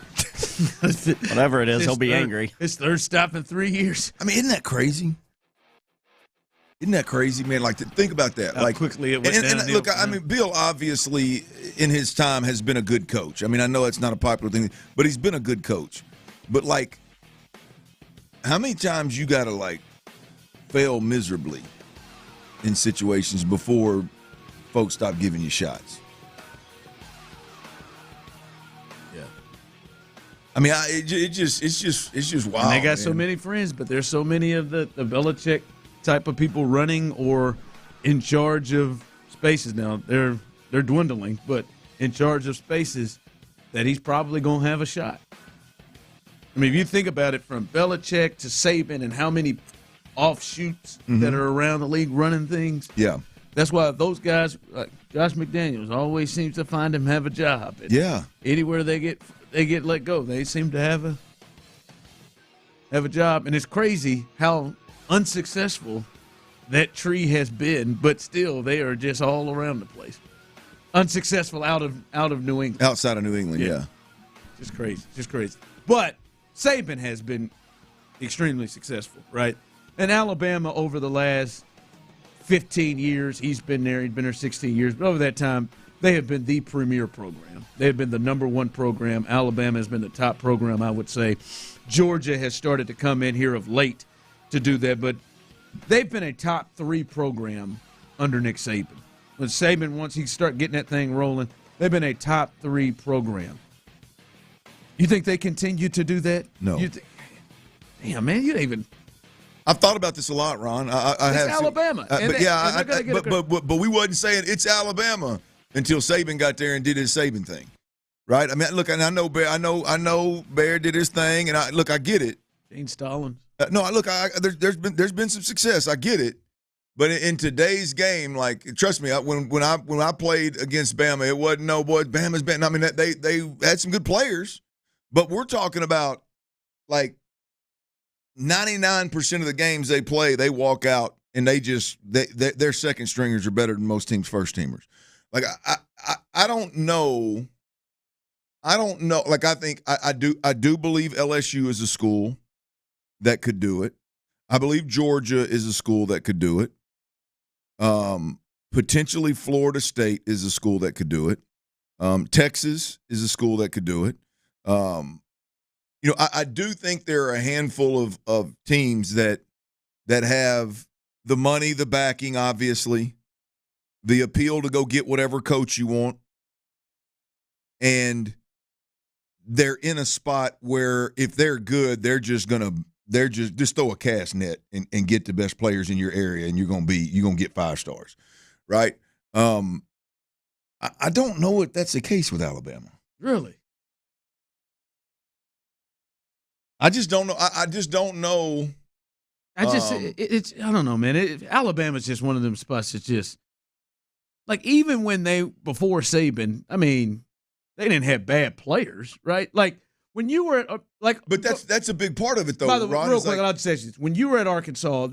Whatever it is, he'll be angry. His third stop in 3 years. I mean, isn't that crazy? Isn't that crazy, man? Like, think about that. How quickly it went down. And look, I mean, Bill obviously in his time has been a good coach. I mean, I know it's not a popular thing, but he's been a good coach. But, like, how many times you got to, like, fail miserably in situations before folks stop giving you shots? Yeah. I mean, it's just wild. And they got so many friends, but there's so many of the Belichick type of people running or in charge of spaces now. They're dwindling, but in charge of spaces that he's probably going to have a shot. I mean, if you think about it, from Belichick to Saban and how many offshoots that are around the league running things. Yeah. That's why those guys, like Josh McDaniels, always seems to find him have a job. And yeah. Anywhere they get let go, they seem to have a job. And it's crazy how unsuccessful that tree has been, but still they are just all around the place. Unsuccessful out of New England. Outside of New England, yeah. Just crazy. But Saban has been extremely successful, right? And Alabama over the last 15 years, he's been there 16 years, but over that time, they have been the premier program. They have been the number one program. Alabama has been the top program, I would say. Georgia has started to come in here of late to do that, but they've been a top 3 program under Nick Saban. When Saban, once he start getting that thing rolling, they've been a top 3 program. You think they continue to do that? No. Damn, man, you don't even. I've thought about this a lot, Ron. I have Alabama. But we wasn't saying it's Alabama until Saban got there and did his Saban thing, right? I mean, look, and I know Bear. I know Bear did his thing, and I get it. Gene Stallings. There's been some success. I get it, but in today's game, like, trust me, when I played against Bama, it wasn't Bama's been. I mean, they had some good players, but we're talking about like 99% of the games they play, they walk out and their second stringers are better than most teams' first teamers. Like I don't know. Like, I do believe LSU is a school that could do it. I believe Georgia is a school that could do it. Potentially Florida State is a school that could do it. Texas is a school that could do it. I do think there are a handful of teams that have the money, the backing, obviously, the appeal to go get whatever coach you want, and they're in a spot where if they're good, they're just gonna they're just throw a cast net and get the best players in your area, and you're gonna get 5 stars, right? I don't know if that's the case with Alabama. Really? I just don't know. I just don't know. I don't know, man. Alabama's just one of them spots that's just like, even when before Saban, I mean, they didn't have bad players, right? Like when you were at but that's a big part of it, though. By the way, Ron, real quick, I'll just say this: when you were at Arkansas,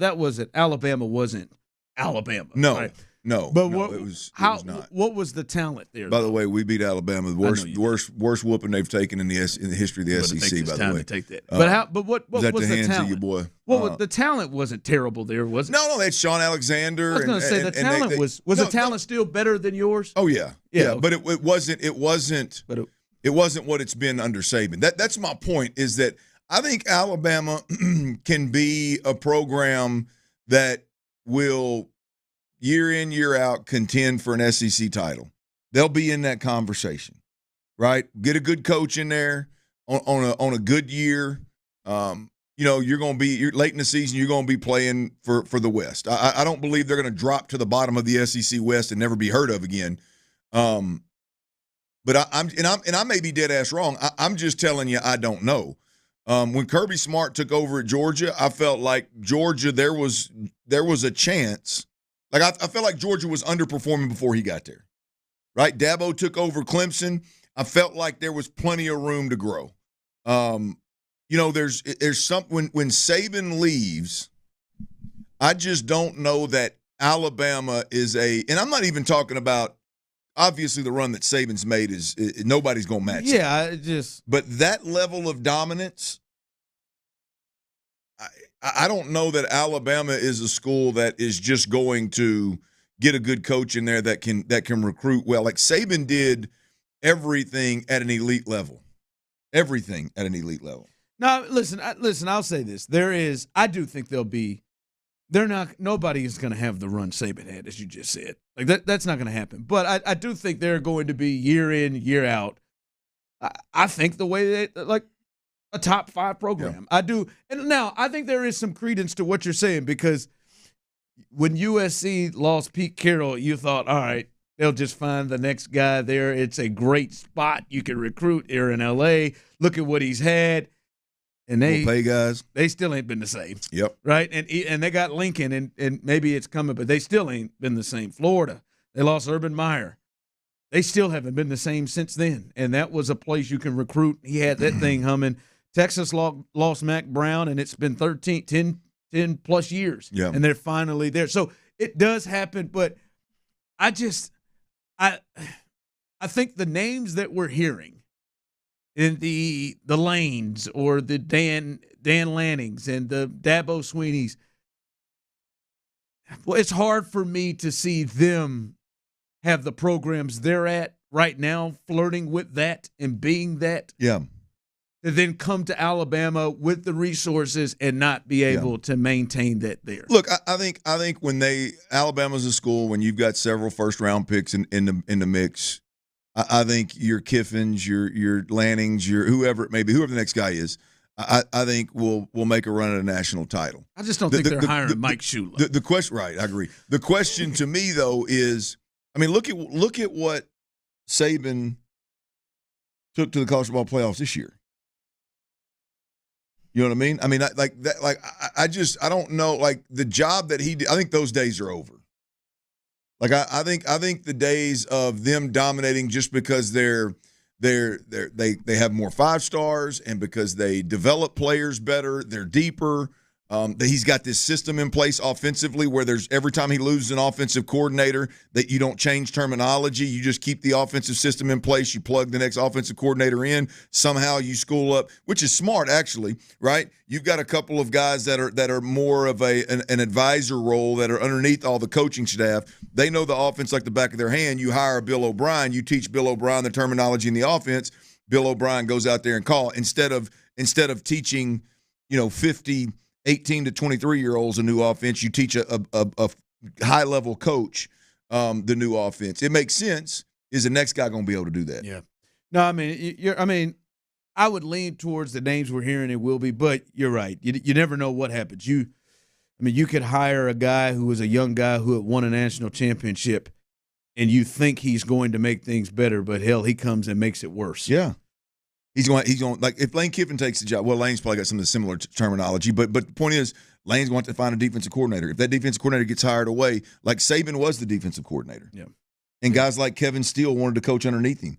Alabama wasn't Alabama. No, right? no. But no, what it was not. What was the talent there? By the way, we beat Alabama, the worst whooping they've taken in the history of the SEC. By the way, to take that. But what was that the hands talent? of your boy? Well, the talent wasn't terrible there, was it? No, that's Sean Alexander. I was going to say the talent was the talent still better than yours? Oh yeah. Yeah. But it wasn't. It wasn't what it's been under Saban. That's my point. Is that I think Alabama can be a program that will, year in, year out, contend for an SEC title. They'll be in that conversation, right? Get a good coach in there on a good year. You're going to be late in the season. You're going to be playing for the West. I don't believe they're going to drop to the bottom of the SEC West and never be heard of again. But I may be dead ass wrong. I'm just telling you, I don't know. When Kirby Smart took over at Georgia, I felt like Georgia there was a chance. Like I felt like Georgia was underperforming before he got there, right? Dabo took over Clemson. I felt like there was plenty of room to grow. There's something when Saban leaves, I just don't know that Alabama is and I'm not even talking about, obviously the run that Saban's made is nobody's going to match. Yeah, but that level of dominance, I don't know that Alabama is a school that is just going to get a good coach in there that can recruit well. Like Saban did everything at an elite level. Everything at an elite level. Now, listen, I'll say this. I do think nobody is going to have the run Saban had, as you just said. Like that's not going to happen. But I do think they're going to be year in, year out. I think the way like a top 5 program. Yeah. I do. And now I think there is some credence to what you're saying, because when USC lost Pete Carroll, you thought, all right, they'll just find the next guy there. It's a great spot. You can recruit here in LA. Look at what he's had. And we'll pay guys. They still ain't been the same. Yep. Right? And they got Lincoln, and maybe it's coming, but they still ain't been the same. Florida, they lost Urban Meyer. They still haven't been the same since then. And that was a place you can recruit. He had that thing humming. Texas lost Mac Brown, and it's been 10 plus years. Yeah. And they're finally there. So it does happen, but I think the names that we're hearing in the Lanes or the Dan Lannings and the Dabo Sweeneys, well, it's hard for me to see them have the programs they're at right now, flirting with that and being that. Yeah. To then come to Alabama with the resources and not be able to maintain that there. Look, I think when Alabama's a school, when you've got several first-round picks in the mix, I think your Kiffins, your Lannings, your whoever it may be, whoever the next guy is, I think will make a run at a national title. I just don't think they're hiring Mike Shula. The question, right? I agree. The question to me though is, I mean, look at what Saban took to the college football playoffs this year. You know what I mean? I mean, I don't know. Like the job that he did, I think those days are over. Like I think the days of them dominating just because they have more 5 stars and because they develop players better, they're deeper. He's got this system in place offensively where there's every time he loses an offensive coordinator that you don't change terminology. You just keep the offensive system in place. You plug the next offensive coordinator in. Somehow you school up, which is smart actually, right? You've got a couple of guys that are more of an advisor role that are underneath all the coaching staff. They know the offense like the back of their hand. You hire Bill O'Brien. You teach Bill O'Brien the terminology in the offense. Bill O'Brien goes out there and call instead of teaching, 50 – 18 to 23-year-olds a new offense. You teach a high-level coach the new offense. It makes sense. Is the next guy going to be able to do that? Yeah. No, I mean, I would lean towards the names we're hearing it will be, but you're right. You never know what happens. You could hire a guy who was a young guy who had won a national championship, and you think he's going to make things better, but hell, he comes and makes it worse. Yeah. He's going like if Lane Kiffin takes the job. Well, Lane's probably got some of the similar terminology, but the point is, Lane's going to find a defensive coordinator. If that defensive coordinator gets hired away, like Saban was the defensive coordinator, yeah, and guys like Kevin Steele wanted to coach underneath him,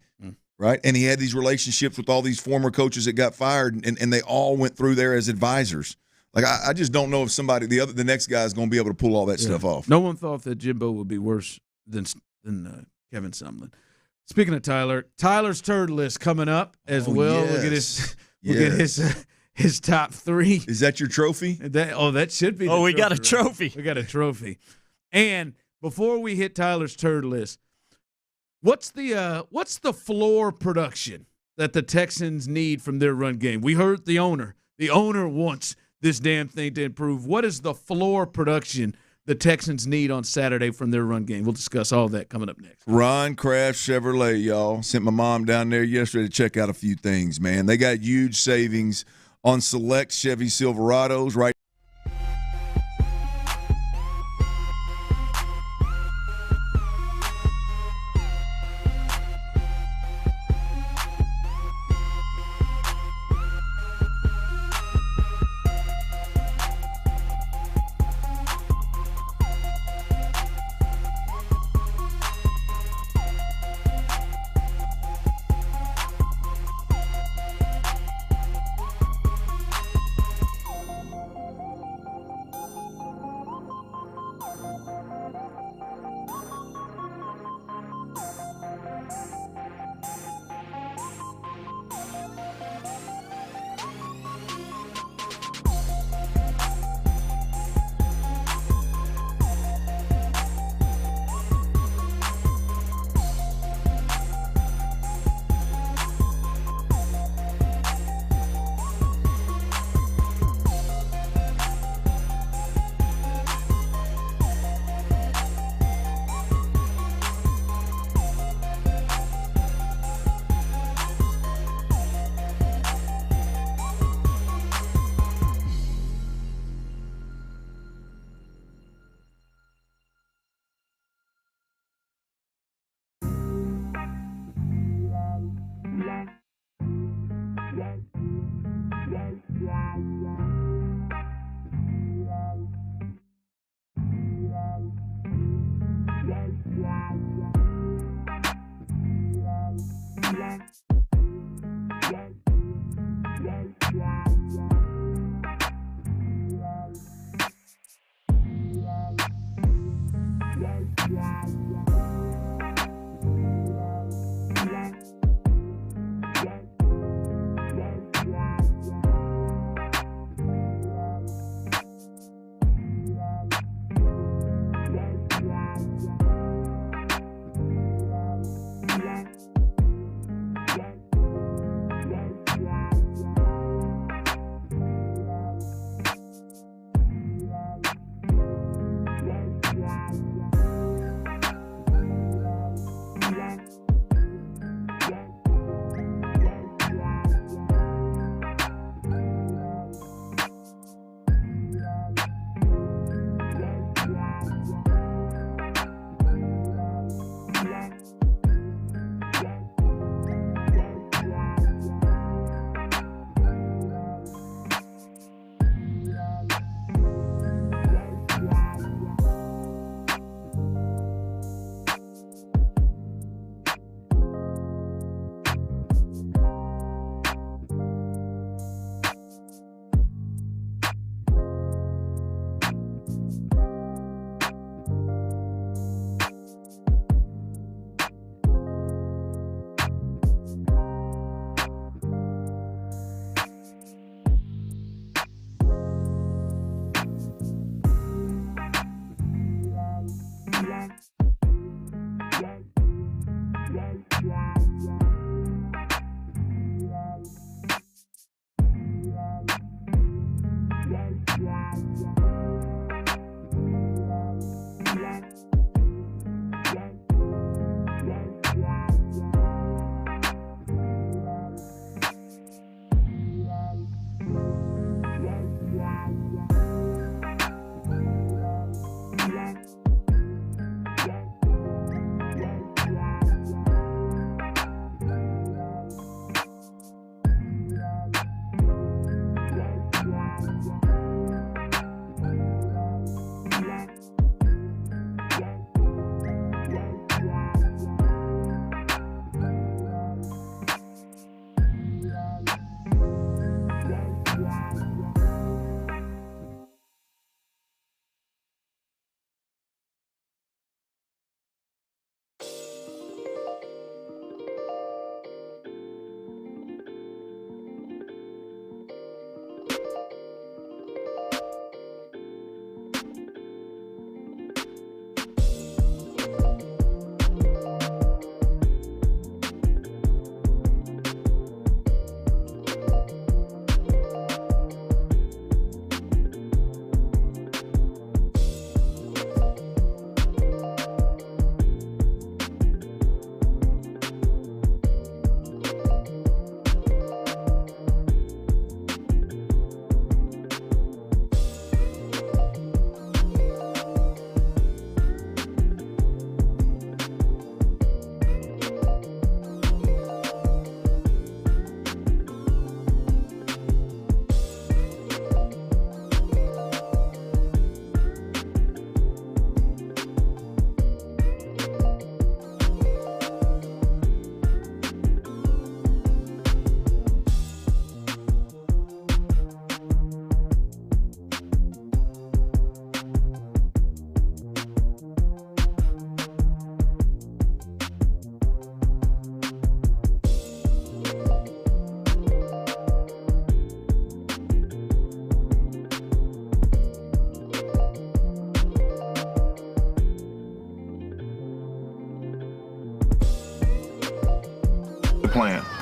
right? And he had these relationships with all these former coaches that got fired, and they all went through there as advisors. Like I just don't know if the next guy is going to be able to pull all that stuff off. No one thought that Jimbo would be worse than Kevin Sumlin. Speaking of Tyler's turd list coming up as well. Yes. We'll get his top 3. Is that your trophy? That should be. We got a trophy. Right? We got a trophy. And before we hit Tyler's turd list, what's the floor production that the Texans need from their run game? We heard the owner. The owner wants this damn thing to improve. What is the floor production the Texans need on Saturday from their run game? We'll discuss all that coming up next. Ron Kraft Chevrolet, y'all. Sent my mom down there yesterday to check out a few things, man. They got huge savings on select Chevy Silverados right.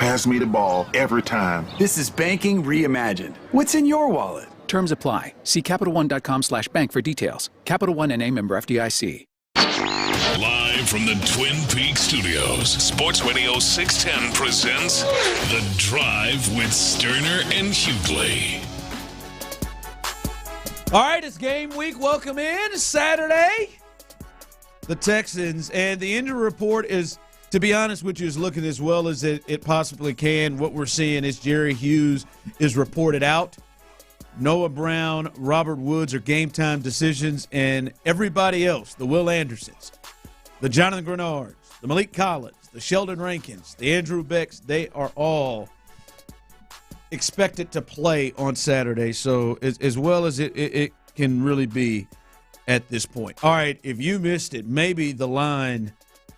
pass me the ball every time. This is banking reimagined. What's in your wallet? Terms apply. See CapitalOne.com/bank for details. Capital One N.A. member FDIC. Live from the Twin Peaks studios, Sports Radio 610 presents The Drive with Stoerner and Hughley. All right, it's game week. Welcome in. Saturday. The Texans, and the injury report is, to be honest with you, is looking as well as it possibly can. What we're seeing is Jerry Hughes is reported out. Noah Brown, Robert Woods are game-time decisions, and everybody else, the Will Andersons, the Jonathan Grenards, the Malik Collins, the Sheldon Rankins, the Andrew Becks, they are all expected to play on Saturday, so as well as it can really be at this point. All right, if you missed it, maybe the line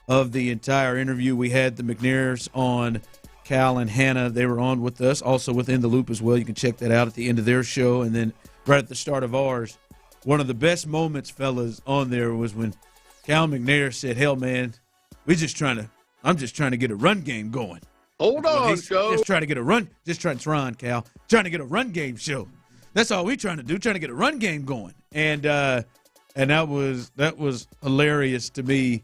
of the entire interview, we had the McNairs on, Cal and Hannah, they were on with us, also within the loop as well. You can check that out at the end of their show, and then right at the start of ours. One of the best moments, fellas, on there was when Cal McNair said, "Hell, man, I'm just trying to get a run game going." Hold on, show. Just trying to get a run. Just trying to run, Cal. Trying to get a run game show. That's all we trying to do. Trying to get a run game going. And that was hilarious to me.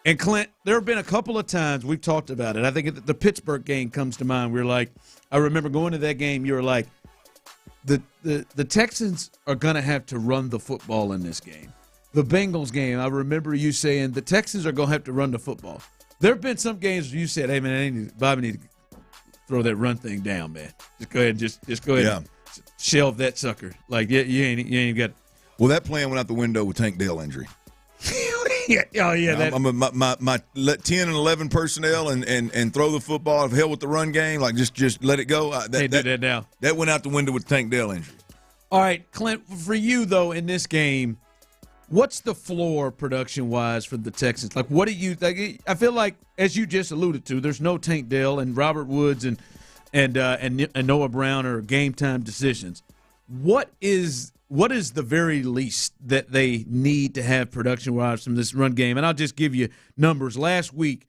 And Clint, there have been a couple of times we've talked about it. I think the Pittsburgh game comes to mind. We're like, I remember going to that game. You were like, the Texans are gonna have to run the football in this game. The Bengals game, I remember you saying the Texans are gonna have to run the football. There have been some games where you said, "Hey man, Bobby need to throw that run thing down, man. Just go ahead and just go ahead and shelve that sucker. Like you ain't got." Well, that plan went out the window with Tank Dell injury. Yeah. My 10 and 11 personnel and throw the football. Hell with the run game. Like just let it go. They do that now. That went out the window with Tank Dell injury. All right, Clint. For you though, in this game, what's the floor production wise for the Texans? Like, what do you? Like, I feel like, as you just alluded to, there's no Tank Dell and Robert Woods and Noah Brown are game time decisions. What is the very least that they need to have production-wise from this run game? And I'll just give you numbers. Last week,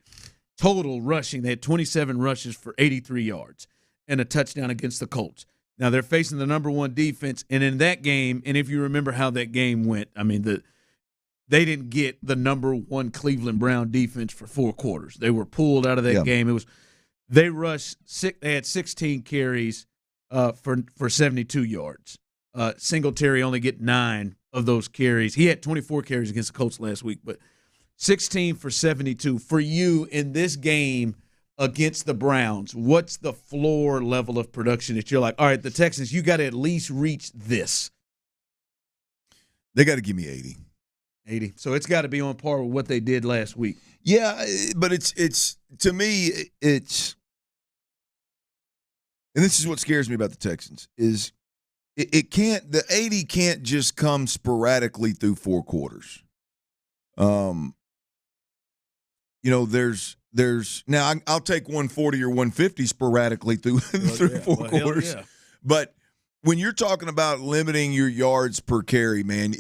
total rushing, they had 27 rushes for 83 yards and a touchdown against the Colts. Now, they're facing the number one defense, and in that game, and if you remember how that game went, I mean, they didn't get the number one Cleveland Brown defense for 4 quarters. They were pulled out of that game. They had 16 carries for 72 yards. Singletary only get 9 of those carries. He had 24 carries against the Colts last week, but 16 for 72. For you in this game against the Browns, what's the floor level of production that you're like, all right, the Texans, you got to at least reach this? They got to give me 80. 80. So it's got to be on par with what they did last week. Yeah, but it's to me, it's – and this is what scares me about the Texans is – It can't. The 80 can't just come sporadically through 4 quarters. There's now I'll take 140 or 150 sporadically through 4 quarters. Yeah. But when you're talking about limiting your yards per carry, man,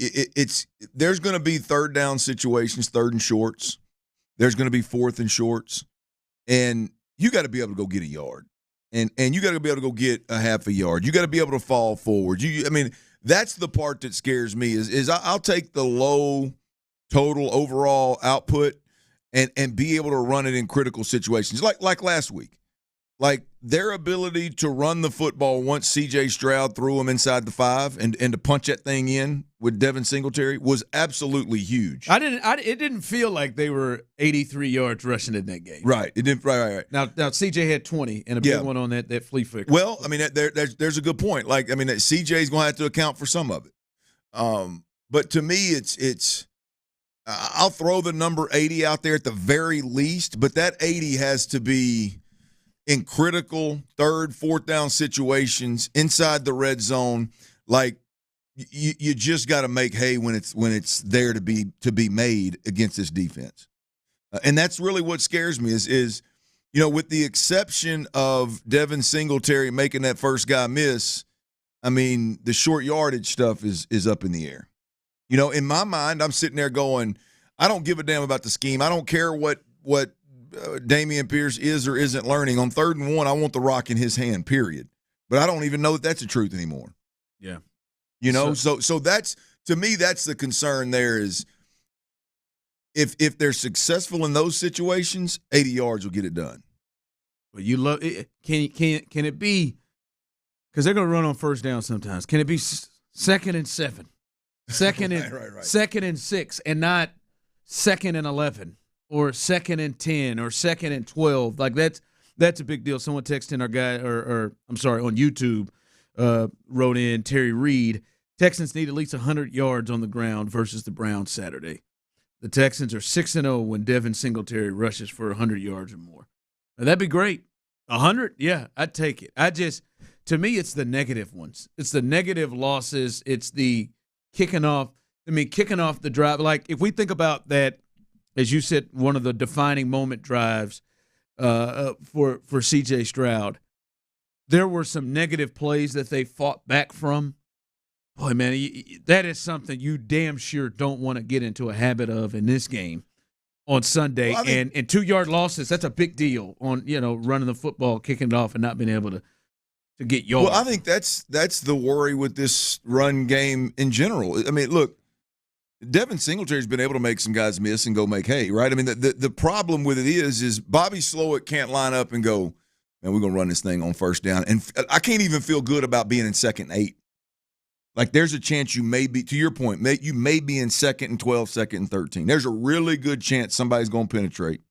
there's going to be third down situations, 3rd and shorts. There's going to be 4th and shorts, and you got to be able to go get a yard. And you got to be able to go get a half a yard. You got to be able to fall forward. That's the part that scares me is I'll take the low total overall output and be able to run it in critical situations like last week. Like their ability to run the football once C.J. Stroud threw them inside the 5 and to punch that thing in with Devin Singletary was absolutely huge. It didn't feel like they were 83 yards rushing in that game. Right. It didn't. Right. Now C.J. had 20 and a big one on that flea flicker. Well, I mean, there's a good point. Like, I mean, that C.J.'s going to have to account for some of it. But to me, it's. I'll throw the number 80 out there at the very least, but that 80 has to be in critical 3rd, 4th down situations inside the red zone. Like you just got to make hay when it's there to be made against this defense. And that's really what scares me is with the exception of Devin Singletary making that first guy miss, I mean, the short yardage stuff is up in the air. In my mind, I'm sitting there going, I don't give a damn about the scheme. I don't care what Damian Pierce is or isn't learning. On 3rd and 1, I want the rock in his hand, period. But I don't even know that that's the truth anymore. Yeah. You know, so that's, to me, that's the concern there is if they're successful in those situations, 80 yards will get it done. But you love it. Can it be, because they're going to run on first down sometimes, can it be 2nd and 7, 2nd and right. 2nd and 6, and not 2nd and 11 or 2nd and 10 or 2nd and 12? Like that's a big deal. Someone texted in our guy, or I'm sorry, on YouTube, wrote in Terry Reed, Texans need at least 100 yards on the ground versus the Browns Saturday. The Texans are 6-0 when Devin Singletary rushes for 100 yards or more. Now, that'd be great. 100? Yeah, I'd take it. To me, it's the negative ones. It's the negative losses. It's the kicking off the drive. Like, if we think about that, as you said, one of the defining moment drives for C.J. Stroud, there were some negative plays that they fought back from. Boy, man, that is something you damn sure don't want to get into a habit of in this game on Sunday. Well, and 2-yard losses, that's a big deal on, running the football, kicking it off, and not being able to get yards. Well, I think that's the worry with this run game in general. I mean, look, Devin Singletary's been able to make some guys miss and go make hay, right? I mean, the problem with it is Bobby Slowik can't line up and go, man, we're going to run this thing on first down. And I can't even feel good about being in 2nd and 8. Like, there's a chance you may be, to your point, you may be in 2nd and 12, 2nd and 13. There's a really good chance somebody's going to penetrate.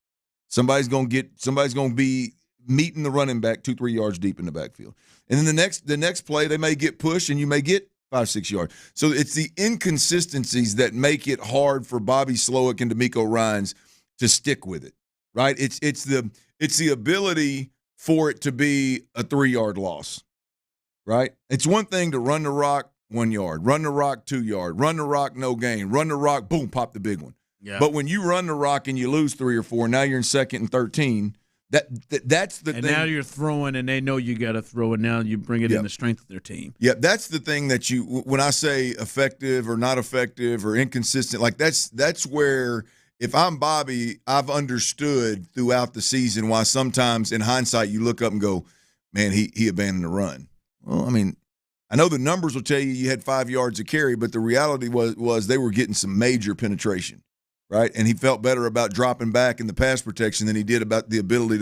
Somebody's going to be meeting the running back 2-3 yards deep in the backfield. And then the next play, they may get pushed and you may get 5-6 yards. So it's the inconsistencies that make it hard for Bobby Slowik and DeMeco Ryans to stick with it, right? It's the ability for it to be a 3-yard loss, right? It's one thing to run the rock 1 yard, run the rock 2 yard, run the rock no gain, run the rock, boom, pop the big one. Yeah. But when you run the rock and you lose 3 or 4, now you're in 2nd and 13. That's the thing. And now you're throwing, and they know you got to throw, and now you bring it in the strength of their team. Yeah, that's the thing that when I say effective or not effective or inconsistent, like that's where, if I'm Bobby, I've understood throughout the season why sometimes in hindsight you look up and go, man, he abandoned the run. Well, I mean, I know the numbers will tell you had 5 yards of carry, but the reality was they were getting some major penetration, right? And he felt better about dropping back in the pass protection than he did about the ability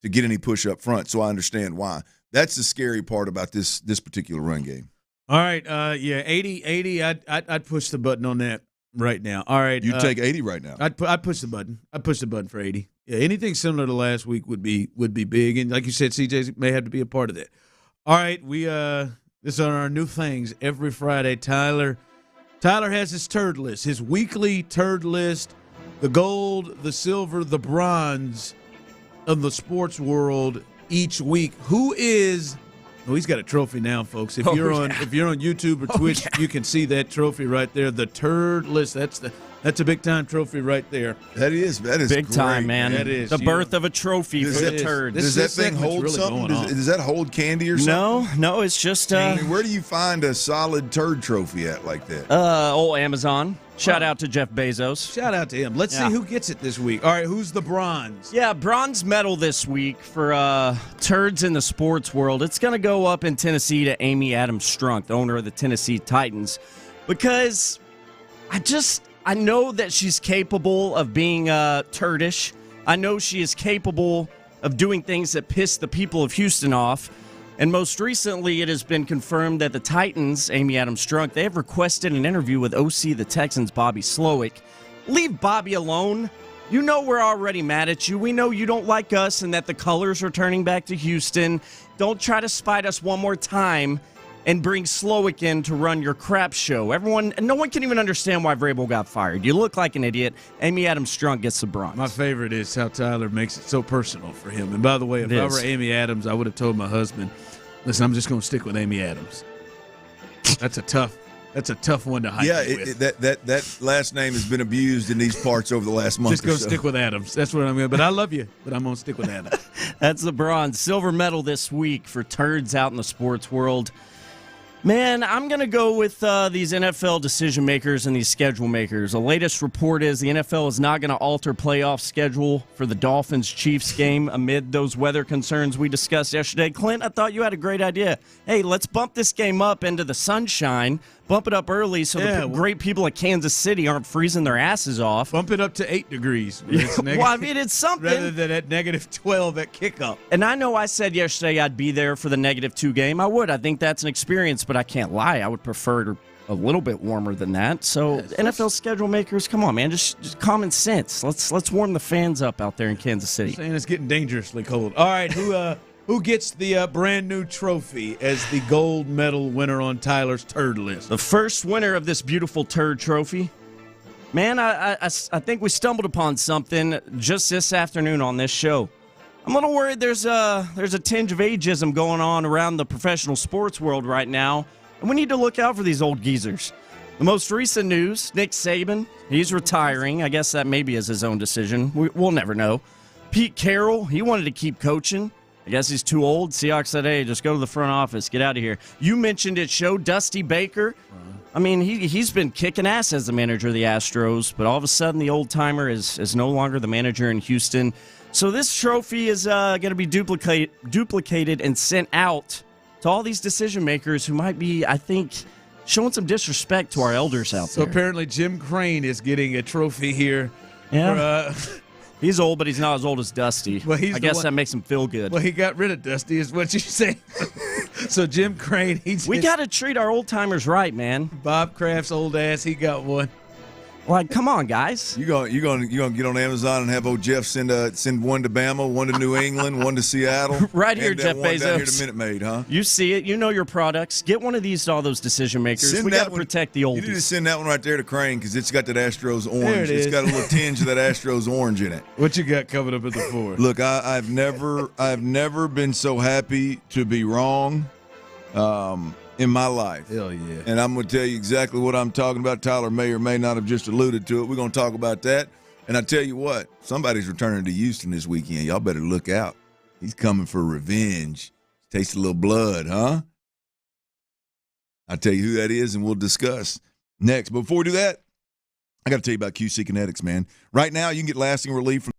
to get any push up front. So I understand why. That's the scary part about this particular run game. All right, 80, I'd push the button on that right now. All right. You'd take 80 right now. I'd push the button. I'd push the button for 80. Yeah, anything similar to last week would be big. And like you said, CJ may have to be a part of that. All right, this is on our new things every Friday. Tyler has his turd list, his weekly turd list, the gold, the silver, the bronze of the sports world each week. He's got a trophy now, folks. If you're on YouTube or Twitch, you can see that trophy right there. The turd list. That's a big time trophy right there. That is big great, time, man. That is the birth of a trophy for the turd. Does that thing hold something? Does that hold candy or something? No, it's just. I mean, where do you find a solid turd trophy at like that? Old Amazon. Shout out to Jeff Bezos. Shout out to him. Let's see who gets it this week. All right, who's the bronze? Yeah, bronze medal this week for turds in the sports world. It's going to go up in Tennessee to Amy Adams Strunk, the owner of the Tennessee Titans, because I know that she's capable of being turdish. I know she is capable of doing things that piss the people of Houston off. And most recently, it has been confirmed that the Titans, Amy Adams Strunk, they have requested an interview with OC the Texans, Bobby Slowik. Leave Bobby alone. You know we're already mad at you. We know you don't like us and that the colors are turning back to Houston. Don't try to spite us one more time and bring Slowik in to run your crap show. No one can even understand why Vrabel got fired. You look like an idiot. Amy Adams Strunk gets the bronze. My favorite is how Tyler makes it so personal for him. And by the way, if I were Amy Adams, I would have told my husband, listen, I'm just going to stick with Amy Adams. That's a tough one to hike with. That last name has been abused in these parts over the last month. Just go stick with Adams. That's what I'm going to. But I love you, but I'm going to stick with Adams. That's the bronze. Silver medal this week for turds out in the sports world. Man, I'm going to go with these NFL decision makers and these schedule makers. The latest report is the NFL is not going to alter playoff schedule for the Dolphins-Chiefs game amid those weather concerns we discussed yesterday. Clint, I thought you had a great idea. Hey, let's bump this game up into the sunshine, bump it up early so the great people at Kansas City aren't freezing their asses off. Bump it up to 8 degrees. Well, I mean, it's something. Rather than at negative 12 at kickoff. And I know I said yesterday I'd be there for the -2 game. I would. I think that's an experience, but I can't lie. I would prefer a little bit warmer than that. So NFL schedule makers, come on, man. Just common sense. Let's warm the fans up out there in Kansas City. I'm saying it's getting dangerously cold. All right, who gets the brand new trophy as the gold medal winner on Tyler's turd list? The first winner of this beautiful turd trophy. Man, I think we stumbled upon something just this afternoon on this show. I'm a little worried there's a tinge of ageism going on around the professional sports world right now, and we need to look out for these old geezers. The most recent news, Nick Saban, he's retiring. I guess that maybe is his own decision. We'll never know. Pete Carroll, he wanted to keep coaching. I guess he's too old. Seahawks said, hey, just go to the front office. Get out of here. You mentioned it, show Dusty Baker. I mean, he's been kicking ass as the manager of the Astros, but all of a sudden the old-timer is no longer the manager in Houston. So this trophy is going to be duplicated and sent out to all these decision-makers who might be, I think, showing some disrespect to our elders out there. So apparently Jim Crane is getting a trophy here. Yeah. He's old, but he's not as old as Dusty. Well, I guess that makes him feel good. Well, he got rid of Dusty is what you say. So Jim Crane, we got to treat our old-timers right, man. Bob Kraft's old ass, he got one. Like, come on, guys. You gonna get on Amazon and have old Jeff send one to Bama, one to New England, one to Seattle, right here, and Jeff one Bezos. Down here to Minute Maid, huh? You see it. You know your products. Get one of these to all those decision makers. We got to protect the oldies. You need to send that one right there to Crane because it's got that Astros orange. It's got a little tinge of that Astros orange in it. What you got coming up at the 4? Look, I've never been so happy to be wrong. In my life. Hell yeah. And I'm going to tell you exactly what I'm talking about. Tyler may or may not have just alluded to it. We're going to talk about that. And I tell you what, somebody's returning to Houston this weekend. Y'all better look out. He's coming for revenge. Tastes a little blood, huh? I'll tell you who that is, and we'll discuss next. But before we do that, I got to tell you about QC Kinetics, man. Right now, you can get lasting relief from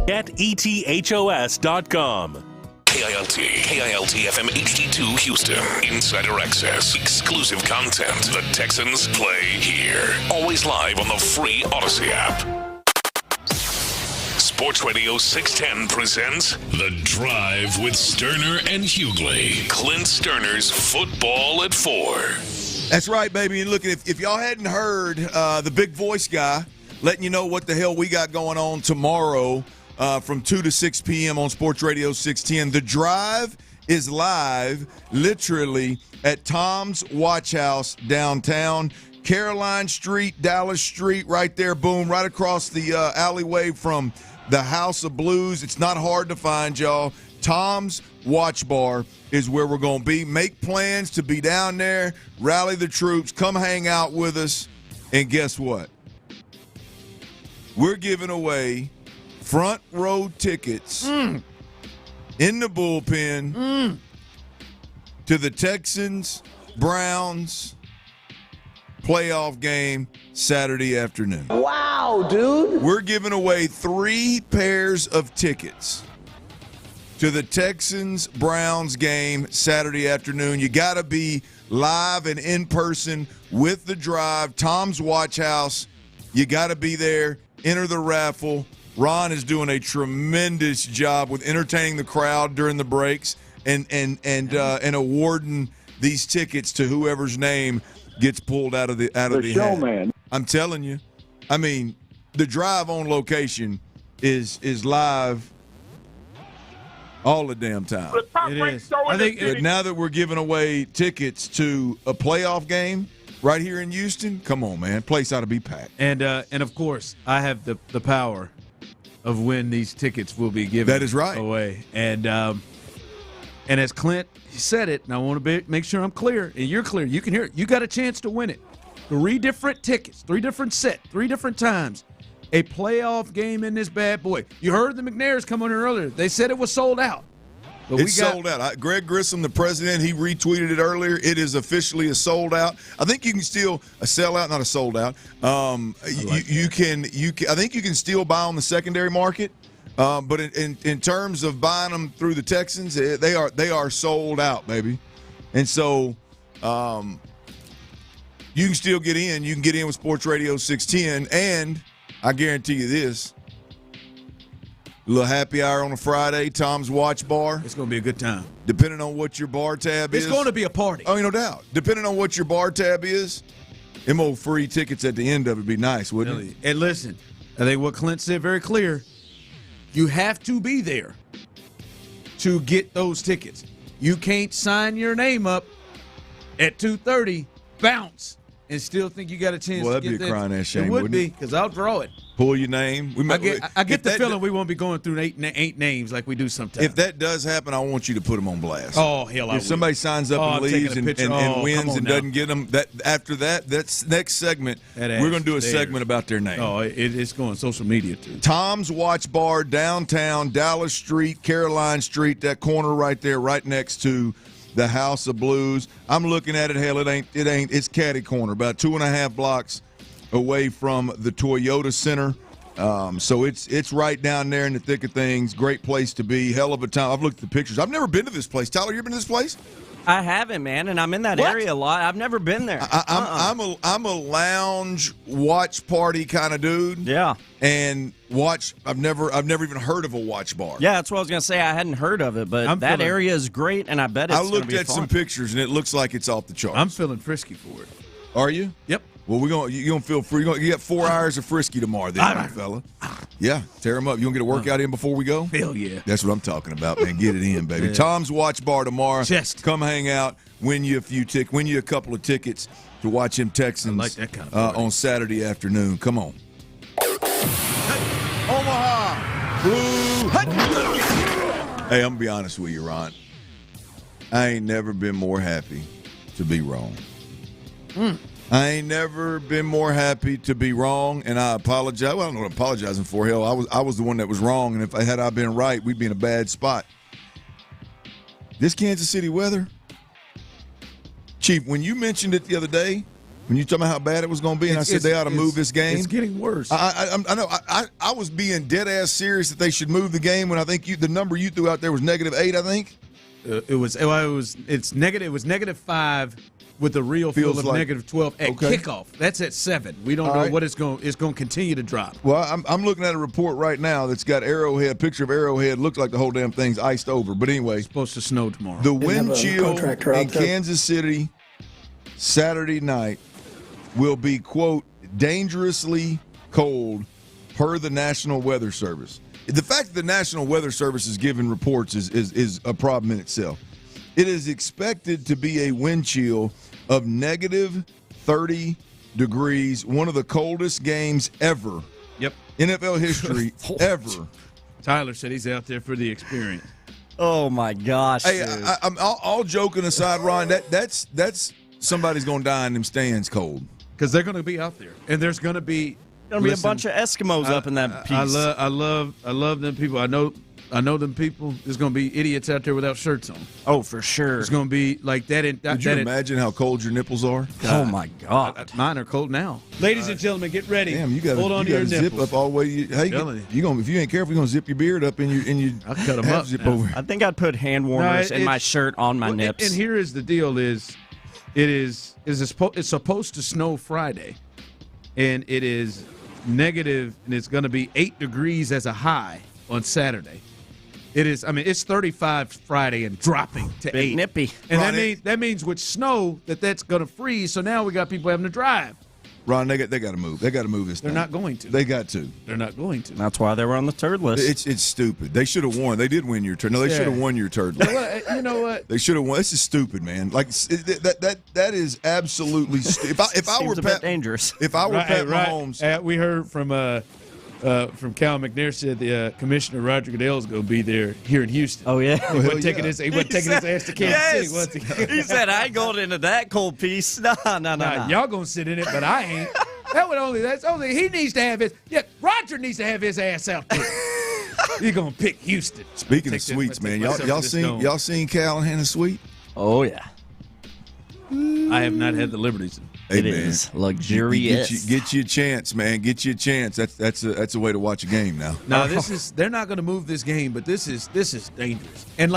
GetETHOS.com. KILT FM HD2 Houston. Insider access. Exclusive content. The Texans play here. Always live on the free Odyssey app. Sports Radio 610 presents The Drive with Stoerner and Hughley. Clint Stoerner's Football at 4. That's right, baby. And look, if y'all hadn't heard the big voice guy letting you know what the hell we got going on tomorrow from 2 to 6 p.m. on Sports Radio 610. The Drive is live literally at Tom's Watch House downtown. Caroline Street, Dallas Street, right there, boom, right across the alleyway from the House of Blues. It's not hard to find, y'all. Tom's Watch Bar is where we're going to be. Make plans to be down there, rally the troops, come hang out with us, and guess what? We're giving away front row tickets in the bullpen to the Texans, Browns playoff game Saturday afternoon. Wow, dude. We're giving away 3 pairs of tickets to the Texans Browns game Saturday afternoon. You got to be live and in person with the Drive, Tom's Watch House. You got to be there. Enter the raffle. Ron is doing a tremendous job with entertaining the crowd during the breaks and awarding these tickets to whoever's name gets pulled out of the hat. Showman. I'm telling you. I mean, the Drive on location is live all the damn time. It is. I think But now that we're giving away tickets to a playoff game right here in Houston, come on, man. Place ought to be packed. And of course, I have the power of when these tickets will be given. That is right. Away. And as Clint said it, and I want to make sure I'm clear, and you're clear, you can hear it. You got a chance to win it. 3 different tickets, 3 different sets, 3 different times. A playoff game in this bad boy. You heard the McNairs come on here earlier. They said it was sold out. But It's sold out. Greg Grissom, the president, he retweeted it earlier. It is officially a sold out. I think you can still a sellout, not a sold out. You can. I think you can still buy on the secondary market. But in terms of buying them through the Texans, they are sold out, baby. And so you can still get in. You can get in with Sports Radio 610, and I guarantee you this. A little happy hour on a Friday, Tom's Watch Bar. It's going to be a good time. Depending on what your bar tab is. It's going to be a party. Oh, no doubt. Depending on what your bar tab is, them old free tickets at the end of it would be nice, wouldn't it? And listen, I think what Clint said very clear, you have to be there to get those tickets. You can't sign your name up at 2:30, bounce, and still think you got a chance Well, to that'd get be a crying ass shame, It would wouldn't be, it? because I'll draw it. Pull your name. I get the feeling we won't be going through eight names like we do sometimes. If that does happen, I want you to put them on blast. Oh, hell, I If somebody signs up and I'm leaves taking a picture. and wins come on and now. doesn't get them, after that's next segment, we're going to do a segment about their name. Oh, it's going social media too. Tom's Watch Bar, downtown, Dallas Street, Caroline Street, that corner right there, right next to the House of Blues. I'm looking at it. Hell, it's catty corner, about 2.5 blocks away from the Toyota Center. So it's right down there in the thick of things. Great place to be. Hell of a time. I've looked at the pictures. I've never been to this place. Tyler, you ever been to this place? I haven't, man, and I'm in that area a lot. I've never been there. I'm a lounge watch party kind of dude. Yeah. And watch. I've never even heard of a watch bar. Yeah, that's what I was gonna say. I hadn't heard of it, but that area is great, and I bet it's. I looked at fun. some pictures, and it looks like it's off the charts. I'm feeling frisky for it. Are you? Yep. Well, you're gonna feel free. You got 4 hours of frisky tomorrow, then, big fella. Yeah, tear them up. You gonna get a workout in before we go? Hell yeah. That's what I'm talking about, man. Get it in, baby. Yeah. Tom's Watch Bar tomorrow. Just come hang out. Win you a couple of tickets to watch him Texans I like that kind of on Saturday afternoon. Come on. Omaha. Blue. Hey, I'm gonna be honest with you, Ron. I ain't never been more happy to be wrong. I ain't never been more happy to be wrong, and I apologize. Well, I don't know what I'm apologizing for. Hell, I was the one that was wrong, and if I been right, we'd be in a bad spot. This Kansas City weather, Chief, when you mentioned it the other day, When you talking about how bad it was going to be, and I said they ought to move this game. It's getting worse. I know. I was being dead ass serious that they should move the game when I think the number you threw out there was -8. I think it was -5 with a real field of -12 at kickoff. That's at 7. We don't know what it's going to continue to drop. Well, I'm looking at a report right now that's got Arrowhead, picture of Arrowhead. Looks like the whole damn thing's iced over. But anyway, it's supposed to snow tomorrow. The wind chill in Kansas City Saturday night will be, quote, dangerously cold per the National Weather Service. The fact that the National Weather Service is giving reports is a problem in itself. It is expected to be a wind chill of -30 degrees, one of the coldest games ever. Yep. NFL history ever. Tyler said he's out there for the experience. Oh, my gosh. Hey, I'm all joking aside, Ron, that's somebody's going to die in them stands cold. Because they're going to be out there, and there's going to be a bunch of Eskimos up in that piece. I love them people. I know them people. There's going to be idiots out there without shirts on. Oh, for sure. It's going to be like that. Could you imagine how cold your nipples are? Oh my God, mine are cold now. Ladies and gentlemen, get ready. Damn, you got hold on to your zip nipples. up all the way. You gonna if you ain't careful, you're gonna zip your beard up and you. I'll cut them up. Zip over. I think I'd put hand warmers in my shirt on my nips. And here is the deal: it's supposed to snow Friday, and it is negative, and it's going to be 8 degrees as a high on Saturday. It is. I mean, it's 35 Friday and dropping to Big 8. Nippy. And that means with snow that's going to freeze. So now we got people having to drive. Ron, they got to move. They got to move this. They're not going to. They got to. They're not going to. That's why they were on the turd list. It's stupid. They should have won. They did win your turd. No, they should have won your turd list. Well, you know what? They should have won. This is stupid, man. Like that is absolutely stupid. If I were Pat, dangerous. If I were Pat Mahomes, we heard from Cal McNair said the Commissioner Roger Goodell's going to be there here in Houston. Oh yeah, he wasn't taking his ass to Kansas City. Was he? He said, "I ain't going into that cold piece." No. Y'all gonna sit in it, but I ain't. That's only he needs to have his. Yeah, Roger needs to have his ass out there. You're gonna pick Houston. Speaking of sweets, man, y'all seen Callahan's suite? Oh yeah. I have not had the liberties. Hey, it is luxurious. Get you a chance, man. Get you a chance. That's a way to watch a game now. No, they're not going to move this game, but this is dangerous. And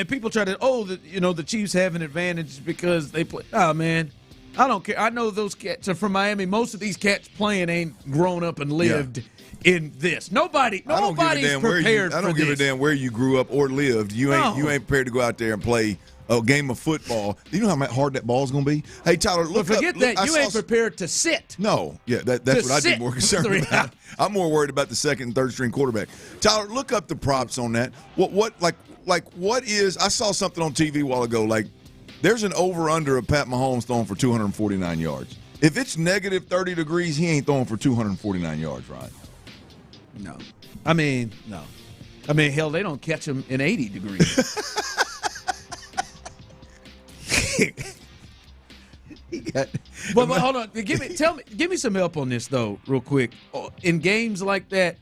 people try to the Chiefs have an advantage because they play. Oh man, I don't care. I know those cats are from Miami. Most of these cats playing ain't grown up and lived in this. Nobody's prepared. I don't give a damn where you grew up or lived. You ain't prepared to go out there and play a game of football. Do you know how hard that ball's going to be? Hey, Tyler, look but forget up. That. You ain't prepared to sit. No. Yeah, that's what I'd be more concerned about. I'm more worried about the second and third string quarterback. Tyler, look up the props on that. What is – I saw something on TV a while ago. Like, there's an over-under of Pat Mahomes throwing for 249 yards. If it's negative 30 degrees, he ain't throwing for 249 yards, right? No. I mean, hell, they don't catch him in 80 degrees. But hold on, give me some help on this though, real quick. In games like that,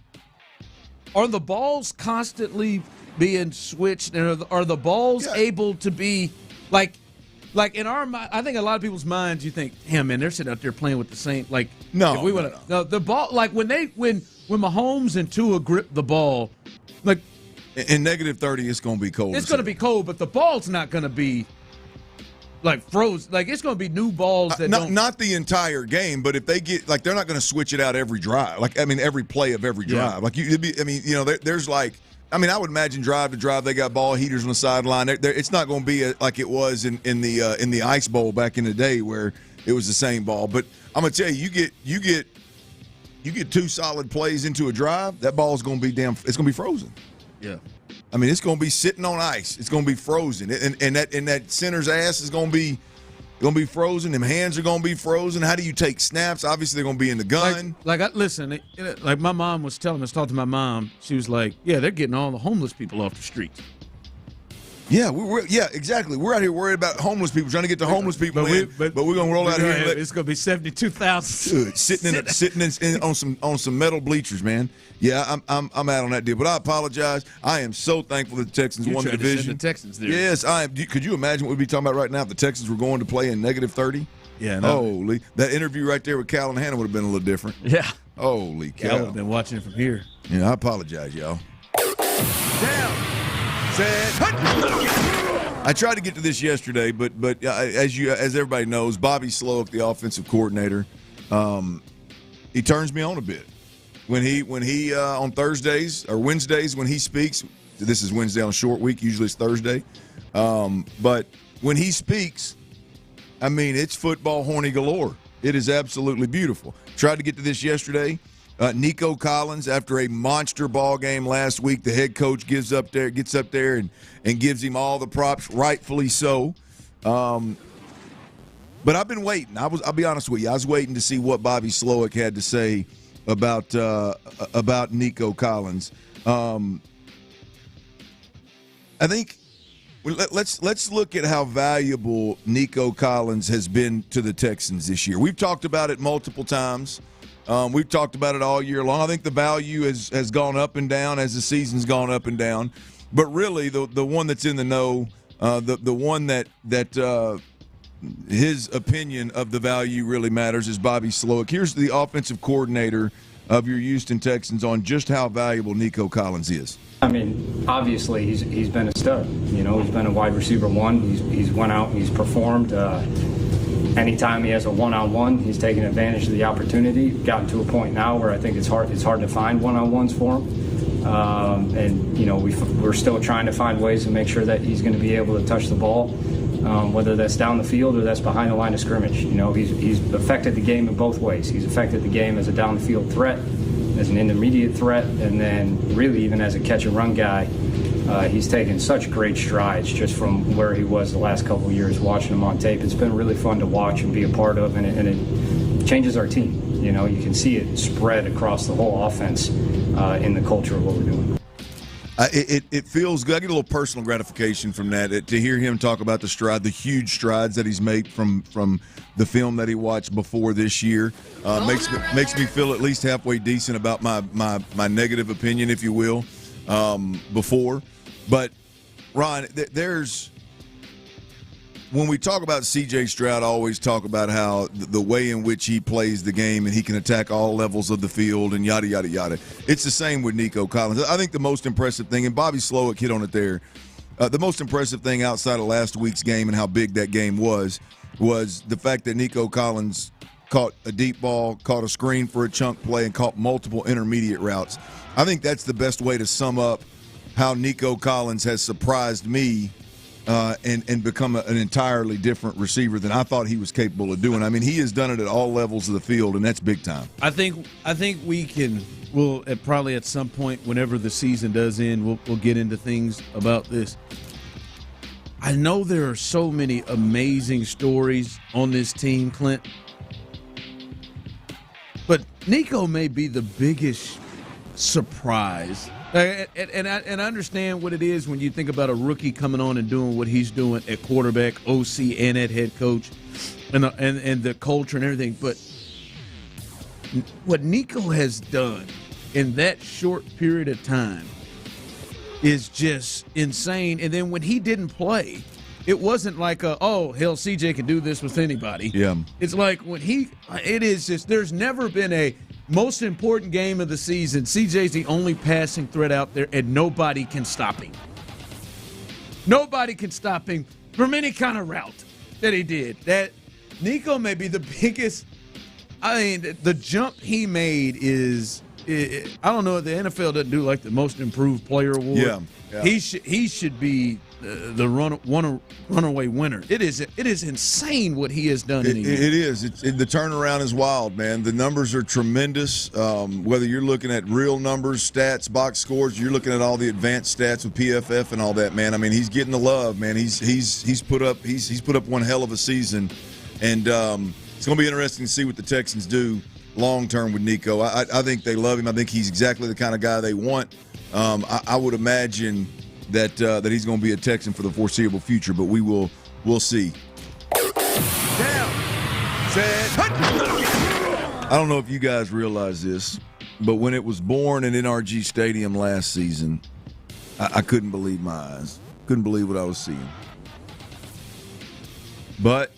are the balls constantly being switched, and are the balls able to be like in our mind? I think a lot of people's minds, you think, "Damn man, they're sitting out there playing with the same like." No, the ball like when Mahomes and Tua grip the ball, like in negative 30, it's going to be cold. It's going to be cold, but the ball's not going to be. Like froze, like it's going to be new balls that not the entire game, but if they get like they're not going to switch it out every drive. Like every play of every drive. Like there's like I would imagine drive to drive they got ball heaters on the sideline. It's not going to be like it was in the Ice Bowl back in the day where it was the same ball. But I'm going to tell you, you get two solid plays into a drive, that ball's going to be it's going to be frozen. Yeah. It's going to be sitting on ice. It's going to be frozen, and that center's ass is going to be frozen. Them hands are going to be frozen. How do you take snaps? Obviously, they're going to be in the gun. Listen, like my mom was telling us, talking to my mom. She was like, "Yeah, they're getting all the homeless people off the streets." Yeah, exactly. We're out here worried about homeless people, trying to get the homeless people but we're gonna roll out here. It's gonna be 72,000 sitting on some metal bleachers, man. Yeah, I'm out on that deal. But I apologize. I am so thankful that the Texans won the division. The Texans there. Yes, I am. Could you imagine what we'd be talking about right now if the Texans were going to play in -30? Yeah. No. Holy, that interview right there with Cal and Hannah would have been a little different. Yeah. Holy cow. I would have been watching it from here. Yeah, I apologize, y'all. Down. Set. I tried to get to this yesterday, but as everybody knows, Bobby Slowik, the offensive coordinator, he turns me on a bit. When he on Thursdays or Wednesdays when he speaks, this is Wednesday on short week, usually it's Thursday, but when he speaks, I mean, it's football horny galore. It is absolutely beautiful. Tried to get to this yesterday. Nico Collins, after a monster ball game last week, the head coach gets up there and gives him all the props, rightfully so. But I've been waiting. I'll be honest with you. I was waiting to see what Bobby Slowik had to say about Nico Collins. I think let's look at how valuable Nico Collins has been to the Texans this year. We've talked about it multiple times. We've talked about it all year long. I think the value has gone up and down as the season's gone up and down. But really, the one that's in the know, the one that his opinion of the value really matters is Bobby Slowik. Here's the offensive coordinator of your Houston Texans on just how valuable Nico Collins is. I mean, obviously he's been a stud. You know, he's been a wide receiver one. He's went out and he's performed. Anytime he has a one-on-one, he's taking advantage of the opportunity. Gotten to a point now where I think it's hard to find one-on-ones for him. And you know, we're still trying to find ways to make sure that he's going to be able to touch the ball, whether that's down the field or that's behind the line of scrimmage. You know, he's affected the game in both ways. He's affected the game as a down the field threat, as an intermediate threat, and then really even as a catch and run guy. He's taken such great strides just from where he was the last couple of years, watching him on tape. It's been really fun to watch and be a part of, and it changes our team. You know, you can see it spread across the whole offense in the culture of what we're doing. It feels good. I get a little personal gratification from that, to hear him talk about the huge strides that he's made from the film that he watched before this year. Makes me feel at least halfway decent about my negative opinion, if you will, before. But, Ron, when we talk about C.J. Stroud, I always talk about how the way in which he plays the game and he can attack all levels of the field and yada, yada, yada. It's the same with Nico Collins. I think the most impressive thing, and Bobby Slowik hit on it there, the most impressive thing outside of last week's game and how big that game was the fact that Nico Collins caught a deep ball, caught a screen for a chunk play, and caught multiple intermediate routes. I think that's the best way to sum up how Nico Collins has surprised me and become an entirely different receiver than I thought he was capable of doing. I mean, he has done it at all levels of the field, and that's big time. I think we'll probably at some point, whenever the season does end, we'll get into things about this. I know there are so many amazing stories on this team, Clint, but Nico may be the biggest surprise. And I understand what it is when you think about a rookie coming on and doing what he's doing at quarterback, OC, and at head coach, and the culture and everything. But what Nico has done in that short period of time is just insane. And then when he didn't play, it wasn't like CJ can do this with anybody. Yeah. It's like it is just, there's never been a most important game of the season. CJ's the only passing threat out there, and nobody can stop him. Nobody can stop him from any kind of route that he did. That Nico may be the biggest. I mean, the jump he made is. I don't know if the NFL doesn't do like the most improved player award. Yeah. He should be the runaway winner. It is insane what he has done. It is. The turnaround is wild, man. The numbers are tremendous. Whether you're looking at real numbers, stats, box scores, you're looking at all the advanced stats with PFF and all that, man. I mean, he's getting the love, man. He's put up one hell of a season, and it's going to be interesting to see what the Texans do long term with Nico. I think they love him. I think he's exactly the kind of guy they want. I would imagine that he's going to be a Texan for the foreseeable future, but we'll see. I don't know if you guys realize this, but when it was born in NRG Stadium last season, I couldn't believe my eyes. Couldn't believe what I was seeing. But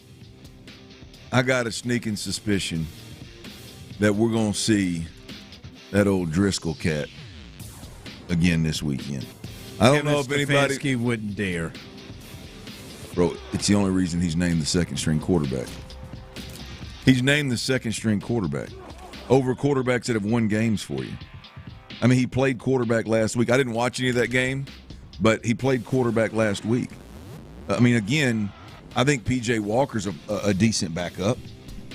I got a sneaking suspicion that we're going to see that old Driscoll cat again this weekend. I don't know if anybody wouldn't dare. Bro, it's the only reason he's named the second-string quarterback. He's named the second-string quarterback over quarterbacks that have won games for you. I mean, he played quarterback last week. I didn't watch any of that game, but he played quarterback last week. I mean, again, I think P.J. Walker's a decent backup,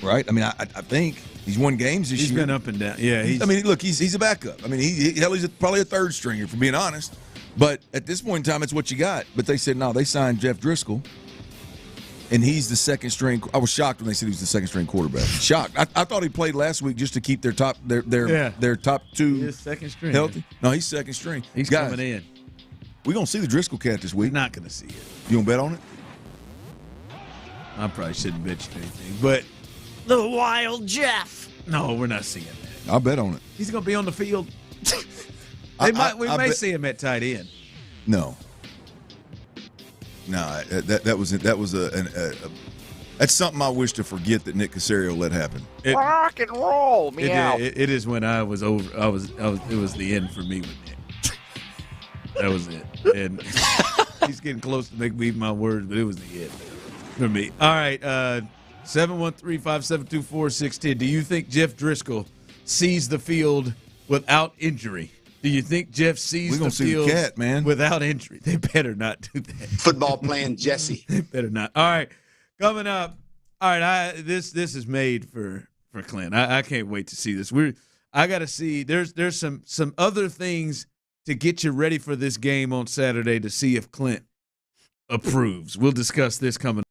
right? I mean, I think he's won games this year. He's been up and down. Yeah, he's a backup. I mean, he's probably a third stringer, for being honest. But at this point in time, it's what you got. But they said, no, they signed Jeff Driscoll, and he's the second string. I was shocked when they said he was the second string quarterback. Shocked. I thought he played last week just to keep their top two He is second string healthy. No, he's second string. He's Guys, coming in. We're going to see the Driscoll cat this week. We're not going to see it. You going to bet on it? I probably shouldn't bet you anything, but the Wild Jeff. No, we're not seeing that. I'll bet on it. He's going to be on the field. We may see him at tight end. No. No, that was that's something I wish to forget that Nick Caserio let happen. Rock and roll, meow. It is when I was over. It was the end for me with Nick. That was it. And he's getting close to making me eat my words, but it was the end for me. All right, 713-572-4610. Do you think Jeff Driscoll sees the field without injury? Do you think Jeff sees the field without injury? They better not do that. Football playing Jesse. They better not. All right, coming up. All right, this is made for Clint. I can't wait to see this. I got to see. There's some other things to get you ready for this game on Saturday to see if Clint approves. We'll discuss this coming up.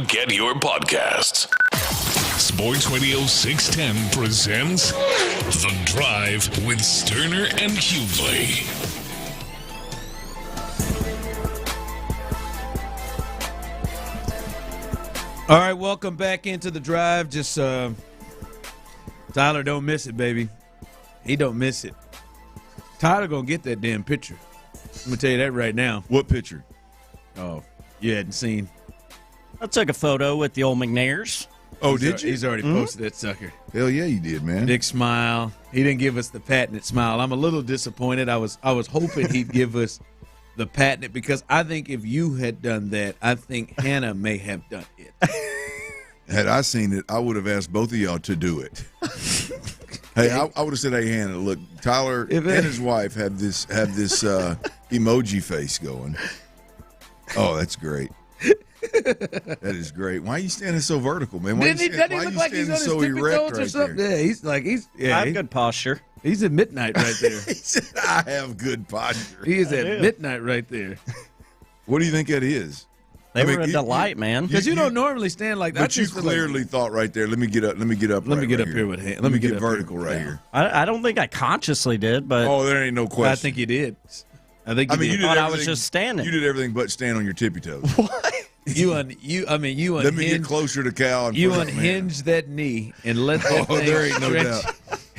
you get your podcasts. Sports Radio 610 presents The Drive with Stoerner and Hughley. All right, welcome back into The Drive. Just Tyler don't miss it, baby. He don't miss it. Tyler gonna get that damn picture. I'm gonna tell you that right now. What picture? Oh, you hadn't seen. I took a photo with the old McNairs. Oh, did you? He's already posted that sucker. Hell yeah, you did, man. Big smile. He didn't give us the patented smile. I'm a little disappointed. I was hoping he'd give us the patented, because I think if you had done that, I think Hannah may have done it. Had I seen it, I would have asked both of y'all to do it. Hey, I would have said, "Hey, Hannah, look, Tyler and his wife have this emoji face going." Oh, that's great. That is great. Why are you standing so vertical, man? Why Doesn't he look like he's on his tippy toes or something? There? Yeah, I have good posture. He's at midnight right there. He said, "I have good posture." He is at midnight right there. What do you think that is? They were a delight, man. Because you don't normally stand like that. But you clearly thought right there. Let me get up. Let me get up. Let me get up here with him. Let me get vertical right here. I don't think I consciously did, but there ain't no question. I think you did. I think you did. I was just standing. You did everything but stand on your tippy toes. What? Let me get closer to Cal. You unhinge that knee and let that thing there ain't no stretch doubt.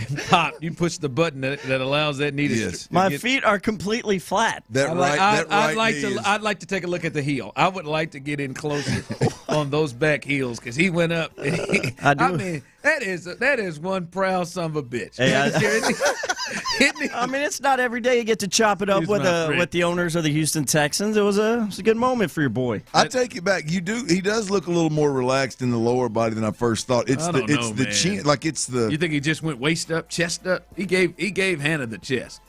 and pop. You push the button that allows that knee to. My feet are completely flat. I'd like to take a look at the heel. I would like to get in closer on those back heels, because he went up. And I mean, that is one proud son of a bitch. Hey, I mean, it's not every day you get to chop it up with the owners of the Houston Texans. It was a good moment for your boy. I take it back. He does look a little more relaxed in the lower body than I first thought. It's the chin, like it's the. You think he just went waist up, chest up? He gave Hannah the chest.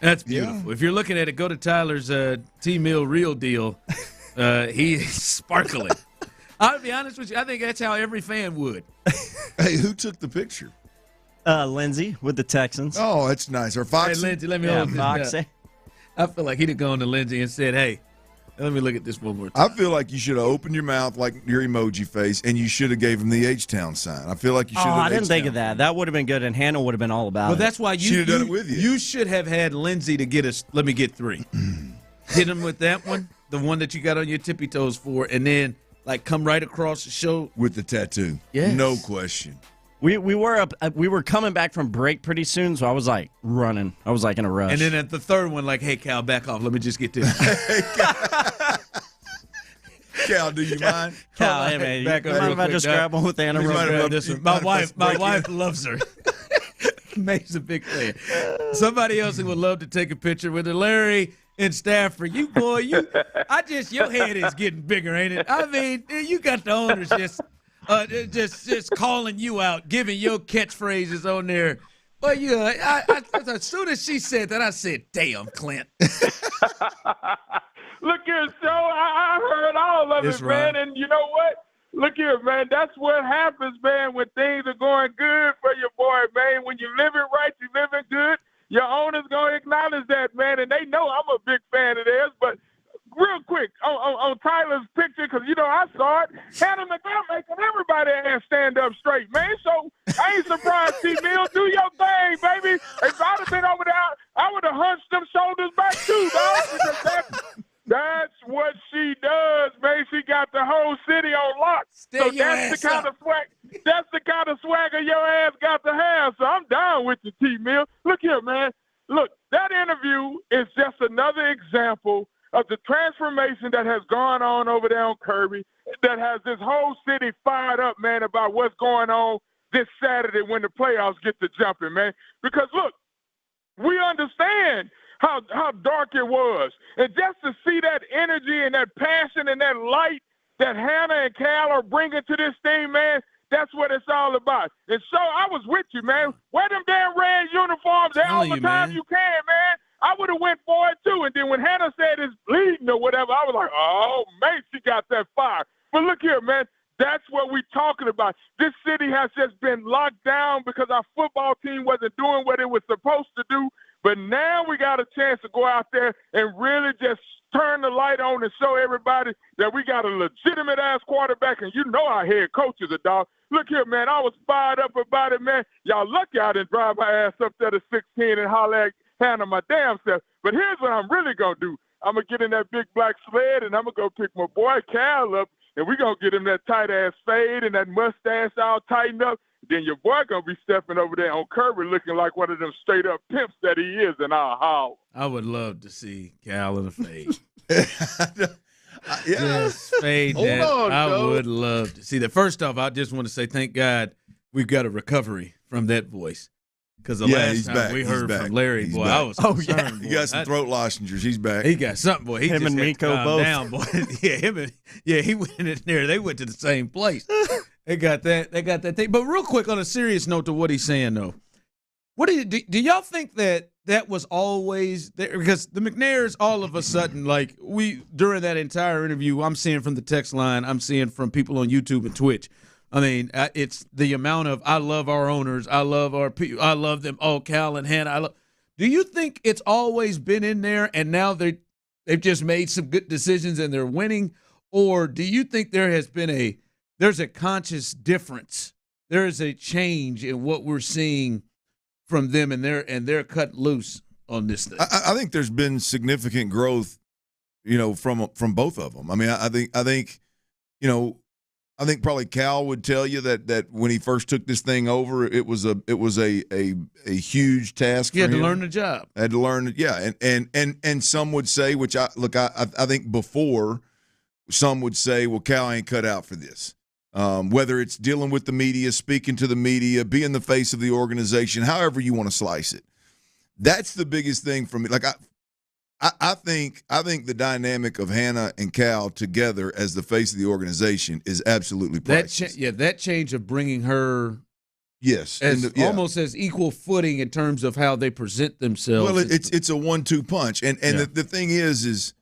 That's beautiful. Yeah. If you're looking at it, go to Tyler's T-Mill Real Deal. He's sparkling. I'll be honest with you. I think that's how every fan would. Hey, who took the picture? Lindsay with the Texans. Oh, that's nice. Or Foxy. Hey, Lindsay, let me hold this down. I feel like he'd have gone to Lindsay and said, "Hey, let me look at this one more time." I feel like you should have opened your mouth like your emoji face, and you should have gave him the H-Town sign. I feel like you should have. I didn't think of that. That would have been good, and Hannah would have been all about it. Well, that's why she'd have done it with you. You should have had Lindsay to get us. Let me get 3. Hit him with that one, the one that you got on your tippy toes for, and then come right across the show with the tattoo. Yes. No question. We were coming back from break pretty soon, so I was running. I was in a rush. And then at the third one, "Hey Cal, back off. Let me just get this." Cal, do you mind? Cal, hey man, back you mind if I just grab one with Anna? My wife loves her. Makes a big fan. Somebody else who would love to take a picture with her, Larry in Stafford. Your head is getting bigger, ain't it? I mean, you got the owners just calling you out, giving your catchphrases on there. Well, as soon as she said that, I said, "Damn, Clint." Look here, so I heard all of it, man. And you know what? Look here, man. That's what happens, man, when things are going good for your boy, man. When you living right, you living good. Your owner's going to acknowledge that, man. And they know I'm a big fan of theirs. But real quick, on Tyler's picture, because, I saw it, Hannah McNair making everybody ass stand up straight, man. So I ain't surprised, T-Mill. Do your thing, baby. If I'd have been over there, I would have hunched them shoulders back too, dog. Because that's what she does, man. She got the whole city on lock. So that's the kind of swag. That's the kind of swagger your ass got to have. So I'm down with you, T-Mill. Look here, man. Look, that interview is just another example of the transformation that has gone on over there on Kirby, that has this whole city fired up, man, about what's going on this Saturday when the playoffs get to jumping, man. Because, look, we understand how dark it was. And just to see that energy and that passion and that light that Hannah and Cal are bringing to this thing, man, that's what it's all about. And so I was with you, man. Wear them damn red uniforms all the time you can, man. I would have went for it, too. And then when Hannah said it's bleeding or whatever, I was like, oh, man, she got that fire. But look here, man. That's what we're talking about. This city has just been locked down because our football team wasn't doing what it was supposed to do. But now we got a chance to go out there and really just turn the light on and show everybody that we got a legitimate-ass quarterback, and you know our head coach is a dog. Look here, man, I was fired up about it, man. Y'all lucky I didn't drive my ass up there to 16 and holler at Hannah my damn self. But here's what I'm really going to do. I'm going to get in that big black sled, and I'm going to go pick my boy Cal up, and we're going to get him that tight-ass fade and that mustache all tightened up. Then your boy going to be stepping over there on Kirby looking like one of them straight-up pimps that he is in our house. I would love to see Cal in a fade. Yes, fade. Hold on, I Joe. would love to see that. First off, I just want to say thank God we've got a recovery from that voice. Because the last time we heard from Larry, boy, I was concerned. He got some throat lozenges. He's back. He got something, boy. He Him just and had to Miko calm both. down, boy. He went in there. They went to the same place. They got that thing. But real quick, on a serious note to what he's saying, though, what do y'all think that was always there? Because the McNairs, all of a sudden, like during that entire interview, I'm seeing from the text line, I'm seeing from people on YouTube and Twitch. I mean, it's the amount of I love our owners, I love our people, I love them. Oh, Cal and Hannah, do you think it's always been in there, and now they've just made some good decisions and they're winning, or do you think there's a conscious difference? There is a change in what we're seeing from them, and they're cut loose on this thing. I think there's been significant growth, from both of them. I mean, I think probably Cal would tell you that when he first took this thing over, it was a huge task. He had to learn the job. Had to learn it, yeah. And some would say, which I think before, some would say, well, Cal ain't cut out for this. Whether it's dealing with the media, speaking to the media, being the face of the organization, however you want to slice it. That's the biggest thing for me. Like I think the dynamic of Hannah and Cal together as the face of the organization is absolutely priceless. That change of bringing her, yes, almost as equal footing in terms of how they present themselves. Well, it's a 1-2 punch, and the thing is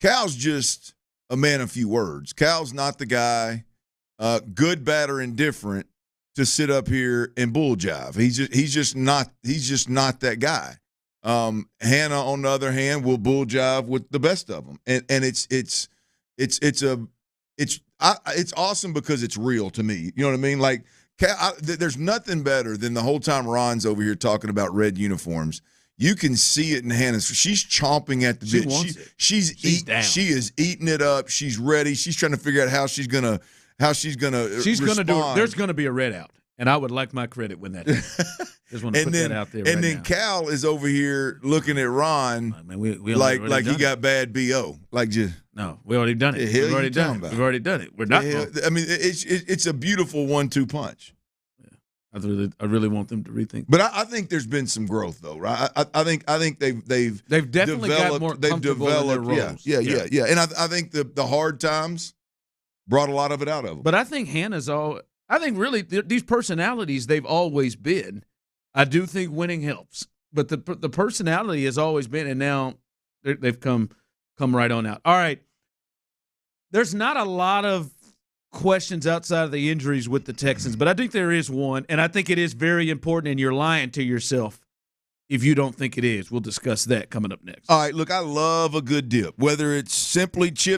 Cal's just a man of few words. Cal's not the guy, good, bad, or indifferent, to sit up here and bull jive. He's just not that guy. Hannah, on the other hand, will bull jive with the best of them, and it's awesome because it's real to me. You know what I mean? Like, there's nothing better than the whole time Ron's over here talking about red uniforms. You can see it in Hannah's. She's chomping at the bit. She is eating it up. She's ready. She's trying to figure out how she's gonna respond. There's gonna be a red out. And I would like my credit when that happens. Just want to put that out there right now. And then Cal is over here looking at Ron like he got bad BO. Like, just no, we already done it. We've already done it. We've already done it. We're not. I mean, it's a beautiful 1-2 punch. Yeah. I really want them to rethink. But I think there's been some growth though, right? I think they've definitely got more comfortable in their roles. Yeah. And I think the hard times brought a lot of it out of them. But I think I think really these personalities, they've always been. I do think winning helps, but the personality has always been, and now they've come right on out. All right, there's not a lot of questions outside of the injuries with the Texans, but I think there is one, and I think it is very important, and you're lying to yourself if you don't think it is. We'll discuss that coming up next. All right, look, I love a good dip, whether it's simply chip.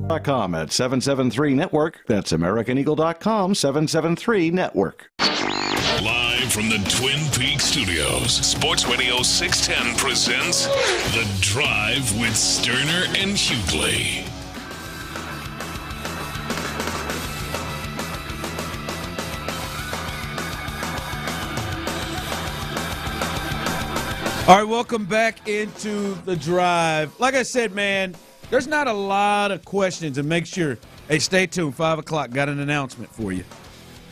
.com at 773 Network. That's AmericanEagle.com 773 Network. Live from the Twin Peaks Studios, Sports Radio 610 presents The Drive with Stoerner and Hughley. All right, welcome back into The Drive. Like I said, man, there's not a lot of questions, and make sure, hey, stay tuned. 5 o'clock, got an announcement for you.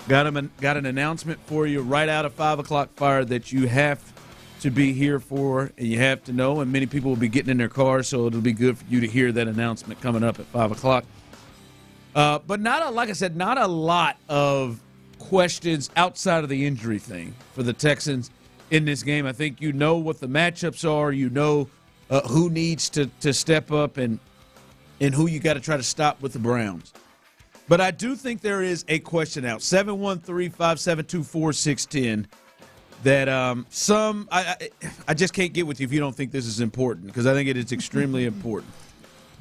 Got an announcement for you right out of 5 o'clock fire that you have to be here for, and you have to know, and many people will be getting in their cars, so it'll be good for you to hear that announcement coming up at 5 o'clock. But like I said, not a lot of questions outside of the injury thing for the Texans in this game. I think you know what the matchups are. You know who needs to step up and who you got to try to stop with the Browns. But I do think there is a question out, 713-572-4610, that I just can't get with you if you don't think this is important, because I think it is extremely important.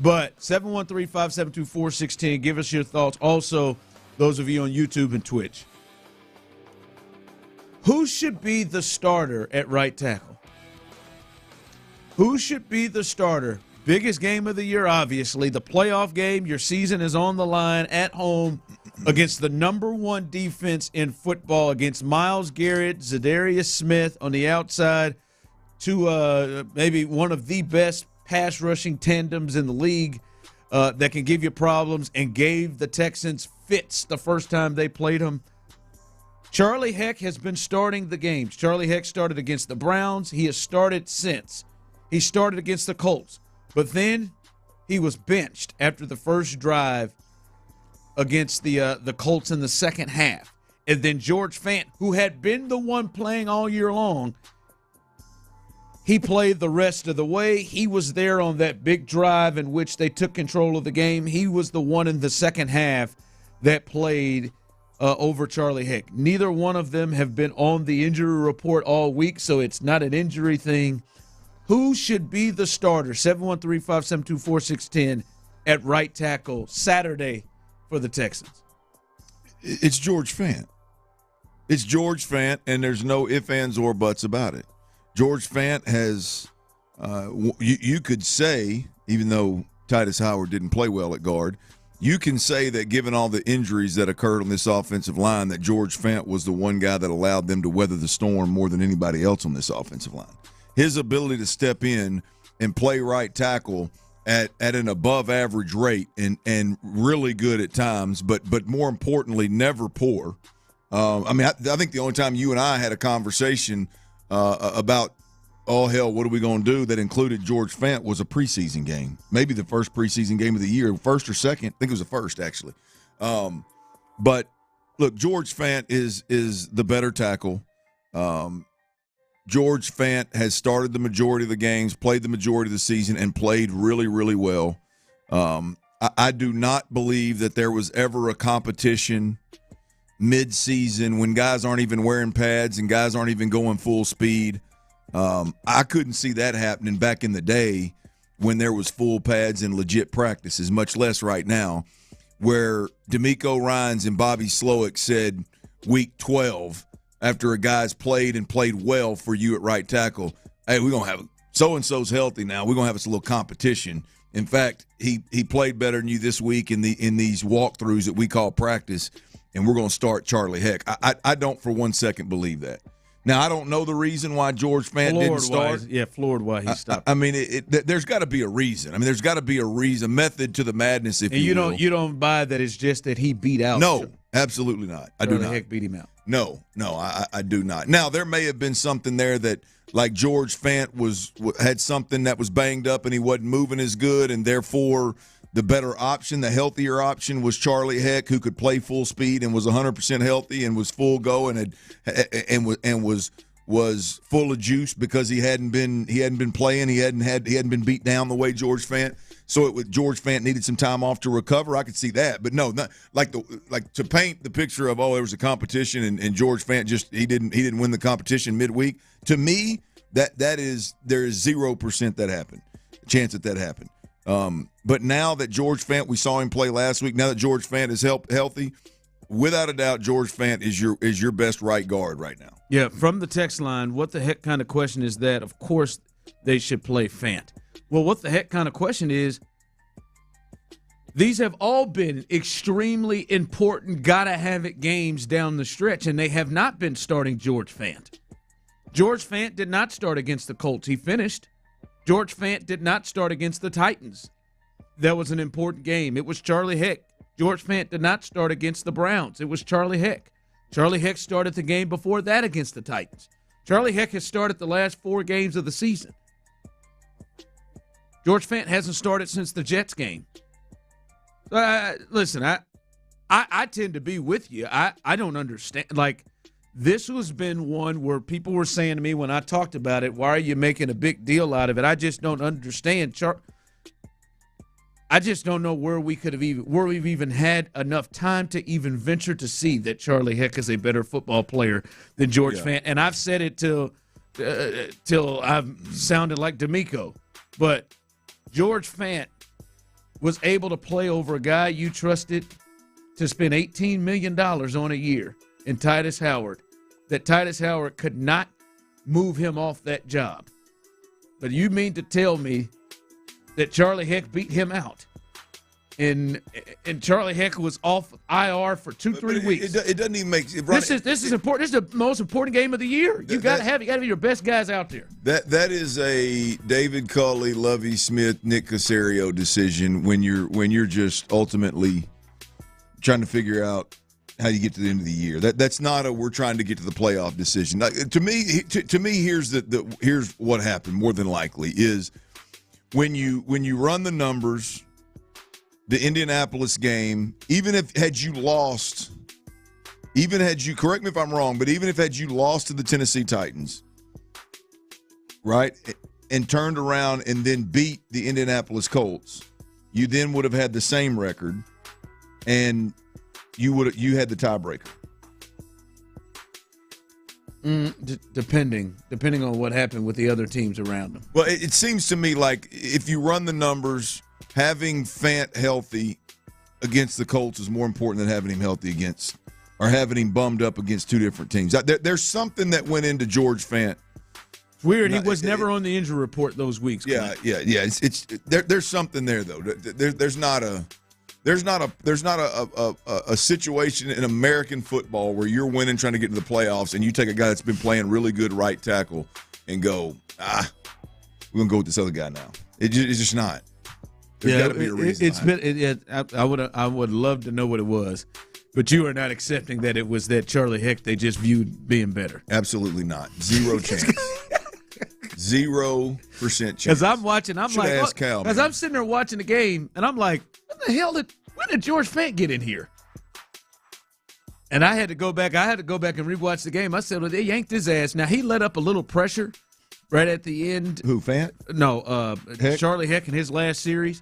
But 713-572-4610, give us your thoughts. Also, those of you on YouTube and Twitch. Who should be the starter at right tackle? Who should be the starter? Biggest game of the year, obviously. The playoff game. Your season is on the line at home against the number one defense in football, against Myles Garrett, Zadarius Smith on the outside, to maybe one of the best pass rushing tandems in the league that can give you problems, and gave the Texans fits the first time they played them. Charlie Heck has been starting the games. Charlie Heck started against the Browns. He has started since. He started against the Colts. But then he was benched after the first drive against the Colts in the second half. And then George Fant, who had been the one playing all year long, he played the rest of the way. He was there on that big drive in which they took control of the game. He was the one in the second half that played over Charlie Heck. Neither one of them have been on the injury report all week, so it's not an injury thing. Who should be the starter? 713-572-4610 at right tackle Saturday for the Texans. It's George Fant. It's George Fant, and there's no ifs, ands, or buts about it. George Fant has, you could say, even though Titus Howard didn't play well at guard, you can say that given all the injuries that occurred on this offensive line, that George Fant was the one guy that allowed them to weather the storm more than anybody else on this offensive line. His ability to step in and play right tackle at an above-average rate and really good at times, but more importantly, never poor. I think the only time you and I had a conversation about, oh, hell, what are we going to do, that included George Fant was a preseason game. Maybe the first preseason game of the year, first or second. I think it was the first, actually. But, look, George Fant is the better tackle. George Fant has started the majority of the games, played the majority of the season, and played really, really well. I do not believe that there was ever a competition mid-season when guys aren't even wearing pads and guys aren't even going full speed. I couldn't see that happening back in the day when there was full pads and legit practices, much less right now, where D'Amico Ryans and Bobby Slowik said week 12, after a guy's played well for you at right tackle, hey, we're going to have so-and-so's healthy now. We're going to have us a little competition. In fact, he played better than you this week in these walkthroughs that we call practice, and we're going to start Charlie Heck. I don't for 1 second believe that. Now, I don't know the reason why George Fant didn't start. Floored why he stopped. There's got to be a reason. There's got to be a reason, method to the madness, if you will. You don't buy that it's just that he beat out. No, absolutely not. I do not. Heck beat him out. No, I do not. Now, there may have been something there that, like George Fant had something that was banged up and he wasn't moving as good, and therefore the better option, the healthier option, was Charlie Heck, who could play full speed and was 100% healthy and was full go and was full of juice because he hadn't been playing, he hadn't been beat down the way George Fant. So George Fant needed some time off to recover. I could see that, but no, not like to paint the picture of, oh, there was a competition and George Fant he didn't win the competition midweek. To me, there is 0% that happened, chance that happened. But now that George Fant, we saw him play last week. Now that George Fant is healthy, without a doubt, George Fant is your best right guard right now. Yeah, from the text line, what the heck kind of question is that? Of course they should play Fant. Well, what the heck kind of question is, these have all been extremely important, gotta-have-it games down the stretch, and they have not been starting George Fant. George Fant did not start against the Colts. He finished. George Fant did not start against the Titans. That was an important game. It was Charlie Heck. George Fant did not start against the Browns. It was Charlie Heck. Charlie Heck started the game before that against the Titans. Charlie Heck has started the last 4 games of the season. George Fant hasn't started since the Jets game. Listen, I tend to be with you. I don't understand. Like, this has been one where people were saying to me when I talked about it, why are you making a big deal out of it? I just don't understand. I just don't know where we've even had enough time to even venture to see that Charlie Heck is a better football player than George Fant. And I've said it till I've sounded like D'Amico. But George Fant was able to play over a guy you trusted to spend $18 million on a year in Titus Howard, that Titus Howard could not move him off that job. But you mean to tell me that Charlie Heck beat him out? And Charlie Heck was off IR for 2-3 weeks. It doesn't even make this is important. This is the most important game of the year. You got to have your best guys out there. That is a David Culley, Lovie Smith, Nick Caserio decision when you're just ultimately trying to figure out how you get to the end of the year. That's not a we're trying to get to the playoff decision. To me, here's what happened. More than likely is when you run the numbers. The Indianapolis game, had you lost, correct me if I'm wrong, but had you lost to the Tennessee Titans, right, and turned around and then beat the Indianapolis Colts, you then would have had the same record, and you had the tiebreaker. Depending on what happened with the other teams around them. Well, it seems to me like if you run the numbers, having Fant healthy against the Colts is more important than having him healthy against or having him bummed up against 2 different teams. There's something that went into George Fant. It's weird. He was never on the injury report those weeks. Yeah. There's something there though. There's not a situation in American football where you're winning, trying to get to the playoffs, and you take a guy that's been playing really good right tackle and go, we're gonna go with this other guy now. It's just not. There's got to be a reason. I would love to know what it was, but you are not accepting that it was that Charlie Heck they just viewed being better. Absolutely not. 0 chance. 0% chance. Because I'm watching, I'm Should like, ask Cal, because I'm sitting there watching the game, and I'm like, when did George Fant get in here? And I had to go back and rewatch the game. I said, well, they yanked his ass. Now he let up a little pressure right at the end. Who, Fant? No, Heck? Charlie Heck in his last series.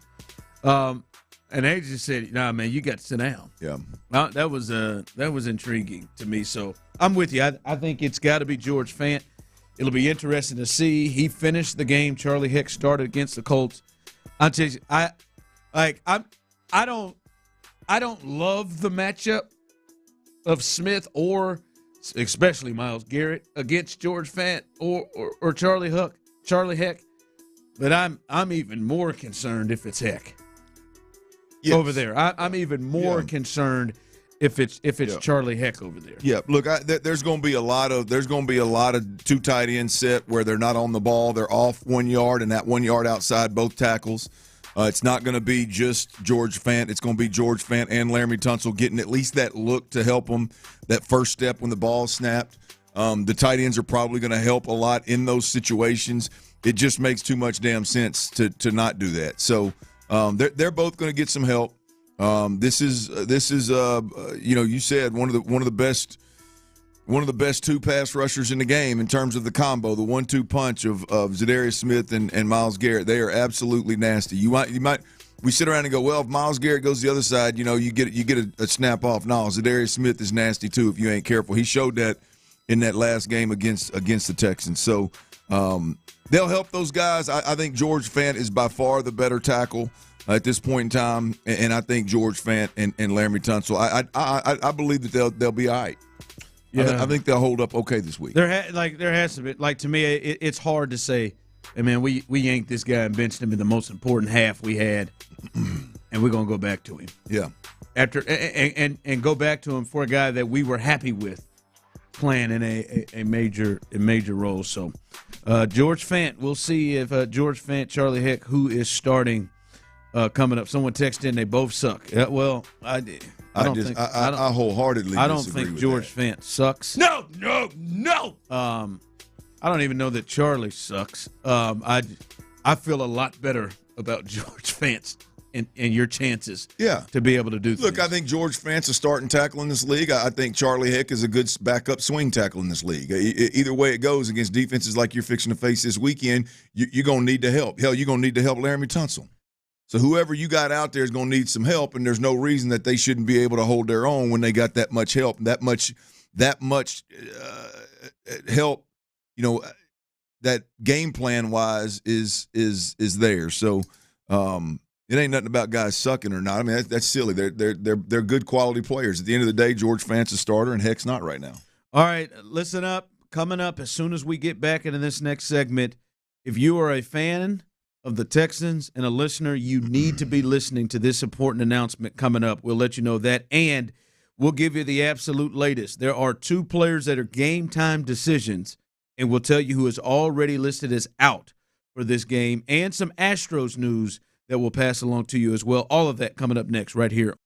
And they just said, "Nah, man, you got to sit down." Yeah, that was intriguing to me. So I'm with you. I think it's got to be George Fant. It'll be interesting to see. He finished the game. Charlie Heck started against the Colts. I'll tell you, I don't love the matchup of Smith or especially Myles Garrett against George Fant or Charlie Heck. But I'm even more concerned if it's Heck. Yes. Over there. I'm even more concerned if it's Charlie Heck over there. Yeah, look, there's going to be a lot of 2 tight end set where they're not on the ball, they're off 1 yard and that 1 yard outside both tackles. It's not going to be just George Fant. It's going to be George Fant and Laramie Tunsil getting at least that look to help them, that first step when the ball snapped. The tight ends are probably going to help a lot in those situations. It just makes too much damn sense to not do that. So they're both going to get some help. This is you said one of the best 2 pass rushers in the game in terms of the combo, the 1-2 punch of Zadarius Smith and Myles Garrett. They are absolutely nasty. We sit around and go, well, if Myles Garrett goes the other side, you get a snap off. No, Zadarius Smith is nasty too if you ain't careful. He showed that in that last game against the Texans. So They'll help those guys. I think George Fant is by far the better tackle at this point in time, and I think George Fant and Laramie Tunsil. I believe that they'll be all right. Yeah. I think they'll hold up okay this week. There has to be, to me, it's hard to say, hey, man, we yanked this guy and benched him in the most important half we had, and we're gonna go back to him. Yeah. After and go back to him for a guy that we were happy with playing in a major role. So George Fant, we'll see if George Fant, Charlie Heck, who is starting coming up. Someone texted in, they both suck. Well, I wholeheartedly I don't disagree think with George that. Fant sucks. No. I don't even know that Charlie sucks. I feel a lot better about George Fant and your chances to be able to do things. Look, I think George Fant's a starting tackle in this league. I think Charlie Heck is a good backup swing tackle in this league. Either way it goes against defenses like you're fixing to face this weekend, you're going to need to help. Hell, you're going to need to help Laramie Tunsil. So whoever you got out there is going to need some help, and there's no reason that they shouldn't be able to hold their own when they got that much help, that much help. You know, that game plan wise is there. So it ain't nothing about guys sucking or not. I mean, that's silly. They're good quality players. At the end of the day, George Fant's a starter, and Heck's not right now. All right, listen up. Coming up as soon as we get back into this next segment, if you are a fan of the Texans and a listener, you need to be listening to this important announcement coming up. We'll let you know that, and we'll give you the absolute latest. There are 2 players that are game-time decisions, and we'll tell you who is already listed as out for this game, and some Astros news that we'll pass along to you as well. All of that coming up next right here.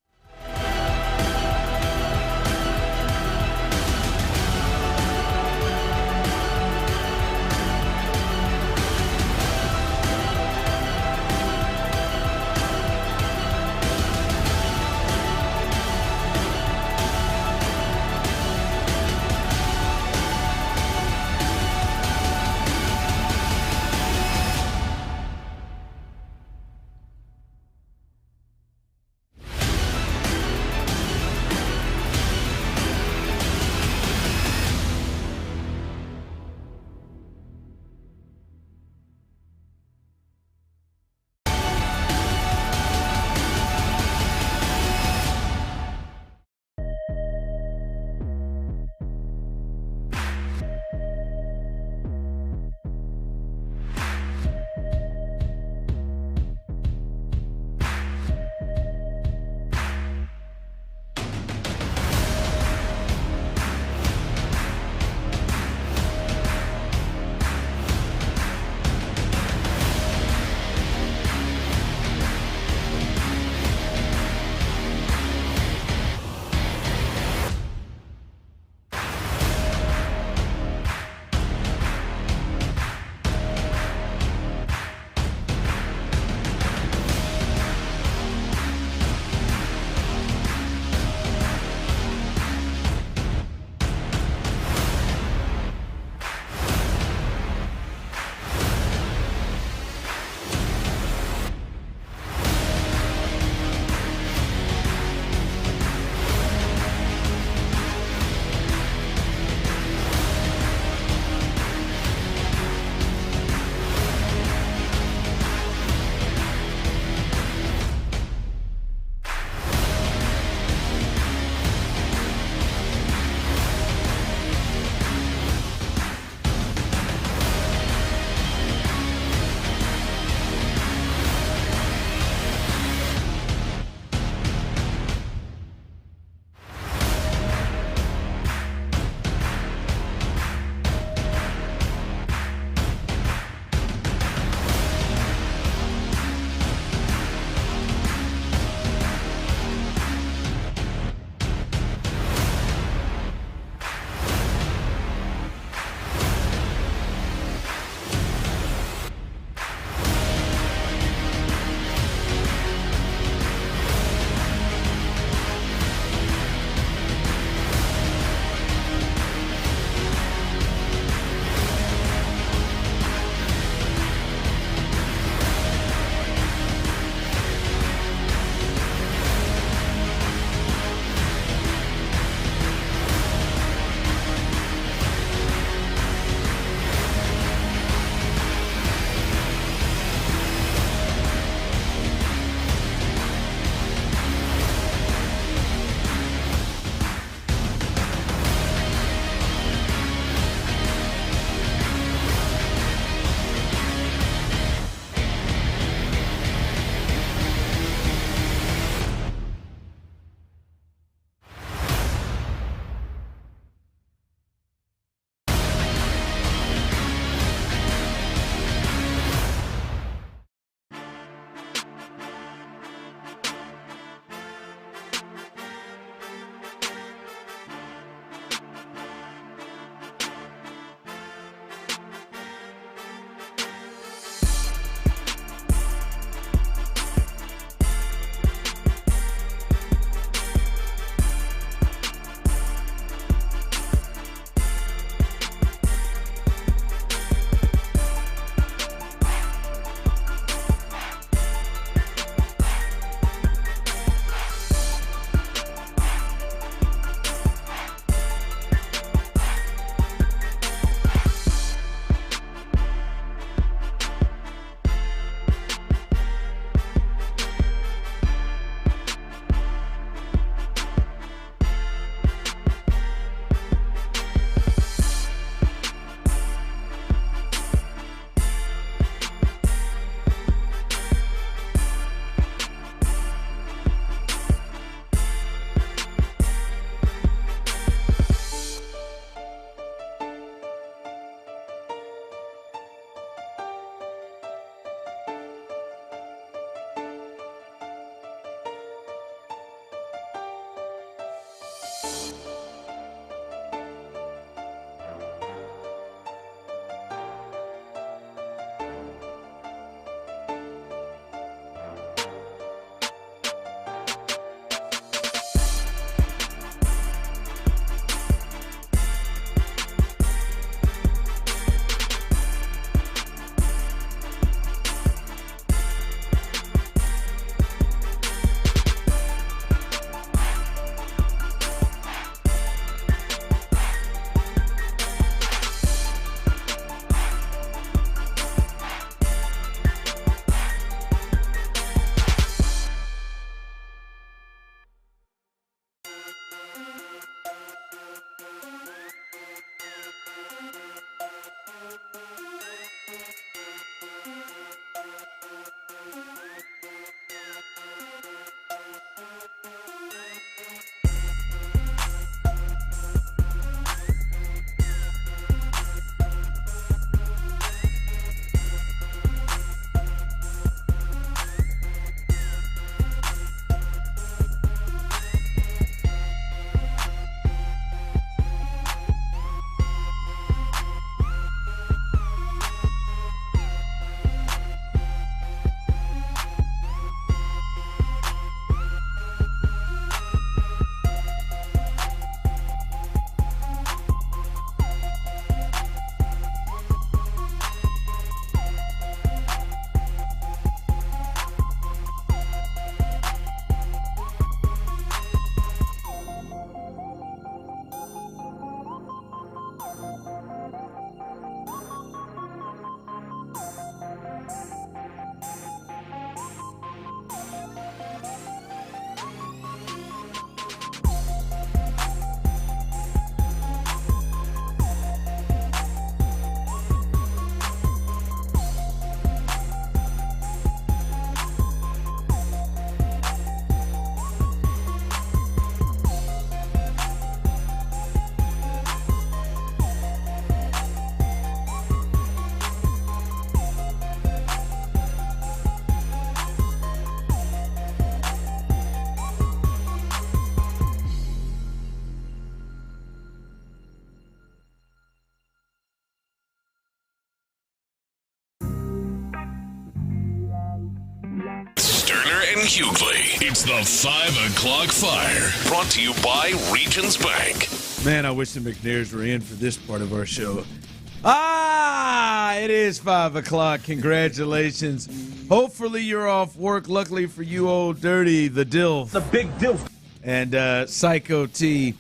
Stoerner and Hughley. It's the 5 o'clock fire. Brought to you by Regions Bank. Man, I wish the McNairs were in for this part of our show. It is 5 o'clock. Congratulations. Hopefully you're off work. Luckily for you, Old Dirty, the DILF. The big DILF. And Psycho T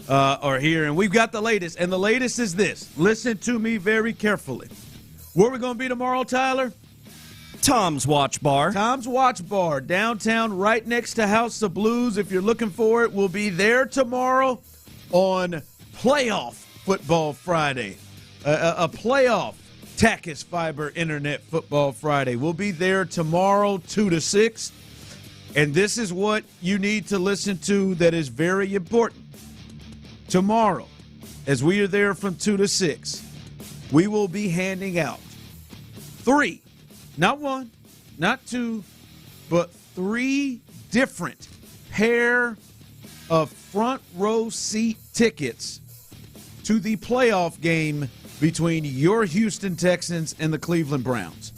are here. And we've got the latest. And the latest is this. Listen to me very carefully. Where are we going to be tomorrow, Tyler? Tom's Watch Bar. Tom's Watch Bar, downtown, right next to House of Blues. If you're looking for it, we'll be there tomorrow on Playoff Football Friday. A playoff Tachys Fiber Internet Football Friday. We'll be there tomorrow, 2 to 6. And this is what you need to listen to that is very important. Tomorrow, as we are there from 2 to 6, we will be handing out 3, not 1, not 2, but 3 different pair of front row seat tickets to the playoff game between your Houston Texans and the Cleveland Browns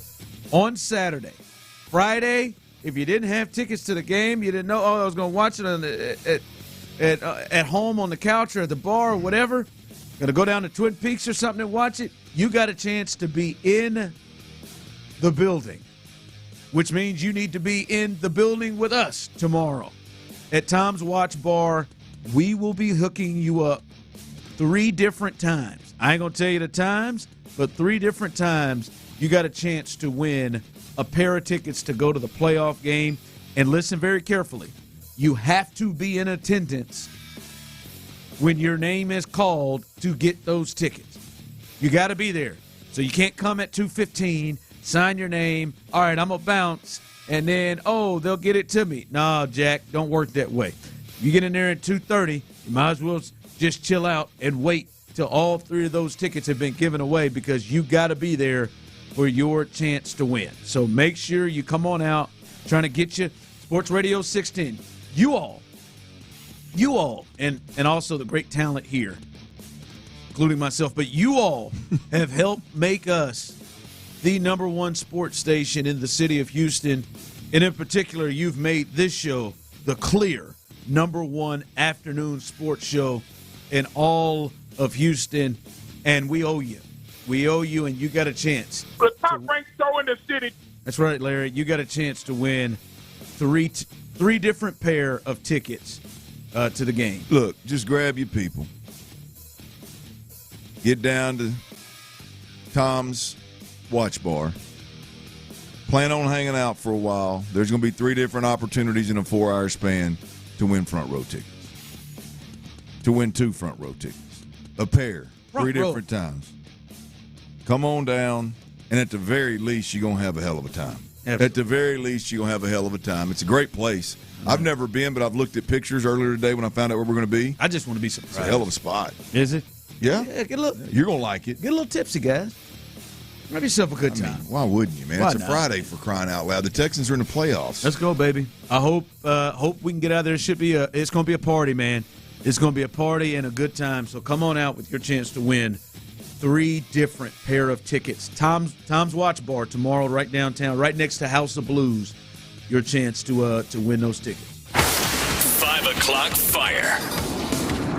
on Saturday. Friday, if you didn't have tickets to the game, you didn't know, I was going to watch it at home on the couch or at the bar or whatever, going to go down to Twin Peaks or something and watch it, you got a chance to be in the building, which means you need to be in the building with us tomorrow at Tom's Watch Bar. We will be hooking you up 3 different times. I ain't going to tell you the times, but 3 different times you got a chance to win a pair of tickets to go to the playoff game. And listen very carefully. You have to be in attendance when your name is called to get those tickets. You got to be there. So you can't come at 2:15, sign your name. All right, I'm going to bounce. And then, they'll get it to me. No, Jack, don't work that way. You get in there at 2:30, you might as well just chill out and wait till all 3 of those tickets have been given away, because you got to be there for your chance to win. So make sure you come on out, trying to get you Sports Radio 610. You all, and also the great talent here, including myself, but you all have helped make us the #1 sports station in the city of Houston. And in particular, you've made this show the clear #1 afternoon sports show in all of Houston. And we owe you. We owe you, and you got a chance. The top-ranked show in the city. That's right, Larry. You got a chance to win 3 different pair of tickets to the game. Look, just grab your people. Get down to Tom's Watch Bar. Plan on hanging out for a while. There's going to be 3 different opportunities in a 4-hour span to win front row tickets. To win 2 front row tickets. A pair. 3 different times. Come on down. and at the very least, you're going to have a hell of a time. Absolutely. At the very least, you're going to have a hell of a time. It's a great place. I've never been, but I've looked at pictures earlier today when I found out where we're going to be. I just want to be surprised. It's a hell of a spot. Is it? Yeah. Get a little, You're going to like it. get a little tipsy, guys. Have yourself a good time. Why wouldn't you, man? Why It's a not? Friday for crying out loud. The Texans are in the playoffs. Let's go, baby. I hope we can get out there. It's going to be a party, man. It's going to be a party and a good time. So come on out with your chance to win 3 different pair of tickets. Tom's Watch Bar tomorrow, right downtown, right next to House of Blues. Your chance to win those tickets. 5 o'clock fire.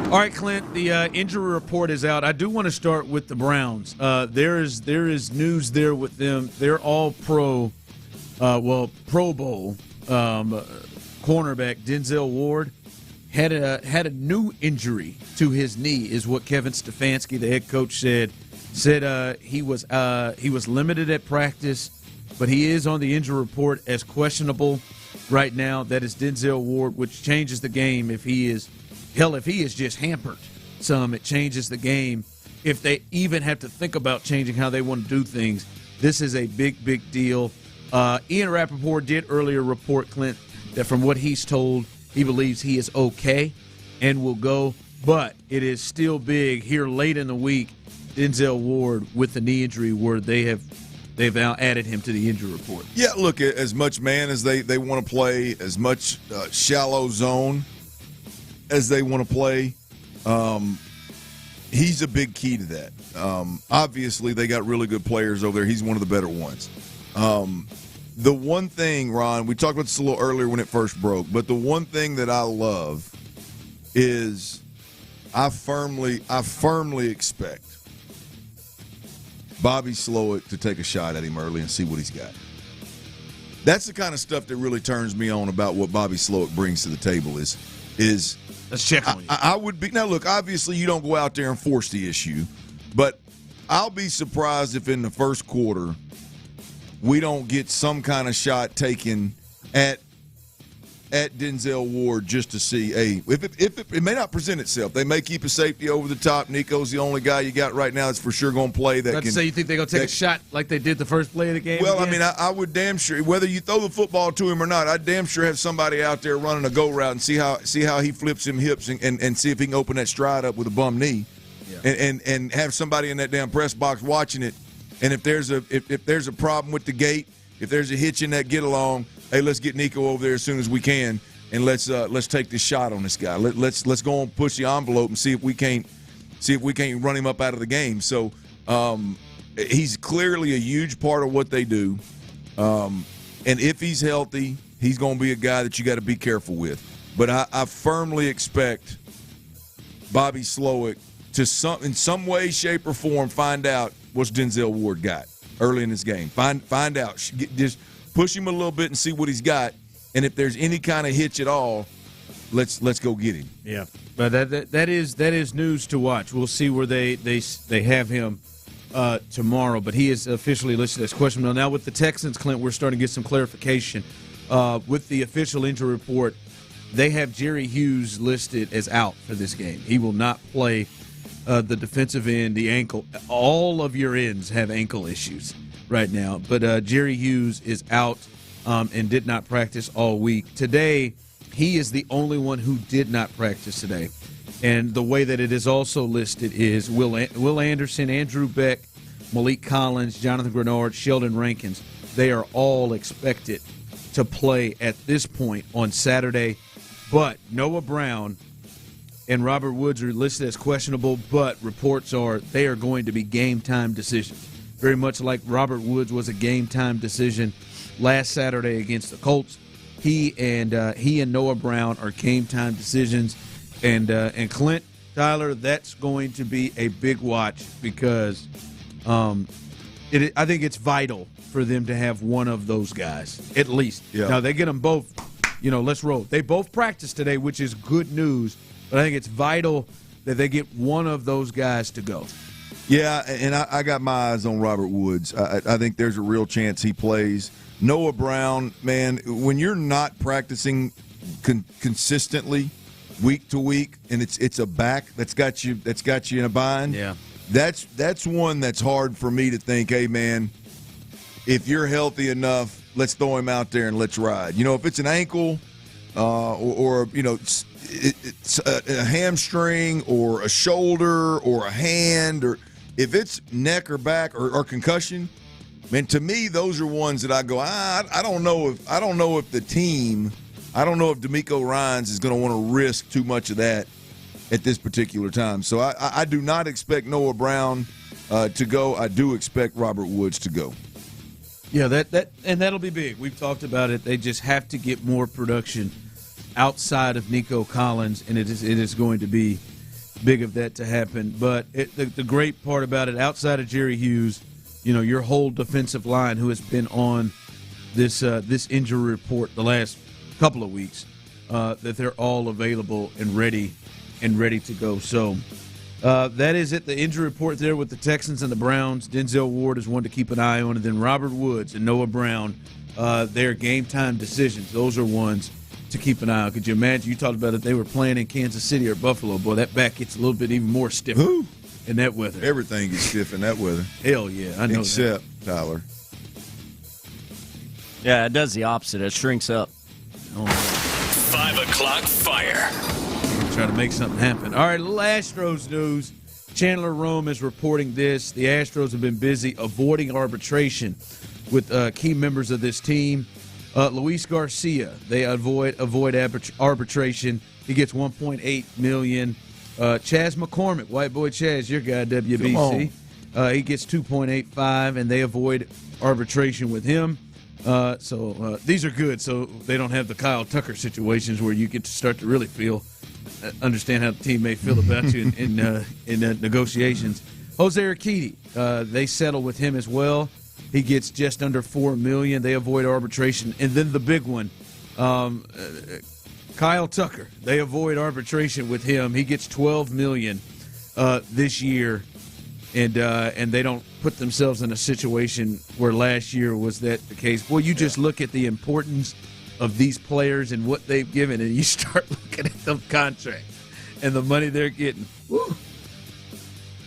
All right, Clint, the injury report is out. I do want to start with the Browns. There is news there with them. They're all Pro Bowl cornerback Denzel Ward had a new injury to his knee, is what Kevin Stefanski, the head coach, said. He was limited at practice, but he is on the injury report as questionable right now. That is Denzel Ward, which changes the game if he is just hampered some. It changes the game if they even have to think about changing how they want to do things. This is a big, big deal. Ian Rappaport did earlier report, Clint, that from what he's told, he believes he is okay and will go. But it is still big here late in the week. Denzel Ward with the knee injury where they've now added him to the injury report. Yeah, look, as much man as they want to play, as much shallow zone as they want to play, he's a big key to that. Obviously, they got really good players over there. He's one of the better ones. The one thing, Ron, we talked about this a little earlier when it first broke, but the one thing that I love is I firmly expect Bobby Slowik to take a shot at him early and see what he's got. That's the kind of stuff that really turns me on about what Bobby Slowik brings to the table is let's check on you. I would be now. Look, obviously you don't go out there and force the issue, but I'll be surprised if in the first quarter we don't get some kind of shot taken at Denzel Ward just to see. Hey, if it may not present itself, they may keep a safety over the top. Nico's the only guy you got right now that's for sure going to play. That can say you think they're going to take a shot like they did the first play of the game? Well, again? I mean, I would damn sure, whether you throw the football to him or not, I'd damn sure have somebody out there running a go route and see how he flips him hips and see if he can open that stride up with a bum knee, and have somebody in that damn press box watching it. And if there's a problem with the gate, if there's a hitch in that get along, hey, let's get Nico over there as soon as we can, and let's take this shot on this guy. Let's go and push the envelope and see if we can't run him up out of the game. So he's clearly a huge part of what they do, and if he's healthy, he's going to be a guy that you got to be careful with. But I firmly expect Bobby Slowik to in some way, shape, or form find out what's Denzel Ward got early in this game. Find out. Just push him a little bit and see what he's got. And if there's any kind of hitch at all, let's go get him. Yeah, but that is news to watch. We'll see where they have him tomorrow. But he is officially listed as questionable. Now with the Texans, Clint, we're starting to get some clarification. With the official injury report, they have Jerry Hughes listed as out for this game. He will not play. The defensive end, the ankle, all of your ends have ankle issues right now. But Jerry Hughes is out and did not practice all week. Today, he is the only one who did not practice today. And the way that it is also listed is Will Anderson, Andrew Beck, Malik Collins, Jonathan Grenard, Sheldon Rankins. They are all expected to play at this point on Saturday. But Noah Brown and Robert Woods are listed as questionable, but reports are they are going to be game-time decisions. Very much like Robert Woods was a game-time decision last Saturday against the Colts. He and Noah Brown are game-time decisions. And Clint, Tyler, that's going to be a big watch because I think it's vital for them to have one of those guys, at least. Yeah. Now, they get them both, let's roll. They both practiced today, which is good news. But I think it's vital that they get one of those guys to go. Yeah, and I got my eyes on Robert Woods. I think there's a real chance he plays. Noah Brown, man, when you're not practicing consistently week to week, and it's a back that's got you in a bind. Yeah, that's one that's hard for me to think. Hey, man, if you're healthy enough, let's throw him out there and let's ride. If it's an ankle or it's a hamstring or a shoulder or a hand, or if it's neck or back or concussion, man, to me those are ones that I go, I don't know if DeMeco Ryans is going to want to risk too much of that at this particular time. So I do not expect Noah Brown to go. I do expect Robert Woods to go. Yeah, that'll be big. We've talked about it. They just have to get more production outside of Nico Collins, and it is going to be big of that to happen. But the great part about it, outside of Jerry Hughes, your whole defensive line, who has been on this injury report the last couple of weeks, that they're all available and ready to go. So that is it. The injury report there with the Texans and the Browns. Denzel Ward is one to keep an eye on, and then Robert Woods and Noah Brown, their game time decisions. Those are ones to keep an eye on. Could you imagine? You talked about it. They were playing in Kansas City or Buffalo. Boy, that back gets a little bit even more stiff in that weather. Everything is stiff in that weather. Hell yeah, I know. Except Tyler. Yeah, it does the opposite. It shrinks up. 5 o'clock fire. Try to make something happen. All right, little Astros news. Chandler Rome is reporting this. The Astros have been busy avoiding arbitration with key members of this team. Luis Garcia, they avoid arbitration. He gets $1.8 million. Chaz McCormick, white boy Chaz, your guy, WBC. He gets $2.85, and they avoid arbitration with him. So these are good, so they don't have the Kyle Tucker situations where you get to start to really understand how the team may feel about you in negotiations. Jose Urquidy, they settle with him as well. He gets just under $4 million. They avoid arbitration. And then the big one, Kyle Tucker, they avoid arbitration with him. He gets $12 million this year, and they don't put themselves in a situation where last year was that the case. Boy, you just look at the importance of these players and what they've given, and you start looking at them contracts and the money they're getting. Woo.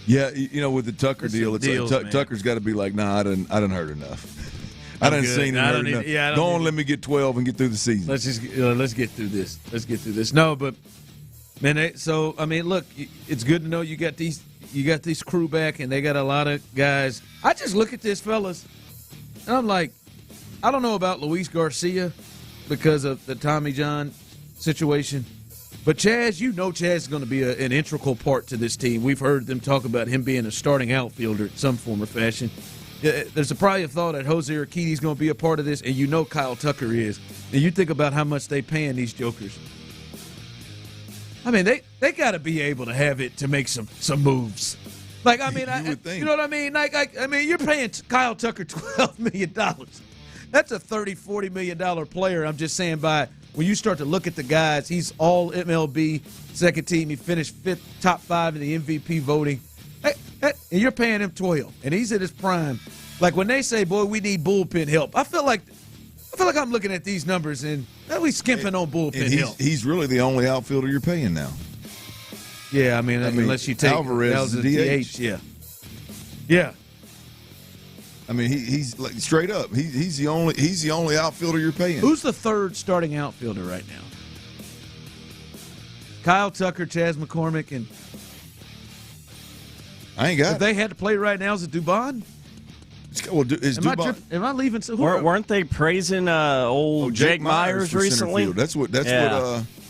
Yeah, with the Tucker deal, Tucker's got to be like, nah, I done heard enough. I done seen and heard enough. Go on, let me get 12 and get through the season. Let's get through this. Let's get through this. No, but man, look, it's good to know you got these crew back, and they got a lot of guys. I just look at this, fellas, and I'm like, I don't know about Luis Garcia because of the Tommy John situation. But Chaz, Chaz is going to be an integral part to this team. We've heard them talk about him being a starting outfielder in some form or fashion. There's probably a thought that Jose Urquidy is going to be a part of this, and Kyle Tucker is. And you think about how much they paying these jokers. I mean, they got to be able to have it to make some moves. Like, I mean, you know what I mean? Like, you're paying Kyle Tucker $12 million. That's a $30, $40 million player. I'm just saying when you start to look at the guys, he's all MLB, second team. He finished top 5 in the MVP voting. And you're paying him $12, and he's at his prime. Like when they say, boy, we need bullpen help, I feel like I'm looking at these numbers, and we skimping on bullpen help. He's really the only outfielder you're paying now. Yeah, I mean unless you take Alvarez DH. Yeah. I mean, he's like straight up. He's the only outfielder you're paying. Who's the third starting outfielder right now? Kyle Tucker, Chaz McCormick, and I ain't got. If they had to play right now, is it Dubon? Well, is Dubon? Am I leaving? Weren't they praising old Jake Myers recently? That's what.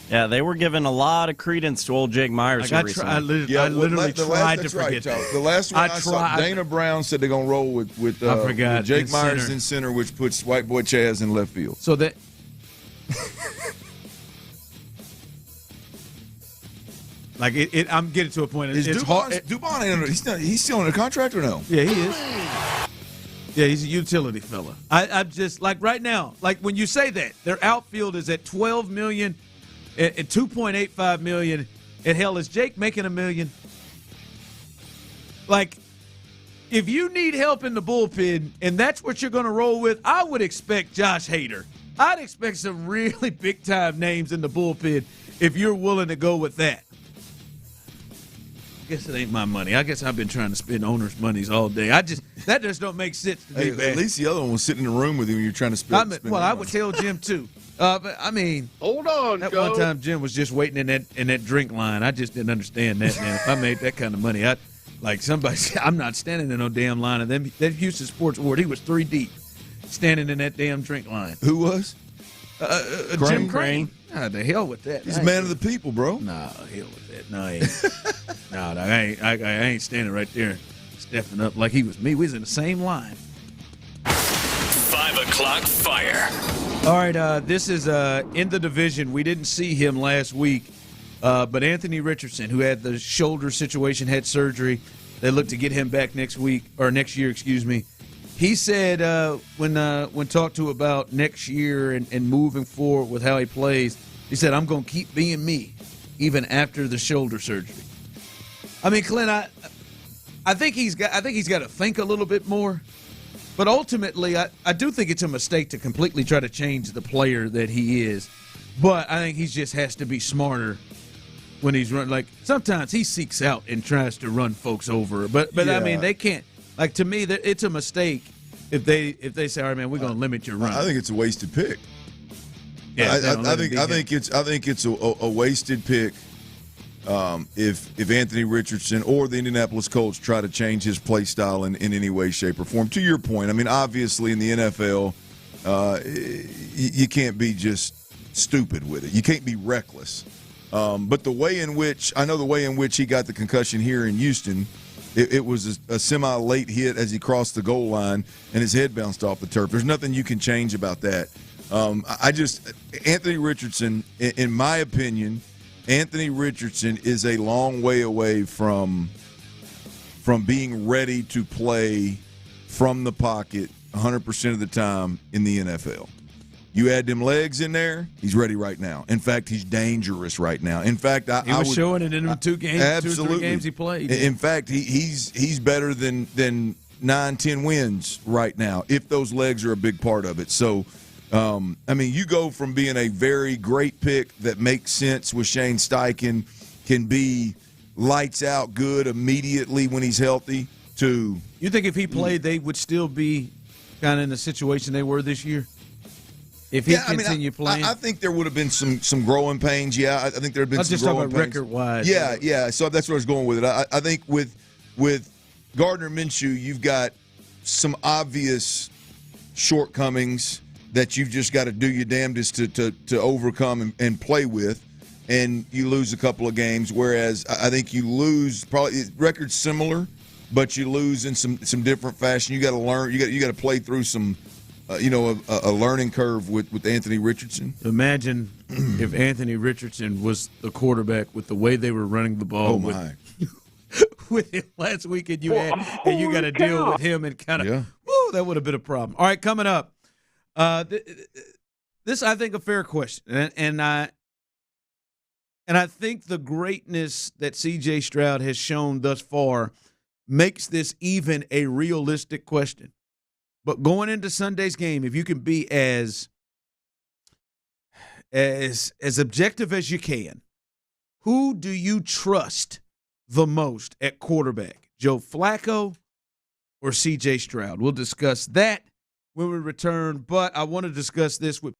Yeah, they were giving a lot of credence to old Jake Myers recently. I literally tried to forget that. The last one I saw, Dana Brown said they're going to roll with Jake Myers in center, which puts white boy Chaz in left field. So that like I'm getting to a point. It's hard. Dubon, he's still under contract or no? Yeah, he is. Yeah, he's a utility fella. I'm just like right now, like when you say that their outfield is at $12 million and $2.85 million, and hell, is Jake making $1 million? Like, if you need help in the bullpen and that's what you're going to roll with, I would expect Josh Hader. I'd expect some really big time names in the bullpen if you're willing to go with that. guess it ain't my money. I guess I've been trying to spend owners' monies all day. That just don't make sense to me, man. At least the other one was sitting in the room with you when you're trying to spend. I would tell Jim too. But I mean, hold on. That one time Jim was just waiting in that drink line. I just didn't understand that, man. If I made that kind of money, I'm not standing in no damn line. And then that Houston Sports Award, he was 3 deep, standing in that damn drink line. Who was? Jim Crane. Nah, the hell with that. He's a man of the people, bro. Nah, hell with that. No, I ain't. I ain't standing right there, stepping up like he was me. We was in the same line. 5 o'clock fire. All right, this is in the division. We didn't see him last week, but Anthony Richardson, who had the shoulder situation, had surgery. They look to get him back next year. Excuse me. He said when talked to about next year and moving forward with how he plays, he said, "I'm going to keep being me, even after the shoulder surgery." I mean, Clint, I think he's got to think a little bit more. But ultimately, I do think it's a mistake to completely try to change the player that he is. But I think he just has to be smarter when he's running. Like, sometimes he seeks out and tries to run folks over. But yeah. I mean, they can't. Like, to me, it's a mistake if they say, "All right, man, we're going to limit your run." I think it's a wasted pick. Yeah, I think it's a wasted pick. If Anthony Richardson or the Indianapolis Colts try to change his play style in any way, shape, or form. To your point, I mean, obviously in the NFL, you can't be just stupid with it. You can't be reckless. But the way in which he got the concussion here in Houston, it was a semi-late hit as he crossed the goal line and his head bounced off the turf. There's nothing you can change about that. Anthony Richardson, in my opinion, Anthony Richardson is a long way away from being ready to play from the pocket 100% of the time in the NFL. You add them legs in there, he's ready right now. In fact, he's dangerous right now. In fact, he was showing it in them 2 games, absolutely. 2 or 3 games he played. In fact, he's better than 9-10 wins right now if those legs are a big part of it. So, I mean, you go from being a very great pick that makes sense with Shane Steichen, can be lights out good immediately when he's healthy, to – You think if he played, they would still be kind of in the situation they were this year? If he continued playing? I think there would have been some growing pains, yeah. I think there have been some growing pains. Record-wise. Yeah. So that's where I was going with it. I think with Gardner Minshew, you've got some obvious shortcomings that you've just got to do your damnedest to overcome and play with, and you lose a couple of games, whereas I think you lose probably – record's similar, but you lose in some different fashion. You got to learn. You got to play through some – a learning curve with Anthony Richardson. Imagine if Anthony Richardson was the quarterback with the way they were running the ball. Oh, my. With him last week, and you got to deal with him and kind of, that would have been a problem. All right, coming up, this I think a fair question, and I think the greatness that C.J. Stroud has shown thus far makes this even a realistic question. But going into Sunday's game, if you can be as objective as you can, who do you trust the most at quarterback, Joe Flacco or C.J. Stroud? We'll discuss that when we return, but I want to discuss this with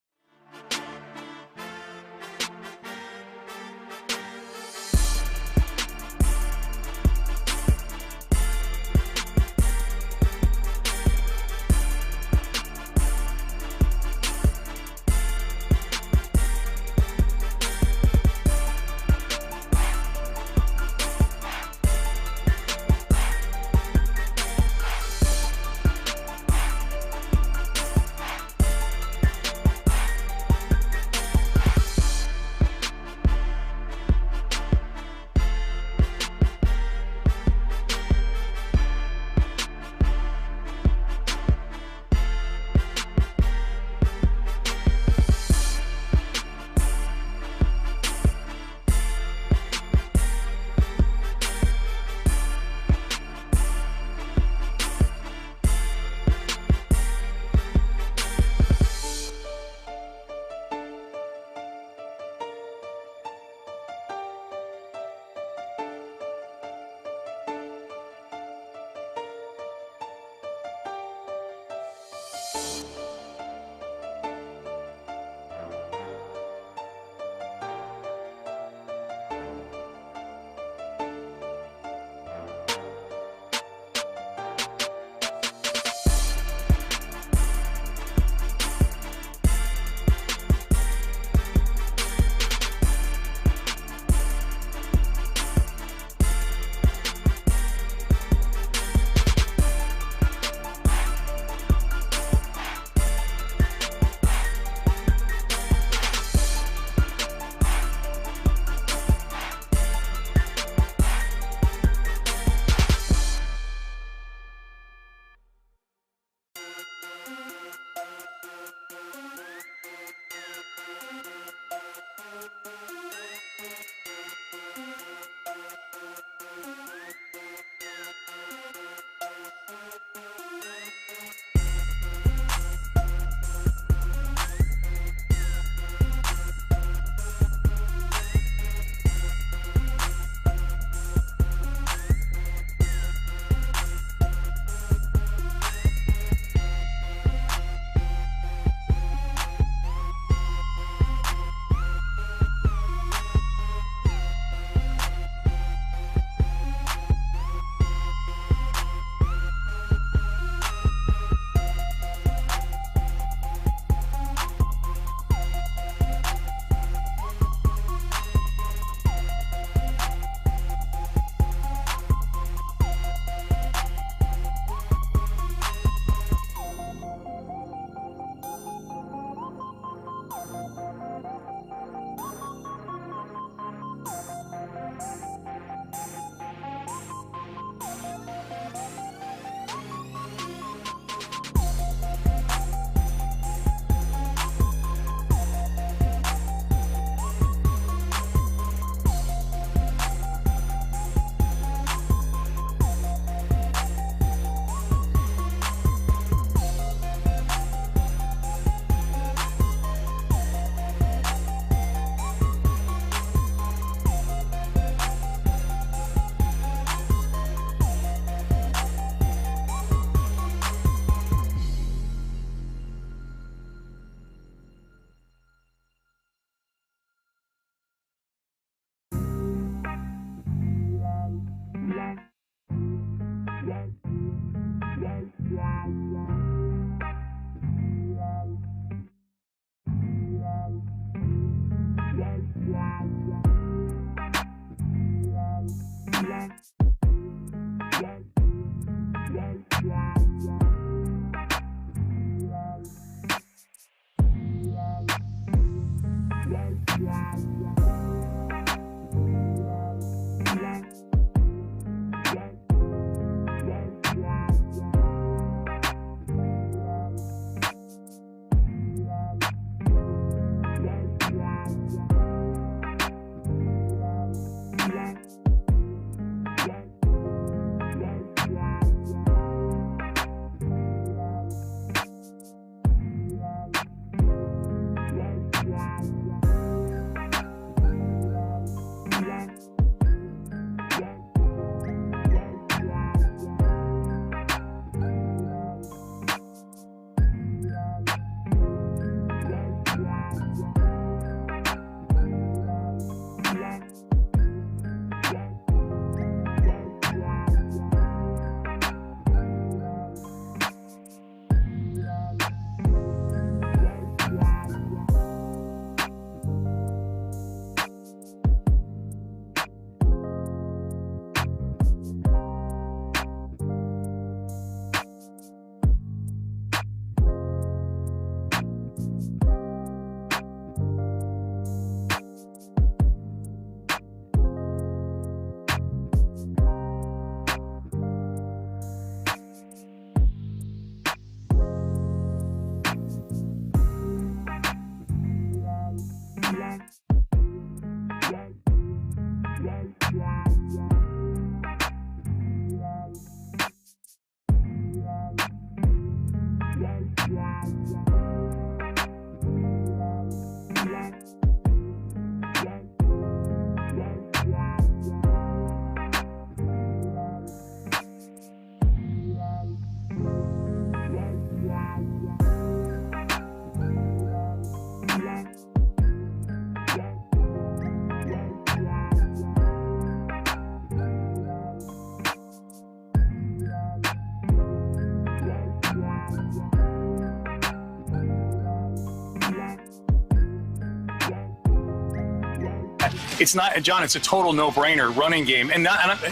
It's not, John, it's a total no-brainer running game. And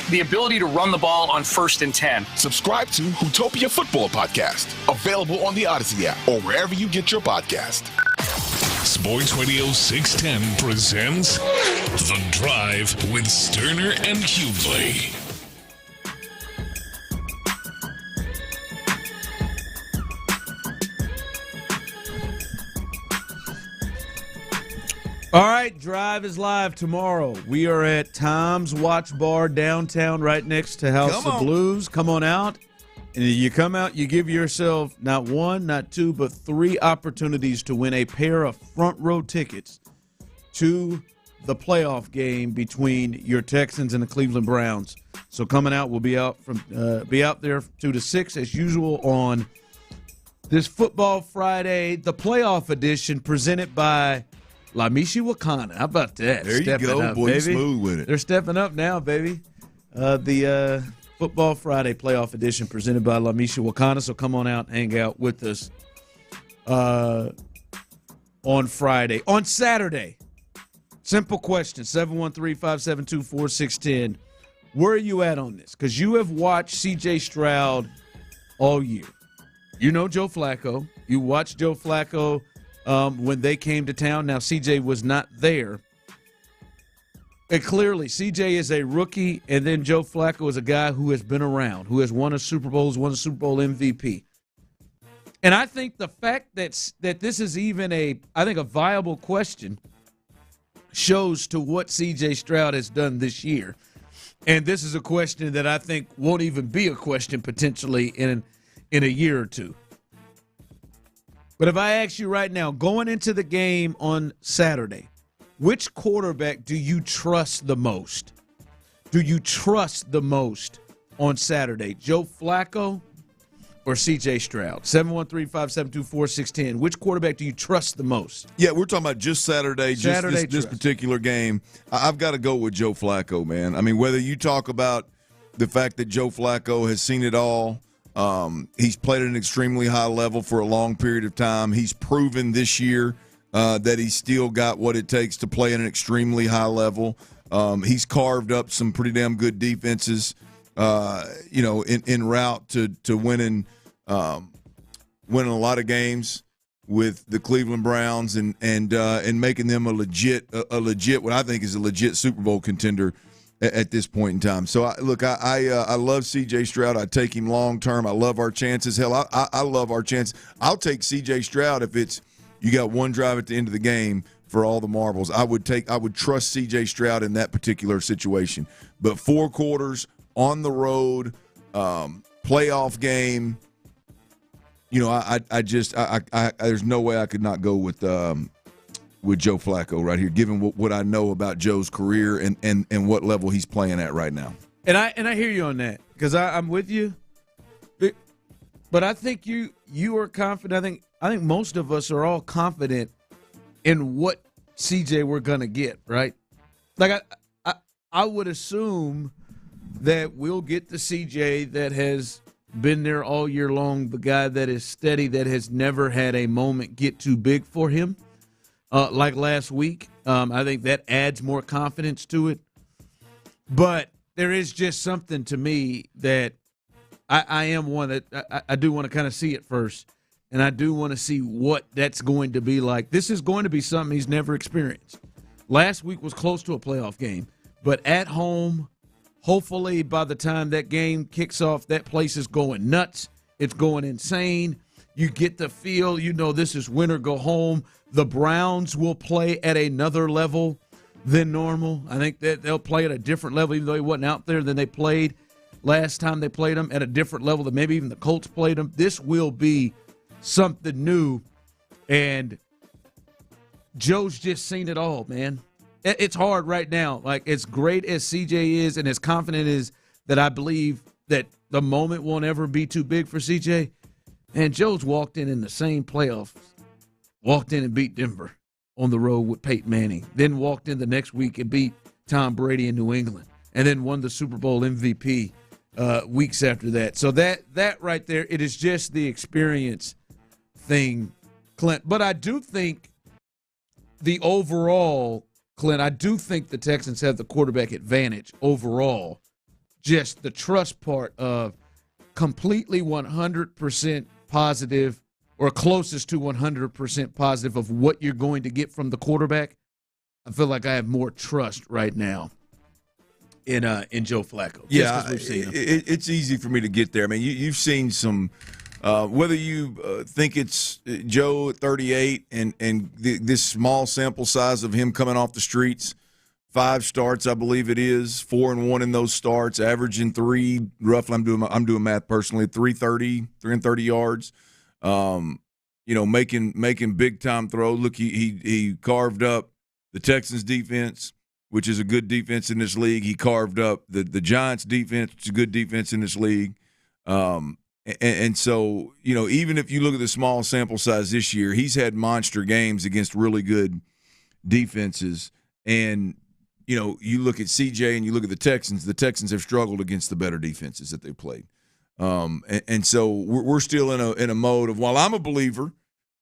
the ability to run the ball on 1st and 10. Subscribe to Hootopia Football Podcast. Available on the Odyssey app or wherever you get your podcast. Sports Radio 610 presents The Drive with Stoerner and Hughley. All right, Drive is live tomorrow. We are at Tom's Watch Bar downtown right next to House of Blues. Come on out. And you come out, you give yourself not one, not two, but 3 opportunities to win a pair of front row tickets to the playoff game between your Texans and the Cleveland Browns. So coming out, we'll be out there 2 to 6 as usual on this Football Friday, the playoff edition presented by Lamishi Wakana. How about that? There you go, up, boy. Baby. Smooth with it. They're stepping up now, baby. The Football Friday playoff edition presented by Lamishi Wakana. So come on out and hang out with us on Friday. On Saturday, simple question, 713-572-4610. Where are you at on this? Because you have watched C.J. Stroud all year. You know Joe Flacco. You watched Joe Flacco when they came to town. Now, CJ was not there. And clearly, CJ is a rookie, and then Joe Flacco is a guy who has been around, who has won a Super Bowl, has won a Super Bowl MVP. And I think the fact that this is even a viable question shows to what CJ Stroud has done this year. And this is a question that I think won't even be a question potentially in a year or two. But if I ask you right now, going into the game on Saturday, which quarterback do you trust the most? Do you trust the most on Saturday, Joe Flacco or C.J. Stroud? 713-572-4610. Which quarterback do you trust the most? Yeah, we're talking about just Saturday, this particular game. I've got to go with Joe Flacco, man. I mean, whether you talk about the fact that Joe Flacco has seen it all, he's played at an extremely high level for a long period of time. He's proven this year that he's still got what it takes to play at an extremely high level. He's carved up some pretty damn good defenses, en route to winning a lot of games. with the Cleveland Browns and making them a legit what I think is a legit Super Bowl contender at this point in time. So I love C.J. Stroud. I take him long term. I love our chances. Hell, I love our chance. I'll take C.J. Stroud if it's you got one drive at the end of the game for all the marbles. I would trust C.J. Stroud in that particular situation. But 4 quarters on the road, playoff game. I there's no way I could not go with Joe Flacco right here, given what I know about Joe's career and what level he's playing at right now. And I hear you on that because I'm with you. But I think you are confident. I think most of us are all confident in what CJ we're gonna get, right? Like I would assume that we'll get the CJ that has been there all year long, the guy that is steady, that has never had a moment get too big for him. Like last week, I think that adds more confidence to it. But there is just something to me that I am one that I do want to kind of see it first, and I do want to see what that's going to be like. This is going to be something he's never experienced. Last week was close to a playoff game, but at home, hopefully by the time that game kicks off, that place is going nuts. It's going insane. You get the feel, this is win or go home. The Browns will play at another level than normal. I think that they'll play at a different level, even though he wasn't out there than they played last time they played them, at a different level than maybe even the Colts played them. This will be something new, and Joe's just seen it all, man. It's hard right now. Like, as great as CJ is and as confident is that I believe that the moment won't ever be too big for CJ, and Joe's walked in the same playoffs, walked in and beat Denver on the road with Peyton Manning, then walked in the next week and beat Tom Brady in New England, and then won the Super Bowl MVP weeks after that. So that right there, it is just the experience thing, Clint. But I do think the overall, Clint, I do think the Texans have the quarterback advantage overall. Just the trust part of completely 100% positive, or closest to 100% positive of what you're going to get from the quarterback. I feel like I have more trust right now in Joe Flacco. Yeah, it's easy for me to get there. I mean, you've seen some, whether you think it's Joe at 38 and this small sample size of him coming off the streets, 5 starts, I believe it is, 4-1 in those starts, averaging 3 roughly. I'm doing math personally, 330 yards. Making big time throws. Look, he carved up the Texans defense, which is a good defense in this league. He carved up the Giants defense, which is a good defense in this league. And so, even if you look at the small sample size this year, he's had monster games against really good defenses. And, you look at CJ and you look at the Texans have struggled against the better defenses that they played. And so we're still in a mode of, while I'm a believer,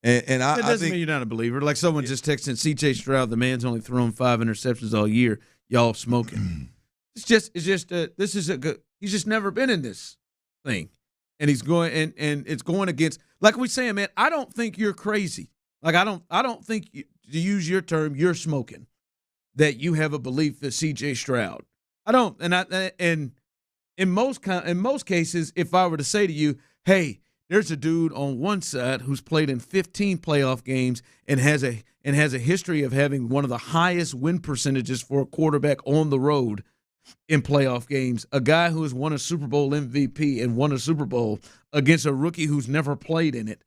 and I doesn't mean you're not a believer. Like someone just texted C.J. Stroud, the man's only thrown 5 interceptions all year. Y'all smoking. He's just never been in this thing, and he's going and it's going against. Like we saying, man, I don't think you're crazy. Like I don't think, to use your term, you're smoking. That you have a belief that C.J. Stroud. I don't, and in most cases, if I were to say to you, hey, there's a dude on one side who's played in 15 playoff games and has a history of having one of the highest win percentages for a quarterback on the road in playoff games, a guy who has won a Super Bowl MVP and won a Super Bowl against a rookie who's never played in it.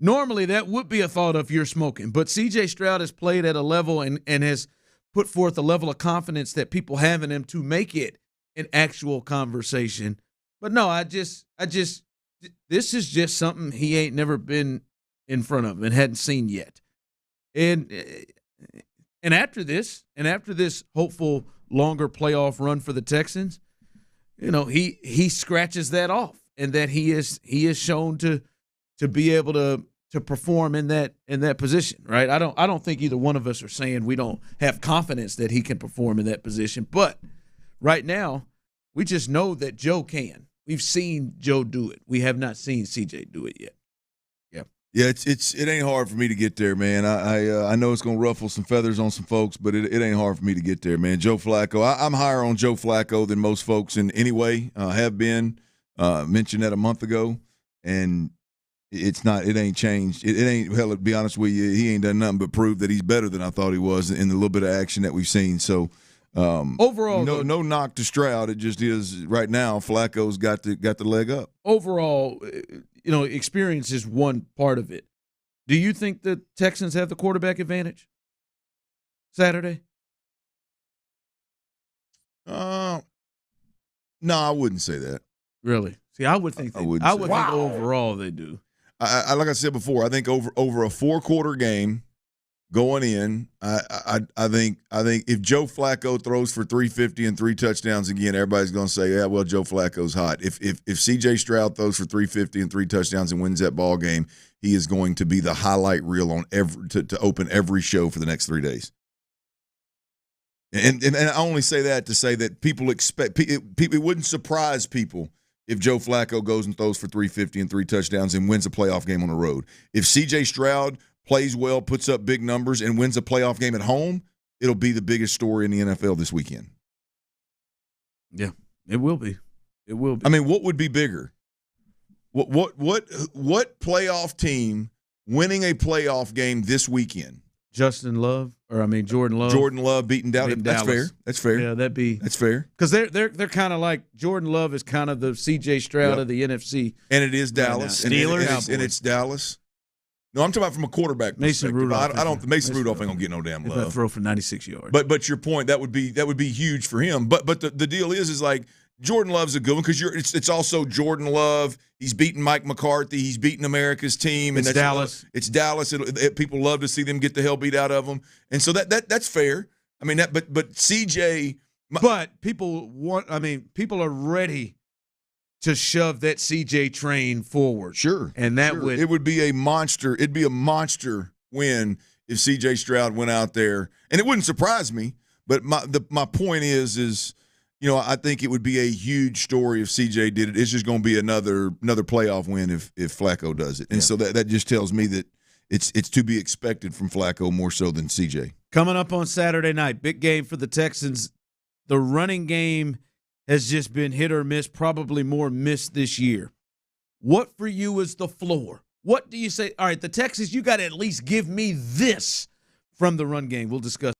Normally, that would be a thought of you're smoking, but C.J. Stroud has played at a level and has put forth a level of confidence that people have in him to make it an actual conversation. But no, this is just something he ain't never been in front of and hadn't seen yet. And after this hopeful longer playoff run for the Texans, he scratches that off, and that he is shown to be able to perform in that position, right? I don't think either one of us are saying we don't have confidence that he can perform in that position, but right now we just know that Joe can. We've seen Joe do it. We have not seen CJ do it yet. Yeah. Yeah, it ain't hard for me to get there, man. I know it's gonna ruffle some feathers on some folks, but it ain't hard for me to get there, man. Joe Flacco, I'm higher on Joe Flacco than most folks in any way. Have been mentioned that a month ago, and it ain't changed. It ain't. Hell, to be honest with you, he ain't done nothing but prove that he's better than I thought he was in the little bit of action that we've seen. So overall, no knock to Stroud. It just is right now. Flacco's got the leg up. Overall, experience is one part of it. Do you think the Texans have the quarterback advantage Saturday? No, I wouldn't say that. Really? See, I would think think overall they do. I like I said before, I think over a 4-quarter game going in, I think if Joe Flacco throws for 350 and 3 touchdowns again, everybody's going to say, yeah, well, Joe Flacco's hot. If CJ Stroud throws for 350 and 3 touchdowns and wins that ball game, he is going to be the highlight reel on to open every show for the next 3 days. And I only say that to say that people expect it wouldn't surprise people if Joe Flacco goes and throws for 350 and 3 touchdowns and wins a playoff game on the road. If CJ Stroud plays well, puts up big numbers, and wins a playoff game at home, it'll be the biggest story in the NFL this weekend. Yeah, it will be. It will be. I mean, what would be bigger? What playoff team winning a playoff game this weekend? Jordan Love. Jordan Love beating Dallas. That's fair. Yeah, that's fair. Because they're kind of like Jordan Love is kind of the CJ Stroud of the NFC. And it is Dallas. Steelers. And it's Dallas. No, I'm talking about from a quarterback Mason perspective. Rudolph. Mason Rudolph ain't gonna get no damn love. He'll throw for 96 yards. But your point, that would be huge for him. But the deal is like Jordan Love's a good one because it's also Jordan Love. He's beating Mike McCarthy. He's beating America's team. It's Dallas. It's Dallas. People love to see them get the hell beat out of them, and so that's fair. I mean but CJ. But people are ready to shove that CJ train forward. Sure, and it would be a monster. It'd be a monster win if CJ Stroud went out there, and it wouldn't surprise me. But my point is. I think it would be a huge story if CJ did it. It's just going to be another playoff win if Flacco does it. And so that just tells me that it's to be expected from Flacco more so than CJ. Coming up on Saturday night, big game for the Texans. The running game has just been hit or miss, probably more miss this year. What for you is the floor? What do you say? All right, the Texans, you got to at least give me this from the run game. We'll discuss.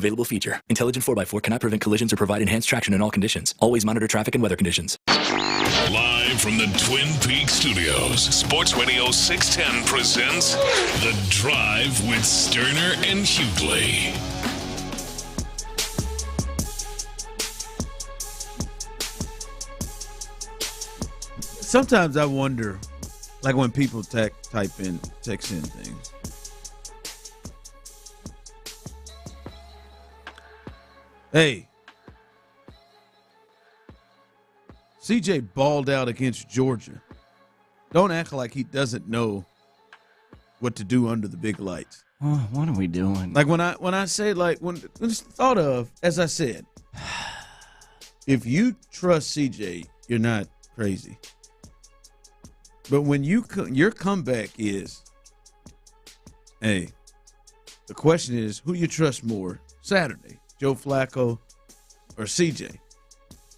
available feature. Intelligent 4x4 cannot prevent collisions or provide enhanced traction in all conditions. Always monitor traffic and weather conditions. Live from the Twin Peaks studios, Sports Radio 610 presents The Drive with Stoerner and Hughley. Sometimes I wonder, like when people text in things. Hey, CJ balled out against Georgia. Don't act like he doesn't know what to do under the big lights. Oh, what are we doing? Like when I say, like, when it's thought of, as I said, if you trust CJ, you're not crazy. But when your comeback is, hey, the question is, who you trust more Saturday, Joe Flacco or CJ?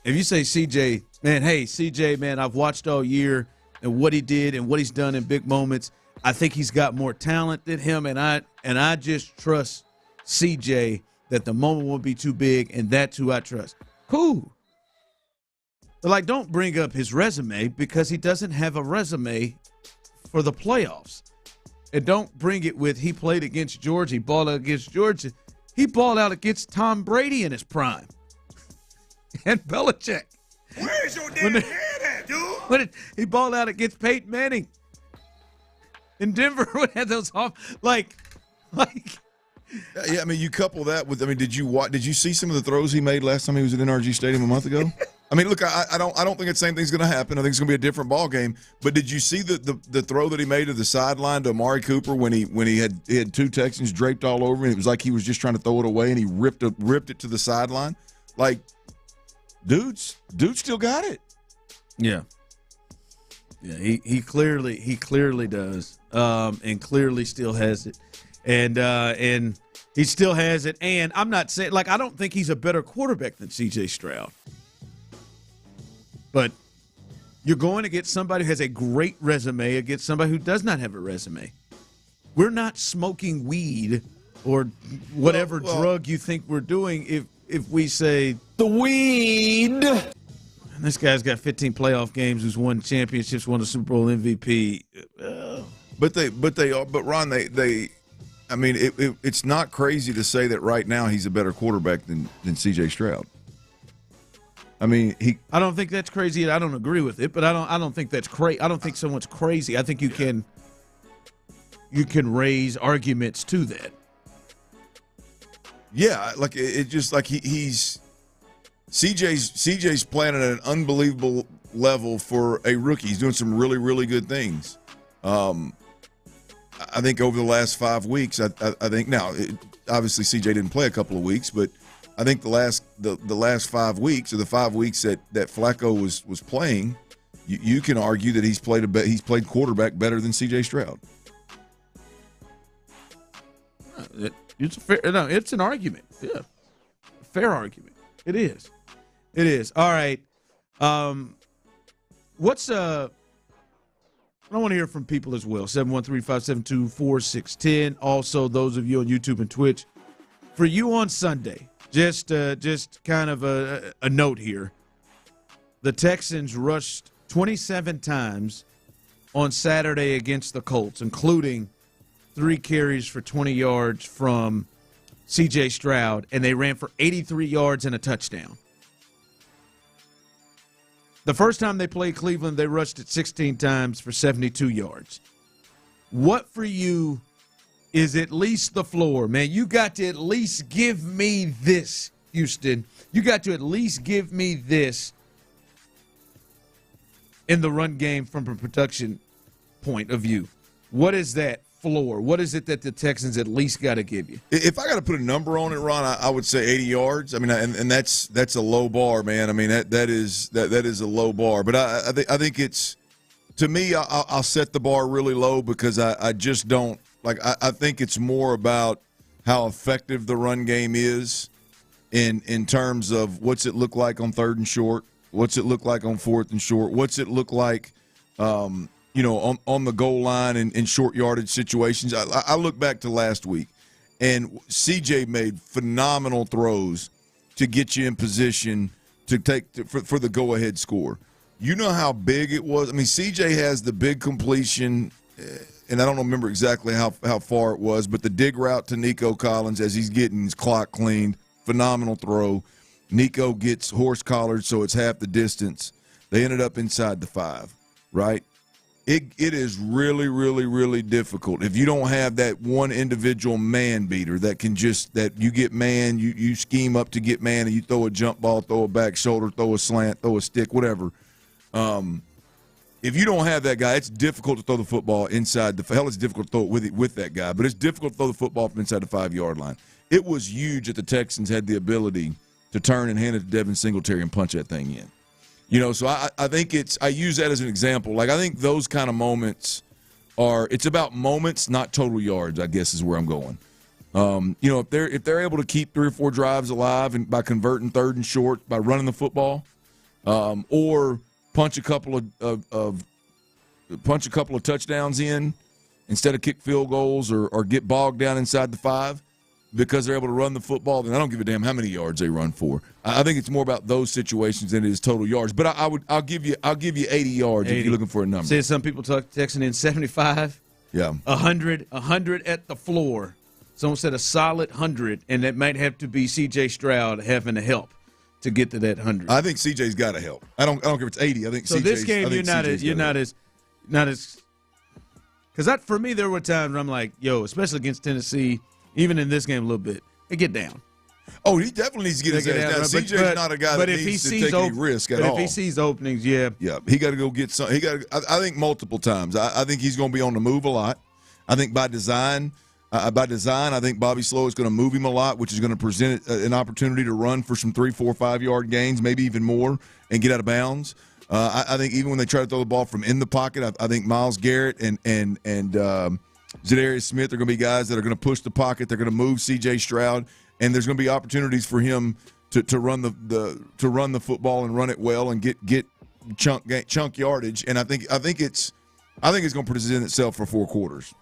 If you say CJ, man, hey, CJ, man, I've watched all year and what he did and what he's done in big moments. I think he's got more talent than him, and I just trust CJ that the moment won't be too big, and that's who I trust. Cool. But, like, don't bring up his resume because he doesn't have a resume for the playoffs. And don't bring it with he played against Georgia, he balled out against Georgia. He balled out against Tom Brady in his prime. And Belichick. Where's your damn head at, dude? He balled out against Peyton Manning. In Denver, we had those off. Like. Yeah, I mean, you couple that with, I mean, did you see some of the throws he made last time he was at NRG Stadium a month ago? I mean, look, I don't think the same thing's going to happen. I think it's going to be a different ball game. But did you see the throw that he made to the sideline to Amari Cooper when he had two Texans draped all over him? It was like he was just trying to throw it away, and he ripped it to the sideline. Like, dude still got it. Yeah. Yeah, he clearly does, and clearly still has it, and he still has it. And I'm not saying, like, I don't think he's a better quarterback than C.J. Stroud. But you're going to get somebody who has a great resume against somebody who does not have a resume. We're not smoking weed or whatever drug you think we're doing if we say the weed. And this guy's got 15 playoff games, who's won championships, won a Super Bowl MVP. But Ron, I mean, it's not crazy to say that right now he's a better quarterback than C.J. Stroud. I mean, I don't think that's crazy. I don't agree with it, but I don't think that's crazy. I don't think someone's crazy. I think you can raise arguments to that. Yeah, like it's just like he's CJ's playing at an unbelievable level for a rookie. He's doing some really, really good things. I think over the last 5 weeks, I think now obviously CJ didn't play a couple of weeks, but I think the last 5 weeks, or the 5 weeks that Flacco was playing, you can argue that he's played quarterback better than C.J. Stroud. It's an argument. Yeah, fair argument. It is. All right. I want to hear from people as well. 713-572-4610. Also, those of you on YouTube and Twitch. For you on Sunday, just kind of a note here. The Texans rushed 27 times on Saturday against the Colts, including 3 carries for 20 yards from C.J. Stroud, and they ran for 83 yards and a touchdown. The first time they played Cleveland, they rushed it 16 times for 72 yards. What for you is at least the floor, man? You got to at least give me this, Houston. You got to at least give me this in the run game from a production point of view. What is that floor? What is it that the Texans at least got to give you? If I got to put a number on it, Ron, I would say 80 yards. I mean, and that's a low bar, man. I mean, that is a low bar. But I think it's, to me, I'll set the bar really low because I just don't like. I think it's more about how effective the run game is in terms of what's it look like on 3rd and short, what's it look like on 4th and short, what's it look like on the goal line in short yardage situations. I look back to last week, And CJ made phenomenal throws to get you in position to for the go-ahead score. You know how big it was? I mean, CJ has the big completion, and I don't remember exactly how far it was, but the dig route to Nico Collins as he's getting his clock cleaned, phenomenal throw. Nico gets horse collared, so it's half the distance. They ended up inside the 5, right? It is really, really, really difficult if you don't have that one individual man beater that can that you get man, you scheme up to get man, and you throw a jump ball, throw a back shoulder, throw a slant, throw a stick, whatever. If you don't have that guy, it's difficult to throw the football inside the – hell, it's difficult to throw it with that guy, but it's difficult to throw the football from inside the 5-yard line. It was huge that the Texans had the ability to turn and hand it to Devin Singletary and punch that thing in. You know, so I think I use that as an example. Like, I think those kind of moments it's about moments, not total yards, I guess is where I'm going. You know, if they're able to keep 3 or 4 drives alive and by converting 3rd and short by running the football, or punch a couple of touchdowns in instead of kick field goals or get bogged down inside the 5 because they're able to run the football, then I don't give a damn how many yards they run for. I think it's more about those situations than it is total yards. But I'll give you 80 yards 80. if you're looking for a number. See, some people texting in 75. Yeah. 100 at the floor. Someone said a solid 100, and that might have to be C.J. Stroud having to help to get to that 100. I think C.J.'s got to help. I don't care if it's 80. I think so. CJ's, This game, you're not as because for me there were times where I'm like, yo, especially against Tennessee, even in this game a little bit, they get down. Oh, he definitely needs to get his ass down. CJ's not a guy that needs to take any risk at all. But if he sees openings, yeah, he got to go get some. I think multiple times. I think he's going to be on the move a lot. I think by design, I think Bobby Slowik is going to move him a lot, which is going to present an opportunity to run for some 3, 4, 5-yard gains, maybe even more, and get out of bounds. I think even when they try to throw the ball from in the pocket, I think Myles Garrett and Zadarius Smith are going to be guys that are going to push the pocket. They're going to move C.J. Stroud, and there's going to be opportunities for him to run the football and run it well and get chunk yardage. And I think it's going to present itself for 4 quarters.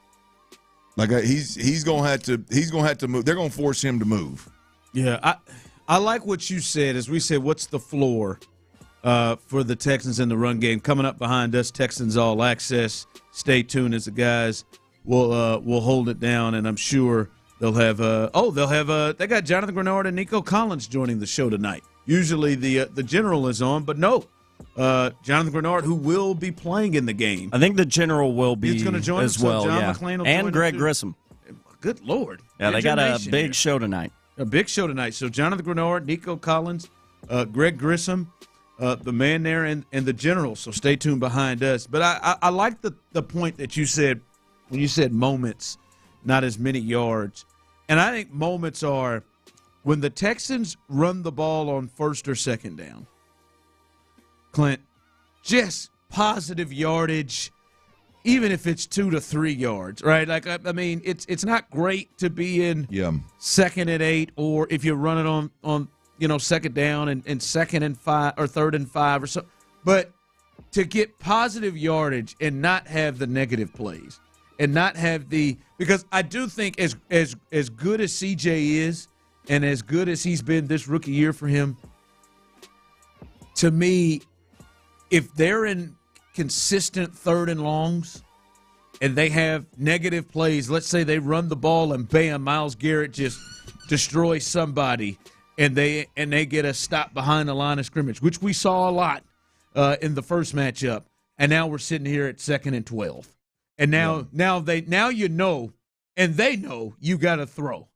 Like he's going to have to move. They're going to force him to move. Yeah, I like what you said. As we said, what's the floor for the Texans in the run game? Coming up behind us, Texans All Access. Stay tuned as the guys will hold it down, and I'm sure they'll have they got Jonathan Grenard and Nico Collins joining the show tonight. Usually the general is on, but no. Jonathan Grenard, who will be playing in the game. I think the general will be. He's going to join as us, well, so John yeah. McClain will and join Greg us. Grissom. Good Lord. Yeah, they got a big show tonight. A big show tonight. So Jonathan Grenard, Nico Collins, Greg Grissom, the man there, and the general. So stay tuned behind us. But I like the point that you said when you said moments, not as many yards. And I think moments are when the Texans run the ball on 1st or 2nd down. Clint, just positive yardage, even if it's 2 to 3 yards, right? Like, I mean, it's not great to be in 2nd and 8, or if you run it on 2nd down and 2nd and 5 or 3rd and 5 or so. But to get positive yardage and not have the negative plays and not have because I do think as good as CJ is and as good as he's been this rookie year for him, to me, if they're in consistent 3rd and longs and they have negative plays, let's say they run the ball and bam, Myles Garrett just destroys somebody and they get a stop behind the line of scrimmage, which we saw a lot in the first matchup, and now we're sitting here at 2nd and 12. And now you know, and they know you got to throw.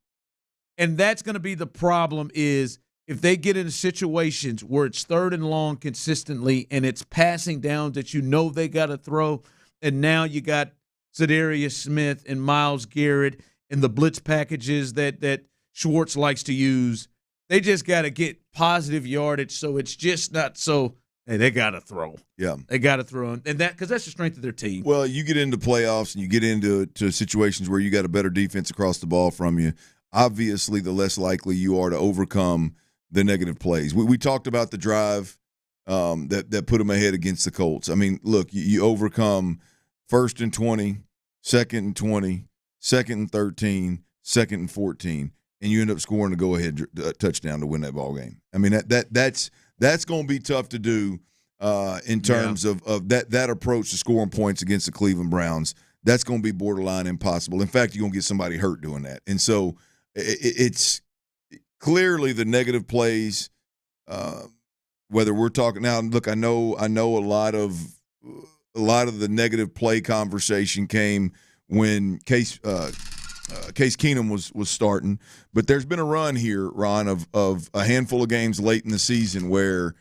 And that's going to be the problem is if they get into situations where it's 3rd and long consistently and it's passing down that you know they got to throw, and now you got Zadarius Smith and Myles Garrett and the blitz packages that Schwartz likes to use, they just got to get positive yardage so it's just not so, hey, they got to throw. Yeah. They got to throw. And because that's the strength of their team. Well, you get into playoffs and you get into situations where you got a better defense across the ball from you, obviously the less likely you are to overcome the negative plays. We talked about the drive that put them ahead against the Colts. I mean, look, you overcome 1st and 20, 2nd and 20, 2nd and 13, 2nd and 14, and you end up scoring a go-ahead touchdown to win that ball game. I mean, that's going to be tough to do in terms of that approach to scoring points against the Cleveland Browns. That's going to be borderline impossible. In fact, you're going to get somebody hurt doing that. And so it's clearly the negative plays, whether we're talking now. Look, I know a lot of the negative play conversation came when Case Keenum was starting, but there's been a run here, Ron, of a handful of games late in the season where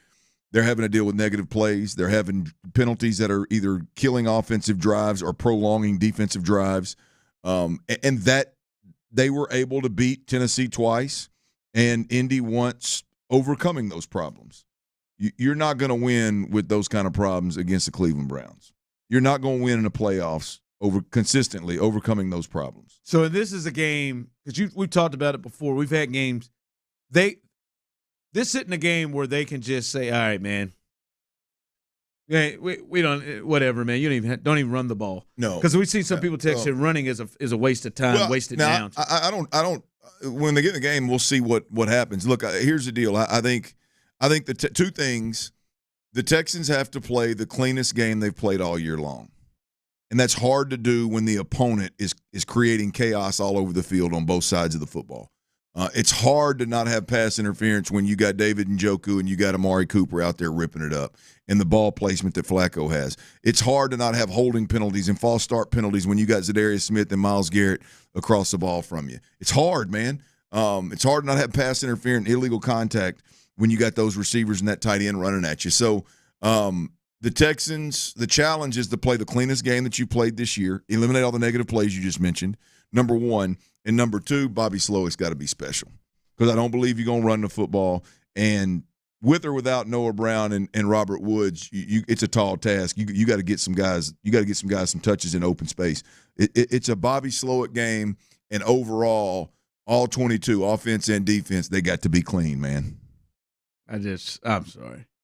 they're having to deal with negative plays. They're having penalties that are either killing offensive drives or prolonging defensive drives, and that they were able to beat Tennessee twice, and Indy once, overcoming those problems. You're not going to win with those kind of problems against the Cleveland Browns. You're not going to win in the playoffs consistently overcoming those problems. So this is a game, because we've talked about it before. We've had games. This isn't a game where they can just say, all right, man, we don't, whatever, man. You don't even run the ball. No. Because we see some people text it running is a waste of time, wasted downs. I don't when they get in the game, we'll see what happens. Look, here's the deal. I think the two things, the Texans have to play the cleanest game they've played all year long. And that's hard to do when the opponent is creating chaos all over the field on both sides of the football. It's hard to not have pass interference when you got David Njoku and you got Amari Cooper out there ripping it up and the ball placement that Flacco has. It's hard to not have holding penalties and false start penalties when you got Zadarius Smith and Myles Garrett across the ball from you. It's hard, man. It's hard to not have pass interference, illegal contact when you got those receivers and that tight end running at you. So the Texans, the challenge is to play the cleanest game that you played this year, eliminate all the negative plays you just mentioned, number one. And number two, Bobby Slowik's got to be special, because I don't believe you're going to run the football. And with or without Noah Brown and Robert Woods, it's a tall task. You got to get some guys. You got to get some guys some touches in open space. It's a Bobby Slowik game, and overall, all 22, offense and defense, they got to be clean, man. I'm sorry.